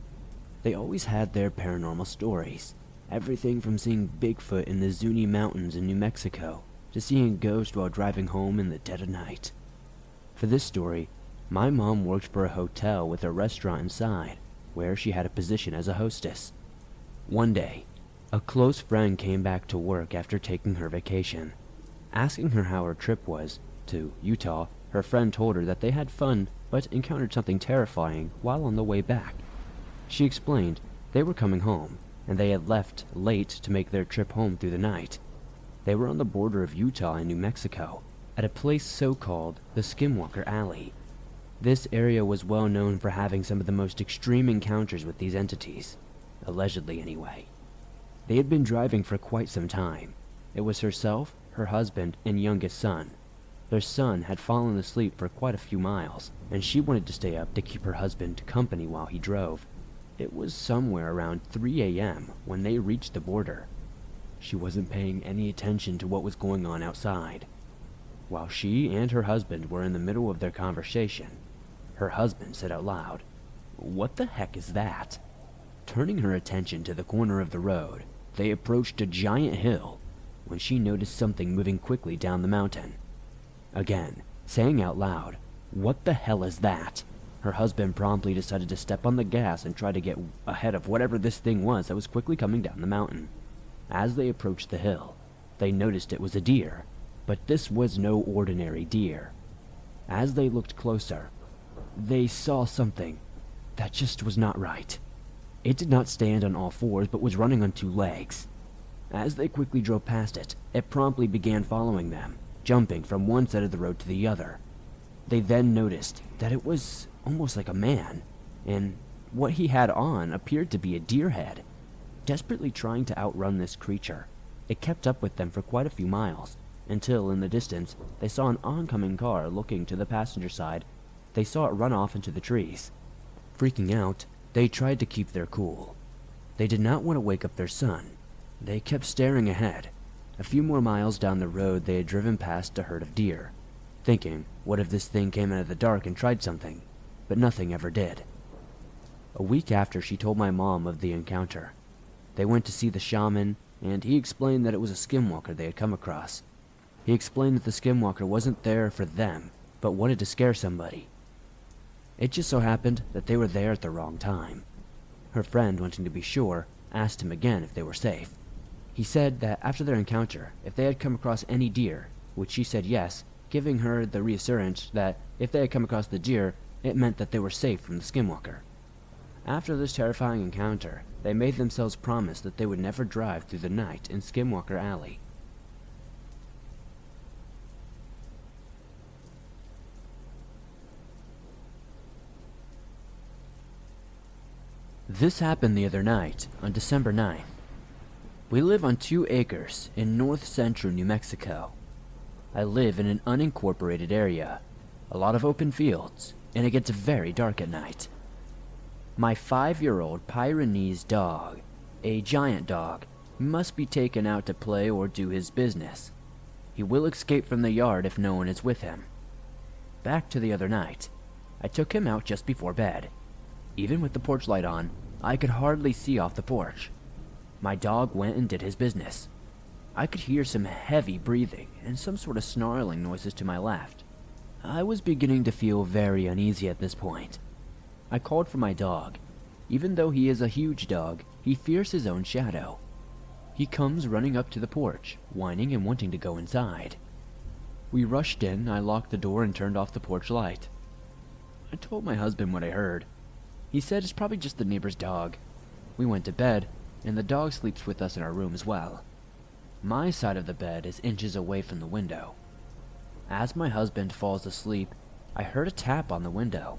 They always had their paranormal stories, everything from seeing Bigfoot in the Zuni Mountains in New Mexico to seeing a ghost while driving home in the dead of night. For this story, my mom worked for a hotel with a restaurant inside, where she had a position as a hostess. One day, a close friend came back to work after taking her vacation. Asking her how her trip was to Utah, her friend told her that they had fun, but encountered something terrifying while on the way back. She explained they were coming home, and they had left late to make their trip home through the night. They were on the border of Utah and New Mexico, at a place so-called the Skinwalker Alley. This area was well known for having some of the most extreme encounters with these entities, allegedly anyway. They had been driving for quite some time. It was herself, her husband, and youngest son. Their son had fallen asleep for quite a few miles, and she wanted to stay up to keep her husband company while he drove. It was somewhere around 3 a.m. when they reached the border. She wasn't paying any attention to what was going on outside. While she and her husband were in the middle of their conversation, her husband said out loud, "What the heck is that?" Turning her attention to the corner of the road, they approached a giant hill when she noticed something moving quickly down the mountain. Again, saying out loud, "What the hell is that?" her husband promptly decided to step on the gas and try to get ahead of whatever this thing was that was quickly coming down the mountain. As they approached the hill, they noticed it was a deer, but this was no ordinary deer. As they looked closer, they saw something that just was not right. It did not stand on all fours, but was running on 2 legs. As they quickly drove past it, it promptly began following them, jumping from one side of the road to the other. They then noticed that it was almost like a man, and what he had on appeared to be a deer head. Desperately trying to outrun this creature, it kept up with them for quite a few miles, until in the distance they saw an oncoming car. Looking to the passenger side, they saw it run off into the trees. Freaking out, they tried to keep their cool. They did not want to wake up their son. They kept staring ahead. A few more miles down the road, they had driven past a herd of deer, thinking, what if this thing came out of the dark and tried something? But nothing ever did. A week after, she told my mom of the encounter. They went to see the shaman, and he explained that it was a skinwalker they had come across. He explained that the skinwalker wasn't there for them, but wanted to scare somebody. It just so happened that they were there at the wrong time. Her friend, wanting to be sure, asked him again if they were safe. He said that after their encounter, if they had come across any deer, which she said yes, giving her the reassurance that if they had come across the deer, it meant that they were safe from the skinwalker. After this terrifying encounter, they made themselves promise that they would never drive through the night in Skinwalker Alley. This happened the other night, on December 9th. We live on 2 acres in north-central New Mexico. I live in an unincorporated area, a lot of open fields, and it gets very dark at night. My 5-year-old Pyrenees dog, a giant dog, must be taken out to play or do his business. He will escape from the yard if no one is with him. Back to the other night. I took him out just before bed. Even with the porch light on, I could hardly see off the porch. My dog went and did his business. I could hear some heavy breathing and some sort of snarling noises to my left. I was beginning to feel very uneasy at this point. I called for my dog. Even though he is a huge dog, he fears his own shadow. He comes running up to the porch, whining and wanting to go inside. We rushed in, I locked the door and turned off the porch light. I told my husband what I heard. He said it's probably just the neighbor's dog. We went to bed, and the dog sleeps with us in our room as well. My side of the bed is inches away from the window. As my husband falls asleep, I heard a tap on the window.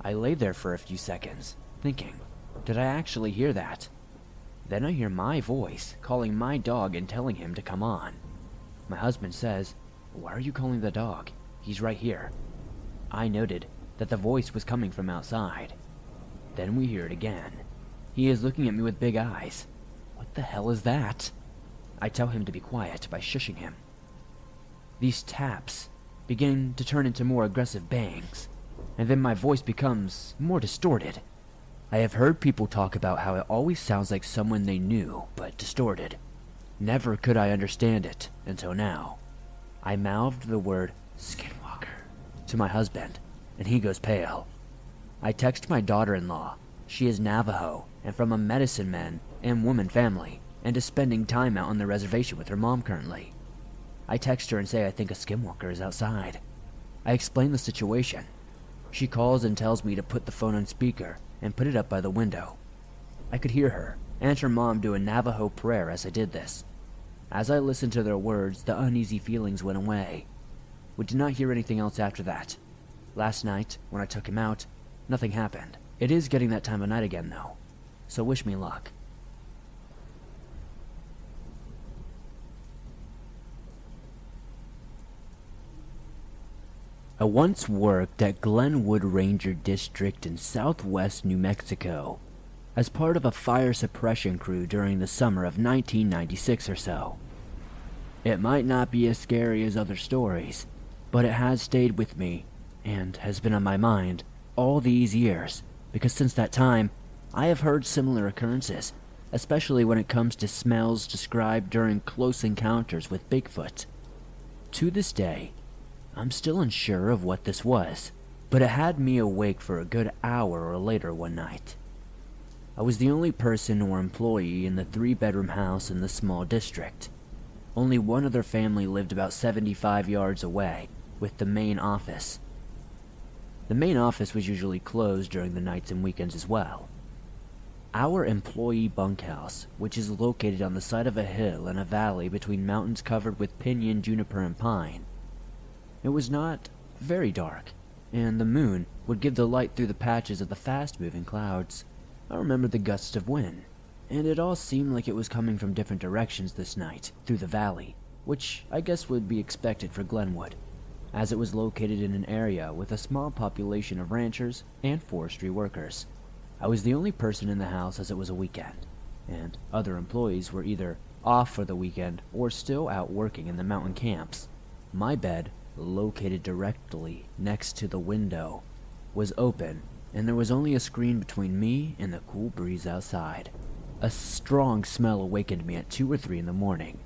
I lay there for a few seconds, thinking, did I actually hear that? Then I hear my voice calling my dog and telling him to come on. My husband says, "Why are you calling the dog? He's right here." I noted that the voice was coming from outside. Then we hear it again. He is looking at me with big eyes. What the hell is that? I tell him to be quiet by shushing him. These taps begin to turn into more aggressive bangs, and then my voice becomes more distorted. I have heard people talk about how it always sounds like someone they knew, but distorted. Never could I understand it until now. I mouthed the word "Skinwalker" to my husband, and he goes pale. I text my daughter-in-law. She is Navajo and from a medicine man and woman family, and is spending time out on the reservation with her mom currently. I text her and say I think a skinwalker is outside. I explain the situation. She calls and tells me to put the phone on speaker and put it up by the window. I could hear her and her mom do a Navajo prayer as I did this. As I listened to their words, the uneasy feelings went away. We did not hear anything else after that. Last night, when I took him out, nothing happened. It is getting that time of night again, though, so wish me luck. I once worked at Glenwood Ranger District in southwest New Mexico as part of a fire suppression crew during the summer of 1996 or so. It might not be as scary as other stories, but it has stayed with me and has been on my mind all these years, because since that time, I have heard similar occurrences, especially when it comes to smells described during close encounters with Bigfoot. To this day, I'm still unsure of what this was, but it had me awake for a good hour or later one night. I was the only person or employee in the 3-bedroom house in the small district. Only one other family lived about 75 yards away, with the main office. The main office was usually closed during the nights and weekends as well. Our employee bunkhouse, which is located on the side of a hill in a valley between mountains covered with pinyon, juniper, and pine. It was not very dark, and the moon would give the light through the patches of the fast-moving clouds. I remember the gusts of wind, and it all seemed like it was coming from different directions this night, through the valley, which I guess would be expected for Glenwood, as it was located in an area with a small population of ranchers and forestry workers. I was the only person in the house as it was a weekend, and other employees were either off for the weekend or still out working in the mountain camps. My bed, located directly next to the window, was open, and there was only a screen between me and the cool breeze outside. A strong smell awakened me at 2 or 3 in the morning.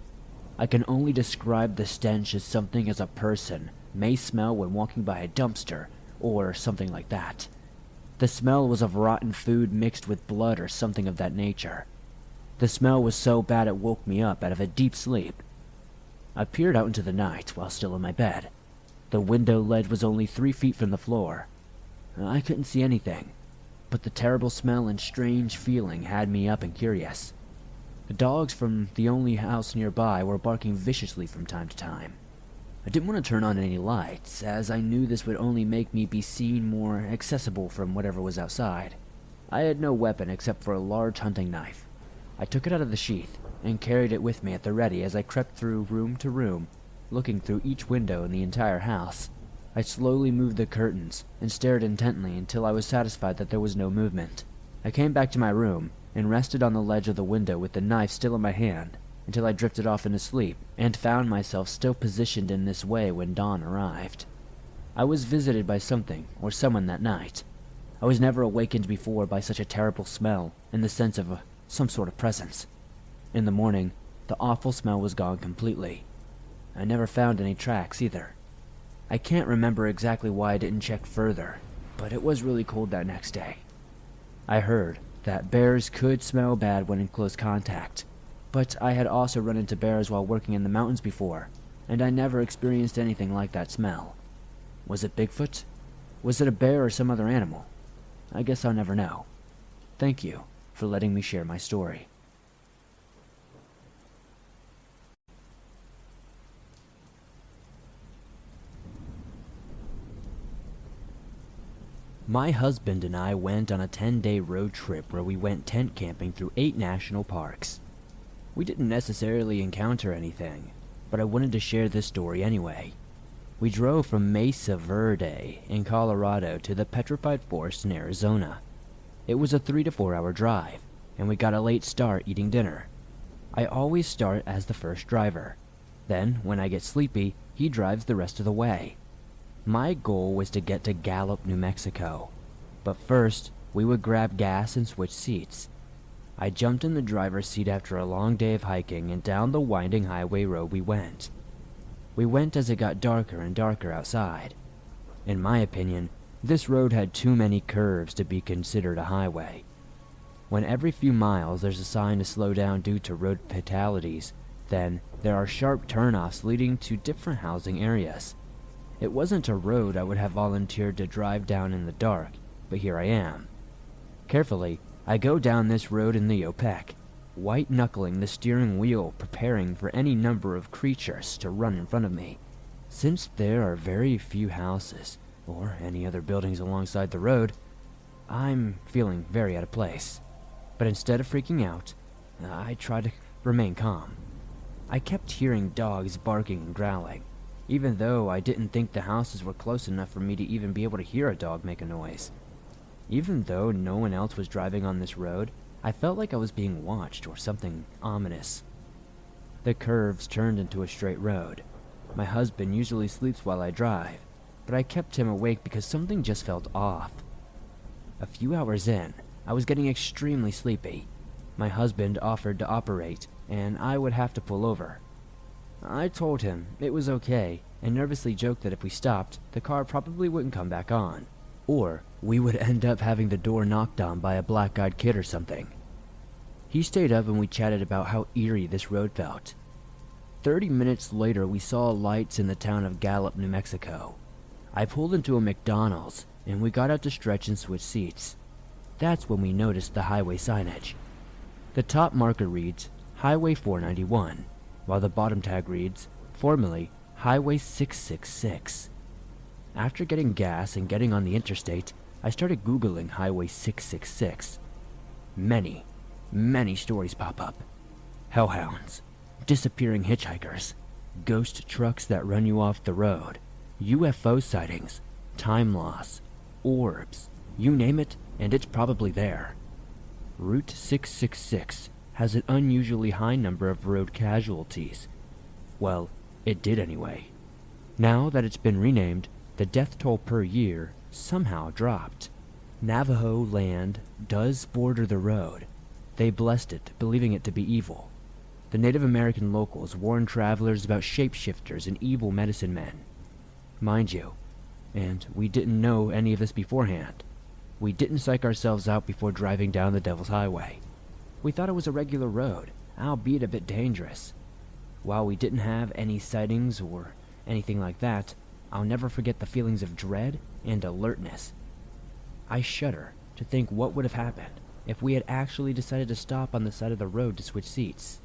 I can only describe the stench as something as a person may smell when walking by a dumpster, or something like that. The smell was of rotten food mixed with blood or something of that nature. The smell was so bad it woke me up out of a deep sleep. I peered out into the night while still in my bed. The window ledge was only 3 feet from the floor. I couldn't see anything, but the terrible smell and strange feeling had me up and curious. The dogs from the only house nearby were barking viciously from time to time. I didn't want to turn on any lights, as I knew this would only make me be seen more accessible from whatever was outside. I had no weapon except for a large hunting knife. I took it out of the sheath and carried it with me at the ready as I crept through room to room, looking through each window in the entire house. I slowly moved the curtains and stared intently until I was satisfied that there was no movement. I came back to my room and rested on the ledge of the window with the knife still in my hand until I drifted off into sleep and found myself still positioned in this way when dawn arrived. I was visited by something or someone that night. I was never awakened before by such a terrible smell in the sense of some sort of presence. In the morning, the awful smell was gone completely. I never found any tracks either. I can't remember exactly why I didn't check further, but it was really cold that next day. I heard that bears could smell bad when in close contact, but I had also run into bears while working in the mountains before, and I never experienced anything like that smell. Was it Bigfoot? Was it a bear or some other animal? I guess I'll never know. Thank you for letting me share my story. My husband and I went on a 10-day road trip where we went tent camping through 8 national parks. We didn't necessarily encounter anything, but I wanted to share this story anyway. We drove from Mesa Verde in Colorado to the Petrified Forest in Arizona. It was a 3 to 4 hour drive, and we got a late start eating dinner. I always start as the first driver. Then, when I get sleepy, he drives the rest of the way. My goal was to get to Gallup, New Mexico, but first we would grab gas and switch seats. I jumped in the driver's seat after a long day of hiking, and down the winding highway road we went. We went as it got darker and darker outside. In my opinion, this road had too many curves to be considered a highway. When every few miles there's a sign to slow down due to road fatalities, then there are sharp turnoffs leading to different housing areas. It wasn't a road I would have volunteered to drive down in the dark, but here I am. Carefully, I go down this road in the OPEC, white-knuckling the steering wheel, preparing for any number of creatures to run in front of me. Since there are very few houses or any other buildings alongside the road, I'm feeling very out of place. But instead of freaking out, I try to remain calm. I kept hearing dogs barking and growling, even though I didn't think the houses were close enough for me to even be able to hear a dog make a noise. Even though no one else was driving on this road, I felt like I was being watched or something ominous. The curves turned into a straight road. My husband usually sleeps while I drive, but I kept him awake because something just felt off. A few hours in, I was getting extremely sleepy. My husband offered to operate, and I would have to pull over. I told him it was okay, and nervously joked that if we stopped, the car probably wouldn't come back on, or we would end up having the door knocked on by a black-eyed kid or something. He stayed up and we chatted about how eerie this road felt. 30 minutes later, we saw lights in the town of Gallup, New Mexico. I pulled into a McDonald's, and we got out to stretch and switch seats. That's when we noticed the highway signage. The top marker reads Highway 491, while the bottom tag reads, formerly Highway 666. After getting gas and getting on the interstate, I started Googling Highway 666. Many stories pop up. Hellhounds, disappearing hitchhikers, ghost trucks that run you off the road, UFO sightings, time loss, orbs, you name it, and it's probably there. Route 666 has an unusually high number of road casualties. Well, it did anyway. Now that it's been renamed, the death toll per year somehow dropped. Navajo land does border the road. They blessed it, believing it to be evil. The Native American locals warned travelers about shapeshifters and evil medicine men. Mind you, and we didn't know any of this beforehand. We didn't psych ourselves out before driving down the Devil's Highway. We thought it was a regular road, albeit a bit dangerous. While we didn't have any sightings or anything like that, I'll never forget the feelings of dread and alertness. I shudder to think what would have happened if we had actually decided to stop on the side of the road to switch seats.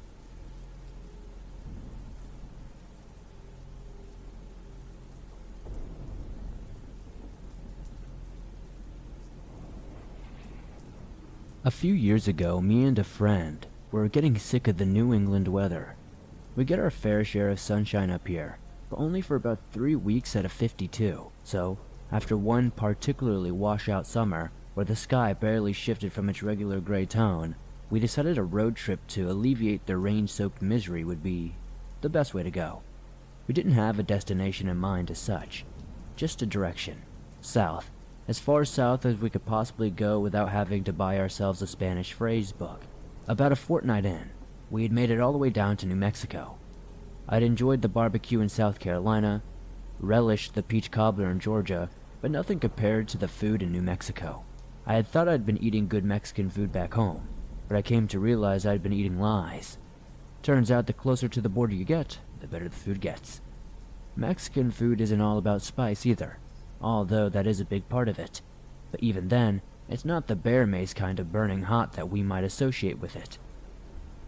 A few years ago, me and a friend were getting sick of the New England weather. We get our fair share of sunshine up here, but only for about 3 weeks out of 52. So, after one particularly washout summer, where the sky barely shifted from its regular gray tone, we decided a road trip to alleviate the rain-soaked misery would be the best way to go. We didn't have a destination in mind as such, just a direction, south, as far south as we could possibly go without having to buy ourselves a Spanish phrase book. About a fortnight in, we had made it all the way down to New Mexico. I'd enjoyed the barbecue in South Carolina, relished the peach cobbler in Georgia, but nothing compared to the food in New Mexico. I had thought I'd been eating good Mexican food back home, but I came to realize I'd been eating lies. Turns out the closer to the border you get, the better the food gets. Mexican food isn't all about spice either, although that is a big part of it. But even then, it's not the bear mace kind of burning hot that we might associate with it.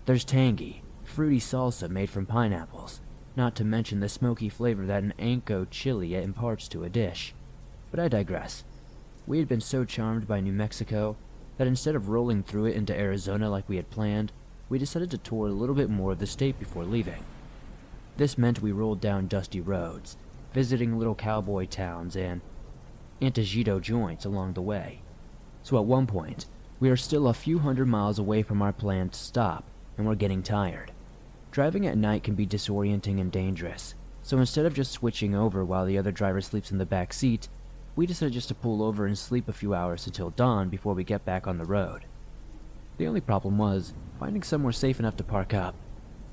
There's tangy, fruity salsa made from pineapples, not to mention the smoky flavor that an Anko chili imparts to a dish. But I digress. We had been so charmed by New Mexico that instead of rolling through it into Arizona like we had planned, we decided to tour a little bit more of the state before leaving. This meant we rolled down dusty roads, visiting little cowboy towns and antojito joints along the way. So at one point, we are still a few hundred miles away from our planned stop, and we're getting tired. Driving at night can be disorienting and dangerous, so instead of just switching over while the other driver sleeps in the back seat, we decided just to pull over and sleep a few hours until dawn before we get back on the road. The only problem was finding somewhere safe enough to park up.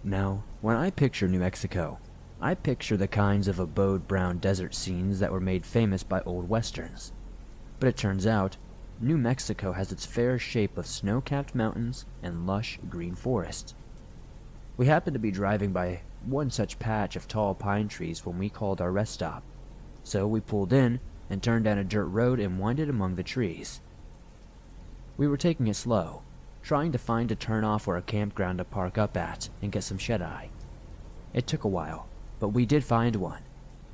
Now, when I picture New Mexico, I picture the kinds of abode brown desert scenes that were made famous by old westerns. But it turns out, New Mexico has its fair share of snow-capped mountains and lush green forests. We happened to be driving by one such patch of tall pine trees when we called our rest stop, so we pulled in and turned down a dirt road and winded among the trees. We were taking it slow, trying to find a turnoff or a campground to park up at and get some shut-eye. It took a while, but we did find one,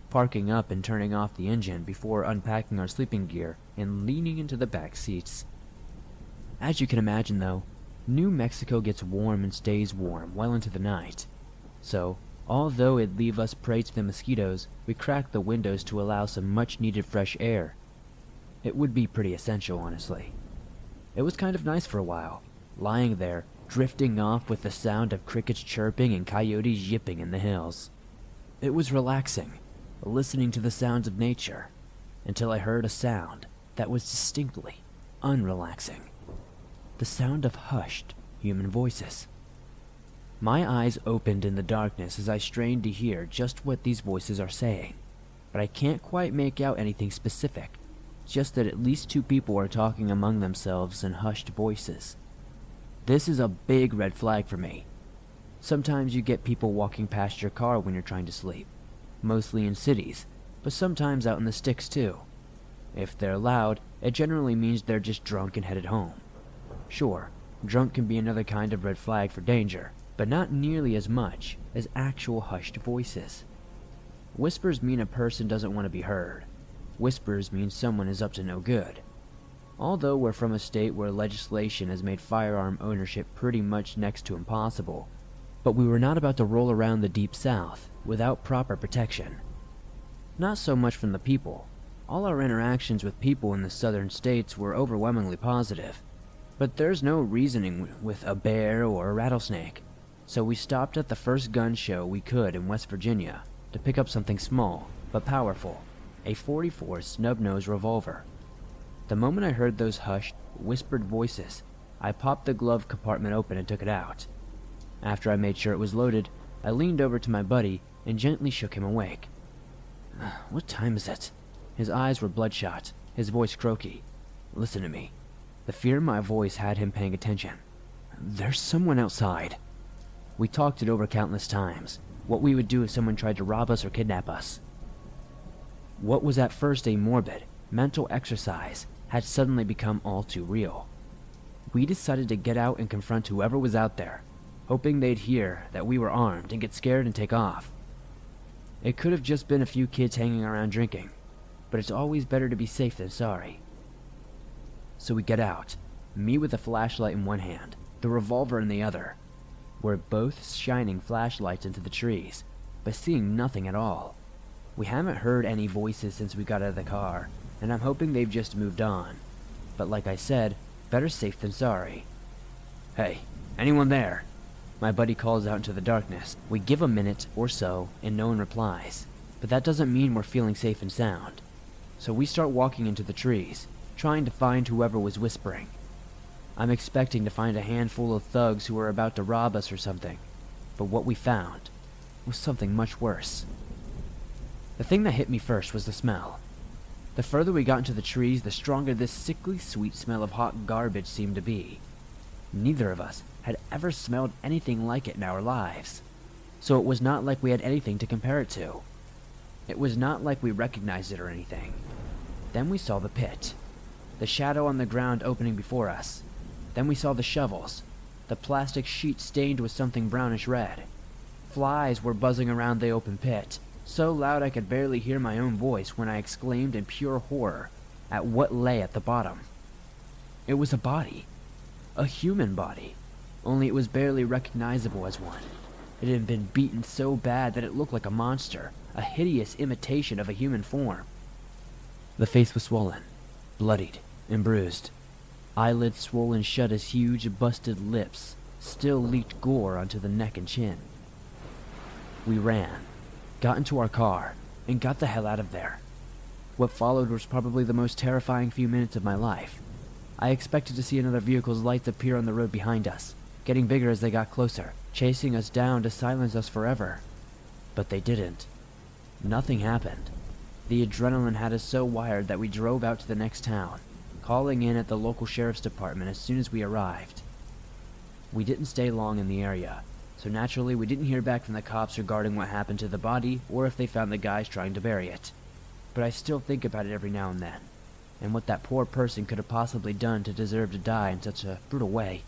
parking up and turning off the engine before unpacking our sleeping gear and leaning into the back seats. As you can imagine though, New Mexico gets warm and stays warm well into the night. So, although it'd leave us prey to the mosquitoes, we cracked the windows to allow some much-needed fresh air. It would be pretty essential, honestly. It was kind of nice for a while, lying there, drifting off with the sound of crickets chirping and coyotes yipping in the hills. It was relaxing, listening to the sounds of nature, until I heard a sound that was distinctly unrelaxing. The sound of hushed human voices. My eyes opened in the darkness as I strained to hear just what these voices are saying, but I can't quite make out anything specific, just that at least two people are talking among themselves in hushed voices. This is a big red flag for me. Sometimes you get people walking past your car when you're trying to sleep, mostly in cities, but sometimes out in the sticks too. If they're loud, it generally means they're just drunk and headed home. Sure, drunk can be another kind of red flag for danger, but not nearly as much as actual hushed voices. Whispers mean a person doesn't want to be heard. Whispers mean someone is up to no good. Although we're from a state where legislation has made firearm ownership pretty much next to impossible, but we were not about to roll around the Deep South without proper protection. Not so much from the people. All our interactions with people in the southern states were overwhelmingly positive, but there's no reasoning with a bear or a rattlesnake, so we stopped at the first gun show we could in West Virginia to pick up something small but powerful, a .44 snub-nose revolver. The moment I heard those hushed, whispered voices, I popped the glove compartment open and took it out. After I made sure it was loaded, I leaned over to my buddy and gently shook him awake. "What time is it?" His eyes were bloodshot, his voice croaky. "Listen to me." The fear in my voice had him paying attention. "There's someone outside." We talked it over countless times, what we would do if someone tried to rob us or kidnap us. What was at first a morbid, mental exercise had suddenly become all too real. We decided to get out and confront whoever was out there, hoping they'd hear that we were armed and get scared and take off. It could have just been a few kids hanging around drinking, but it's always better to be safe than sorry. So we get out, me with a flashlight in one hand, the revolver in the other. We're both shining flashlights into the trees, but seeing nothing at all. We haven't heard any voices since we got out of the car, and I'm hoping they've just moved on. But like I said, better safe than sorry. "Hey, anyone there?" My buddy calls out into the darkness. We give a minute or so, and no one replies. But that doesn't mean we're feeling safe and sound. So we start walking into the trees, trying to find whoever was whispering. I'm expecting to find a handful of thugs who were about to rob us or something. But what we found was something much worse. The thing that hit me first was the smell. The further we got into the trees, the stronger this sickly sweet smell of hot garbage seemed to be. Neither of us had ever smelled anything like it in our lives, so it was not like we had anything to compare it to. It was not like we recognized it or anything. Then we saw the pit, the shadow on the ground opening before us. Then we saw the shovels, the plastic sheet stained with something brownish red. Flies were buzzing around the open pit, so loud I could barely hear my own voice when I exclaimed in pure horror at what lay at the bottom. It was a body. A human body, only it was barely recognizable as one. It had been beaten so bad that it looked like a monster, a hideous imitation of a human form. The face was swollen, bloodied, and bruised. Eyelids swollen shut as huge, busted lips still leaked gore onto the neck and chin. We ran, got into our car, and got the hell out of there. What followed was probably the most terrifying few minutes of my life. I expected to see another vehicle's lights appear on the road behind us, getting bigger as they got closer, chasing us down to silence us forever. But they didn't. Nothing happened. The adrenaline had us so wired that we drove out to the next town, calling in at the local sheriff's department as soon as we arrived. We didn't stay long in the area, so naturally we didn't hear back from the cops regarding what happened to the body or if they found the guys trying to bury it. But I still think about it every now and then, and what that poor person could have possibly done to deserve to die in such a brutal way.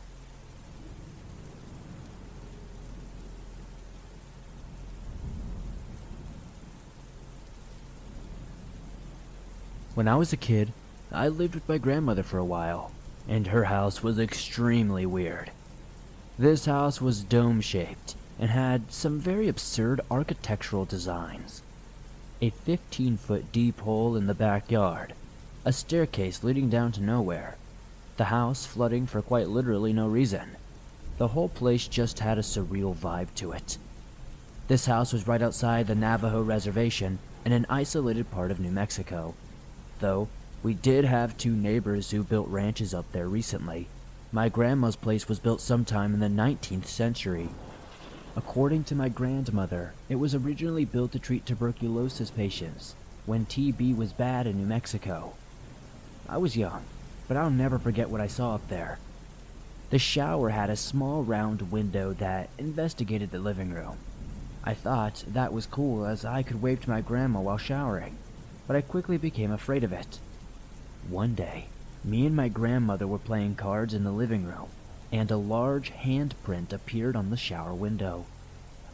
When I was a kid, I lived with my grandmother for a while, and her house was extremely weird. This house was dome-shaped and had some very absurd architectural designs. A 15-foot deep hole in the backyard, a staircase leading down to nowhere, the house flooding for quite literally no reason. The whole place just had a surreal vibe to it. This house was right outside the Navajo reservation in an isolated part of New Mexico. Though, we did have two neighbors who built ranches up there recently. My grandma's place was built sometime in the 19th century. According to my grandmother, it was originally built to treat tuberculosis patients when TB was bad in New Mexico. I was young, but I'll never forget what I saw up there. The shower had a small round window that investigated the living room. I thought that was cool as I could wave to my grandma while showering, but I quickly became afraid of it. One day, me and my grandmother were playing cards in the living room, and a large handprint appeared on the shower window.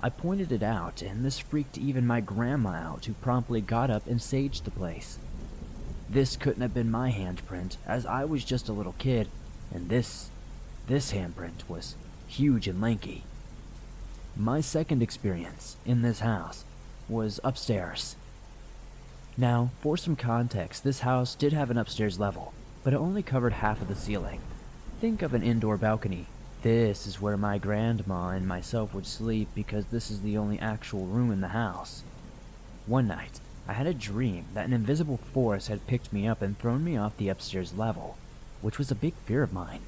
I pointed it out, and this freaked even my grandma out, who promptly got up and saged the place. This couldn't have been my handprint, as I was just a little kid, and this handprint was huge and lanky. My second experience in this house was upstairs. Now, for some context, this house did have an upstairs level, but it only covered half of the ceiling. Think of an indoor balcony. This is where my grandma and myself would sleep because this is the only actual room in the house. One night, I had a dream that an invisible force had picked me up and thrown me off the upstairs level, which was a big fear of mine.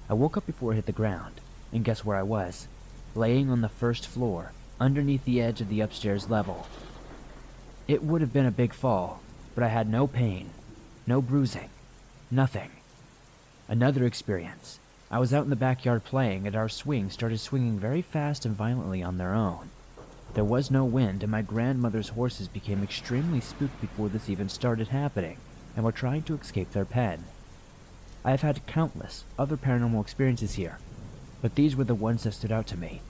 I woke up before I hit the ground, and guess where I was? Laying on the first floor, underneath the edge of the upstairs level. It would have been a big fall, but I had no pain, no bruising, nothing. Another experience. I was out in the backyard playing, and our swings started swinging very fast and violently on their own. There was no wind, and my grandmother's horses became extremely spooked before this even started happening, and were trying to escape their pen. I have had countless other paranormal experiences here, but these were the ones that stood out to me.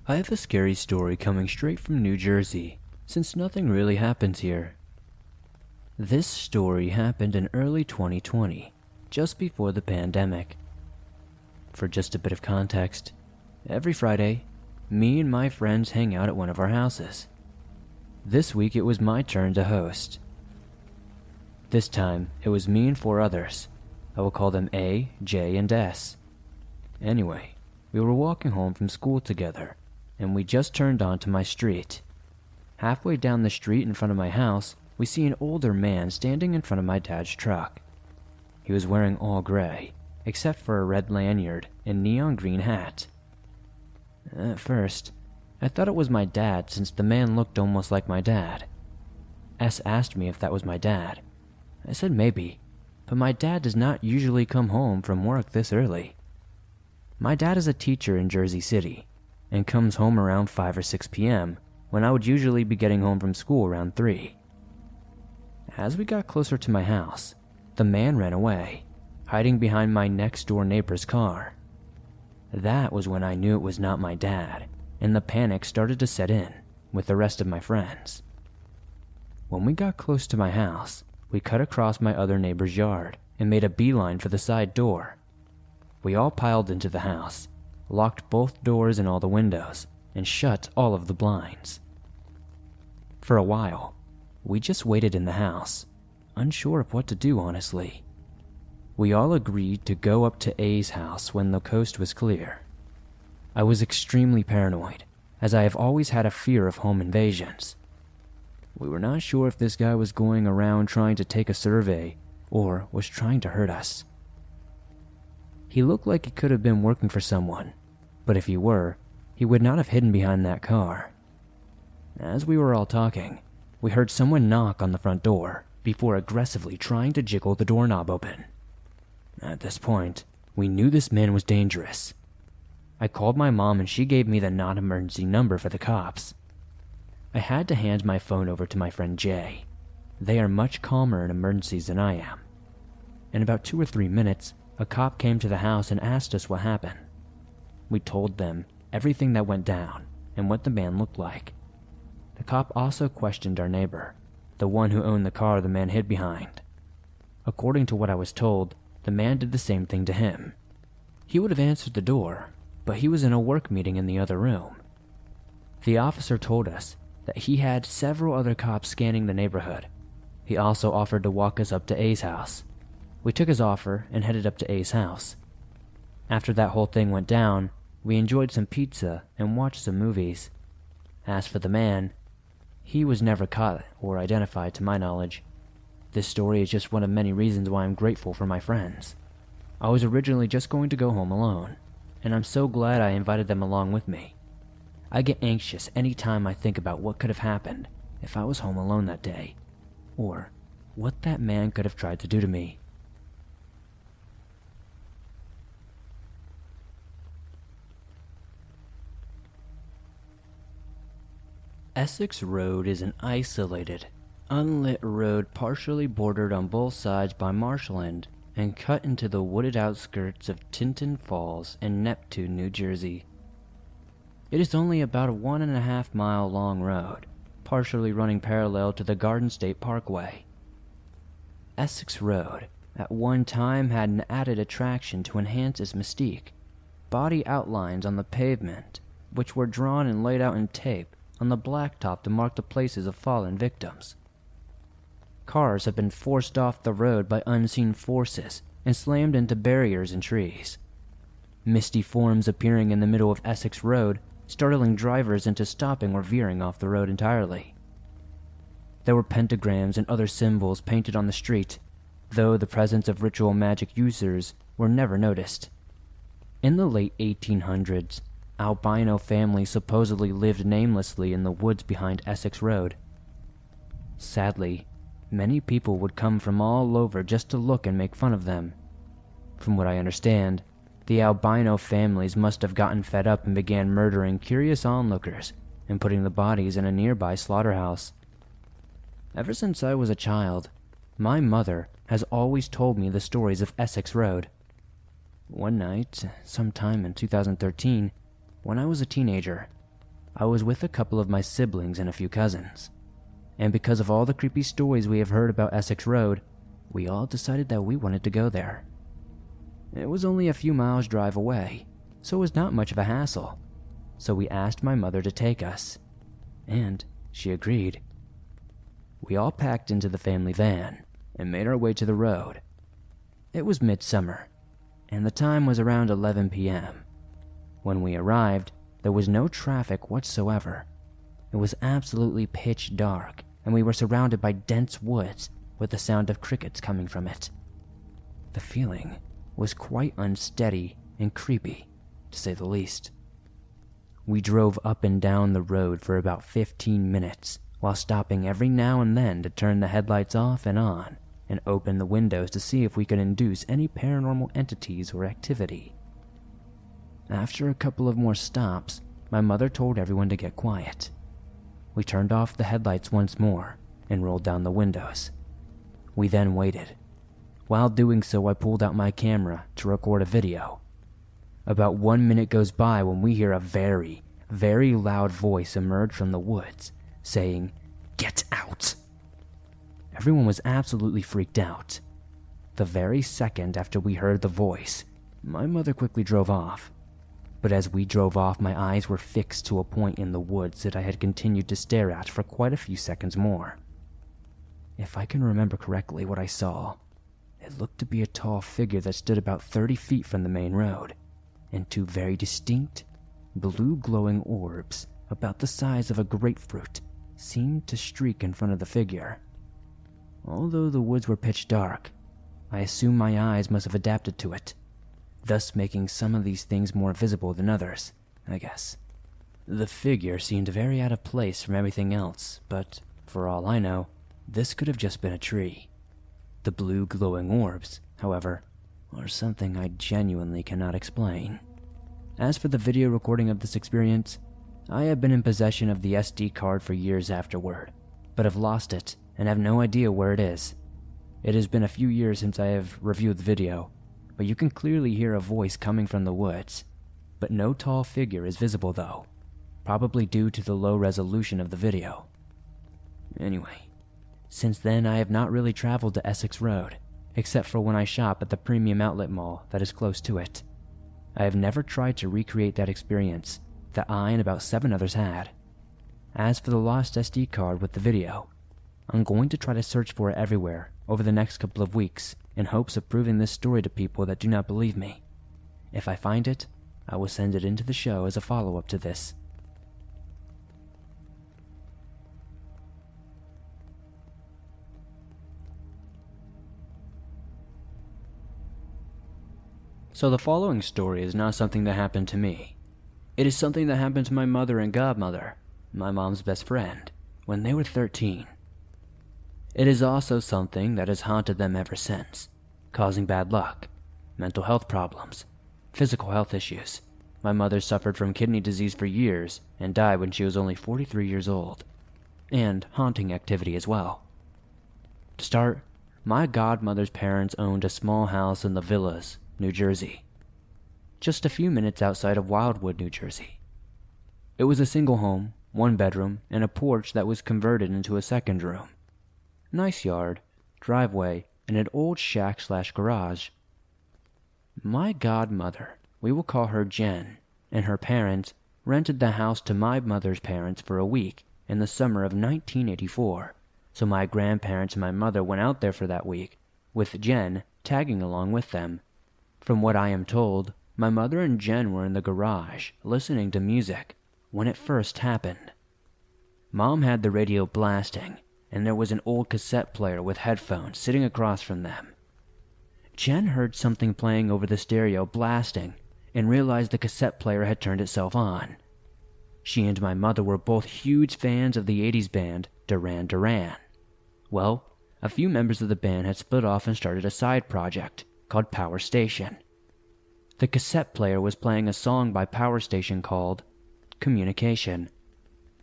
I have a scary story coming straight from New Jersey, since nothing really happens here. This story happened in early 2020, just before the pandemic. For just a bit of context, every Friday, me and my friends hang out at one of our houses. This week it was my turn to host. This time, it was me and 4 others. I will call them A, J, and S. Anyway, we were walking home from school together, and we just turned onto my street. Halfway down the street in front of my house, we see an older man standing in front of my dad's truck. He was wearing all gray, except for a red lanyard and neon green hat. At first, I thought it was my dad since the man looked almost like my dad. S asked me if that was my dad. I said maybe, but my dad does not usually come home from work this early. My dad is a teacher in Jersey City, and comes home around 5 or 6 p.m., when I would usually be getting home from school around 3. As we got closer to my house, the man ran away, hiding behind my next-door neighbor's car. That was when I knew it was not my dad, and the panic started to set in with the rest of my friends. When we got close to my house, we cut across my other neighbor's yard and made a beeline for the side door. We all piled into the house, locked both doors and all the windows, and shut all of the blinds. For a while, we just waited in the house, unsure of what to do, honestly. We all agreed to go up to A's house when the coast was clear. I was extremely paranoid, as I have always had a fear of home invasions. We were not sure if this guy was going around trying to take a survey, or was trying to hurt us. He looked like he could have been working for someone, but if he were, he would not have hidden behind that car. As we were all talking, we heard someone knock on the front door before aggressively trying to jiggle the doorknob open. At this point, we knew this man was dangerous. I called my mom and she gave me the non-emergency number for the cops. I had to hand my phone over to my friend Jay. They are much calmer in emergencies than I am. In about 2 or 3 minutes, a cop came to the house and asked us what happened. We told them everything that went down and what the man looked like. The cop also questioned our neighbor, the one who owned the car the man hid behind. According to what I was told, the man did the same thing to him. He would have answered the door, but he was in a work meeting in the other room. The officer told us that he had several other cops scanning the neighborhood. He also offered to walk us up to A's house. We took his offer and headed up to A's house. After that whole thing went down, we enjoyed some pizza and watched some movies. As for the man, he was never caught or identified to my knowledge. This story is just one of many reasons why I'm grateful for my friends. I was originally just going to go home alone, and I'm so glad I invited them along with me. I get anxious any time I think about what could have happened if I was home alone that day, or what that man could have tried to do to me. Essex Road is an isolated, unlit road partially bordered on both sides by marshland and cut into the wooded outskirts of Tinton Falls and Neptune, New Jersey. It is only about a 1.5 mile long road, partially running parallel to the Garden State Parkway. Essex Road at one time had an added attraction to enhance its mystique: body outlines on the pavement, which were drawn and laid out in tape on the blacktop to mark the places of fallen victims. Cars have been forced off the road by unseen forces and slammed into barriers and trees. Misty forms appearing in the middle of Essex Road, startling drivers into stopping or veering off the road entirely. There were pentagrams and other symbols painted on the street, though the presence of ritual magic users were never noticed. In the late 1800s, albino families supposedly lived namelessly in the woods behind Essex Road. Sadly, many people would come from all over just to look and make fun of them. From what I understand, the albino families must have gotten fed up and began murdering curious onlookers and putting the bodies in a nearby slaughterhouse. Ever since I was a child, my mother has always told me the stories of Essex Road. One night, sometime in 2013, when I was a teenager, I was with a couple of my siblings and a few cousins. And because of all the creepy stories we have heard about Essex Road, we all decided that we wanted to go there. It was only a few miles drive away, so it was not much of a hassle. So we asked my mother to take us, and she agreed. We all packed into the family van and made our way to the road. It was midsummer, and the time was around 11 p.m. When we arrived, there was no traffic whatsoever. It was absolutely pitch dark, and we were surrounded by dense woods with the sound of crickets coming from it. The feeling was quite unsteady and creepy, to say the least. We drove up and down the road for about 15 minutes, while stopping every now and then to turn the headlights off and on, and open the windows to see if we could induce any paranormal entities or activity. After a couple of more stops, my mother told everyone to get quiet. We turned off the headlights once more and rolled down the windows. We then waited. While doing so, I pulled out my camera to record a video. About 1 minute goes by when we hear a very, very loud voice emerge from the woods, saying, "Get out!" Everyone was absolutely freaked out. The very second after we heard the voice, my mother quickly drove off. But as we drove off, my eyes were fixed to a point in the woods that I had continued to stare at for quite a few seconds more. If I can remember correctly what I saw, it looked to be a tall figure that stood about 30 feet from the main road, and two very distinct, blue glowing orbs about the size of a grapefruit seemed to streak in front of the figure. Although the woods were pitch dark, I assume my eyes must have adapted to it, thus making some of these things more visible than others, I guess. The figure seemed very out of place from everything else, but for all I know, this could have just been a tree. The blue glowing orbs, however, are something I genuinely cannot explain. As for the video recording of this experience, I have been in possession of the SD card for years afterward, but have lost it and have no idea where it is. It has been a few years since I have reviewed the video, but you can clearly hear a voice coming from the woods. But no tall figure is visible though, probably due to the low resolution of the video. Anyway, since then I have not really traveled to Essex Road, except for when I shop at the premium outlet mall that is close to it. I have never tried to recreate that experience that I and about 7 others had. As for the lost SD card with the video, I'm going to try to search for it everywhere over the next couple of weeks in hopes of proving this story to people that do not believe me. If I find it, I will send it into the show as a follow-up to this. So the following story is not something that happened to me. It is something that happened to my mother and godmother, my mom's best friend, when they were 13. It is also something that has haunted them ever since, causing bad luck, mental health problems, physical health issues. My mother suffered from kidney disease for years and died when she was only 43 years old, and haunting activity as well. To start, my godmother's parents owned a small house in the Villas, New Jersey, just a few minutes outside of Wildwood, New Jersey. It was a single home, 1 bedroom, and a porch that was converted into a second room. Nice yard, driveway, and an old shack/garage. My godmother, we will call her Jen, and her parents rented the house to my mother's parents for a week in the summer of 1984, so my grandparents and my mother went out there for that week, with Jen tagging along with them. From what I am told, my mother and Jen were in the garage listening to music when it first happened. Mom had the radio blasting, and there was an old cassette player with headphones sitting across from them. Jen heard something playing over the stereo blasting and realized the cassette player had turned itself on. She and my mother were both huge fans of the 80s band Duran Duran. Well, a few members of the band had split off and started a side project called Power Station. The cassette player was playing a song by Power Station called Communication.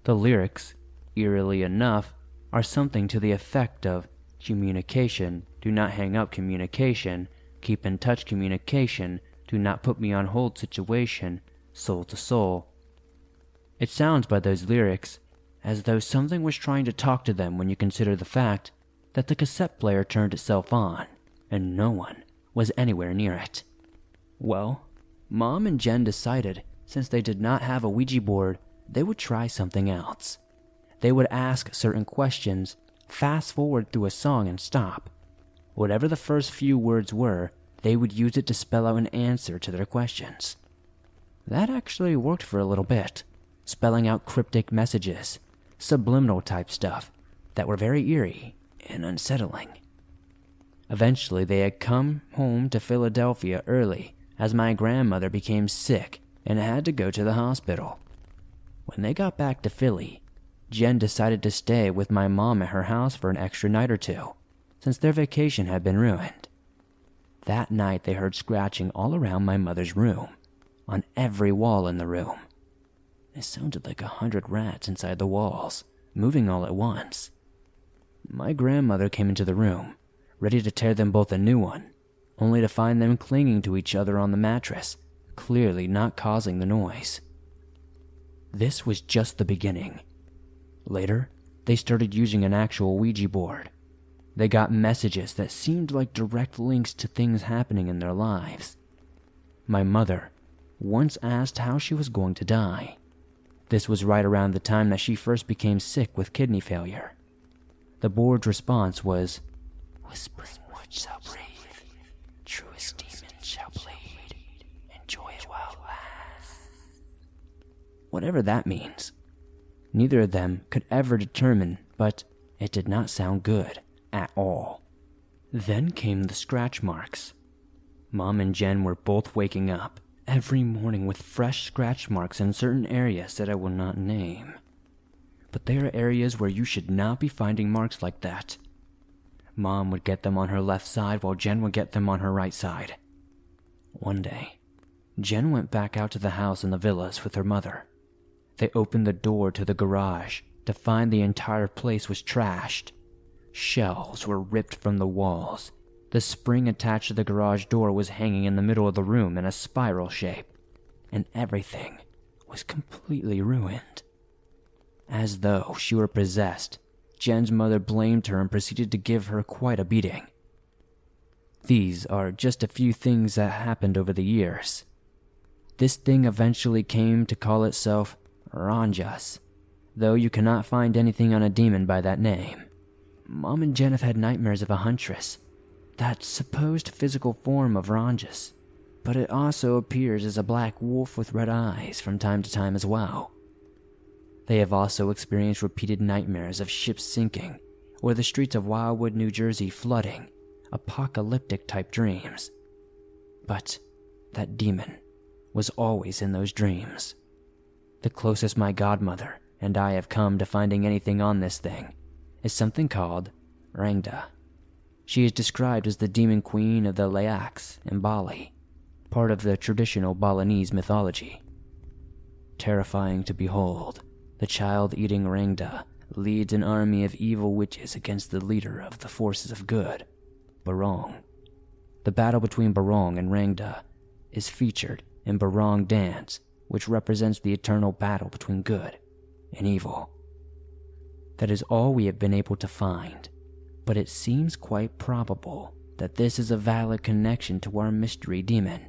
The lyrics, eerily enough, are something to the effect of communication, do not hang up communication, keep in touch communication, do not put me on hold situation, soul to soul. It sounds by those lyrics as though something was trying to talk to them when you consider the fact that the cassette player turned itself on and no one was anywhere near it. Well, Mom and Jen decided since they did not have a Ouija board, they would try something else. They would ask certain questions, fast forward through a song and stop. Whatever the first few words were, they would use it to spell out an answer to their questions. That actually worked for a little bit, spelling out cryptic messages, subliminal type stuff that were very eerie and unsettling. Eventually, they had come home to Philadelphia early as my grandmother became sick and had to go to the hospital. When they got back to Philly, Jen decided to stay with my mom at her house for an extra night or two, since their vacation had been ruined. That night, they heard scratching all around my mother's room, on every wall in the room. It sounded like 100 rats inside the walls, moving all at once. My grandmother came into the room, ready to tear them both a new one, only to find them clinging to each other on the mattress, clearly not causing the noise. This was just the beginning. Later, they started using an actual Ouija board. They got messages that seemed like direct links to things happening in their lives. My mother once asked how she was going to die. This was right around the time that she first became sick with kidney failure. The board's response was, "Whispering words shall breathe, truest demon shall bleed, enjoy it while it lasts." Whatever that means. Neither of them could ever determine, but it did not sound good at all. Then came the scratch marks. Mom and Jen were both waking up every morning with fresh scratch marks in certain areas that I will not name. But they are areas where you should not be finding marks like that. Mom would get them on her left side while Jen would get them on her right side. One day, Jen went back out to the house in the villas with her mother. They opened the door to the garage to find the entire place was trashed. Shelves were ripped from the walls. The spring attached to the garage door was hanging in the middle of the room in a spiral shape, and everything was completely ruined. As though she were possessed, Jen's mother blamed her and proceeded to give her quite a beating. These are just a few things that happened over the years. This thing eventually came to call itself Ranjas, though you cannot find anything on a demon by that name. Mom and Jen have had nightmares of a huntress, that supposed physical form of Ranjas, but it also appears as a black wolf with red eyes from time to time as well. They have also experienced repeated nightmares of ships sinking, or the streets of Wildwood, New Jersey flooding, apocalyptic type dreams. But that demon was always in those dreams. The closest my godmother and I have come to finding anything on this thing is something called Rangda. She is described as the demon queen of the Layaks in Bali, part of the traditional Balinese mythology. Terrifying to behold, the child-eating Rangda leads an army of evil witches against the leader of the forces of good, Barong. The battle between Barong and Rangda is featured in Barong Dance, which represents the eternal battle between good and evil. That is all we have been able to find, but it seems quite probable that this is a valid connection to our mystery demon.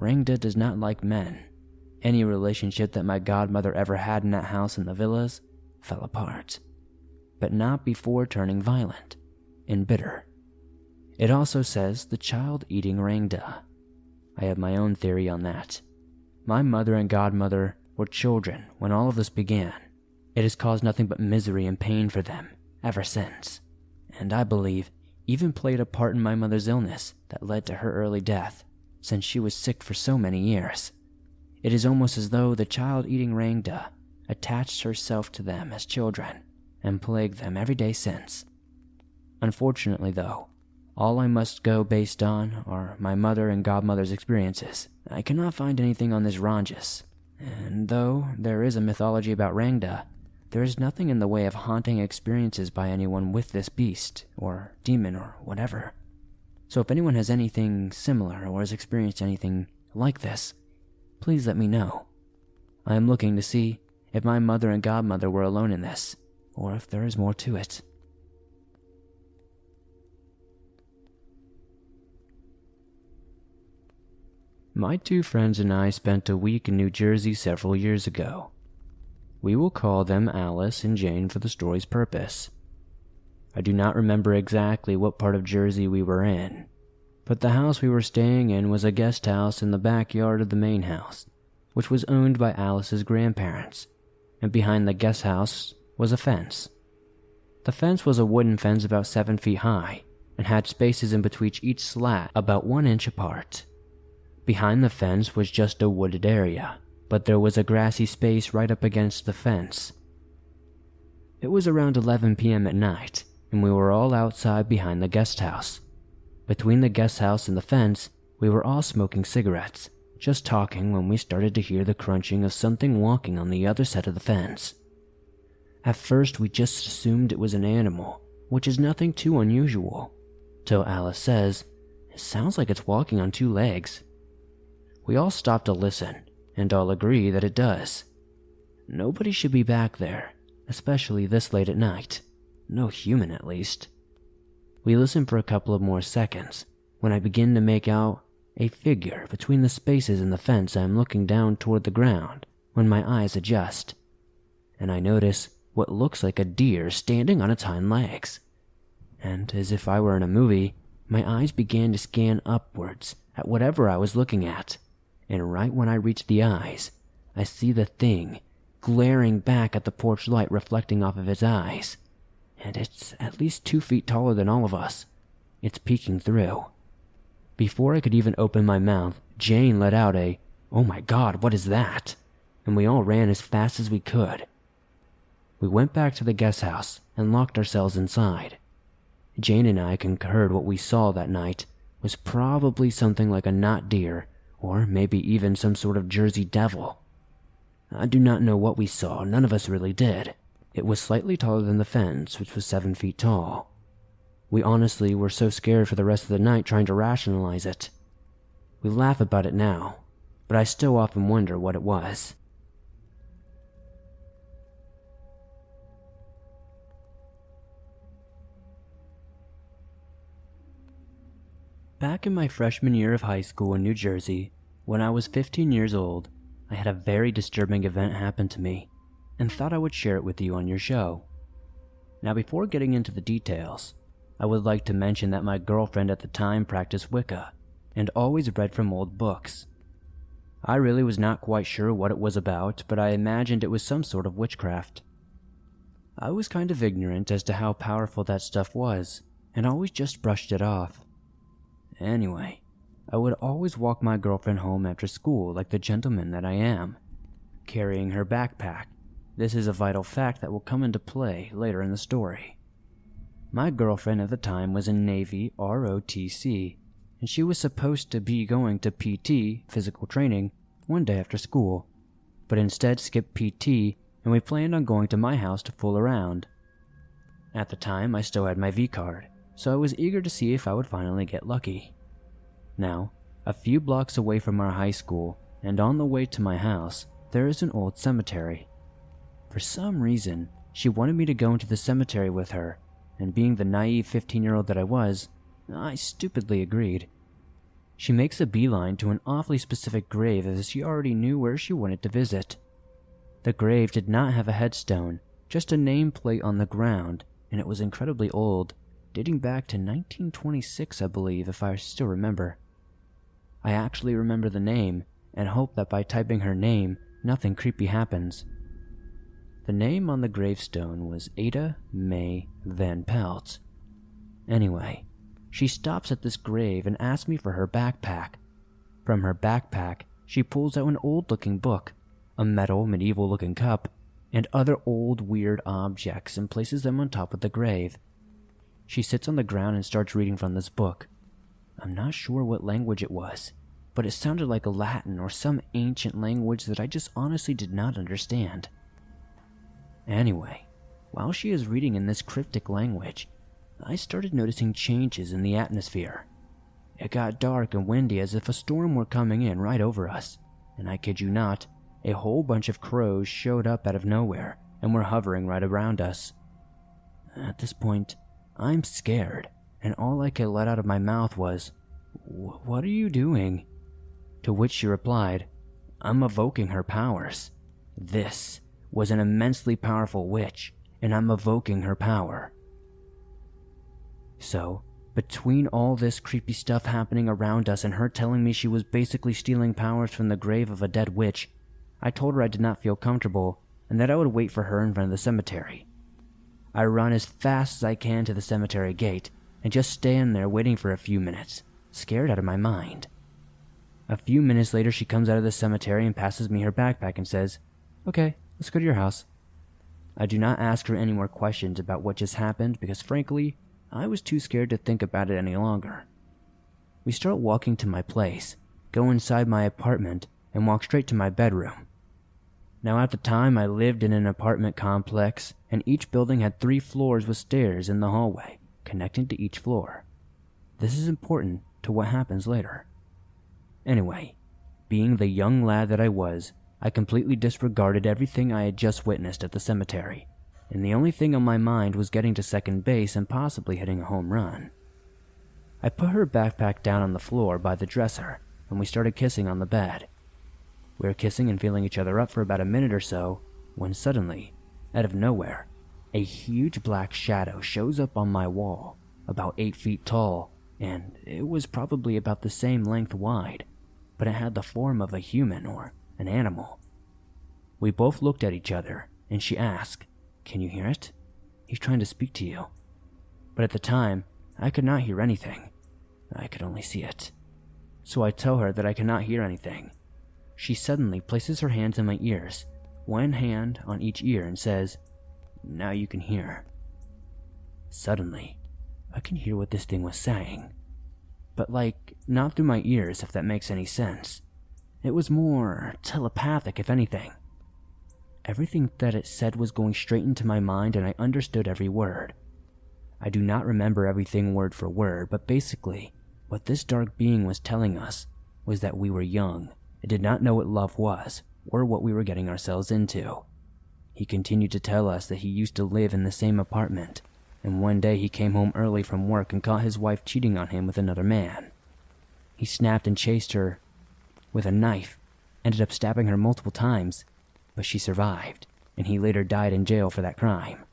Rangda does not like men. Any relationship that my godmother ever had in that house in the villas fell apart, but not before turning violent and bitter. It also says the child eating Rangda. I have my own theory on that. My mother and godmother were children when all of this began. It has caused nothing but misery and pain for them ever since, and I believe even played a part in my mother's illness that led to her early death, since she was sick for so many years. It is almost as though the child-eating Rangda attached herself to them as children and plagued them every day since. Unfortunately, though, all I must go based on are my mother and godmother's experiences. I cannot find anything on this Ranjas, and though there is a mythology about Rangda, there is nothing in the way of haunting experiences by anyone with this beast, or demon, or whatever. So if anyone has anything similar or has experienced anything like this, please let me know. I am looking to see if my mother and godmother were alone in this, or if there is more to it. My two friends and I spent a week in New Jersey several years ago. We will call them Alice and Jane for the story's purpose. I do not remember exactly what part of Jersey we were in, but the house we were staying in was a guest house in the backyard of the main house, which was owned by Alice's grandparents, and behind the guest house was a fence. The fence was a wooden fence about 7 feet high, and had spaces in between each slat about 1 inch apart. Behind the fence was just a wooded area, but there was a grassy space right up against the fence. It was around 11 p.m. at night, and we were all outside behind the guest house. Between the guest house and the fence, we were all smoking cigarettes, just talking when we started to hear the crunching of something walking on the other side of the fence. At first, we just assumed it was an animal, which is nothing too unusual, till Alice says, "It sounds like it's walking on 2 legs. We all stop to listen, and all agree that it does. Nobody should be back there, especially this late at night. No human, at least. We listen for a couple of more seconds, when I begin to make out a figure between the spaces in the fence. I am looking down toward the ground when my eyes adjust, and I notice what looks like a deer standing on its hind legs. And as if I were in a movie, my eyes began to scan upwards at whatever I was looking at, and right when I reach the eyes, I see the thing glaring back at the porch light reflecting off of its eyes, and it's at least 2 feet taller than all of us. It's peeking through. Before I could even open my mouth, Jane let out a, "Oh my God, what is that?" and we all ran as fast as we could. We went back to the guest house and locked ourselves inside. Jane and I concurred what we saw that night was probably something like a knot deer, or maybe even some sort of Jersey devil. I do not know what we saw, none of us really did. It was slightly taller than the fence, which was 7 feet tall. We honestly were so scared for the rest of the night trying to rationalize it. We laugh about it now, but I still often wonder what it was. Back in my freshman year of high school in New Jersey, when I was 15 years old, I had a very disturbing event happen to me, and thought I would share it with you on your show. Now, before getting into the details, I would like to mention that my girlfriend at the time practiced Wicca, and always read from old books. I really was not quite sure what it was about, but I imagined it was some sort of witchcraft. I was kind of ignorant as to how powerful that stuff was, and always just brushed it off. Anyway, I would always walk my girlfriend home after school like the gentleman that I am, carrying her backpack. This is a vital fact that will come into play later in the story. My girlfriend at the time was in Navy ROTC, and she was supposed to be going to PT, physical training, one day after school, but instead skipped PT, and we planned on going to my house to fool around. At the time, I still had my V-card, so I was eager to see if I would finally get lucky. Now, a few blocks away from our high school, and on the way to my house, there is an old cemetery. For some reason, she wanted me to go into the cemetery with her, and being the naive 15-year-old that I was, I stupidly agreed. She makes a beeline to an awfully specific grave as she already knew where she wanted to visit. The grave did not have a headstone, just a nameplate on the ground, and it was incredibly old, dating back to 1926, I believe, if I still remember. I actually remember the name, and hope that by typing her name, nothing creepy happens. The name on the gravestone was Ada Mae Van Pelt. Anyway, she stops at this grave and asks me for her backpack. From her backpack, she pulls out an old-looking book, a metal, medieval-looking cup, and other old, weird objects and places them on top of the grave. She sits on the ground and starts reading from this book. I'm not sure what language it was, but it sounded like a Latin or some ancient language that I just honestly did not understand. Anyway, while she is reading in this cryptic language, I started noticing changes in the atmosphere. It got dark and windy as if a storm were coming in right over us, and I kid you not, a whole bunch of crows showed up out of nowhere and were hovering right around us. At this point, I'm scared, and all I could let out of my mouth was, "What are you doing?" To which she replied, "I'm evoking her powers. This was an immensely powerful witch, and I'm evoking her power." So, between all this creepy stuff happening around us and her telling me she was basically stealing powers from the grave of a dead witch, I told her I did not feel comfortable and that I would wait for her in front of the cemetery. I run as fast as I can to the cemetery gate and just stand there waiting for a few minutes, scared out of my mind. A few minutes later, she comes out of the cemetery and passes me her backpack and says, "Okay, let's go to your house." I do not ask her any more questions about what just happened because frankly, I was too scared to think about it any longer. We start walking to my place, go inside my apartment, and walk straight to my bedroom. Now at the time I lived in an apartment complex, and each building had 3 floors with stairs in the hallway, connecting to each floor. This is important to what happens later. Anyway, being the young lad that I was, I completely disregarded everything I had just witnessed at the cemetery, and the only thing on my mind was getting to second base and possibly hitting a home run. I put her backpack down on the floor by the dresser, and we started kissing on the bed. We were kissing and feeling each other up for about a minute or so, when suddenly, out of nowhere, a huge black shadow shows up on my wall, about 8 feet tall, and it was probably about the same length wide, but it had the form of a human or an animal. We both looked at each other, and she asked, "Can you hear it? He's trying to speak to you." But at the time, I could not hear anything. I could only see it. So I tell her that I cannot hear anything. She suddenly places her hands in my ears, one hand on each ear, and says, "Now you can hear." Suddenly, I can hear what this thing was saying. But not through my ears, if that makes any sense. It was more telepathic, if anything. Everything that it said was going straight into my mind, and I understood every word. I do not remember everything word for word, but basically, what this dark being was telling us was that we were young and did not know what love was or what we were getting ourselves into. He continued to tell us that he used to live in the same apartment, and one day he came home early from work and caught his wife cheating on him with another man. He snapped and chased her with a knife, ended up stabbing her multiple times, but she survived, and he later died in jail for that crime.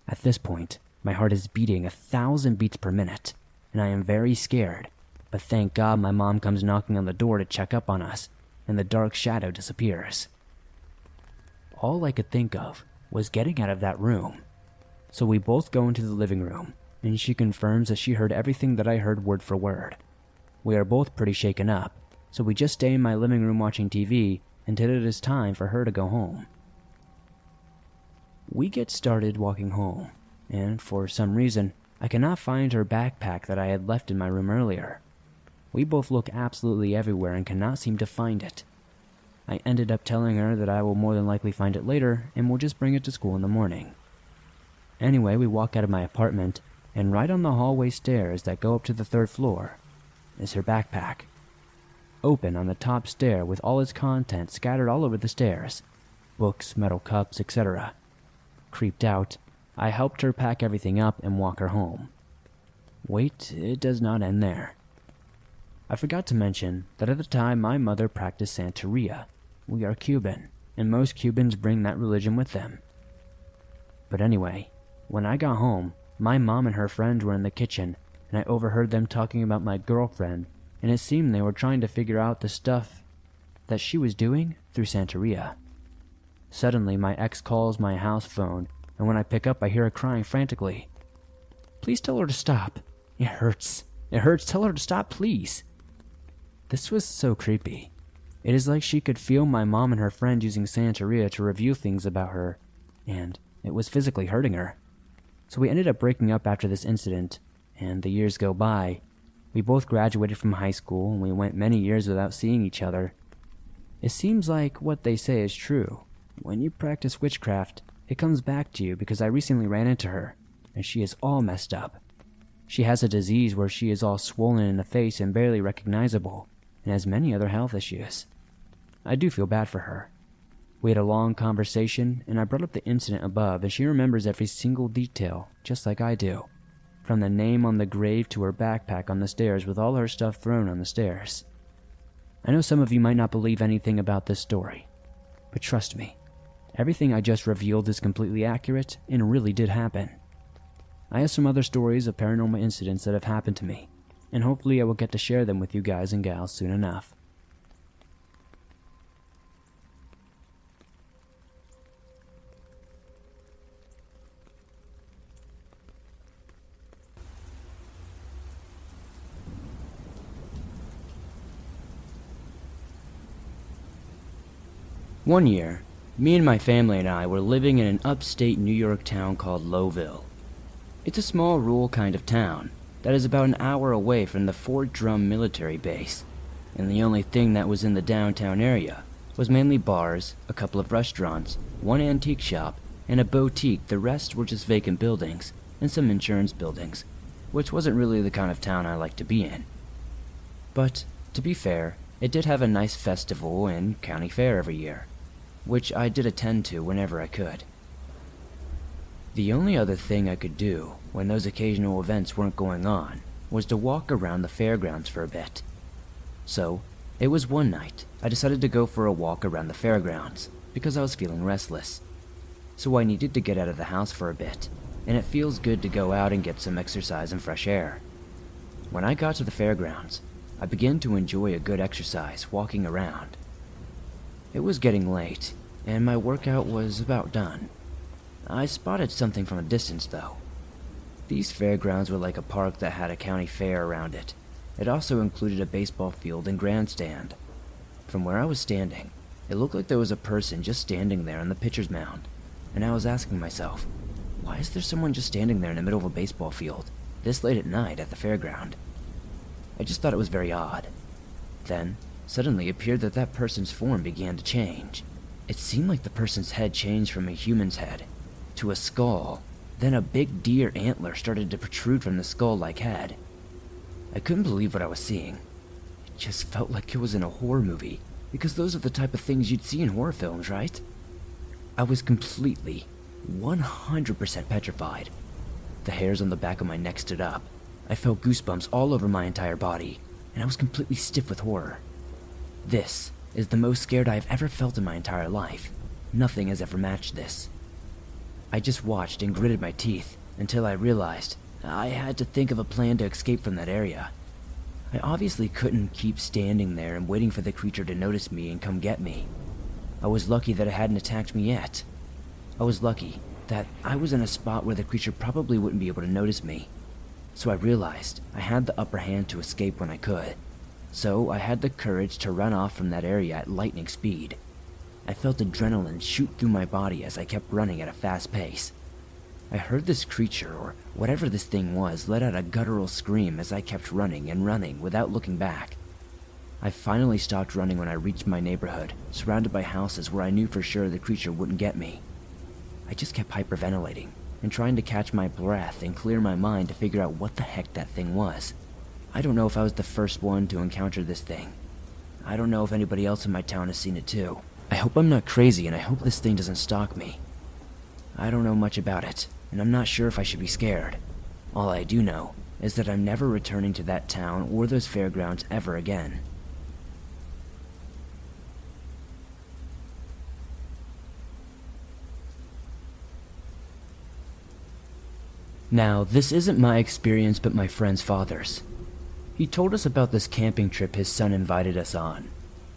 At this point, my heart is beating 1,000 beats per minute, and I am very scared, but thank God my mom comes knocking on the door to check up on us, and the dark shadow disappears. All I could think of was getting out of that room, so we both go into the living room, and she confirms that she heard everything that I heard word for word. We are both pretty shaken up, so we just stay in my living room watching TV until it is time for her to go home. We get started walking home, and for some reason, I cannot find her backpack that I had left in my room earlier. We both look absolutely everywhere and cannot seem to find it. I ended up telling her that I will more than likely find it later and will just bring it to school in the morning. Anyway, we walk out of my apartment, and right on the hallway stairs that go up to the 3rd floor is her backpack. Open on the top stair with all its contents scattered all over the stairs. Books, metal cups, etc. Creeped out, I helped her pack everything up and walk her home. Wait, it does not end there. I forgot to mention that at the time my mother practiced Santeria. We are Cuban, and most Cubans bring that religion with them. But anyway, when I got home, my mom and her friends were in the kitchen, and I overheard them talking about my girlfriend, and it seemed they were trying to figure out the stuff that she was doing through Santeria. Suddenly, my ex calls my house phone, and when I pick up, I hear her crying frantically. "Please tell her to stop. It hurts. It hurts. Tell her to stop, please." This was so creepy. It is like she could feel my mom and her friend using Santeria to reveal things about her, and it was physically hurting her. So we ended up breaking up after this incident, and the years go by. We both graduated from high school, and we went many years without seeing each other. It seems like what they say is true. When you practice witchcraft, it comes back to you, because I recently ran into her, and she is all messed up. She has a disease where she is all swollen in the face and barely recognizable, and has many other health issues. I do feel bad for her. We had a long conversation, and I brought up the incident above, and she remembers every single detail, just like I do. From the name on the grave to her backpack on the stairs with all her stuff thrown on the stairs. I know some of you might not believe anything about this story, but trust me, everything I just revealed is completely accurate and really did happen. I have some other stories of paranormal incidents that have happened to me, and hopefully I will get to share them with you guys and gals soon enough. One year, me and my family and I were living in an upstate New York town called Lowville. It's a small rural kind of town that is about an hour away from the Fort Drum military base, and the only thing that was in the downtown area was mainly bars, a couple of restaurants, one antique shop, and a boutique. The rest were just vacant buildings and some insurance buildings, which wasn't really the kind of town I liked to be in. But, to be fair, it did have a nice festival and county fair every year, which I did attend to whenever I could. The only other thing I could do when those occasional events weren't going on was to walk around the fairgrounds for a bit. So, it was one night I decided to go for a walk around the fairgrounds because I was feeling restless. So I needed to get out of the house for a bit, and it feels good to go out and get some exercise and fresh air. When I got to the fairgrounds, I began to enjoy a good exercise walking around. It was getting late, and my workout was about done. I spotted something from a distance, though. These fairgrounds were like a park that had a county fair around it. It also included a baseball field and grandstand. From where I was standing, it looked like there was a person just standing there on the pitcher's mound, and I was asking myself, why is there someone just standing there in the middle of a baseball field, this late at night at the fairground? I just thought it was very odd. Then, suddenly it appeared that that person's form began to change. It seemed like the person's head changed from a human's head to a skull, Then a big deer antler started to protrude from the skull-like head. I couldn't believe what I was seeing. It just felt like it was in a horror movie, because those are the type of things you'd see in horror films, right? I was completely, 100% petrified. The hairs on the back of my neck stood up. I felt goosebumps all over my entire body, and I was completely stiff with horror. This is the most scared I've ever felt in my entire life. Nothing has ever matched this. I just watched and gritted my teeth until I realized I had to think of a plan to escape from that area. I obviously couldn't keep standing there and waiting for the creature to notice me and come get me. I was lucky that it hadn't attacked me yet. I was lucky that I was in a spot where the creature probably wouldn't be able to notice me. So I realized I had the upper hand to escape when I could. So I had the courage to run off from that area at lightning speed. I felt adrenaline shoot through my body as I kept running at a fast pace. I heard this creature, or whatever this thing was, let out a guttural scream as I kept running and running without looking back. I finally stopped running when I reached my neighborhood, surrounded by houses where I knew for sure the creature wouldn't get me. I just kept hyperventilating and trying to catch my breath and clear my mind to figure out what the heck that thing was. I don't know if I was the first one to encounter this thing. I don't know if anybody else in my town has seen it too. I hope I'm not crazy, and I hope this thing doesn't stalk me. I don't know much about it, and I'm not sure if I should be scared. All I do know is that I'm never returning to that town or those fairgrounds ever again. Now, this isn't my experience but my friend's father's. He told us about this camping trip his son invited us on.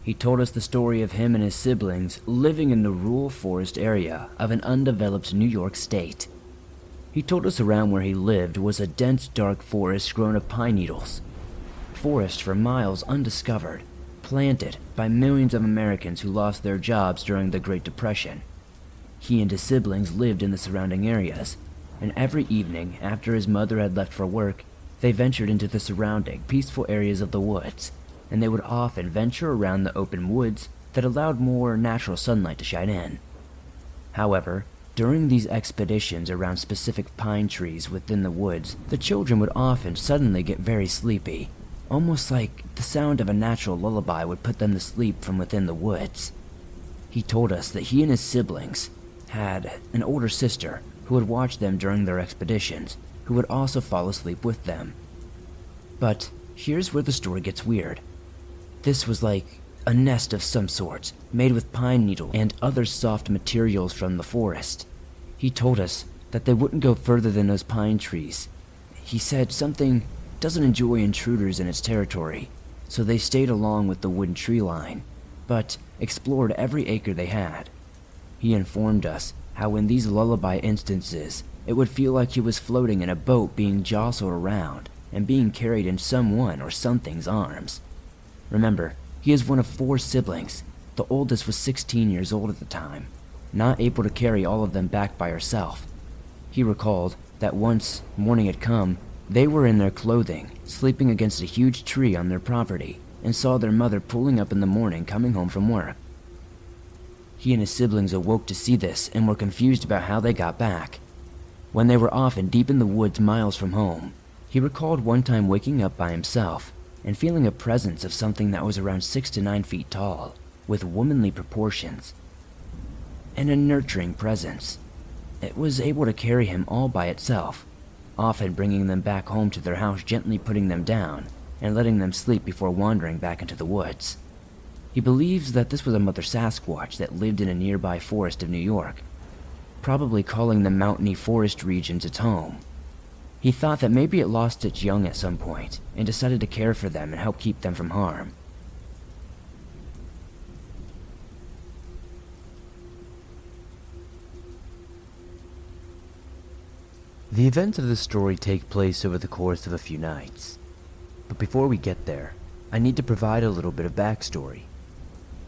He told us the story of him and his siblings living in the rural forest area of an undeveloped New York state. He told us around where he lived was a dense, dark forest grown of pine needles. Forest for miles undiscovered, planted by millions of Americans who lost their jobs during the Great Depression. He and his siblings lived in the surrounding areas, and every evening after his mother had left for work, they ventured into the surrounding, peaceful areas of the woods, and they would often venture around the open woods that allowed more natural sunlight to shine in. However, during these expeditions around specific pine trees within the woods, the children would often suddenly get very sleepy, almost like the sound of a natural lullaby would put them to sleep from within the woods. He told us that he and his siblings had an older sister who would watch them during their expeditions, who would also fall asleep with them. But here's where the story gets weird. This was like a nest of some sort, made with pine needle and other soft materials from the forest. He told us that they wouldn't go further than those pine trees. He said something doesn't enjoy intruders in its territory, so they stayed along with the wooden tree line, but explored every acre they had. He informed us how in these lullaby instances, it would feel like he was floating in a boat being jostled around and being carried in someone or something's arms. Remember, he is one of 4 siblings. The oldest was 16 years old at the time, not able to carry all of them back by herself. He recalled that once morning had come, they were in their clothing, sleeping against a huge tree on their property, and saw their mother pulling up in the morning coming home from work. He and his siblings awoke to see this and were confused about how they got back. When they were often deep in the woods miles from home, he recalled one time waking up by himself and feeling a presence of something that was around 6 to 9 feet tall, with womanly proportions, and a nurturing presence. It was able to carry him all by itself, often bringing them back home to their house, gently putting them down and letting them sleep before wandering back into the woods. He believes that this was a mother Sasquatch that lived in a nearby forest of New York, probably calling the mountainy forest regions its home. He thought that maybe it lost its young at some point and decided to care for them and help keep them from harm. The events of this story take place over the course of a few nights. But before we get there, I need to provide a little bit of backstory.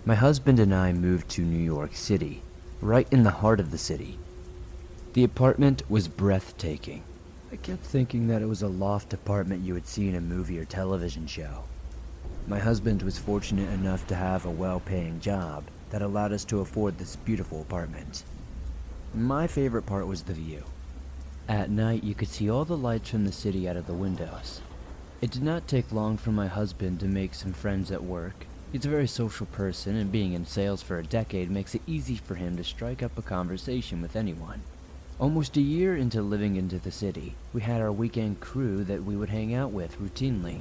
My husband and I moved to New York City, right in the heart of the city. The apartment was breathtaking. I kept thinking that it was a loft apartment you would see in a movie or television show. My husband was fortunate enough to have a well-paying job that allowed us to afford this beautiful apartment. My favorite part was the view. At night, you could see all the lights from the city out of the windows. It did not take long for my husband to make some friends at work. He's a very social person, and being in sales for a decade makes it easy for him to strike up a conversation with anyone. Almost a year into living into the city, we had our weekend crew that we would hang out with routinely.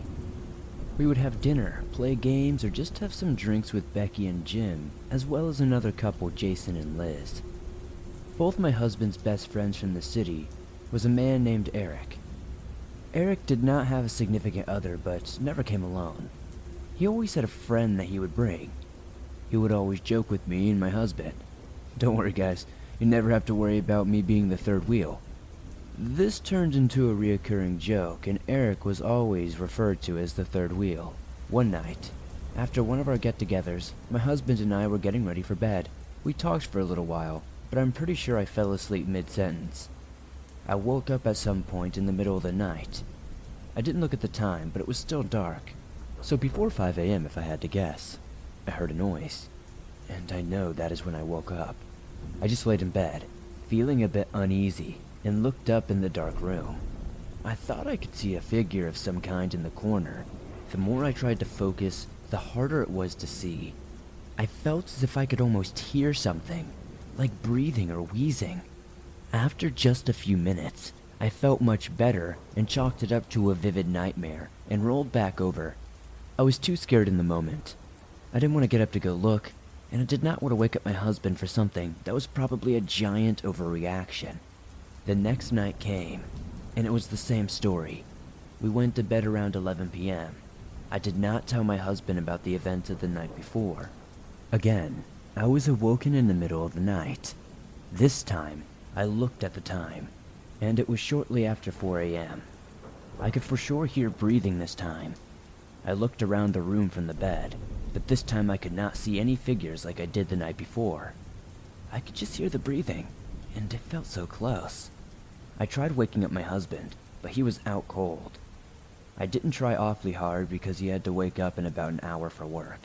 We would have dinner, play games, or just have some drinks with Becky and Jim, as well as another couple, Jason and Liz. Both my husband's best friends from the city was a man named Eric. Eric did not have a significant other, but never came alone. He always had a friend that he would bring. He would always joke with me and my husband. Don't worry, guys, you never have to worry about me being the third wheel. This turned into a reoccurring joke, and Eric was always referred to as the third wheel. One night, after one of our get-togethers, my husband and I were getting ready for bed. We talked for a little while, but I'm pretty sure I fell asleep mid-sentence. I woke up at some point in the middle of the night. I didn't look at the time, but it was still dark. So before 5 a.m. if I had to guess. I heard a noise, and I know that is when I woke up. I just laid in bed, feeling a bit uneasy, and looked up in the dark room. I thought I could see a figure of some kind in the corner. The more I tried to focus, the harder it was to see. I felt as if I could almost hear something, like breathing or wheezing. After just a few minutes, I felt much better and chalked it up to a vivid nightmare and rolled back over. I was too scared in the moment. I didn't want to get up to go look, and I did not want to wake up my husband for something that was probably a giant overreaction. The next night came, and it was the same story. We went to bed around 11 p.m. I did not tell my husband about the events of the night before. Again, I was awoken in the middle of the night. This time, I looked at the time, and it was shortly after 4 a.m. I could for sure hear breathing this time. I looked around the room from the bed, but this time I could not see any figures like I did the night before. I could just hear the breathing, and it felt so close. I tried waking up my husband, but he was out cold. I didn't try awfully hard because he had to wake up in about an hour for work.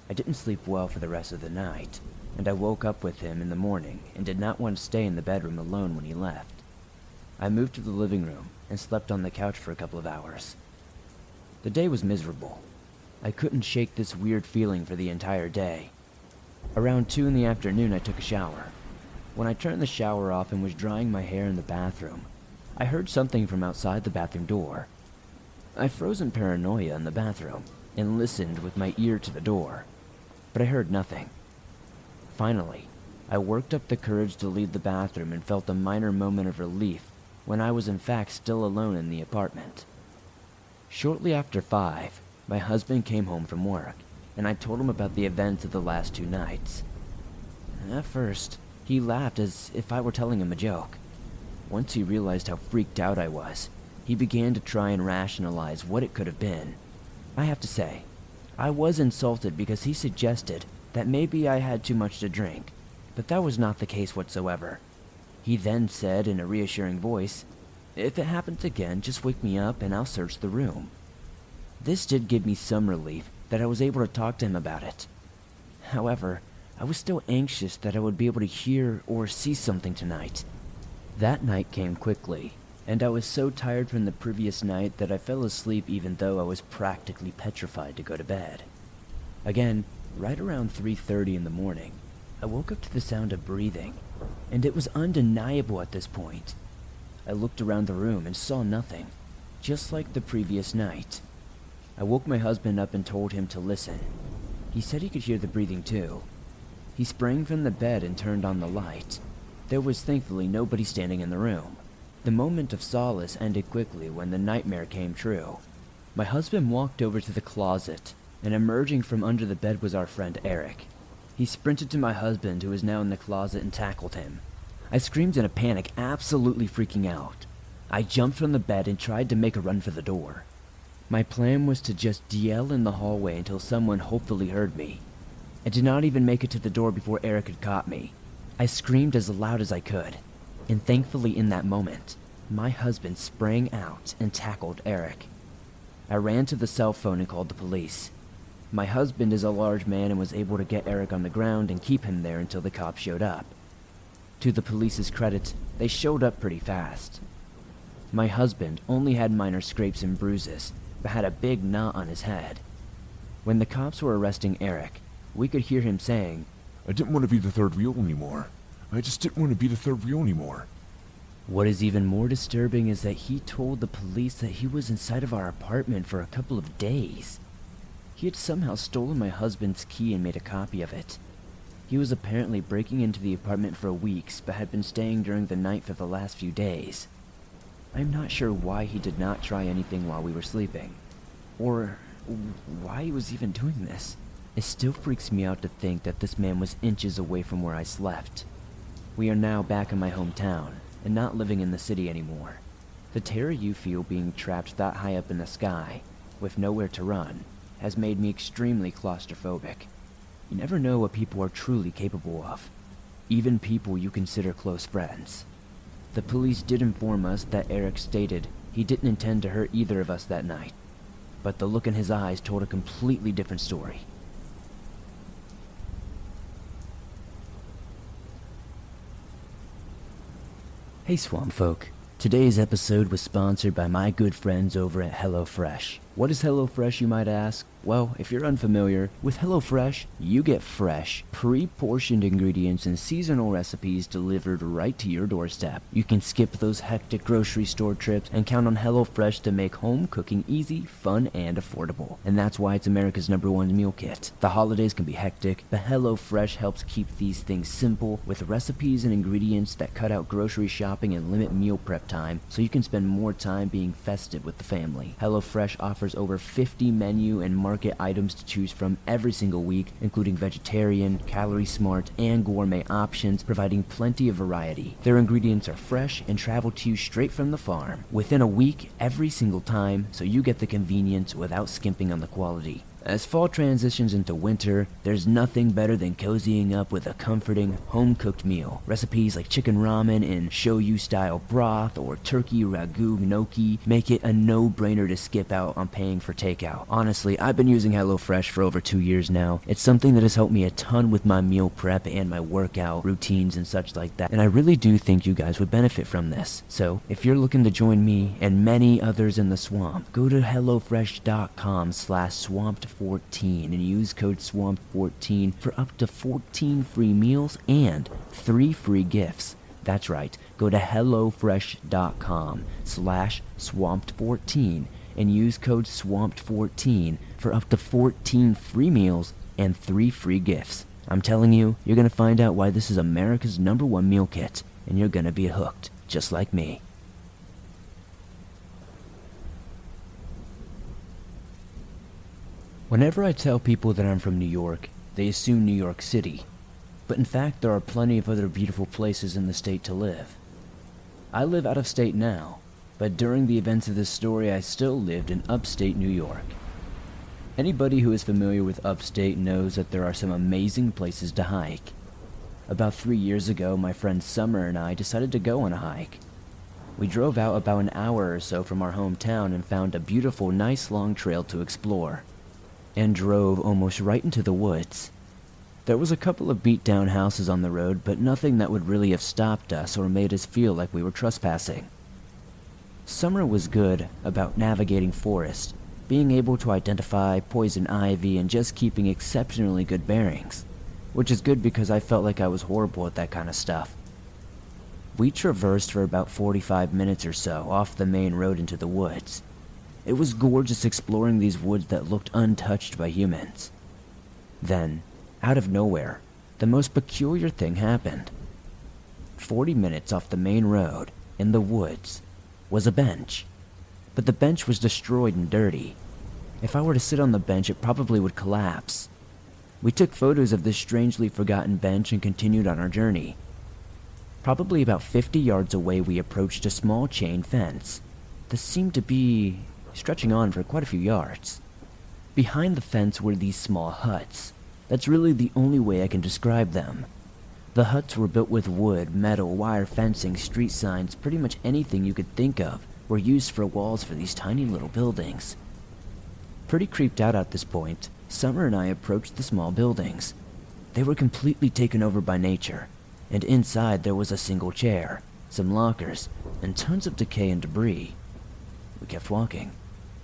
I didn't sleep well for the rest of the night, and I woke up with him in the morning and did not want to stay in the bedroom alone when he left. I moved to the living room and slept on the couch for a couple of hours. The day was miserable. I couldn't shake this weird feeling for the entire day. Around 2 in the afternoon, I took a shower. When I turned the shower off and was drying my hair in the bathroom, I heard something from outside the bathroom door. I froze in paranoia in the bathroom and listened with my ear to the door, but I heard nothing. Finally, I worked up the courage to leave the bathroom and felt a minor moment of relief when I was in fact still alone in the apartment. Shortly after 5, my husband came home from work, and I told him about the events of the last 2 nights. At first, he laughed as if I were telling him a joke. Once he realized how freaked out I was, he began to try and rationalize what it could have been. I have to say, I was insulted because he suggested that maybe I had too much to drink, but that was not the case whatsoever. He then said in a reassuring voice, "If it happens again, just wake me up and I'll search the room." This did give me some relief that I was able to talk to him about it. However, I was still anxious that I would be able to hear or see something tonight. That night came quickly, and I was so tired from the previous night that I fell asleep even though I was practically petrified to go to bed. Again, right around 3:30 in the morning, I woke up to the sound of breathing, and it was undeniable at this point. I looked around the room and saw nothing, just like the previous night. I woke my husband up and told him to listen. He said he could hear the breathing too. He sprang from the bed and turned on the light. There was thankfully nobody standing in the room. The moment of solace ended quickly when the nightmare came true. My husband walked over to the closet, and emerging from under the bed was our friend Eric. He sprinted to my husband, who was now in the closet, and tackled him. I screamed in a panic, absolutely freaking out. I jumped from the bed and tried to make a run for the door. My plan was to just yell in the hallway until someone hopefully heard me. I did not even make it to the door before Eric had caught me. I screamed as loud as I could, and thankfully in that moment, my husband sprang out and tackled Eric. I ran to the cell phone and called the police. My husband is a large man and was able to get Eric on the ground and keep him there until the cops showed up. To the police's credit, they showed up pretty fast. My husband only had minor scrapes and bruises, but had a big knot on his head. When the cops were arresting Eric, we could hear him saying, I didn't want to be the third wheel anymore. I just didn't want to be the third wheel anymore. What is even more disturbing is that he told the police that he was inside of our apartment for a couple of days. He had somehow stolen my husband's key and made a copy of it. He was apparently breaking into the apartment for weeks, but had been staying during the night for the last few days. I'm not sure why he did not try anything while we were sleeping, or why he was even doing this. It still freaks me out to think that this man was inches away from where I slept. We are now back in my hometown, and not living in the city anymore. The terror you feel being trapped that high up in the sky, with nowhere to run, has made me extremely claustrophobic. You never know what people are truly capable of, even people you consider close friends. The police did inform us that Eric stated he didn't intend to hurt either of us that night, but the look in his eyes told a completely different story. Hey Swamp Folk, today's episode was sponsored by my good friends over at HelloFresh. What is HelloFresh, you might ask? Well, if you're unfamiliar, with HelloFresh, you get fresh, pre-portioned ingredients and seasonal recipes delivered right to your doorstep. You can skip those hectic grocery store trips and count on HelloFresh to make home cooking easy, fun, and affordable. And that's why it's America's #1 meal kit. The holidays can be hectic, but HelloFresh helps keep these things simple with recipes and ingredients that cut out grocery shopping and limit meal prep time so you can spend more time being festive with the family. HelloFresh offers over 50 menu and market items to choose from every single week, including vegetarian, calorie smart, and gourmet options, providing plenty of variety. Their ingredients are fresh and travel to you straight from the farm, within a week every single time, so you get the convenience without skimping on the quality. As fall transitions into winter, there's nothing better than cozying up with a comforting, home-cooked meal. Recipes like chicken ramen in shoyu-style broth or turkey ragu gnocchi make it a no-brainer to skip out on paying for takeout. Honestly, I've been using HelloFresh for over 2 years now. It's something that has helped me a ton with my meal prep and my workout routines and such like that, and I really do think you guys would benefit from this. So, if you're looking to join me and many others in the swamp, go to hellofresh.com/swamped14 and use code SWAMP14 for up to 14 free meals and 3 free gifts. That's right, go to hellofresh.com/swamped14 and use code SWAMPed14 for up to 14 free meals and 3 free gifts. I'm telling you, you're going to find out why this is America's #1 meal kit, and you're going to be hooked, just like me. Whenever I tell people that I'm from New York, they assume New York City. But in fact, there are plenty of other beautiful places in the state to live. I live out of state now, but during the events of this story, I still lived in upstate New York. Anybody who is familiar with upstate knows that there are some amazing places to hike. About 3 years ago, my friend Summer and I decided to go on a hike. We drove out about an hour or so from our hometown and found a beautiful, nice long trail to explore, and drove almost right into the woods. There was a couple of beat-down houses on the road, but nothing that would really have stopped us or made us feel like we were trespassing. Summer was good about navigating forest, being able to identify poison ivy and just keeping exceptionally good bearings, which is good because I felt like I was horrible at that kind of stuff. We traversed for about 45 minutes or so off the main road into the woods. It was gorgeous exploring these woods that looked untouched by humans. Then, out of nowhere, the most peculiar thing happened. 40 minutes off the main road, in the woods, was a bench. But the bench was destroyed and dirty. If I were to sit on the bench, it probably would collapse. We took photos of this strangely forgotten bench and continued on our journey. Probably about 50 yards away, we approached a small chain fence. This seemed to be stretching on for quite a few yards. Behind the fence were these small huts. That's really the only way I can describe them. The huts were built with wood, metal, wire fencing, street signs, pretty much anything you could think of were used for walls for these tiny little buildings. Pretty creeped out at this point, Summer and I approached the small buildings. They were completely taken over by nature. and inside there was a single chair, some lockers, and tons of decay and debris. We kept walking,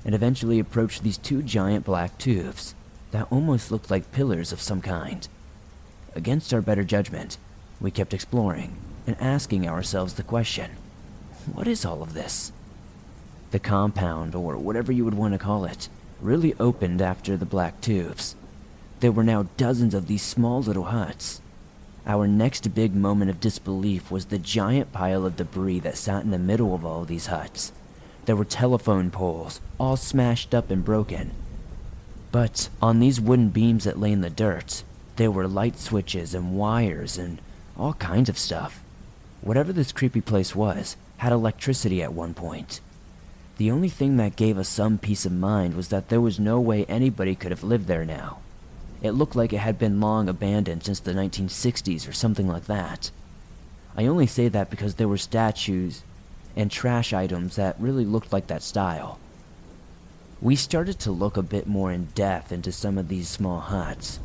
and eventually approached these two giant black tubes that almost looked like pillars of some kind. Against our better judgment, we kept exploring and asking ourselves the question, what is all of this? The compound, or whatever you would want to call it, really opened after the black tubes. There were now dozens of these small little huts. Our next big moment of disbelief was the giant pile of debris that sat in the middle of all these huts. There were telephone poles, all smashed up and broken. But on these wooden beams that lay in the dirt, there were light switches and wires and all kinds of stuff. Whatever this creepy place was, had electricity at one point. The only thing that gave us some peace of mind was that there was no way anybody could have lived there now. It looked like it had been long abandoned since the 1960s or something like that. I only say that because there were statues and trash items that really looked like that style. We started to look a bit more in depth into some of these small huts.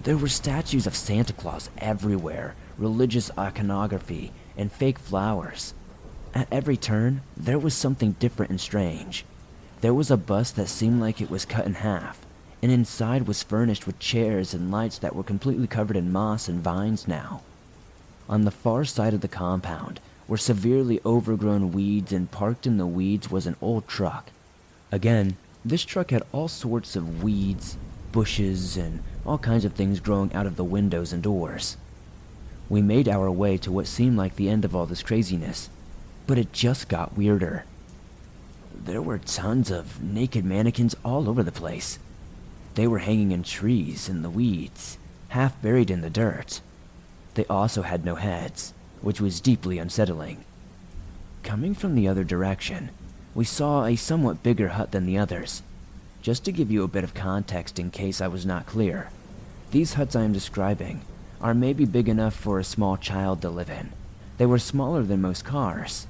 There were statues of Santa Claus everywhere, religious iconography, and fake flowers. At every turn, there was something different and strange. There was a bus that seemed like it was cut in half, and inside was furnished with chairs and lights that were completely covered in moss and vines now. On the far side of the compound were severely overgrown weeds, and parked in the weeds was an old truck. Again, this truck had all sorts of weeds, bushes, and all kinds of things growing out of the windows and doors. We made our way to what seemed like the end of all this craziness, but it just got weirder. There were tons of naked mannequins all over the place. They were hanging in trees in the weeds, half buried in the dirt. They also had no heads, which was deeply unsettling. Coming from the other direction, we saw a somewhat bigger hut than the others. Just to give you a bit of context in case I was not clear, these huts I am describing are maybe big enough for a small child to live in. They were smaller than most cars.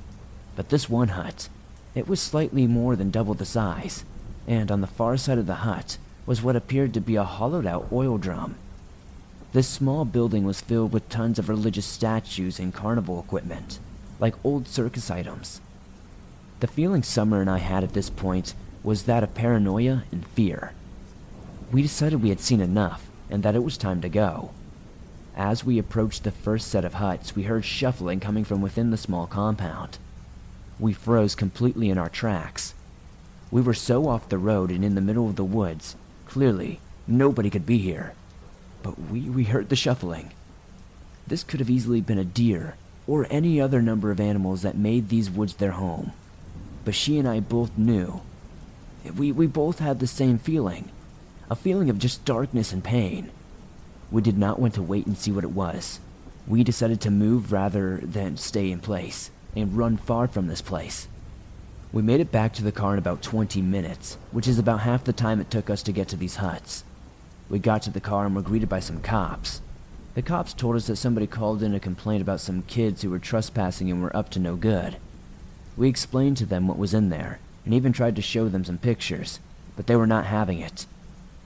But this one hut, it was slightly more than double the size, and on the far side of the hut was what appeared to be a hollowed-out oil drum. This small building was filled with tons of religious statues and carnival equipment, like old circus items. The feeling Summer and I had at this point was that of paranoia and fear. We decided we had seen enough, and that it was time to go. As we approached the first set of huts, we heard shuffling coming from within the small compound. We froze completely in our tracks. We were so off the road and in the middle of the woods, clearly, nobody could be here. But we heard the shuffling. This could have easily been a deer, or any other number of animals that made these woods their home. But she and I both knew. We both had the same feeling, a feeling of just darkness and pain. We did not want to wait and see what it was. We decided to move rather than stay in place, and run far from this place. We made it back to the car in about 20 minutes, which is about half the time it took us to get to these huts. We got to the car and were greeted by some cops. The cops told us that somebody called in a complaint about some kids who were trespassing and were up to no good. We explained to them what was in there, and even tried to show them some pictures, but they were not having it.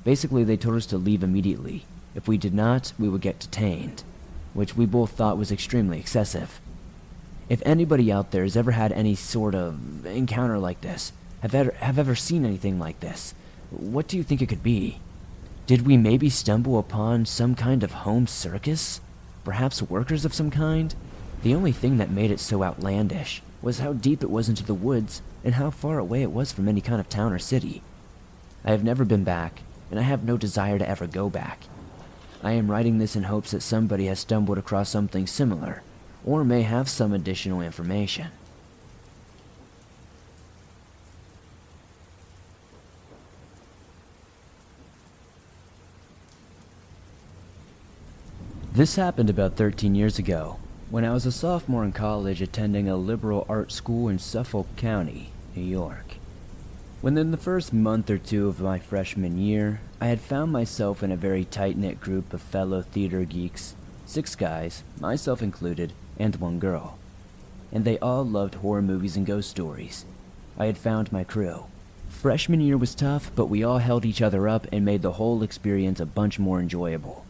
Basically, they told us to leave immediately. If we did not, we would get detained, which we both thought was extremely excessive. If anybody out there has ever had any sort of encounter like this, have ever seen anything like this, what do you think it could be? Did we maybe stumble upon some kind of home circus? Perhaps workers of some kind? The only thing that made it so outlandish was how deep it was into the woods and how far away it was from any kind of town or city. I have never been back, and I have no desire to ever go back. I am writing this in hopes that somebody has stumbled across something similar, or may have some additional information. This happened about 13 years ago, when I was a sophomore in college attending a liberal arts school in Suffolk County, New York. Within the first month or two of my freshman year, I had found myself in a very tight-knit group of fellow theater geeks, 6 guys, myself included, and 1 girl. And they all loved horror movies and ghost stories. I had found my crew. Freshman year was tough, but we all held each other up and made the whole experience a bunch more enjoyable.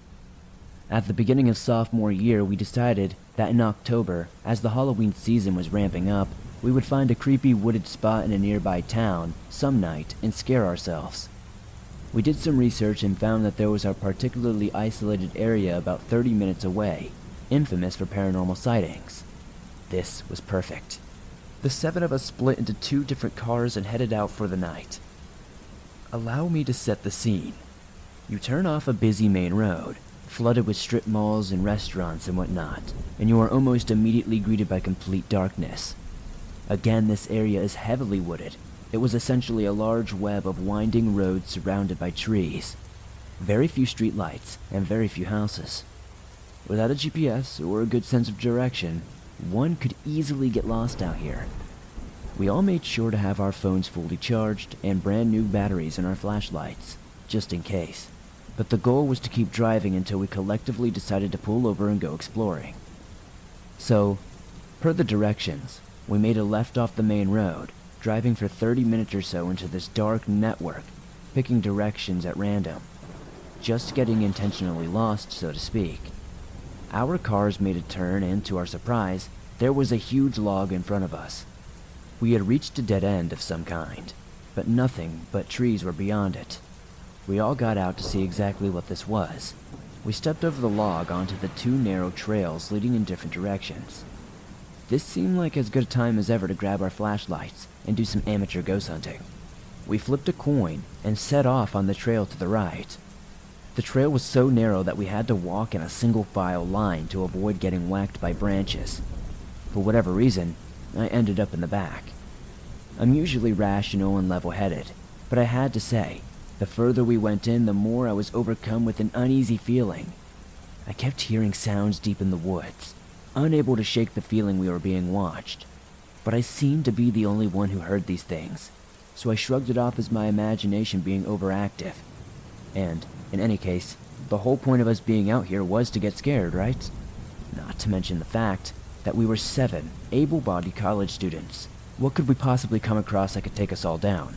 At the beginning of sophomore year, we decided that in October, as the Halloween season was ramping up, we would find a creepy wooded spot in a nearby town some night and scare ourselves. We did some research and found that there was a particularly isolated area about 30 minutes away, infamous for paranormal sightings. This was perfect. The 7 of us split into 2 different cars and headed out for the night. Allow me to set the scene. You turn off a busy main road, flooded with strip malls and restaurants and whatnot, and you are almost immediately greeted by complete darkness. Again, this area is heavily wooded. It was essentially a large web of winding roads surrounded by trees. Very few street lights and very few houses. Without a GPS or a good sense of direction, one could easily get lost out here. We all made sure to have our phones fully charged and brand new batteries in our flashlights, just in case. But the goal was to keep driving until we collectively decided to pull over and go exploring. So, per the directions, we made a left off the main road, driving for 30 minutes or so into this dark network, picking directions at random. Just getting intentionally lost, so to speak. Our cars made a turn and, to our surprise, there was a huge log in front of us. We had reached a dead end of some kind, but nothing but trees were beyond it. We all got out to see exactly what this was. We stepped over the log onto the 2 narrow trails leading in different directions. This seemed like as good a time as ever to grab our flashlights and do some amateur ghost hunting. We flipped a coin and set off on the trail to the right. The trail was so narrow that we had to walk in a single file line to avoid getting whacked by branches. For whatever reason, I ended up in the back. I'm usually rational and level-headed, but I had to say, the further we went in, the more I was overcome with an uneasy feeling. I kept hearing sounds deep in the woods, unable to shake the feeling we were being watched. But I seemed to be the only one who heard these things, so I shrugged it off as my imagination being overactive. And, in any case, the whole point of us being out here was to get scared, right? Not to mention the fact that we were 7 able-bodied college students. What could we possibly come across that could take us all down?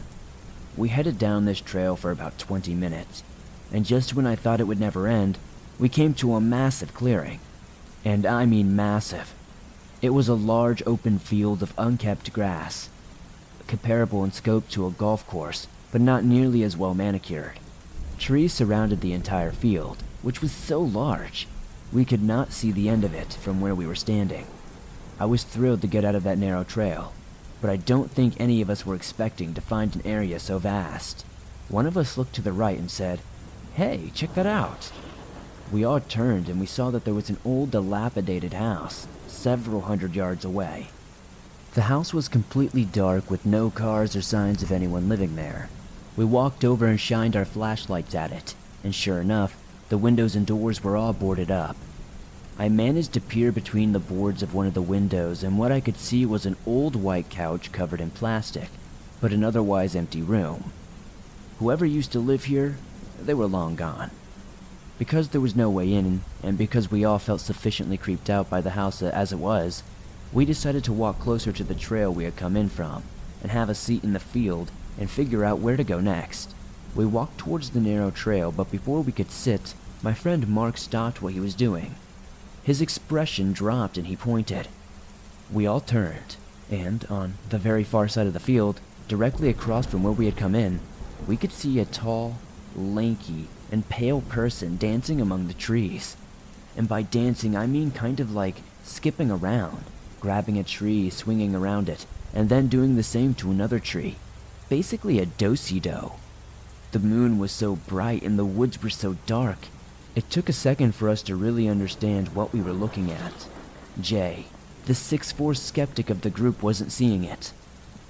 We headed down this trail for about 20 minutes, and just when I thought it would never end, we came to a massive clearing. And I mean massive. It was a large open field of unkept grass, comparable in scope to a golf course, but not nearly as well manicured. Trees surrounded the entire field, which was so large, we could not see the end of it from where we were standing. I was thrilled to get out of that narrow trail, but I don't think any of us were expecting to find an area so vast. One of us looked to the right and said, "Hey, check that out." We all turned and we saw that there was an old dilapidated house, several hundred yards away. The house was completely dark with no cars or signs of anyone living there. We walked over and shined our flashlights at it, and sure enough, the windows and doors were all boarded up. I managed to peer between the boards of one of the windows, and what I could see was an old white couch covered in plastic, but an otherwise empty room. Whoever used to live here, they were long gone. Because there was no way in, and because we all felt sufficiently creeped out by the house as it was, we decided to walk closer to the trail we had come in from, and have a seat in the field and figure out where to go next. We walked towards the narrow trail, but before we could sit, my friend Mark stopped what he was doing. His expression dropped and he pointed. We all turned, and on the very far side of the field, directly across from where we had come in, we could see a tall, lanky, and pale person dancing among the trees. And by dancing, I mean kind of like skipping around, grabbing a tree, swinging around it, and then doing the same to another tree. Basically a do-si-do. The moon was so bright and the woods were so dark. It took a second for us to really understand what we were looking at. Jay, the 6'4" skeptic of the group, wasn't seeing it.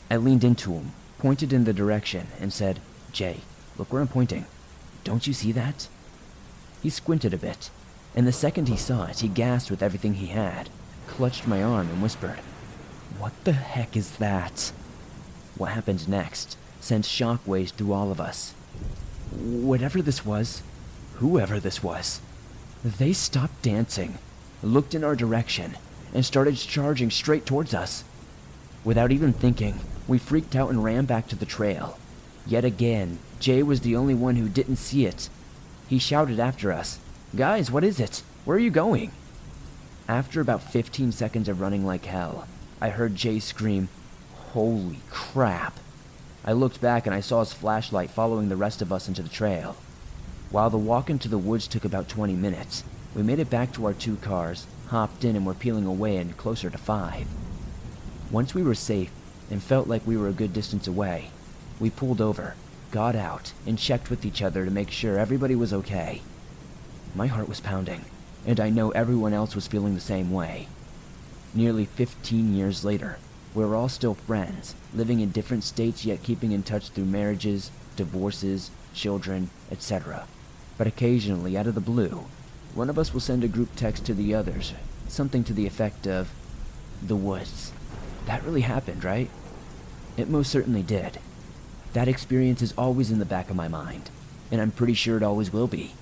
I leaned into him, pointed in the direction, and said, "Jay, look where I'm pointing. Don't you see that?" He squinted a bit, and the second he saw it, he gasped with everything he had, clutched my arm and whispered, "What the heck is that?" What happened next sent shockwaves through all of us. Whatever this was, whoever this was, they stopped dancing, looked in our direction, and started charging straight towards us. Without even thinking, we freaked out and ran back to the trail. Yet again, Jay was the only one who didn't see it. He shouted after us, "Guys, what is it?" Where are you going?" After about 15 seconds of running like hell, I heard Jay scream, "Holy crap." I looked back and I saw his flashlight following the rest of us into the trail. While the walk into the woods took about 20 minutes, we made it back to our 2 cars, hopped in, and were peeling away in closer to 5. Once we were safe and felt like we were a good distance away, we pulled over, got out, and checked with each other to make sure everybody was okay. My heart was pounding, and I know everyone else was feeling the same way. Nearly 15 years later, we're all still friends, living in different states yet keeping in touch through marriages, divorces, children, etc. But occasionally, out of the blue, one of us will send a group text to the others, something to the effect of, "The woods. That really happened, right?" It most certainly did. That experience is always in the back of my mind, and I'm pretty sure it always will be.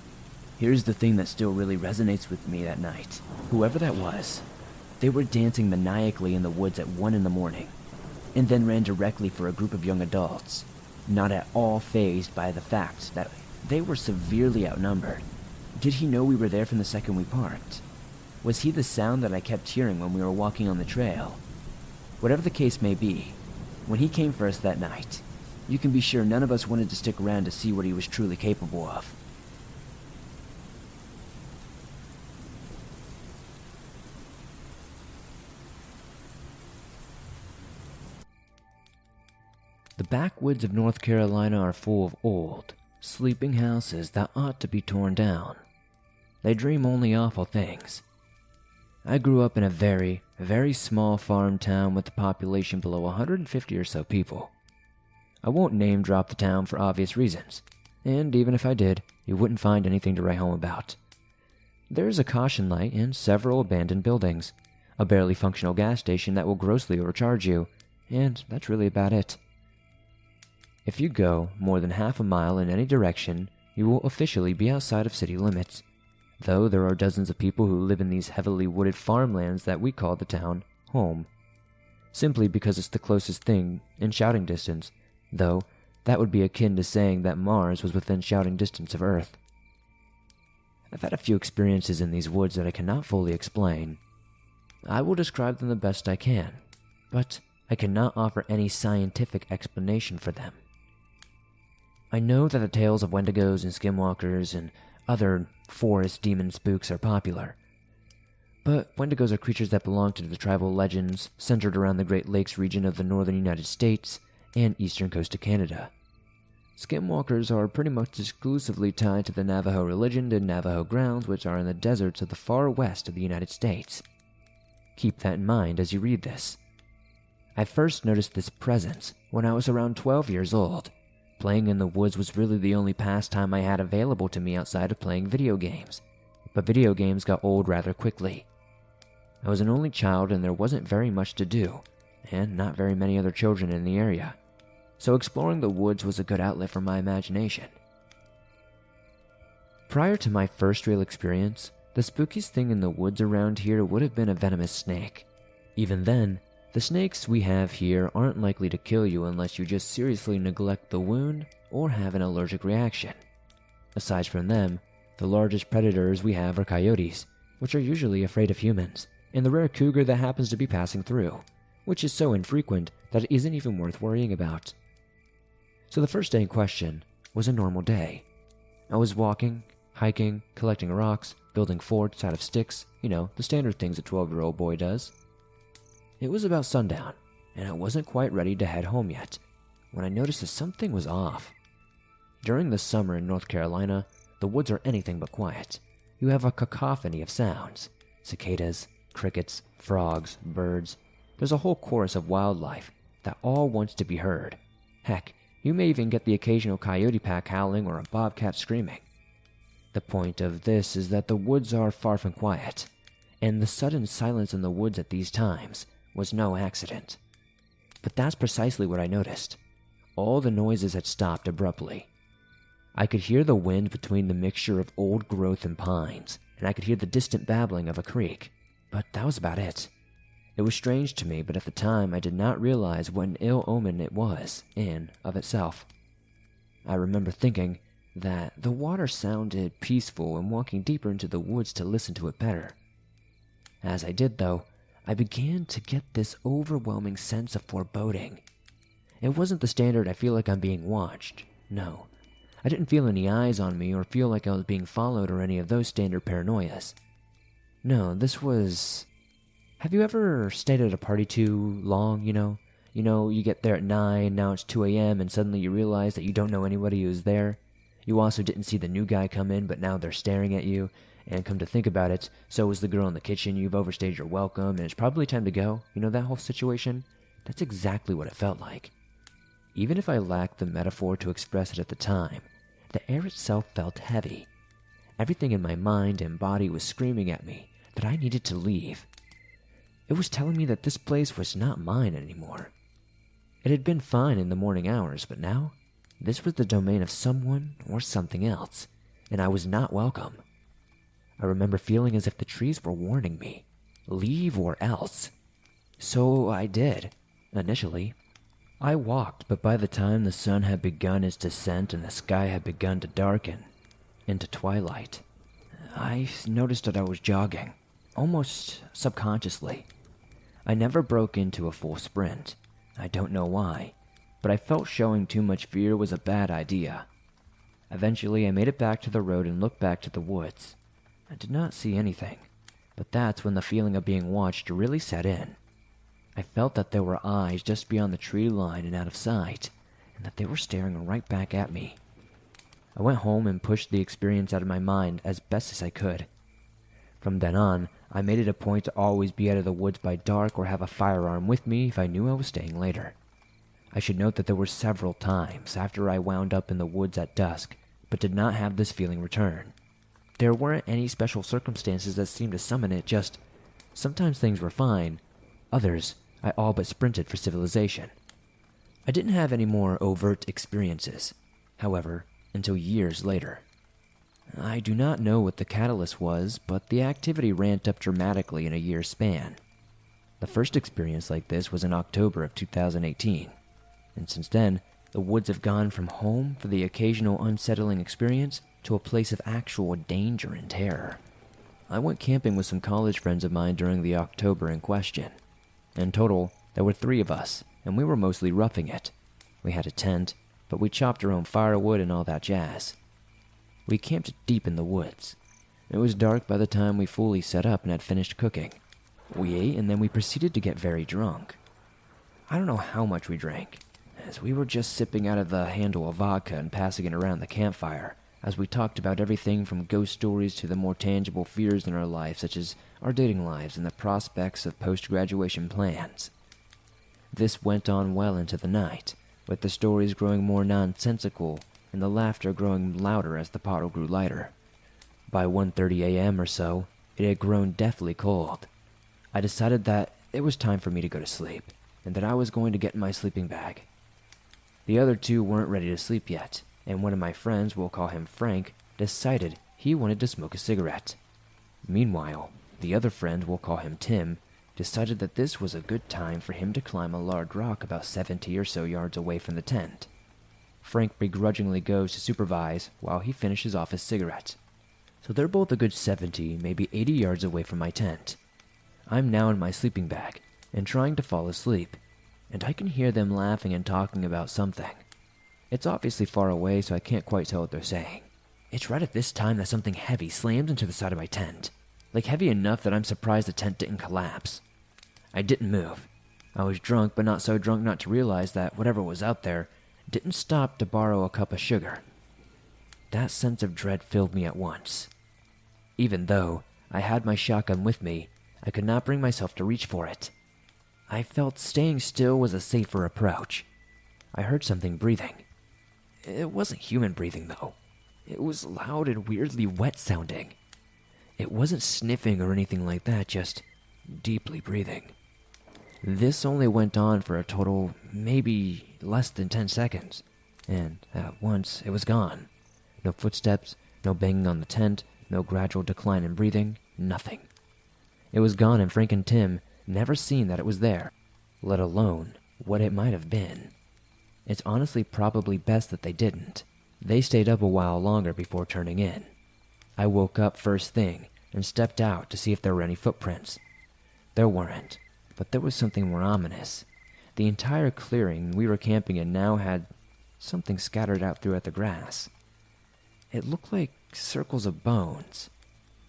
Here's the thing that still really resonates with me that night. Whoever that was, they were dancing maniacally in the woods at 1 in the morning, and then ran directly for a group of young adults, not at all fazed by the fact that they were severely outnumbered. Did he know we were there from the second we parked? Was he the sound that I kept hearing when we were walking on the trail? Whatever the case may be, when he came for us that night, you can be sure none of us wanted to stick around to see what he was truly capable of. The backwoods of North Carolina are full of old, sleeping houses that ought to be torn down. They dream only awful things. I grew up in a very, very small farm town with a population below 150 or so people. I won't name drop the town for obvious reasons, and even if I did, you wouldn't find anything to write home about. There's a caution light and several abandoned buildings, a barely functional gas station that will grossly overcharge you, and that's really about it. If you go more than half a mile in any direction, you will officially be outside of city limits, though there are dozens of people who live in these heavily wooded farmlands that we call the town home, simply because it's the closest thing in shouting distance, though that would be akin to saying that Mars was within shouting distance of Earth. I've had a few experiences in these woods that I cannot fully explain. I will describe them the best I can, but I cannot offer any scientific explanation for them. I know that the tales of Wendigos and Skinwalkers and other forest demon spooks are popular, but Wendigos are creatures that belong to the tribal legends centered around the Great Lakes region of the northern United States and eastern coast of Canada. Skinwalkers are pretty much exclusively tied to the Navajo religion and Navajo grounds, which are in the deserts of the far west of the United States. Keep that in mind as you read this. I first noticed this presence when I was around 12 years old. Playing in the woods was really the only pastime I had available to me outside of playing video games, but video games got old rather quickly. I was an only child and there wasn't very much to do, and not very many other children in the area, so exploring the woods was a good outlet for my imagination. Prior to my first real experience, the spookiest thing in the woods around here would have been a venomous snake. Even then, the snakes we have here aren't likely to kill you unless you just seriously neglect the wound or have an allergic reaction. Aside from them, the largest predators we have are coyotes, which are usually afraid of humans, and the rare cougar that happens to be passing through, which is so infrequent that it isn't even worth worrying about. So the first day in question was a normal day. I was walking, hiking, collecting rocks, building forts out of sticks, the standard things a 12-year-old boy does. It was about sundown, and I wasn't quite ready to head home yet, when I noticed that something was off. During the summer in North Carolina, the woods are anything but quiet. You have a cacophony of sounds: cicadas, crickets, frogs, birds. There's a whole chorus of wildlife that all wants to be heard. Heck, you may even get the occasional coyote pack howling or a bobcat screaming. The point of this is that the woods are far from quiet, and the sudden silence in the woods at these times was no accident. But that's precisely what I noticed. All the noises had stopped abruptly. I could hear the wind between the mixture of old growth and pines, and I could hear the distant babbling of a creek, but that was about it. It was strange to me, but at the time I did not realize what an ill omen it was in of itself. I remember thinking, that the water sounded peaceful and walking deeper into the woods to listen to it better. As I did, though, I began to get this overwhelming sense of foreboding. It wasn't the standard I feel like I'm being watched. No. I didn't feel any eyes on me or feel like I was being followed or any of those standard paranoias. No, this was... Have you ever stayed at a party too long, you know? You get there at 9, now it's 2 a.m., and suddenly you realize that you don't know anybody who's there. You also didn't see the new guy come in, but now they're staring at you. And come to think about it, so is the girl in the kitchen. You've overstayed your welcome, and it's probably time to go. You know that whole situation? That's exactly what it felt like. Even if I lacked the metaphor to express it at the time, the air itself felt heavy. Everything in my mind and body was screaming at me that I needed to leave. It was telling me that this place was not mine anymore. It had been fine in the morning hours, but now, this was the domain of someone or something else, and I was not welcome. I remember feeling as if the trees were warning me, leave or else. So I did, initially. I walked, but by the time the sun had begun its descent and the sky had begun to darken into twilight, I noticed that I was jogging, almost subconsciously. I never broke into a full sprint. I don't know why, but I felt showing too much fear was a bad idea. Eventually, I made it back to the road and looked back to the woods. I did not see anything, but that's when the feeling of being watched really set in. I felt that there were eyes just beyond the tree line and out of sight, and that they were staring right back at me. I went home and pushed the experience out of my mind as best as I could. From then on, I made it a point to always be out of the woods by dark or have a firearm with me if I knew I was staying later. I should note that there were several times after I wound up in the woods at dusk, but did not have this feeling return. There weren't any special circumstances that seemed to summon it, just sometimes things were fine, others I all but sprinted for civilization. I didn't have any more overt experiences, however, until years later. I do not know what the catalyst was, but the activity ramped up dramatically in a year's span. The first experience like this was in October of 2018, and since then, the woods have gone from home for the occasional unsettling experience to a place of actual danger and terror. I went camping with some college friends of mine during the October in question. In total, there were 3 of us, and we were mostly roughing it. We had a tent, but we chopped our own firewood and all that jazz. We camped deep in the woods. It was dark by the time we fully set up and had finished cooking. We ate, and then we proceeded to get very drunk. I don't know how much we drank, as we were just sipping out of the handle of vodka and passing it around the campfire, as we talked about everything from ghost stories to the more tangible fears in our life, such as our dating lives and the prospects of post-graduation plans. This went on well into the night, with the stories growing more nonsensical and the laughter growing louder as the bottle grew lighter. By 1:30 a.m. or so, it had grown deathly cold. I decided that it was time for me to go to sleep, and that I was going to get in my sleeping bag. The other 2 weren't ready to sleep yet, and one of my friends, we'll call him Frank, decided he wanted to smoke a cigarette. Meanwhile, the other friend, we'll call him Tim, decided that this was a good time for him to climb a large rock about 70 or so yards away from the tent. Frank begrudgingly goes to supervise while he finishes off his cigarette. So they're both a good 70, maybe 80 yards away from my tent. I'm now in my sleeping bag and trying to fall asleep, and I can hear them laughing and talking about something. It's obviously far away, so I can't quite tell what they're saying. It's right at this time that something heavy slams into the side of my tent, like heavy enough that I'm surprised the tent didn't collapse. I didn't move. I was drunk, but not so drunk not to realize that whatever was out there didn't stop to borrow a cup of sugar. That sense of dread filled me at once. Even though I had my shotgun with me, I could not bring myself to reach for it. I felt staying still was a safer approach. I heard something breathing. It wasn't human breathing, though. It was loud and weirdly wet sounding. It wasn't sniffing or anything like that, just deeply breathing. This only went on for a total, maybe less than 10 seconds, and at once it was gone. No footsteps, no banging on the tent, no gradual decline in breathing, nothing. It was gone, and Frank and Tim never seen that it was there, let alone what it might have been. It's honestly probably best that they didn't. They stayed up a while longer before turning in. I woke up first thing and stepped out to see if there were any footprints. There weren't, but there was something more ominous. The entire clearing we were camping in now had something scattered out throughout the grass. It looked like circles of bones.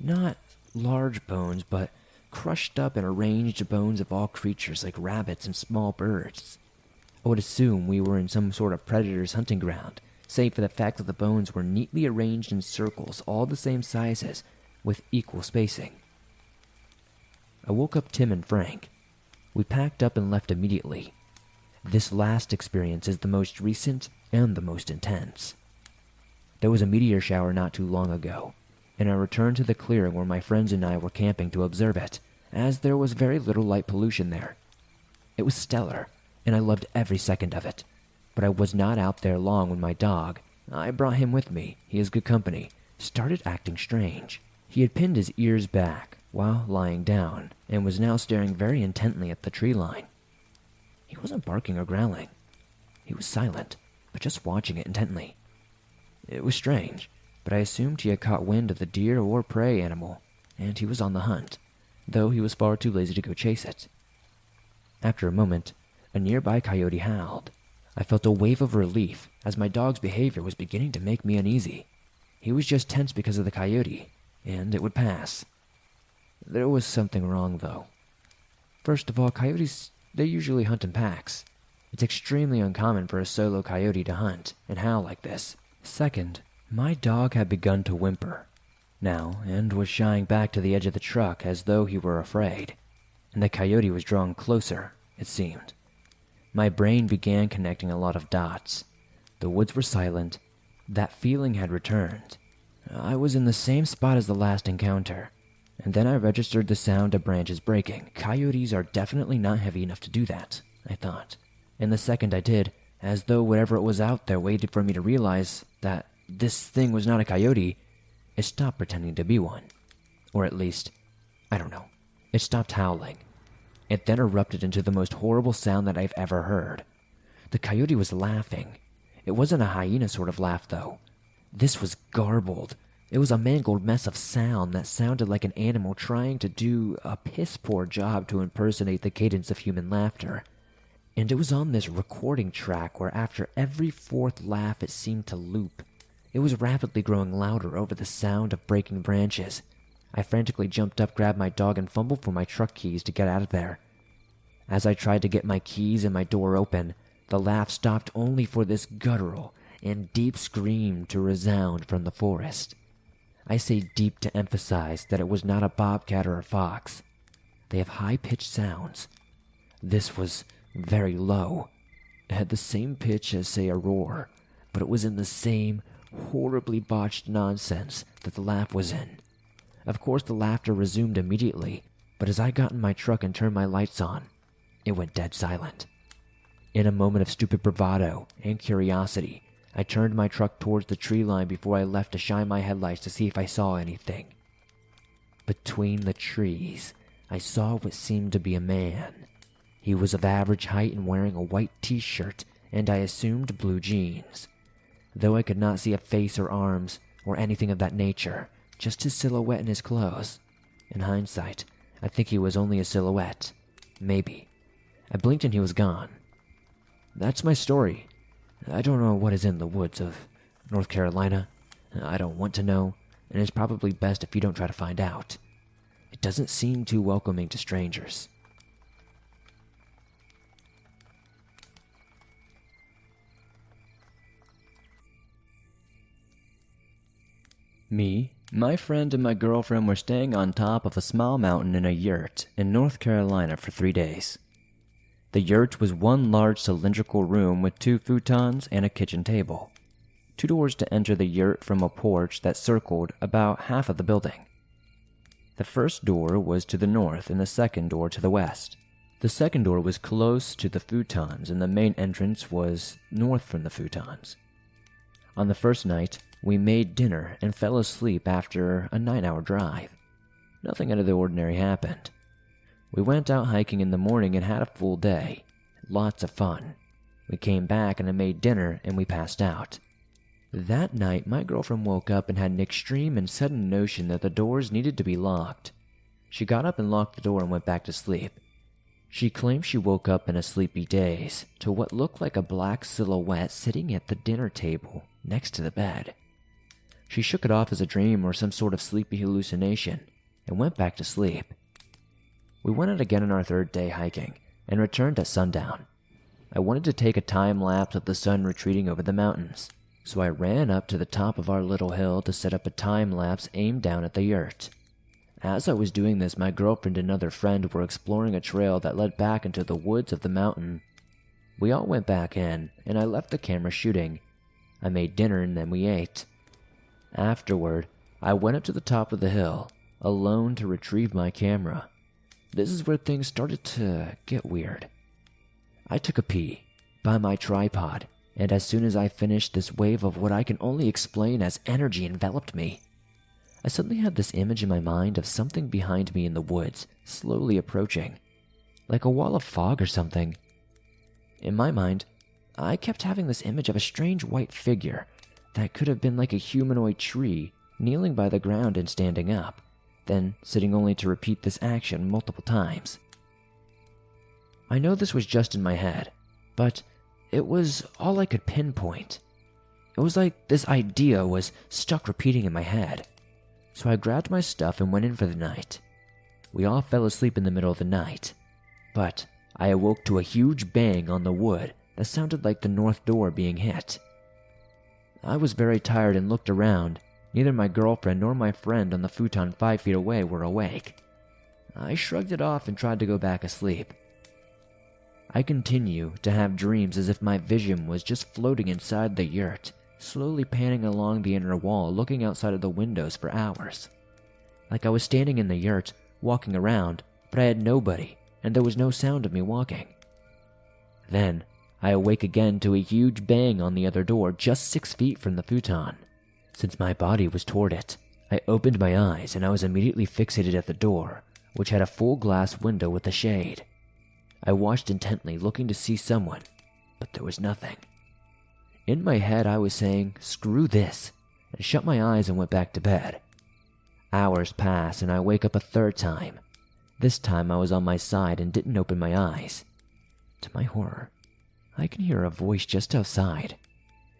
Not large bones, but crushed up and arranged bones of all creatures like rabbits and small birds. I would assume we were in some sort of predator's hunting ground, save for the fact that the bones were neatly arranged in circles, all the same sizes, with equal spacing. I woke up Tim and Frank. We packed up and left immediately. This last experience is the most recent and the most intense. There was a meteor shower not too long ago, and I returned to the clearing where my friends and I were camping to observe it, as there was very little light pollution there. It was stellar, and I loved every second of it, but I was not out there long when my dog, I brought him with me, he is good company, started acting strange. He had pinned his ears back while lying down, and was now staring very intently at the tree line. He wasn't barking or growling. He was silent, but just watching it intently. It was strange, but I assumed he had caught wind of the deer or prey animal, and he was on the hunt, though he was far too lazy to go chase it. After a moment, a nearby coyote howled. I felt a wave of relief, as my dog's behavior was beginning to make me uneasy. He was just tense because of the coyote, and it would pass. There was something wrong, though. First of all, coyotes, they usually hunt in packs. It's extremely uncommon for a solo coyote to hunt and howl like this. Second, my dog had begun to whimper now and was shying back to the edge of the truck as though he were afraid, and the coyote was drawing closer, it seemed. My brain began connecting a lot of dots. The woods were silent. That feeling had returned. I was in the same spot as the last encounter, and then I registered the sound of branches breaking. Coyotes are definitely not heavy enough to do that, I thought. And the second I did, as though whatever it was out there waited for me to realize that this thing was not a coyote, it stopped pretending to be one. Or at least, I don't know. It stopped howling. It then erupted into the most horrible sound that I've ever heard. The coyote was laughing. It wasn't a hyena sort of laugh, though. This was garbled. It was a mangled mess of sound that sounded like an animal trying to do a piss-poor job to impersonate the cadence of human laughter. And it was on this recording track where after every fourth laugh it seemed to loop. It was rapidly growing louder over the sound of breaking branches. I frantically jumped up, grabbed my dog, and fumbled for my truck keys to get out of there. As I tried to get my keys and my door open, the laugh stopped only for this guttural and deep scream to resound from the forest. I say deep to emphasize that it was not a bobcat or a fox. They have high-pitched sounds. This was very low. It had the same pitch as, say, a roar, but it was in the same horribly botched nonsense that the laugh was in. Of course, the laughter resumed immediately, but as I got in my truck and turned my lights on, it went dead silent. In a moment of stupid bravado and curiosity, I turned my truck towards the tree line before I left to shine my headlights to see if I saw anything. Between the trees, I saw what seemed to be a man. He was of average height and wearing a white t-shirt, and I assumed blue jeans. Though I could not see a face or arms or anything of that nature, just his silhouette and his clothes. In hindsight, I think he was only a silhouette. Maybe. I blinked and he was gone. That's my story. I don't know what is in the woods of North Carolina. I don't want to know, and it's probably best if you don't try to find out. It doesn't seem too welcoming to strangers. Me, my friend, and my girlfriend were staying on top of a small mountain in a yurt in North Carolina for 3 days. The yurt was one large cylindrical room with 2 futons and a kitchen table. 2 doors to enter the yurt from a porch that circled about half of the building. The first door was to the north and the second door to the west. The second door was close to the futons and the main entrance was north from the futons. On the first night, we made dinner and fell asleep after a 9-hour drive. Nothing out of the ordinary happened. We went out hiking in the morning and had a full day. Lots of fun. We came back and I made dinner and we passed out. That night, my girlfriend woke up and had an extreme and sudden notion that the doors needed to be locked. She got up and locked the door and went back to sleep. She claimed she woke up in a sleepy daze to what looked like a black silhouette sitting at the dinner table next to the bed. She shook it off as a dream or some sort of sleepy hallucination and went back to sleep. We went out again on our third day hiking and returned at sundown. I wanted to take a time lapse of the sun retreating over the mountains, so I ran up to the top of our little hill to set up a time lapse aimed down at the yurt. As I was doing this, my girlfriend and another friend were exploring a trail that led back into the woods of the mountain. We all went back in, and I left the camera shooting. I made dinner and then we ate. Afterward, I went up to the top of the hill, alone to retrieve my camera. This is where things started to get weird. I took a pee by my tripod, and as soon as I finished, this wave of what I can only explain as energy enveloped me. I suddenly had this image in my mind of something behind me in the woods, slowly approaching, like a wall of fog or something. In my mind, I kept having this image of a strange white figure that could have been like a humanoid tree, kneeling by the ground and standing up, then sitting only to repeat this action multiple times. I know this was just in my head, but it was all I could pinpoint. It was like this idea was stuck repeating in my head. So I grabbed my stuff and went in for the night. We all fell asleep in the middle of the night, but I awoke to a huge bang on the wood that sounded like the north door being hit. I was very tired and looked around. Neither my girlfriend nor my friend on the futon 5 feet away were awake. I shrugged it off and tried to go back asleep. I continue to have dreams as if my vision was just floating inside the yurt, slowly panning along the inner wall, looking outside of the windows for hours. Like I was standing in the yurt, walking around, but I had nobody, and there was no sound of me walking. Then, I awake again to a huge bang on the other door just 6 feet from the futon. Since my body was toward it, I opened my eyes and I was immediately fixated at the door, which had a full glass window with a shade. I watched intently, looking to see someone, but there was nothing. In my head, I was saying, "Screw this," and shut my eyes and went back to bed. Hours pass and I wake up a third time. This time I was on my side and didn't open my eyes. To my horror, I can hear a voice just outside.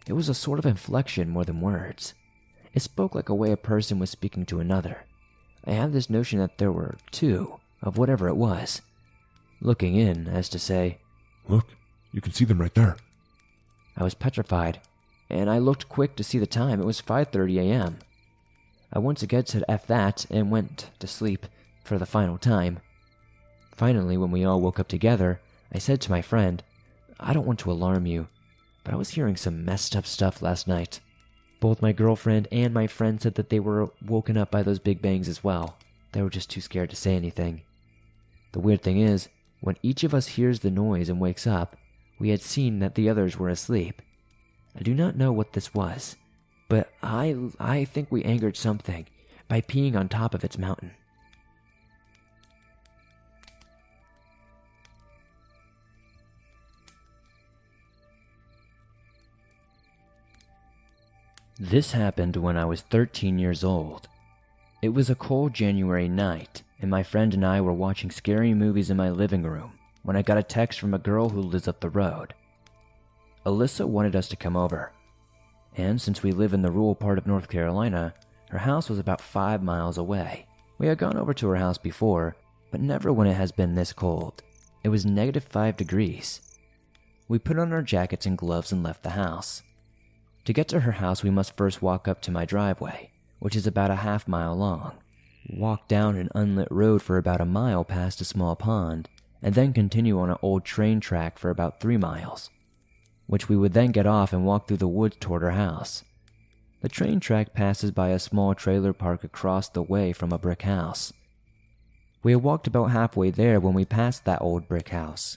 It was a sort of inflection more than words. It spoke like a way a person was speaking to another. I had this notion that there were two of whatever it was, looking in as to say, Look, you can see them right there. I was petrified, and I looked quick to see the time. It was 5:30 a.m. I once again said F that and went to sleep for the final time. Finally, when we all woke up together, I said to my friend, "I don't want to alarm you, but I was hearing some messed up stuff last night." Both my girlfriend and my friend said that they were woken up by those big bangs as well. They were just too scared to say anything. The weird thing is, when each of us hears the noise and wakes up, we had seen that the others were asleep. I do not know what this was, but I think we angered something by peeing on top of its mountain. This happened when I was 13 years old. It was a cold January night, and my friend and I were watching scary movies in my living room when I got a text from a girl who lives up the road. Alyssa wanted us to come over, and since we live in the rural part of North Carolina, her house was about 5 miles away. We had gone over to her house before, but never when it has been this cold. It was -5 degrees. We put on our jackets and gloves and left the house. To get to her house, we must first walk up to my driveway, which is about a half-mile long, walk down an unlit road for about a mile past a small pond, and then continue on an old train track for about 3 miles, which we would then get off and walk through the woods toward her house. The train track passes by a small trailer park across the way from a brick house. We had walked about halfway there when we passed that old brick house.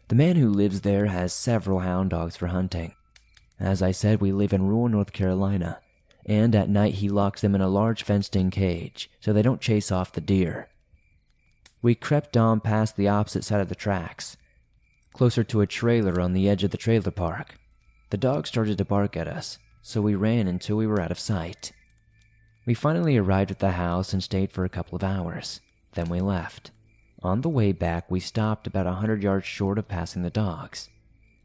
The man who lives there has several hound dogs for hunting. As I said, we live in rural North Carolina, and at night he locks them in a large fenced-in cage so they don't chase off the deer. We crept on past the opposite side of the tracks, closer to a trailer on the edge of the trailer park. The dog started to bark at us, so we ran until we were out of sight. We finally arrived at the house and stayed for a couple of hours. Then we left. On the way back, we stopped about 100 yards short of passing the dogs.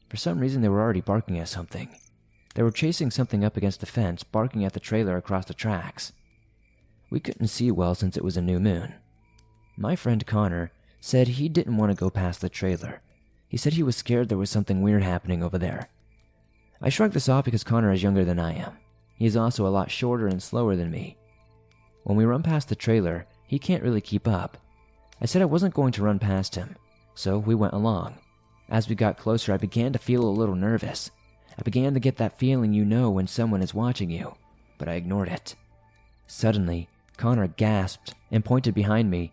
For some reason, they were already barking at something. They were chasing something up against the fence, barking at the trailer across the tracks. We couldn't see well since it was a new moon. My friend Connor said he didn't want to go past the trailer. He said he was scared there was something weird happening over there. I shrugged this off because Connor is younger than I am. He is also a lot shorter and slower than me. When we run past the trailer, he can't really keep up. I said I wasn't going to run past him, so we went along. As we got closer, I began to feel a little nervous. I began to get that feeling you know when someone is watching you, but I ignored it. Suddenly, Connor gasped and pointed behind me.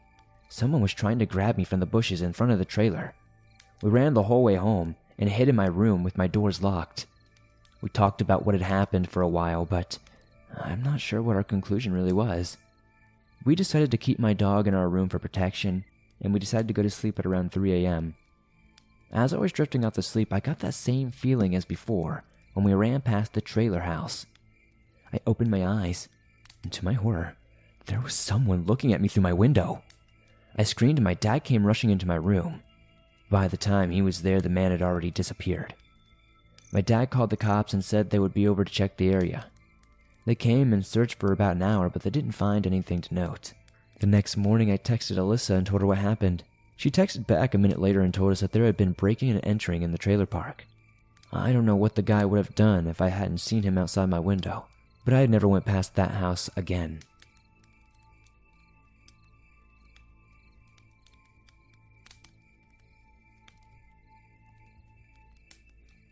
Someone was trying to grab me from the bushes in front of the trailer. We ran the whole way home and hid in my room with my doors locked. We talked about what had happened for a while, but I'm not sure what our conclusion really was. We decided to keep my dog in our room for protection, and we decided to go to sleep at around 3 a.m. As I was drifting off to sleep, I got that same feeling as before when we ran past the trailer house. I opened my eyes, and to my horror, there was someone looking at me through my window. I screamed and my dad came rushing into my room. By the time he was there, the man had already disappeared. My dad called the cops and said they would be over to check the area. They came and searched for about an hour, but they didn't find anything to note. The next morning, I texted Alyssa and told her what happened. She texted back a minute later and told us that there had been breaking and entering in the trailer park. I don't know what the guy would have done if I hadn't seen him outside my window, but I never went past that house again.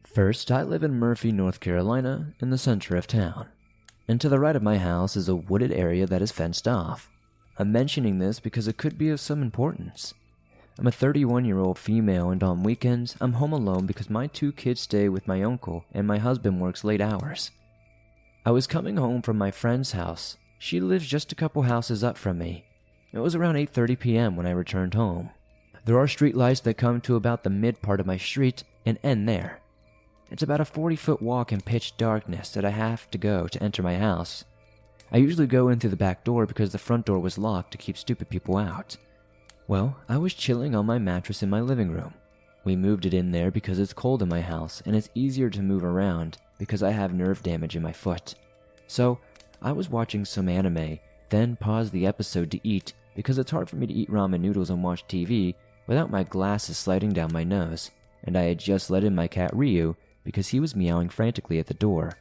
First, I live in Murphy, North Carolina, in the center of town. And to the right of my house is a wooded area that is fenced off. I'm mentioning this because it could be of some importance. I'm a 31-year-old female, and on weekends, I'm home alone because my 2 kids stay with my uncle and my husband works late hours. I was coming home from my friend's house. She lives just a couple houses up from me. It was around 8:30 p.m. when I returned home. There are street lights that come to about the mid part of my street and end there. It's about a 40-foot walk in pitch darkness that I have to go to enter my house. I usually go in through the back door because the front door was locked to keep stupid people out. Well, I was chilling on my mattress in my living room. We moved it in there because it's cold in my house and it's easier to move around because I have nerve damage in my foot. So, I was watching some anime, then paused the episode to eat because it's hard for me to eat ramen noodles and watch TV without my glasses sliding down my nose, and I had just let in my cat Ryu because he was meowing frantically at the door.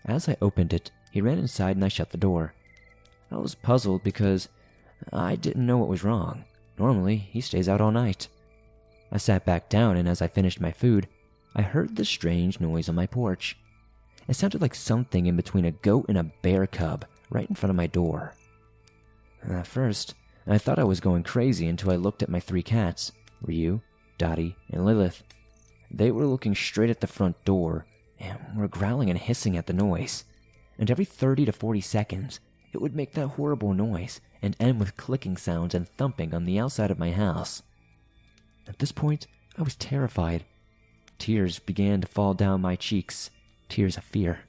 As I opened it, he ran inside and I shut the door. I was puzzled because I didn't know what was wrong. Normally, he stays out all night. I sat back down and as I finished my food, I heard this strange noise on my porch. It sounded like something in between a goat and a bear cub right in front of my door. At first, I thought I was going crazy until I looked at my 3 cats, Ryu, Dottie, and Lilith. They were looking straight at the front door and were growling and hissing at the noise. And every 30 to 40 seconds, it would make that horrible noise and end with clicking sounds and thumping on the outside of my house. At this point, I was terrified. Tears began to fall down my cheeks, tears of fear.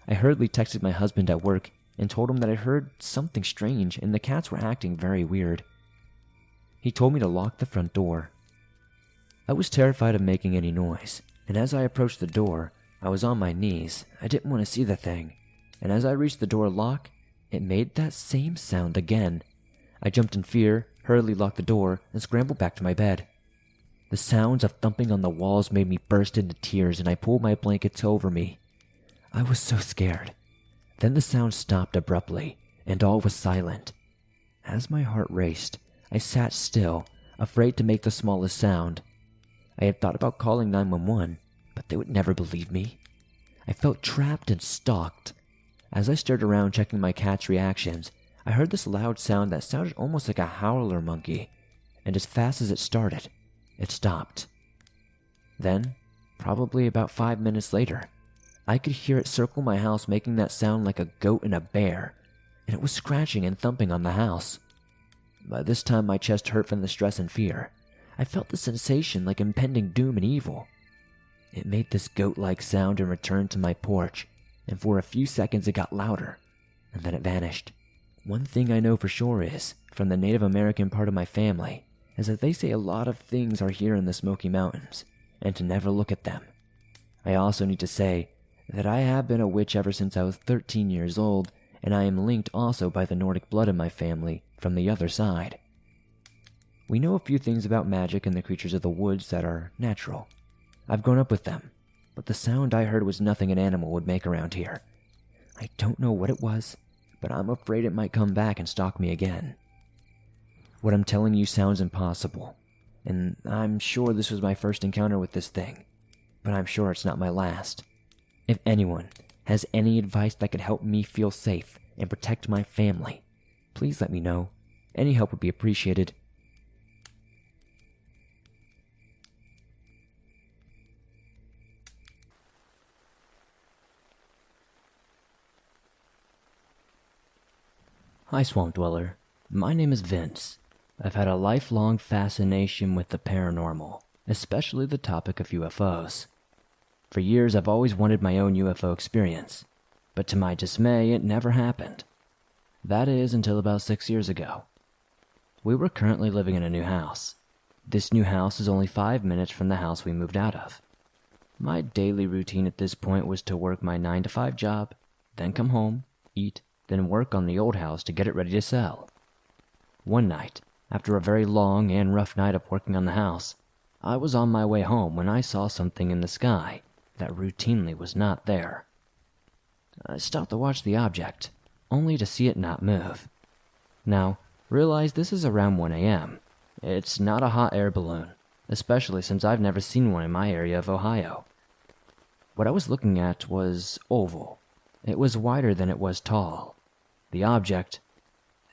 I hurriedly texted my husband at work and told him that I heard something strange and the cats were acting very weird. He told me to lock the front door. I was terrified of making any noise, and as I approached the door, I was on my knees. I didn't want to see the thing, and as I reached the door lock, it made that same sound again. I jumped in fear, hurriedly locked the door, and scrambled back to my bed. The sounds of thumping on the walls made me burst into tears, and I pulled my blankets over me. I was so scared. Then the sound stopped abruptly, and all was silent. As my heart raced, I sat still, afraid to make the smallest sound. I had thought about calling 911, but they would never believe me. I felt trapped and stalked. As I stared around checking my cat's reactions, I heard this loud sound that sounded almost like a howler monkey, and as fast as it started, it stopped. Then, probably about 5 minutes later, I could hear it circle my house making that sound like a goat and a bear, and it was scratching and thumping on the house. By this time my chest hurt from the stress and fear. I felt the sensation like impending doom and evil. It made this goat-like sound and returned to my porch, and for a few seconds it got louder, and then it vanished. One thing I know for sure is, from the Native American part of my family, is that they say a lot of things are here in the Smoky Mountains, and to never look at them. I also need to say that I have been a witch ever since I was 13 years old, and I am linked also by the Nordic blood in my family from the other side. We know a few things about magic and the creatures of the woods that are natural. I've grown up with them, but the sound I heard was nothing an animal would make around here. I don't know what it was, but I'm afraid it might come back and stalk me again. What I'm telling you sounds impossible, and I'm sure this was my first encounter with this thing, but I'm sure it's not my last. If anyone has any advice that could help me feel safe and protect my family, please let me know. Any help would be appreciated. Hi, Swamp Dweller. My name is Vince. I've had a lifelong fascination with the paranormal, especially the topic of UFOs. For years, I've always wanted my own UFO experience, but to my dismay, it never happened. That is, until about 6 years ago. We were currently living in a new house. This new house is only 5 minutes from the house we moved out of. My daily routine at this point was to work my 9-to-5 job, then come home, eat, then work on the old house to get it ready to sell. One night, after a very long and rough night of working on the house, I was on my way home when I saw something in the sky that routinely was not there. I stopped to watch the object, only to see it not move. Now, realize this is around 1 a.m. It's not a hot air balloon, especially since I've never seen one in my area of Ohio. What I was looking at was oval. It was wider than it was tall. The object,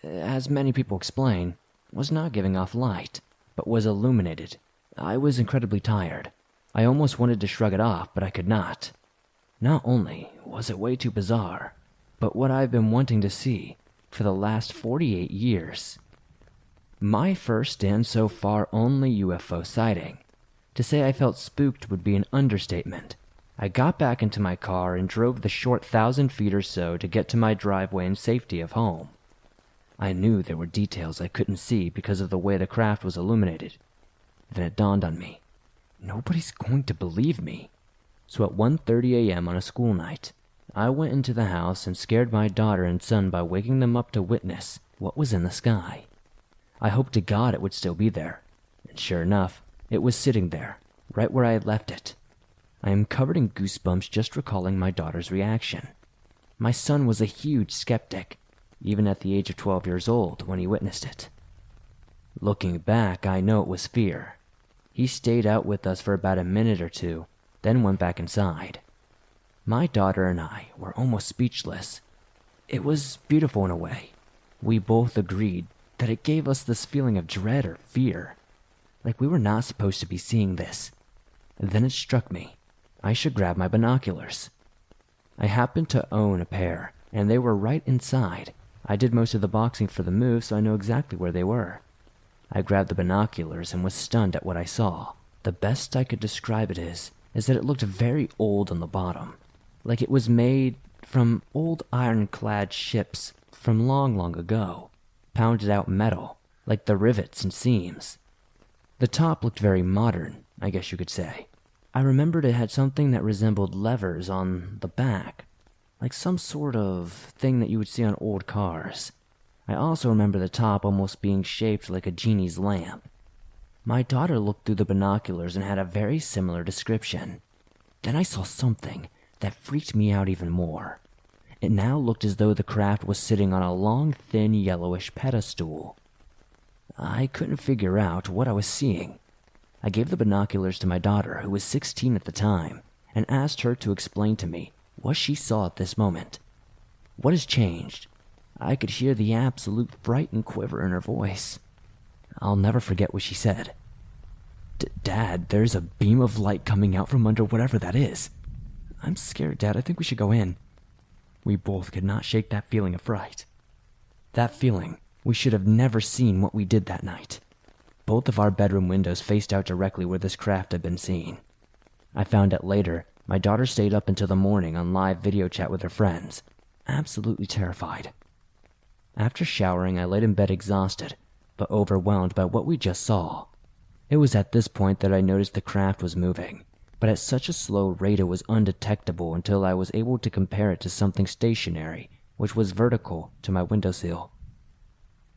as many people explain, was not giving off light, but was illuminated. I was incredibly tired. I almost wanted to shrug it off, but I could not. Not only was it way too bizarre, but what I've been wanting to see for the last 48 years. My first and so far only UFO sighting. To say I felt spooked would be an understatement. I got back into my car and drove the short 1,000 feet or so to get to my driveway in safety of home. I knew there were details I couldn't see because of the way the craft was illuminated. Then it dawned on me. Nobody's going to believe me. So at 1:30 a.m. on a school night, I went into the house and scared my daughter and son by waking them up to witness what was in the sky. I hoped to God it would still be there, and sure enough, it was sitting there, right where I had left it. I am covered in goosebumps just recalling my daughter's reaction. My son was a huge skeptic, even at the age of 12 years old when he witnessed it. Looking back, I know it was fear. He stayed out with us for about a minute or two, then went back inside. My daughter and I were almost speechless. It was beautiful in a way. We both agreed that it gave us this feeling of dread or fear, like we were not supposed to be seeing this. Then it struck me. I should grab my binoculars. I happened to own a pair, and they were right inside. I did most of the boxing for the move, so I know exactly where they were. I grabbed the binoculars and was stunned at what I saw. The best I could describe it is that it looked very old on the bottom, like it was made from old ironclad ships from long, long ago, pounded out metal, like the rivets and seams. The top looked very modern, I guess you could say. I remembered it had something that resembled levers on the back, like some sort of thing that you would see on old cars. I also remember the top almost being shaped like a genie's lamp. My daughter looked through the binoculars and had a very similar description. Then I saw something that freaked me out even more. It now looked as though the craft was sitting on a long, thin, yellowish pedestal. I couldn't figure out what I was seeing. I gave the binoculars to my daughter, who was 16 at the time, and asked her to explain to me what she saw at this moment. What has changed? I could hear the absolute fright and quiver in her voice. I'll never forget what she said. Dad, there's a beam of light coming out from under whatever that is. I'm scared, Dad. I think we should go in. We both could not shake that feeling of fright. That feeling we should have never seen what we did that night. Both of our bedroom windows faced out directly where this craft had been seen. I found out later My daughter stayed up until the morning on live video chat with her friends, absolutely terrified. After showering, I laid in bed exhausted, but overwhelmed by what we just saw. It was at this point that I noticed the craft was moving, but at such a slow rate it was undetectable until I was able to compare it to something stationary, which was vertical to my windowsill.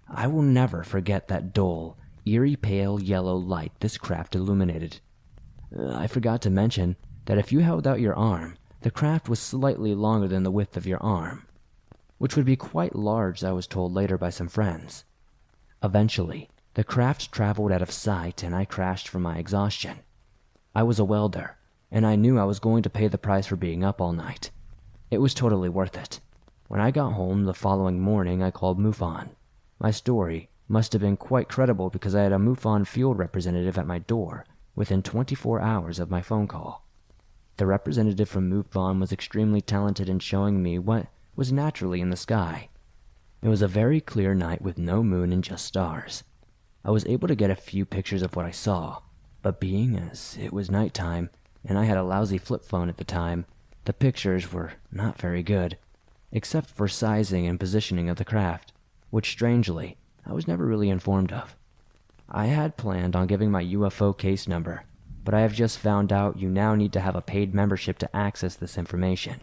I will never forget that dull, eerie pale yellow light this craft illuminated. I forgot to mention that if you held out your arm, the craft was slightly longer than the width of your arm, which would be quite large, I was told later by some friends. Eventually, the craft traveled out of sight and I crashed from my exhaustion. I was a welder, and I knew I was going to pay the price for being up all night. It was totally worth it. When I got home the following morning, I called MUFON. My story must have been quite credible because I had a MUFON field representative at my door within 24 hours of my phone call. The representative from MUFON was extremely talented in showing me what was naturally in the sky. It was a very clear night with no moon and just stars. I was able to get a few pictures of what I saw, but being as it was nighttime and I had a lousy flip phone at the time, the pictures were not very good, except for sizing and positioning of the craft, which strangely, I was never really informed of. I had planned on giving my UFO case number, but I have just found out you now need to have a paid membership to access this information.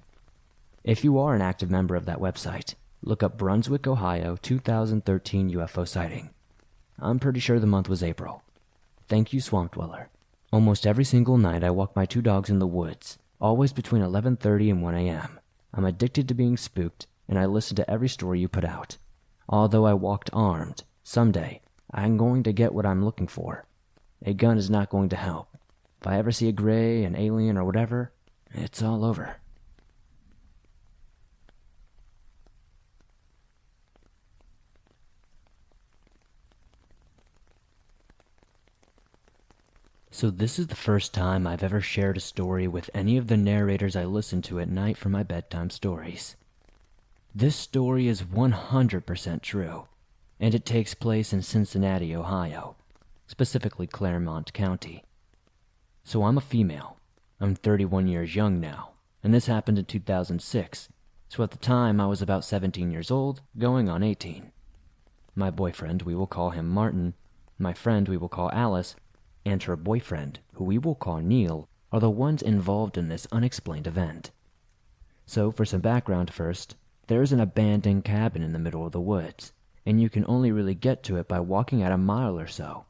If you are an active member of that website, look up Brunswick, Ohio 2013 UFO sighting. I'm pretty sure the month was April. Thank you, Swamp Dweller. Almost every single night I walk my 2 dogs in the woods, always between 11:30 and 1 a.m. I'm addicted to being spooked, and I listen to every story you put out. Although I walked armed, someday I'm going to get what I'm looking for. A gun is not going to help. If I ever see a gray, an alien, or whatever, it's all over. So this is the first time I've ever shared a story with any of the narrators I listen to at night for my bedtime stories. This story is 100% true, and it takes place in Cincinnati, Ohio, specifically Claremont County. So I'm a female. I'm 31 years young now, and this happened in 2006, so at the time I was about 17 years old, going on 18. My boyfriend, we will call him Martin, my friend we will call Alice, and her boyfriend, who we will call Neil, are the ones involved in this unexplained event. So for some background first, there is an abandoned cabin in the middle of the woods, and you can only really get to it by walking at a mile or so.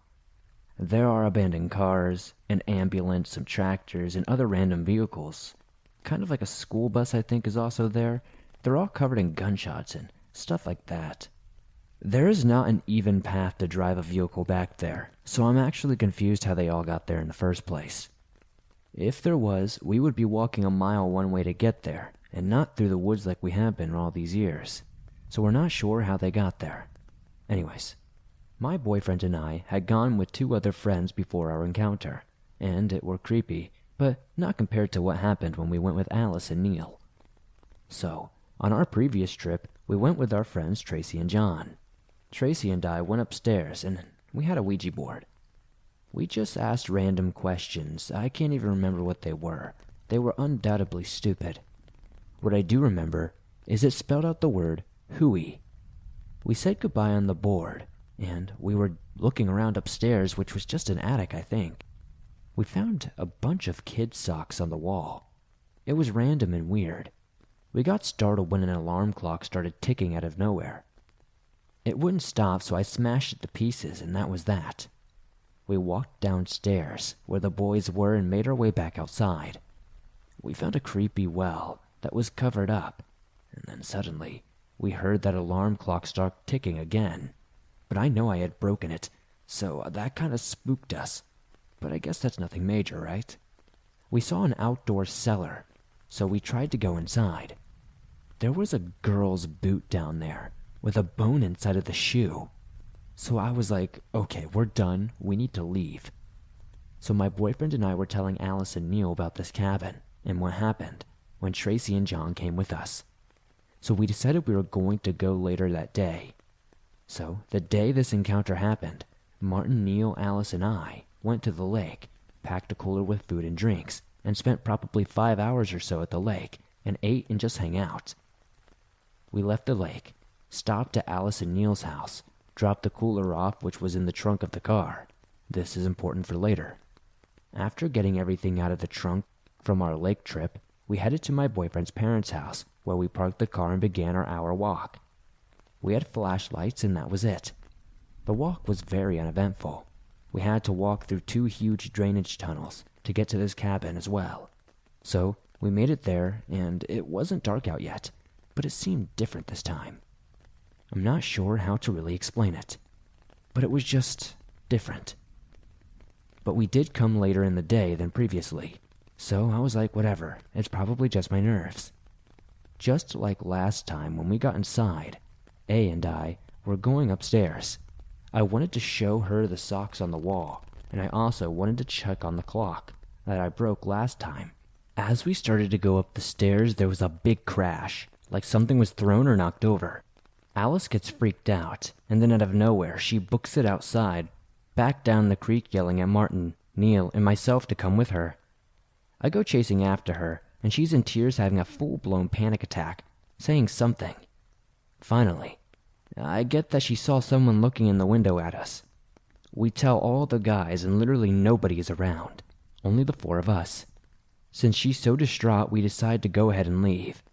There are abandoned cars, an ambulance, some tractors, and other random vehicles. Kind of like a school bus I think is also there. They're all covered in gunshots and stuff like that. There is not an even path to drive a vehicle back there, so I'm actually confused how they all got there in the first place. If there was, we would be walking a mile one way to get there, and not through the woods like we have been all these years. So we're not sure how they got there. Anyways, my boyfriend and I had gone with 2 other friends before our encounter, and it were creepy, but not compared to what happened when we went with Alice and Neil. So, on our previous trip, we went with our friends Tracy and John. Tracy and I went upstairs, and we had a Ouija board. We just asked random questions. I can't even remember what they were. They were undoubtedly stupid. What I do remember is it spelled out the word hooey. We said goodbye on the board, and we were looking around upstairs, which was just an attic, I think. We found a bunch of kids' socks on the wall. It was random and weird. We got startled when an alarm clock started ticking out of nowhere. It wouldn't stop, so I smashed it to pieces, and that was that. We walked downstairs, where the boys were, and made our way back outside. We found a creepy well that was covered up, and then suddenly, we heard that alarm clock start ticking again. But I know I had broken it, so that kind of spooked us. But I guess that's nothing major, right? We saw an outdoor cellar, so we tried to go inside. There was a girl's boot down there, with a bone inside of the shoe. So I was like, okay, we're done. We need to leave. So my boyfriend and I were telling Alice and Neil about this cabin and what happened when Tracy and John came with us. So we decided we were going to go later that day. So the day this encounter happened, Martin, Neil, Alice, and I went to the lake, packed a cooler with food and drinks, and spent probably 5 hours or so at the lake and ate and just hang out. We left the lake, stopped at Alice and Neil's house, dropped the cooler off which was in the trunk of the car. This is important for later. After getting everything out of the trunk from our lake trip, we headed to my boyfriend's parents' house where we parked the car and began our hour walk. We had flashlights and that was it. The walk was very uneventful. We had to walk through 2 huge drainage tunnels to get to this cabin as well. So we made it there and it wasn't dark out yet, but it seemed different this time. I'm not sure how to really explain it, but it was just different. But we did come later in the day than previously, so I was like, whatever, it's probably just my nerves. Just like last time when we got inside, A and I were going upstairs. I wanted to show her the socks on the wall, and I also wanted to check on the clock that I broke last time. As we started to go up the stairs, there was a big crash, like something was thrown or knocked over. Alice gets freaked out, and then out of nowhere, she books it outside, back down the creek yelling at Martin, Neil, and myself to come with her. I go chasing after her, and she's in tears having a full-blown panic attack, saying something. Finally, I get that she saw someone looking in the window at us. We tell all the guys and literally nobody is around, only the 4 of us. Since she's so distraught, we decide to go ahead and leave.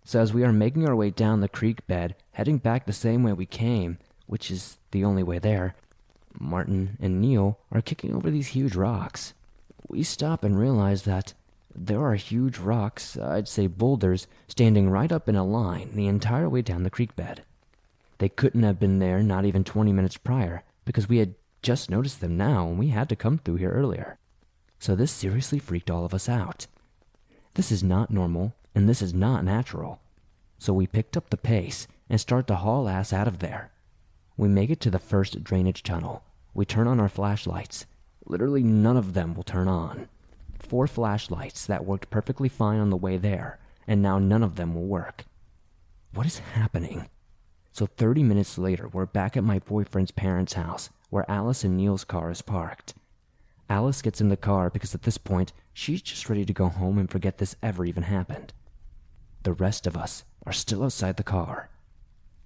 So as we are making our way down the creek bed, heading back the same way we came, which is the only way there, Martin and Neil are kicking over these huge rocks. We stop and realize that there are huge rocks, I'd say boulders, standing right up in a line the entire way down the creek bed. They couldn't have been there not even 20 minutes prior, because we had just noticed them now and we had to come through here earlier. So this seriously freaked all of us out. This is not normal, and this is not natural. So we picked up the pace and start to haul ass out of there. We make it to the first drainage tunnel. We turn on our flashlights. Literally none of them will turn on. 4 flashlights that worked perfectly fine on the way there, and now none of them will work. What is happening? So 30 minutes later, we're back at my boyfriend's parents' house, where Alice and Neil's car is parked. Alice gets in the car because at this point, she's just ready to go home and forget this ever even happened. The rest of us are still outside the car.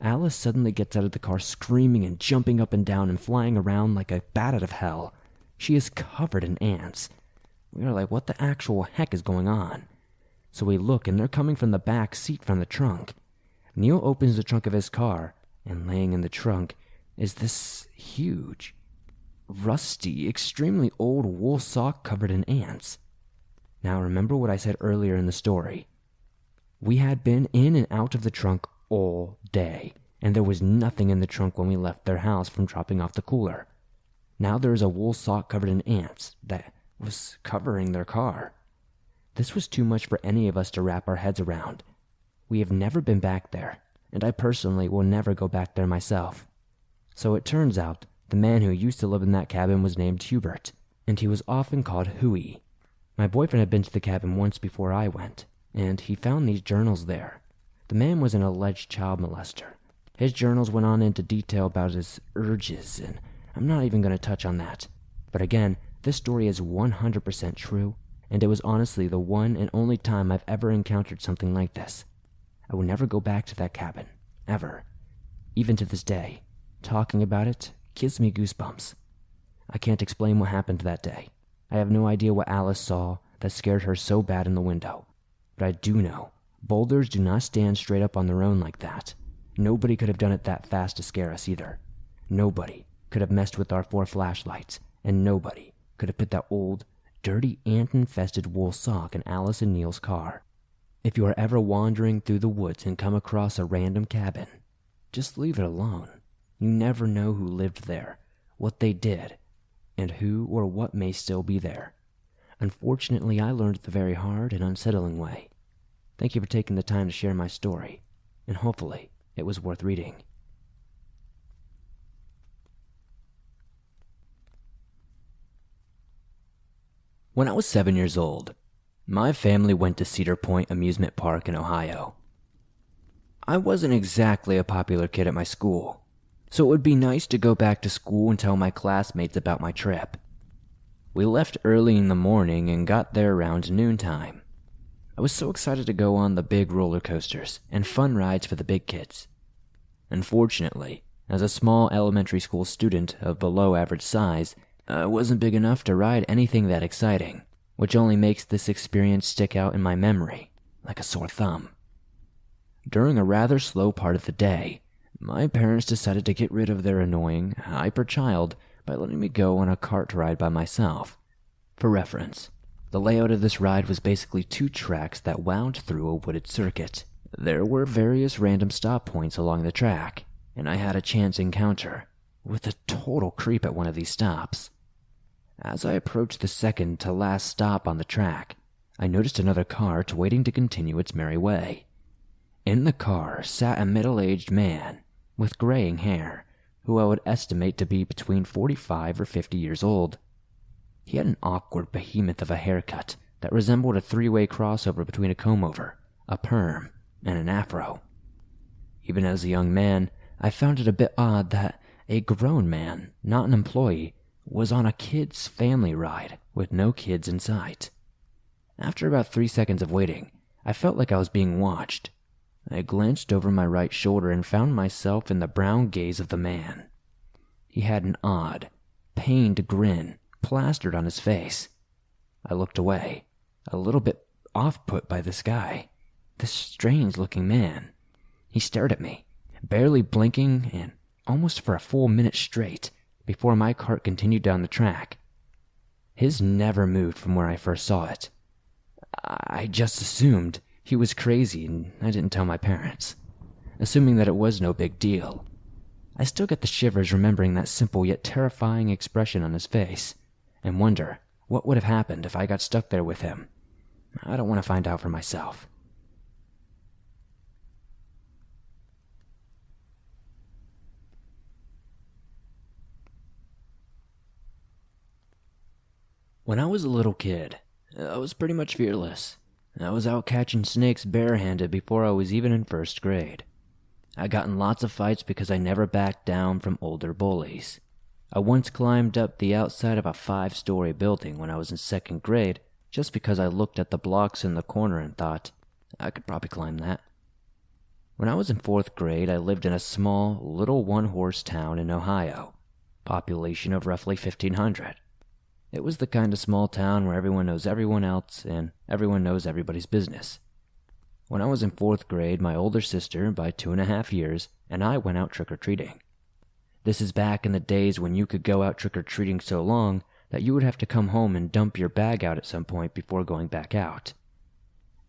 Alice suddenly gets out of the car screaming and jumping up and down and flying around like a bat out of hell. She is covered in ants. We are like, what the actual heck is going on? So we look and they're coming from the back seat from the trunk. Neil opens the trunk of his car, and laying in the trunk is this huge, rusty, extremely old wool sock covered in ants. Now remember what I said earlier in the story. We had been in and out of the trunk all day, and there was nothing in the trunk when we left their house from dropping off the cooler. Now there is a wool sock covered in ants that was covering their car. This was too much for any of us to wrap our heads around. We have never been back there, and I personally will never go back there myself. So it turns out the man who used to live in that cabin was named Hubert, and he was often called Huey. My boyfriend had been to the cabin once before I went, and he found these journals there. The man was an alleged child molester. His journals went on into detail about his urges, and I'm not even going to touch on that. But again, this story is 100% true, and it was honestly the one and only time I've ever encountered something like this. I will never go back to that cabin, ever. Even to this day, talking about it gives me goosebumps. I can't explain what happened that day. I have no idea what Alice saw that scared her so bad in the window. But I do know, boulders do not stand straight up on their own like that. Nobody could have done it that fast to scare us either. Nobody could have messed with our 4 flashlights, and nobody could have put that old, dirty, ant-infested wool sock in Alice and Neil's car. If you are ever wandering through the woods and come across a random cabin, just leave it alone. You never know who lived there, what they did, and who or what may still be there. Unfortunately, I learned it the very hard and unsettling way. Thank you for taking the time to share my story, and hopefully it was worth reading. When I was 7 years old, my family went to Cedar Point Amusement Park in Ohio. I wasn't exactly a popular kid at my school, so it would be nice to go back to school and tell my classmates about my trip. We left early in the morning and got there around noontime. I was so excited to go on the big roller coasters and fun rides for the big kids. Unfortunately, as a small elementary school student of below average size, I wasn't big enough to ride anything that exciting, which only makes this experience stick out in my memory like a sore thumb. During a rather slow part of the day, my parents decided to get rid of their annoying, hyper child by letting me go on a cart ride by myself. For reference, the layout of this ride was basically 2 tracks that wound through a wooded circuit. There were various random stop points along the track, and I had a chance encounter with a total creep at one of these stops. As I approached the second to last stop on the track, I noticed another cart waiting to continue its merry way. In the car sat a middle-aged man with graying hair, who I would estimate to be between 45 or 50 years old. He had an awkward behemoth of a haircut that resembled a 3-way crossover between a comb-over, a perm, and an afro. Even as a young man, I found it a bit odd that a grown man, not an employee, was on a kid's family ride with no kids in sight. After about 3 seconds of waiting, I felt like I was being watched. I glanced over my right shoulder and found myself in the brown gaze of the man. He had an odd, pained grin plastered on his face. I looked away, a little bit off-put by this guy, this strange-looking man. He stared at me, barely blinking, and almost for a full minute straight, before my cart continued down the track. His never moved from where I first saw it. I just assumed he was crazy, and I didn't tell my parents, assuming that it was no big deal. I still get the shivers remembering that simple yet terrifying expression on his face, and wonder what would have happened if I got stuck there with him. I don't want to find out for myself. When I was a little kid, I was pretty much fearless. I was out catching snakes barehanded before I was even in 1st grade. I got in lots of fights because I never backed down from older bullies. I once climbed up the outside of a 5-story building when I was in 2nd grade just because I looked at the blocks in the corner and thought, I could probably climb that. When I was in 4th grade, I lived in a small, little one-horse town in Ohio, population of roughly 1,500. It was the kind of small town where everyone knows everyone else and everyone knows everybody's business. When I was in 4th grade, my older sister, by 2.5 years, and I went out trick-or-treating. This is back in the days when you could go out trick-or-treating so long that you would have to come home and dump your bag out at some point before going back out.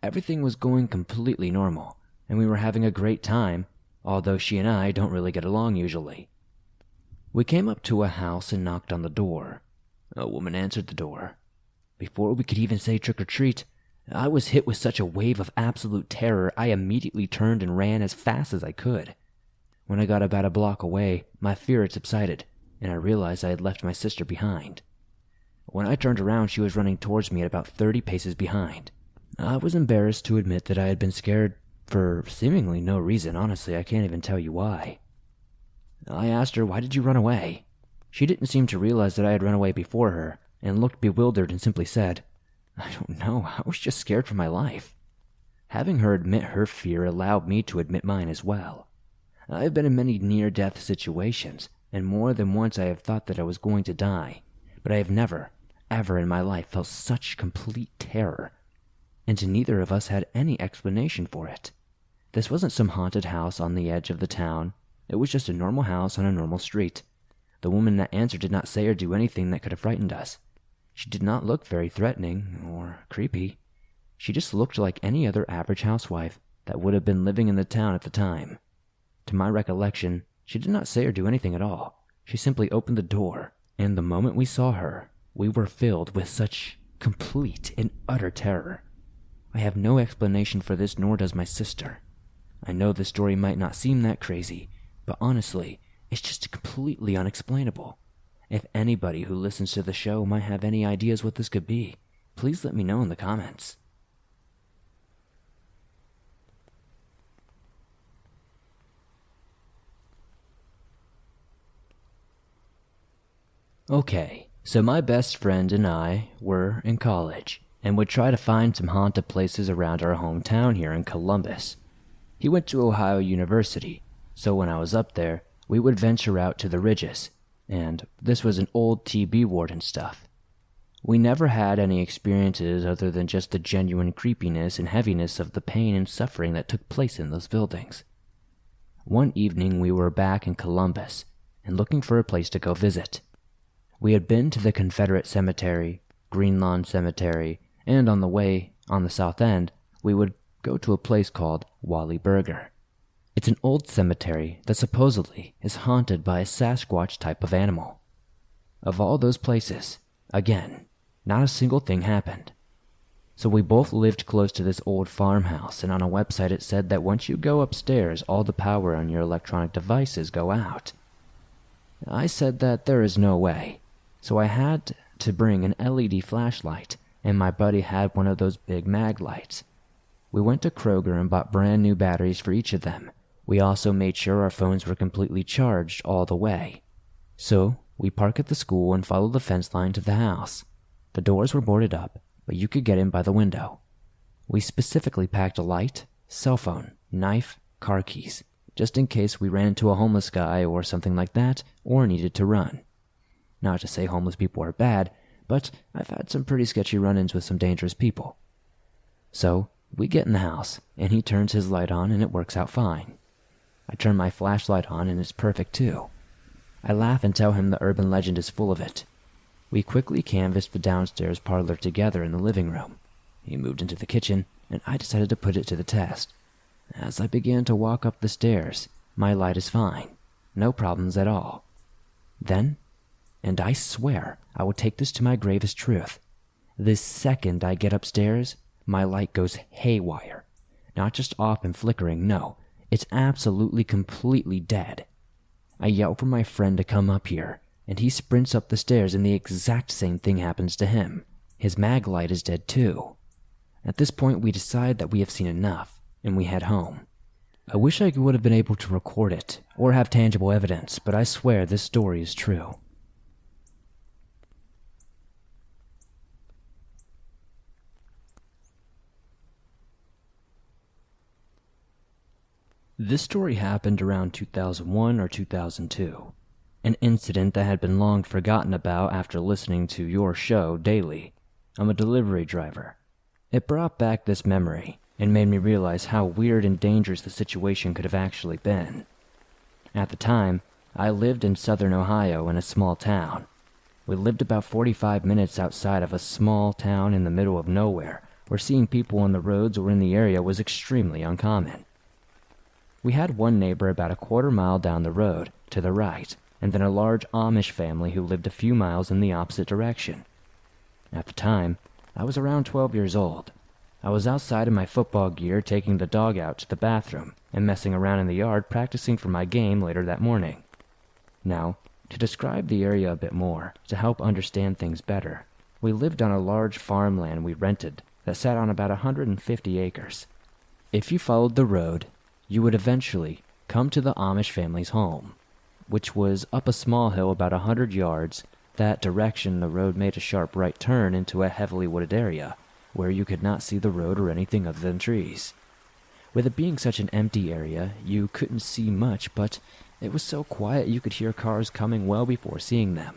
Everything was going completely normal, and we were having a great time, although she and I don't really get along usually. We came up to a house and knocked on the door. A woman answered the door. Before we could even say trick-or-treat, I was hit with such a wave of absolute terror I immediately turned and ran as fast as I could. When I got about a block away, my fear had subsided, and I realized I had left my sister behind. When I turned around, she was running towards me at about 30 paces behind. I was embarrassed to admit that I had been scared for seemingly no reason. Honestly, I can't even tell you why. I asked her, "Why did you run away?" She didn't seem to realize that I had run away before her, and looked bewildered and simply said, "I don't know, I was just scared for my life." Having her admit her fear allowed me to admit mine as well. I have been in many near-death situations, and more than once I have thought that I was going to die, but I have never, ever in my life felt such complete terror, and neither of us had any explanation for it. This wasn't some haunted house on the edge of the town. It was just a normal house on a normal street. The woman that answered did not say or do anything that could have frightened us. She did not look very threatening or creepy. She just looked like any other average housewife that would have been living in the town at the time. To my recollection, she did not say or do anything at all. She simply opened the door, and the moment we saw her, we were filled with such complete and utter terror. I have no explanation for this, nor does my sister. I know the story might not seem that crazy, but honestly, it's just completely unexplainable. If anybody who listens to the show might have any ideas what this could be, please let me know in the comments. Okay, So my best friend and I were in college and would try to find some haunted places around our hometown here in Columbus. He went to Ohio University, so when I was up there, we would venture out to the ridges, and this was an old TB ward and stuff. We never had any experiences other than just the genuine creepiness and heaviness of the pain and suffering that took place in those buildings. One evening we were back in Columbus and looking for a place to go visit. We had been to the Confederate Cemetery, Green Lawn Cemetery, and on the way, on the south end, we would go to a place called Wally Burger. It's an old cemetery that supposedly is haunted by a Sasquatch type of animal. Of all those places, again, not a single thing happened. So we both lived close to this old farmhouse, and on a website it said that once you go upstairs, all the power on your electronic devices go out. I said that there is no way, so I had to bring an LED flashlight, and my buddy had one of those big mag lights. We went to Kroger and bought brand new batteries for each of them. We also made sure our phones were completely charged all the way. So we parked at the school and followed the fence line to the house. The doors were boarded up, but you could get in by the window. We specifically packed a light, cell phone, knife, car keys, just in case we ran into a homeless guy or something like that, or needed to run. Not to say homeless people are bad, but I've had some pretty sketchy run-ins with some dangerous people. So we get in the house, and he turns his light on and it works out fine. I turn my flashlight on and it's perfect too. I laugh and tell him the urban legend is full of it. We quickly canvassed the downstairs parlor together in the living room. He moved into the kitchen, and I decided to put it to the test. As I began to walk up the stairs, my light is fine. No problems at all. Then, and I swear I will take this to my gravest truth, the second I get upstairs, my light goes haywire. Not just off and flickering, no. It's absolutely completely dead. I yell for my friend to come up here, and he sprints up the stairs and the exact same thing happens to him. His mag light is dead too. At this point we decide that we have seen enough, and we head home. I wish I would have been able to record it, or have tangible evidence, but I swear this story is true. This story happened around 2001 or 2002. An incident that had been long forgotten about after listening to your show daily. I'm a delivery driver. It brought back this memory and made me realize how weird and dangerous the situation could have actually been. At the time, I lived in southern Ohio in a small town. We lived about 45 minutes outside of a small town in the middle of nowhere, where seeing people on the roads or in the area was extremely uncommon. We had one neighbor about a quarter mile down the road, to the right, and then a large Amish family who lived a few miles in the opposite direction. At the time, I was around 12 years old. I was outside in my football gear taking the dog out to the bathroom and messing around in the yard practicing for my game later that morning. Now, to describe the area a bit more, to help understand things better, we lived on a large farmland we rented that sat on about 150 acres. If you followed the road, you would eventually come to the Amish family's home, which was up a small hill about 100 yards. That direction the road made a sharp right turn into a heavily wooded area, where you could not see the road or anything other than trees. With it being such an empty area, you couldn't see much, but it was so quiet you could hear cars coming well before seeing them.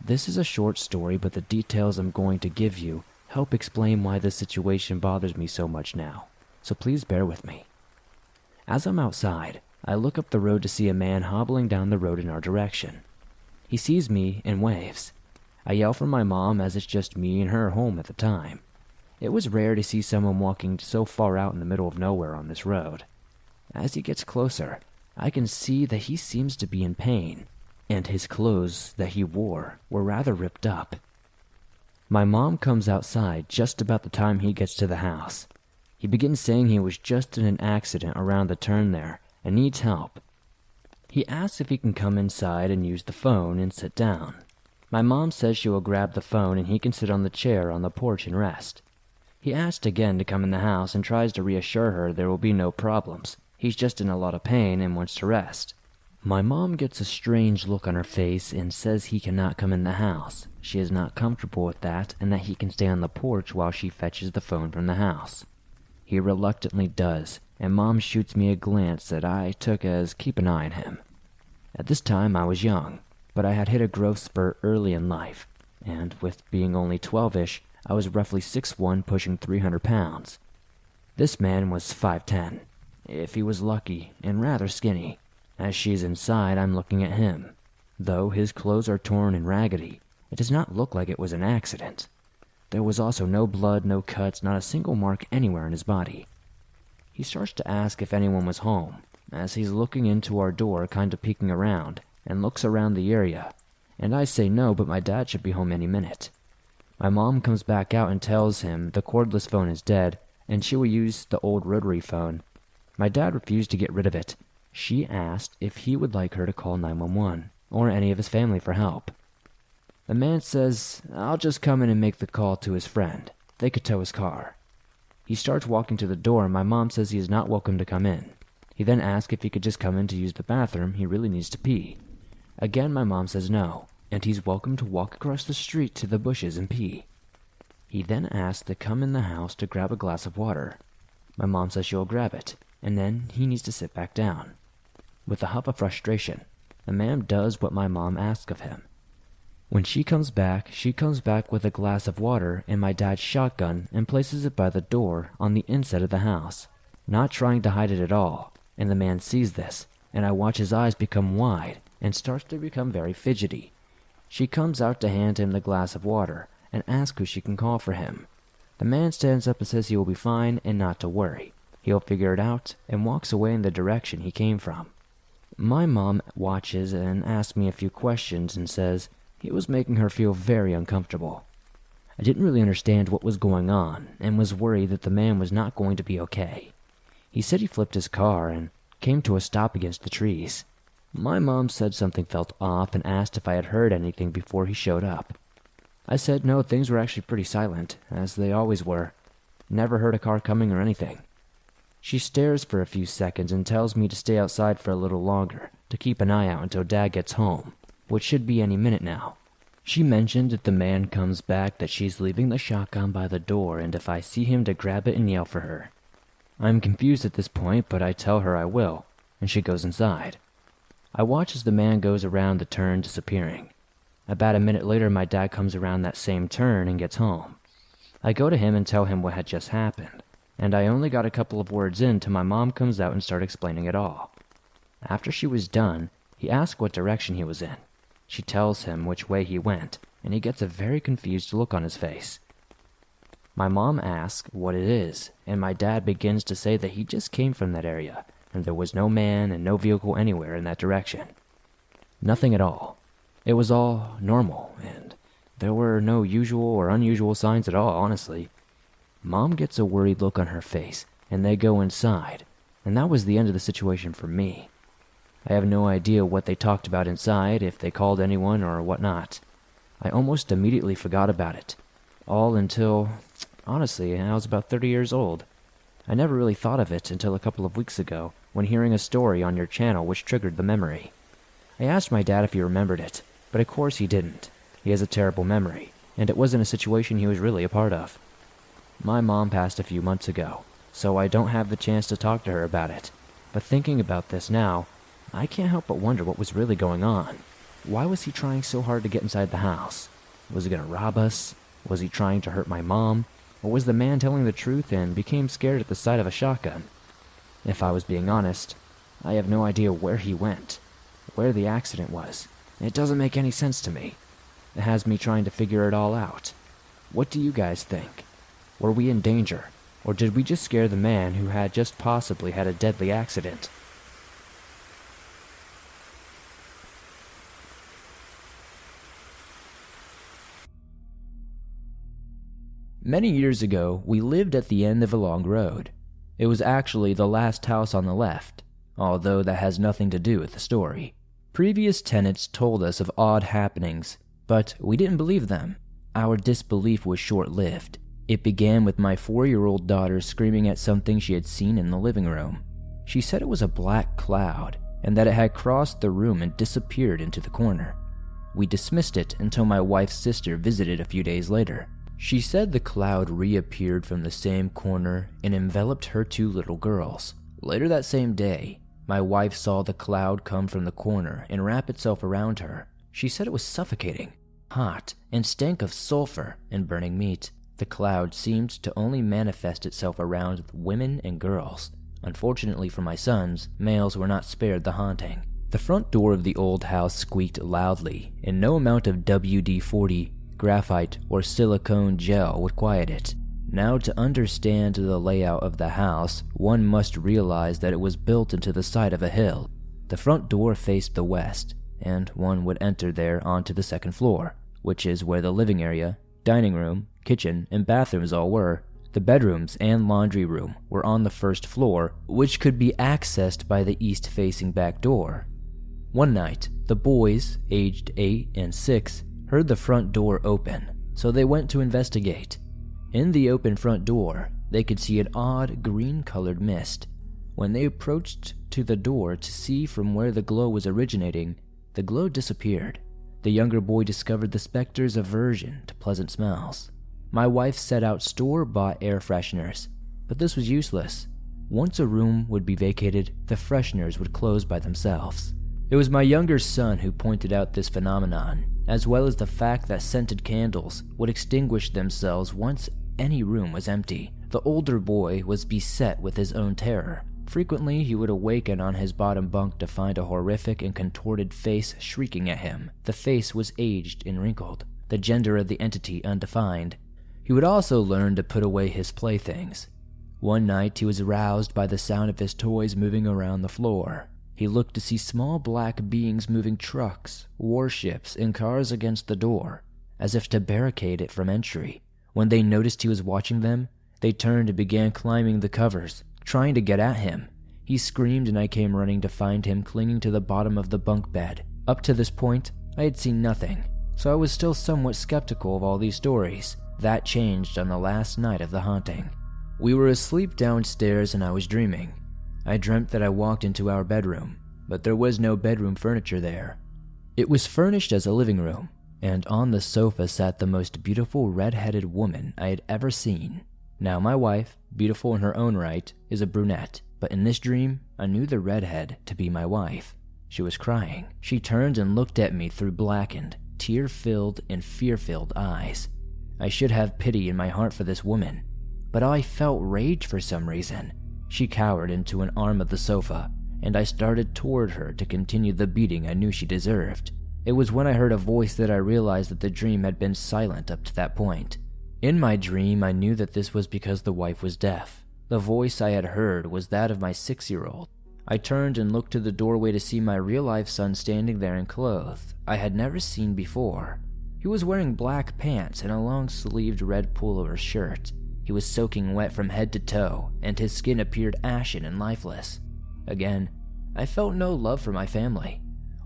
This is a short story, but the details I'm going to give you help explain why this situation bothers me so much now, so please bear with me. As I'm outside, I look up the road to see a man hobbling down the road in our direction. He sees me and waves. I yell for my mom as it's just me and her home at the time. It was rare to see someone walking so far out in the middle of nowhere on this road. As he gets closer, I can see that he seems to be in pain, and his clothes that he wore were rather ripped up. My mom comes outside just about the time he gets to the house. He begins saying he was just in an accident around the turn there and needs help. He asks if he can come inside and use the phone and sit down. My mom says she will grab the phone and he can sit on the chair on the porch and rest. He asks again to come in the house and tries to reassure her there will be no problems. He's just in a lot of pain and wants to rest. My mom gets a strange look on her face and says he cannot come in the house. She is not comfortable with that and that he can stay on the porch while she fetches the phone from the house. He reluctantly does, and Mom shoots me a glance that I took as keep an eye on him. At this time I was young, but I had hit a growth spurt early in life, and with being only 12-ish, I was roughly 6'1", pushing 300 pounds. This man was 5'10", if he was lucky, and rather skinny. As she's inside, I'm looking at him. Though his clothes are torn and raggedy, it does not look like it was an accident. There was also no blood, no cuts, not a single mark anywhere on his body. He starts to ask if anyone was home, as he's looking into our door, kind of peeking around, and looks around the area. And I say no, but my dad should be home any minute. My mom comes back out and tells him the cordless phone is dead, and she will use the old rotary phone. My dad refused to get rid of it. She asked if he would like her to call 911, or any of his family for help. The man says, I'll just come in and make the call to his friend. They could tow his car. He starts walking to the door, and my mom says he is not welcome to come in. He then asks if he could just come in to use the bathroom. He really needs to pee. Again, my mom says no, and he's welcome to walk across the street to the bushes and pee. He then asks to come in the house to grab a glass of water. My mom says she'll grab it, and then he needs to sit back down. With a huff of frustration, the man does what my mom asks of him. When she comes back with a glass of water and my dad's shotgun and places it by the door on the inside of the house, not trying to hide it at all, and the man sees this, and I watch his eyes become wide and starts to become very fidgety. She comes out to hand him the glass of water and asks who she can call for him. The man stands up and says he will be fine and not to worry. He'll figure it out and walks away in the direction he came from. My mom watches and asks me a few questions and says he was making her feel very uncomfortable. I didn't really understand what was going on and was worried that the man was not going to be okay. He said he flipped his car and came to a stop against the trees. My mom said something felt off and asked if I had heard anything before he showed up. I said no, things were actually pretty silent, as they always were. Never heard a car coming or anything. She stares for a few seconds and tells me to stay outside for a little longer, to keep an eye out until Dad gets home, which should be any minute now. She mentioned if the man comes back that she's leaving the shotgun by the door and if I see him to grab it and yell for her. I'm confused at this point, but I tell her I will, and she goes inside. I watch as the man goes around the turn, disappearing. About a minute later, my dad comes around that same turn and gets home. I go to him and tell him what had just happened, and I only got a couple of words in till my mom comes out and starts explaining it all. After she was done, he asks what direction he was in. She tells him which way he went, and he gets a very confused look on his face. My mom asks what it is, and my dad begins to say that he just came from that area, and there was no man and no vehicle anywhere in that direction. Nothing at all. It was all normal, and there were no usual or unusual signs at all, honestly. Mom gets a worried look on her face, and they go inside, and that was the end of the situation for me. I have no idea what they talked about inside, if they called anyone or whatnot. I almost immediately forgot about it. All until, honestly, I was about 30 years old. I never really thought of it until a couple of weeks ago, when hearing a story on your channel which triggered the memory. I asked my dad if he remembered it, but of course he didn't. He has a terrible memory, and it wasn't a situation he was really a part of. My mom passed a few months ago, so I don't have the chance to talk to her about it. But thinking about this now, I can't help but wonder what was really going on. Why was he trying so hard to get inside the house? Was he going to rob us? Was he trying to hurt my mom? Or was the man telling the truth and became scared at the sight of a shotgun? If I was being honest, I have no idea where he went, where the accident was. It doesn't make any sense to me. It has me trying to figure it all out. What do you guys think? Were we in danger, or did we just scare the man who had just possibly had a deadly accident? Many years ago, we lived at the end of a long road. It was actually the last house on the left, although that has nothing to do with the story. Previous tenants told us of odd happenings, but we didn't believe them. Our disbelief was short-lived. It began with my 4-year-old daughter screaming at something she had seen in the living room. She said it was a black cloud, and that it had crossed the room and disappeared into the corner. We dismissed it until my wife's sister visited a few days later. She said the cloud reappeared from the same corner and enveloped her 2 little girls. Later that same day, my wife saw the cloud come from the corner and wrap itself around her. She said it was suffocating, hot, and stank of sulfur and burning meat. The cloud seemed to only manifest itself around women and girls. Unfortunately for my sons, males were not spared the haunting. The front door of the old house squeaked loudly, and no amount of WD-40, graphite, or silicone gel would quiet it. Now, to understand the layout of the house, one must realize that it was built into the side of a hill. The front door faced the west, and one would enter there onto the 2nd floor, which is where the living area, dining room, kitchen, and bathrooms all were. The bedrooms and laundry room were on the 1st floor, which could be accessed by the east-facing back door. One night, the boys, aged 8 and 6, heard the front door open, so they went to investigate. In the open front door, they could see an odd green-colored mist. When they approached to the door to see from where the glow was originating, the glow disappeared. The younger boy discovered the specter's aversion to pleasant smells. My wife set out store-bought air fresheners, but this was useless. Once a room would be vacated, the fresheners would close by themselves. It was my younger son who pointed out this phenomenon, as well as the fact that scented candles would extinguish themselves once any room was empty. The older boy was beset with his own terror. Frequently, he would awaken on his bottom bunk to find a horrific and contorted face shrieking at him. The face was aged and wrinkled, the gender of the entity undefined. He would also learn to put away his playthings. One night, he was aroused by the sound of his toys moving around the floor. He looked to see small black beings moving trucks, warships, and cars against the door, as if to barricade it from entry. When they noticed he was watching them, they turned and began climbing the covers, trying to get at him. He screamed and I came running to find him clinging to the bottom of the bunk bed. Up to this point, I had seen nothing, so I was still somewhat skeptical of all these stories. That changed on the last night of the haunting. We were asleep downstairs and I was dreaming. I dreamt that I walked into our bedroom, but there was no bedroom furniture there. It was furnished as a living room, and on the sofa sat the most beautiful red-headed woman I had ever seen. Now my wife, beautiful in her own right, is a brunette, but in this dream, I knew the redhead to be my wife. She was crying. She turned and looked at me through blackened, tear-filled, and fear-filled eyes. I should have pity in my heart for this woman, but I felt rage for some reason. She cowered into an arm of the sofa, and I started toward her to continue the beating I knew she deserved. It was when I heard a voice that I realized that the dream had been silent up to that point. In my dream, I knew that this was because the wife was deaf. The voice I had heard was that of my 6-year-old. I turned and looked to the doorway to see my real-life son standing there in clothes I had never seen before. He was wearing black pants and a long-sleeved red pullover shirt. He was soaking wet from head to toe, and his skin appeared ashen and lifeless. Again, I felt no love for my family,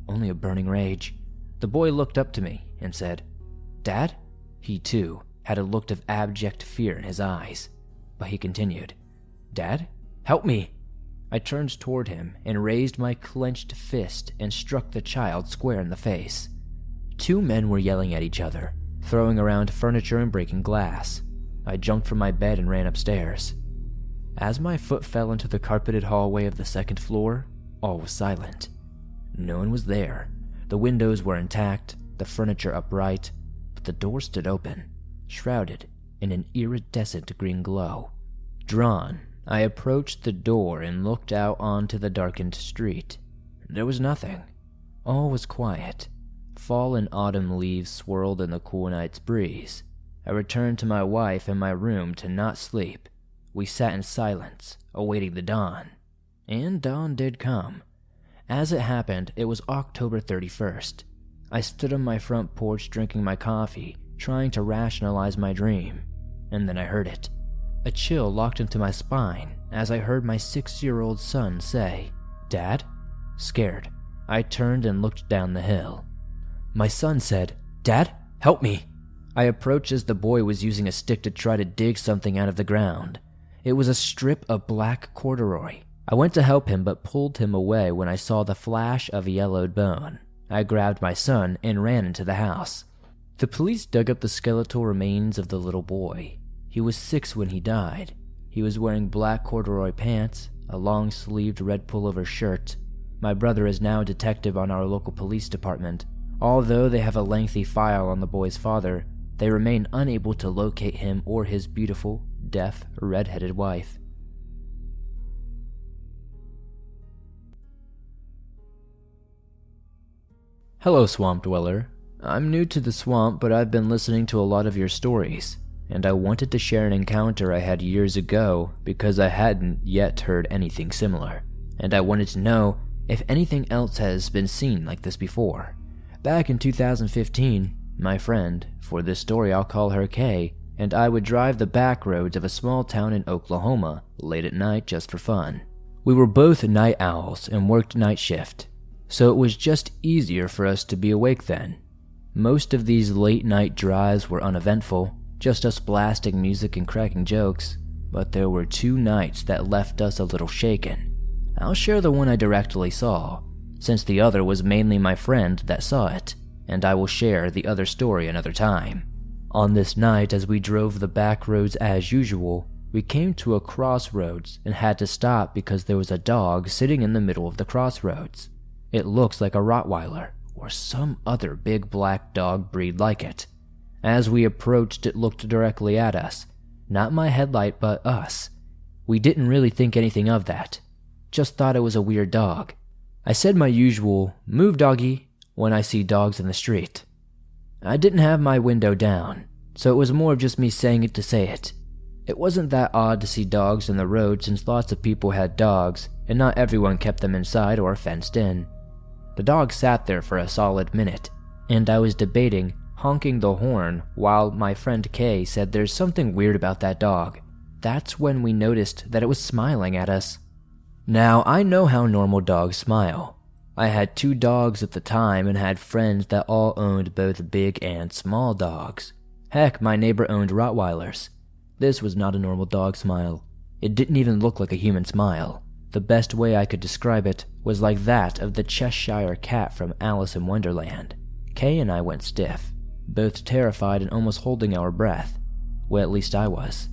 only a burning rage. The boy looked up to me and said, "Dad?" He, too, had a look of abject fear in his eyes, but he continued, "Dad, help me!" I turned toward him and raised my clenched fist and struck the child square in the face. 2 men were yelling at each other, throwing around furniture and breaking glass. I jumped from my bed and ran upstairs. As my foot fell into the carpeted hallway of the 2nd floor, all was silent. No one was there. The windows were intact, the furniture upright, but the door stood open, shrouded in an iridescent green glow. Drawn, I approached the door and looked out onto the darkened street. There was nothing. All was quiet. Fall and autumn leaves swirled in the cool night's breeze. I returned to my wife in my room to not sleep. We sat in silence, awaiting the dawn. And dawn did come. As it happened, it was October 31st. I stood on my front porch drinking my coffee, trying to rationalize my dream. And then I heard it. A chill locked into my spine as I heard my 6-year-old son say, "Dad?" Scared, I turned and looked down the hill. My son said, "Dad, help me." I approached as the boy was using a stick to try to dig something out of the ground. It was a strip of black corduroy, I went to help him but pulled him away when I saw the flash of a yellowed bone. I grabbed my son and ran into the house. The police dug up the skeletal remains of the little boy. He was 6 when he died. He was wearing black corduroy pants, a long-sleeved red pullover shirt. My brother is now a detective on our local police department. Although they have a lengthy file on the boy's father, they remain unable to locate him or his beautiful, deaf, red-headed wife. Hello, Swamp Dweller. I'm new to the swamp, but I've been listening to a lot of your stories, and I wanted to share an encounter I had years ago because I hadn't yet heard anything similar, and I wanted to know if anything else has been seen like this before. Back in 2015, my friend, for this story I'll call her Kay, and I would drive the back roads of a small town in Oklahoma late at night just for fun. We were both night owls and worked night shift, so it was just easier for us to be awake then. Most of these late night drives were uneventful, just us blasting music and cracking jokes, but there were 2 nights that left us a little shaken. I'll share the one I directly saw, since the other was mainly my friend that saw it, and I will share the other story another time. On this night, as we drove the back roads as usual, we came to a crossroads and had to stop because there was a dog sitting in the middle of the crossroads. It looks like a Rottweiler, or some other big black dog breed like it. As we approached, it looked directly at us. Not my headlight, but us. We didn't really think anything of that. Just thought it was a weird dog. I said my usual, "Move, doggy," when I see dogs in the street. I didn't have my window down, so it was more of just me saying it to say it. It wasn't that odd to see dogs in the road since lots of people had dogs, and not everyone kept them inside or fenced in. The dog sat there for a solid minute, and I was debating honking the horn while my friend Kay said there's something weird about that dog. That's when we noticed that it was smiling at us. Now, I know how normal dogs smile. I had 2 dogs at the time and had friends that all owned both big and small dogs. Heck, my neighbor owned Rottweilers. This was not a normal dog smile. It didn't even look like a human smile. The best way I could describe it was like that of the Cheshire Cat from Alice in Wonderland. Kay and I went stiff, both terrified and almost holding our breath. Well, at least I was.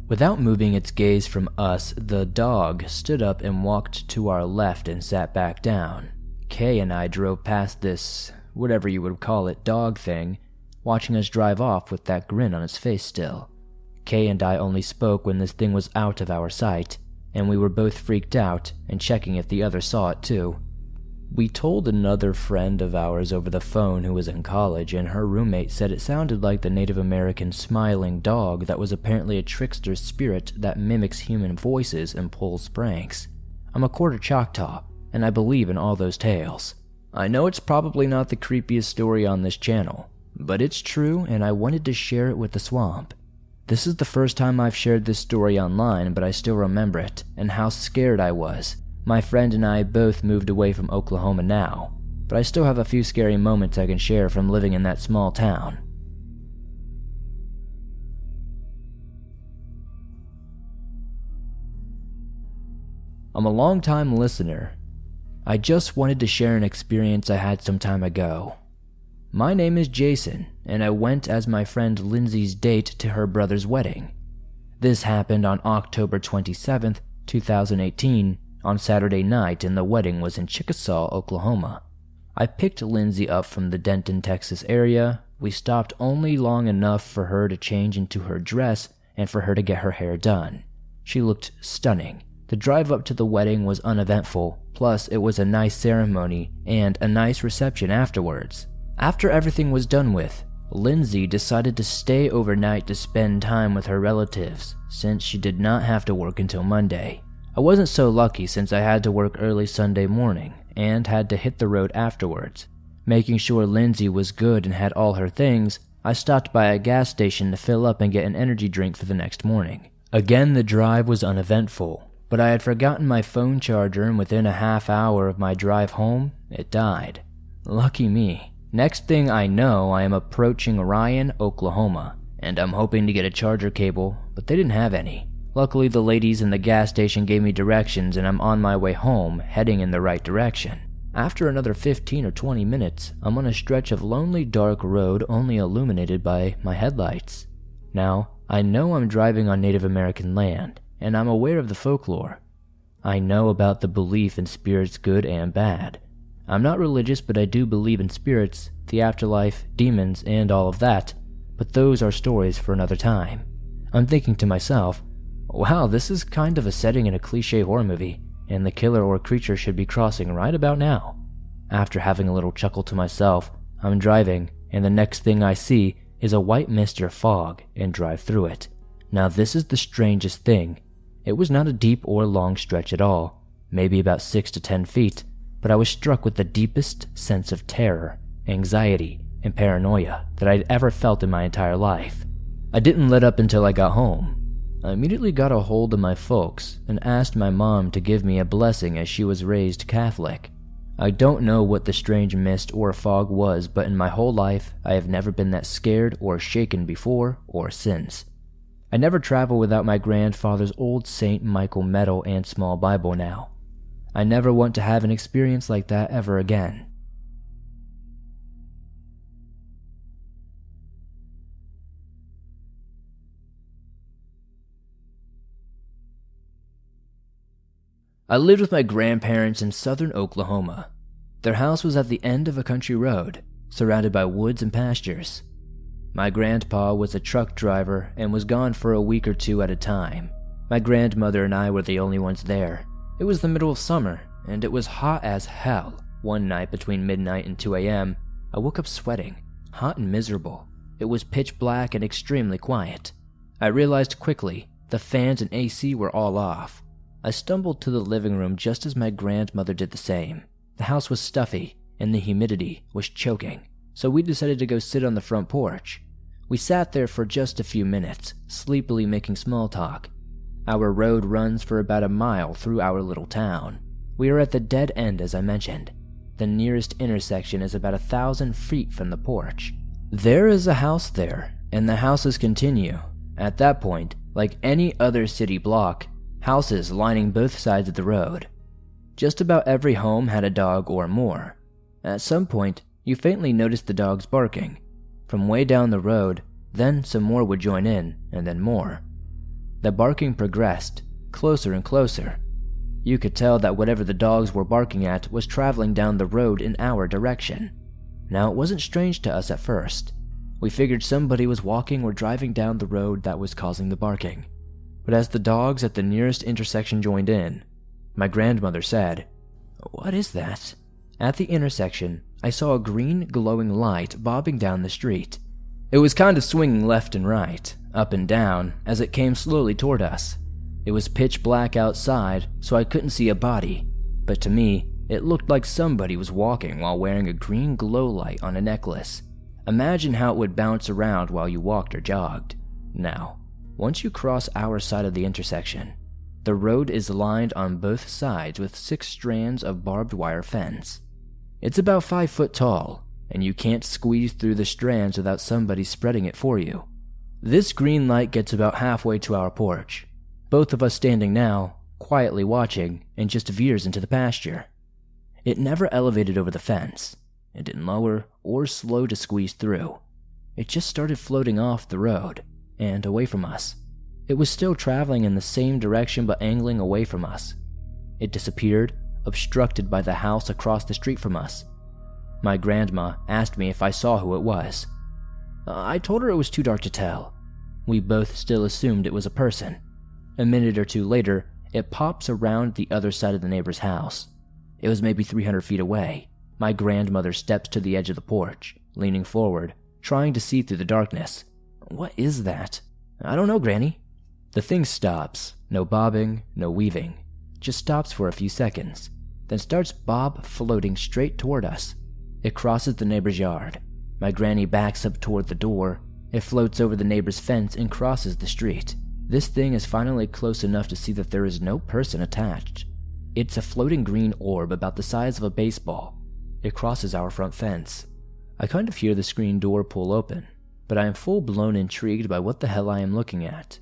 Without moving its gaze from us, the dog stood up and walked to our left and sat back down. Kay and I drove past this, whatever you would call it, dog thing, watching us drive off with that grin on its face still. Kay and I only spoke when this thing was out of our sight, and we were both freaked out and checking if the other saw it too. We told another friend of ours over the phone who was in college, and her roommate said it sounded like the Native American smiling dog that was apparently a trickster spirit that mimics human voices and pulls pranks. I'm a quarter Choctaw, and I believe in all those tales. I know it's probably not the creepiest story on this channel, but it's true and I wanted to share it with the swamp. This is the first time I've shared this story online, but I still remember it, and how scared I was. My friend and I both moved away from Oklahoma now, but I still have a few scary moments I can share from living in that small town. I'm a long-time listener. I just wanted to share an experience I had some time ago. My name is Jason, and I went as my friend Lindsay's date to her brother's wedding. This happened on October 27th, 2018, on Saturday night, and the wedding was in Chickasaw, Oklahoma. I picked Lindsay up from the Denton, Texas area. We stopped only long enough for her to change into her dress and for her to get her hair done. She looked stunning. The drive up to the wedding was uneventful, plus it was a nice ceremony and a nice reception afterwards. After everything was done with, Lindsay decided to stay overnight to spend time with her relatives, since she did not have to work until Monday. I wasn't so lucky since I had to work early Sunday morning, and had to hit the road afterwards. Making sure Lindsay was good and had all her things, I stopped by a gas station to fill up and get an energy drink for the next morning. Again, the drive was uneventful, but I had forgotten my phone charger, and within a half hour of my drive home, it died. Lucky me. Next thing I know, I am approaching Ryan, Oklahoma, and I'm hoping to get a charger cable, but they didn't have any. Luckily, the ladies in the gas station gave me directions and I'm on my way home, heading in the right direction. After another 15 or 20 minutes, I'm on a stretch of lonely dark road only illuminated by my headlights. Now, I know I'm driving on Native American land, and I'm aware of the folklore. I know about the belief in spirits good and bad. I'm not religious, but I do believe in spirits, the afterlife, demons, and all of that, but those are stories for another time. I'm thinking to myself, wow, this is kind of a setting in a cliche horror movie, and the killer or creature should be crossing right about now. After having a little chuckle to myself, I'm driving, and the next thing I see is a white mist or fog and drive through it. Now this is the strangest thing. It was not a deep or long stretch at all, maybe about 6 to 10 feet, but I was struck with the deepest sense of terror, anxiety, and paranoia that I'd ever felt in my entire life. I didn't let up until I got home. I immediately got a hold of my folks and asked my mom to give me a blessing as she was raised Catholic. I don't know what the strange mist or fog was, but in my whole life, I have never been that scared or shaken before or since. I never travel without my grandfather's old St. Michael medal and small Bible now. I never want to have an experience like that ever again. I lived with my grandparents in southern Oklahoma. Their house was at the end of a country road, surrounded by woods and pastures. My grandpa was a truck driver and was gone for a week or two at a time. My grandmother and I were the only ones there. It was the middle of summer, and it was hot as hell. One night between midnight and 2 a.m., I woke up sweating, hot and miserable. It was pitch black and extremely quiet. I realized quickly the fans and AC were all off. I stumbled to the living room just as my grandmother did the same. The house was stuffy, and the humidity was choking, so we decided to go sit on the front porch. We sat there for just a few minutes, sleepily making small talk. Our road runs for about a mile through our little town. We are at the dead end, as I mentioned. The nearest intersection is about 1,000 feet from the porch. There is a house there, and the houses continue. At that point, like any other city block, houses lining both sides of the road. Just about every home had a dog or more. At some point, you faintly noticed the dogs barking. From way down the road, then some more would join in, and then more. The barking progressed, closer and closer. You could tell that whatever the dogs were barking at was traveling down the road in our direction. Now, it wasn't strange to us at first. We figured somebody was walking or driving down the road that was causing the barking. But as the dogs at the nearest intersection joined in, my grandmother said, "What is that?" At the intersection, I saw a green glowing light bobbing down the street. It was kind of swinging left and right, up and down, as it came slowly toward us. It was pitch black outside, so I couldn't see a body, but to me, it looked like somebody was walking while wearing a green glow light on a necklace. Imagine how it would bounce around while you walked or jogged. Now, once you cross our side of the intersection, the road is lined on both sides with 6 strands of barbed wire fence. It's about 5 foot tall, and you can't squeeze through the strands without somebody spreading it for you. This green light gets about halfway to our porch, both of us standing now, quietly watching, and just veers into the pasture. It never elevated over the fence. It didn't lower or slow to squeeze through. It just started floating off the road and away from us. It was still traveling in the same direction but angling away from us. It disappeared, obstructed by the house across the street from us. My grandma asked me if I saw who it was. I told her it was too dark to tell. We both still assumed it was a person. A minute or two later, it pops around the other side of the neighbor's house. It was maybe 300 feet away. My grandmother steps to the edge of the porch, leaning forward, trying to see through the darkness. "What is that?" "I don't know, Granny." The thing stops. No bobbing, no weaving. Just stops for a few seconds, then starts floating straight toward us. It crosses the neighbor's yard. My granny backs up toward the door. It floats over the neighbor's fence and crosses the street. This thing is finally close enough to see that there is no person attached. It's a floating green orb about the size of a baseball. It crosses our front fence. I kind of hear the screen door pull open, but I am full-blown intrigued by what the hell I am looking at.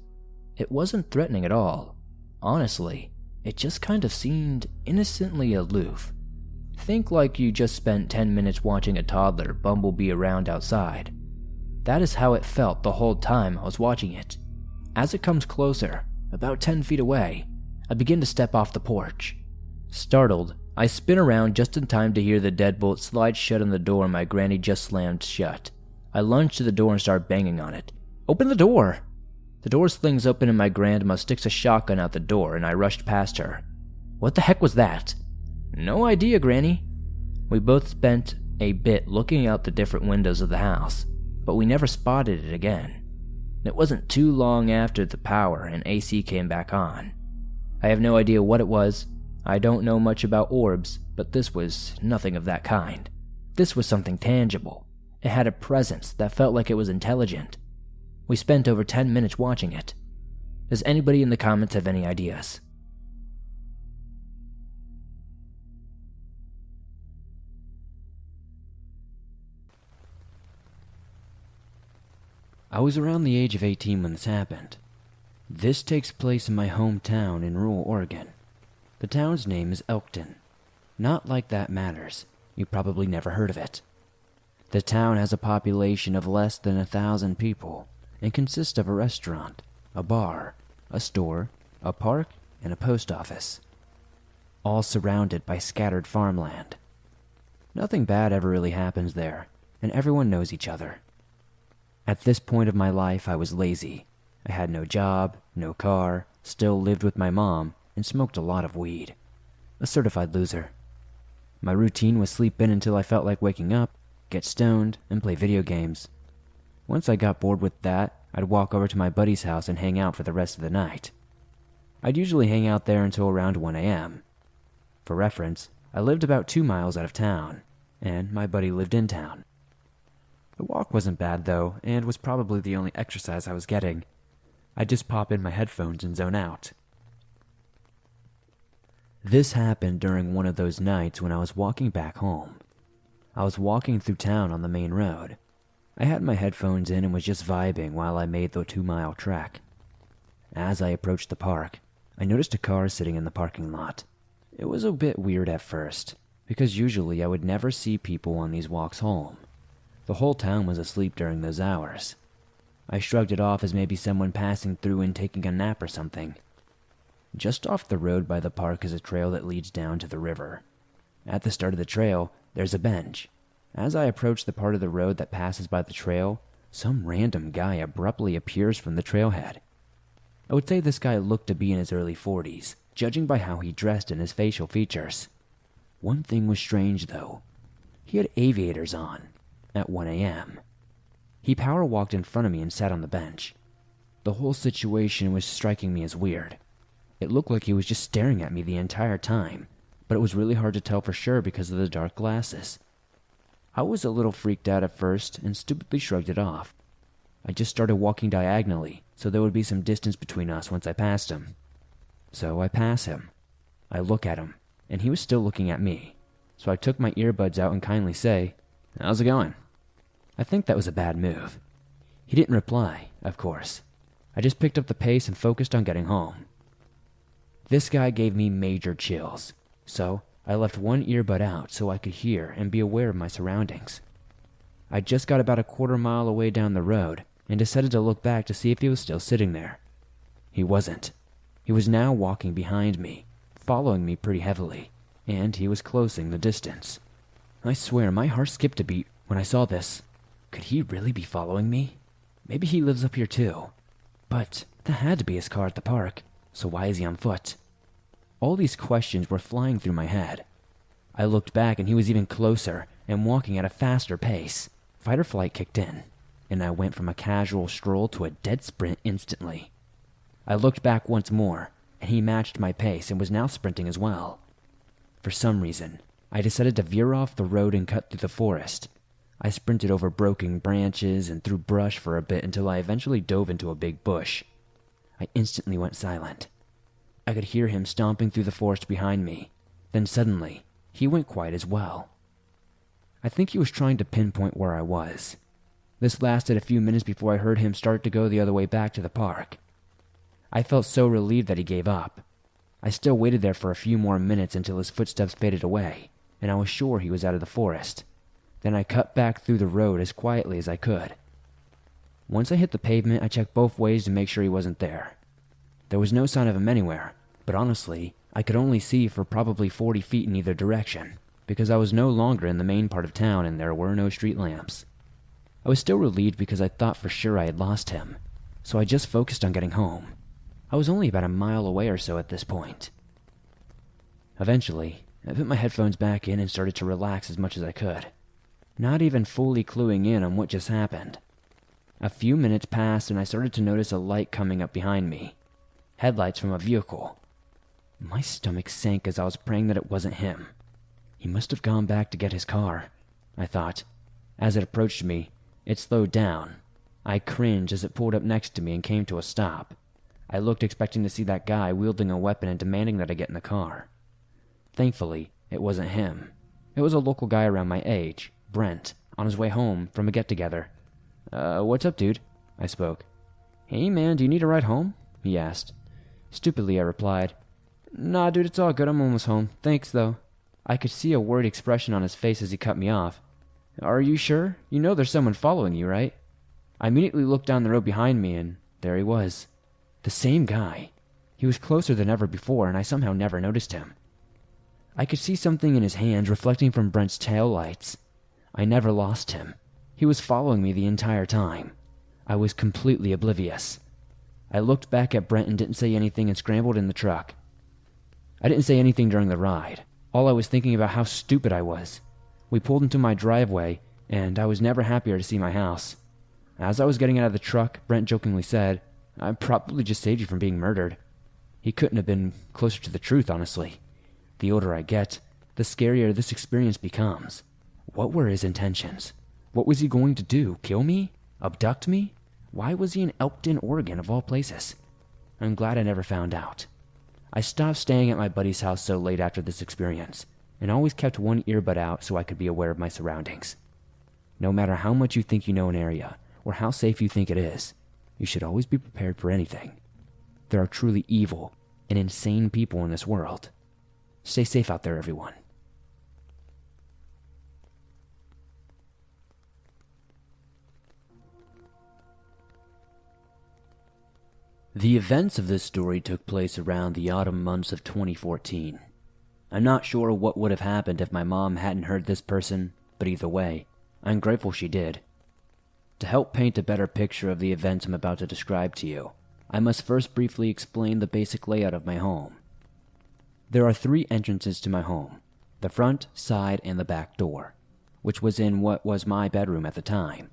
It wasn't threatening at all. Honestly, it just kind of seemed innocently aloof. Think like you just spent 10 minutes watching a toddler bumblebee around outside. That is how it felt the whole time I was watching it. As it comes closer, about 10 feet away, I begin to step off the porch. Startled, I spin around just in time to hear the deadbolt slide shut on the door my granny just slammed shut. I lunge to the door and start banging on it. "Open the door!" The door slings open and my grandma sticks a shotgun out the door and I rushed past her. "What the heck was that?" "No idea, Granny." We both spent a bit looking out the different windows of the house, but we never spotted it again. It wasn't too long after the power and AC came back on. I have no idea what it was. I don't know much about orbs, but this was nothing of that kind. This was something tangible. It had a presence that felt like it was intelligent. We spent over 10 minutes watching it. Does anybody in the comments have any ideas? I was around the age of 18 when this happened. This takes place in my hometown in rural Oregon. The town's name is Elkton. Not like that matters. You probably never heard of it. The town has a population of less than 1,000 people and consists of a restaurant, a bar, a store, a park, and a post office. All surrounded by scattered farmland. Nothing bad ever really happens there, and everyone knows each other. At this point of my life, I was lazy. I had no job, no car, still lived with my mom, and smoked a lot of weed. A certified loser. My routine was sleep in until I felt like waking up, get stoned, and play video games. Once I got bored with that, I'd walk over to my buddy's house and hang out for the rest of the night. I'd usually hang out there until around 1 a.m. For reference, I lived about 2 miles out of town, and my buddy lived in town. The walk wasn't bad though, and was probably the only exercise I was getting. I'd just pop in my headphones and zone out. This happened during one of those nights when I was walking back home. I was walking through town on the main road. I had my headphones in and was just vibing while I made the 2-mile trek. As I approached the park, I noticed a car sitting in the parking lot. It was a bit weird at first, because usually I would never see people on these walks home. The whole town was asleep during those hours. I shrugged it off as maybe someone passing through and taking a nap or something. Just off the road by the park is a trail that leads down to the river. At the start of the trail, there's a bench. As I approach the part of the road that passes by the trail, some random guy abruptly appears from the trailhead. I would say this guy looked to be in his early 40s, judging by how he dressed and his facial features. One thing was strange though. He had aviators on. At 1 a.m. He power walked in front of me and sat on the bench. The whole situation was striking me as weird. It looked like he was just staring at me the entire time, but it was really hard to tell for sure because of the dark glasses. I was a little freaked out at first and stupidly shrugged it off. I just started walking diagonally, so there would be some distance between us once I passed him. So I pass him. I look at him, and he was still looking at me, so I took my earbuds out and kindly say, "How's it going?" I think that was a bad move. He didn't reply, of course. I just picked up the pace and focused on getting home. This guy gave me major chills, so I left one earbud out so I could hear and be aware of my surroundings. I just got about a quarter-mile away down the road and decided to look back to see if he was still sitting there. He wasn't. He was now walking behind me, following me pretty heavily, and he was closing the distance. I swear my heart skipped a beat when I saw this. Could he really be following me? Maybe he lives up here too. But that had to be his car at the park, so why is he on foot? All these questions were flying through my head. I looked back and he was even closer and walking at a faster pace. Fight or flight kicked in, and I went from a casual stroll to a dead sprint instantly. I looked back once more, and he matched my pace and was now sprinting as well. For some reason, I decided to veer off the road and cut through the forest. I sprinted over broken branches and through brush for a bit until I eventually dove into a big bush. I instantly went silent. I could hear him stomping through the forest behind me. Then suddenly, he went quiet as well. I think he was trying to pinpoint where I was. This lasted a few minutes before I heard him start to go the other way back to the park. I felt so relieved that he gave up. I still waited there for a few more minutes until his footsteps faded away, and I was sure he was out of the forest. Then I cut back through the road as quietly as I could. Once I hit the pavement, I checked both ways to make sure he wasn't there. There was no sign of him anywhere, but honestly, I could only see for probably 40 feet in either direction, because I was no longer in the main part of town and there were no street lamps. I was still relieved because I thought for sure I had lost him, so I just focused on getting home. I was only about a mile away or so at this point. Eventually, I put my headphones back in and started to relax as much as I could, not even fully cluing in on what just happened. A few minutes passed and I started to notice a light coming up behind me. Headlights from a vehicle. My stomach sank as I was praying that it wasn't him. He must have gone back to get his car, I thought. As it approached me, it slowed down. I cringed as it pulled up next to me and came to a stop. I looked expecting to see that guy wielding a weapon and demanding that I get in the car. Thankfully, it wasn't him. It was a local guy around my age, Brent, on his way home from a get-together. What's up, dude? I spoke. Hey, man, do you need a ride home? He asked. Stupidly, I replied. Nah, dude, it's all good. I'm almost home. Thanks, though. I could see a worried expression on his face as he cut me off. Are you sure? You know there's someone following you, right? I immediately looked down the road behind me, and there he was. The same guy. He was closer than ever before, and I somehow never noticed him. I could see something in his hands reflecting from Brent's taillights. I never lost him. He was following me the entire time. I was completely oblivious. I looked back at Brent and didn't say anything and scrambled in the truck. I didn't say anything during the ride. All I was thinking about how stupid I was. We pulled into my driveway, and I was never happier to see my house. As I was getting out of the truck, Brent jokingly said, I probably just saved you from being murdered. He couldn't have been closer to the truth, honestly. The older I get, the scarier this experience becomes. What were his intentions? What was he going to do? Kill me? Abduct me? Why was he in Elkton, Oregon, of all places? I'm glad I never found out. I stopped staying at my buddy's house so late after this experience, and always kept one earbud out so I could be aware of my surroundings. No matter how much you think you know an area, or how safe you think it is, you should always be prepared for anything. There are truly evil and insane people in this world. Stay safe out there, everyone. The events of this story took place around the autumn months of 2014. I'm not sure what would have happened if my mom hadn't heard this person, but either way, I'm grateful she did. To help paint a better picture of the events I'm about to describe to you, I must first briefly explain the basic layout of my home. There are 3 entrances to my home, the front, side, and the back door, which was in what was my bedroom at the time.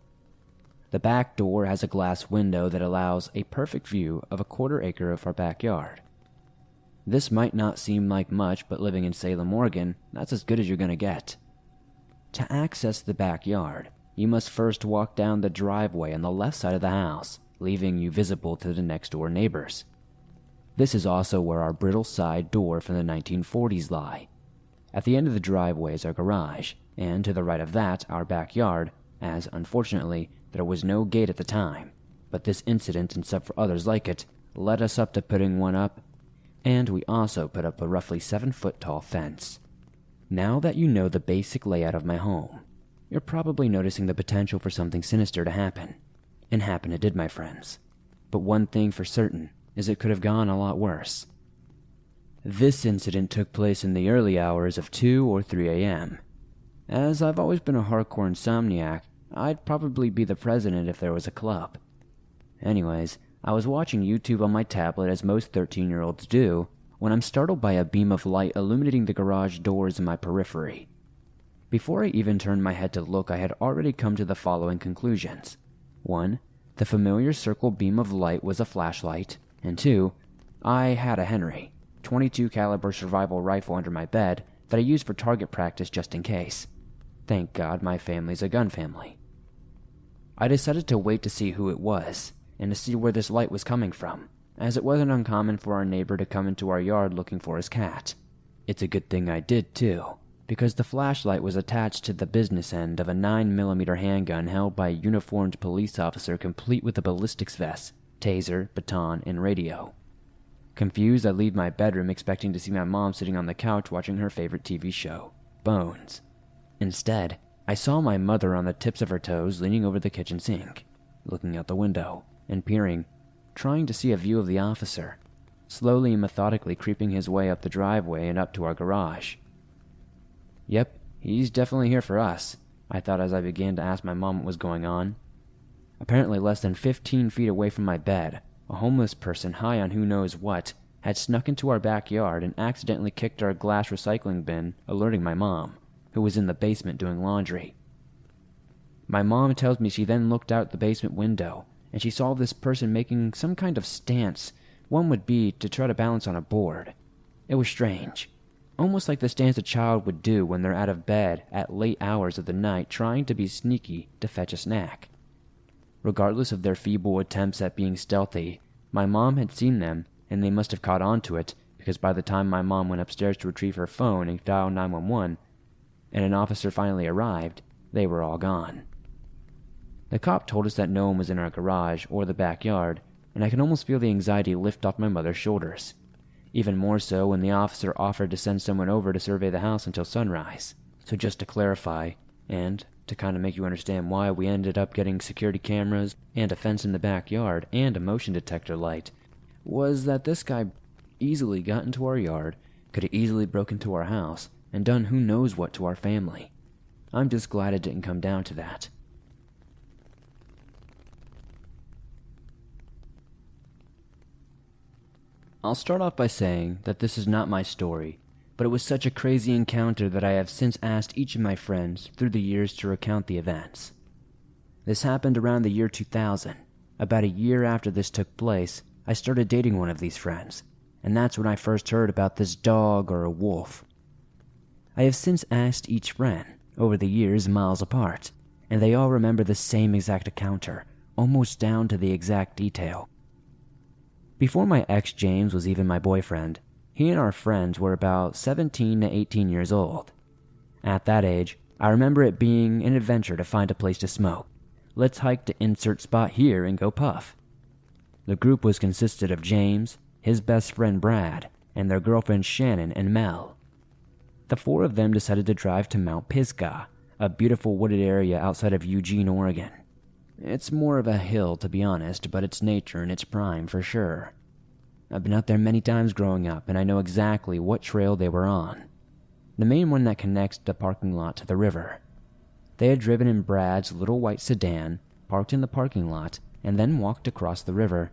The back door has a glass window that allows a perfect view of a 1/4 acre of our backyard. This might not seem like much, but living in Salem, Oregon, that's as good as you're gonna get. To access the backyard, you must first walk down the driveway on the left side of the house, leaving you visible to the next door neighbors. This is also where our brittle side door from the 1940s lie. At the end of the driveway is our garage, and to the right of that, our backyard, as unfortunately, there was no gate at the time, but this incident and several others like it led us up to putting one up, and we also put up a roughly 7-foot tall fence. Now that you know the basic layout of my home, you're probably noticing the potential for something sinister to happen. And happen it did, my friends. But one thing for certain is it could have gone a lot worse. This incident took place in the early hours of 2 or 3 a.m. As I've always been a hardcore insomniac, I'd probably be the president if there was a club. Anyways, I was watching YouTube on my tablet as most 13-year-olds do, when I'm startled by a beam of light illuminating the garage doors in my periphery. Before I even turned my head to look, I had already come to the following conclusions. 1. The familiar circle beam of light was a flashlight, and 2. I had a Henry, .22 caliber survival rifle under my bed that I used for target practice just in case. Thank God my family's a gun family. I decided to wait to see who it was, and to see where this light was coming from, as it wasn't uncommon for our neighbor to come into our yard looking for his cat. It's a good thing I did too, because the flashlight was attached to the business end of a 9mm handgun held by a uniformed police officer complete with a ballistics vest, taser, baton, and radio. Confused, I leave my bedroom expecting to see my mom sitting on the couch watching her favorite TV show, Bones. Instead, I saw my mother on the tips of her toes leaning over the kitchen sink, looking out the window and peering, trying to see a view of the officer, slowly and methodically creeping his way up the driveway and up to our garage. Yep, he's definitely here for us, I thought as I began to ask my mom what was going on. Apparently less than 15 feet away from my bed, a homeless person high on who knows what had snuck into our backyard and accidentally kicked our glass recycling bin, alerting my mom, who was in the basement doing laundry. My mom tells me she then looked out the basement window and she saw this person making some kind of stance. One would be to try to balance on a board. It was strange, almost like the stance a child would do when they're out of bed at late hours of the night trying to be sneaky to fetch a snack. Regardless of their feeble attempts at being stealthy, my mom had seen them and they must have caught on to it, because by the time my mom went upstairs to retrieve her phone and dial 911, and an officer finally arrived, they were all gone. The cop told us that no one was in our garage or the backyard, and I could almost feel the anxiety lift off my mother's shoulders. Even more so when the officer offered to send someone over to survey the house until sunrise. So just to clarify, and to kind of make you understand why we ended up getting security cameras and a fence in the backyard and a motion detector light, was that this guy easily got into our yard, could have easily broken into our house, and done who knows what to our family. I'm just glad it didn't come down to that. I'll start off by saying that this is not my story, but it was such a crazy encounter that I have since asked each of my friends through the years to recount the events. This happened around the year 2000. About a year after this took place, I started dating one of these friends, and that's when I first heard about this dog or a wolf. I have since asked each friend, over the years miles apart, and they all remember the same exact encounter, almost down to the exact detail. Before my ex James was even my boyfriend, he and our friends were about 17 to 18 years old. At that age, I remember it being an adventure to find a place to smoke. Let's hike to insert spot here and go puff. The group was consisted of James, his best friend Brad, and their girlfriends Shannon and Mel. The four of them decided to drive to Mount Pisgah, a beautiful wooded area outside of Eugene, Oregon. It's more of a hill, to be honest, but it's nature in its prime for sure. I've been out there many times growing up, and I know exactly what trail they were on. The main one that connects the parking lot to the river. They had driven in Brad's little white sedan, parked in the parking lot, and then walked across the river.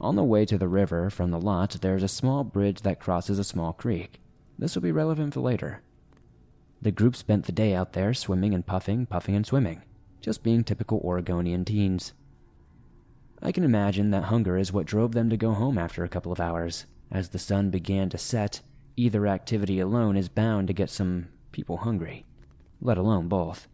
On the way to the river from the lot, there's a small bridge that crosses a small creek. This will be relevant for later. The group spent the day out there swimming and puffing and swimming, just being typical Oregonian teens. I can imagine that hunger is what drove them to go home after a couple of hours. As the sun began to set, either activity alone is bound to get some people hungry, let alone both.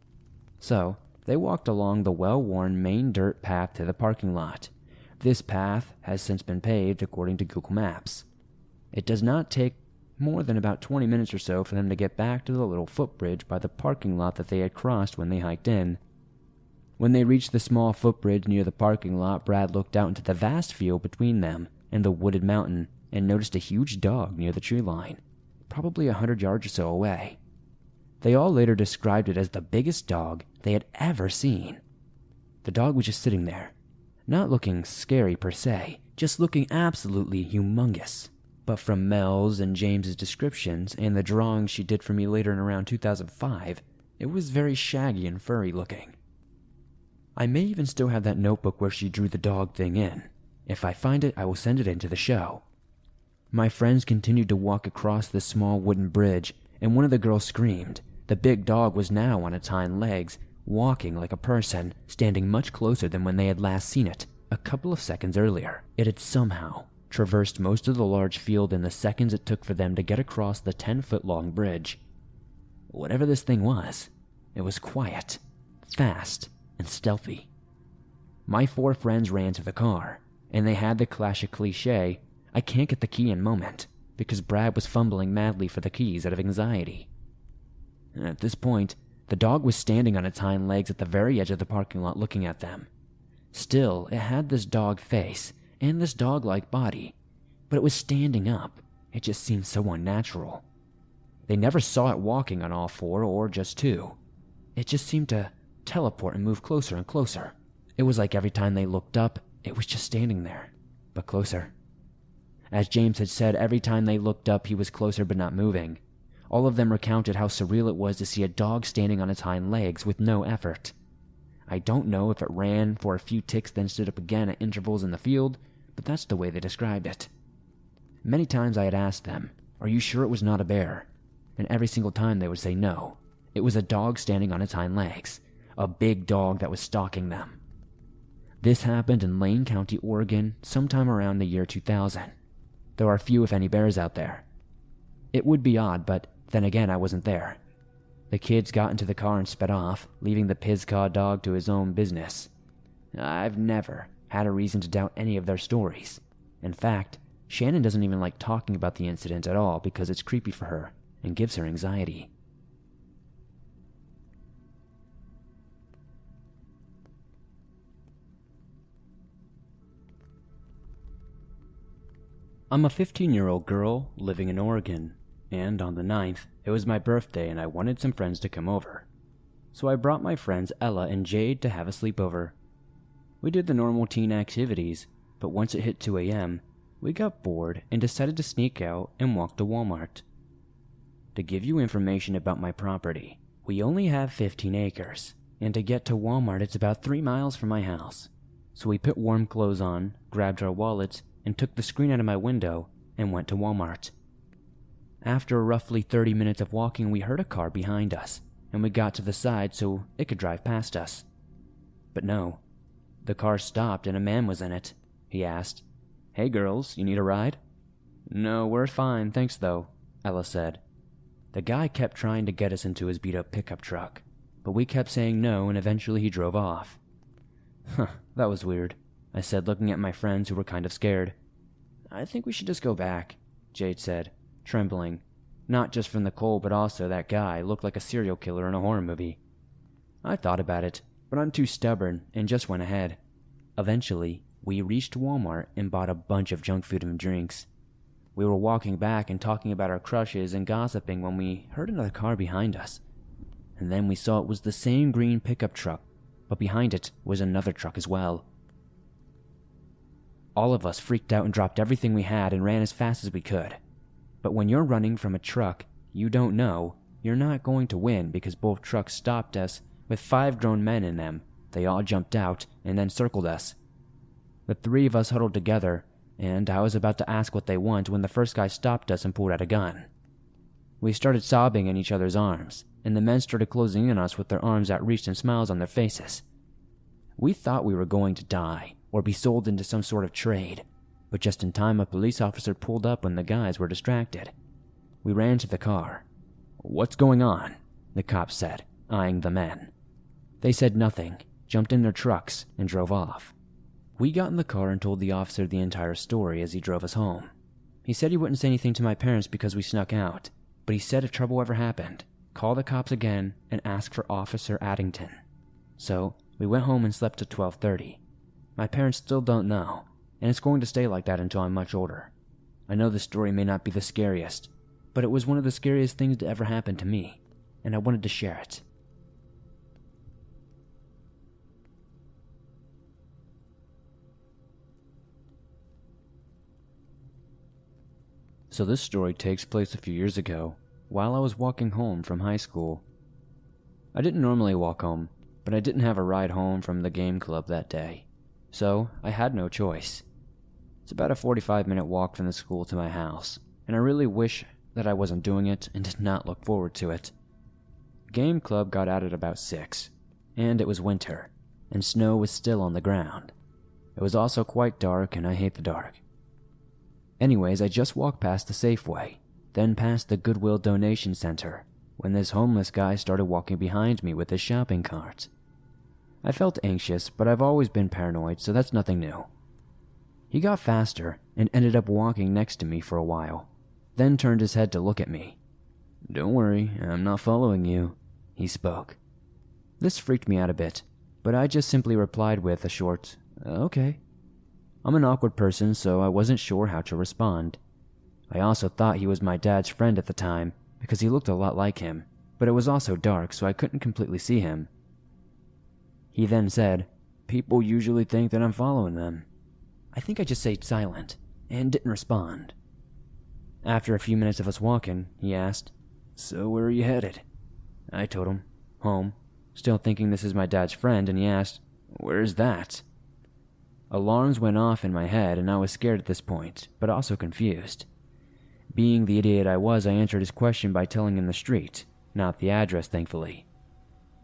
So, they walked along the well-worn main dirt path to the parking lot. This path has since been paved according to Google Maps. It does not take more than about 20 minutes or so for them to get back to the little footbridge by the parking lot that they had crossed when they hiked in. When they reached the small footbridge near the parking lot, Brad looked out into the vast field between them and the wooded mountain and noticed a huge dog near the tree line, probably 100 yards or so away. They all later described it as the biggest dog they had ever seen. The dog was just sitting there, not looking scary per se, just looking absolutely humongous. But from Mel's and James's descriptions and the drawings she did for me later in around 2005, it was very shaggy and furry looking. I may even still have that notebook where she drew the dog thing in. If I find it, I will send it into the show. My friends continued to walk across this small wooden bridge, and one of the girls screamed. The big dog was now on its hind legs, walking like a person, standing much closer than when they had last seen it, a couple of seconds earlier. It had somehow traversed most of the large field in the seconds it took for them to get across the 10-foot-long bridge. Whatever this thing was, it was quiet, fast, and stealthy. My four friends ran to the car, and they had the classic cliche, "I can't get the key in" moment, because Brad was fumbling madly for the keys out of anxiety. At this point, the dog was standing on its hind legs at the very edge of the parking lot looking at them. Still, it had this dog face and this dog-like body. but it was standing up. It just seemed so unnatural. They never saw it walking on all four or just two. It just seemed to teleport and move closer and closer. It was like every time they looked up, it was just standing there, but closer. As James had said, every time they looked up, he was closer but not moving. All of them recounted how surreal it was to see a dog standing on its hind legs with no effort. I don't know if it ran for a few ticks then stood up again at intervals in the field, but that's the way they described it. Many times I had asked them, "Are you sure it was not a bear?" And every single time they would say no. It was a dog standing on its hind legs, a big dog that was stalking them. This happened in Lane County, Oregon, sometime around the year 2000. There are few if any bears out there. It would be odd, but then again I wasn't there. The kids got into the car and sped off, leaving the Pizcaw dog to his own business. I've never had a reason to doubt any of their stories. In fact, Shannon doesn't even like talking about the incident at all because it's creepy for her and gives her anxiety. I'm a 15-year-old girl living in Oregon, and on the 9th, it was my birthday and I wanted some friends to come over. So I brought my friends Ella and Jade to have a sleepover. We did the normal teen activities, but once it hit 2 a.m., we got bored and decided to sneak out and walk to Walmart. To give you information about my property, we only have 15 acres, and to get to Walmart it's about 3 miles from my house. So we put warm clothes on, grabbed our wallets, and took the screen out of my window and went to Walmart. After roughly 30 minutes of walking, we heard a car behind us, and we got to the side so it could drive past us. But no, the car stopped and a man was in it. He asked, "Hey girls, you need a ride?" "No, we're fine, thanks though," Ella said. The guy kept trying to get us into his beat-up pickup truck, but we kept saying no and eventually he drove off. That was weird, I said, looking at my friends who were kind of scared. "I think we should just go back," Jade said, trembling. Not just from the cold, but also that guy looked like a serial killer in a horror movie. I thought about it, but I'm too stubborn and just went ahead. Eventually, we reached Walmart and bought a bunch of junk food and drinks. We were walking back and talking about our crushes and gossiping when we heard another car behind us. And then we saw it was the same green pickup truck, but behind it was another truck as well. All of us freaked out and dropped everything we had and ran as fast as we could. But when you're running from a truck you don't know, you're not going to win because both trucks stopped us with 5 grown men in them. They all jumped out and then circled us. The 3 of us huddled together, and I was about to ask what they want when the first guy stopped us and pulled out a gun. We started sobbing in each other's arms, and the men started closing in on us with their arms outreached and smiles on their faces. We thought we were going to die or be sold into some sort of trade, but just in time a police officer pulled up when the guys were distracted. We ran to the car. "What's going on?" the cops said, eyeing the men. They said nothing, jumped in their trucks, and drove off. We got in the car and told the officer the entire story as he drove us home. He said he wouldn't say anything to my parents because we snuck out, but he said if trouble ever happened, call the cops again and ask for Officer Addington. So we went home and slept till 12:30. My parents still don't know, and it's going to stay like that until I'm much older. I know the story may not be the scariest, but it was one of the scariest things to ever happen to me, and I wanted to share it. So this story takes place a few years ago, while I was walking home from high school. I didn't normally walk home, but I didn't have a ride home from the game club that day, so I had no choice. It's about a 45-minute walk from the school to my house, and I really wish that I wasn't doing it and did not look forward to it. Game club got out at about 6, and it was winter, and snow was still on the ground. It was also quite dark, and I hate the dark. Anyways, I just walked past the Safeway, then past the Goodwill Donation Center, when this homeless guy started walking behind me with his shopping cart. I felt anxious, but I've always been paranoid, so that's nothing new. He got faster and ended up walking next to me for a while, then turned his head to look at me. "Don't worry, I'm not following you," he spoke. This freaked me out a bit, but I just simply replied with a short, "Okay." I'm an awkward person, so I wasn't sure how to respond. I also thought he was my dad's friend at the time, because he looked a lot like him, but it was also dark, so I couldn't completely see him. He then said, "People usually think that I'm following them." I think I just stayed silent, and didn't respond. After a few minutes of us walking, he asked, "So where are you headed?" I told him, "Home," still thinking this is my dad's friend, and he asked, "Where's that?" Alarms went off in my head, and I was scared at this point, but also confused. Being the idiot I was, I answered his question by telling him the street, not the address, thankfully.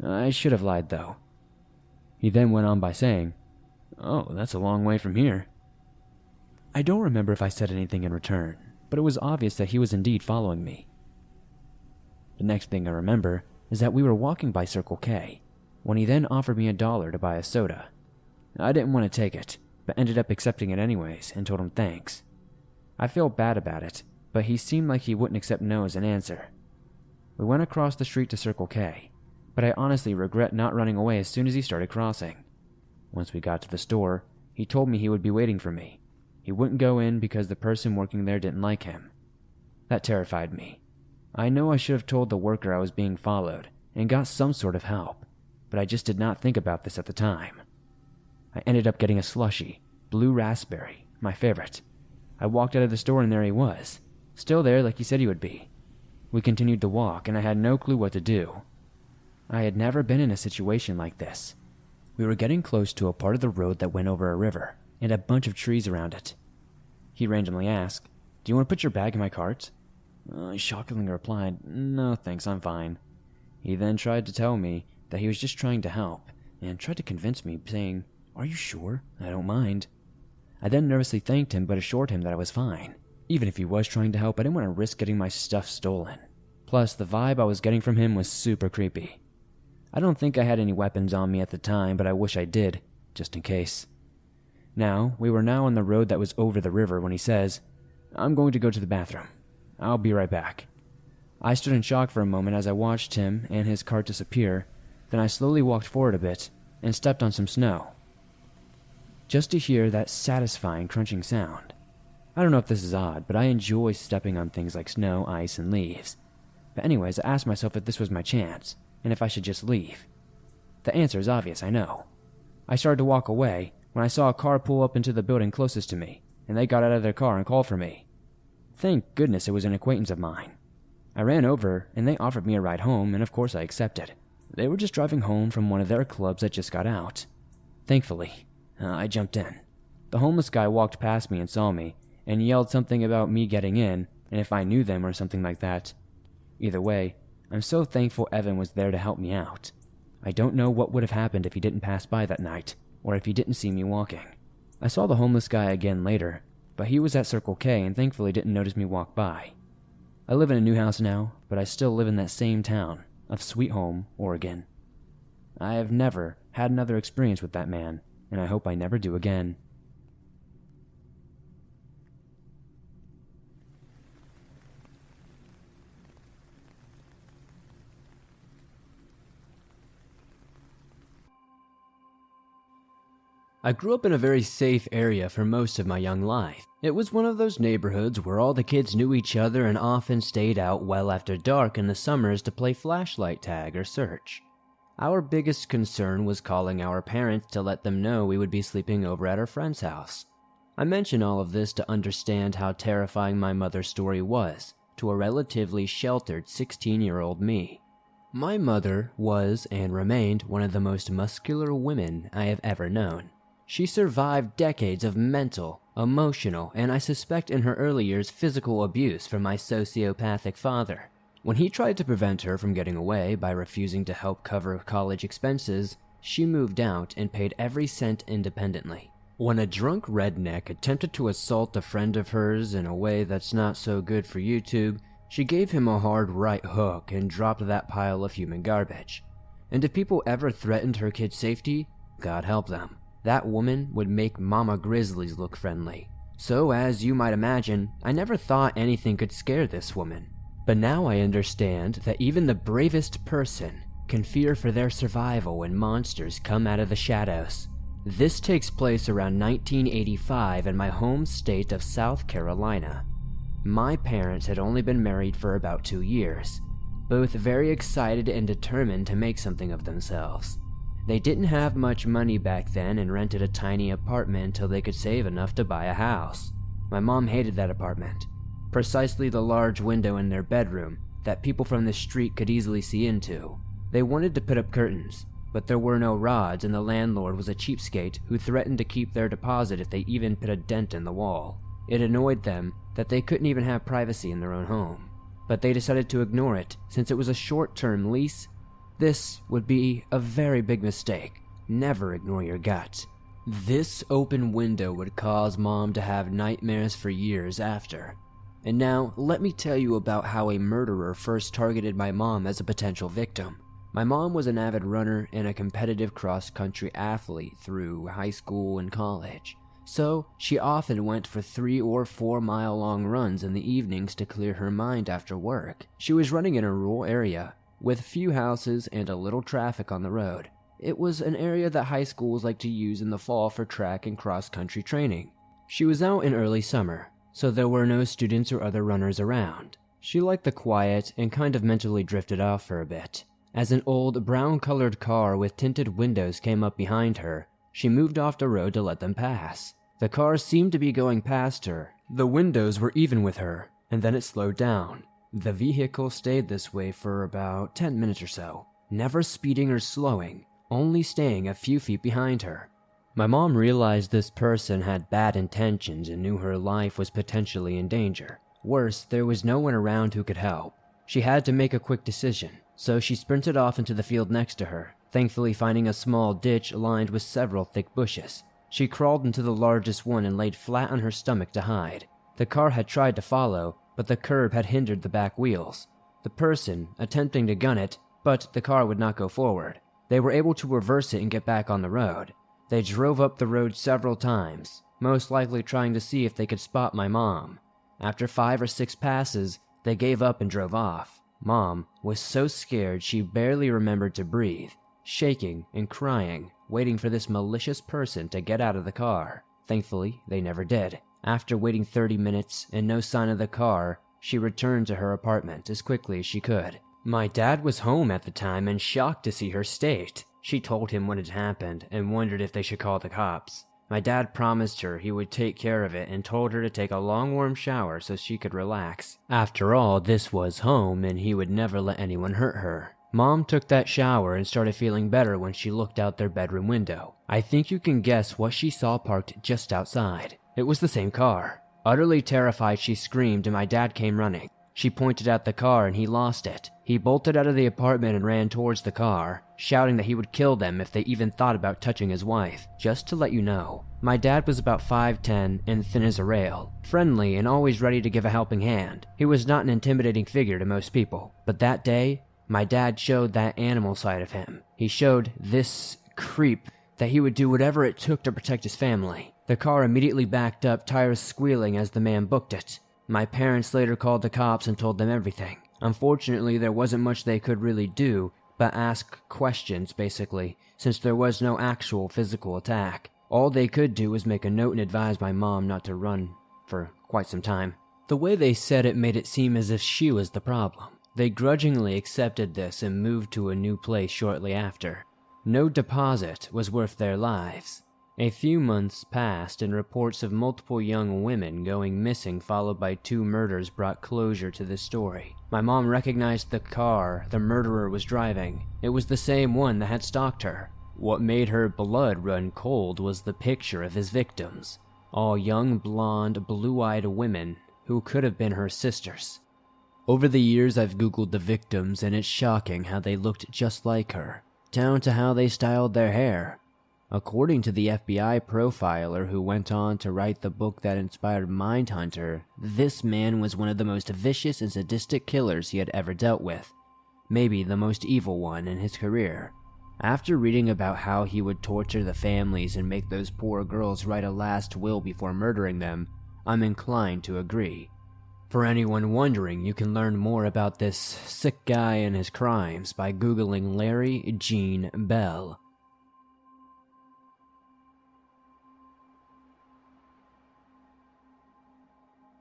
I should have lied, though. He then went on by saying, "Oh, that's a long way from here." I don't remember if I said anything in return, but it was obvious that he was indeed following me. The next thing I remember is that we were walking by Circle K, when he then offered me $1 to buy a soda. I didn't want to take it, but ended up accepting it anyways and told him thanks. I felt bad about it, but he seemed like he wouldn't accept no as an answer. We went across the street to Circle K, but I honestly regret not running away as soon as he started crossing. Once we got to the store, he told me he would be waiting for me. He wouldn't go in because the person working there didn't like him. That terrified me. I know I should have told the worker I was being followed and got some sort of help, but I just did not think about this at the time. I ended up getting a slushie, blue raspberry, my favorite. I walked out of the store and there he was, still there like he said he would be. We continued the walk and I had no clue what to do. I had never been in a situation like this. We were getting close to a part of the road that went over a river and a bunch of trees around it. He randomly asked, "Do you want to put your bag in my cart?" I shockingly replied, "No thanks, I'm fine." He then tried to tell me that he was just trying to help and tried to convince me, saying, "Are you sure? I don't mind." I then nervously thanked him but assured him that I was fine. Even if he was trying to help, I didn't want to risk getting my stuff stolen. Plus, the vibe I was getting from him was super creepy. I don't think I had any weapons on me at the time, but I wish I did, just in case. We were now on the road that was over the river when he says, "I'm going to go to the bathroom. I'll be right back." I stood in shock for a moment as I watched him and his cart disappear, then I slowly walked forward a bit and stepped on some snow, just to hear that satisfying crunching sound. I don't know if this is odd, but I enjoy stepping on things like snow, ice, and leaves. But anyways, I asked myself if this was my chance, and if I should just leave. The answer is obvious, I know. I started to walk away when I saw a car pull up into the building closest to me, and they got out of their car and called for me. Thank goodness it was an acquaintance of mine. I ran over, and they offered me a ride home, and of course I accepted. They were just driving home from one of their clubs that just got out. Thankfully, I jumped in. The homeless guy walked past me and saw me, and yelled something about me getting in, and if I knew them or something like that. Either way, I'm so thankful Evan was there to help me out. I don't know what would have happened if he didn't pass by that night, or if he didn't see me walking. I saw the homeless guy again later, but he was at Circle K and thankfully didn't notice me walk by. I live in a new house now, but I still live in that same town of Sweet Home, Oregon. I have never had another experience with that man, and I hope I never do again. I grew up in a very safe area for most of my young life. It was one of those neighborhoods where all the kids knew each other and often stayed out well after dark in the summers to play flashlight tag or search. Our biggest concern was calling our parents to let them know we would be sleeping over at our friend's house. I mention all of this to understand how terrifying my mother's story was to a relatively sheltered 16-year-old me. My mother was and remained one of the most muscular women I have ever known. She survived decades of mental, emotional, and I suspect in her early years physical abuse from my sociopathic father. When he tried to prevent her from getting away by refusing to help cover college expenses, she moved out and paid every cent independently. When a drunk redneck attempted to assault a friend of hers in a way that's not so good for YouTube, she gave him a hard right hook and dropped that pile of human garbage. And if people ever threatened her kid's safety, God help them. That woman would make Mama Grizzlies look friendly. So, as you might imagine, I never thought anything could scare this woman. But now I understand that even the bravest person can fear for their survival when monsters come out of the shadows. This takes place around 1985 in my home state of South Carolina. My parents had only been married for about 2 years, both very excited and determined to make something of themselves. They didn't have much money back then and rented a tiny apartment until they could save enough to buy a house. My mom hated that apartment, precisely the large window in their bedroom that people from the street could easily see into. They wanted to put up curtains, but there were no rods, and the landlord was a cheapskate who threatened to keep their deposit if they even put a dent in the wall. It annoyed them that they couldn't even have privacy in their own home, but they decided to ignore it since it was a short-term lease. This would be a very big mistake. Never ignore your gut. This open window would cause Mom to have nightmares for years after. And now, let me tell you about how a murderer first targeted my mom as a potential victim. My mom was an avid runner and a competitive cross-country athlete through high school and college. So, she often went for 3 or 4 mile-long runs in the evenings to clear her mind after work. She was running in a rural area, with few houses and a little traffic on the road. It was an area that high schools like to use in the fall for track and cross-country training. She was out in early summer, so there were no students or other runners around. She liked the quiet and kind of mentally drifted off for a bit. As an old brown-colored car with tinted windows came up behind her, she moved off the road to let them pass. The car seemed to be going past her. The windows were even with her, and then it slowed down. The vehicle stayed this way for about 10 minutes or so, never speeding or slowing, only staying a few feet behind her. My mom realized this person had bad intentions and knew her life was potentially in danger. Worse, there was no one around who could help. She had to make a quick decision, so she sprinted off into the field next to her, thankfully finding a small ditch lined with several thick bushes. She crawled into the largest one and laid flat on her stomach to hide. The car had tried to follow, but the curb had hindered the back wheels. The person attempting to gun it, but the car would not go forward. They were able to reverse it and get back on the road. They drove up the road several times, most likely trying to see if they could spot my mom. After 5 or 6 passes, they gave up and drove off. Mom was so scared she barely remembered to breathe, shaking and crying, waiting for this malicious person to get out of the car. Thankfully, they never did. After waiting 30 minutes and no sign of the car, she returned to her apartment as quickly as she could. My dad was home at the time and shocked to see her state. She told him what had happened and wondered if they should call the cops. My dad promised her he would take care of it and told her to take a long warm shower so she could relax. After all, this was home and he would never let anyone hurt her. Mom took that shower and started feeling better when she looked out their bedroom window. I think you can guess what she saw parked just outside. It was the same car. Utterly terrified, she screamed and my dad came running. She pointed at the car and he lost it. He bolted out of the apartment and ran towards the car, shouting that he would kill them if they even thought about touching his wife. Just to let you know, my dad was about 5'10" and thin as a rail, friendly and always ready to give a helping hand. He was not an intimidating figure to most people, but that day, my dad showed that animal side of him. He showed this creep that he would do whatever it took to protect his family. The car immediately backed up, tires squealing as the man booked it. My parents later called the cops and told them everything. Unfortunately, there wasn't much they could really do but ask questions, basically, since there was no actual physical attack. All they could do was make a note and advise my mom not to run for quite some time. The way they said it made it seem as if she was the problem. They grudgingly accepted this and moved to a new place shortly after. No deposit was worth their lives. A few months passed and reports of multiple young women going missing followed by 2 murders brought closure to this story. My mom recognized the car the murderer was driving. It was the same one that had stalked her. What made her blood run cold was the picture of his victims. All young, blonde, blue-eyed women who could have been her sisters. Over the years I've googled the victims and it's shocking how they looked just like her, down to how they styled their hair. According to the FBI profiler who went on to write the book that inspired Mindhunter, this man was one of the most vicious and sadistic killers he had ever dealt with. Maybe the most evil one in his career. After reading about how he would torture the families and make those poor girls write a last will before murdering them, I'm inclined to agree. For anyone wondering, you can learn more about this sick guy and his crimes by googling Larry Gene Bell.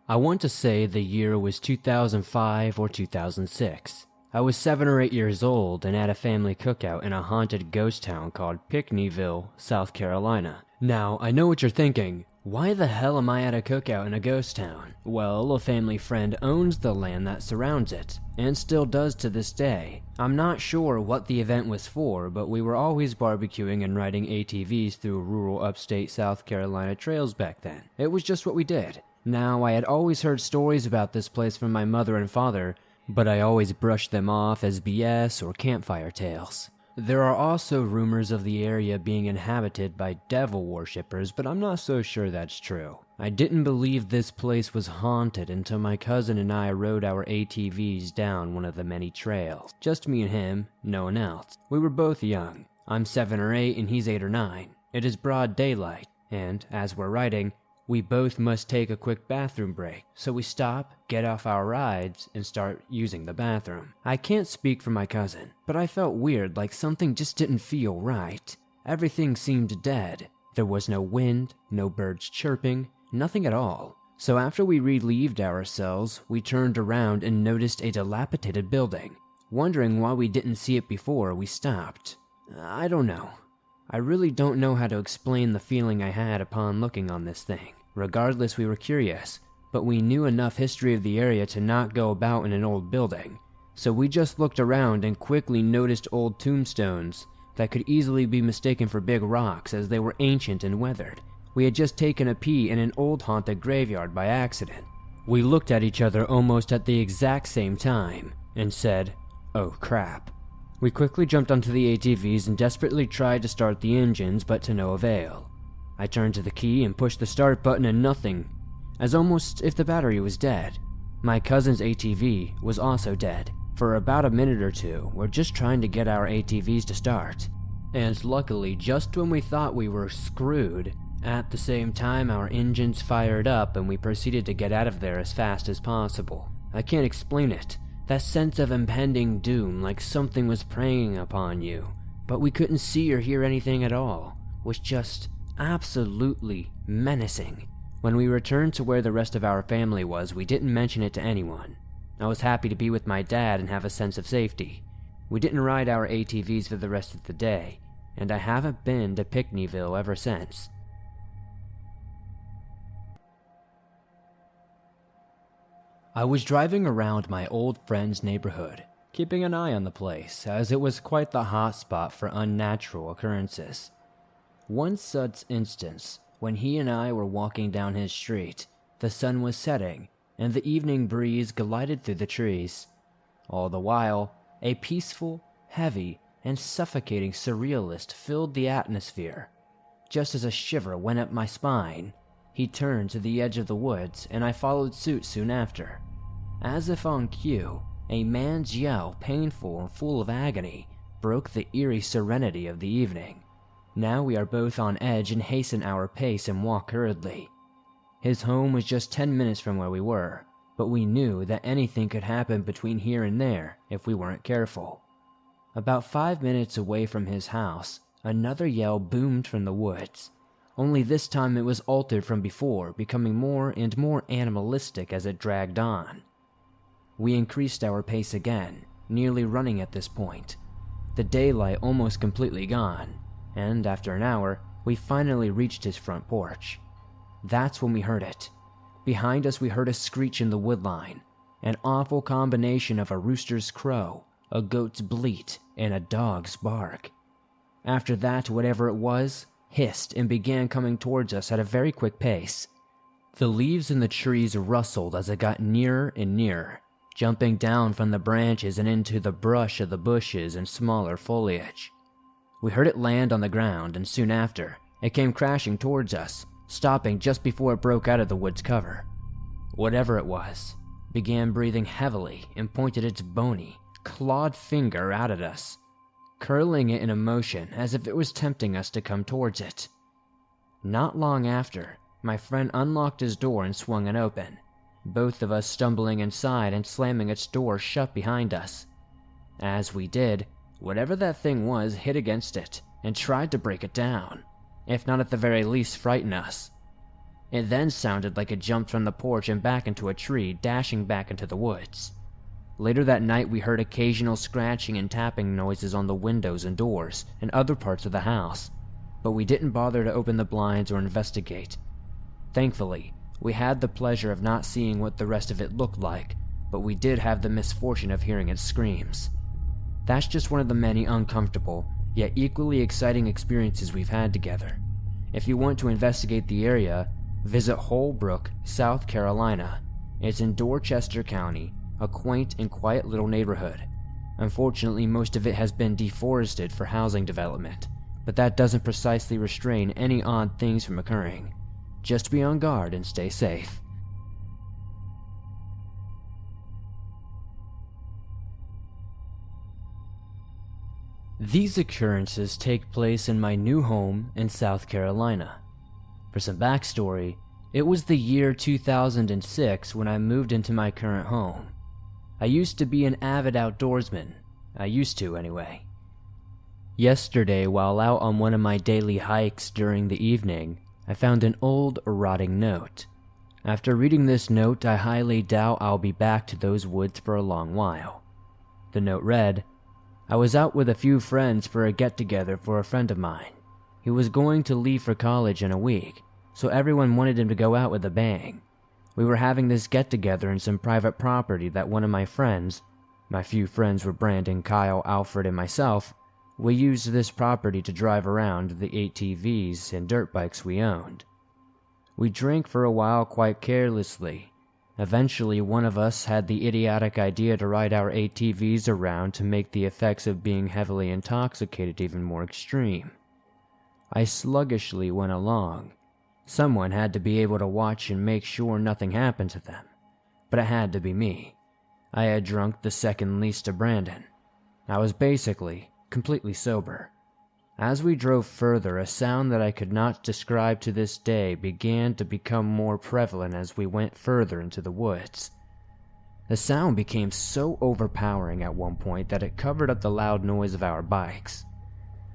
I want to say the year was 2005 or 2006. I was 7 or 8 years old and at a family cookout in a haunted ghost town called Pinckneyville, South Carolina. Now, I know what you're thinking. Why the hell am I at a cookout in a ghost town? Well, a family friend owns the land that surrounds it, and still does to this day. I'm not sure what the event was for, but we were always barbecuing and riding ATVs through rural upstate South Carolina trails back then. It was just what we did. Now, I had always heard stories about this place from my mother and father, but I always brushed them off as BS or campfire tales. There are also rumors of the area being inhabited by devil worshippers, but I'm not so sure that's true. I didn't believe this place was haunted until my cousin and I rode our ATVs down one of the many trails. Just me and him, no one else. We were both young. I'm 7 or 8 and he's 8 or 9. It is broad daylight, and as we're riding, we both must take a quick bathroom break, so we stop, get off our rides, and start using the bathroom. I can't speak for my cousin, but I felt weird, like something just didn't feel right. Everything seemed dead. There was no wind, no birds chirping, nothing at all. So after we relieved ourselves, we turned around and noticed a dilapidated building. Wondering why we didn't see it before, we stopped. I don't know. I really don't know how to explain the feeling I had upon looking on this thing. Regardless, we were curious, but we knew enough history of the area to not go about in an old building. So we just looked around and quickly noticed old tombstones that could easily be mistaken for big rocks as they were ancient and weathered. We had just taken a pee in an old haunted graveyard by accident. We looked at each other almost at the exact same time and said, "Oh crap." We quickly jumped onto the ATVs and desperately tried to start the engines, but to no avail. I turned to the key and pushed the start button and nothing, as almost if the battery was dead. My cousin's ATV was also dead. For about a minute or two, we're just trying to get our ATVs to start. And luckily, just when we thought we were screwed, at the same time our engines fired up and we proceeded to get out of there as fast as possible. I can't explain it. That sense of impending doom, like something was preying upon you, but we couldn't see or hear anything at all, was just absolutely menacing. When we returned to where the rest of our family was, we didn't mention it to anyone. I was happy to be with my dad and have a sense of safety. We didn't ride our ATVs for the rest of the day, and I haven't been to Pinckneyville ever since. I was driving around my old friend's neighborhood, keeping an eye on the place, as it was quite the hot spot for unnatural occurrences. One such instance, when he and I were walking down his street, the sun was setting, and the evening breeze glided through the trees. All the while, a peaceful, heavy, and suffocating surrealist filled the atmosphere. Just as a shiver went up my spine, he turned to the edge of the woods, and I followed suit soon after. As if on cue, a man's yell, painful and full of agony, broke the eerie serenity of the evening. Now we are both on edge and hasten our pace and walk hurriedly. His home was just 10 minutes from where we were, but we knew that anything could happen between here and there if we weren't careful. About 5 minutes away from his house, another yell boomed from the woods. Only this time it was altered from before, becoming more and more animalistic as it dragged on. We increased our pace again, nearly running at this point. The daylight almost completely gone, and after an hour, we finally reached his front porch. That's when we heard it. Behind us we heard a screech in the woodline, an awful combination of a rooster's crow, a goat's bleat, and a dog's bark. After that, whatever it was, hissed and began coming towards us at a very quick pace. The leaves in the trees rustled as it got nearer and nearer, jumping down from the branches and into the brush of the bushes and smaller foliage. We heard it land on the ground, and soon after, it came crashing towards us, stopping just before it broke out of the wood's cover. Whatever it was, began breathing heavily and pointed its bony, clawed finger out at us, curling it in a motion as if it was tempting us to come towards it. Not long after, my friend unlocked his door and swung it open, both of us stumbling inside and slamming its door shut behind us. As we did, whatever that thing was hit against it and tried to break it down, if not at the very least frighten us. It then sounded like it jumped from the porch and back into a tree, dashing back into the woods. Later that night, we heard occasional scratching and tapping noises on the windows and doors and other parts of the house, but we didn't bother to open the blinds or investigate. Thankfully, we had the pleasure of not seeing what the rest of it looked like, but we did have the misfortune of hearing its screams. That's just one of the many uncomfortable, yet equally exciting experiences we've had together. If you want to investigate the area, visit Holbrook, South Carolina. It's in Dorchester County, a quaint and quiet little neighborhood. Unfortunately, most of it has been deforested for housing development, but that doesn't precisely restrain any odd things from occurring. Just be on guard and stay safe. These occurrences take place in my new home in South Carolina. For some backstory, it was the year 2006 when I moved into my current home. I used to be an avid outdoorsman. I used to, anyway. Yesterday, while out on one of my daily hikes during the evening, I found an old, rotting note. After reading this note, I highly doubt I'll be back to those woods for a long while. The note read, "I was out with a few friends for a get-together for a friend of mine. He was going to leave for college in a week, so everyone wanted him to go out with a bang. We were having this get-together in some private property that one of my friends, my few friends were Brandon, Kyle, Alfred, and myself, we used this property to drive around the ATVs and dirt bikes we owned. We drank for a while quite carelessly. Eventually, one of us had the idiotic idea to ride our ATVs around to make the effects of being heavily intoxicated even more extreme. I sluggishly went along. Someone had to be able to watch and make sure nothing happened to them, but it had to be me. I had drunk the second least to Brandon. I was basically completely sober. As we drove further, a sound that I could not describe to this day began to become more prevalent as we went further into the woods. The sound became so overpowering at one point that it covered up the loud noise of our bikes.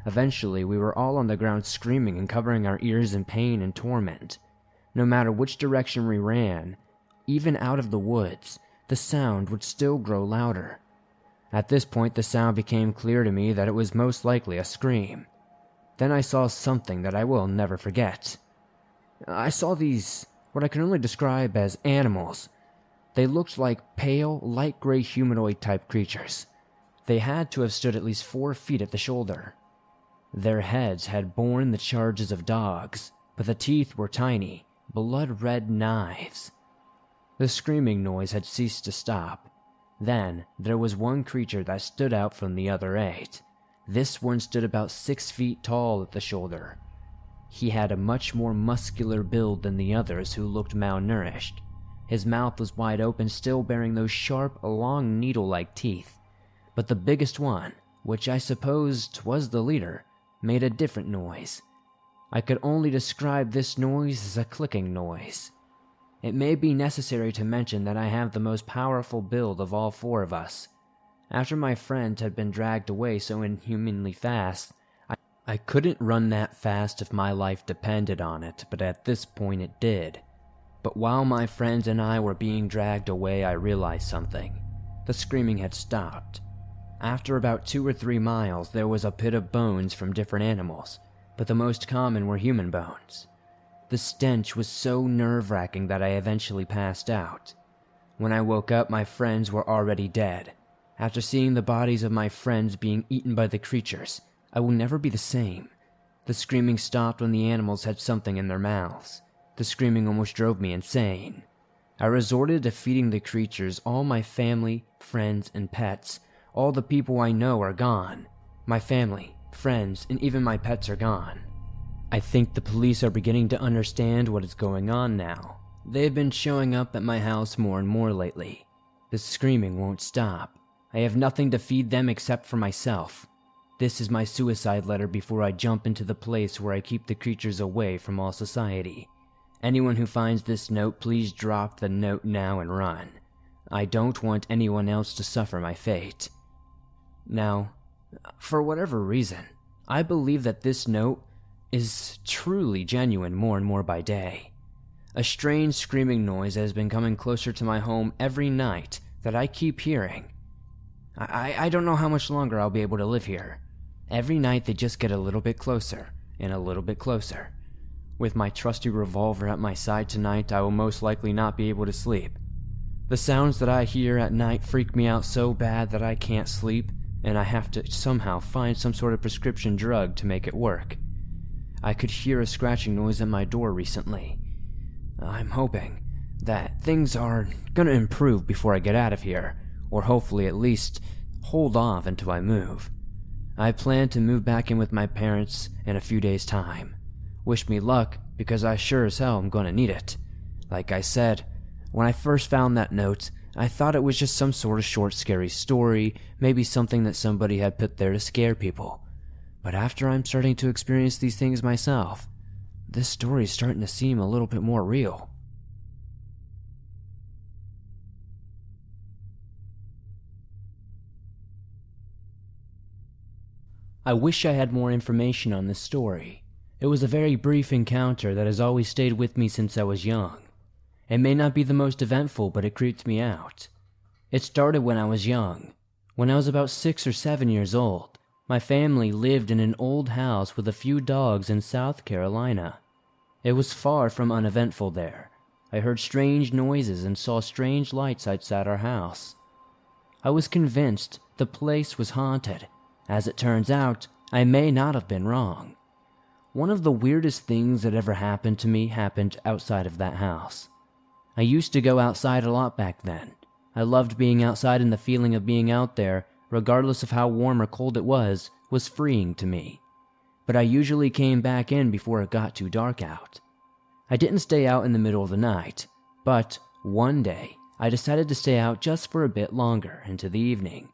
Eventually, we were all on the ground screaming and covering our ears in pain and torment. No matter which direction we ran, even out of the woods, the sound would still grow louder. At this point, the sound became clear to me that it was most likely a scream. Then I saw something that I will never forget. I saw these, what I can only describe as animals. They looked like pale, light gray humanoid-type creatures. They had to have stood at least 4 feet at the shoulder. Their heads had borne the charges of dogs, but the teeth were tiny, blood-red knives. The screaming noise had ceased to stop. Then, there was one creature that stood out from the other 8. This one stood about 6 feet tall at the shoulder. He had a much more muscular build than the others who looked malnourished. His mouth was wide open, still bearing those sharp, long needle-like teeth. But the biggest one, which I supposed was the leader, made a different noise. I could only describe this noise as a clicking noise. It may be necessary to mention that I have the most powerful build of all 4 of us. After my friend had been dragged away so inhumanly fast, I couldn't run that fast if my life depended on it, but at this point it did. But while my friends and I were being dragged away, I realized something. The screaming had stopped. After about 2 or 3 miles, there was a pit of bones from different animals, but the most common were human bones. The stench was so nerve-wracking that I eventually passed out. When I woke up, my friends were already dead. After seeing the bodies of my friends being eaten by the creatures, I will never be the same. The screaming stopped when the animals had something in their mouths. The screaming almost drove me insane. I resorted to feeding the creatures. All my family, friends, and pets, all the people I know are gone. My family, friends, and even my pets are gone. I think the police are beginning to understand what is going on now. They've been showing up at my house more and more lately. The screaming won't stop. I have nothing to feed them except for myself. This is my suicide letter before I jump into the place where I keep the creatures away from all society. Anyone who finds this note, please drop the note now and run. I don't want anyone else to suffer my fate. Now, for whatever reason, I believe that this note is truly genuine more and more by day. A strange screaming noise has been coming closer to my home every night that I keep hearing. I don't know how much longer I'll be able to live here. Every night they just get a little bit closer and a little bit closer. With my trusty revolver at my side tonight, I will most likely not be able to sleep. The sounds that I hear at night freak me out so bad that I can't sleep, and I have to somehow find some sort of prescription drug to make it work. I could hear a scratching noise at my door recently. I'm hoping that things are gonna improve before I get out of here, or hopefully at least hold off until I move. I plan to move back in with my parents in a few days' time. Wish me luck, because I sure as hell am gonna need it. Like I said, when I first found that note, I thought it was just some sort of short scary story, maybe something that somebody had put there to scare people. But after I'm starting to experience these things myself, this story's starting to seem a little bit more real. I wish I had more information on this story. It was a very brief encounter that has always stayed with me since I was young. It may not be the most eventful, but it creeped me out. It started when I was young. When I was about 6 or 7 years old, my family lived in an old house with a few dogs in South Carolina. It was far from uneventful there. I heard strange noises and saw strange lights outside our house. I was convinced the place was haunted. As it turns out, I may not have been wrong. One of the weirdest things that ever happened to me happened outside of that house. I used to go outside a lot back then. I loved being outside, and the feeling of being out there, regardless of how warm or cold it was freeing to me. But I usually came back in before it got too dark out. I didn't stay out in the middle of the night, but one day I decided to stay out just for a bit longer into the evening.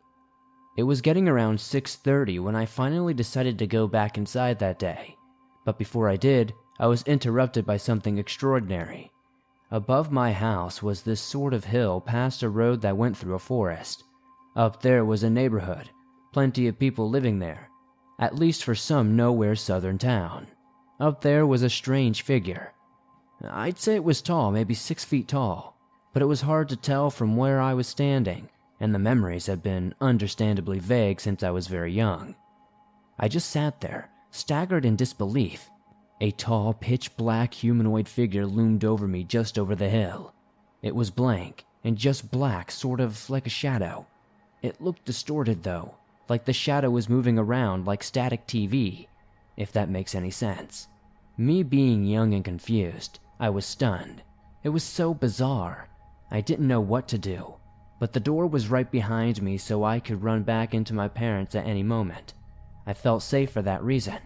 It was getting around 6:30 when I finally decided to go back inside that day. But before I did, I was interrupted by something extraordinary. Above my house was this sort of hill past a road that went through a forest. Up there was a neighborhood, plenty of people living there, at least for some nowhere southern town. Up there was a strange figure. I'd say it was tall, maybe 6 feet tall, but it was hard to tell from where I was standing, and the memories had been understandably vague since I was very young. I just sat there, staggered in disbelief. A tall, pitch-black humanoid figure loomed over me just over the hill. It was blank, and just black, sort of like a shadow. It looked distorted, though, like the shadow was moving around like static TV, if that makes any sense. Me being young and confused, I was stunned. It was so bizarre. I didn't know what to do, but the door was right behind me, so I could run back into my parents at any moment. I felt safe for that reason.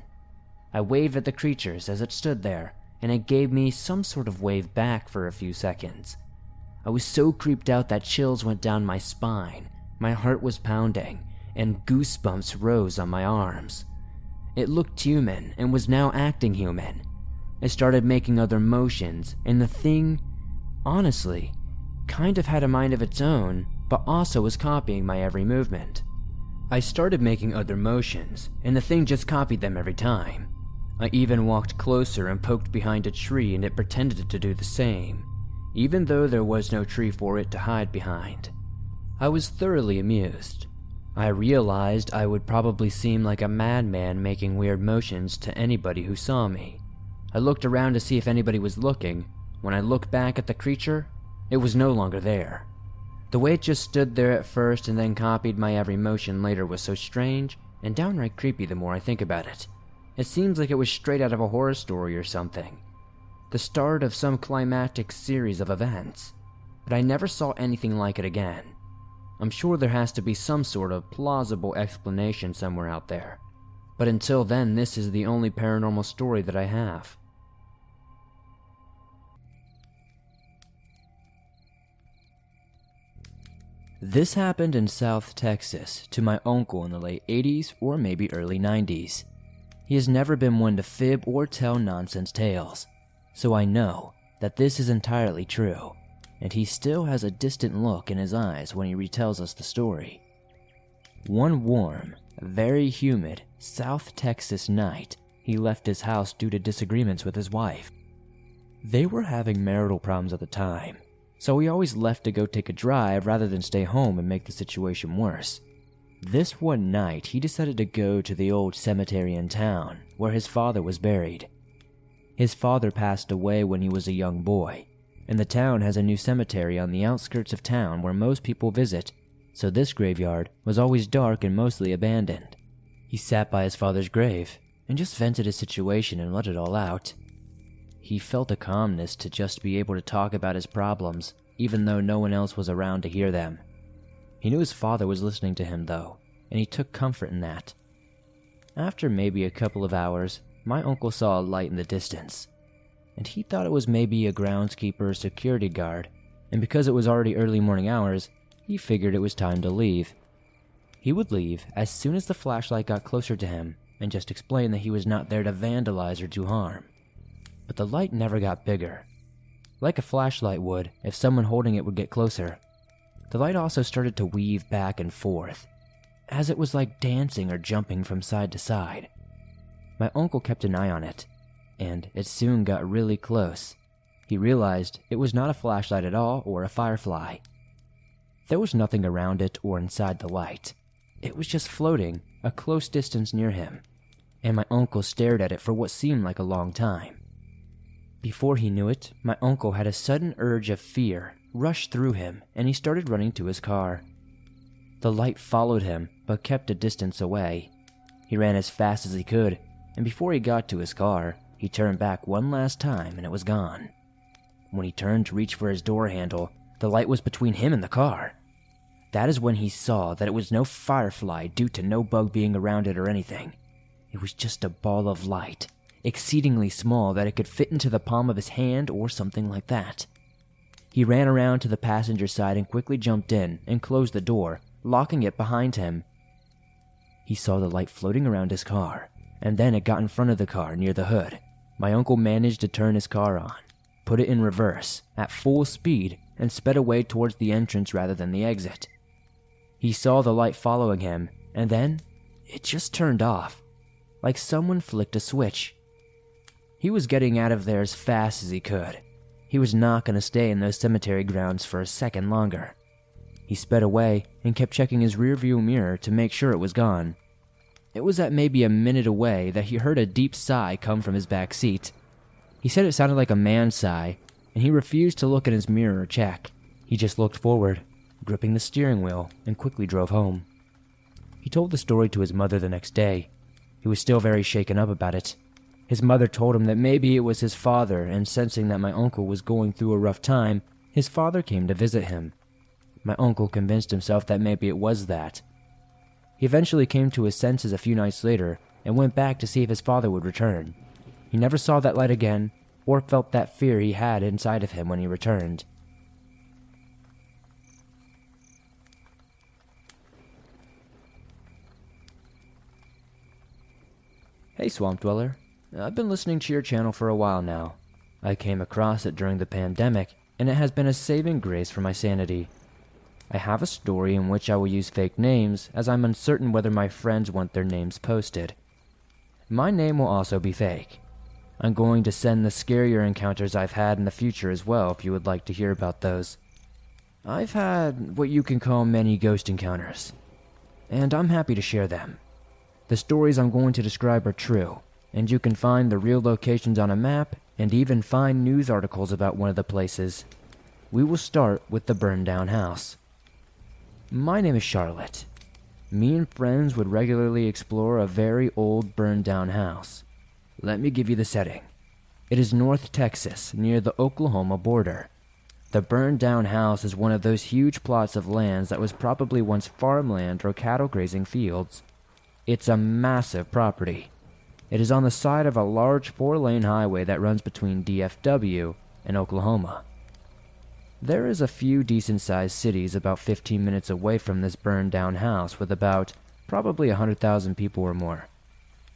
I waved at the creatures as it stood there, and it gave me some sort of wave back for a few seconds. I was so creeped out that chills went down my spine, my heart was pounding, and goosebumps rose on my arms. It looked human and was now acting human. It started making other motions, and the thing, honestly, kind of had a mind of its own, but also was copying my every movement. I started making other motions, and the thing just copied them every time. I even walked closer and poked behind a tree, and it pretended to do the same, even though there was no tree for it to hide behind. I was thoroughly amused. I realized I would probably seem like a madman making weird motions to anybody who saw me. I looked around to see if anybody was looking. When I looked back at the creature, it was no longer there. The way it just stood there at first and then copied my every motion later was so strange and downright creepy the more I think about it. It seems like it was straight out of a horror story or something. The start of some climactic series of events. But I never saw anything like it again. I'm sure there has to be some sort of plausible explanation somewhere out there. But until then, this is the only paranormal story that I have. This happened in South Texas to my uncle in the late 80s or maybe early 90s. He has never been one to fib or tell nonsense tales, so I know that this is entirely true, and he still has a distant look in his eyes when he retells us the story. One warm, very humid South Texas night, he left his house due to disagreements with his wife. They were having marital problems at the time, so he always left to go take a drive rather than stay home and make the situation worse. This one night, he decided to go to the old cemetery in town where his father was buried. His father passed away when he was a young boy, and the town has a new cemetery on the outskirts of town where most people visit, so this graveyard was always dark and mostly abandoned. He sat by his father's grave and just vented his situation and let it all out. He felt a calmness to just be able to talk about his problems, even though no one else was around to hear them. He knew his father was listening to him, though, and he took comfort in that. After maybe a couple of hours, my uncle saw a light in the distance, and he thought it was maybe a groundskeeper or security guard, and because it was already early morning hours, he figured it was time to leave. He would leave as soon as the flashlight got closer to him, and just explain that he was not there to vandalize or do harm. But the light never got bigger. Like a flashlight would if someone holding it would get closer. The light also started to weave back and forth, as it was like dancing or jumping from side to side. My uncle kept an eye on it, and it soon got really close. He realized it was not a flashlight at all or a firefly. There was nothing around it or inside the light. It was just floating a close distance near him, and my uncle stared at it for what seemed like a long time. Before he knew it, my uncle had a sudden urge of fear rush through him, and he started running to his car. The light followed him, but kept a distance away. He ran as fast as he could, and before he got to his car, he turned back one last time and it was gone. When he turned to reach for his door handle, the light was between him and the car. That is when he saw that it was no firefly due to no bug being around it or anything. It was just a ball of light, exceedingly small that it could fit into the palm of his hand or something like that. He ran around to the passenger side and quickly jumped in and closed the door, locking it behind him. He saw the light floating around his car, and then it got in front of the car near the hood. My uncle managed to turn his car on, put it in reverse at full speed, and sped away towards the entrance rather than the exit. He saw the light following him, and then it just turned off, like someone flicked a switch. He was getting out of there as fast as he could. He was not going to stay in those cemetery grounds for a second longer. He sped away and kept checking his rearview mirror to make sure it was gone. It was at maybe a minute away that he heard a deep sigh come from his back seat. He said it sounded like a man's sigh, and he refused to look in his mirror or check. He just looked forward, gripping the steering wheel, and quickly drove home. He told the story to his mother the next day. He was still very shaken up about it. His mother told him that maybe it was his father, and sensing that my uncle was going through a rough time, his father came to visit him. My uncle convinced himself that maybe it was that. He eventually came to his senses a few nights later and went back to see if his father would return. He never saw that light again, or felt that fear he had inside of him when he returned. Hey Swamp Dweller, I've been listening to your channel for a while now. I came across it during the pandemic, and it has been a saving grace for my sanity. I have a story in which I will use fake names, as I'm uncertain whether my friends want their names posted. My name will also be fake. I'm going to send the scarier encounters I've had in the future as well if you would like to hear about those. I've had what you can call many ghost encounters, and I'm happy to share them. The stories I'm going to describe are true, and you can find the real locations on a map and even find news articles about one of the places. We will start with the burned down house. My name is Charlotte. Me and friends would regularly explore a very old burned down house. Let me give you the setting. It is North Texas, near the Oklahoma border. The burned down house is one of those huge plots of lands that was probably once farmland or cattle grazing fields. It's a massive property. It is on the side of a large 4-lane highway that runs between DFW and Oklahoma. There is a few decent-sized cities about 15 minutes away from this burned-down house with about probably 100,000 people or more.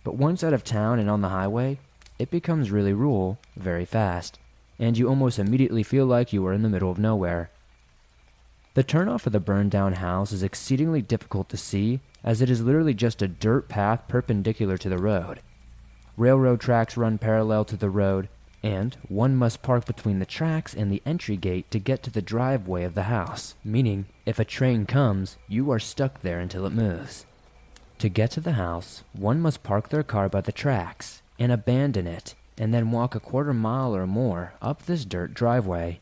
But once out of town and on the highway, it becomes really rural very fast, and you almost immediately feel like you are in the middle of nowhere. The turnoff of the burned-down house is exceedingly difficult to see, as it is literally just a dirt path perpendicular to the road. Railroad tracks run parallel to the road, and one must park between the tracks and the entry gate to get to the driveway of the house, meaning if a train comes, you are stuck there until it moves. To get to the house, one must park their car by the tracks and abandon it, and then walk a quarter mile or more up this dirt driveway.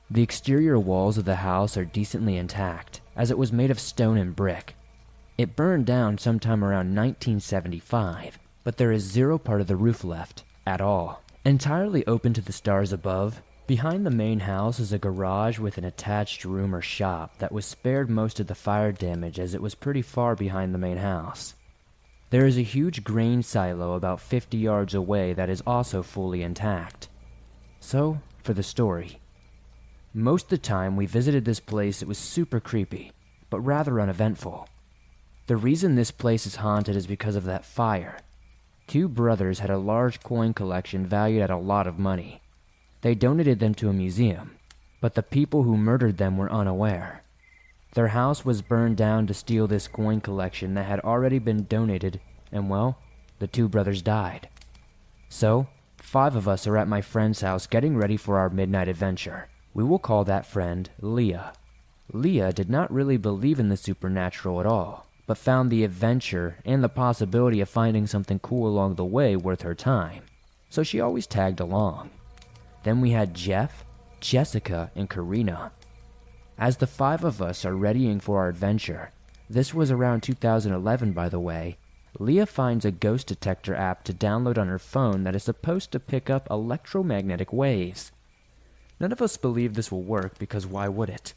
The exterior walls of the house are decently intact, as it was made of stone and brick. It burned down sometime around 1975, but there is zero part of the roof left, at all. Entirely open to the stars above, behind the main house is a garage with an attached room or shop that was spared most of the fire damage as it was pretty far behind the main house. There is a huge grain silo about 50 yards away that is also fully intact. So, for the story. Most of the time we visited this place, it was super creepy, but rather uneventful. The reason this place is haunted is because of that fire. 2 brothers had a large coin collection valued at a lot of money. They donated them to a museum, but the people who murdered them were unaware. Their house was burned down to steal this coin collection that had already been donated, and well, the 2 brothers died. So, 5 of us are at my friend's house getting ready for our midnight adventure. We will call that friend Leah. Leah did not really believe in the supernatural at all, but found the adventure and the possibility of finding something cool along the way worth her time, so she always tagged along. Then we had Jeff, Jessica, and Karina. As the 5 of us are readying for our adventure, this was around 2011 by the way, Leah finds a ghost detector app to download on her phone that is supposed to pick up electromagnetic waves. None of us believe this will work because why would it?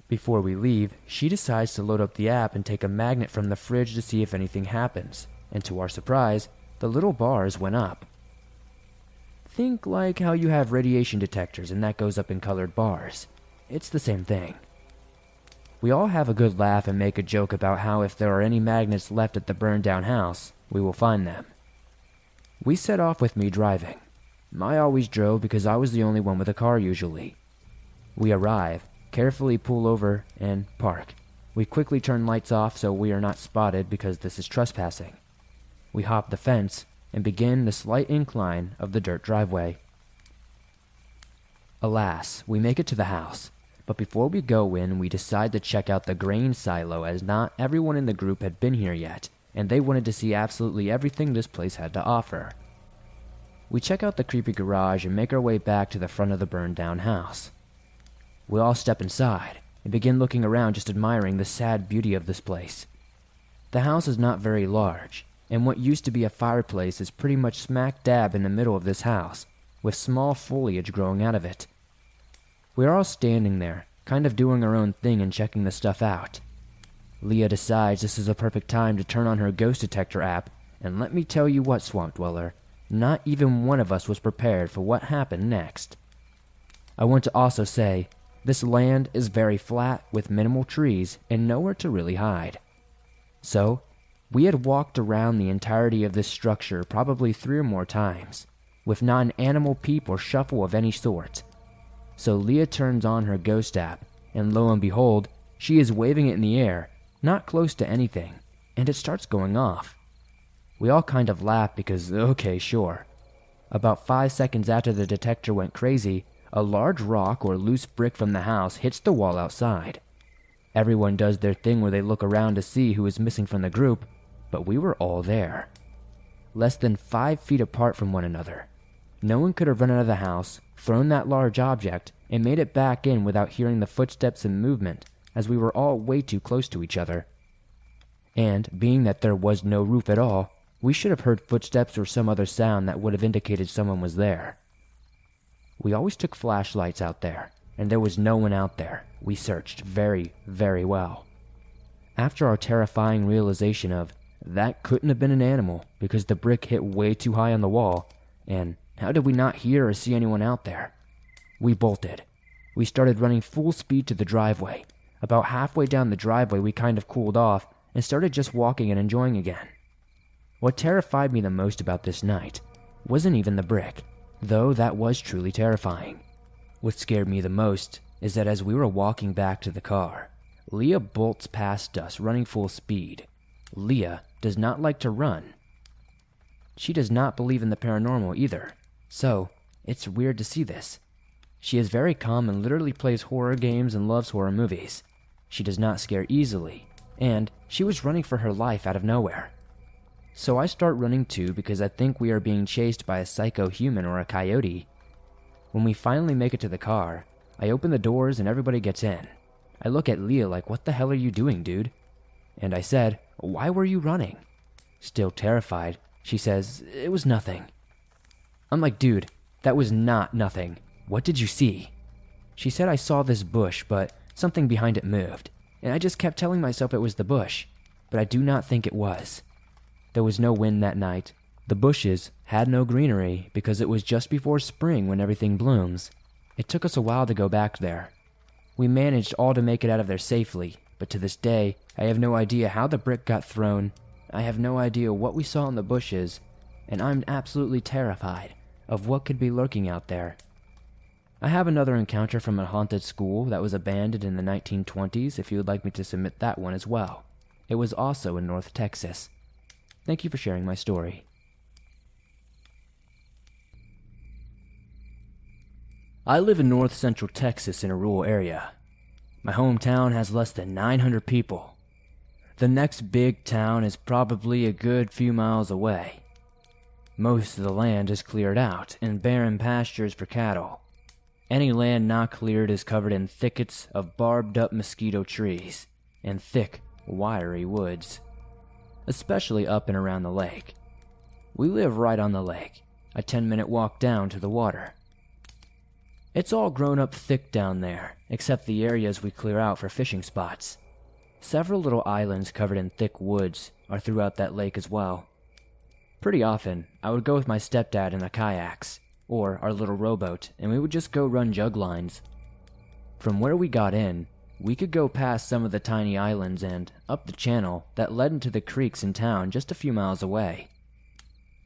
Before we leave, she decides to load up the app and take a magnet from the fridge to see if anything happens, and to our surprise, the little bars went up. Think like how you have radiation detectors and that goes up in colored bars. It's the same thing. We all have a good laugh and make a joke about how if there are any magnets left at the burned down house, we will find them. We set off with me driving. I always drove because I was the only one with a car usually. We arrive, carefully pull over, and park. We quickly turn lights off so we are not spotted because this is trespassing. We hop the fence and begin the slight incline of the dirt driveway. Alas, we make it to the house, but before we go in, we decide to check out the grain silo as not everyone in the group had been here yet, and they wanted to see absolutely everything this place had to offer. We check out the creepy garage and make our way back to the front of the burned down house. We all step inside and begin looking around, just admiring the sad beauty of this place. The house is not very large, and what used to be a fireplace is pretty much smack dab in the middle of this house, with small foliage growing out of it. We are all standing there, kind of doing our own thing and checking the stuff out. Leah decides this is a perfect time to turn on her ghost detector app, and let me tell you what, Swamp Dweller, not even one of us was prepared for what happened next. I want to also say, this land is very flat with minimal trees and nowhere to really hide. So, we had walked around the entirety of this structure probably 3 or more times, with not an animal peep or shuffle of any sort. So Leah turns on her ghost app, and lo and behold, she is waving it in the air, not close to anything, and it starts going off. We all kind of laugh because, okay, sure. About 5 seconds after the detector went crazy, a large rock or loose brick from the house hits the wall outside. Everyone does their thing where they look around to see who is missing from the group, but we were all there. Less than 5 feet apart from one another. No one could have run out of the house, thrown that large object, and made it back in without hearing the footsteps and movement, as we were all way too close to each other. And, being that there was no roof at all, we should have heard footsteps or some other sound that would have indicated someone was there. We always took flashlights out there, and there was no one out there. We searched very, very well. After our terrifying realization of, that couldn't have been an animal because the brick hit way too high on the wall, and how did we not hear or see anyone out there? We bolted. We started running full speed to the driveway. About halfway down the driveway, we kind of cooled off and started just walking and enjoying again. What terrified me the most about this night wasn't even the brick, though that was truly terrifying. What scared me the most is that as we were walking back to the car, Leah bolts past us running full speed. Leah does not like to run. She does not believe in the paranormal either, so It's weird to see this. She is very calm and literally plays horror games and loves horror movies. She does not scare easily, and she was running for her life out of nowhere. So I start running too because I think we are being chased by a psycho human or a coyote. When we finally make it to the car, I open the doors and everybody gets in. I look at Leah like, what the hell are you doing, dude? And I said, why were you running? Still terrified, she says, it was nothing. I'm like, dude, that was not nothing. What did you see? She said I saw this bush, but something behind it moved, and I just kept telling myself it was the bush, but I do not think it was. There was no wind that night. The bushes had no greenery because it was just before spring when everything blooms. It took us a while to go back there. We managed all to make it out of there safely, but to this day, I have no idea how the brick got thrown. I have no idea what we saw in the bushes, and I'm absolutely terrified of what could be lurking out there. I have another encounter from a haunted school that was abandoned in the 1920s if you would like me to submit that one as well. It was also in North Texas. Thank you for sharing my story. I live in north central Texas in a rural area. My hometown has less than 900 people. The next big town is probably a good few miles away. Most of the land is cleared out and barren pastures for cattle. Any land not cleared is covered in thickets of barbed-up mosquito trees and thick, wiry woods, especially up and around the lake. We live right on the lake, a 10-minute walk down to the water. It's all grown up thick down there, except the areas we clear out for fishing spots. Several little islands covered in thick woods are throughout that lake as well. Pretty often, I would go with my stepdad in the kayaks, or our little rowboat, and we would just go run jug lines. From where we got in, we could go past some of the tiny islands and up the channel that led into the creeks in town just a few miles away.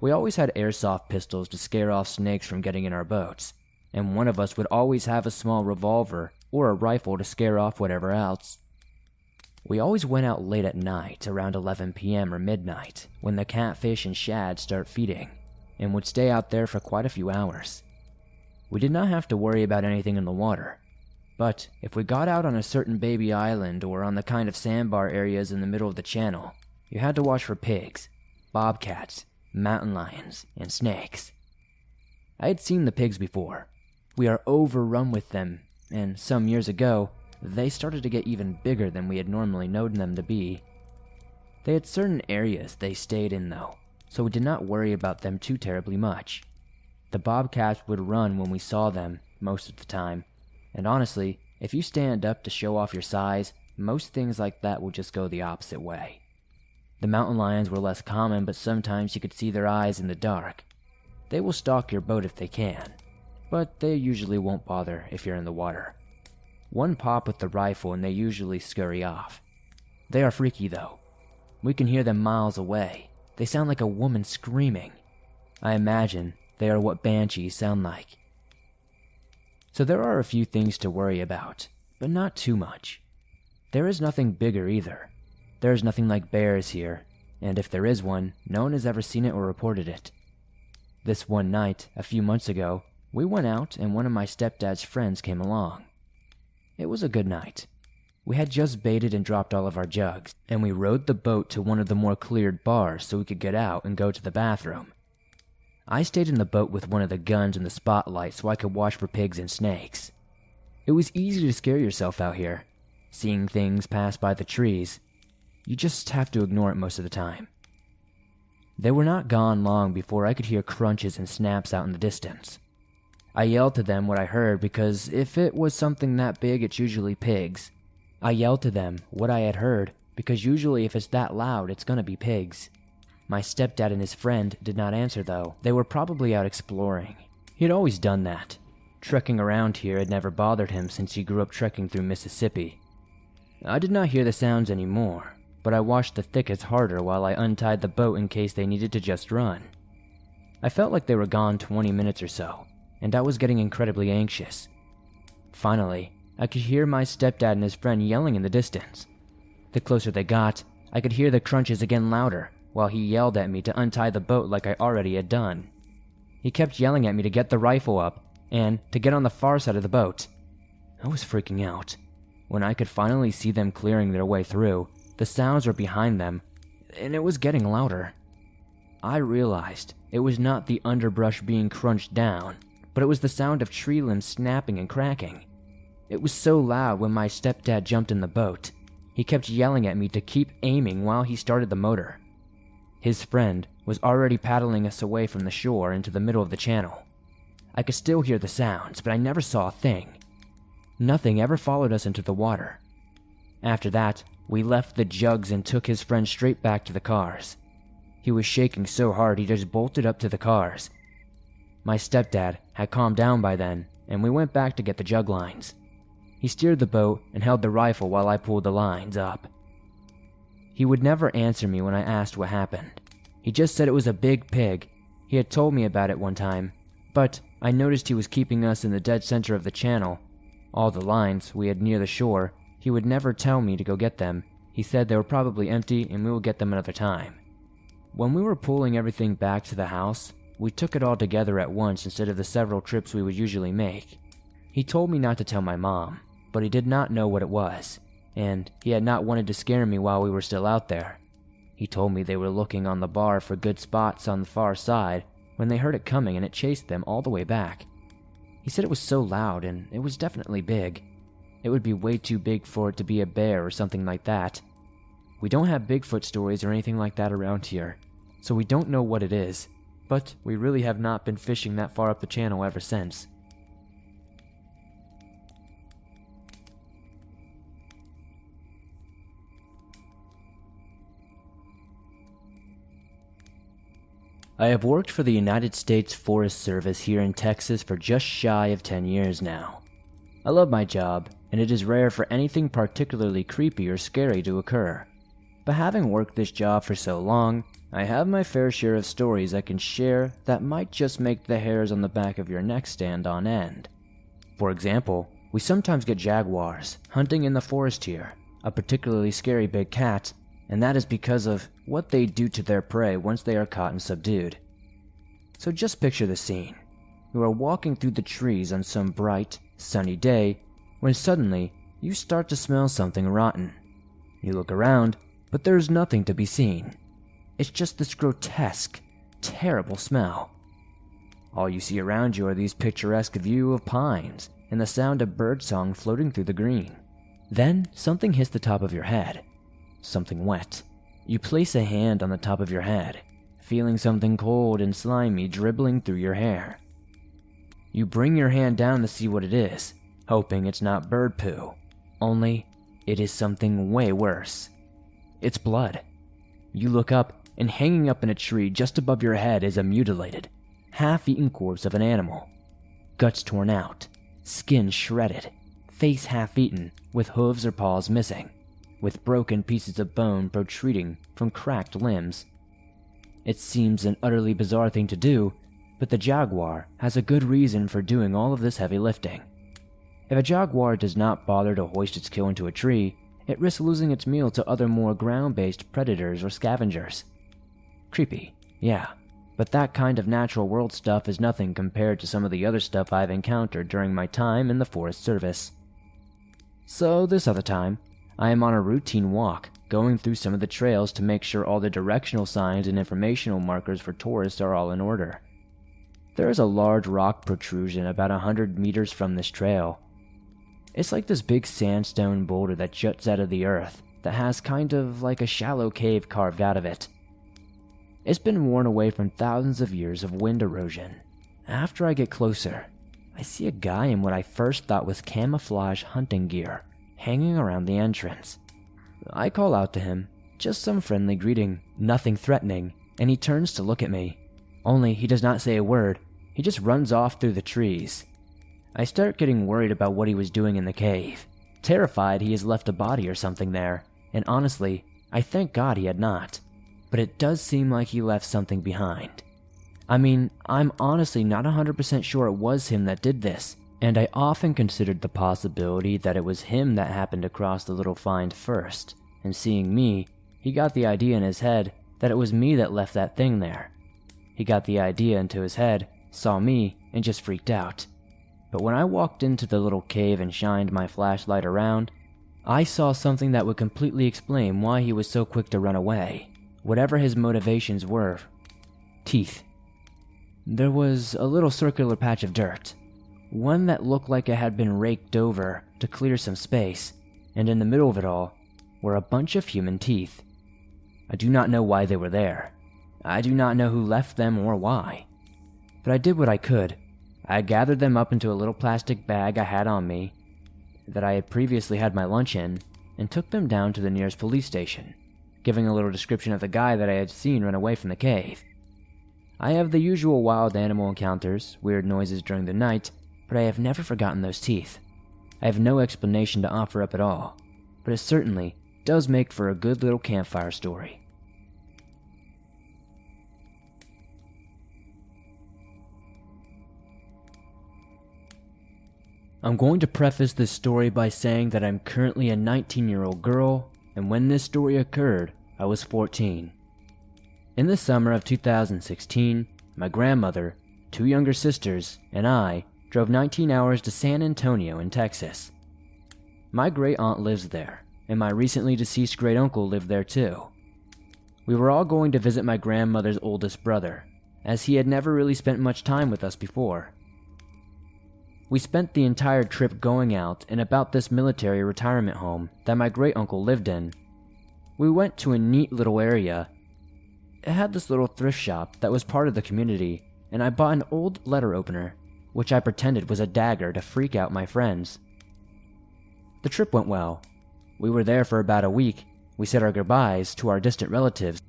We always had airsoft pistols to scare off snakes from getting in our boats, and one of us would always have a small revolver or a rifle to scare off whatever else. We always went out late at night, around 11 p.m. or midnight, when the catfish and shad start feeding, and would stay out there for quite a few hours. We did not have to worry about anything in the water, but if we got out on a certain baby island or on the kind of sandbar areas in the middle of the channel, you had to watch for pigs, bobcats, mountain lions, and snakes. I had seen the pigs before. We are overrun with them, and some years ago, they started to get even bigger than we had normally known them to be. They had certain areas they stayed in though, so we did not worry about them too terribly much. The bobcats would run when we saw them, most of the time, and honestly, if you stand up to show off your size, most things like that will just go the opposite way. The mountain lions were less common, but sometimes you could see their eyes in the dark. They will stalk your boat if they can, but they usually won't bother if you're in the water. One pop with the rifle and they usually scurry off. They are freaky though. We can hear them miles away. They sound like a woman screaming. I imagine they are what banshees sound like. So there are a few things to worry about, but not too much. There is nothing bigger either. There is nothing like bears here, and if there is one, no one has ever seen it or reported it. This one night, a few months ago, we went out and one of my stepdad's friends came along. It was a good night. We had just baited and dropped all of our jugs, and we rowed the boat to one of the more cleared bars so we could get out and go to the bathroom. I stayed in the boat with one of the guns and the spotlight so I could watch for pigs and snakes. It was easy to scare yourself out here, seeing things pass by the trees. You just have to ignore it most of the time. They were not gone long before I could hear crunches and snaps out in the distance. I yelled to them what I heard because if it was something that big, it's usually pigs. I yelled to them what I had heard because usually if it's that loud, it's gonna be pigs. My stepdad and his friend did not answer though. They were probably out exploring. He had always done that. Trekking around here had never bothered him since he grew up trekking through Mississippi. I did not hear the sounds anymore, but I watched the thickets harder while I untied the boat in case they needed to just run. I felt like they were gone 20 minutes or so, and I was getting incredibly anxious. Finally, I could hear my stepdad and his friend yelling in the distance. The closer they got, I could hear the crunches again louder, while he yelled at me to untie the boat like I already had done. He kept yelling at me to get the rifle up and to get on the far side of the boat. I was freaking out. When I could finally see them clearing their way through, the sounds were behind them, and it was getting louder. I realized it was not the underbrush being crunched down, but it was the sound of tree limbs snapping and cracking. It was so loud when my stepdad jumped in the boat. He kept yelling at me to keep aiming while he started the motor. His friend was already paddling us away from the shore into the middle of the channel. I could still hear the sounds, but I never saw a thing. Nothing ever followed us into the water. After that, we left the jugs and took his friend straight back to the cars. He was shaking so hard he just bolted up to the cars. My stepdad had calmed down by then, and we went back to get the jug lines. He steered the boat and held the rifle while I pulled the lines up. He would never answer me when I asked what happened. He just said it was a big pig. He had told me about it one time, but I noticed he was keeping us in the dead center of the channel. All the lines we had near the shore, he would never tell me to go get them. He said they were probably empty and we would get them another time. When we were pulling everything back to the house, we took it all together at once instead of the several trips we would usually make. He told me not to tell my mom, but he did not know what it was, and he had not wanted to scare me while we were still out there. He told me they were looking on the bar for good spots on the far side when they heard it coming, and it chased them all the way back. He said it was so loud and it was definitely big. It would be way too big for it to be a bear or something like that. We don't have Bigfoot stories or anything like that around here, so we don't know what it is, but we really have not been fishing that far up the channel ever since. I have worked for the United States Forest Service here in Texas for just shy of 10 years now. I love my job, and it is rare for anything particularly creepy or scary to occur. But having worked this job for so long, I have my fair share of stories I can share that might just make the hairs on the back of your neck stand on end. For example, we sometimes get jaguars hunting in the forest here, a particularly scary big cat, and that is because of what they do to their prey once they are caught and subdued. So just picture the scene. You are walking through the trees on some bright, sunny day when suddenly you start to smell something rotten. You look around, but there is nothing to be seen. It's just this grotesque, terrible smell. All you see around you are these picturesque view of pines and the sound of birdsong floating through the green. Then something hits the top of your head. Something wet. You place a hand on the top of your head, feeling something cold and slimy dribbling through your hair. You bring your hand down to see what it is, hoping it's not bird poo. Only, it is something way worse. It's blood. You look up, and hanging up in a tree just above your head is a mutilated, half-eaten corpse of an animal. Guts torn out, skin shredded, face half-eaten, with hooves or paws missing, with broken pieces of bone protruding from cracked limbs. It seems an utterly bizarre thing to do, but the jaguar has a good reason for doing all of this heavy lifting. If a jaguar does not bother to hoist its kill into a tree, it risks losing its meal to other more ground-based predators or scavengers. Creepy, yeah, but that kind of natural world stuff is nothing compared to some of the other stuff I've encountered during my time in the Forest Service. So this other time, I am on a routine walk, going through some of the trails to make sure all the directional signs and informational markers for tourists are all in order. There is a large rock protrusion about 100 meters from this trail. It's like this big sandstone boulder that juts out of the earth that has kind of like a shallow cave carved out of it. It's been worn away from thousands of years of wind erosion. After I get closer, I see a guy in what I first thought was camouflage hunting gear hanging around the entrance. I call out to him, just some friendly greeting, nothing threatening, and he turns to look at me. Only he does not say a word, he just runs off through the trees. I start getting worried about what he was doing in the cave, terrified he has left a body or something there, and honestly, I thank God he had not. But it does seem like he left something behind. I mean, I'm honestly not 100% sure it was him that did this, and I often considered the possibility that it was him that happened across the little find first, and seeing me, he got the idea in his head that it was me that left that thing there. He got the idea into his head saw me, and just freaked out. But when I walked into the little cave and shined my flashlight around, I saw something that would completely explain why he was so quick to run away, whatever his motivations were. Teeth. There was a little circular patch of dirt, one that looked like it had been raked over to clear some space, and in the middle of it all were a bunch of human teeth. I do not know why they were there. I do not know who left them or why. But I did what I could. I gathered them up into a little plastic bag I had on me that I had previously had my lunch in, and took them down to the nearest police station, giving a little description of the guy that I had seen run away from the cave. I have the usual wild animal encounters, weird noises during the night, but I have never forgotten those teeth. I have no explanation to offer up at all, but it certainly does make for a good little campfire story. I'm going to preface this story by saying that I'm currently a 19-year-old girl, and when this story occurred, I was 14. In the summer of 2016, my grandmother, 2 younger sisters, and I drove 19 hours to San Antonio in Texas. My great-aunt lives there, and my recently deceased great-uncle lived there too. We were all going to visit my grandmother's oldest brother, as he had never really spent much time with us before. We spent the entire trip going out and about this military retirement home that my great-uncle lived in. We went to a neat little area. It had this little thrift shop that was part of the community, and I bought an old letter opener, which I pretended was a dagger to freak out my friends. The trip went well. We were there for about a week. We said our goodbyes to our distant relatives,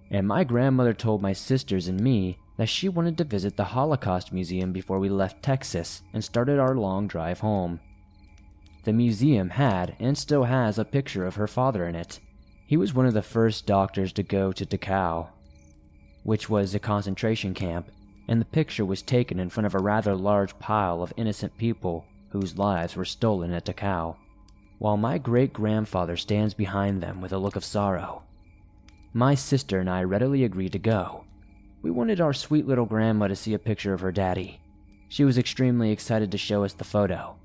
and my grandmother told my sisters and me that she wanted to visit the Holocaust Museum before we left Texas and started our long drive home. The museum had and still has a picture of her father in it. He was one of the first doctors to go to Dachau, which was a concentration camp, and the picture was taken in front of a rather large pile of innocent people whose lives were stolen at Dachau, while my great-grandfather stands behind them with a look of sorrow. My sister and I readily agreed to go. We wanted our sweet little grandma to see a picture of her daddy. She was extremely excited to show us the photo.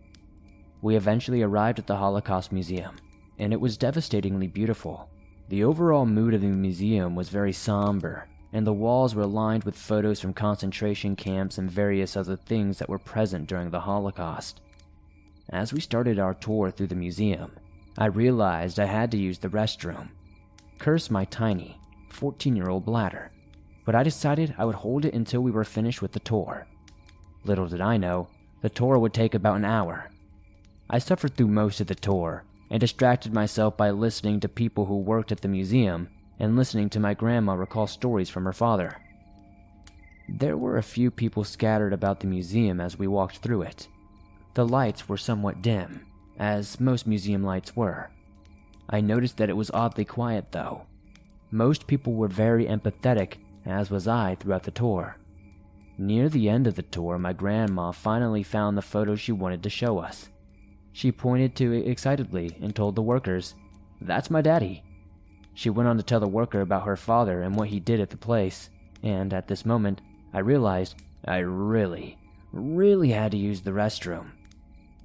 We eventually arrived at the Holocaust Museum, and it was devastatingly beautiful. The overall mood of the museum was very somber, and the walls were lined with photos from concentration camps and various other things that were present during the Holocaust. As we started our tour through the museum, I realized I had to use the restroom. Curse my tiny, 14-year-old bladder. But I decided I would hold it until we were finished with the tour. Little did I know, the tour would take about an hour. I suffered through most of the tour, and distracted myself by listening to people who worked at the museum and listening to my grandma recall stories from her father. There were a few people scattered about the museum as we walked through it. The lights were somewhat dim, as most museum lights were. I noticed that it was oddly quiet though. Most people were very empathetic, as was I throughout the tour. Near the end of the tour, my grandma finally found the photo she wanted to show us. She pointed to it excitedly and told the workers, "That's my daddy." She went on to tell the worker about her father and what he did at the place, and at this moment, I realized I really had to use the restroom.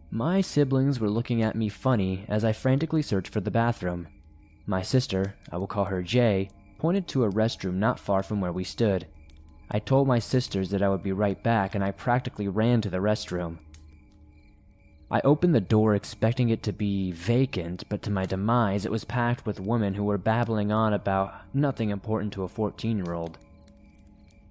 My siblings were looking at me funny as I frantically searched for the bathroom. My sister, I will call her Jay, pointed to a restroom not far from where we stood. I told my sisters that I would be right back, and I practically ran to the restroom. I opened the door expecting it to be vacant, but to my demise it was packed with women who were babbling on about nothing important to a 14-year-old.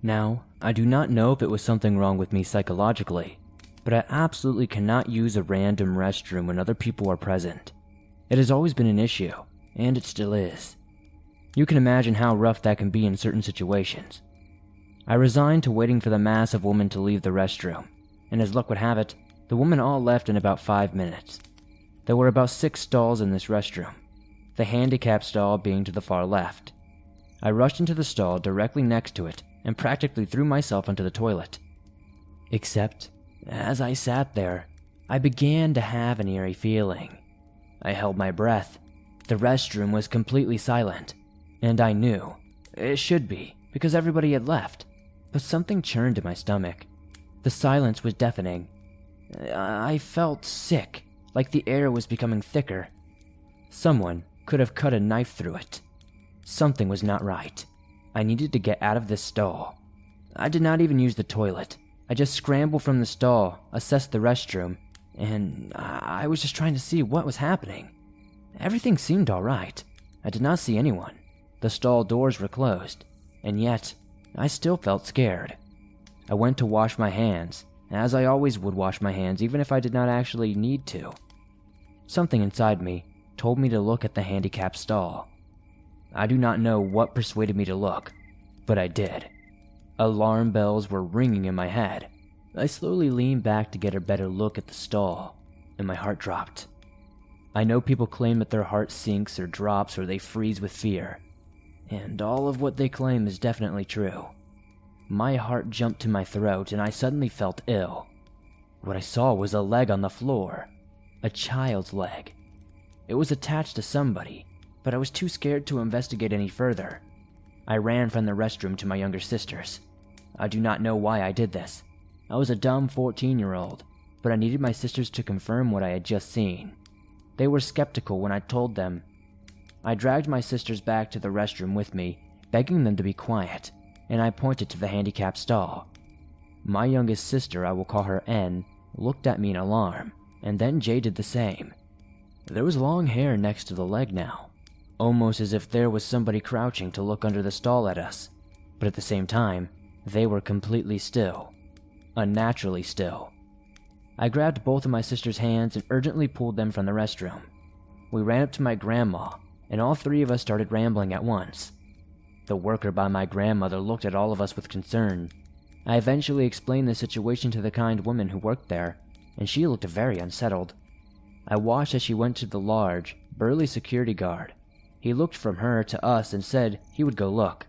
Now, I do not know if it was something wrong with me psychologically, but I absolutely cannot use a random restroom when other people are present. It has always been an issue, and it still is. You can imagine how rough that can be in certain situations. I resigned to waiting for the mass of women to leave the restroom, and as luck would have it, the women all left in about 5 minutes. There were about 6 stalls in this restroom, the handicapped stall being to the far left. I rushed into the stall directly next to it and practically threw myself into the toilet. Except, as I sat there, I began to have an eerie feeling. I held my breath. The restroom was completely silent. And I knew. It should be, because everybody had left. But something churned in my stomach, The silence was deafening. I felt sick, like the air was becoming thicker. Someone could have cut a knife through it. Something was not right. I needed to get out of this stall. I did not even use the toilet. I just scrambled from the stall, assessed the restroom, and I was just trying to see what was happening. Everything seemed all right. I did not see anyone. The stall doors were closed, and yet I still felt scared. I went to wash my hands, as I always would wash my hands even if I did not actually need to. Something inside me told me to look at the handicapped stall. I do not know what persuaded me to look, but I did. Alarm bells were ringing in my head. I slowly leaned back to get a better look at the stall, and my heart dropped. I know people claim that their heart sinks or drops or they freeze with fear, and all of what they claim is definitely true. My heart jumped to my throat and I suddenly felt ill. What I saw was a leg on the floor, a child's leg. It was attached to somebody, but I was too scared to investigate any further. I ran from the restroom to my younger sisters. I do not know why I did this. I was a dumb 14-year-old, but I needed my sisters to confirm what I had just seen. They were skeptical when I told them. I dragged my sisters back to the restroom with me, begging them to be quiet, and I pointed to the handicapped stall. My youngest sister, I will call her N, looked at me in alarm, and then Jay did the same. There was long hair next to the leg now, almost as if there was somebody crouching to look under the stall at us, but at the same time, they were completely still, unnaturally still. I grabbed both of my sister's hands and urgently pulled them from the restroom. We ran up to my grandma, and all three of us started rambling at once. The worker by my grandmother looked at all of us with concern. I eventually explained the situation to the kind woman who worked there, and she looked very unsettled. I watched as she went to the large, burly security guard. He looked from her to us and said he would go look.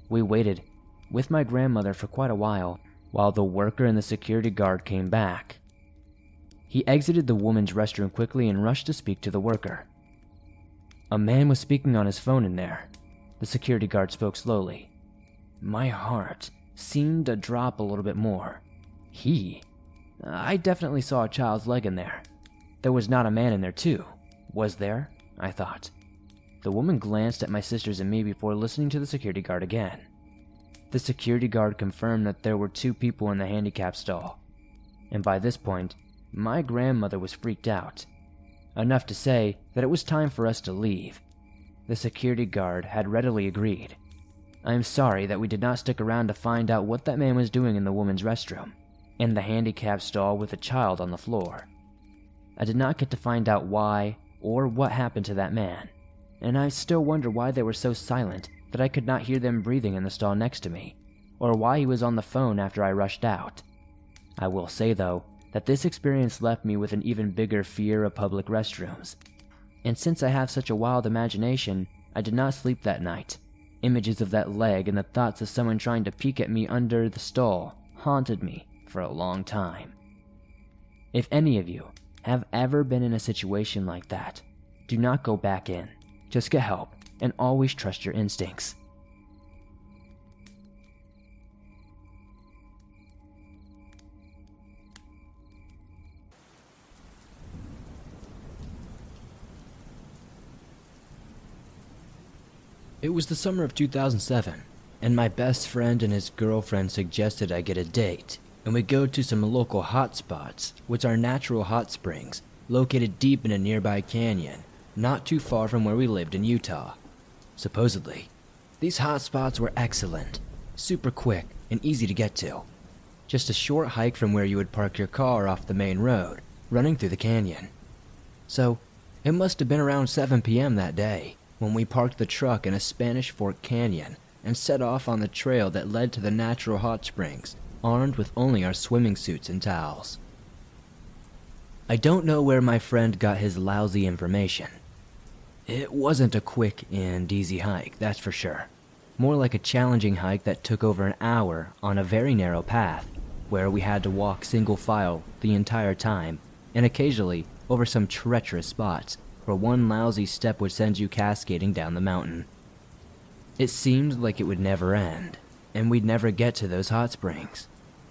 We waited, with my grandmother for quite a while the worker and the security guard came back. He exited the woman's restroom quickly and rushed to speak to the worker. A man was speaking on his phone in there. The security guard spoke slowly. My heart seemed to drop a little bit more. I definitely saw a child's leg in there. There was not a man in there too, was there? I thought. The woman glanced at my sisters and me before listening to the security guard again. The security guard confirmed that there were 2 people in the handicap stall, and by this point, my grandmother was freaked out, enough to say that it was time for us to leave. The security guard had readily agreed. I am sorry that we did not stick around to find out what that man was doing in the woman's restroom, and the handicap stall with a child on the floor. I did not get to find out why or what happened to that man, and I still wonder why they were so silent that I could not hear them breathing in the stall next to me, or why he was on the phone after I rushed out. I will say, though, that this experience left me with an even bigger fear of public restrooms. And since I have such a wild imagination, I did not sleep that night. Images of that leg and the thoughts of someone trying to peek at me under the stall haunted me for a long time. If any of you have ever been in a situation like that, do not go back in. Just get help, and always trust your instincts. It was the summer of 2007, and my best friend and his girlfriend suggested I get a date, and we go to some local hot spots, which are natural hot springs, located deep in a nearby canyon, not too far from where we lived in Utah. Supposedly, these hot spots were excellent, super quick, and easy to get to. Just a short hike from where you would park your car off the main road, running through the canyon. So, it must have been around 7 p.m. that day, when we parked the truck in a Spanish Fork canyon and set off on the trail that led to the natural hot springs, armed with only our swimming suits and towels. I don't know where my friend got his lousy information. It wasn't a quick and easy hike, that's for sure. More like a challenging hike that took over an hour on a very narrow path, where we had to walk single file the entire time, and occasionally over some treacherous spots where one lousy step would send you cascading down the mountain. It seemed like it would never end, and we'd never get to those hot springs.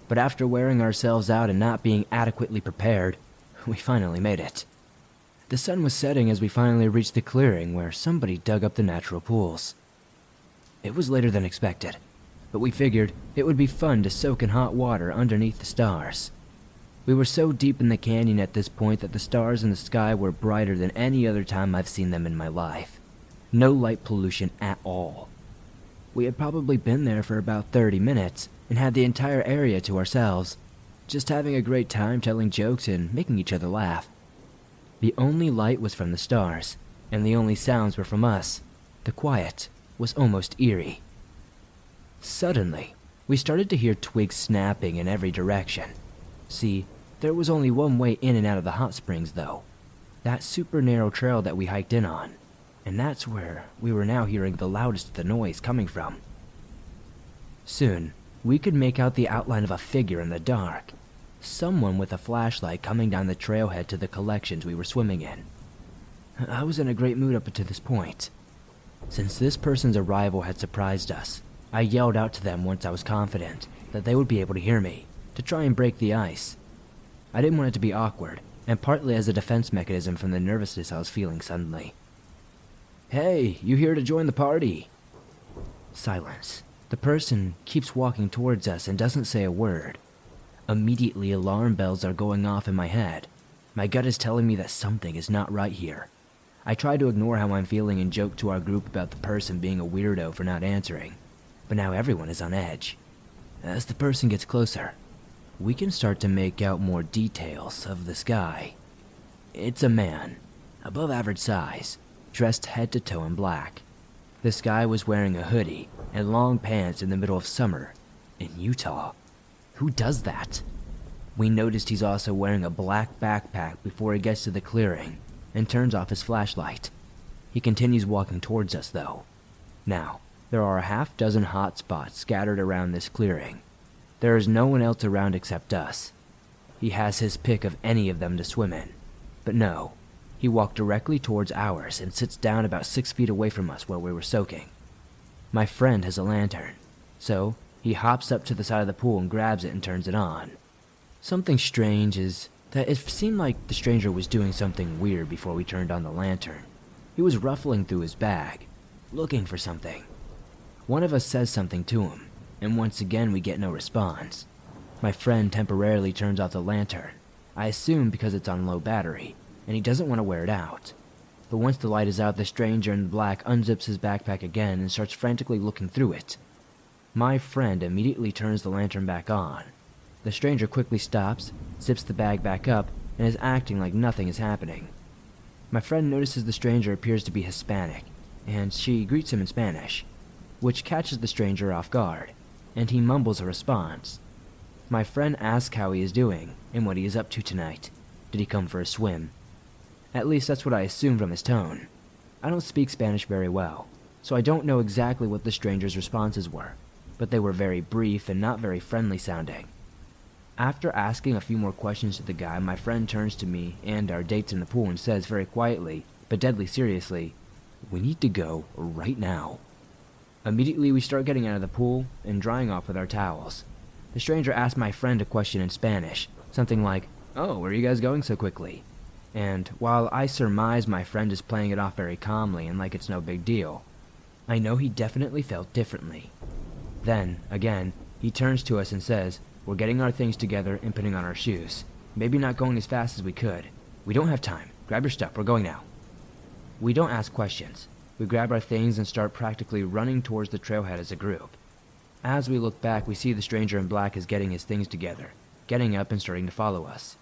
But after wearing ourselves out and not being adequately prepared, we finally made it. The sun was setting as we finally reached the clearing where somebody dug up the natural pools. It was later than expected, but we figured it would be fun to soak in hot water underneath the stars. We were so deep in the canyon at this point that the stars in the sky were brighter than any other time I've seen them in my life. No light pollution at all. We had probably been there for about 30 minutes and had the entire area to ourselves, just having a great time telling jokes and making each other laugh. The only light was from the stars, and the only sounds were from us. The quiet was almost eerie. Suddenly, we started to hear twigs snapping in every direction. See, there was only one way in and out of the hot springs, though. That super narrow trail that we hiked in on. And that's where we were now hearing the loudest of the noise coming from. Soon, we could make out the outline of a figure in the dark. Someone with a flashlight coming down the trailhead to the collections we were swimming in. I was in a great mood up to this point. Since this person's arrival had surprised us, I yelled out to them once I was confident that they would be able to hear me, to try and break the ice. I didn't want it to be awkward, and partly as a defense mechanism from the nervousness I was feeling suddenly. "Hey, you here to join the party?" Silence. The person keeps walking towards us and doesn't say a word. Immediately, alarm bells are going off in my head. My gut is telling me that something is not right here. I try to ignore how I'm feeling and joke to our group about the person being a weirdo for not answering. But now everyone is on edge. As the person gets closer, we can start to make out more details of this guy. It's a man, above average size, dressed head to toe in black. This guy was wearing a hoodie and long pants in the middle of summer in Utah. Who does that? We noticed he's also wearing a black backpack before he gets to the clearing and turns off his flashlight. He continues walking towards us, though. Now, there are a half dozen hot spots scattered around this clearing. There is no one else around except us. He has his pick of any of them to swim in. But no, he walked directly towards ours and sits down about 6 feet away from us where we were soaking. My friend has a lantern, so he hops up to the side of the pool and grabs it and turns it on. Something strange is that it seemed like the stranger was doing something weird before we turned on the lantern. He was ruffling through his bag, looking for something. One of us says something to him, and once again we get no response. My friend temporarily turns off the lantern, I assume because it's on low battery, and he doesn't want to wear it out. But once the light is out, the stranger in black unzips his backpack again and starts frantically looking through it. My friend immediately turns the lantern back on. The stranger quickly stops, zips the bag back up, and is acting like nothing is happening. My friend notices the stranger appears to be Hispanic, and she greets him in Spanish, which catches the stranger off guard, and he mumbles a response. My friend asks how he is doing and what he is up to tonight. Did he come for a swim? At least that's what I assume from his tone. I don't speak Spanish very well, so I don't know exactly what the stranger's responses were, but they were very brief and not very friendly sounding. After asking a few more questions to the guy, my friend turns to me and our dates in the pool and says very quietly, but deadly seriously, "We need to go right now." Immediately we start getting out of the pool and drying off with our towels. The stranger asks my friend a question in Spanish, something like, "Oh, where are you guys going so quickly?" And while I surmise my friend is playing it off very calmly and like it's no big deal, I know he definitely felt differently. Then, again, he turns to us and says, "We're getting our things together and putting on our shoes. Maybe not going as fast as we could. We don't have time. Grab your stuff, we're going now." We don't ask questions. We grab our things and start practically running towards the trailhead as a group. As we look back, we see the stranger in black is getting his things together, getting up and starting to follow us.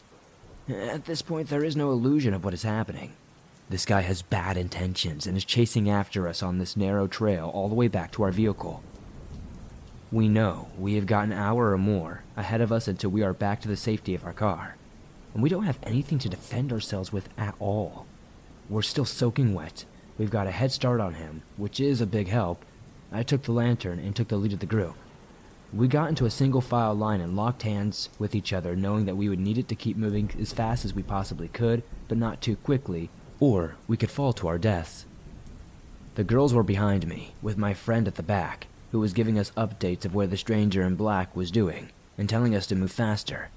At this point, there is no illusion of what is happening. This guy has bad intentions and is chasing after us on this narrow trail all the way back to our vehicle. We know we have got an hour or more ahead of us until we are back to the safety of our car, and we don't have anything to defend ourselves with at all. We're still soaking wet. We've got a head start on him, which is a big help. I took the lantern and took the lead of the group. We got into a single file line and locked hands with each other, knowing that we would need it to keep moving as fast as we possibly could, but not too quickly, or we could fall to our deaths. The girls were behind me, with my friend at the back, who was giving us updates of where the stranger in black was doing, and telling us to move faster.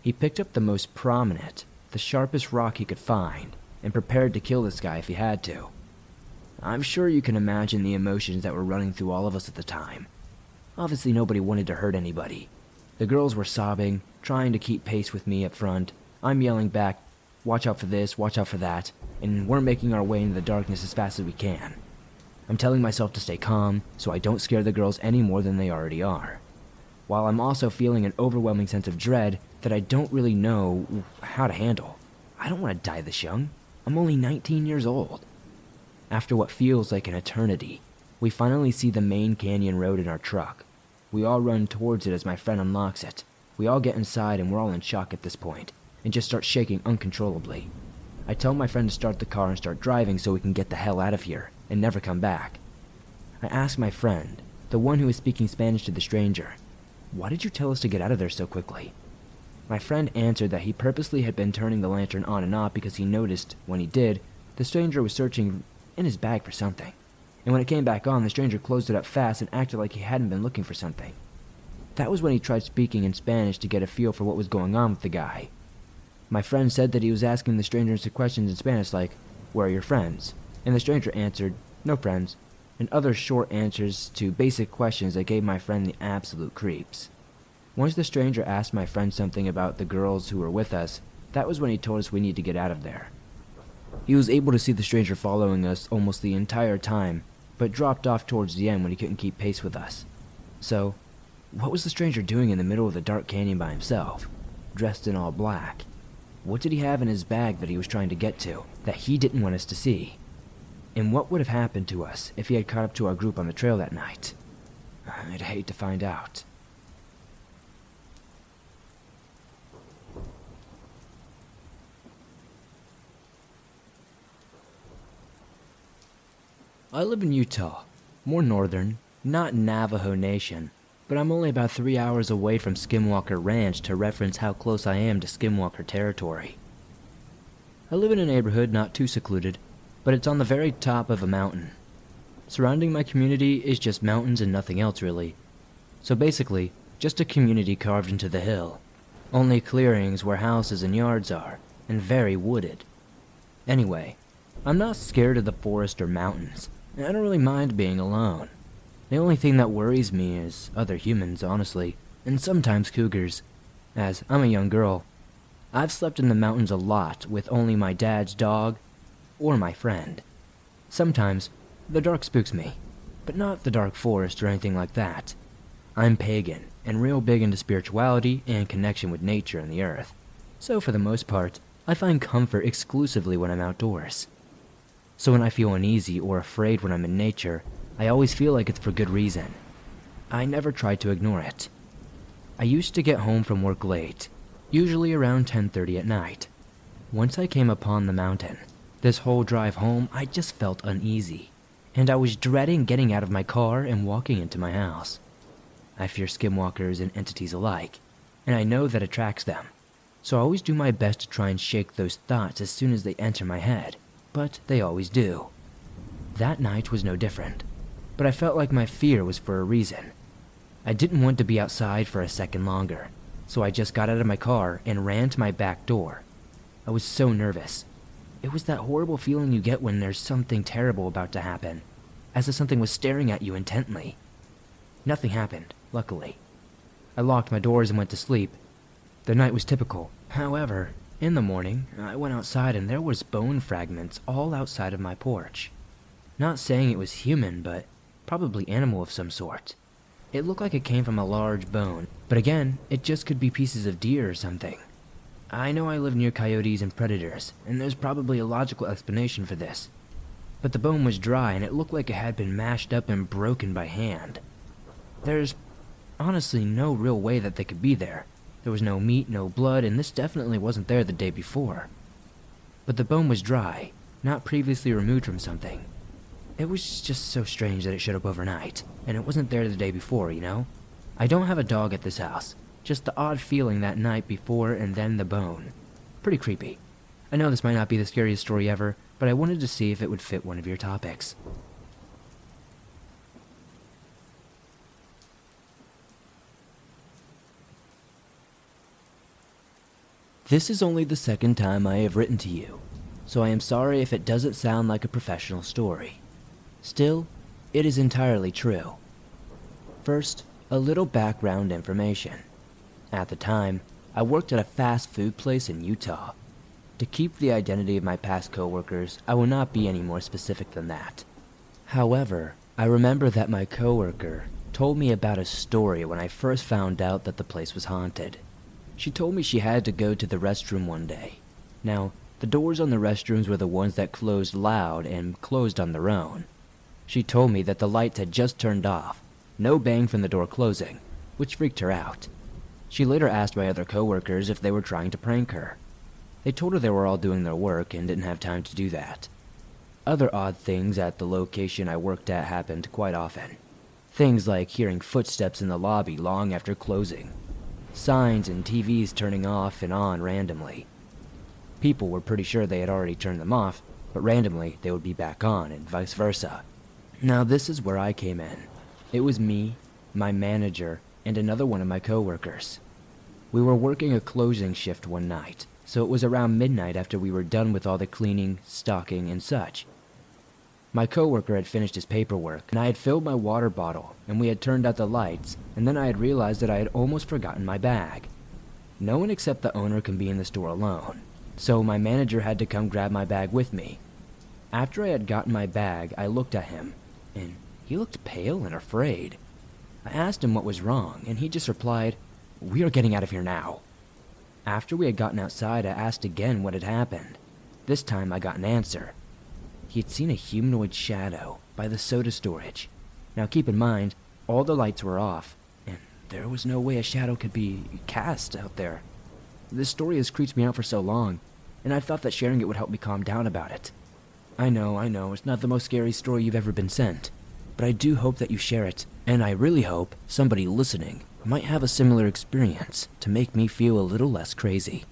He picked up the most prominent, the sharpest rock he could find, and prepared to kill this guy if he had to. I'm sure you can imagine the emotions that were running through all of us at the time. Obviously nobody wanted to hurt anybody. The girls were sobbing, trying to keep pace with me up front. I'm yelling back, watch out for this, watch out for that, and we're making our way into the darkness as fast as we can. I'm telling myself to stay calm so I don't scare the girls any more than they already are, while I'm also feeling an overwhelming sense of dread that I don't really know how to handle. I don't want to die this young. I'm only 19 years old. After what feels like an eternity, we finally see the main canyon road in our truck. We all run towards it as my friend unlocks it. We all get inside and we're all in shock at this point, and just start shaking uncontrollably. I tell my friend to start the car and start driving so we can get the hell out of here and never come back. I ask my friend, the one who is speaking Spanish to the stranger, "Why did you tell us to get out of there so quickly?" My friend answered that he purposely had been turning the lantern on and off because he noticed, when he did, the stranger was searching in his bag for something. And when it came back on, the stranger closed it up fast and acted like he hadn't been looking for something. That was when he tried speaking in Spanish to get a feel for what was going on with the guy. My friend said that he was asking the stranger some questions in Spanish like, "Where are your friends?" And the stranger answered, "No friends," and other short answers to basic questions that gave my friend the absolute creeps. Once the stranger asked my friend something about the girls who were with us, that was when he told us we need to get out of there. He was able to see the stranger following us almost the entire time, but dropped off towards the end when he couldn't keep pace with us. So, what was the stranger doing in the middle of the dark canyon by himself, dressed in all black? What did he have in his bag that he was trying to get to, that he didn't want us to see? And what would have happened to us if he had caught up to our group on the trail that night? I'd hate to find out. I live in Utah, more northern, not Navajo Nation, but I'm only about 3 hours away from Skinwalker Ranch to reference how close I am to Skinwalker territory. I live in a neighborhood not too secluded, but it's on the very top of a mountain. Surrounding my community is just mountains and nothing else really. So basically, just a community carved into the hill. Only clearings where houses and yards are, and very wooded. Anyway, I'm not scared of the forest or mountains, and I don't really mind being alone. The only thing that worries me is other humans, honestly, and sometimes cougars. As I'm a young girl, I've slept in the mountains a lot with only my dad's dog or my friend. Sometimes, the dark spooks me, but not the dark forest or anything like that. I'm pagan, and real big into spirituality and connection with nature and the earth. So for the most part, I find comfort exclusively when I'm outdoors. So when I feel uneasy or afraid when I'm in nature, I always feel like it's for good reason. I never try to ignore it. I used to get home from work late, usually around 10:30 at night. Once I came upon the mountain, this whole drive home I just felt uneasy, and I was dreading getting out of my car and walking into my house. I fear skinwalkers and entities alike, and I know that attracts them, so I always do my best to try and shake those thoughts as soon as they enter my head, but they always do. That night was no different, but I felt like my fear was for a reason. I didn't want to be outside for a second longer, so I just got out of my car and ran to my back door. I was so nervous. It was that horrible feeling you get when there's something terrible about to happen, as if something was staring at you intently. Nothing happened, luckily. I locked my doors and went to sleep. The night was typical. However, in the morning, I went outside and there was bone fragments all outside of my porch. Not saying it was human, but probably animal of some sort. It looked like it came from a large bone, but again, it just could be pieces of deer or something. I know I live near coyotes and predators, and there's probably a logical explanation for this. But the bone was dry and it looked like it had been mashed up and broken by hand. There's honestly no real way that they could be there. There was no meat, no blood, and this definitely wasn't there the day before. But the bone was dry, not previously removed from something. It was just so strange that it showed up overnight, and it wasn't there the day before, you know? I don't have a dog at this house, just the odd feeling that night before and then the bone. Pretty creepy. I know this might not be the scariest story ever, but I wanted to see if it would fit one of your topics. This is only the second time I have written to you, so I am sorry if it doesn't sound like a professional story. Still, it is entirely true. First, a little background information. At the time, I worked at a fast food place in Utah. To keep the identity of my past coworkers, I will not be any more specific than that. However, I remember that my coworker told me about a story when I first found out that the place was haunted. She told me she had to go to the restroom one day. Now, the doors on the restrooms were the ones that closed loud and closed on their own. She told me that the lights had just turned off, no bang from the door closing, which freaked her out. She later asked my other coworkers if they were trying to prank her. They told her they were all doing their work and didn't have time to do that. Other odd things at the location I worked at happened quite often. Things like hearing footsteps in the lobby long after closing. Signs and TVs turning off and on randomly. People were pretty sure they had already turned them off, but randomly they would be back on and vice versa. Now this is where I came in. It was me, my manager, and another one of my coworkers. We were working a closing shift one night, so it was around midnight after we were done with all the cleaning, stocking, and such. My coworker had finished his paperwork, and I had filled my water bottle, and we had turned out the lights, and then I had realized that I had almost forgotten my bag. No one except the owner can be in the store alone, so my manager had to come grab my bag with me. After I had gotten my bag, I looked at him, and he looked pale and afraid. I asked him what was wrong, and he just replied, "We are getting out of here now." After we had gotten outside, I asked again what had happened. This time I got an answer. He had seen a humanoid shadow by the soda storage. Now keep in mind, all the lights were off, and there was no way a shadow could be cast out there. This story has creeped me out for so long, and I thought that sharing it would help me calm down about it. I know, it's not the most scary story you've ever been sent, but I do hope that you share it, and I really hope somebody listening might have a similar experience to make me feel a little less crazy.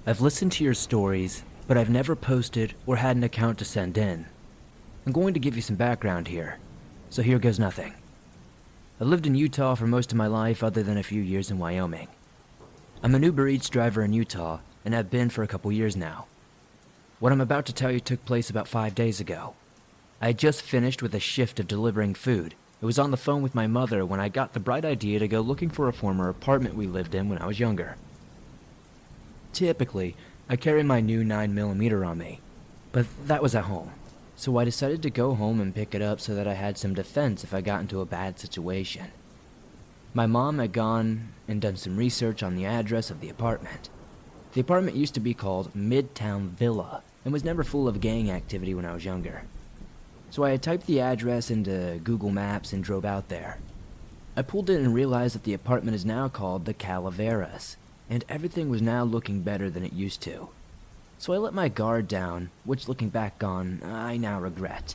I've listened to your stories, but I've never posted or had an account to send in. I'm going to give you some background here, so here goes nothing. I lived in Utah for most of my life other than a few years in Wyoming. I'm an Uber Eats driver in Utah and have been for a couple years now. What I'm about to tell you took place about 5 days ago. I had just finished with a shift of delivering food. I was on the phone with my mother when I got the bright idea to go looking for a former apartment we lived in when I was younger. Typically, I carry my new 9mm on me, but that was at home, so I decided to go home and pick it up so that I had some defense if I got into a bad situation. My mom had gone and done some research on the address of the apartment. The apartment used to be called Midtown Villa and was never full of gang activity when I was younger. So I had typed the address into Google Maps and drove out there. I pulled in and realized that the apartment is now called the Calaveras, and everything was now looking better than it used to. So I let my guard down, which looking back on, I now regret.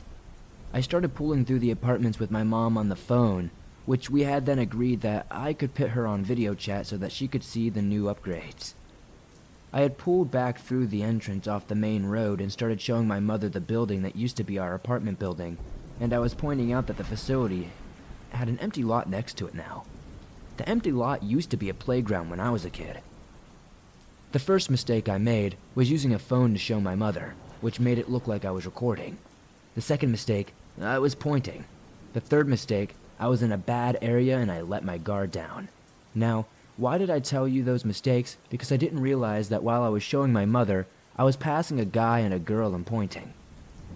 I started pulling through the apartments with my mom on the phone, which we had then agreed that I could put her on video chat so that she could see the new upgrades. I had pulled back through the entrance off the main road and started showing my mother the building that used to be our apartment building, and I was pointing out that the facility had an empty lot next to it now. The empty lot used to be a playground when I was a kid. The first mistake I made was using a phone to show my mother, which made it look like I was recording. The second mistake, I was pointing. The third mistake, I was in a bad area and I let my guard down. Now, why did I tell you those mistakes? Because I didn't realize that while I was showing my mother, I was passing a guy and a girl and pointing.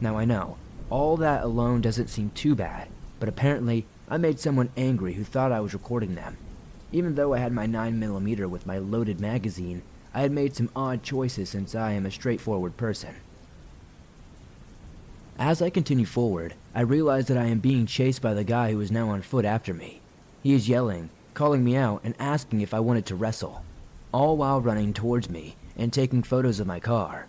Now I know, all that alone doesn't seem too bad, but apparently I made someone angry who thought I was recording them. Even though I had my 9mm with my loaded magazine, I had made some odd choices since I am a straightforward person. As I continue forward, I realize that I am being chased by the guy who is now on foot after me. He is yelling, calling me out, and asking if I wanted to wrestle, all while running towards me and taking photos of my car.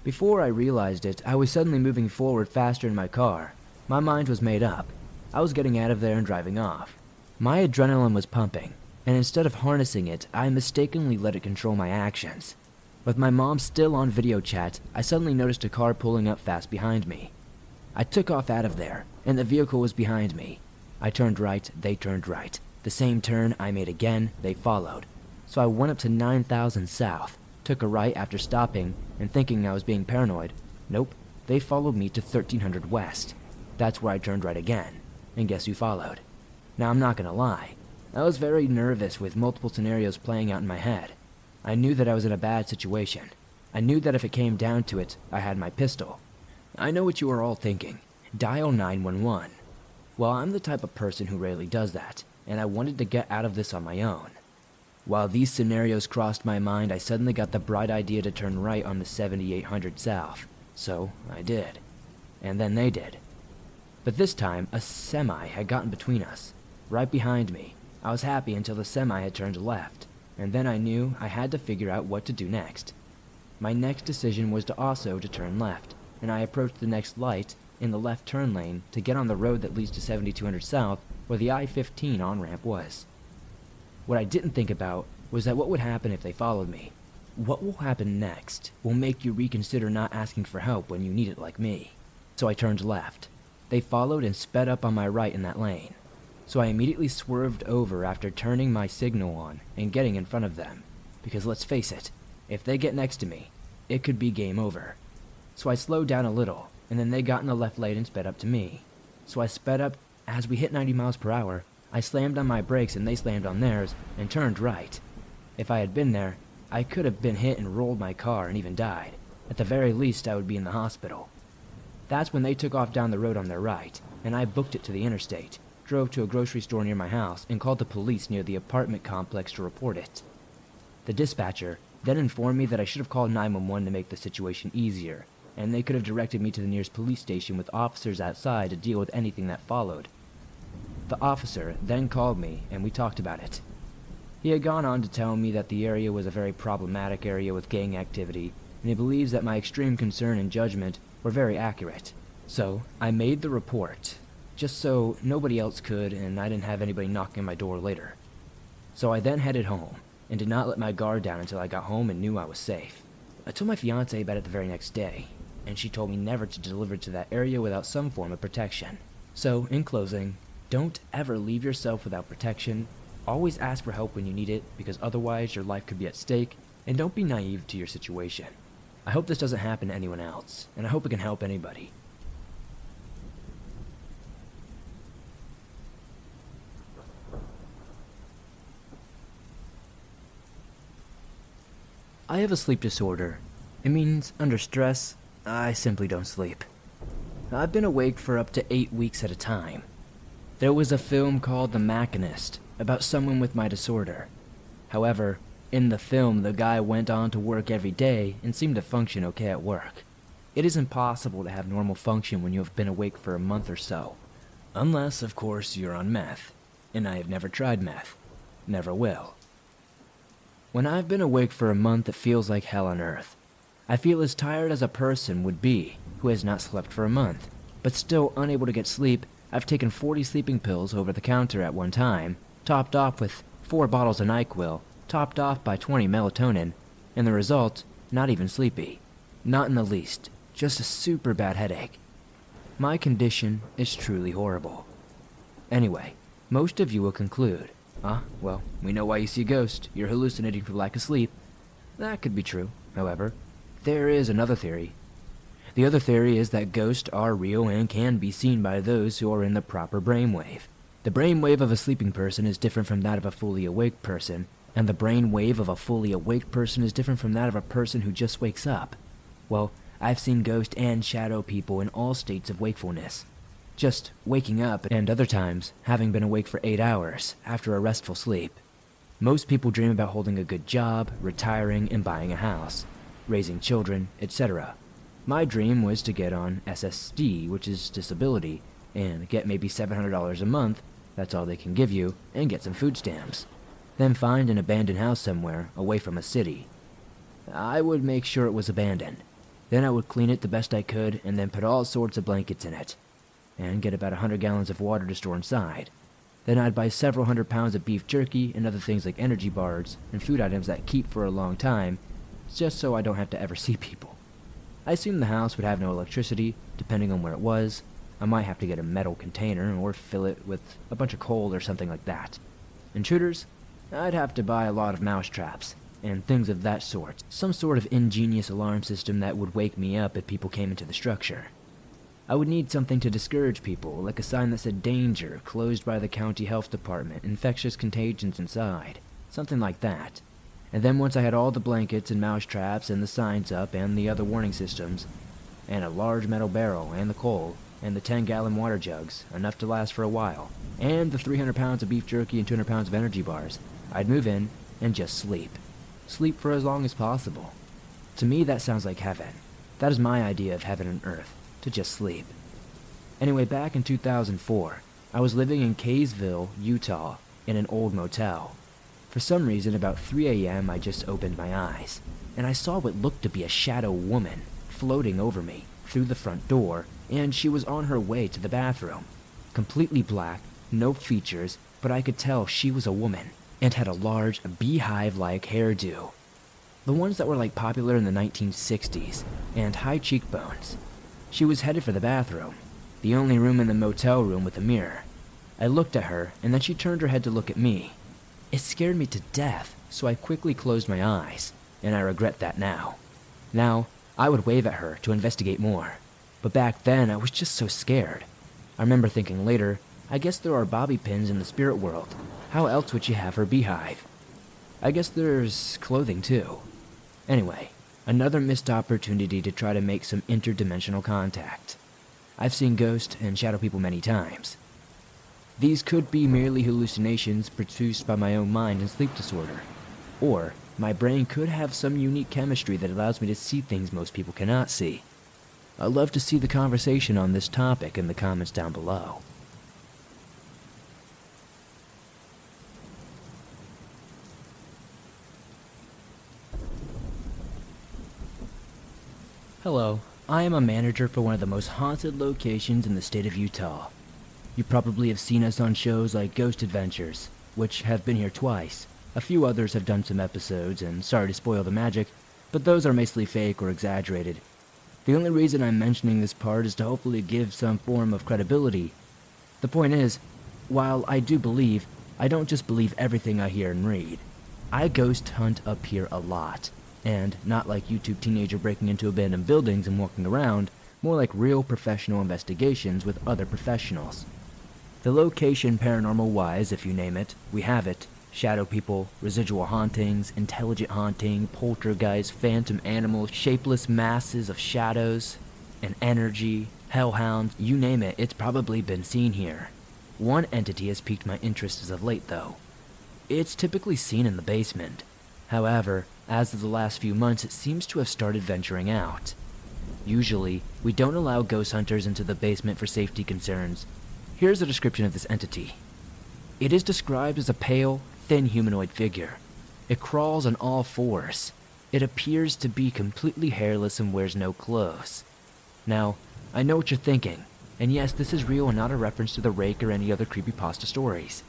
Before I realized it, I was suddenly moving forward faster in my car. My mind was made up. I was getting out of there and driving off. My adrenaline was pumping, and instead of harnessing it, I mistakenly let it control my actions. With my mom still on video chat, I suddenly noticed a car pulling up fast behind me. I took off out of there, and the vehicle was behind me. I turned right, they turned right. The same turn I made again, they followed. So I went up to 9,000 south, took a right after stopping and thinking I was being paranoid. Nope, they followed me to 1300 west. That's where I turned right again, and guess who followed? Now I'm not gonna lie, I was very nervous with multiple scenarios playing out in my head. I knew that I was in a bad situation. I knew that if it came down to it, I had my pistol. I know what you are all thinking. Dial 911. Well, I'm the type of person who rarely does that, and I wanted to get out of this on my own. While these scenarios crossed my mind, I suddenly got the bright idea to turn right on the 7800 south. So, I did. And then they did. But this time, a semi had gotten between us, right behind me. I was happy until the semi had turned left, and then I knew I had to figure out what to do next. My next decision was to turn left, and I approached the next light in the left turn lane to get on the road that leads to 7200 south where the I-15 on-ramp was. What I didn't think about was that what would happen if they followed me. What will happen next will make you reconsider not asking for help when you need it like me. So I turned left. They followed and sped up on my right in that lane. So I immediately swerved over after turning my signal on and getting in front of them. Because let's face it, if they get next to me, it could be game over. So I slowed down a little, and then they got in the left lane and sped up to me. So I sped up. As we hit 90 miles per hour, I slammed on my brakes and they slammed on theirs and turned right. If I had been there, I could have been hit and rolled my car and even died. At the very least, I would be in the hospital. That's when they took off down the road on their right, and I booked it to the interstate, drove to a grocery store near my house, and called the police near the apartment complex to report it. The dispatcher then informed me that I should have called 911 to make the situation easier, and they could have directed me to the nearest police station with officers outside to deal with anything that followed. The officer then called me, and we talked about it. He had gone on to tell me that the area was a very problematic area with gang activity, and he believes that my extreme concern and judgment were very accurate. So, I made the report, just so nobody else could and I didn't have anybody knocking on my door later. So I then headed home, and did not let my guard down until I got home and knew I was safe. I told my fiancée about it the very next day, and she told me never to deliver to that area without some form of protection. So, in closing, don't ever leave yourself without protection. Always ask for help when you need it, because otherwise your life could be at stake, and don't be naive to your situation. I hope this doesn't happen to anyone else, and I hope it can help anybody. I have a sleep disorder. It means under stress, I simply don't sleep. I've been awake for up to 8 weeks at a time. There was a film called The Machinist about someone with my disorder. However, in the film, the guy went on to work every day and seemed to function okay at work. It is impossible to have normal function when you have been awake for a month or so. Unless, of course, you're on meth. And I have never tried meth. Never will. When I've been awake for a month, it feels like hell on earth. I feel as tired as a person would be who has not slept for a month, but still unable to get sleep. I've taken 40 sleeping pills over the counter at one time, topped off with 4 bottles of NyQuil, topped off by 20 melatonin, and the result, not even sleepy. Not in the least, just a super bad headache. My condition is truly horrible. Anyway, most of you will conclude, well, we know why you see ghosts. You're hallucinating for lack of sleep. That could be true, however. There is another theory. The other theory is that ghosts are real and can be seen by those who are in the proper brainwave. The brainwave of a sleeping person is different from that of a fully awake person, and the brainwave of a fully awake person is different from that of a person who just wakes up. Well, I've seen ghosts and shadow people in all states of wakefulness. Just waking up, and other times having been awake for 8 hours after a restful sleep. Most people dream about holding a good job, retiring, and buying a house, raising children, etc. My dream was to get on SSD, which is disability, and get maybe $700 a month, that's all they can give you, and get some food stamps. Then find an abandoned house somewhere, away from a city. I would make sure it was abandoned. Then I would clean it the best I could, and then put all sorts of blankets in it, and get about 100 gallons of water to store inside. Then I'd buy several hundred pounds of beef jerky and other things like energy bars and food items that keep for a long time, just so I don't have to ever see people. I assumed the house would have no electricity depending on where it was. I might have to get a metal container or fill it with a bunch of coal or something like that. Intruders? I'd have to buy a lot of mouse traps and things of that sort. Some sort of ingenious alarm system that would wake me up if people came into the structure. I would need something to discourage people, like a sign that said danger, closed by the county health department, infectious contagions inside. Something like that. And then once I had all the blankets and mouse traps and the signs up and the other warning systems, and a large metal barrel and the coal, and the 10-gallon water jugs, enough to last for a while, and the 300 pounds of beef jerky and 200 pounds of energy bars, I'd move in and just sleep. Sleep for as long as possible. To me, that sounds like heaven. That is my idea of heaven and earth, to just sleep. Anyway, back in 2004, I was living in Kaysville, Utah, in an old motel. For some reason, about 3 a.m., I just opened my eyes, and I saw what looked to be a shadow woman floating over me through the front door, and she was on her way to the bathroom. Completely black, no features, but I could tell she was a woman, and had a large, beehive-like hairdo. The ones that were like popular in the 1960s, and high cheekbones. She was headed for the bathroom, the only room in the motel room with a mirror. I looked at her, and then she turned her head to look at me. It scared me to death, so I quickly closed my eyes, and I regret that now. Now, I would wave at her to investigate more, but back then I was just so scared. I remember thinking later, I guess there are bobby pins in the spirit world. How else would you have her beehive? I guess there's clothing too. Anyway, another missed opportunity to try to make some interdimensional contact. I've seen ghosts and shadow people many times. These could be merely hallucinations produced by my own mind and sleep disorder. Or, my brain could have some unique chemistry that allows me to see things most people cannot see. I'd love to see the conversation on this topic in the comments down below. Hello, I am a manager for one of the most haunted locations in the state of Utah. You probably have seen us on shows like Ghost Adventures, which have been here twice. A few others have done some episodes, and sorry to spoil the magic, but those are mostly fake or exaggerated. The only reason I'm mentioning this part is to hopefully give some form of credibility. The point is, while I do believe, I don't just believe everything I hear and read. I ghost hunt up here a lot, and not like YouTube teenager breaking into abandoned buildings and walking around, more like real professional investigations with other professionals. The location paranormal-wise, if you name it, we have it. Shadow people, residual hauntings, intelligent haunting, poltergeist, phantom animals, shapeless masses of shadows, and energy, hellhounds, you name it, it's probably been seen here. One entity has piqued my interest as of late, though. It's typically seen in the basement. However, as of the last few months, it seems to have started venturing out. Usually, we don't allow ghost hunters into the basement for safety concerns. Here's a description of this entity. It is described as a pale, thin humanoid figure. It crawls on all fours. It appears to be completely hairless and wears no clothes. Now, I know what you're thinking, and yes, this is real and not a reference to the Rake or any other creepypasta stories.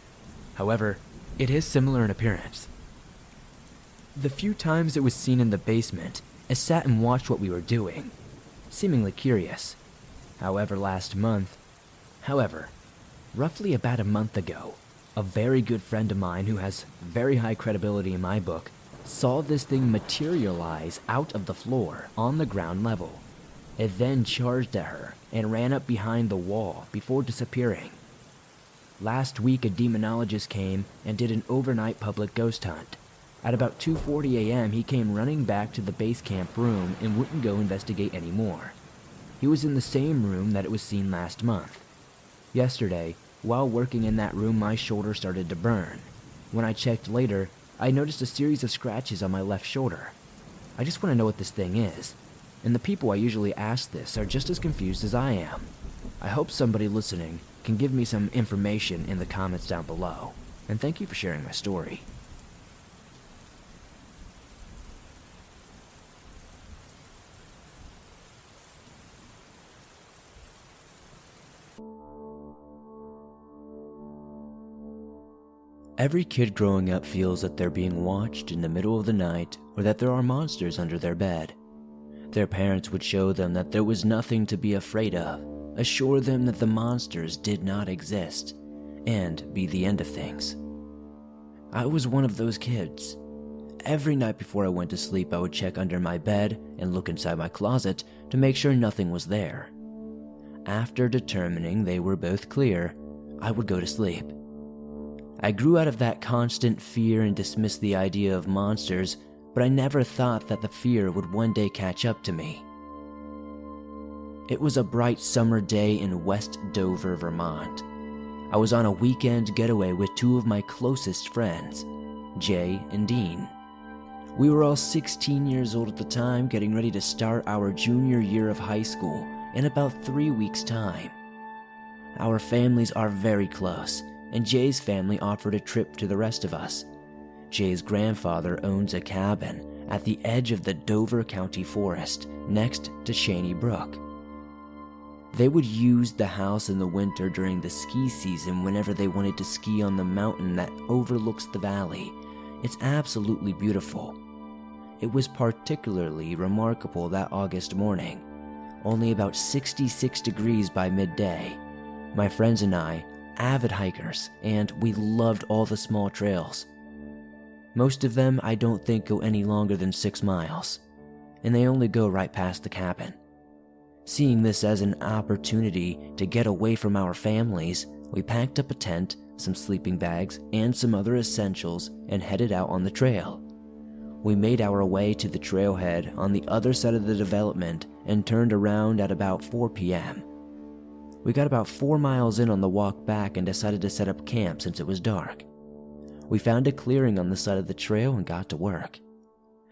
However, it is similar in appearance. The few times it was seen in the basement, I sat and watched what we were doing, seemingly curious. However, roughly about a month ago, a very good friend of mine who has very high credibility in my book saw this thing materialize out of the floor on the ground level. It then charged at her and ran up behind the wall before disappearing. Last week, a demonologist came and did an overnight public ghost hunt. At about 2:40 a.m., he came running back to the base camp room and wouldn't go investigate anymore. He was in the same room that it was seen last month. Yesterday, while working in that room, my shoulder started to burn. When I checked later, I noticed a series of scratches on my left shoulder. I just want to know what this thing is, and the people I usually ask this are just as confused as I am. I hope somebody listening can give me some information in the comments down below, and thank you for sharing my story. Every kid growing up feels that they're being watched in the middle of the night or that there are monsters under their bed. Their parents would show them that there was nothing to be afraid of, assure them that the monsters did not exist, and be the end of things. I was one of those kids. Every night before I went to sleep, I would check under my bed and look inside my closet to make sure nothing was there. After determining they were both clear, I would go to sleep. I grew out of that constant fear and dismissed the idea of monsters, but I never thought that the fear would one day catch up to me. It was a bright summer day in West Dover, Vermont. I was on a weekend getaway with two of my closest friends, Jay and Dean. We were all 16 years old at the time, getting ready to start our junior year of high school in about 3 weeks' time. Our families are very close, and Jay's family offered a trip to the rest of us. Jay's grandfather owns a cabin at the edge of the Dover County Forest next to Shaney Brook. They would use the house in the winter during the ski season whenever they wanted to ski on the mountain that overlooks the valley. It's absolutely beautiful. It was particularly remarkable that August morning, only about 66 degrees by midday. My friends and I, avid hikers, and we loved all the small trails. Most of them I don't think go any longer than 6 miles, and they only go right past the cabin. Seeing this as an opportunity to get away from our families, we packed up a tent, some sleeping bags, and some other essentials and headed out on the trail. We made our way to the trailhead on the other side of the development and turned around at about 4 p.m. We got about 4 miles in on the walk back and decided to set up camp since it was dark. We found a clearing on the side of the trail and got to work.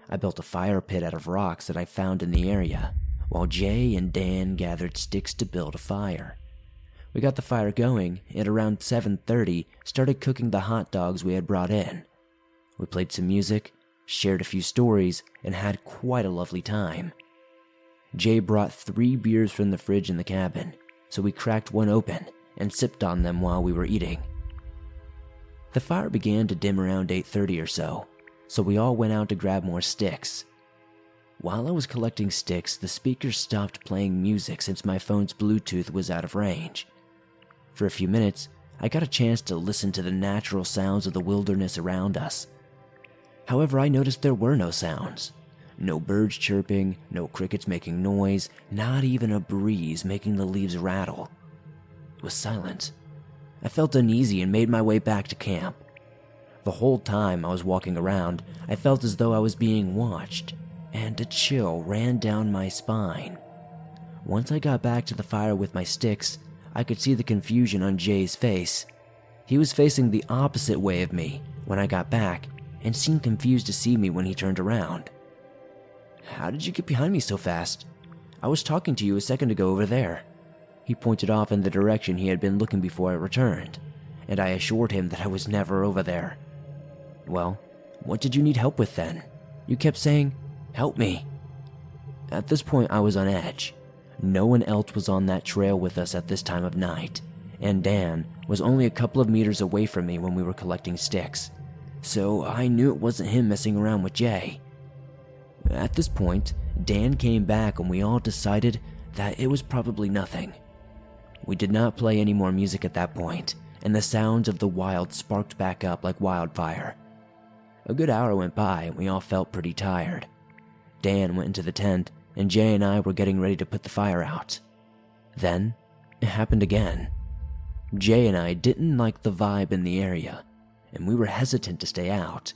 I built a fire pit out of rocks that I found in the area, while Jay and Dan gathered sticks to build a fire. We got the fire going, and around 7:30 started cooking the hot dogs we had brought in. We played some music, shared a few stories, and had quite a lovely time. Jay brought 3 beers from the fridge in the cabin, so we cracked one open and sipped on them while we were eating. The fire began to dim around 8:30 or so we all went out to grab more sticks. While I was collecting sticks, the speakers stopped playing music since my phone's Bluetooth was out of range. For a few minutes, I got a chance to listen to the natural sounds of the wilderness around us. However, I noticed there were no sounds. No birds chirping, no crickets making noise, not even a breeze making the leaves rattle. It was silent. I felt uneasy and made my way back to camp. The whole time I was walking around, I felt as though I was being watched, and a chill ran down my spine. Once I got back to the fire with my sticks, I could see the confusion on Jay's face. He was facing the opposite way of me when I got back and seemed confused to see me when he turned around. "How did you get behind me so fast? I was talking to you a second ago over there." He pointed off in the direction he had been looking before I returned, and I assured him that I was never over there. "Well, what did you need help with then? You kept saying, 'Help me.'" At this point, I was on edge. No one else was on that trail with us at this time of night, and Dan was only a couple of meters away from me when we were collecting sticks, so I knew it wasn't him messing around with Jay. At this point, Dan came back and we all decided that it was probably nothing. We did not play any more music at that point, and the sounds of the wild sparked back up like wildfire. A good hour went by and we all felt pretty tired. Dan went into the tent and Jay and I were getting ready to put the fire out. Then, it happened again. Jay and I didn't like the vibe in the area, and we were hesitant to stay out,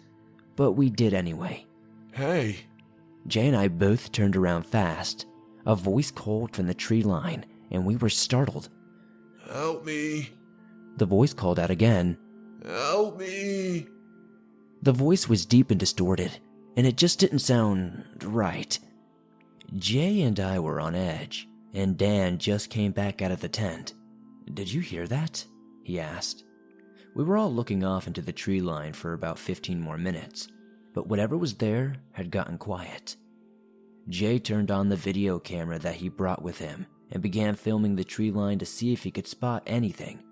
but we did anyway. Hey! Jay and I both turned around fast. A voice called from the tree line, and we were startled. Help me! The voice called out again. Help me! The voice was deep and distorted, and it just didn't sound right. Jay and I were on edge, and Dan just came back out of the tent. "Did you hear that?" he asked. We were all looking off into the tree line for about 15 more minutes, but whatever was there had gotten quiet. Jay turned on the video camera that he brought with him and began filming the tree line to see if he could spot anything.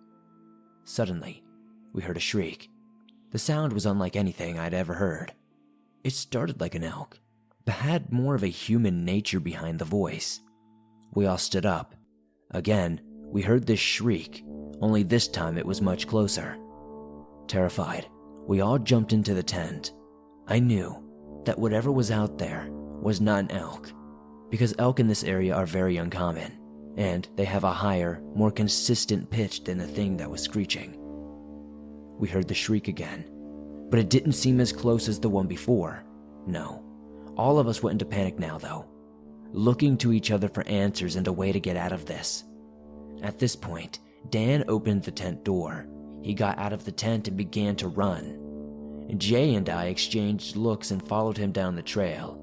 Suddenly, we heard a shriek. The sound was unlike anything I'd ever heard. It started like an elk, but had more of a human nature behind the voice. We all stood up. Again, we heard this shriek, only this time it was much closer. Terrified, we all jumped into the tent. I knew that whatever was out there was not an elk, because elk in this area are very uncommon, and they have a higher, more consistent pitch than the thing that was screeching. We heard the shriek again, but it didn't seem as close as the one before. No, all of us went into panic now though, looking to each other for answers and a way to get out of this. At this point, Dan opened the tent door. He got out of the tent and began to run. Jay and I exchanged looks and followed him down the trail.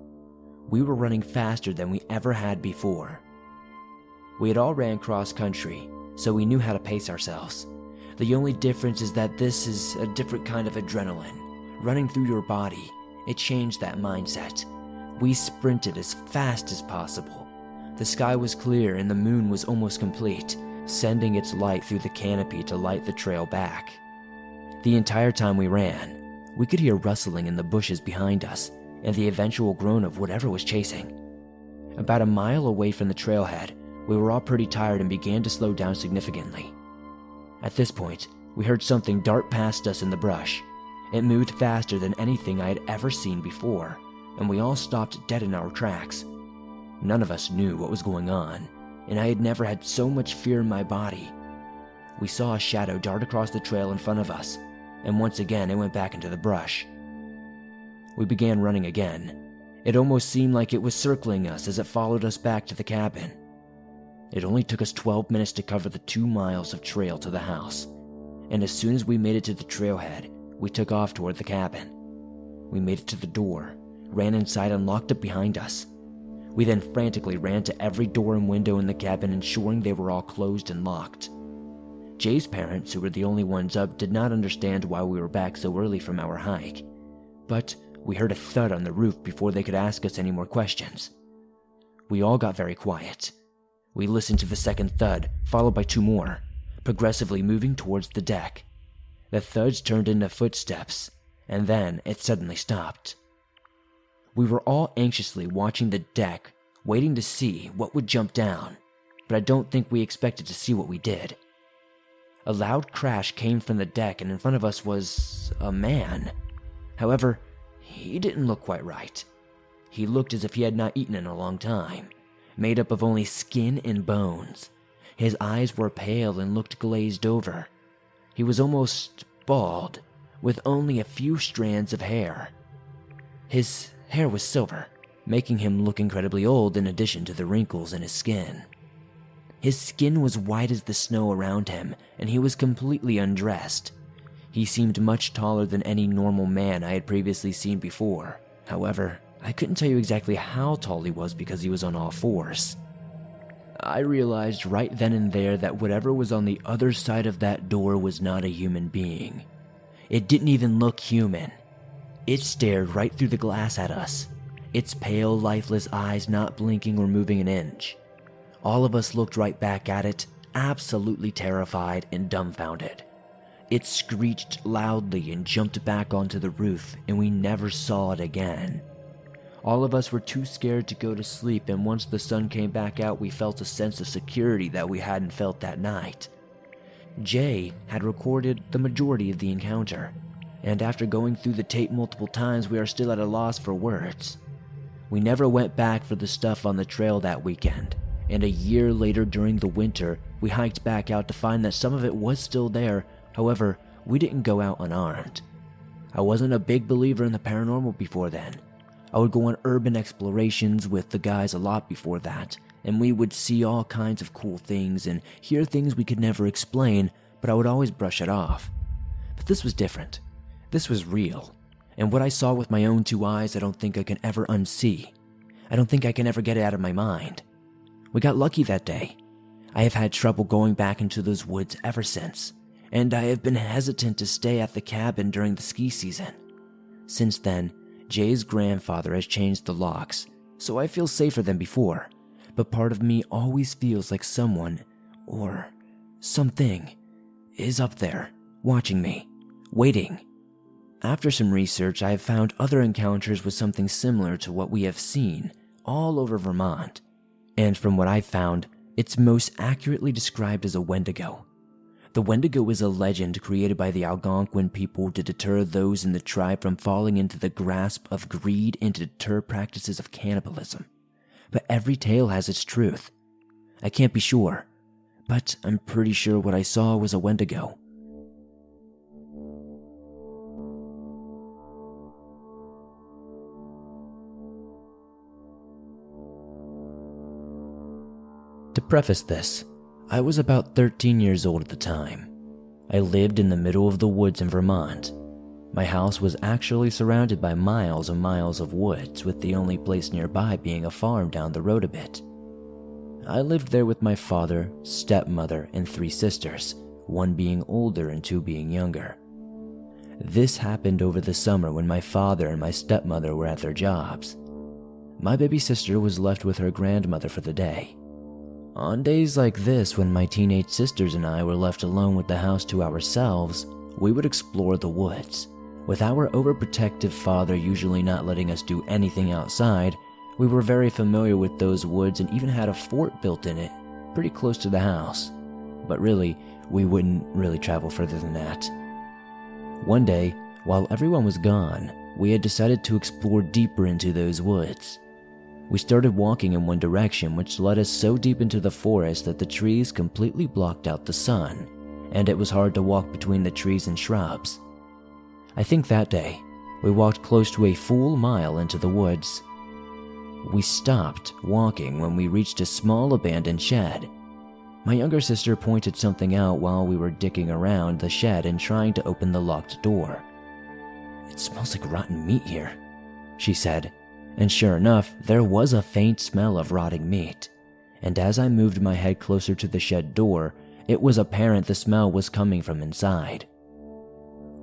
We were running faster than we ever had before. We had all ran cross country, so we knew how to pace ourselves. The only difference is that this is a different kind of adrenaline. Running through your body, it changed that mindset. We sprinted as fast as possible. The sky was clear and the moon was almost complete, sending its light through the canopy to light the trail back. The entire time we ran, we could hear rustling in the bushes behind us and the eventual groan of whatever was chasing. About a mile away from the trailhead, we were all pretty tired and began to slow down significantly. At this point, we heard something dart past us in the brush. It moved faster than anything I had ever seen before, and we all stopped dead in our tracks. None of us knew what was going on, and I had never had so much fear in my body. We saw a shadow dart across the trail in front of us, and once again it went back into the brush. We began running again. It almost seemed like it was circling us as it followed us back to the cabin. It only took us 12 minutes to cover the 2 miles of trail to the house, and as soon as we made it to the trailhead, we took off toward the cabin. We made it to the door, ran inside and locked it behind us. We then frantically ran to every door and window in the cabin, ensuring they were all closed and locked. Jay's parents, who were the only ones up, did not understand why we were back so early from our hike, but we heard a thud on the roof before they could ask us any more questions. We all got very quiet. We listened to the second thud, followed by 2 more, progressively moving towards the deck. The thuds turned into footsteps, and then it suddenly stopped. We were all anxiously watching the deck, waiting to see what would jump down, but I don't think we expected to see what we did. A loud crash came from the deck, and in front of us was a man. However, he didn't look quite right. He looked as if he had not eaten in a long time, made up of only skin and bones. His eyes were pale and looked glazed over. He was almost bald, with only a few strands of hair. His hair was silver, making him look incredibly old in addition to the wrinkles in his skin. His skin was white as the snow around him, and he was completely undressed. He seemed much taller than any normal man I had previously seen before. However, I couldn't tell you exactly how tall he was because he was on all fours. I realized right then and there that whatever was on the other side of that door was not a human being. It didn't even look human. It stared right through the glass at us, its pale, lifeless eyes not blinking or moving an inch. All of us looked right back at it, absolutely terrified and dumbfounded. It screeched loudly and jumped back onto the roof, and we never saw it again. All of us were too scared to go to sleep, and once the sun came back out, we felt a sense of security that we hadn't felt that night. Jay had recorded the majority of the encounter, and after going through the tape multiple times, we are still at a loss for words. We never went back for the stuff on the trail that weekend, and a year later during the winter, we hiked back out to find that some of it was still there. However, we didn't go out unarmed. I wasn't a big believer in the paranormal before then. I would go on urban explorations with the guys a lot before that, and we would see all kinds of cool things and hear things we could never explain, but I would always brush it off. But this was different. This was real, and what I saw with my own 2 eyes I don't think I can ever unsee. I don't think I can ever get it out of my mind. We got lucky that day. I have had trouble going back into those woods ever since, and I have been hesitant to stay at the cabin during the ski season. Since then, Jay's grandfather has changed the locks, so I feel safer than before, but part of me always feels like someone, or something, is up there, watching me, waiting. After some research, I have found other encounters with something similar to what we have seen all over Vermont. And from what I've found, it's most accurately described as a Wendigo. The Wendigo is a legend created by the Algonquin people to deter those in the tribe from falling into the grasp of greed and to deter practices of cannibalism. But every tale has its truth. I can't be sure, but I'm pretty sure what I saw was a Wendigo. To preface this, I was about 13 years old at the time. I lived in the middle of the woods in Vermont. My house was actually surrounded by miles and miles of woods, with the only place nearby being a farm down the road a bit. I lived there with my father, stepmother, and 3 sisters, 1 being older and 2 being younger. This happened over the summer when my father and my stepmother were at their jobs. My baby sister was left with her grandmother for the day. On days like this, when my teenage sisters and I were left alone with the house to ourselves, we would explore the woods. With our overprotective father usually not letting us do anything outside, we were very familiar with those woods and even had a fort built in it, pretty close to the house. But really, we wouldn't really travel further than that. One day, while everyone was gone, we had decided to explore deeper into those woods. We started walking in one direction, which led us so deep into the forest that the trees completely blocked out the sun, and it was hard to walk between the trees and shrubs. I think that day, we walked close to a full mile into the woods. We stopped walking when we reached a small abandoned shed. My younger sister pointed something out while we were digging around the shed and trying to open the locked door. "It smells like rotten meat here," she said. And sure enough, there was a faint smell of rotting meat. And as I moved my head closer to the shed door, it was apparent the smell was coming from inside.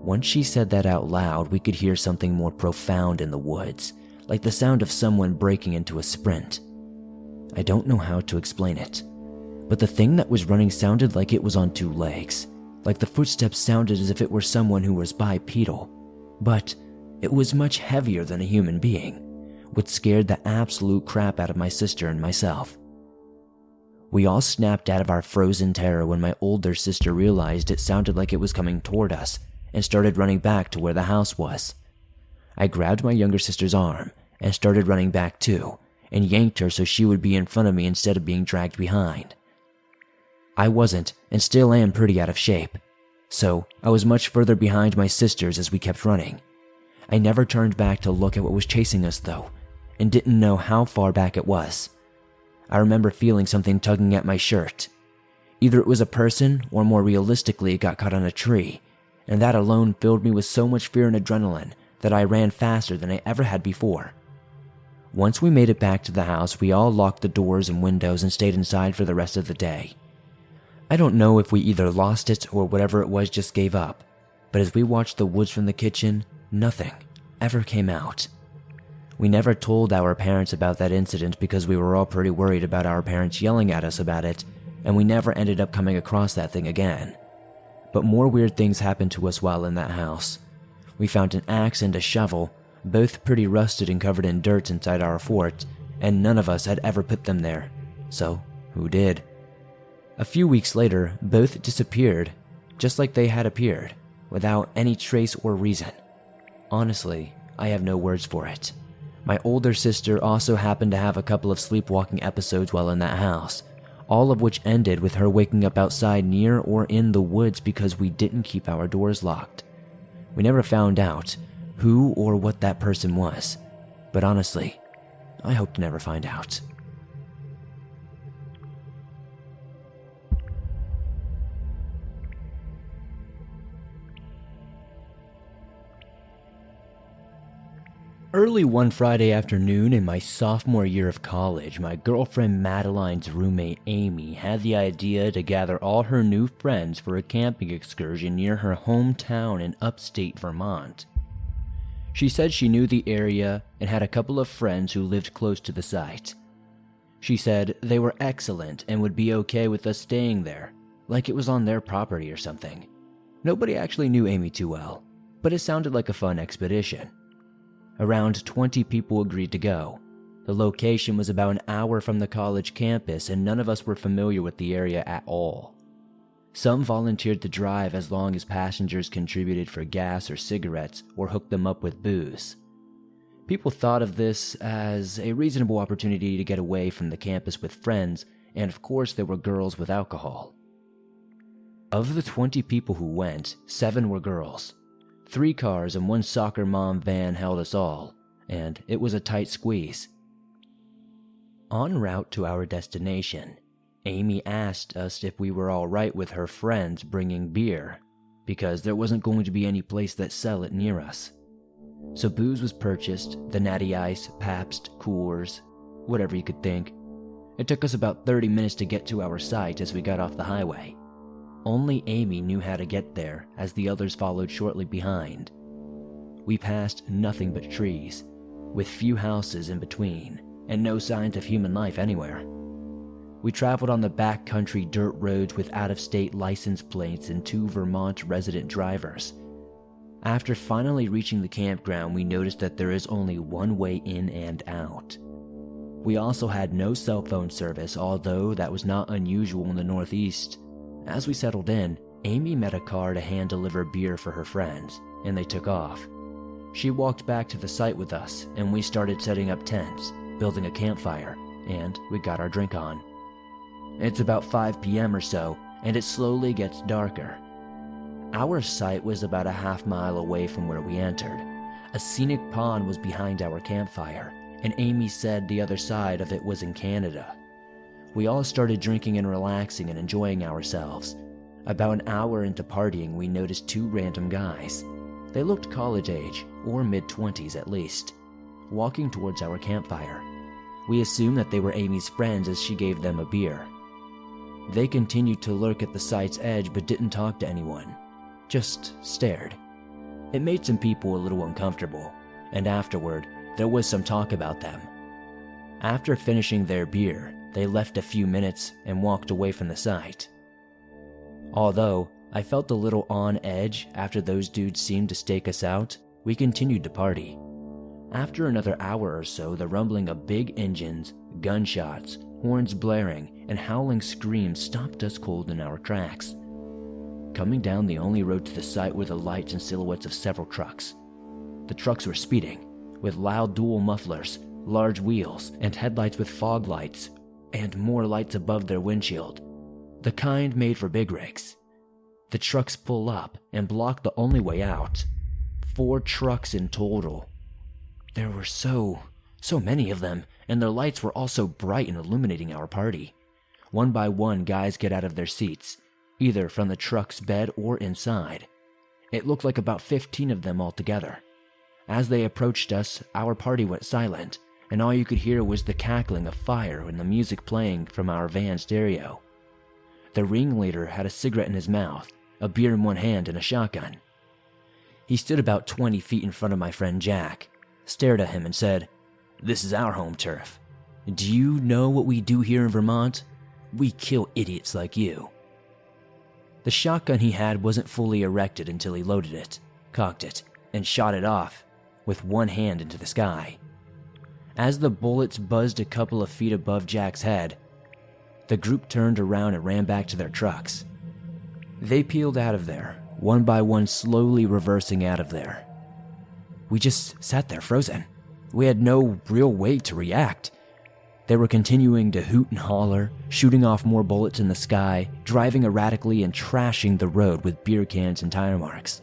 Once she said that out loud, we could hear something more profound in the woods, like the sound of someone breaking into a sprint. I don't know how to explain it, but the thing that was running sounded like it was on 2 legs, like the footsteps sounded as if it were someone who was bipedal, but it was much heavier than a human being, which scared the absolute crap out of my sister and myself. We all snapped out of our frozen terror when my older sister realized it sounded like it was coming toward us and started running back to where the house was. I grabbed my younger sister's arm and started running back too, and yanked her so she would be in front of me instead of being dragged behind. I wasn't, and still am, pretty out of shape, so I was much further behind my sisters as we kept running. I never turned back to look at what was chasing us though, and didn't know how far back it was. I remember feeling something tugging at my shirt. Either it was a person, or more realistically it got caught on a tree, and that alone filled me with so much fear and adrenaline that I ran faster than I ever had before. Once we made it back to the house, we all locked the doors and windows and stayed inside for the rest of the day. I don't know if we either lost it or whatever it was just gave up, but as we watched the woods from the kitchen, nothing ever came out. We never told our parents about that incident because we were all pretty worried about our parents yelling at us about it, and we never ended up coming across that thing again. But more weird things happened to us while in that house. We found an axe and a shovel, both pretty rusted and covered in dirt inside our fort, and none of us had ever put them there. So, who did? A few weeks later, both disappeared, just like they had appeared, without any trace or reason. Honestly, I have no words for it. My older sister also happened to have a couple of sleepwalking episodes while in that house, all of which ended with her waking up outside near or in the woods because we didn't keep our doors locked. We never found out who or what that person was, but honestly, I hope to never find out. Early one Friday afternoon in my sophomore year of college, my girlfriend Madeline's roommate Amy had the idea to gather all her new friends for a camping excursion near her hometown in upstate Vermont. She said she knew the area and had a couple of friends who lived close to the site. She said they were excellent and would be okay with us staying there, like it was on their property or something. Nobody actually knew Amy too well, but it sounded like a fun expedition. Around 20 people agreed to go. The location was about an hour from the college campus, and none of us were familiar with the area at all. Some volunteered to drive as long as passengers contributed for gas or cigarettes or hooked them up with booze. People thought of this as a reasonable opportunity to get away from the campus with friends, and of course there were girls with alcohol. Of the 20 people who went, 7 were girls. 3 cars and 1 soccer mom van held us all, and it was a tight squeeze. En route to our destination, Amy asked us if we were all right with her friends bringing beer, because there wasn't going to be any place that sell it near us. So booze was purchased, the Natty Ice, Pabst, Coors, whatever you could think. It took us about 30 minutes to get to our site as we got off the highway. Only Amy knew how to get there, as the others followed shortly behind. We passed nothing but trees, with few houses in between, and no signs of human life anywhere. We traveled on the backcountry dirt roads with out-of-state license plates and 2 Vermont resident drivers. After finally reaching the campground, we noticed that there is only one way in and out. We also had no cell phone service, although that was not unusual in the Northeast. As we settled in, Amy met a car to hand-deliver beer for her friends, and they took off. She walked back to the site with us, and we started setting up tents, building a campfire, and we got our drink on. It's about 5 p.m. or so, and it slowly gets darker. Our site was about a half-mile away from where we entered. A scenic pond was behind our campfire, and Amy said the other side of it was in Canada. We all started drinking and relaxing and enjoying ourselves. About an hour into partying, we noticed 2 random guys. They looked college age, or mid-20s at least, walking towards our campfire. We assumed that they were Amy's friends as she gave them a beer. They continued to lurk at the site's edge but didn't talk to anyone, just stared. It made some people a little uncomfortable, and afterward, there was some talk about them. After finishing their beer, they left a few minutes and walked away from the site. Although I felt a little on edge after those dudes seemed to stake us out, we continued to party. After another hour or so, the rumbling of big engines, gunshots, horns blaring, and howling screams stopped us cold in our tracks. Coming down the only road to the site were the lights and silhouettes of several trucks. The trucks were speeding, with loud dual mufflers, large wheels, and headlights with fog lights, and more lights above their windshield. The kind made for big rigs. The trucks pull up and block the only way out. 4 trucks in total. There were so many of them, and their lights were all so bright and illuminating our party. One by one, guys get out of their seats, either from the truck's bed or inside. It looked like about 15 of them altogether. As they approached us, our party went silent, and all you could hear was the cackling of fire and the music playing from our van stereo. The ringleader had a cigarette in his mouth, a beer in one hand, and a shotgun. He stood about 20 feet in front of my friend Jack, stared at him and said, "This is our home turf. Do you know what we do here in Vermont? We kill idiots like you." The shotgun he had wasn't fully erected until he loaded it, cocked it, and shot it off with one hand into the sky. As the bullets buzzed a couple of feet above Jack's head, the group turned around and ran back to their trucks. They peeled out of there, one by one, slowly reversing out of there. We just sat there frozen. We had no real way to react. They were continuing to hoot and holler, shooting off more bullets in the sky, driving erratically and trashing the road with beer cans and tire marks.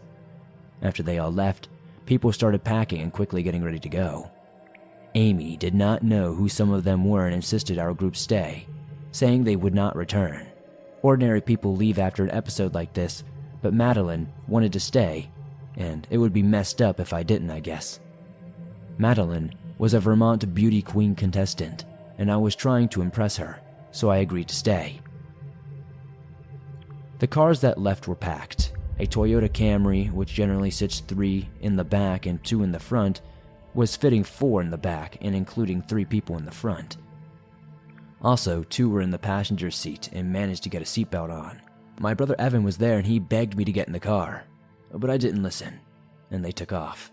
After they all left, people started packing and quickly getting ready to go. Amy did not know who some of them were and insisted our group stay, saying they would not return. Ordinary people leave after an episode like this, but Madeline wanted to stay, and it would be messed up if I didn't, I guess. Madeline was a Vermont beauty queen contestant, and I was trying to impress her, so I agreed to stay. The cars that left were packed. A Toyota Camry, which generally sits 3 in the back and 2 in the front, was fitting 4 in the back and including 3 people in the front. Also, 2 were in the passenger seat and managed to get a seatbelt on. My brother Evan was there and he begged me to get in the car, but I didn't listen. and they took off.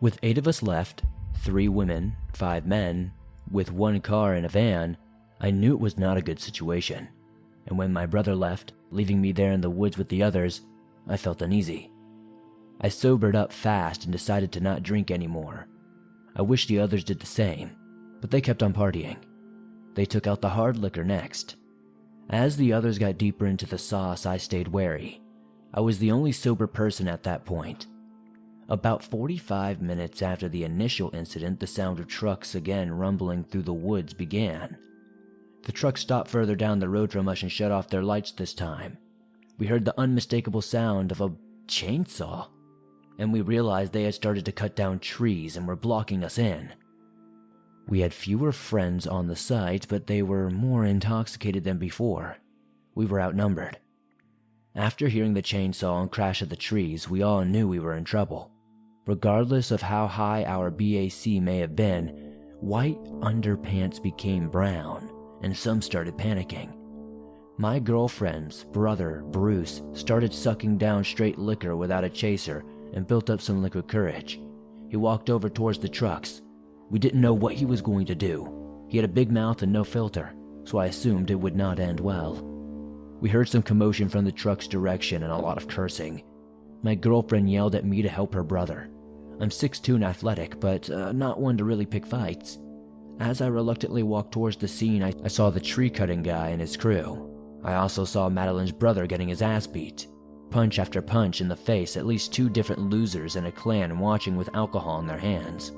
With 8 of us left, 3 women, 5 men, with 1 car and a van, I knew it was not a good situation. And when my brother left, leaving me there in the woods with the others, I felt uneasy. I sobered up fast and decided to not drink anymore. I wish the others did the same, but they kept on partying. They took out the hard liquor next. As the others got deeper into the sauce, I stayed wary. I was the only sober person at that point. About 45 minutes after the initial incident, the sound of trucks again rumbling through the woods began. The trucks stopped further down the road from us and shut off their lights this time. We heard the unmistakable sound of a chainsaw, and we realized they had started to cut down trees and were blocking us in. We had fewer friends on the site, but they were more intoxicated than before. We were outnumbered. After hearing the chainsaw and crash of the trees, we all knew we were in trouble. Regardless of how high our BAC may have been, white underpants became brown, and some started panicking. My girlfriend's brother, Bruce, started sucking down straight liquor without a chaser and built up some liquid courage. He walked over towards the trucks. We didn't know what he was going to do. He had a big mouth and no filter, so I assumed it would not end well. We heard some commotion from the truck's direction and a lot of cursing. My girlfriend yelled at me to help her brother. I'm 6'2" and athletic, but not one to really pick fights. As I reluctantly walked towards the scene, I saw the tree-cutting guy and his crew. I also saw Madeline's brother getting his ass beat. Punch after punch in the face, at least 2 different losers in a clan watching with alcohol in their hands.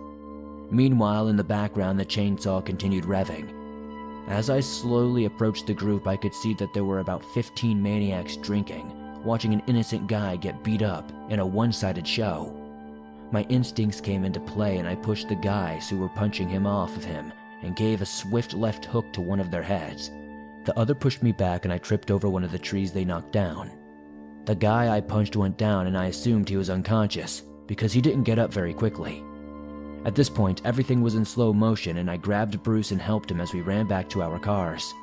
Meanwhile, in the background, the chainsaw continued revving. As I slowly approached the group, I could see that there were about 15 maniacs drinking, watching an innocent guy get beat up in a one-sided show. My instincts came into play and I pushed the guys who were punching him off of him and gave a swift left hook to one of their heads. The other pushed me back and I tripped over one of the trees they knocked down. The guy I punched went down and I assumed he was unconscious because he didn't get up very quickly. At this point, everything was in slow motion and I grabbed Bruce and helped him as we ran back to our cars.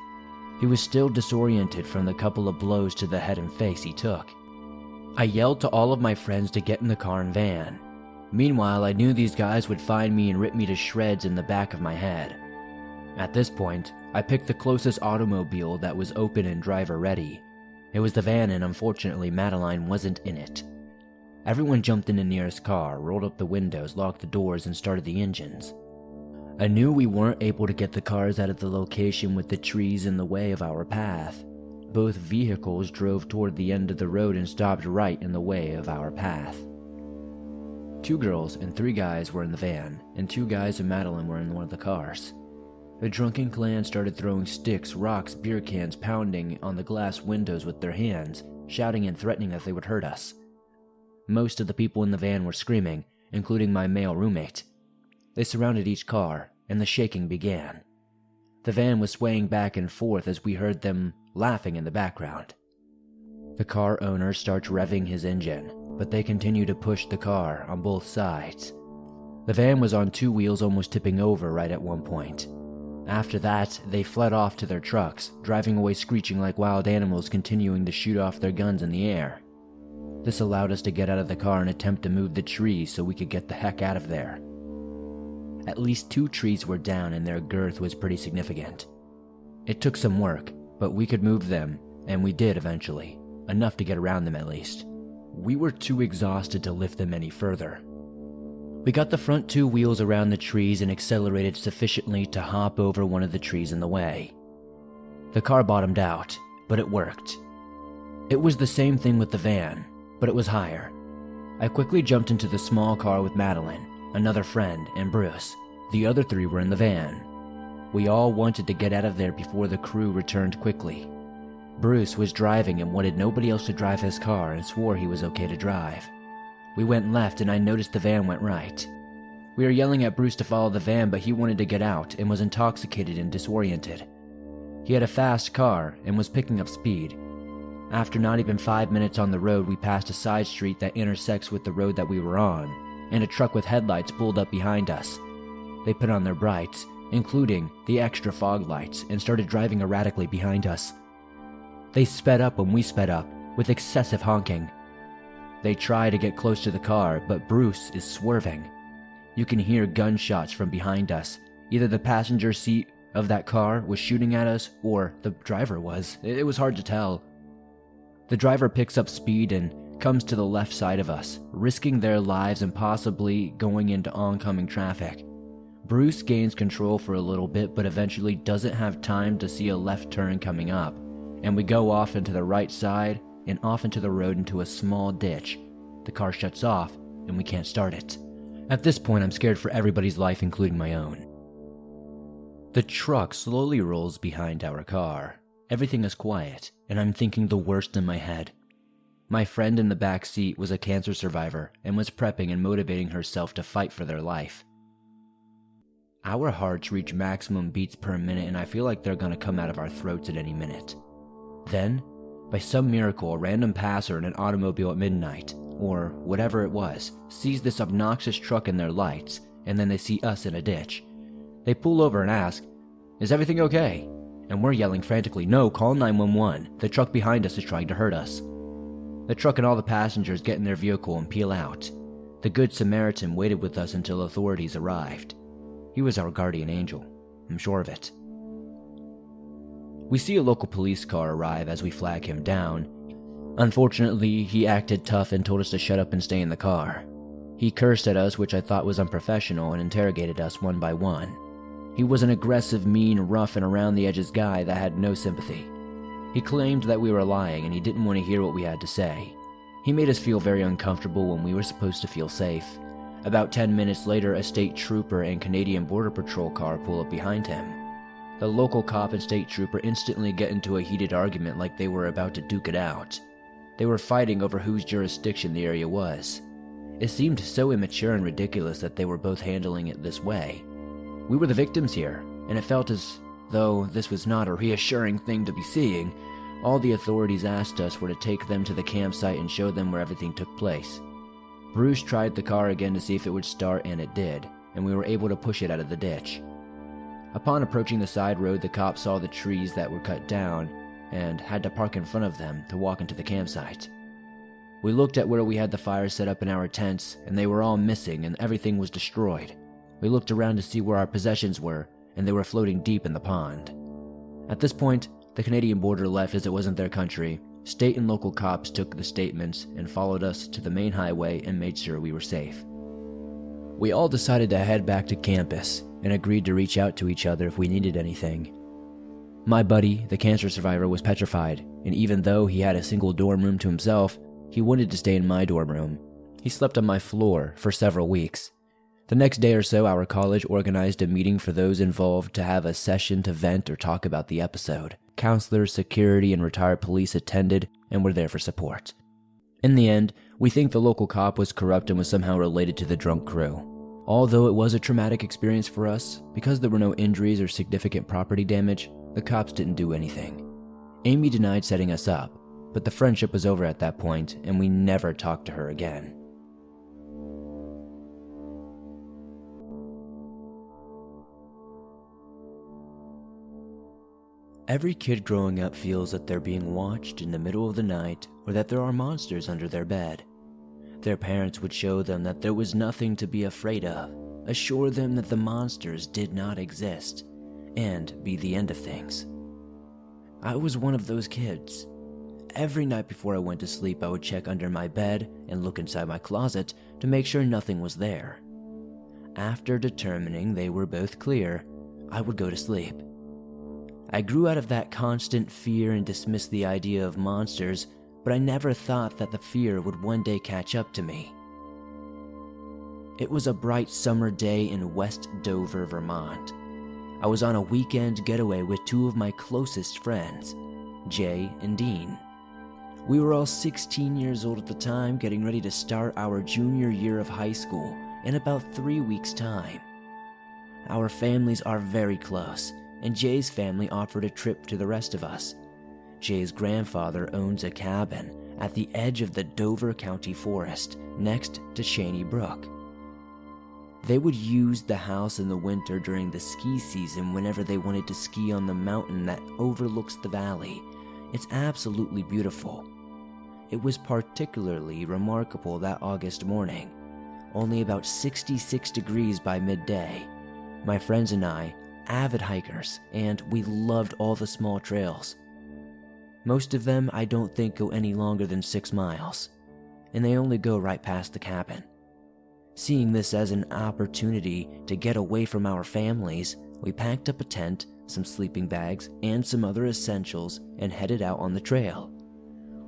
He was still disoriented from the couple of blows to the head and face he took. I yelled to all of my friends to get in the car and van. Meanwhile, I knew these guys would find me and rip me to shreds in the back of my head. At this point, I picked the closest automobile that was open and driver ready. It was the van and unfortunately Madeline wasn't in it. Everyone jumped in the nearest car, rolled up the windows, locked the doors, and started the engines. I knew we weren't able to get the cars out of the location with the trees in the way of our path. Both vehicles drove toward the end of the road and stopped right in the way of our path. 2 girls and 3 guys were in the van, and 2 guys and Madeline were in one of the cars. The drunken clan started throwing sticks, rocks, beer cans, pounding on the glass windows with their hands, shouting and threatening that they would hurt us. Most of the people in the van were screaming, including my male roommate. They surrounded each car, and the shaking began. The van was swaying back and forth as we heard them laughing in the background. The car owner starts revving his engine, but they continue to push the car on both sides. The van was on 2 wheels, almost tipping over right at one point. After that, they fled off to their trucks, driving away screeching like wild animals, continuing to shoot off their guns in the air. This allowed us to get out of the car and attempt to move the trees so we could get the heck out of there. At least 2 trees were down and their girth was pretty significant. It took some work, but we could move them, and we did eventually, enough to get around them at least. We were too exhausted to lift them any further. We got the front 2 wheels around the trees and accelerated sufficiently to hop over one of the trees in the way. The car bottomed out, but it worked. It was the same thing with the van, but it was higher. I quickly jumped into the small car with Madeline, another friend, and Bruce. The other 3 were in the van. We all wanted to get out of there before the crew returned quickly. Bruce was driving and wanted nobody else to drive his car and swore he was okay to drive. We went left and I noticed the van went right. We were yelling at Bruce to follow the van, but he wanted to get out and was intoxicated and disoriented. He had a fast car and was picking up speed. After not even 5 minutes on the road, we passed a side street that intersects with the road that we were on, and a truck with headlights pulled up behind us. They put on their brights, including the extra fog lights, and started driving erratically behind us. They sped up when we sped up, with excessive honking. They try to get close to the car, but Bruce is swerving. You can hear gunshots from behind us. Either the passenger seat of that car was shooting at us, or the driver was. It was hard to tell. The driver picks up speed and comes to the left side of us, risking their lives and possibly going into oncoming traffic. Bruce gains control for a little bit, but eventually doesn't have time to see a left turn coming up, and we go off into the right side and off into the road into a small ditch. The car shuts off, and we can't start it. At this point, I'm scared for everybody's life, including my own. The truck slowly rolls behind our car. Everything is quiet, and I'm thinking the worst in my head. My friend in the back seat was a cancer survivor and was prepping and motivating herself to fight for their life. Our hearts reach maximum beats per minute, and I feel like they're gonna come out of our throats at any minute. Then, by some miracle, a random passer in an automobile at midnight, or whatever it was, sees this obnoxious truck in their lights, and then they see us in a ditch. They pull over and ask, "Is everything okay?" And we're yelling frantically, "No, call 911. The truck behind us is trying to hurt us." The truck and all the passengers get in their vehicle and peel out. The Good Samaritan waited with us until authorities arrived. He was our guardian angel, I'm sure of it. We see a local police car arrive as we flag him down. Unfortunately, he acted tough and told us to shut up and stay in the car. He cursed at us, which I thought was unprofessional, and interrogated us one by one. He was an aggressive, mean, rough, and around-the-edges guy that had no sympathy. He claimed that we were lying and he didn't want to hear what we had to say. He made us feel very uncomfortable when we were supposed to feel safe. About 10 minutes later, a state trooper and Canadian Border Patrol car pull up behind him. The local cop and state trooper instantly get into a heated argument like they were about to duke it out. They were fighting over whose jurisdiction the area was. It seemed so immature and ridiculous that they were both handling it this way. We were the victims here, and it felt as though this was not a reassuring thing to be seeing. All the authorities asked us were to take them to the campsite and show them where everything took place. Bruce tried the car again to see if it would start, and it did, and we were able to push it out of the ditch. Upon approaching the side road, the cop saw the trees that were cut down and had to park in front of them to walk into the campsite. We looked at where we had the fire set up in our tents, and they were all missing and everything was destroyed. We looked around to see where our possessions were, and they were floating deep in the pond. At this point, the Canadian border left as it wasn't their country. State and local cops took the statements and followed us to the main highway and made sure we were safe. We all decided to head back to campus and agreed to reach out to each other if we needed anything. My buddy, the cancer survivor, was petrified, and even though he had a single dorm room to himself, he wanted to stay in my dorm room. He slept on my floor for several weeks. The next day or so, our college organized a meeting for those involved to have a session to vent or talk about the episode. Counselors, security, and retired police attended and were there for support. In the end, we think the local cop was corrupt and was somehow related to the drunk crew. Although it was a traumatic experience for us, because there were no injuries or significant property damage, the cops didn't do anything. Amy denied setting us up, but the friendship was over at that point, and we never talked to her again. Every kid growing up feels that they're being watched in the middle of the night or that there are monsters under their bed. Their parents would show them that there was nothing to be afraid of, assure them that the monsters did not exist, and be the end of things. I was one of those kids. Every night before I went to sleep, I would check under my bed and look inside my closet to make sure nothing was there. After determining they were both clear, I would go to sleep. I grew out of that constant fear and dismissed the idea of monsters, but I never thought that the fear would one day catch up to me. It was a bright summer day in West Dover, Vermont. I was on a weekend getaway with two of my closest friends, Jay and Dean. We were all 16 years old at the time, getting ready to start our junior year of high school in about 3 weeks' time. Our families are very close, and Jay's family offered a trip to the rest of us. Jay's grandfather owns a cabin at the edge of the Dover County Forest next to Shaney Brook. They would use the house in the winter during the ski season whenever they wanted to ski on the mountain that overlooks the valley. It's absolutely beautiful. It was particularly remarkable that August morning, only about 66 degrees by midday. My friends and I, avid hikers, and we loved all the small trails. Most of them I don't think go any longer than 6 miles, and they only go right past the cabin. Seeing this as an opportunity to get away from our families, we packed up a tent, some sleeping bags, and some other essentials and headed out on the trail.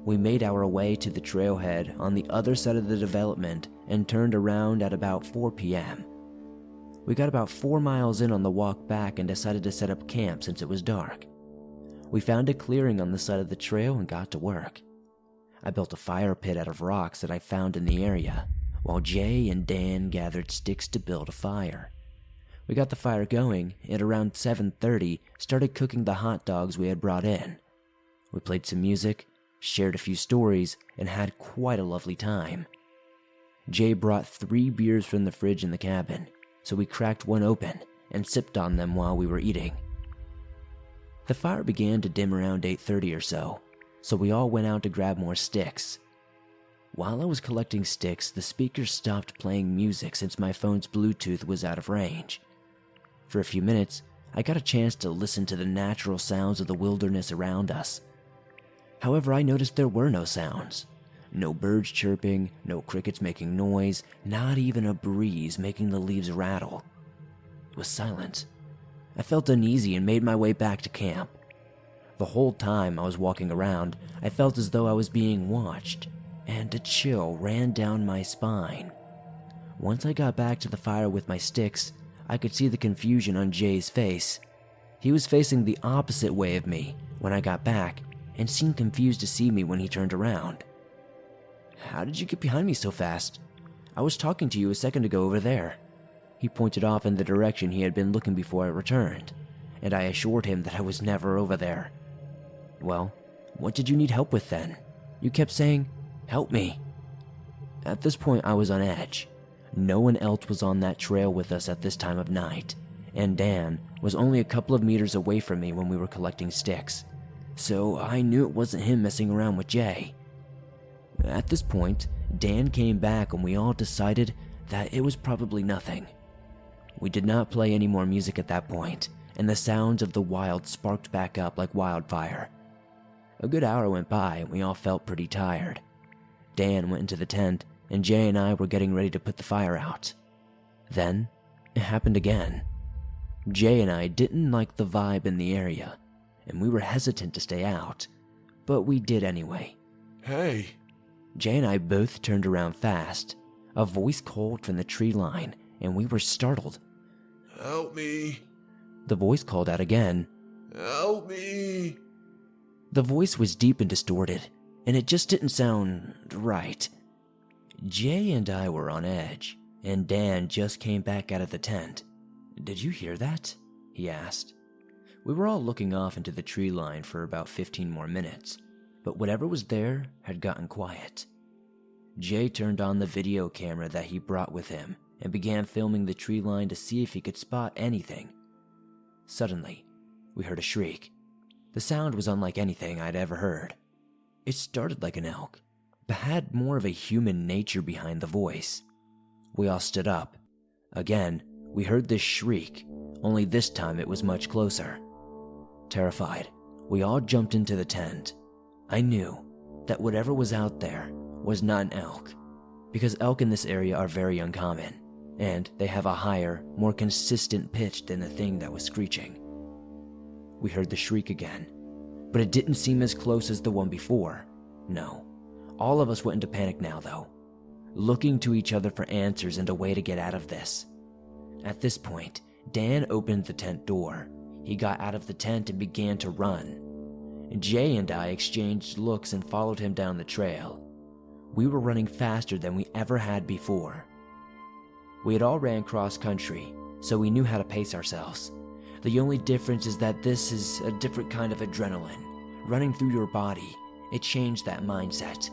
We made our way to the trailhead on the other side of the development and turned around at about 4 p.m. We got about 4 miles in on the walk back and decided to set up camp since it was dark. We found a clearing on the side of the trail and got to work. I built a fire pit out of rocks that I found in the area, while Jay and Dan gathered sticks to build a fire. We got the fire going, and around 7:30 started cooking the hot dogs we had brought in. We played some music, shared a few stories, and had quite a lovely time. Jay brought 3 beers from the fridge in the cabin, so we cracked one open and sipped on them while we were eating. The fire began to dim around 8:30 or so we all went out to grab more sticks. While I was collecting sticks, the speakers stopped playing music since my phone's Bluetooth was out of range. For a few minutes, I got a chance to listen to the natural sounds of the wilderness around us. However, I noticed there were no sounds. No birds chirping, no crickets making noise, not even a breeze making the leaves rattle. It was silent. I felt uneasy and made my way back to camp. The whole time I was walking around, I felt as though I was being watched, and a chill ran down my spine. Once I got back to the fire with my sticks, I could see the confusion on Jay's face. He was facing the opposite way of me when I got back and seemed confused to see me when he turned around. "How did you get behind me so fast? I was talking to you a second ago over there." He pointed off in the direction he had been looking before I returned, and I assured him that I was never over there. "Well, what did you need help with then? You kept saying, 'Help me.'" At this point, I was on edge. No one else was on that trail with us at this time of night, and Dan was only a couple of meters away from me when we were collecting sticks, so I knew it wasn't him messing around with Jay. At this point, Dan came back and we all decided that it was probably nothing. We did not play any more music at that point, and the sounds of the wild sparked back up like wildfire. A good hour went by and we all felt pretty tired. Dan went into the tent and Jay and I were getting ready to put the fire out. Then, it happened again. Jay and I didn't like the vibe in the area, and we were hesitant to stay out, but we did anyway. Hey! Jay and I both turned around fast. A voice called from the tree line, and we were startled. Help me! The voice called out again. Help me! The voice was deep and distorted, and it just didn't sound right. Jay and I were on edge, and Dan just came back out of the tent. "Did you hear that?" he asked. We were all looking off into the tree line for about 15 more minutes, but whatever was there had gotten quiet. Jay turned on the video camera that he brought with him and began filming the tree line to see if he could spot anything. Suddenly, we heard a shriek. The sound was unlike anything I'd ever heard. It started like an elk, but had more of a human nature behind the voice. We all stood up. Again, we heard this shriek, only this time it was much closer. Terrified, we all jumped into the tent. I knew that whatever was out there was not an elk, because elk in this area are very uncommon, and they have a higher, more consistent pitch than the thing that was screeching. We heard the shriek again, but it didn't seem as close as the one before. No, all of us went into panic now though, looking to each other for answers and a way to get out of this. At this point, Dan opened the tent door. He got out of the tent and began to run. Jay and I exchanged looks and followed him down the trail. We were running faster than we ever had before. We had all ran cross country, so we knew how to pace ourselves. The only difference is that this is a different kind of adrenaline. Running through your body, it changed that mindset.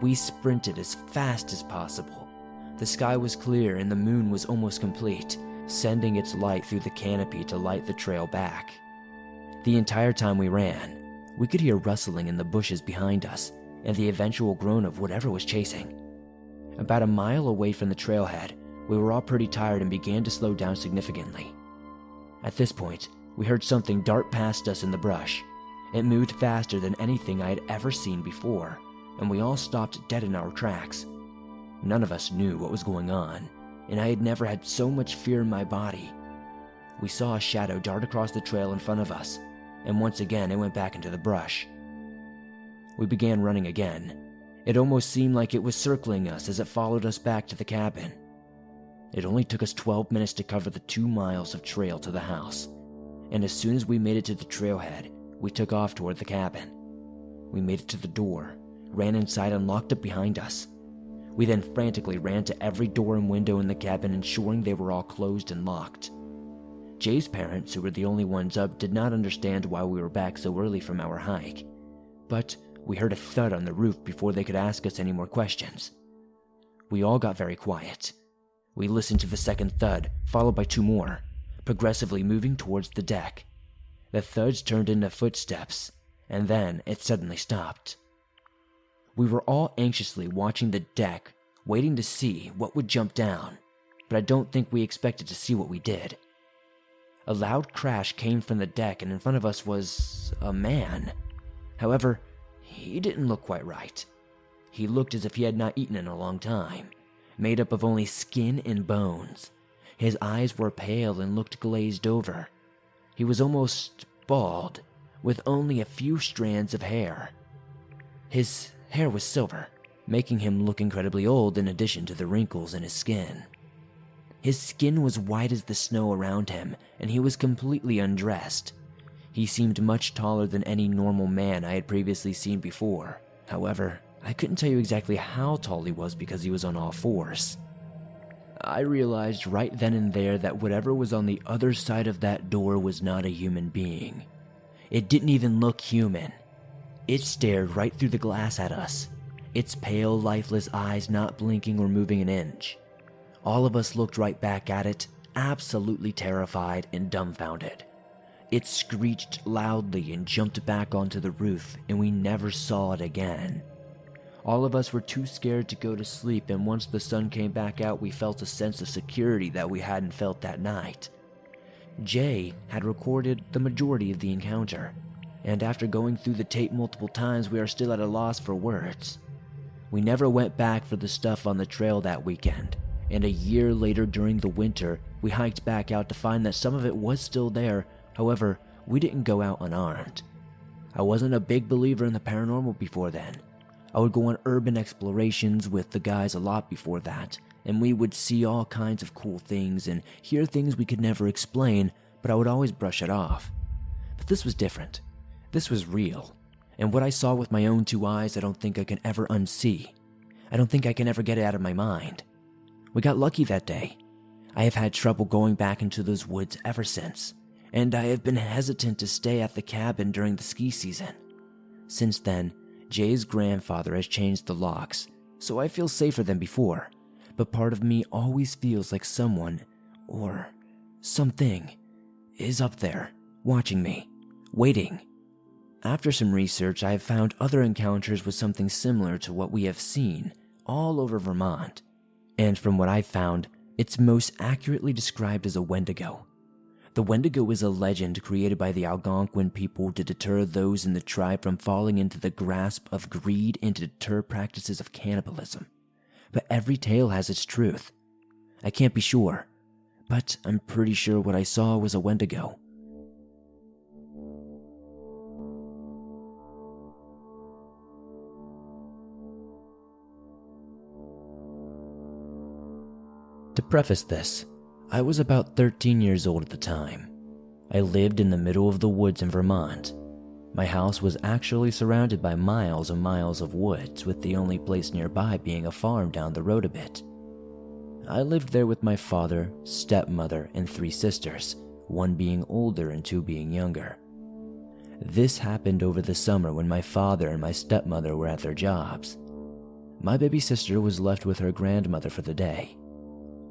We sprinted as fast as possible. The sky was clear and the moon was almost complete, sending its light through the canopy to light the trail back. The entire time we ran, we could hear rustling in the bushes behind us, and the eventual groan of whatever was chasing. About a mile away from the trailhead, we were all pretty tired and began to slow down significantly. At this point, we heard something dart past us in the brush. It moved faster than anything I had ever seen before, and we all stopped dead in our tracks. None of us knew what was going on, and I had never had so much fear in my body. We saw a shadow dart across the trail in front of us, and once again it went back into the brush. We began running again. It almost seemed like it was circling us as it followed us back to the cabin. It only took us 12 minutes to cover the 2 miles of trail to the house, and as soon as we made it to the trailhead, we took off toward the cabin. We made it to the door, ran inside and locked it behind us. We then frantically ran to every door and window in the cabin, ensuring they were all closed and locked. Jay's parents, who were the only ones up, did not understand why we were back so early from our hike, but we heard a thud on the roof before they could ask us any more questions. We all got very quiet. We listened to the second thud, followed by 2 more, progressively moving towards the deck. The thuds turned into footsteps, and then it suddenly stopped. We were all anxiously watching the deck, waiting to see what would jump down, but I don't think we expected to see what we did. A loud crash came from the deck, and in front of us was a man. However, he didn't look quite right. He looked as if he had not eaten in a long time, made up of only skin and bones. His eyes were pale and looked glazed over. He was almost bald, with only a few strands of hair. His hair was silver, making him look incredibly old in addition to the wrinkles in his skin. His skin was white as the snow around him, and he was completely undressed. He seemed much taller than any normal man I had previously seen before. However, I couldn't tell you exactly how tall he was because he was on all fours. I realized right then and there that whatever was on the other side of that door was not a human being. It didn't even look human. It stared right through the glass at us, its pale, lifeless eyes not blinking or moving an inch. All of us looked right back at it, absolutely terrified and dumbfounded. It screeched loudly and jumped back onto the roof, and we never saw it again. All of us were too scared to go to sleep, and once the sun came back out, we felt a sense of security that we hadn't felt that night. Jay had recorded the majority of the encounter, and after going through the tape multiple times, we are still at a loss for words. We never went back for the stuff on the trail that weekend, and a year later during the winter, we hiked back out to find that some of it was still there. However, we didn't go out unarmed. I wasn't a big believer in the paranormal before then. I would go on urban explorations with the guys a lot before that, and we would see all kinds of cool things and hear things we could never explain, but I would always brush it off. But this was different. This was real, and what I saw with my own 2 eyes I don't think I can ever unsee. I don't think I can ever get it out of my mind. We got lucky that day. I have had trouble going back into those woods ever since, and I have been hesitant to stay at the cabin during the ski season. Since then, Jay's grandfather has changed the locks, so I feel safer than before, but part of me always feels like someone, or something, is up there, watching me, waiting. After some research, I have found other encounters with something similar to what we have seen all over Vermont, and from what I've found, it's most accurately described as a Wendigo. The Wendigo is a legend created by the Algonquin people to deter those in the tribe from falling into the grasp of greed and to deter practices of cannibalism. But every tale has its truth. I can't be sure, but I'm pretty sure what I saw was a Wendigo. To preface this, I was about 13 years old at the time. I lived in the middle of the woods in Vermont. My house was actually surrounded by miles and miles of woods, with the only place nearby being a farm down the road a bit. I lived there with my father, stepmother, and 3 sisters, 1 being older and 2 being younger. This happened over the summer when my father and my stepmother were at their jobs. My baby sister was left with her grandmother for the day.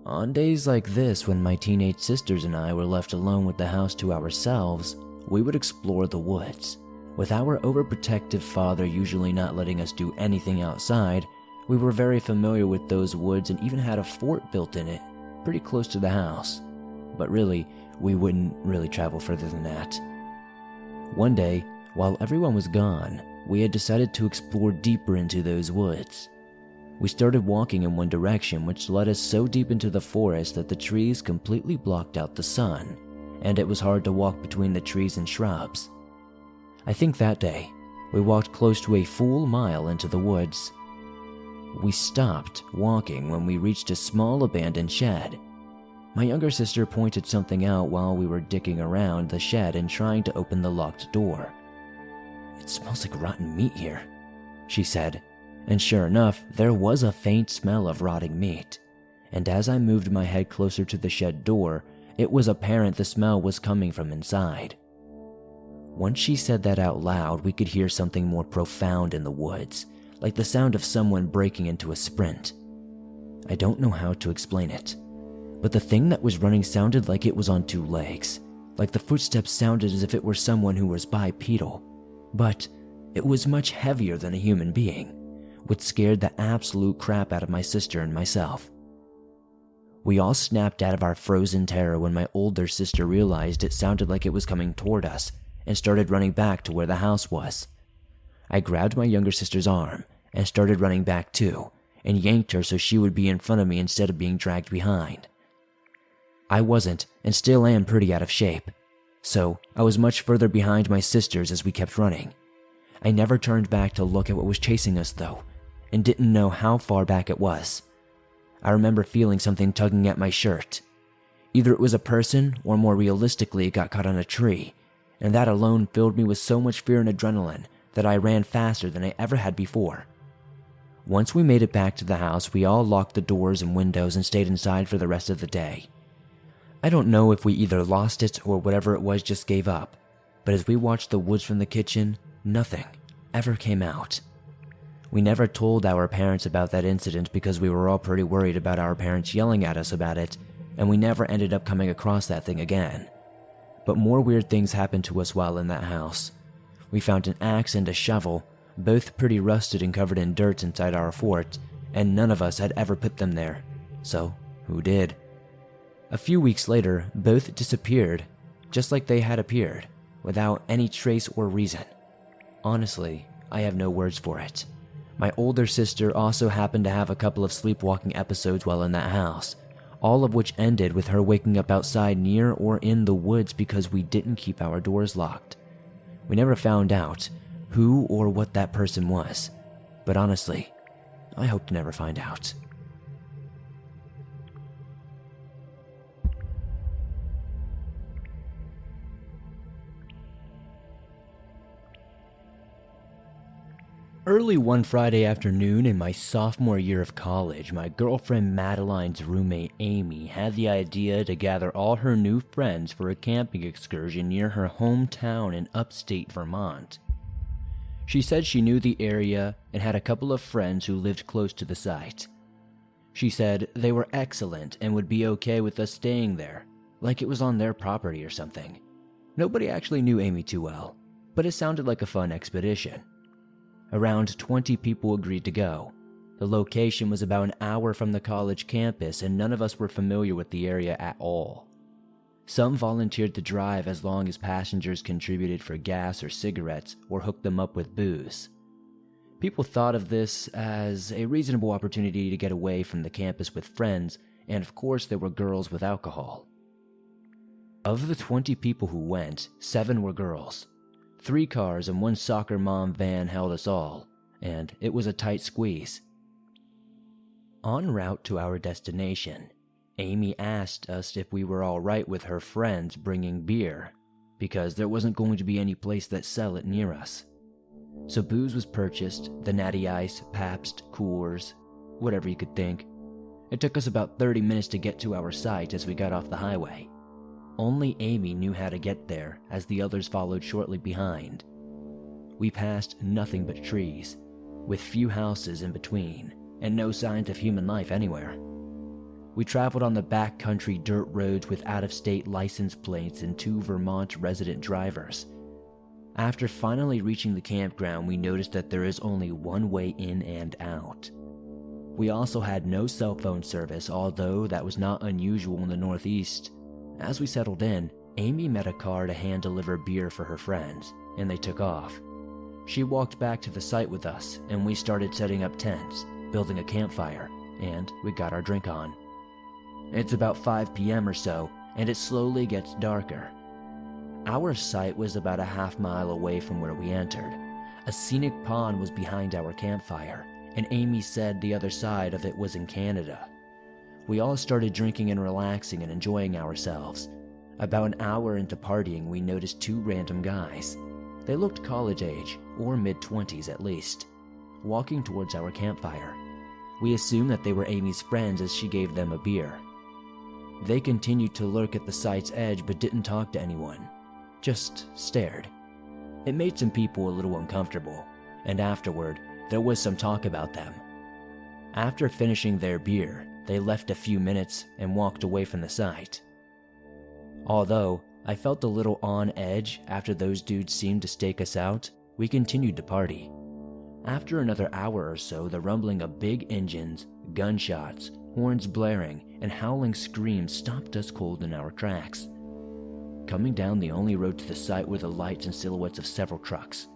On days like this, when my teenage sisters and I were left alone with the house to ourselves, we would explore the woods, With our overprotective father usually not letting us do anything outside, we were very familiar with those woods and even had a fort built in it, pretty close to the house. But really, we wouldn't really travel further than that. One day, while everyone was gone, we had decided to explore deeper into those woods. We started walking in one direction, which led us so deep into the forest that the trees completely blocked out the sun, and it was hard to walk between the trees and shrubs. I think that day, we walked close to a full mile into the woods. We stopped walking when we reached a small abandoned shed. My younger sister pointed something out while we were digging around the shed and trying to open the locked door. "It smells like rotten meat here," she said, and sure enough, there was a faint smell of rotting meat. And as I moved my head closer to the shed door, it was apparent the smell was coming from inside. Once she said that out loud, we could hear something more profound in the woods, like the sound of someone breaking into a sprint. I don't know how to explain it, but the thing that was running sounded like it was on two legs, like the footsteps sounded as if it were someone who was bipedal, but it was much heavier than a human being, which scared the absolute crap out of my sister and myself. We all snapped out of our frozen terror when my older sister realized it sounded like it was coming toward us and started running back to where the house was. I grabbed my younger sister's arm and started running back too, and yanked her so she would be in front of me instead of being dragged behind. I wasn't, and still am, pretty out of shape, so I was much further behind my sisters as we kept running. I never turned back to look at what was chasing us though, and didn't know how far back it was. I remember feeling something tugging at my shirt. Either it was a person, or more realistically it got caught on a tree, and that alone filled me with so much fear and adrenaline that I ran faster than I ever had before. Once we made it back to the house, we all locked the doors and windows and stayed inside for the rest of the day. I don't know if we either lost it or whatever it was just gave up, but as we watched the woods from the kitchen, nothing ever came out. We never told our parents about that incident because we were all pretty worried about our parents yelling at us about it, and we never ended up coming across that thing again. But more weird things happened to us while in that house. We found an axe and a shovel, both pretty rusted and covered in dirt inside our fort, and none of us had ever put them there. So, who did? A few weeks later, both disappeared, just like they had appeared, without any trace or reason. Honestly, I have no words for it. My older sister also happened to have a couple of sleepwalking episodes while in that house, all of which ended with her waking up outside near or in the woods because we didn't keep our doors locked. We never found out who or what that person was, but honestly, I hope to never find out. Early one Friday afternoon in my sophomore year of college, my girlfriend Madeline's roommate Amy had the idea to gather all her new friends for a camping excursion near her hometown in upstate Vermont. She said she knew the area and had a couple of friends who lived close to the site. She said they were excellent and would be okay with us staying there, like it was on their property or something. Nobody actually knew Amy too well, but it sounded like a fun expedition. Around 20 people agreed to go. The location was about an hour from the college campus, and none of us were familiar with the area at all. Some volunteered to drive as long as passengers contributed for gas or cigarettes or hooked them up with booze. People thought of this as a reasonable opportunity to get away from the campus with friends, and of course there were girls with alcohol. Of the 20 people who went, 7 were girls. 3 cars and 1 soccer mom van held us all, and it was a tight squeeze. En route to our destination, Amy asked us if we were all right with her friends bringing beer, because there wasn't going to be any place that sell it near us. So booze was purchased, the Natty Ice, Pabst, Coors, whatever you could think. It took us about 30 minutes to get to our site as we got off the highway. Only Amy knew how to get there, as the others followed shortly behind. We passed nothing but trees, with few houses in between, and no signs of human life anywhere. We traveled on the backcountry dirt roads with out-of-state license plates and 2 Vermont resident drivers. After finally reaching the campground, we noticed that there is only one way in and out. We also had no cell phone service, although that was not unusual in the Northeast. As we settled in, Amy met a car to hand deliver beer for her friends, and they took off. She walked back to the site with us, and we started setting up tents, building a campfire, and we got our drink on. It's about 5 p.m. or so, and it slowly gets darker. Our site was about a half-mile away from where we entered. A scenic pond was behind our campfire, and Amy said the other side of it was in Canada. We all started drinking and relaxing and enjoying ourselves. About an hour into partying, we noticed 2 random guys. They looked college age, or mid-20s at least, walking towards our campfire. We assumed that they were Amy's friends as she gave them a beer. They continued to lurk at the site's edge but didn't talk to anyone, just stared. It made some people a little uncomfortable, and afterward, there was some talk about them. After finishing their beer, they left a few minutes and walked away from the site. Although I felt a little on edge after those dudes seemed to stake us out, we continued to party. After another hour or so, the rumbling of big engines, gunshots, horns blaring, and howling screams stopped us cold in our tracks. Coming down the only road to the site were the lights and silhouettes of several trucks.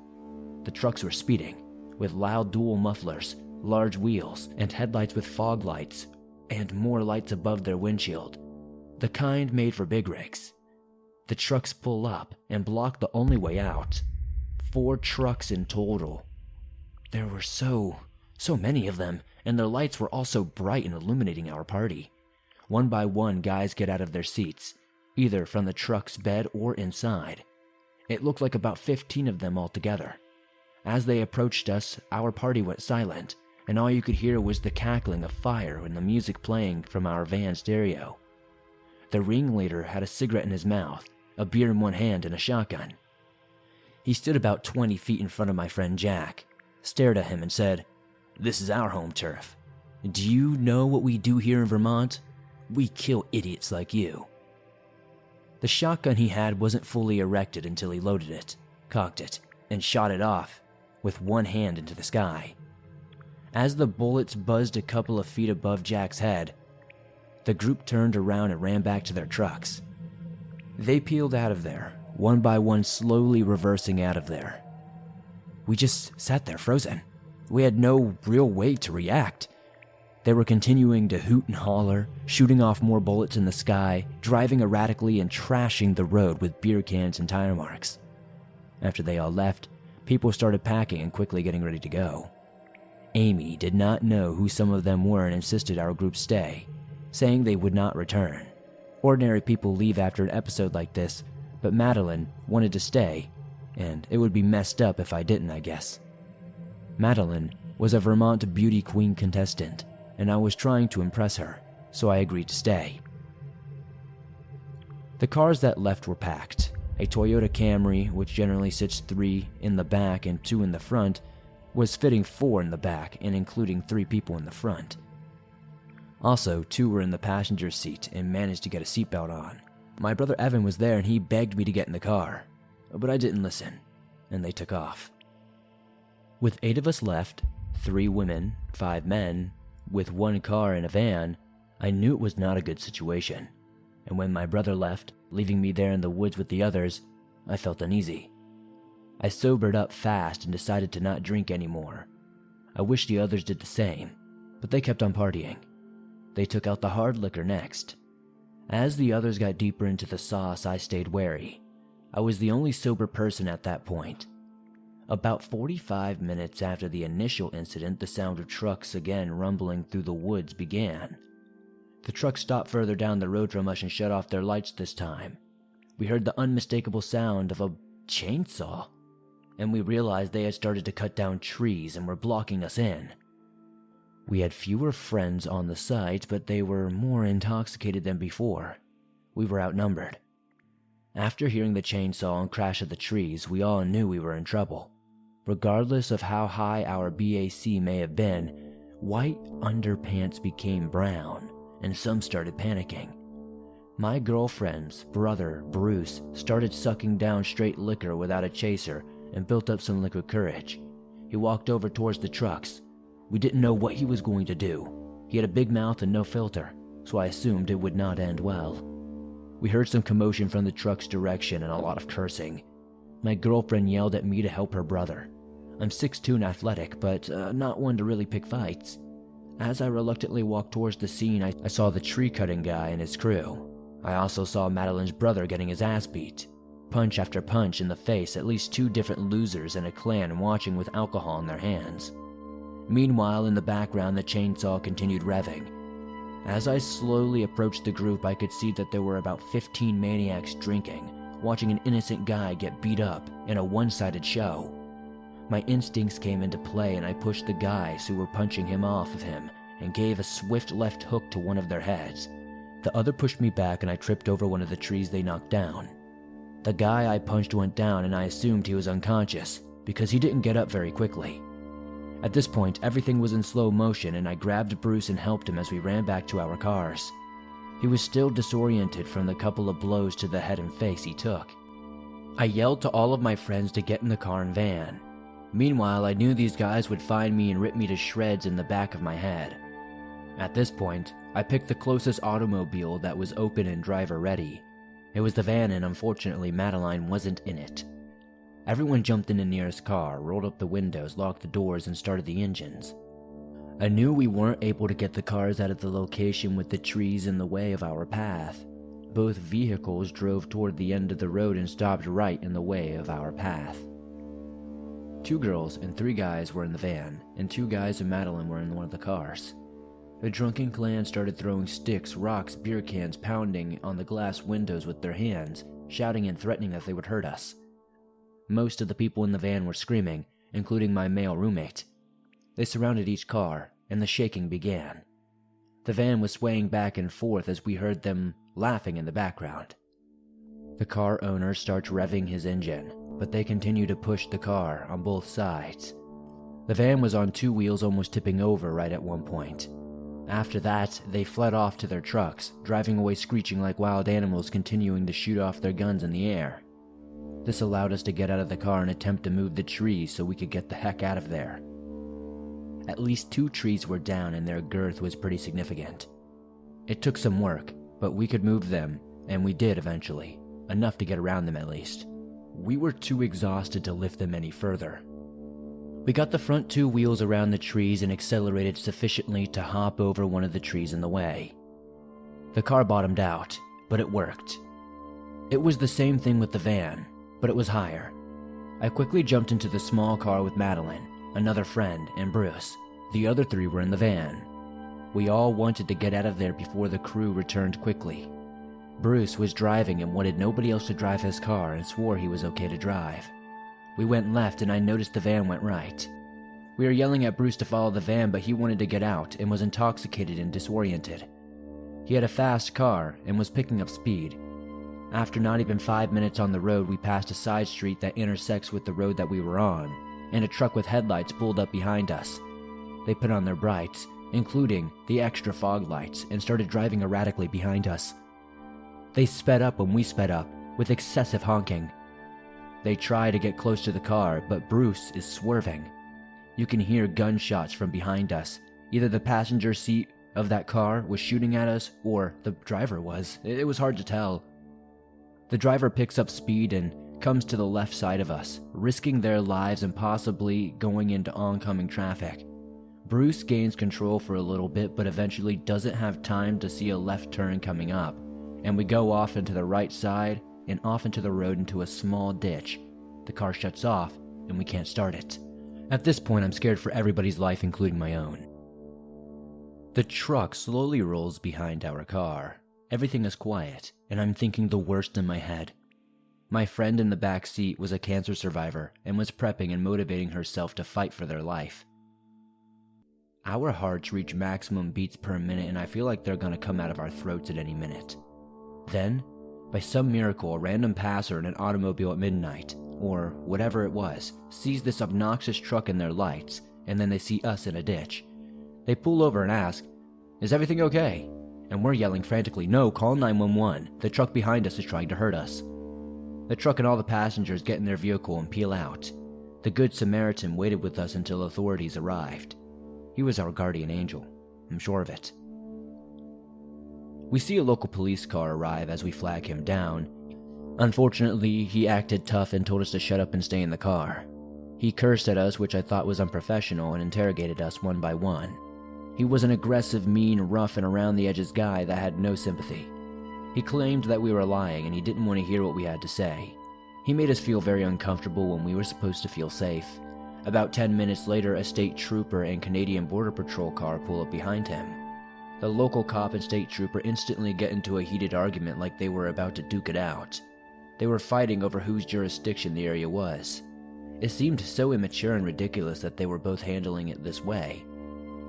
The trucks were speeding, with loud dual mufflers, large wheels, and headlights with fog lights, and more lights above their windshield. The kind made for big rigs. The trucks pull up and block the only way out. 4 trucks in total. There were so many of them, and their lights were also bright and illuminating our party. One by one, guys get out of their seats, either from the truck's bed or inside. It looked like about 15 of them altogether. As they approached us, our party went silent, and all you could hear was the cackling of fire and the music playing from our van stereo. The ringleader had a cigarette in his mouth, a beer in one hand, and a shotgun. He stood about 20 feet in front of my friend Jack, stared at him and said, "This is our home turf. Do you know what we do here in Vermont? We kill idiots like you." The shotgun he had wasn't fully erected until he loaded it, cocked it, and shot it off with one hand into the sky. As the bullets buzzed a couple of feet above Jack's head, the group turned around and ran back to their trucks. They peeled out of there, one by one, slowly reversing out of there. We just sat there frozen. We had no real way to react. They were continuing to hoot and holler, shooting off more bullets in the sky, driving erratically and trashing the road with beer cans and tire marks. After they all left, people started packing and quickly getting ready to go. Amy did not know who some of them were and insisted our group stay, saying they would not return. Ordinary people leave after an episode like this, but Madeline wanted to stay, and it would be messed up if I didn't, I guess. Madeline was a Vermont beauty queen contestant, and I was trying to impress her, so I agreed to stay. The cars that left were packed. A Toyota Camry, which generally sits 3 in the back and 2 in the front, was fitting 4 in the back and including 3 people in the front. Also, 2 were in the passenger seat and managed to get a seatbelt on. My brother Evan was there and he begged me to get in the car, but I didn't listen, and they took off. With 8 of us left, 3 women, 5 men, with 1 car and a van, I knew it was not a good situation. And when my brother left, leaving me there in the woods with the others, I felt uneasy. I sobered up fast and decided to not drink anymore. I wish the others did the same, but they kept on partying. They took out the hard liquor next. As the others got deeper into the sauce, I stayed wary. I was the only sober person at that point. About 45 minutes after the initial incident, the sound of trucks again rumbling through the woods began. The trucks stopped further down the road from us and shut off their lights this time. We heard the unmistakable sound of a chainsaw, and we realized they had started to cut down trees and were blocking us in. We had fewer friends on the site, but they were more intoxicated than before. We were outnumbered. After hearing the chainsaw and crash of the trees, we all knew we were in trouble. Regardless of how high our BAC may have been, white underpants became brown, and some started panicking. My girlfriend's brother, Bruce, started sucking down straight liquor without a chaser and built up some liquid courage. He walked over towards the trucks. We didn't know what he was going to do. He had a big mouth and no filter, so I assumed it would not end well. We heard some commotion from the truck's direction and a lot of cursing. My girlfriend yelled at me to help her brother. I'm 6'2" and athletic, but not one to really pick fights. As I reluctantly walked towards the scene, I saw the tree-cutting guy and his crew. I also saw Madeline's brother getting his ass beat. Punch after punch in the face, at least 2 different losers in a clan watching with alcohol in their hands. Meanwhile, in the background, the chainsaw continued revving. As I slowly approached the group, I could see that there were about 15 maniacs drinking, watching an innocent guy get beat up in a one-sided show. My instincts came into play and I pushed the guys who were punching him off of him and gave a swift left hook to one of their heads. The other pushed me back and I tripped over one of the trees they knocked down. The guy I punched went down and I assumed he was unconscious because he didn't get up very quickly. At this point, everything was in slow motion and I grabbed Bruce and helped him as we ran back to our cars. He was still disoriented from the couple of blows to the head and face he took. I yelled to all of my friends to get in the car and van. Meanwhile, I knew these guys would find me and rip me to shreds in the back of my head. At this point, I picked the closest automobile that was open and driver ready. It was the van and unfortunately Madeline wasn't in it. Everyone jumped in the nearest car, rolled up the windows, locked the doors, and started the engines. I knew we weren't able to get the cars out of the location with the trees in the way of our path. Both vehicles drove toward the end of the road and stopped right in the way of our path. 2 girls and 3 guys were in the van, and 2 guys and Madeline were in one of the cars. The drunken clan started throwing sticks, rocks, beer cans, pounding on the glass windows with their hands, shouting and threatening that they would hurt us. Most of the people in the van were screaming, including my male roommate. They surrounded each car, and the shaking began. The van was swaying back and forth as we heard them laughing in the background. The car owner starts revving his engine, but they continue to push the car on both sides. The van was on 2 wheels, almost tipping over right at one point. After that, they fled off to their trucks, driving away screeching like wild animals, continuing to shoot off their guns in the air. This allowed us to get out of the car and attempt to move the trees so we could get the heck out of there. At least 2 trees were down and their girth was pretty significant. It took some work, but we could move them, and we did eventually, enough to get around them at least. We were too exhausted to lift them any further. We got the front 2 wheels around the trees and accelerated sufficiently to hop over one of the trees in the way. The car bottomed out, but it worked. It was the same thing with the van, but it was higher. I quickly jumped into the small car with Madeline, another friend, and Bruce. The other 3 were in the van. We all wanted to get out of there before the crew returned quickly. Bruce was driving and wanted nobody else to drive his car and swore he was okay to drive. We went left and I noticed the van went right. We were yelling at Bruce to follow the van, but he wanted to get out and was intoxicated and disoriented. He had a fast car and was picking up speed. After not even 5 minutes on the road, we passed a side street that intersects with the road that we were on, and a truck with headlights pulled up behind us. They put on their brights, including the extra fog lights, and started driving erratically behind us. They sped up when we sped up, with excessive honking. They try to get close to the car, but Bruce is swerving. You can hear gunshots from behind us. Either the passenger seat of that car was shooting at us, or the driver was. It was hard to tell. The driver picks up speed and comes to the left side of us, risking their lives and possibly going into oncoming traffic. Bruce gains control for a little bit, but eventually doesn't have time to see a left turn coming up, and we go off into the right side and off into the road into a small ditch. The car shuts off, and we can't start it. At this point, I'm scared for everybody's life, including my own. The truck slowly rolls behind our car. Everything is quiet, and I'm thinking the worst in my head. My friend in the back seat was a cancer survivor and was prepping and motivating herself to fight for their life. Our hearts reach maximum beats per minute, and I feel like they're gonna come out of our throats at any minute. Then, by some miracle, a random passer in an automobile at midnight, or whatever it was, sees this obnoxious truck in their lights, and then they see us in a ditch. They pull over and ask, "Is everything okay?" And we're yelling frantically, "No, call 911. The truck behind us is trying to hurt us." The truck and all the passengers get in their vehicle and peel out. The Good Samaritan waited with us until authorities arrived. He was our guardian angel, I'm sure of it. We see a local police car arrive as we flag him down. Unfortunately, he acted tough and told us to shut up and stay in the car. He cursed at us, which I thought was unprofessional, and interrogated us one by one. He was an aggressive, mean, rough, and around-the-edges guy that had no sympathy. He claimed that we were lying and he didn't want to hear what we had to say. He made us feel very uncomfortable when we were supposed to feel safe. About 10 minutes later, a state trooper and Canadian Border Patrol car pull up behind him. The local cop and state trooper instantly get into a heated argument like they were about to duke it out. They were fighting over whose jurisdiction the area was. It seemed so immature and ridiculous that they were both handling it this way.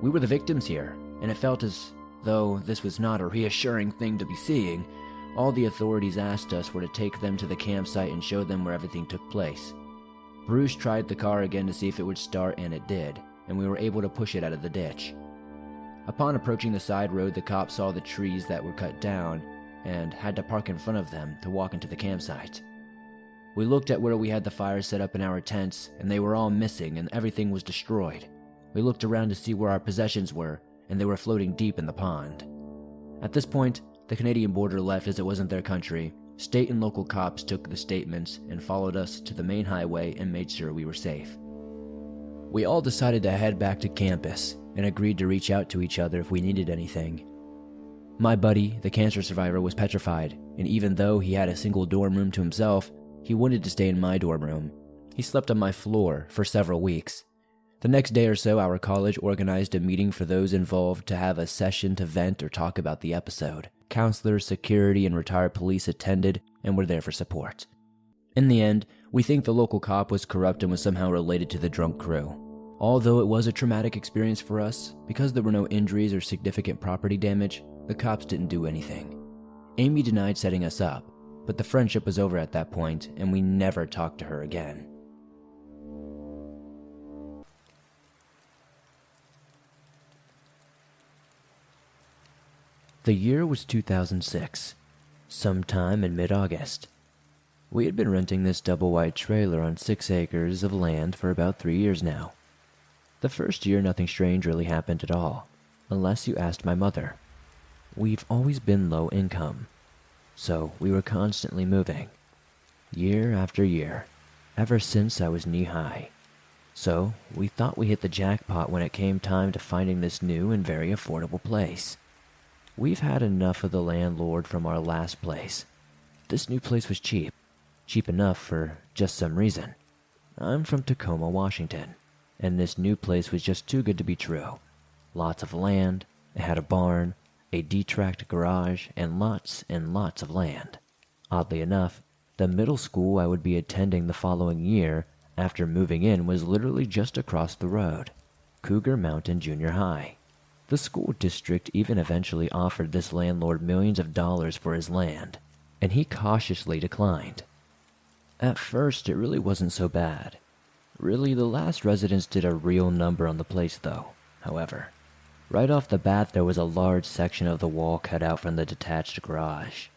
We were the victims here, and it felt as though this was not a reassuring thing to be seeing. All the authorities asked us were to take them to the campsite and show them where everything took place. Bruce tried the car again to see if it would start, and it did, and we were able to push it out of the ditch. Upon approaching the side road, the cop saw the trees that were cut down and had to park in front of them to walk into the campsite. We looked at where we had the fire set up in our tents, and they were all missing and everything was destroyed. We looked around to see where our possessions were, and they were floating deep in the pond. At this point, the Canadian border left as it wasn't their country. State and local cops took the statements and followed us to the main highway and made sure we were safe. We all decided to head back to campus and agreed to reach out to each other if we needed anything. My buddy, the cancer survivor, was petrified, and even though he had a single dorm room to himself, he wanted to stay in my dorm room. He slept on my floor for several weeks. The next day or so, our college organized a meeting for those involved to have a session to vent or talk about the episode. Counselors, security, and retired police attended and were there for support. In the end, we think the local cop was corrupt and was somehow related to the drunk crew. Although it was a traumatic experience for us, because there were no injuries or significant property damage, the cops didn't do anything. Amy denied setting us up, but the friendship was over at that point, and we never talked to her again. The year was 2006, sometime in mid-August. We had been renting this double-wide trailer on 6 acres of land for about 3 years now. The first year, nothing strange really happened at all, unless you asked my mother. We've always been low income, so we were constantly moving, year after year, ever since I was knee-high. So we thought we hit the jackpot when it came time to finding this new and very affordable place. We've had enough of the landlord from our last place. This new place was cheap enough for just some reason. I'm from Tacoma, Washington, and this new place was just too good to be true. Lots of land, it had a barn, a detract garage, and lots of land. Oddly enough, the middle school I would be attending the following year after moving in was literally just across the road, Cougar Mountain Junior High. The school district even eventually offered this landlord millions of dollars for his land, and he cautiously declined. At first, it really wasn't so bad. Really, the last residents did a real number on the place though, however. Right off the bat, there was a large section of the wall cut out from the detached garage.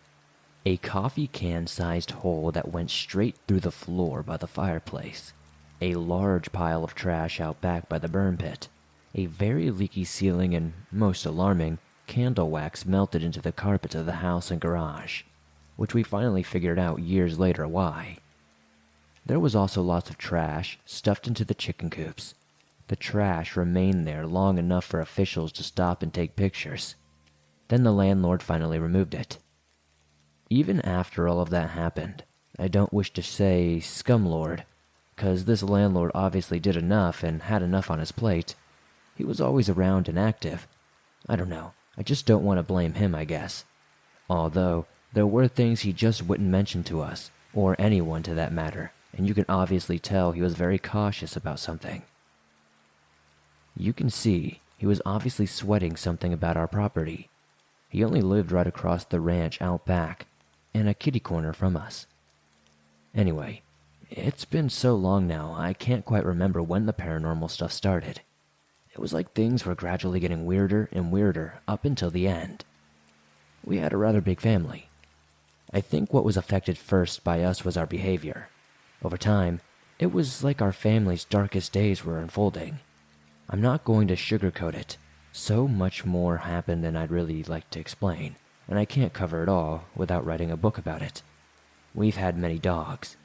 A coffee can-sized hole that went straight through the floor by the fireplace. A large pile of trash out back by the burn pit. A very leaky ceiling and, most alarming, candle wax melted into the carpet of the house and garage, which we finally figured out years later why. There was also lots of trash stuffed into the chicken coops. The trash remained there long enough for officials to stop and take pictures. Then the landlord finally removed it. Even after all of that happened, I don't wish to say scumlord, 'cause this landlord obviously did enough and had enough on his plate. He was always around and active. I don't know, I just don't want to blame him, I guess. Although, there were things he just wouldn't mention to us, or anyone to that matter, and you can obviously tell he was very cautious about something. You can see he was obviously sweating something about our property. He only lived right across the ranch out back, and a kitty corner from us. Anyway, it's been so long now, I can't quite remember when the paranormal stuff started. It was like things were gradually getting weirder and weirder up until the end. We had a rather big family. I think what was affected first by us was our behavior. Over time, It was like our family's darkest days were unfolding. I'm not going to sugarcoat it. So much more happened than I'd really like to explain, and I can't cover it all without writing a book about it. We've had many dogs.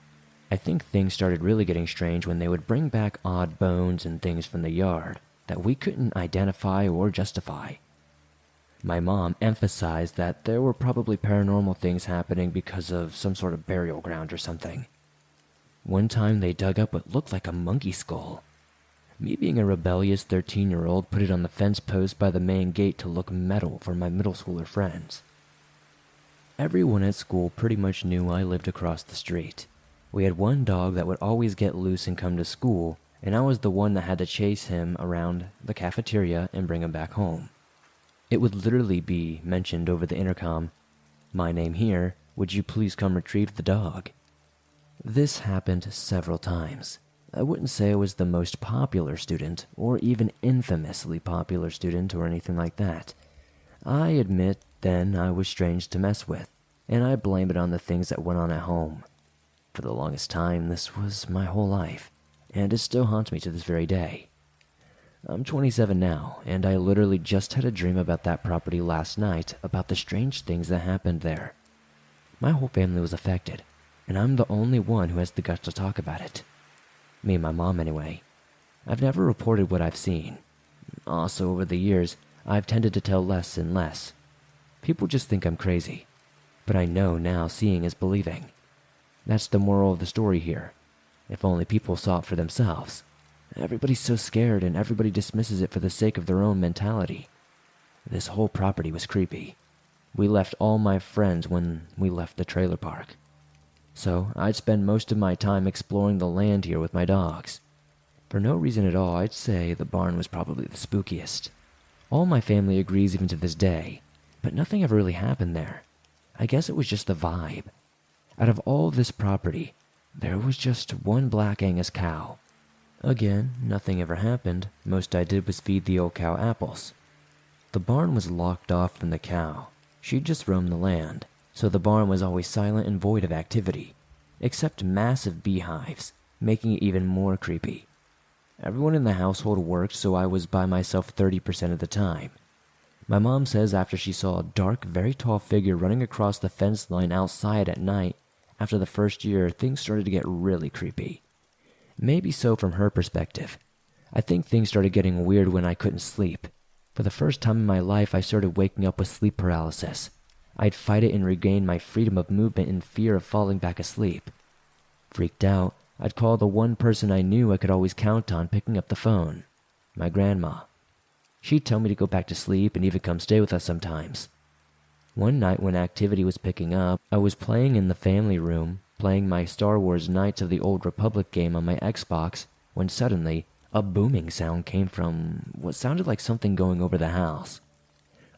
I think things started really getting strange when they would bring back odd bones and things from the yard that we couldn't identify or justify. My mom emphasized that there were probably paranormal things happening because of some sort of burial ground or something. One time they dug up what looked like a monkey skull. Me being a rebellious 13-year-old put it on the fence post by the main gate to look metal for my middle schooler friends. Everyone at school pretty much knew I lived across the street. We had one dog that would always get loose and come to school, and I was the one that had to chase him around the cafeteria and bring him back home. It would literally be mentioned over the intercom, "My name here, would you please come retrieve the dog?" This happened several times. I wouldn't say I was the most popular student, or even infamously popular student or anything like that. I admit then I was strange to mess with, and I blame it on the things that went on at home. For the longest time, this was my whole life, and it still haunts me to this very day. I'm 27 now, and I literally just had a dream about that property last night about the strange things that happened there. My whole family was affected, and I'm the only one who has the guts to talk about it. Me and my mom, anyway. I've never reported what I've seen. Also, over the years, I've tended to tell less and less. People just think I'm crazy, but I know now seeing is believing. That's the moral of the story here. If only people saw it for themselves. Everybody's so scared and everybody dismisses it for the sake of their own mentality. This whole property was creepy. We left all my friends when we left the trailer park. So I'd spend most of my time exploring the land here with my dogs. For no reason at all, I'd say the barn was probably the spookiest. All my family agrees even to this day, but nothing ever really happened there. I guess it was just the vibe. Out of all this property, there was just one black Angus cow. Again, nothing ever happened. Most I did was feed the old cow apples. The barn was locked off from the cow. She just roamed the land, so the barn was always silent and void of activity, except massive beehives, making it even more creepy. Everyone in the household worked, so I was by myself 30% of the time. My mom says after she saw a dark, very tall figure running across the fence line outside at night, after the first year, things started to get really creepy. Maybe so from her perspective. I think things started getting weird when I couldn't sleep. For the first time in my life, I started waking up with sleep paralysis. I'd fight it and regain my freedom of movement in fear of falling back asleep. Freaked out, I'd call the one person I knew I could always count on picking up the phone, my grandma. She'd tell me to go back to sleep and even come stay with us sometimes. One night when activity was picking up, I was playing in the family room, playing my Star Wars Knights of the Old Republic game on my Xbox, when suddenly, a booming sound came from what sounded like something going over the house.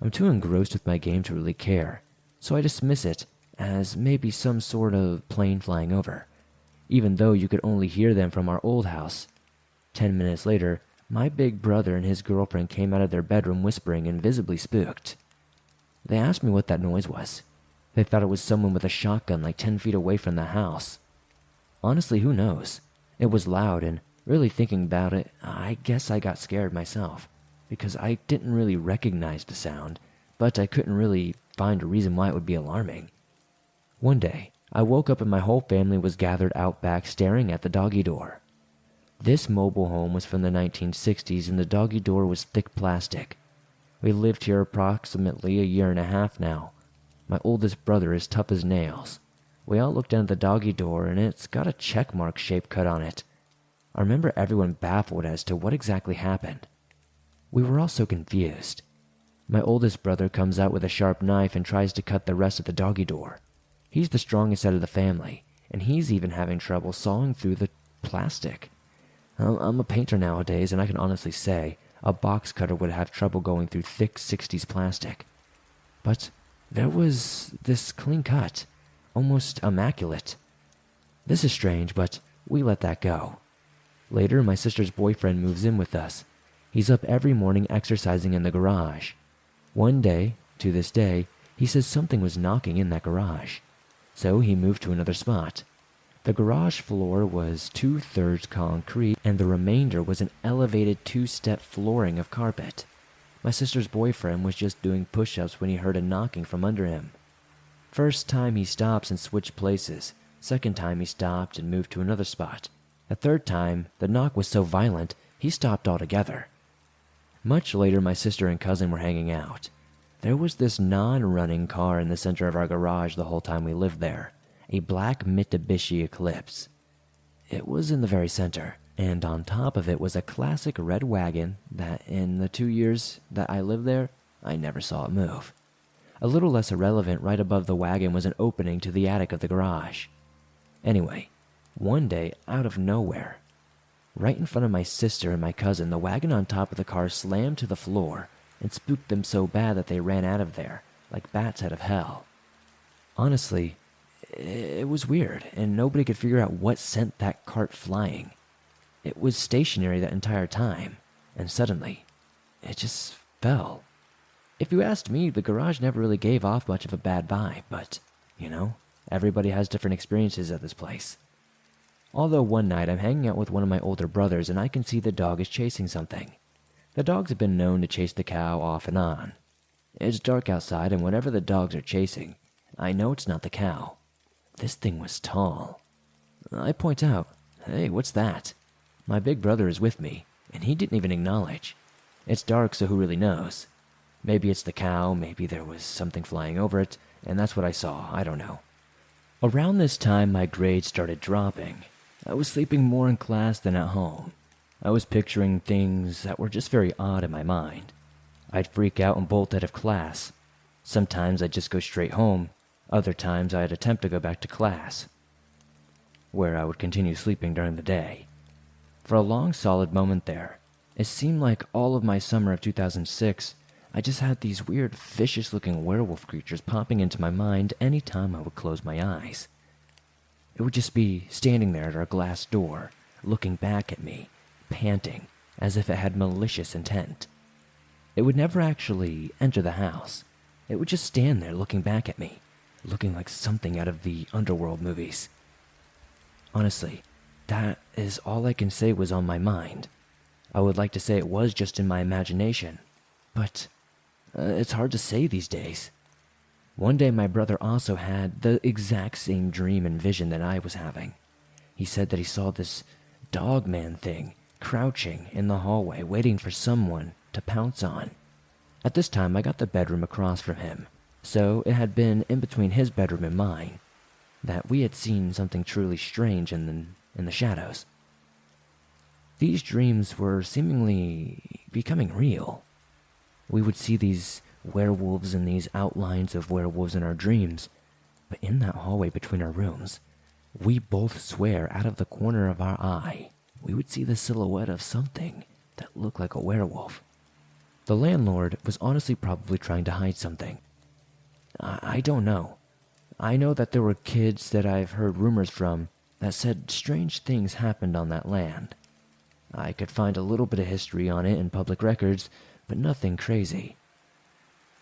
I'm too engrossed with my game to really care, so I dismiss it as maybe some sort of plane flying over, even though you could only hear them from our old house. 10 minutes later, my big brother and his girlfriend came out of their bedroom whispering and visibly spooked. They asked me what that noise was. They thought it was someone with a shotgun like 10 feet away from the house. Honestly, who knows? It was loud, and really thinking about it, I guess I got scared myself, because I didn't really recognize the sound, but I couldn't really find a reason why it would be alarming. One day, I woke up and my whole family was gathered out back staring at the doggy door. This mobile home was from the 1960s and the doggy door was thick plastic. We lived here approximately a year and a half now. My oldest brother is tough as nails. We all looked down at the doggy door and it's got a checkmark shape cut on it. I remember everyone baffled as to what exactly happened. We were all so confused. My oldest brother comes out with a sharp knife and tries to cut the rest of the doggy door. He's the strongest out of the family, and he's even having trouble sawing through the plastic. I'm a painter nowadays, and I can honestly say a box cutter would have trouble going through thick 60s plastic. But there was this clean cut, almost immaculate. This is strange, but we let that go. Later, my sister's boyfriend moves in with us. He's up every morning exercising in the garage. One day, to this day, he says something was knocking in that garage. So he moved to another spot. The garage floor was 2/3 concrete, and the remainder was an elevated 2-step flooring of carpet. My sister's boyfriend was just doing push-ups when he heard a knocking from under him. First time he stops and switched places. Second time he stopped and moved to another spot. The third time, the knock was so violent, he stopped altogether. Much later, my sister and cousin were hanging out. There was this non-running car in the center of our garage the whole time we lived there. A black Mitsubishi Eclipse. It was in the very center, and on top of it was a classic red wagon that in the 2 years that I lived there, I never saw it move. A little less irrelevant, right above the wagon was an opening to the attic of the garage. Anyway, one day, out of nowhere, right in front of my sister and my cousin, the wagon on top of the car slammed to the floor and spooked them so bad that they ran out of there, like bats out of hell. Honestly, it was weird, and nobody could figure out what sent that cart flying. It was stationary that entire time, and suddenly, it just fell. If you asked me, the garage never really gave off much of a bad vibe, but, everybody has different experiences at this place. Although one night I'm hanging out with one of my older brothers and I can see the dog is chasing something. The dogs have been known to chase the cow off and on. It's dark outside, and whatever the dogs are chasing, I know it's not the cow. This thing was tall. I point out, "Hey, what's that?" My big brother is with me, and he didn't even acknowledge. It's dark, so who really knows? Maybe it's the cow, maybe there was something flying over it, and that's what I saw, I don't know. Around this time, my grades started dropping. I was sleeping more in class than at home. I was picturing things that were just very odd in my mind. I'd freak out and bolt out of class. Sometimes I'd just go straight home. Other times I'd attempt to go back to class, where I would continue sleeping during the day. For a long, solid moment there, it seemed like all of my summer of 2006, I just had these weird, vicious-looking werewolf creatures popping into my mind any time I would close my eyes. It would just be standing there at our glass door, looking back at me, panting, as if it had malicious intent. It would never actually enter the house. It would just stand there looking back at me, looking like something out of the underworld movies. Honestly, that is all I can say was on my mind. I would like to say it was just in my imagination, but it's hard to say these days. One day my brother also had the exact same dream and vision that I was having. He said that he saw this dog-man thing crouching in the hallway waiting for someone to pounce on. At this time I got the bedroom across from him, so it had been in between his bedroom and mine that we had seen something truly strange in the shadows. These dreams were seemingly becoming real. We would see these werewolves and these outlines of werewolves in our dreams, but in that hallway between our rooms, we both swear out of the corner of our eye, we would see the silhouette of something that looked like a werewolf. The landlord was honestly probably trying to hide something. I don't know. I know that there were kids that I've heard rumors from that said strange things happened on that land. I could find a little bit of history on it in public records, but nothing crazy.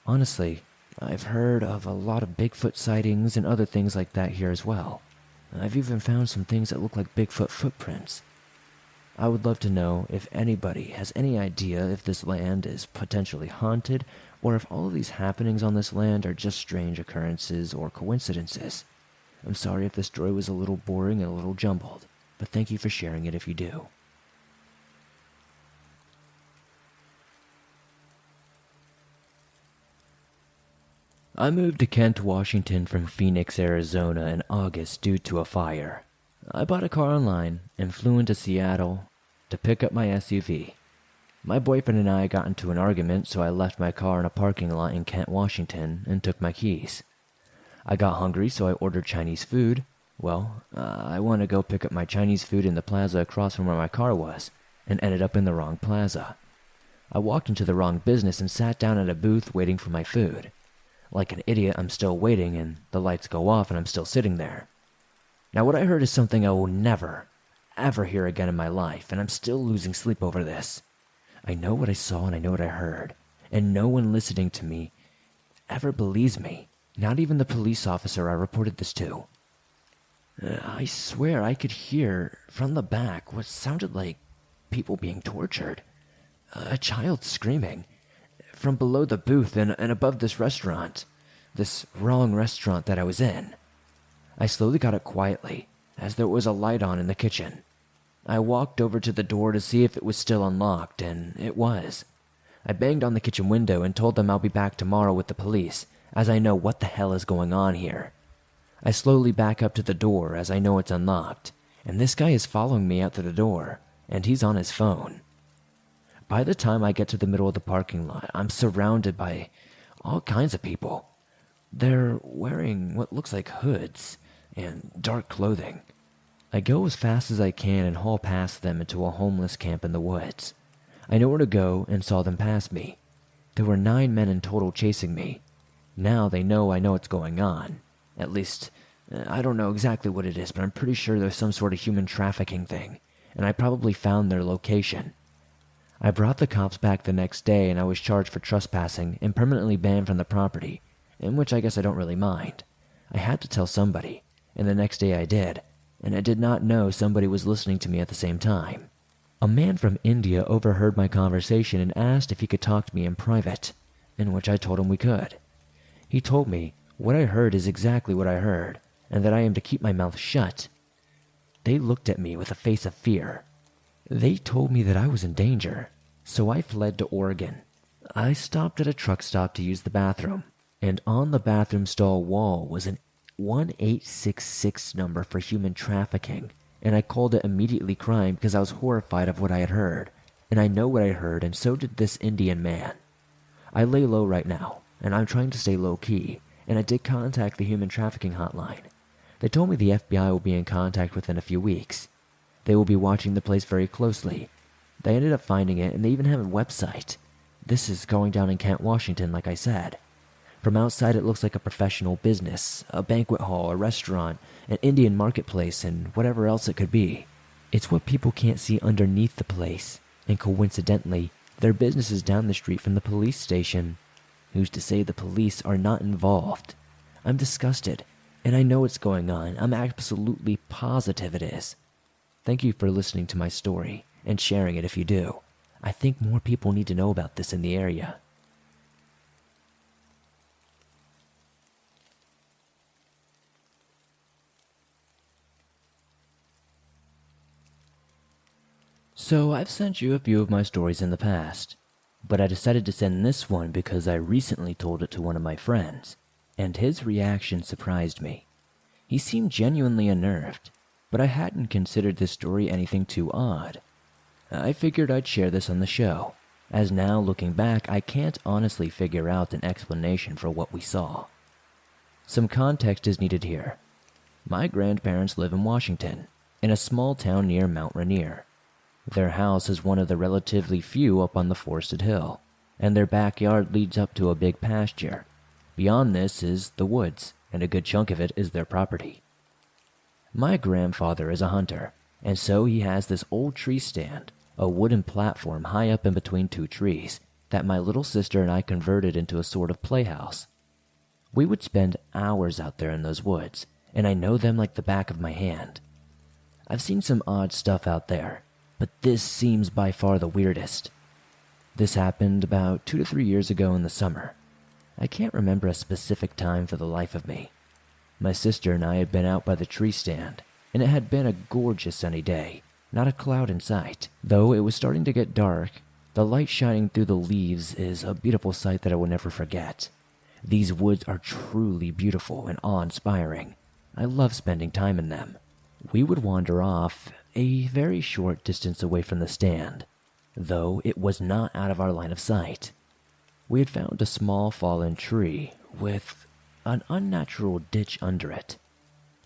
Honestly, I've heard of a lot of Bigfoot sightings and other things like that here as well. I've even found some things that look like Bigfoot footprints. I would love to know if anybody has any idea if this land is potentially haunted, or if all of these happenings on this land are just strange occurrences or coincidences. I'm sorry if this story was a little boring and a little jumbled, but thank you for sharing it if you do. I moved to Kent, Washington from Phoenix, Arizona in August due to a fire. I bought a car online and flew into Seattle to pick up my SUV. My boyfriend and I got into an argument, so I left my car in a parking lot in Kent, Washington and took my keys. I got hungry, so I ordered Chinese food. I wanted to go pick up my Chinese food in the plaza across from where my car was, and ended up in the wrong plaza. I walked into the wrong business and sat down at a booth waiting for my food. Like an idiot, I'm still waiting, and the lights go off, and I'm still sitting there. Now, what I heard is something I will never, ever hear again in my life, and I'm still losing sleep over this. I know what I saw, and I know what I heard, and no one listening to me ever believes me, not even the police officer I reported this to. I swear I could hear from the back what sounded like people being tortured. A child screaming. From below the booth and above this restaurant. This wrong restaurant that I was in. I slowly got up quietly, as there was a light on in the kitchen. I walked over to the door to see if it was still unlocked, and it was. I banged on the kitchen window and told them I'll be back tomorrow with the police, as I know what the hell is going on here. I slowly back up to the door as I know it's unlocked, and this guy is following me out to the door, and he's on his phone. By the time I get to the middle of the parking lot, I'm surrounded by all kinds of people. They're wearing what looks like hoods and dark clothing. I go as fast as I can and haul past them into a homeless camp in the woods. I know where to go and saw them pass me. There were 9 men in total chasing me. Now they know I know what's going on. At least, I don't know exactly what it is, but I'm pretty sure there's some sort of human trafficking thing, and I probably found their location. I brought the cops back the next day and I was charged for trespassing and permanently banned from the property, in which I guess I don't really mind. I had to tell somebody, and the next day I did, and I did not know somebody was listening to me at the same time. A man from India overheard my conversation and asked if he could talk to me in private, in which I told him we could. He told me what I heard is exactly what I heard, and that I am to keep my mouth shut. They looked at me with a face of fear. They told me that I was in danger, so I fled to Oregon. I stopped at a truck stop to use the bathroom, and on the bathroom stall wall was an 1866 number for human trafficking, and I called it immediately crying because I was horrified of what I had heard, and I know what I heard, and so did this Indian man. I lay low right now, and I'm trying to stay low-key, and I did contact the human trafficking hotline. They told me the FBI will be in contact within a few weeks. They will be watching the place very closely. They ended up finding it, and they even have a website. This is going down in Kent, Washington, like I said. From outside, it looks like a professional business, a banquet hall, a restaurant, an Indian marketplace, and whatever else it could be. It's what people can't see underneath the place, and coincidentally, their business is down the street from the police station. Who's to say the police are not involved? I'm disgusted, and I know what's going on. I'm absolutely positive it is. Thank you for listening to my story, and sharing it if you do. I think more people need to know about this in the area. So I've sent you a few of my stories in the past, but I decided to send this one because I recently told it to one of my friends, and his reaction surprised me. He seemed genuinely unnerved, but I hadn't considered this story anything too odd. I figured I'd share this on the show, as now looking back I can't honestly figure out an explanation for what we saw. Some context is needed here. My grandparents live in Washington, in a small town near Mount Rainier. Their house is one of the relatively few up on the forested hill, and their backyard leads up to a big pasture. Beyond this is the woods, and a good chunk of it is their property. My grandfather is a hunter, and so he has this old tree stand, a wooden platform high up in between two trees, that my little sister and I converted into a sort of playhouse. We would spend hours out there in those woods, and I know them like the back of my hand. I've seen some odd stuff out there, but this seems by far the weirdest. This happened about 2 to 3 years ago in the summer. I can't remember a specific time for the life of me. My sister and I had been out by the tree stand, and it had been a gorgeous sunny day, not a cloud in sight. Though it was starting to get dark, the light shining through the leaves is a beautiful sight that I will never forget. These woods are truly beautiful and awe-inspiring. I love spending time in them. We would wander off a very short distance away from the stand, though it was not out of our line of sight. We had found a small fallen tree with an unnatural ditch under it.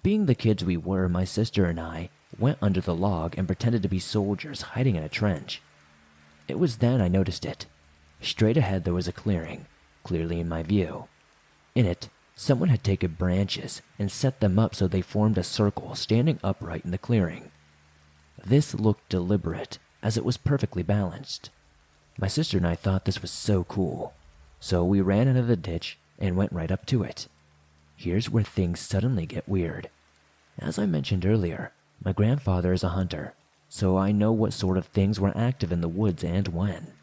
Being the kids we were, my sister and I went under the log and pretended to be soldiers hiding in a trench. It was then I noticed it. Straight ahead there was a clearing, clearly in my view. In it, someone had taken branches and set them up so they formed a circle standing upright in the clearing. This looked deliberate, as it was perfectly balanced. My sister and I thought this was so cool, so we ran out of the ditch and went right up to it. Here's where things suddenly get weird. As I mentioned earlier, my grandfather is a hunter, so I know what sort of things were active in the woods and when.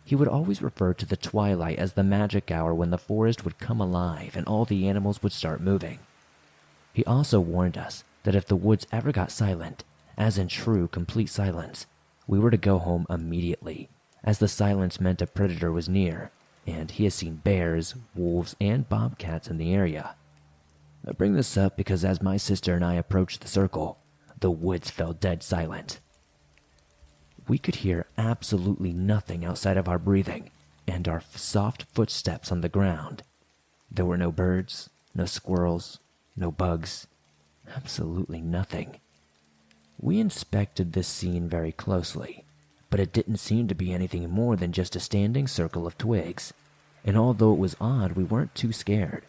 He would always refer to the twilight as the magic hour when the forest would come alive and all the animals would start moving. He also warned us that if the woods ever got silent, as in true complete silence, we were to go home immediately, as the silence meant a predator was near, and he has seen bears, wolves, and bobcats in the area. I bring this up because as my sister and I approached the circle, the woods fell dead silent. We could hear absolutely nothing outside of our breathing and our soft footsteps on the ground. There were no birds, no squirrels, no bugs, absolutely nothing. We inspected this scene very closely, but it didn't seem to be anything more than just a standing circle of twigs, and although it was odd, we weren't too scared.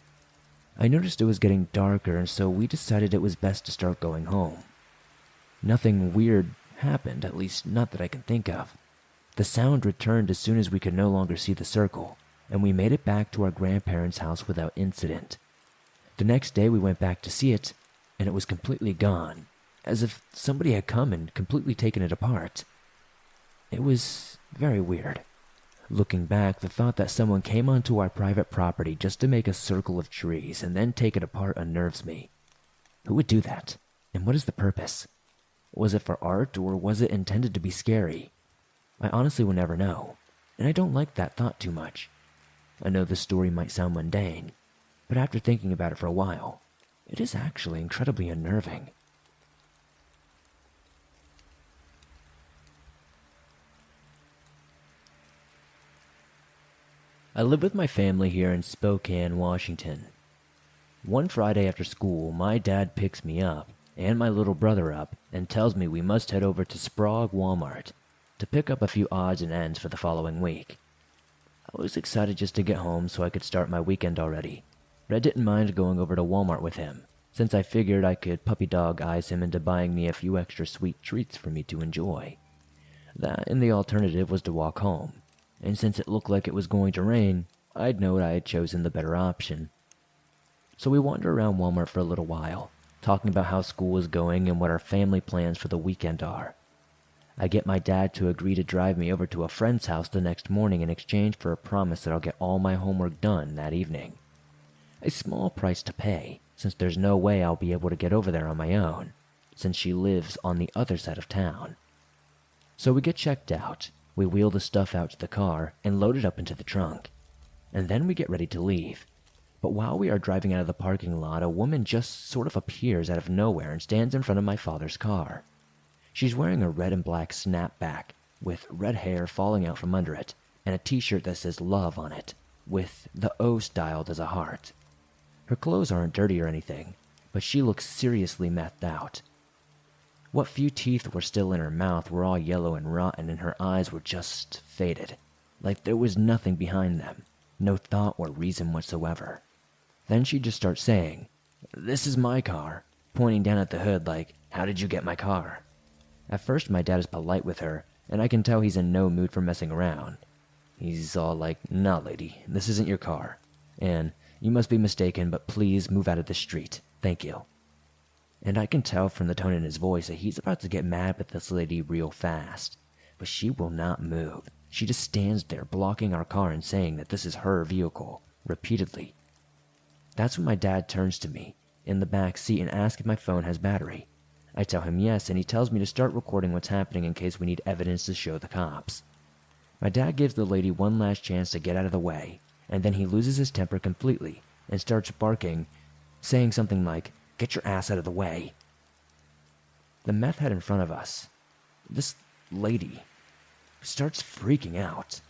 I noticed it was getting darker, and so we decided it was best to start going home. Nothing weird happened, at least not that I can think of. The sound returned as soon as we could no longer see the circle, and we made it back to our grandparents' house without incident. The next day we went back to see it, and it was completely gone, as if somebody had come and completely taken it apart. It was very weird. Looking back, the thought that someone came onto our private property just to make a circle of trees and then take it apart unnerves me. Who would do that? And what is the purpose? Was it for art, or was it intended to be scary? I honestly will never know, and I don't like that thought too much. I know this story might sound mundane, but after thinking about it for a while, it is actually incredibly unnerving. I live with my family here in Spokane, Washington. One Friday after school, my dad picks me up and my little brother up and tells me we must head over to Sprague Walmart to pick up a few odds and ends for the following week. I was excited just to get home so I could start my weekend already, but I didn't mind going over to Walmart with him, since I figured I could puppy dog eyes him into buying me a few extra sweet treats for me to enjoy. That and the alternative was to walk home, and since it looked like it was going to rain, I'd know I had chosen the better option. So we wandered around Walmart for a little while, talking about how school was going and what our family plans for the weekend are. I get my dad to agree to drive me over to a friend's house the next morning in exchange for a promise that I'll get all my homework done that evening. A small price to pay, since there's no way I'll be able to get over there on my own, since she lives on the other side of town. So we get checked out, we wheel the stuff out to the car and load it up into the trunk, and then we get ready to leave. But while we are driving out of the parking lot, a woman just sort of appears out of nowhere and stands in front of my father's car. She's wearing a red and black snapback with red hair falling out from under it and a t-shirt that says love on it, with the O styled as a heart. Her clothes aren't dirty or anything, but she looks seriously methed out. What few teeth were still in her mouth were all yellow and rotten, and her eyes were just faded, like there was nothing behind them, no thought or reason whatsoever. Then she just starts saying, "This is my car," pointing down at the hood like, "How did you get my car?" At first my dad is polite with her, and I can tell he's in no mood for messing around. He's all like, "Nah, lady, this isn't your car. And you must be mistaken, but please move out of the street. Thank you." And I can tell from the tone in his voice that he's about to get mad with this lady real fast. But she will not move. She just stands there blocking our car and saying that this is her vehicle, repeatedly. That's when my dad turns to me in the back seat and asks if my phone has battery. I tell him yes, and he tells me to start recording what's happening in case we need evidence to show the cops. My dad gives the lady one last chance to get out of the way, and then he loses his temper completely and starts barking, saying something like, "Get your ass out of the way." The meth head in front of us, this lady, starts freaking out.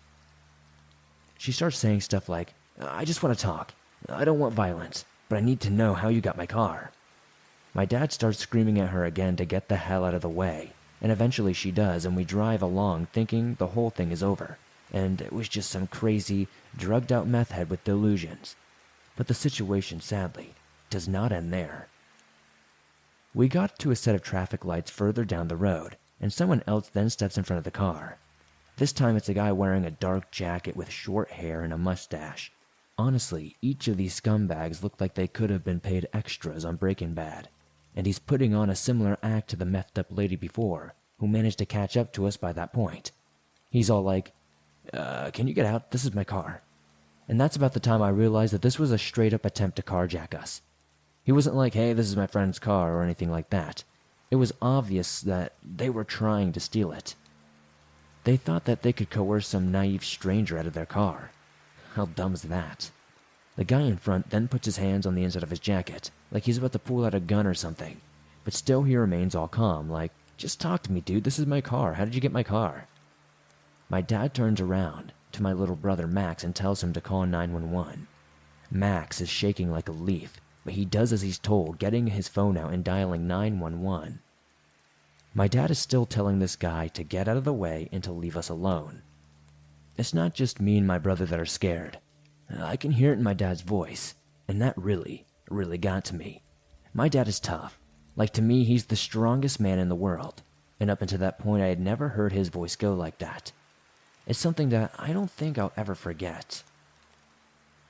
She starts saying stuff like, "I just want to talk. I don't want violence, but I need to know how you got my car." My dad starts screaming at her again to get the hell out of the way, and eventually she does, and we drive along thinking the whole thing is over, and it was just some crazy, drugged-out meth head with delusions. But the situation, sadly, does not end there. We got to a set of traffic lights further down the road, and someone else then steps in front of the car. This time it's a guy wearing a dark jacket with short hair and a mustache. Honestly, each of these scumbags looked like they could have been paid extras on Breaking Bad. and he's putting on a similar act to the methed up lady before, who managed to catch up to us by that point. He's all like, can you get out? This is my car. And that's about the time I realized that this was a straight-up attempt to carjack us. He wasn't like, hey, this is my friend's car, or anything like that. It was obvious that they were trying to steal it. They thought that they could coerce some naive stranger out of their car. How dumb's that? The guy in front then puts his hands on the inside of his jacket, like he's about to pull out a gun or something. But still he remains all calm, like, just talk to me, dude, this is my car. How did you get my car? My dad turns around to my little brother Max and tells him to call 911. Max is shaking like a leaf, but he does as he's told, getting his phone out and dialing 911. My dad is still telling this guy to get out of the way and to leave us alone. It's not just me and my brother that are scared. I can hear it in my dad's voice, and that really got to me. My dad is tough. Like, to me, he's the strongest man in the world, and up until that point I had never heard his voice go like that. It's something that I don't think I'll ever forget.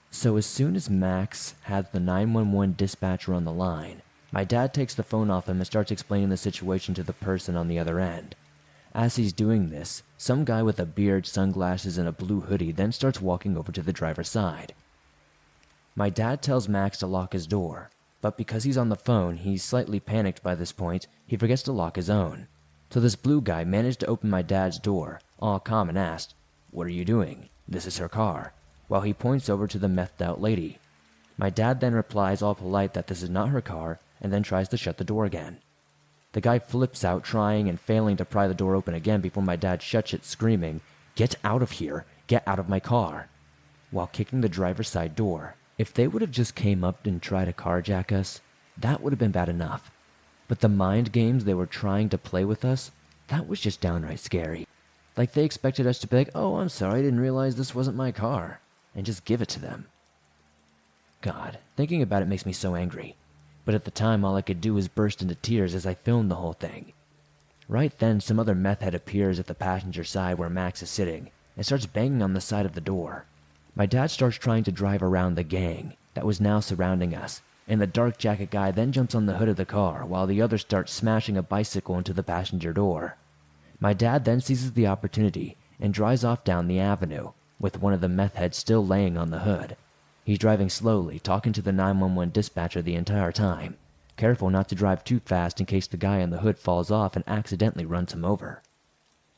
So as soon as Max has the 911 dispatcher on the line, my dad takes the phone off him and starts explaining the situation to the person on the other end. As he's doing this, some guy with a beard, sunglasses, and a blue hoodie then starts walking over to the driver's side. My dad tells Max to lock his door, but because he's on the phone, he's slightly panicked by this point, he forgets to lock his own. So this blue guy managed to open my dad's door, all calm, and asked, "What are you doing? This is her car," while he points over to the methed out lady. My dad then replies all polite that this is not her car, and then tries to shut the door again. The guy flips out, trying and failing to pry the door open again before my dad shuts it, screaming, "Get out of here! Get out of my car!" while kicking the driver's side door. If they would have just came up and tried to carjack us, that would have been bad enough. But the mind games they were trying to play with us, that was just downright scary. Like they expected us to be like, "Oh, I'm sorry, I didn't realize this wasn't my car," and just give it to them. God, thinking about it makes me so angry. But at the time, all I could do was burst into tears as I filmed the whole thing. Right then, some other meth head appears at the passenger side where Max is sitting and starts banging on the side of the door. My dad starts trying to drive around the gang that was now surrounding us, and the dark jacket guy then jumps on the hood of the car while the others start smashing a bicycle into the passenger door. My dad then seizes the opportunity and drives off down the avenue, with one of the meth heads still laying on the hood. He's driving slowly, talking to the 911 dispatcher the entire time, careful not to drive too fast in case the guy on the hood falls off and accidentally runs him over.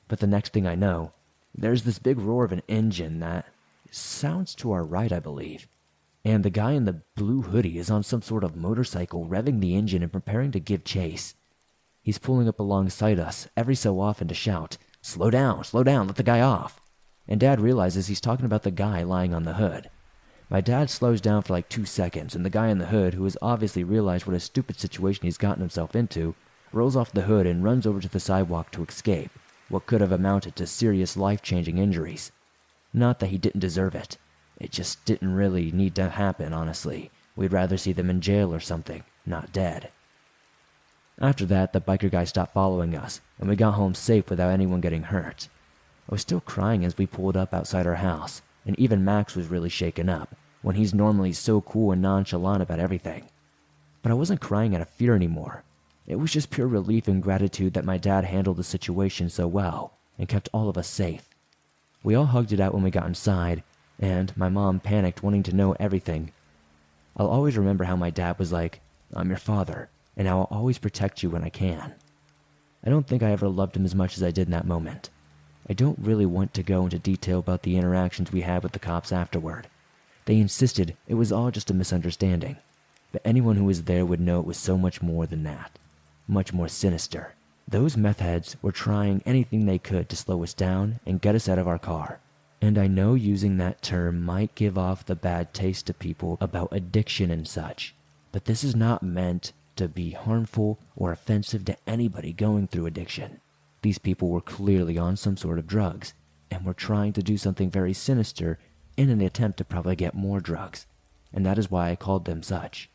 But the next thing I know, there's this big roar of an engine that sounds to our right, I believe. And the guy in the blue hoodie is on some sort of motorcycle, revving the engine and preparing to give chase. He's pulling up alongside us every so often to shout, slow down, let the guy off." And Dad realizes he's talking about the guy lying on the hood. My dad slows down for like 2 seconds, and the guy in the hood, who has obviously realized what a stupid situation he's gotten himself into, rolls off the hood and runs over to the sidewalk to escape what could have amounted to serious life-changing injuries. Not that he didn't deserve it. It just didn't really need to happen, honestly. We'd rather see them in jail or something, not dead. After that, the biker guy stopped following us, and we got home safe without anyone getting hurt. I was still crying as we pulled up outside our house, and even Max was really shaken up, when he's normally so cool and nonchalant about everything. But I wasn't crying out of fear anymore. It was just pure relief and gratitude that my dad handled the situation so well, and kept all of us safe. We all hugged it out when we got inside, and my mom panicked, wanting to know everything. I'll always remember how my dad was like, "I'm your father, and I will always protect you when I can." I don't think I ever loved him as much as I did in that moment. I don't really want to go into detail about the interactions we had with the cops afterward. They insisted it was all just a misunderstanding, but anyone who was there would know it was so much more than that. Much more sinister. Those meth heads were trying anything they could to slow us down and get us out of our car. And I know using that term might give off the bad taste to people about addiction and such, but this is not meant to be harmful or offensive to anybody going through addiction. These people were clearly on some sort of drugs, and were trying to do something very sinister in an attempt to probably get more drugs, and that is why I called them such.